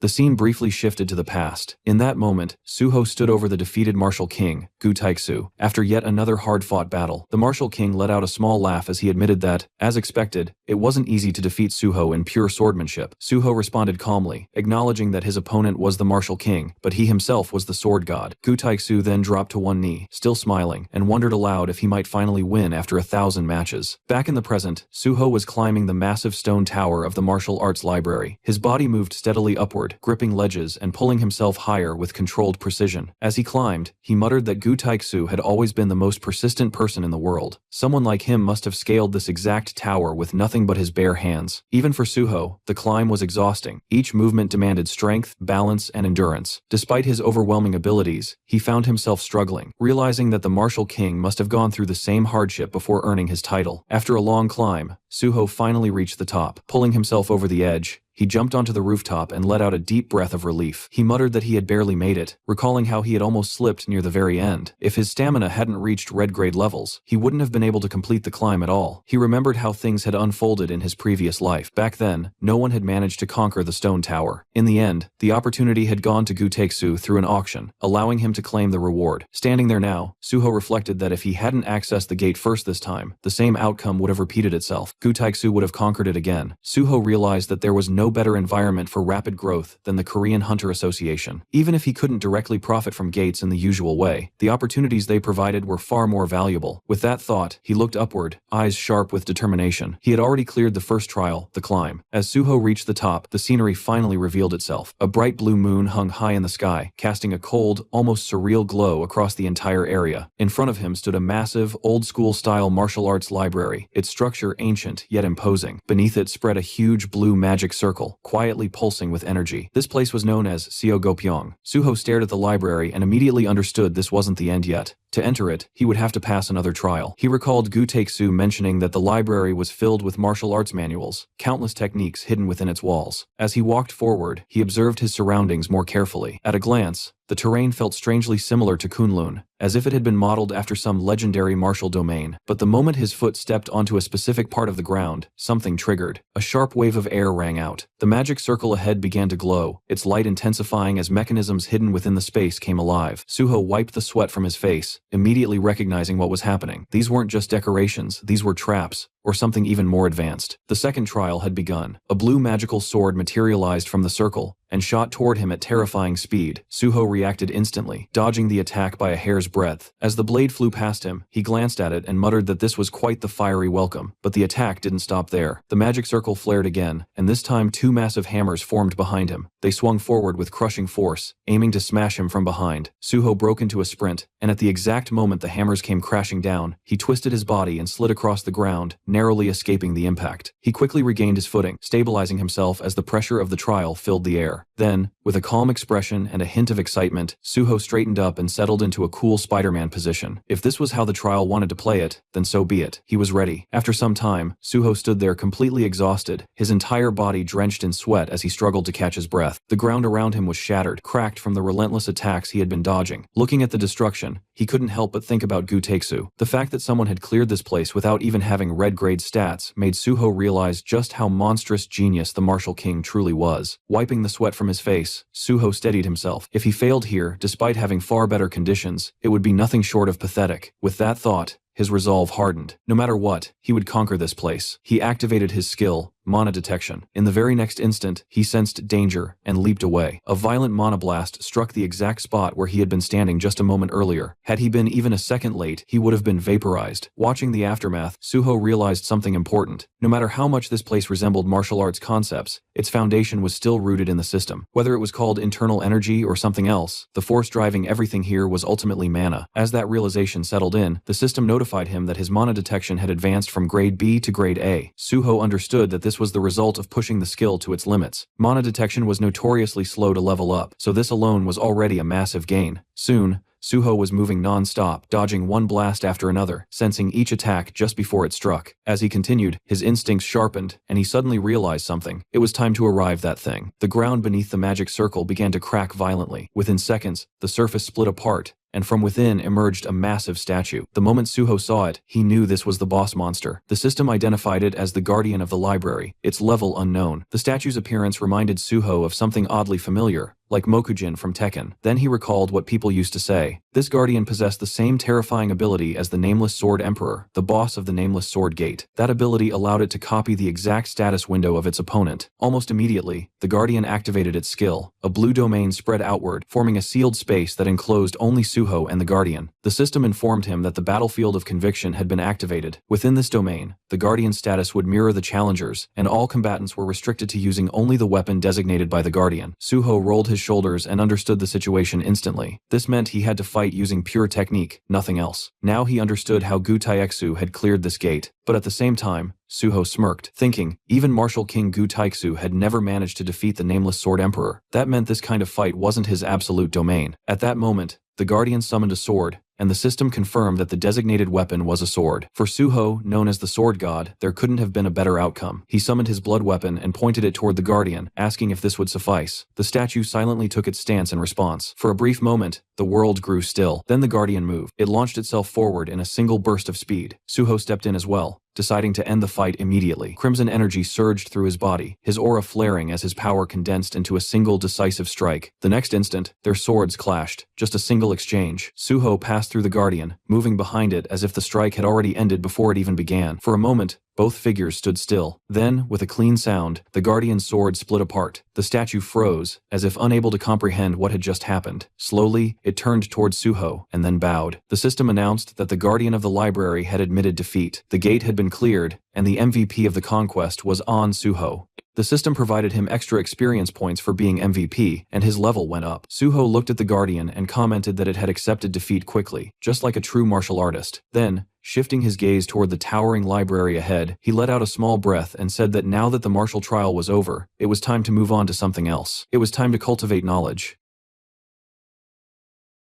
The scene briefly shifted to the past. In that moment, Suho stood over the defeated martial king, Gu Taixu. After yet another hard-fought battle, the martial king let out a small laugh as he admitted that, as expected, it wasn't easy to defeat Suho in pure swordsmanship. Suho responded calmly, acknowledging that his opponent was the martial king, but he himself was the sword god. Gu Taixu then dropped to one knee, still smiling, and wondered aloud if he might finally win after 1,000 matches. Back in the present, Suho was climbing the massive stone tower of the martial arts library. His body moved steadily upward, gripping ledges and pulling himself higher with controlled precision. As he climbed, he muttered that Gu Taixu had always been the most persistent person in the world. Someone like him must have scaled this exact tower with nothing but his bare hands. Even for Suho, the climb was exhausting. Each movement demanded strength, balance, and endurance. Despite his overwhelming abilities, he found himself struggling, realizing that the martial king must have gone through the same hardship before earning his title. After a long climb, Suho finally reached the top. Pulling himself over the edge, He jumped onto the rooftop and let out a deep breath of relief. He muttered that he had barely made it, recalling how he had almost slipped near the very end. If his stamina hadn't reached red grade levels, he wouldn't have been able to complete the climb at all. He remembered how things had unfolded in his previous life. Back then, no one had managed to conquer the stone tower. In the end, the opportunity had gone to Gu Taeksu through an auction, allowing him to claim the reward. Standing there now, Suho reflected that if he hadn't accessed the gate first this time, the same outcome would have repeated itself. Gu Taeksu would have conquered it again. Suho realized that there was no better environment for rapid growth than the Korean Hunter Association. Even if he couldn't directly profit from gates in the usual way, the opportunities they provided were far more valuable. With that thought, he looked upward, eyes sharp with determination. He had already cleared the first trial, the climb. As Suho reached the top, the scenery finally revealed itself. A bright blue moon hung high in the sky, casting a cold, almost surreal glow across the entire area. In front of him stood a massive, old-school-style martial arts library, its structure ancient yet imposing. Beneath it spread a huge blue magic circle, quietly pulsing with energy. This place was known as Seogopyeong. Suho stared at the library and immediately understood this wasn't the end yet. To enter it, he would have to pass another trial. He recalled Gu Taeksu mentioning that the library was filled with martial arts manuals, countless techniques hidden within its walls. As he walked forward, he observed his surroundings more carefully. At a glance, the terrain felt strangely similar to Kunlun, as if it had been modeled after some legendary martial domain. But the moment his foot stepped onto a specific part of the ground, something triggered. A sharp wave of air rang out. The magic circle ahead began to glow, its light intensifying as mechanisms hidden within the space came alive. Suho wiped the sweat from his face, immediately recognizing what was happening. These weren't just decorations, these were traps, or something even more advanced. The second trial had begun. A blue magical sword materialized from the circle and shot toward him at terrifying speed. Suho reacted instantly, dodging the attack by a hair's breadth. As the blade flew past him, he glanced at it and muttered that this was quite the fiery welcome. But the attack didn't stop there. The magic circle flared again, and this time two massive hammers formed behind him. They swung forward with crushing force, aiming to smash him from behind. Suho broke into a sprint, and at the exact moment the hammers came crashing down, he twisted his body and slid across the ground, narrowly escaping the impact. He quickly regained his footing, stabilizing himself as the pressure of the trial filled the air. Then, with a calm expression and a hint of excitement, Suho straightened up and settled into a cool Spider-Man position. If this was how the trial wanted to play it, then so be it. He was ready. After some time, Suho stood there completely exhausted, his entire body drenched in sweat as he struggled to catch his breath. The ground around him was shattered, cracked from the relentless attacks he had been dodging. Looking at the destruction, he couldn't help but think about Gu Taeksu. The fact that someone had cleared this place without even having red grade stats made Suho realize just how monstrous genius the martial king truly was. Wiping the sweat from his face, Suho steadied himself. If he failed here, despite having far better conditions, it would be nothing short of pathetic. With that thought, his resolve hardened. No matter what, he would conquer this place. He activated his skill, mana detection. In the very next instant, he sensed danger and leaped away. A violent mana blast struck the exact spot where he had been standing just a moment earlier. Had he been even a second late, he would have been vaporized. Watching the aftermath, Suho realized something important. No matter how much this place resembled martial arts concepts, its foundation was still rooted in the system. Whether it was called internal energy or something else, the force driving everything here was ultimately mana. As that realization settled in, the system notified him that his mana detection had advanced from grade B to grade A. Suho understood that this was the result of pushing the skill to its limits. Mana detection was notoriously slow to level up, so this alone was already a massive gain. Soon, Suho was moving non-stop, dodging one blast after another, sensing each attack just before it struck. As he continued, his instincts sharpened, and he suddenly realized something. It was time to arrive that thing. The ground beneath the magic circle began to crack violently. Within seconds, the surface split apart, and from within emerged a massive statue. The moment Suho saw it, he knew this was the boss monster. The system identified it as the guardian of the library, its level unknown. The statue's appearance reminded Suho of something oddly familiar, like Mokujin from Tekken. Then he recalled what people used to say. This guardian possessed the same terrifying ability as the Nameless Sword Emperor, the boss of the Nameless Sword Gate. That ability allowed it to copy the exact status window of its opponent. Almost immediately, the guardian activated its skill. A blue domain spread outward, forming a sealed space that enclosed only Suho and the guardian. The system informed him that the battlefield of conviction had been activated. Within this domain, the guardian's status would mirror the challenger's, and all combatants were restricted to using only the weapon designated by the guardian. Suho rolled his shoulders and understood the situation instantly. This meant he had to fight using pure technique, nothing else. Now he understood how Gu Taeksu had cleared this gate, but at the same time, Suho smirked, thinking, even Martial King Gu Taeksu had never managed to defeat the Nameless Sword Emperor. That meant this kind of fight wasn't his absolute domain. At that moment, the guardian summoned a sword, and the system confirmed that the designated weapon was a sword. For Suho, known as the Sword God, there couldn't have been a better outcome. He summoned his blood weapon and pointed it toward the Guardian, asking if this would suffice. The statue silently took its stance in response. For a brief moment, the world grew still. Then the Guardian moved. It launched itself forward in a single burst of speed. Suho stepped in as well, deciding to end the fight immediately. Crimson energy surged through his body, his aura flaring as his power condensed into a single decisive strike. The next instant, their swords clashed. Just a single exchange. Suho passed through the Guardian, moving behind it as if the strike had already ended before it even began. For a moment, both figures stood still. Then, with a clean sound, the Guardian's sword split apart. The statue froze, as if unable to comprehend what had just happened. Slowly, it turned towards Suho, and then bowed. The system announced that the Guardian of the library had admitted defeat. The gate had been cleared, and the MVP of the conquest was on Suho. The system provided him extra experience points for being MVP, and his level went up. Suho looked at the Guardian and commented that it had accepted defeat quickly, just like a true martial artist. Then, shifting his gaze toward the towering library ahead, he let out a small breath and said that now that the martial trial was over, it was time to move on to something else. It was time to cultivate knowledge.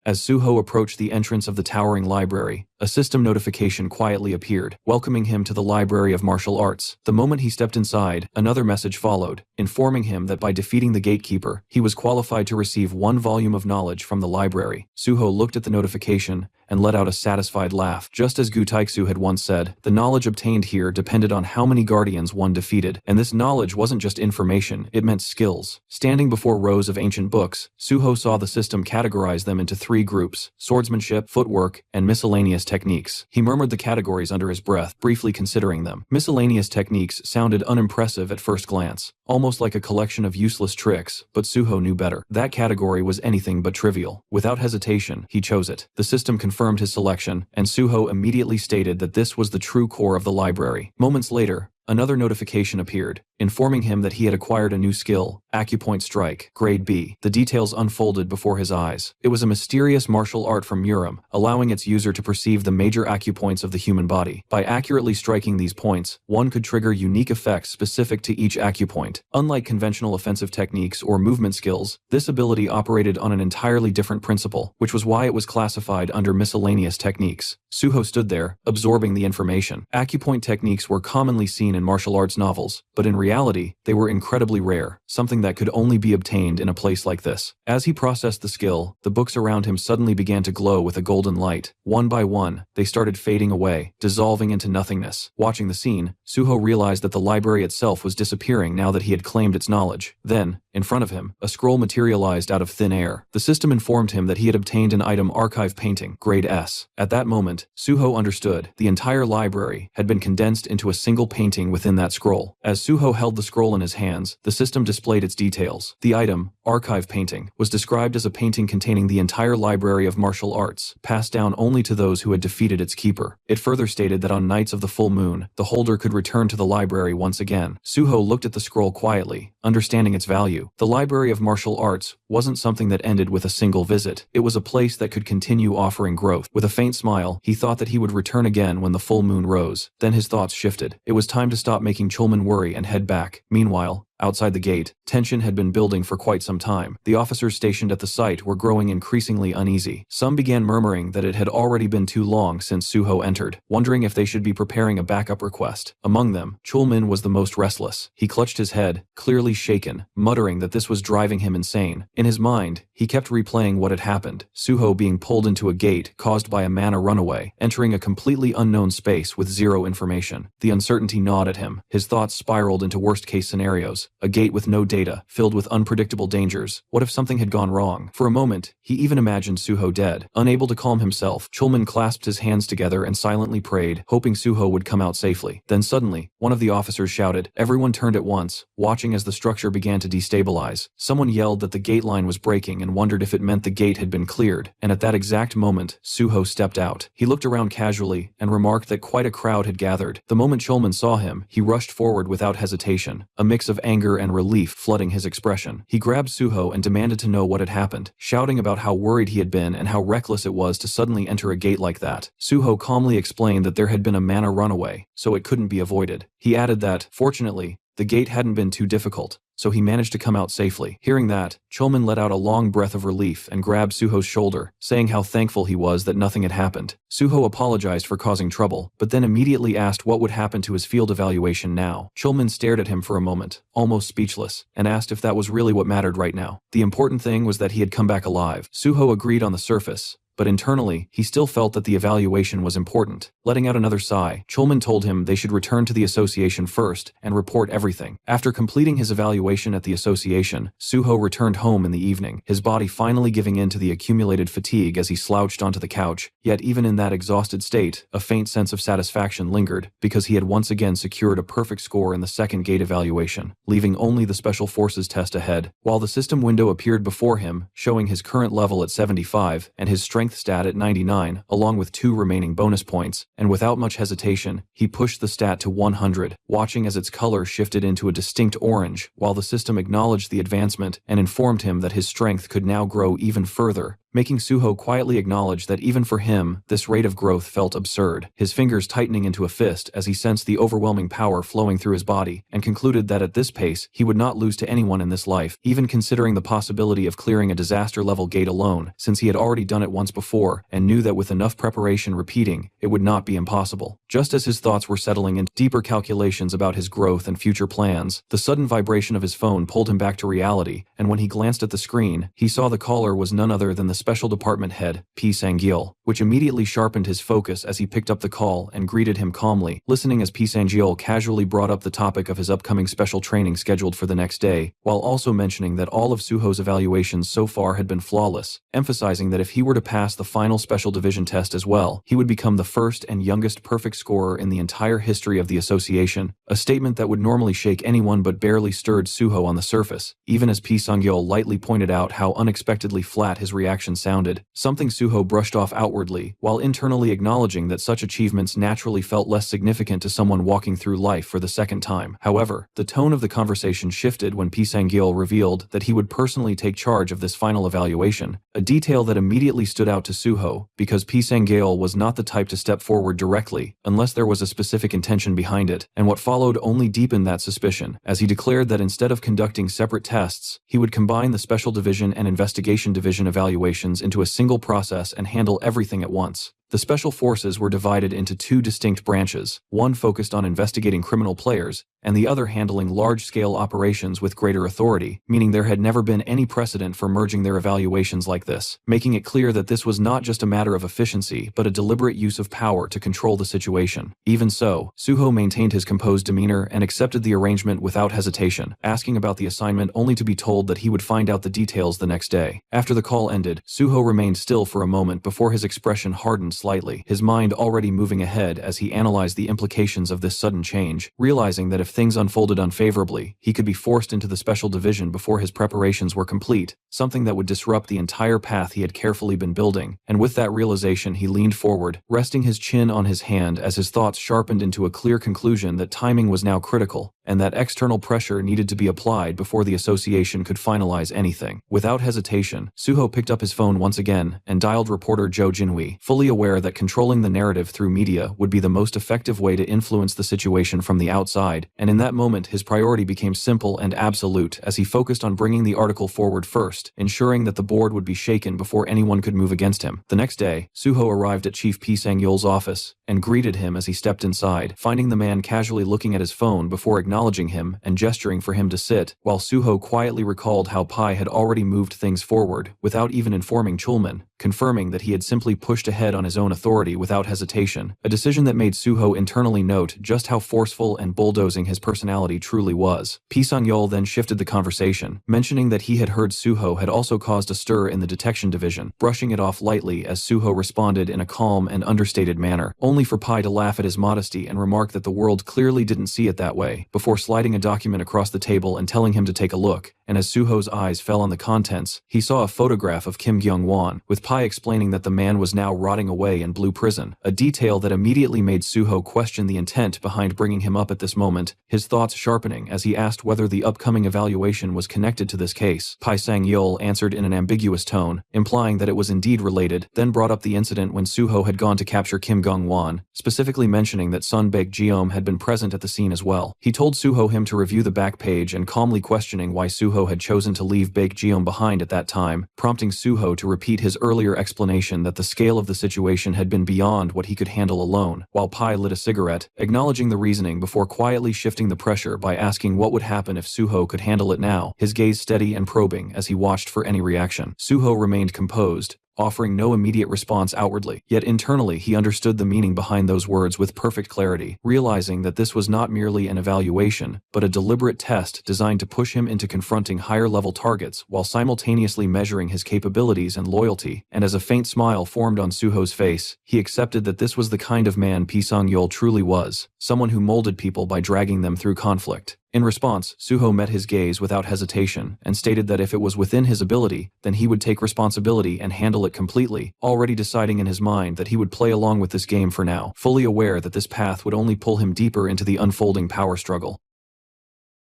As Suho approached the entrance of the towering library, a system notification quietly appeared, welcoming him to the Library of Martial Arts. The moment he stepped inside, another message followed, informing him that by defeating the gatekeeper, he was qualified to receive 1 volume of knowledge from the library. Suho looked at the notification and let out a satisfied laugh. Just as Gu Taixu had once said, the knowledge obtained here depended on how many guardians one defeated, and this knowledge wasn't just information, it meant skills. Standing before rows of ancient books, Suho saw the system categorize them into 3 groups: swordsmanship, footwork, and miscellaneous techniques. He murmured the categories under his breath, briefly considering them. Miscellaneous techniques sounded unimpressive at first glance, almost like a collection of useless tricks, but Suho knew better. That category was anything but trivial. Without hesitation, he chose it. The system confirmed his selection, and Suho immediately stated that this was the true core of the library. Moments later, another notification appeared, informing him that he had acquired a new skill, Acupoint Strike, Grade B. The details unfolded before his eyes. It was a mysterious martial art from Muram, allowing its user to perceive the major acupoints of the human body. By accurately striking these points, one could trigger unique effects specific to each acupoint. Unlike conventional offensive techniques or movement skills, this ability operated on an entirely different principle, which was why it was classified under miscellaneous techniques. Suho stood there, absorbing the information. Acupoint techniques were commonly seen in martial arts novels, but in reality, they were incredibly rare, something that could only be obtained in a place like this. As he processed the skill, the books around him suddenly began to glow with a golden light. One by one, they started fading away, dissolving into nothingness. Watching the scene, Suho realized that the library itself was disappearing now that he had claimed its knowledge. Then, in front of him, a scroll materialized out of thin air. The system informed him that he had obtained an item archive painting, Grade S. At that moment, Suho understood. The entire library had been condensed into a single painting within that scroll. As Suho held the scroll in his hands, the system displayed its details. The item, archive painting, was described as a painting containing the entire library of martial arts, passed down only to those who had defeated its keeper. It further stated that on nights of the full moon, the holder could return to the library once again. Suho looked at the scroll quietly, understanding its value. The Library of Martial Arts wasn't something that ended with a single visit. It was a place that could continue offering growth. With a faint smile, he thought that he would return again when the full moon rose. Then his thoughts shifted. It was time to stop making Chulman worry and head back. Meanwhile, outside the gate, tension had been building for quite some time. The officers stationed at the site were growing increasingly uneasy. Some began murmuring that it had already been too long since Suho entered, wondering if they should be preparing a backup request. Among them, Chulman was the most restless. He clutched his head, clearly shaken, muttering that this was driving him insane. In his mind, he kept replaying what had happened. Suho being pulled into a gate caused by a mana runaway, entering a completely unknown space with zero information. The uncertainty gnawed at him. His thoughts spiraled into worst-case scenarios. A gate with no data, filled with unpredictable dangers. What if something had gone wrong? For a moment, he even imagined Suho dead. Unable to calm himself, Chulman clasped his hands together and silently prayed, hoping Suho would come out safely. Then suddenly, one of the officers shouted. Everyone turned at once, watching as the structure began to destabilize. Someone yelled that the gate line was breaking and wondered if it meant the gate had been cleared. And at that exact moment, Suho stepped out. He looked around casually and remarked that quite a crowd had gathered. The moment Chulman saw him, he rushed forward without hesitation, a mix of anger and relief flooding his expression. He grabbed Suho and demanded to know what had happened, shouting about how worried he had been and how reckless it was to suddenly enter a gate like that. Suho calmly explained that there had been a mana runaway, so it couldn't be avoided. He added that, fortunately, the gate hadn't been too difficult, so he managed to come out safely. Hearing that, Chulman let out a long breath of relief and grabbed Suho's shoulder, saying how thankful he was that nothing had happened. Suho apologized for causing trouble, but then immediately asked what would happen to his field evaluation now. Chulman stared at him for a moment, almost speechless, and asked if that was really what mattered right now. The important thing was that he had come back alive. Suho agreed on the surface, but internally, he still felt that the evaluation was important. Letting out another sigh, Chulman told him they should return to the association first and report everything. After completing his evaluation at the association, Suho returned home in the evening, his body finally giving in to the accumulated fatigue as he slouched onto the couch. Yet even in that exhausted state, a faint sense of satisfaction lingered, because he had once again secured a perfect score in the second gate evaluation, leaving only the Special Forces test ahead. While the system window appeared before him, showing his current level at 75 and his strength stat at 99, along with 2 remaining bonus points, and without much hesitation, he pushed the stat to 100, watching as its color shifted into a distinct orange, while the system acknowledged the advancement and informed him that his strength could now grow even further, making Suho quietly acknowledge that even for him, this rate of growth felt absurd, his fingers tightening into a fist as he sensed the overwhelming power flowing through his body, and concluded that at this pace, he would not lose to anyone in this life, even considering the possibility of clearing a disaster-level gate alone, since he had already done it once before, and knew that with enough preparation repeating, it would not be impossible. Just as his thoughts were settling into deeper calculations about his growth and future plans, the sudden vibration of his phone pulled him back to reality, and when he glanced at the screen, he saw the caller was none other than the Special Department Head, P. Sangiel, which immediately sharpened his focus as he picked up the call and greeted him calmly, listening as P. Sangiel casually brought up the topic of his upcoming special training scheduled for the next day, while also mentioning that all of Suho's evaluations so far had been flawless, emphasizing that if he were to pass the final Special Division test as well, he would become the first and youngest perfect scorer in the entire history of the association, a statement that would normally shake anyone but barely stirred Suho on the surface, even as P. Sangiel lightly pointed out how unexpectedly flat his reaction sounded, something Suho brushed off outwardly, while internally acknowledging that such achievements naturally felt less significant to someone walking through life for the second time. However, the tone of the conversation shifted when P. Sangiel revealed that he would personally take charge of this final evaluation, a detail that immediately stood out to Suho, because P. Sangiel was not the type to step forward directly, unless there was a specific intention behind it, and what followed only deepened that suspicion, as he declared that instead of conducting separate tests, he would combine the Special Division and Investigation Division evaluations into a single process and handle everything at once. The Special Forces were divided into 2 distinct branches, one focused on investigating criminal players, and the other handling large-scale operations with greater authority, meaning there had never been any precedent for merging their evaluations like this, making it clear that this was not just a matter of efficiency but a deliberate use of power to control the situation. Even so, Suho maintained his composed demeanor and accepted the arrangement without hesitation, asking about the assignment only to be told that he would find out the details the next day. After the call ended, Suho remained still for a moment before his expression hardened slightly, his mind already moving ahead as he analyzed the implications of this sudden change, realizing that if things unfolded unfavorably, he could be forced into the Special Division before his preparations were complete, something that would disrupt the entire path he had carefully been building. And with that realization, he leaned forward, resting his chin on his hand as his thoughts sharpened into a clear conclusion that timing was now critical, and that external pressure needed to be applied before the association could finalize anything. Without hesitation, Suho picked up his phone once again and dialed reporter Joe Jinhui, fully aware that controlling the narrative through media would be the most effective way to influence the situation from the outside, and in that moment his priority became simple and absolute as he focused on bringing the article forward first, ensuring that the board would be shaken before anyone could move against him. The next day, Suho arrived at Chief P. Sangyol's office and greeted him as he stepped inside, finding the man casually looking at his phone before acknowledging him and gesturing for him to sit, while Suho quietly recalled how Pai had already moved things forward without even informing Chulman, confirming that he had simply pushed ahead on his own authority without hesitation, a decision that made Suho internally note just how forceful and bulldozing his personality truly was. P. Sangyol then shifted the conversation, mentioning that he had heard Suho had also caused a stir in the detection division, brushing it off lightly as Suho responded in a calm and understated manner, only for Pai to laugh at his modesty and remark that the world clearly didn't see it that way, before sliding a document across the table and telling him to take a look, and as Suho's eyes fell on the contents, he saw a photograph of Kim Kyung-won, with Pai explaining that the man was now rotting away in blue prison, a detail that immediately made Suho question the intent behind bringing him up at this moment, his thoughts sharpening as he asked whether the upcoming evaluation was connected to this case. Pai Sang-yeol answered in an ambiguous tone, implying that it was indeed related, then brought up the incident when Suho had gone to capture Kim Kyung-won, specifically mentioning that Sun Baek-jeom had been present at the scene as well. He told Suho him to review the back page and calmly questioning why Suho had chosen to leave Baek-jeom behind at that time, prompting Suho to repeat his earlier explanation that the scale of the situation had been beyond what he could handle alone, while Pai lit a cigarette, acknowledging the reasoning before quietly shifting the pressure by asking what would happen if Suho could handle it now, his gaze steady and probing as he watched for any reaction. Suho remained composed, offering no immediate response outwardly, yet internally he understood the meaning behind those words with perfect clarity, realizing that this was not merely an evaluation, but a deliberate test designed to push him into confronting higher-level targets while simultaneously measuring his capabilities and loyalty, and as a faint smile formed on Suho's face, he accepted that this was the kind of man Pai Sang-yeol truly was, someone who molded people by dragging them through conflict. In response, Suho met his gaze without hesitation and stated that if it was within his ability, then he would take responsibility and handle it completely, already deciding in his mind that he would play along with this game for now, fully aware that this path would only pull him deeper into the unfolding power struggle.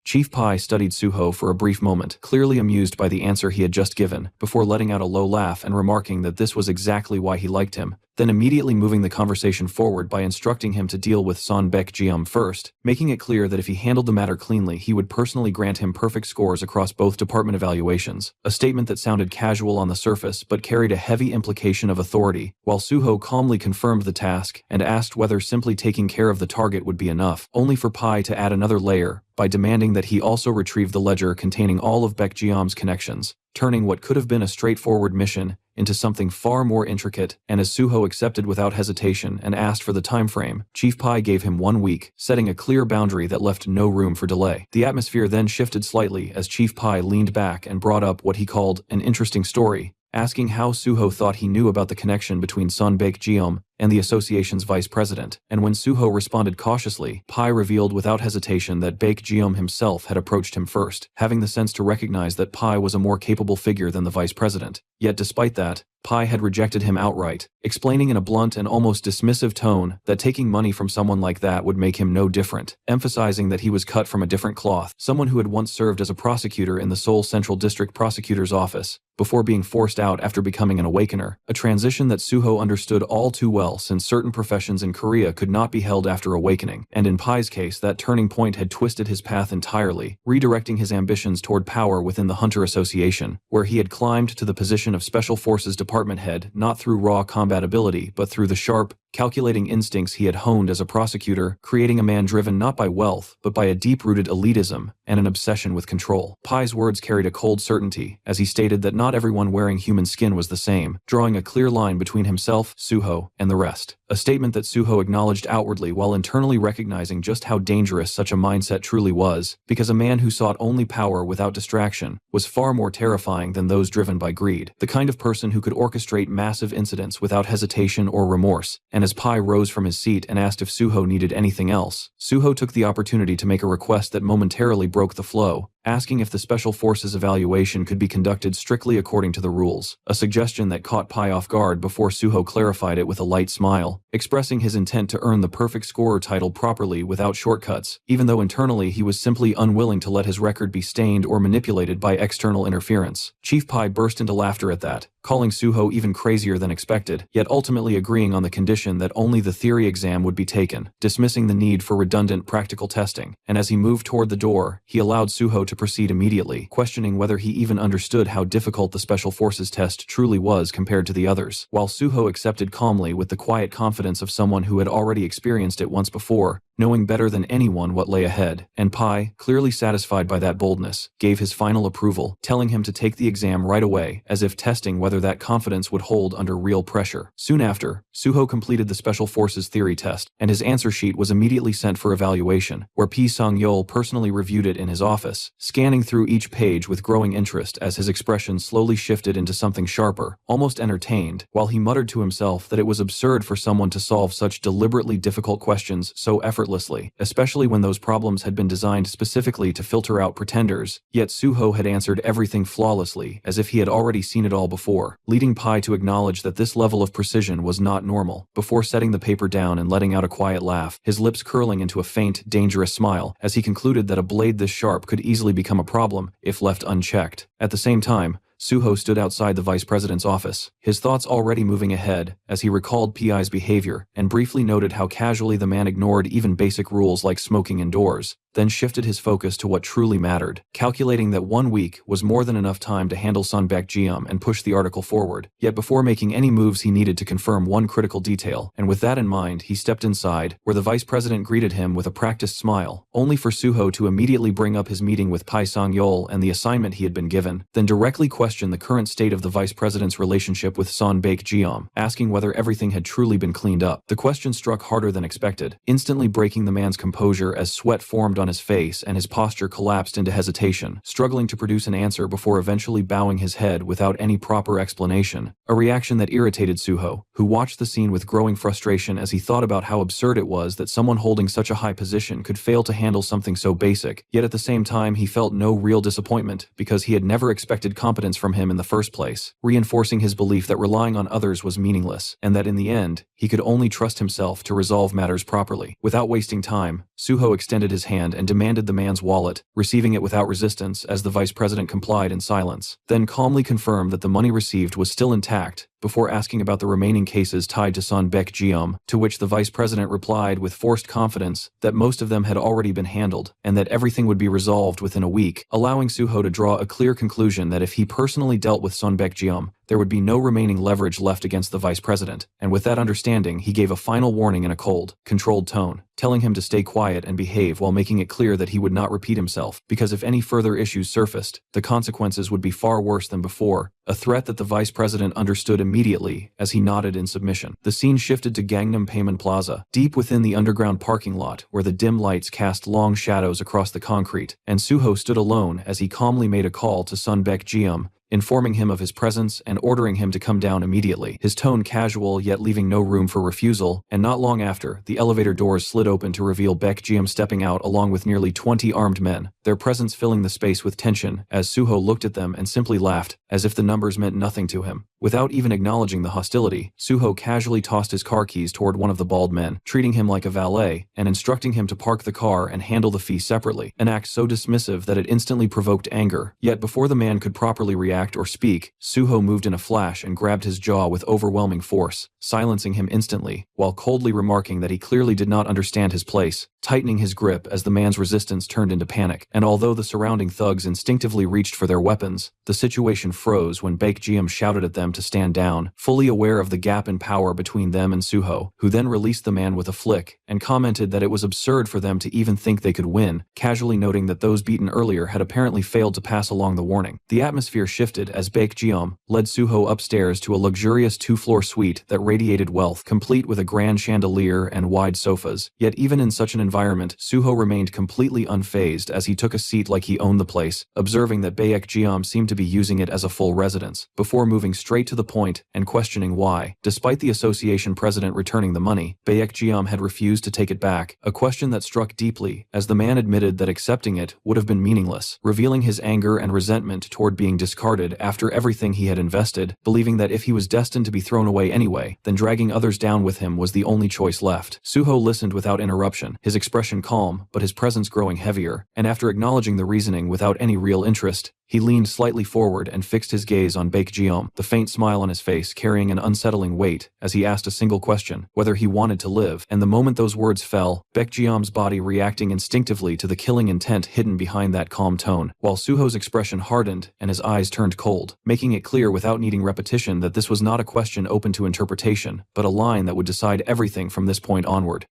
Chief Pai studied Suho for a brief moment, clearly amused by the answer he had just given, before letting out a low laugh and remarking that this was exactly why he liked him, then immediately moving the conversation forward by instructing him to deal with Son Baek-jeom first, making it clear that if he handled the matter cleanly he would personally grant him perfect scores across both department evaluations, a statement that sounded casual on the surface but carried a heavy implication of authority, while Suho calmly confirmed the task and asked whether simply taking care of the target would be enough, only for Pai to add another layer, by demanding that he also retrieve the ledger containing all of Baek-jeom's connections, turning what could have been a straightforward mission into something far more intricate, and as Suho accepted without hesitation and asked for the time frame, Chief Pai gave him 1 week, setting a clear boundary that left no room for delay. The atmosphere then shifted slightly as Chief Pai leaned back and brought up what he called an interesting story, asking how Suho thought he knew about the connection between Son Baek-jeom and the association's vice president, and when Suho responded cautiously, Pai revealed without hesitation that Baek-jeom himself had approached him first, having the sense to recognize that Pai was a more capable figure than the vice president. Yet despite that, Pai had rejected him outright, explaining in a blunt and almost dismissive tone that taking money from someone like that would make him no different, emphasizing that he was cut from a different cloth, someone who had once served as a prosecutor in the Seoul Central District Prosecutor's office, before being forced out after becoming an awakener, a transition that Suho understood all too well since certain professions in Korea could not be held after awakening, and in Pai's case that turning point had twisted his path entirely, redirecting his ambitions toward power within the Hunter Association, where he had climbed to the position of Special Forces Department head not through raw combat ability but through the sharp, calculating instincts he had honed as a prosecutor, creating a man driven not by wealth but by a deep-rooted elitism and an obsession with control. Pai's words carried a cold certainty, as he stated that not everyone wearing human skin was the same, drawing a clear line between himself, Suho, and the rest. A statement that Suho acknowledged outwardly while internally recognizing just how dangerous such a mindset truly was, because a man who sought only power without distraction was far more terrifying than those driven by greed, the kind of person who could orchestrate massive incidents without hesitation or remorse. And as Pai rose from his seat and asked if Suho needed anything else, Suho took the opportunity to make a request that momentarily broke the flow, asking if the Special Forces evaluation could be conducted strictly according to the rules, a suggestion that caught Pai off guard before Suho clarified it with a light smile, expressing his intent to earn the perfect scorer title properly without shortcuts, even though internally he was simply unwilling to let his record be stained or manipulated by external interference. Chief Pai burst into laughter at that, calling Suho even crazier than expected, yet ultimately agreeing on the condition that only the theory exam would be taken, dismissing the need for redundant practical testing, and as he moved toward the door, he allowed Suho to proceed immediately, questioning whether he even understood how difficult the Special Forces test truly was compared to the others, while Suho accepted calmly with the quiet confidence of someone who had already experienced it once before, knowing better than anyone what lay ahead, and Pai, clearly satisfied by that boldness, gave his final approval, telling him to take the exam right away, as if testing whether that confidence would hold under real pressure. Soon after, Suho completed the Special Forces theory test, and his answer sheet was immediately sent for evaluation, where Pai Sang-yeol personally reviewed it in his office, scanning through each page with growing interest as his expression slowly shifted into something sharper, almost entertained, while he muttered to himself that it was absurd for someone to solve such deliberately difficult questions so effortlessly effortlessly, especially when those problems had been designed specifically to filter out pretenders. Yet Suho had answered everything flawlessly, as if he had already seen it all before, leading Pai to acknowledge that this level of precision was not normal. Before setting the paper down and letting out a quiet laugh, his lips curling into a faint, dangerous smile, as he concluded that a blade this sharp could easily become a problem if left unchecked. At the same time, Suho stood outside the vice president's office, his thoughts already moving ahead as he recalled Pi's behavior and briefly noted how casually the man ignored even basic rules like smoking indoors, then shifted his focus to what truly mattered, calculating that 1 week was more than enough time to handle Sun Baekjeom and push the article forward. Yet before making any moves he needed to confirm one critical detail, and with that in mind he stepped inside, where the vice president greeted him with a practiced smile, only for Suho to immediately bring up his meeting with Pai Sang-yeol and the assignment he had been given, then directly question the current state of the vice president's relationship with Sun Baekjeom, asking whether everything had truly been cleaned up. The question struck harder than expected, instantly breaking the man's composure as sweat formed on his face and his posture collapsed into hesitation, struggling to produce an answer before eventually bowing his head without any proper explanation, a reaction that irritated Suho, who watched the scene with growing frustration as he thought about how absurd it was that someone holding such a high position could fail to handle something so basic. Yet at the same time he felt no real disappointment, because he had never expected competence from him in the first place, reinforcing his belief that relying on others was meaningless, and that in the end, he could only trust himself to resolve matters properly. Without wasting time, Suho extended his hand and demanded the man's wallet, receiving it without resistance as the vice president complied in silence, then calmly confirmed that the money received was still intact, before asking about the remaining cases tied to Sun Baekjeom, to which the vice president replied with forced confidence that most of them had already been handled, and that everything would be resolved within a week, allowing Suho to draw a clear conclusion that if he personally dealt with Sun Baekjeom, there would be no remaining leverage left against the vice president, and with that understanding he gave a final warning in a cold, controlled tone, telling him to stay quiet and behave while making it clear that he would not repeat himself, because if any further issues surfaced, the consequences would be far worse than before, a threat that the vice president understood immediately as he nodded in submission. The scene shifted to Gangnam Payment Plaza, deep within the underground parking lot where the dim lights cast long shadows across the concrete, and Suho stood alone as he calmly made a call to Sun Baekjeom, informing him of his presence and ordering him to come down immediately, his tone casual yet leaving no room for refusal, and not long after, the elevator doors slid open to reveal Baekjeom stepping out along with nearly 20 armed men, their presence filling the space with tension as Suho looked at them and simply laughed, as if the numbers meant nothing to him. Without even acknowledging the hostility, Suho casually tossed his car keys toward one of the bald men, treating him like a valet, and instructing him to park the car and handle the fee separately, an act so dismissive that it instantly provoked anger. Yet before the man could properly react or speak, Suho moved in a flash and grabbed his jaw with overwhelming force, silencing him instantly, while coldly remarking that he clearly did not understand his place, tightening his grip as the man's resistance turned into panic. And although the surrounding thugs instinctively reached for their weapons, the situation froze when Baekjeom shouted at them to stand down, fully aware of the gap in power between them and Suho, who then released the man with a flick, and commented that it was absurd for them to even think they could win, casually noting that those beaten earlier had apparently failed to pass along the warning. The atmosphere shifted as Baekjeom led Suho upstairs to a luxurious 2-floor suite that radiated wealth, complete with a grand chandelier and wide sofas. Yet even in such an environment, Suho remained completely unfazed as he took a seat like he owned the place, observing that Baekjeom seemed to be using it as a full residence, before moving straight to the point and questioning why, despite the association president returning the money, Baekjeom had refused to take it back, a question that struck deeply as the man admitted that accepting it would have been meaningless, revealing his anger and resentment toward being discarded after everything he had invested, believing that if he was destined to be thrown away anyway, then dragging others down with him was the only choice left. Suho listened without interruption, his expression calm but his presence growing heavier, and after acknowledging the reasoning without any real interest, he leaned slightly forward and fixed his gaze on Baekjeom, the faint smile on his face carrying an unsettling weight as he asked a single question, whether he wanted to live, and the moment those words fell, Baekjeom's body reacting instinctively to the killing intent hidden behind that calm tone, while Suho's expression hardened and his eyes turned cold, making it clear without needing repetition that this was not a question open to interpretation, but a line that would decide everything from this point onward.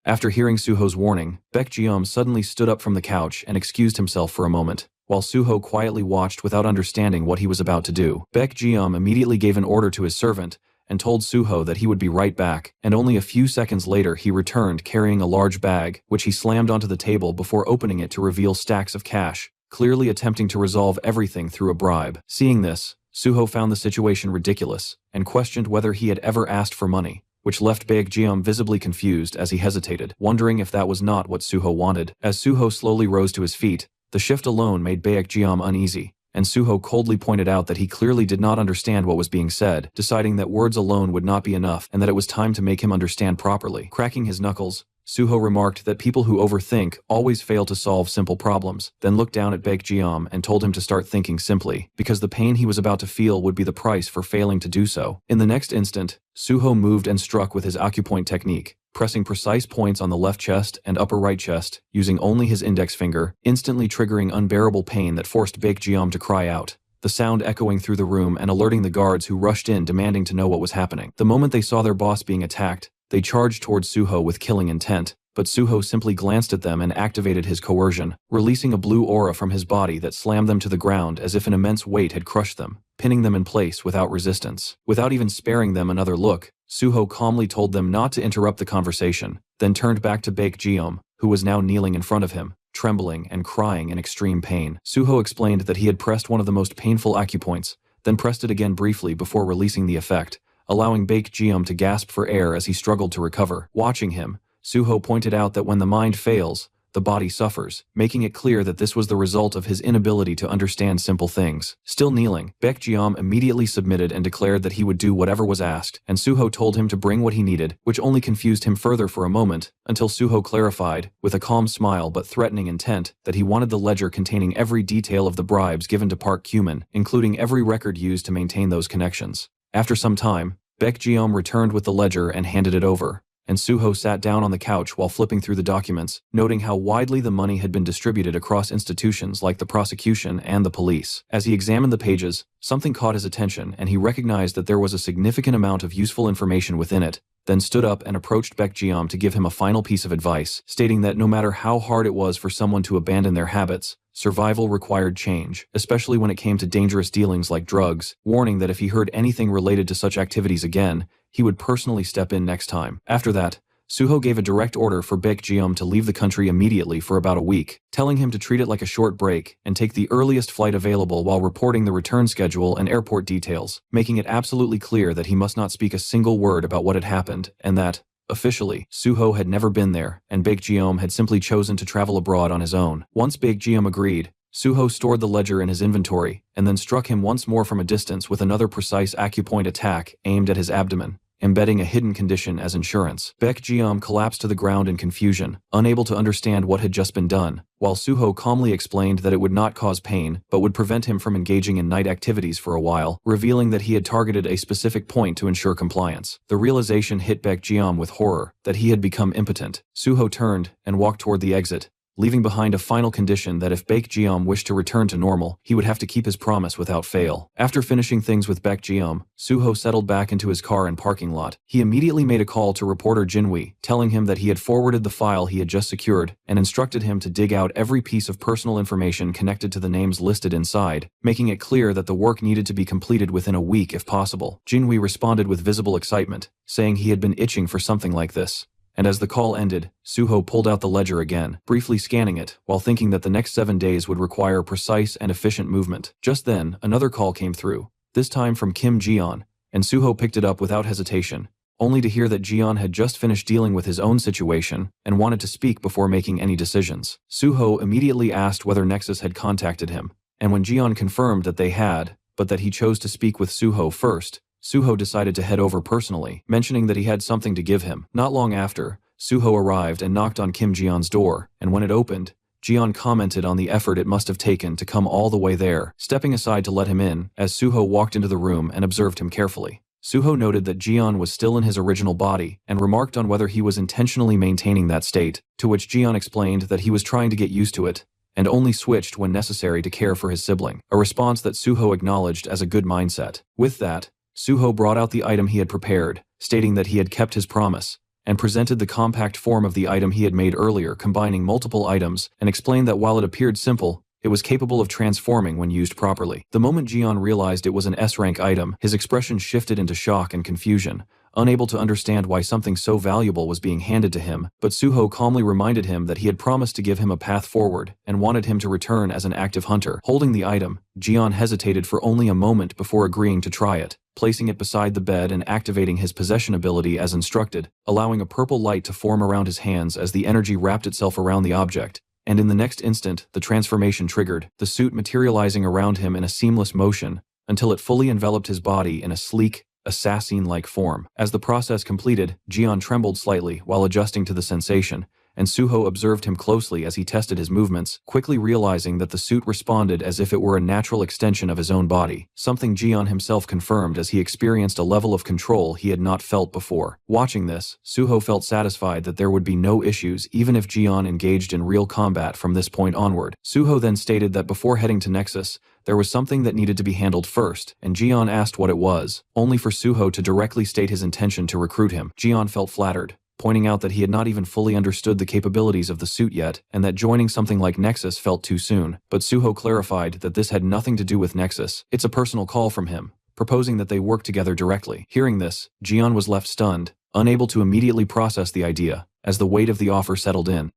After hearing Suho's warning, Baekjeom suddenly stood up from the couch and excused himself for a moment, while Suho quietly watched without understanding what he was about to do. Baekjeom immediately gave an order to his servant and told Suho that he would be right back, and only a few seconds later he returned carrying a large bag, which he slammed onto the table before opening it to reveal stacks of cash, clearly attempting to resolve everything through a bribe. Seeing this, Suho found the situation ridiculous and questioned whether he had ever asked for money. which left Baekjeom visibly confused as he hesitated, wondering if that was not what Suho wanted. As Suho slowly rose to his feet, the shift alone made Baekjeom uneasy, and Suho coldly pointed out that he clearly did not understand what was being said, deciding that words alone would not be enough and that it was time to make him understand properly. Cracking his knuckles, Suho remarked that people who overthink always fail to solve simple problems, then looked down at Baekjeom and told him to start thinking simply, because the pain he was about to feel would be the price for failing to do so. In the next instant, Suho moved and struck with his acupoint technique, pressing precise points on the left chest and upper right chest, using only his index finger, instantly triggering unbearable pain that forced Baekjeom to cry out, the sound echoing through the room and alerting the guards who rushed in demanding to know what was happening. The moment they saw their boss being attacked, they charged towards Suho with killing intent, but Suho simply glanced at them and activated his coercion, releasing a blue aura from his body that slammed them to the ground as if an immense weight had crushed them, pinning them in place without resistance. Without even sparing them another look, Suho calmly told them not to interrupt the conversation, then turned back to Baekjeom, who was now kneeling in front of him, trembling and crying in extreme pain. Suho explained that he had pressed one of the most painful acupoints, then pressed it again briefly before releasing the effect, allowing Baekjeom to gasp for air as he struggled to recover. Watching him, Suho pointed out that when the mind fails, the body suffers, making it clear that this was the result of his inability to understand simple things. Still kneeling, Baekjeom immediately submitted and declared that he would do whatever was asked, and Suho told him to bring what he needed, which only confused him further for a moment, until Suho clarified, with a calm smile but threatening intent, that he wanted the ledger containing every detail of the bribes given to Park Cumin, including every record used to maintain those connections. After some time, Baekjeom returned with the ledger and handed it over, and Suho sat down on the couch while flipping through the documents, noting how widely the money had been distributed across institutions like the prosecution and the police. As he examined the pages, something caught his attention and he recognized that there was a significant amount of useful information within it, then stood up and approached Baekjeom to give him a final piece of advice, stating that no matter how hard it was for someone to abandon their habits, survival required change, especially when it came to dangerous dealings like drugs, warning that if he heard anything related to such activities again, he would personally step in next time. After that, Suho gave a direct order for Baekjeom to leave the country immediately for about a week, telling him to treat it like a short break and take the earliest flight available while reporting the return schedule and airport details, making it absolutely clear that he must not speak a single word about what had happened, and that, officially, Suho had never been there, and Baekjeom had simply chosen to travel abroad on his own. Once Baekjeom agreed, Suho stored the ledger in his inventory, and then struck him once more from a distance with another precise acupoint attack aimed at his abdomen, embedding a hidden condition as insurance. Baekjeom collapsed to the ground in confusion, unable to understand what had just been done, while Suho calmly explained that it would not cause pain but would prevent him from engaging in night activities for a while, revealing that he had targeted a specific point to ensure compliance. The realization hit Baekjeom with horror, that he had become impotent. Suho turned and walked toward the exit, leaving behind a final condition that if Baekjeom wished to return to normal, he would have to keep his promise without fail. After finishing things with Baekjeom, Suho settled back into his car and parking lot. He immediately made a call to reporter Jinwi, telling him that he had forwarded the file he had just secured, and instructed him to dig out every piece of personal information connected to the names listed inside, making it clear that the work needed to be completed within a week if possible. Jinwi responded with visible excitement, saying he had been itching for something like this. And as the call ended, Suho pulled out the ledger again, briefly scanning it, while thinking that the next 7 days would require precise and efficient movement. Just then, another call came through, this time from Kim Jion, and Suho picked it up without hesitation, only to hear that Jion had just finished dealing with his own situation and wanted to speak before making any decisions. Suho immediately asked whether Nexus had contacted him, and when Jion confirmed that they had, but that he chose to speak with Suho first, Suho decided to head over personally, mentioning that he had something to give him. Not long after, Suho arrived and knocked on Kim Jion's door, and when it opened, Jion commented on the effort it must have taken to come all the way there, stepping aside to let him in, as Suho walked into the room and observed him carefully. Suho noted that Jion was still in his original body, and remarked on whether he was intentionally maintaining that state, to which Jion explained that he was trying to get used to it, and only switched when necessary to care for his sibling, a response that Suho acknowledged as a good mindset. With that, Suho brought out the item he had prepared, stating that he had kept his promise, and presented the compact form of the item he had made earlier combining multiple items, and explained that while it appeared simple, it was capable of transforming when used properly. The moment Jion realized it was an S-rank item, his expression shifted into shock and confusion, unable to understand why something so valuable was being handed to him, but Suho calmly reminded him that he had promised to give him a path forward, and wanted him to return as an active hunter. Holding the item, Jion hesitated for only a moment before agreeing to try it, placing it beside the bed and activating his possession ability as instructed, allowing a purple light to form around his hands as the energy wrapped itself around the object. And in the next instant, the transformation triggered, the suit materializing around him in a seamless motion, until it fully enveloped his body in a sleek, assassin-like form. As the process completed, Jian trembled slightly while adjusting to the sensation, and Suho observed him closely as he tested his movements, quickly realizing that the suit responded as if it were a natural extension of his own body, something Jian himself confirmed as he experienced a level of control he had not felt before. Watching this, Suho felt satisfied that there would be no issues even if Jian engaged in real combat from this point onward. Suho then stated that before heading to Nexus, there was something that needed to be handled first, and Jian asked what it was, only for Suho to directly state his intention to recruit him. Jian felt flattered, pointing out that he had not even fully understood the capabilities of the suit yet, and that joining something like Nexus felt too soon. But Suho clarified that this had nothing to do with Nexus. It's a personal call from him, proposing that they work together directly. Hearing this, Jian was left stunned, unable to immediately process the idea, as the weight of the offer settled in.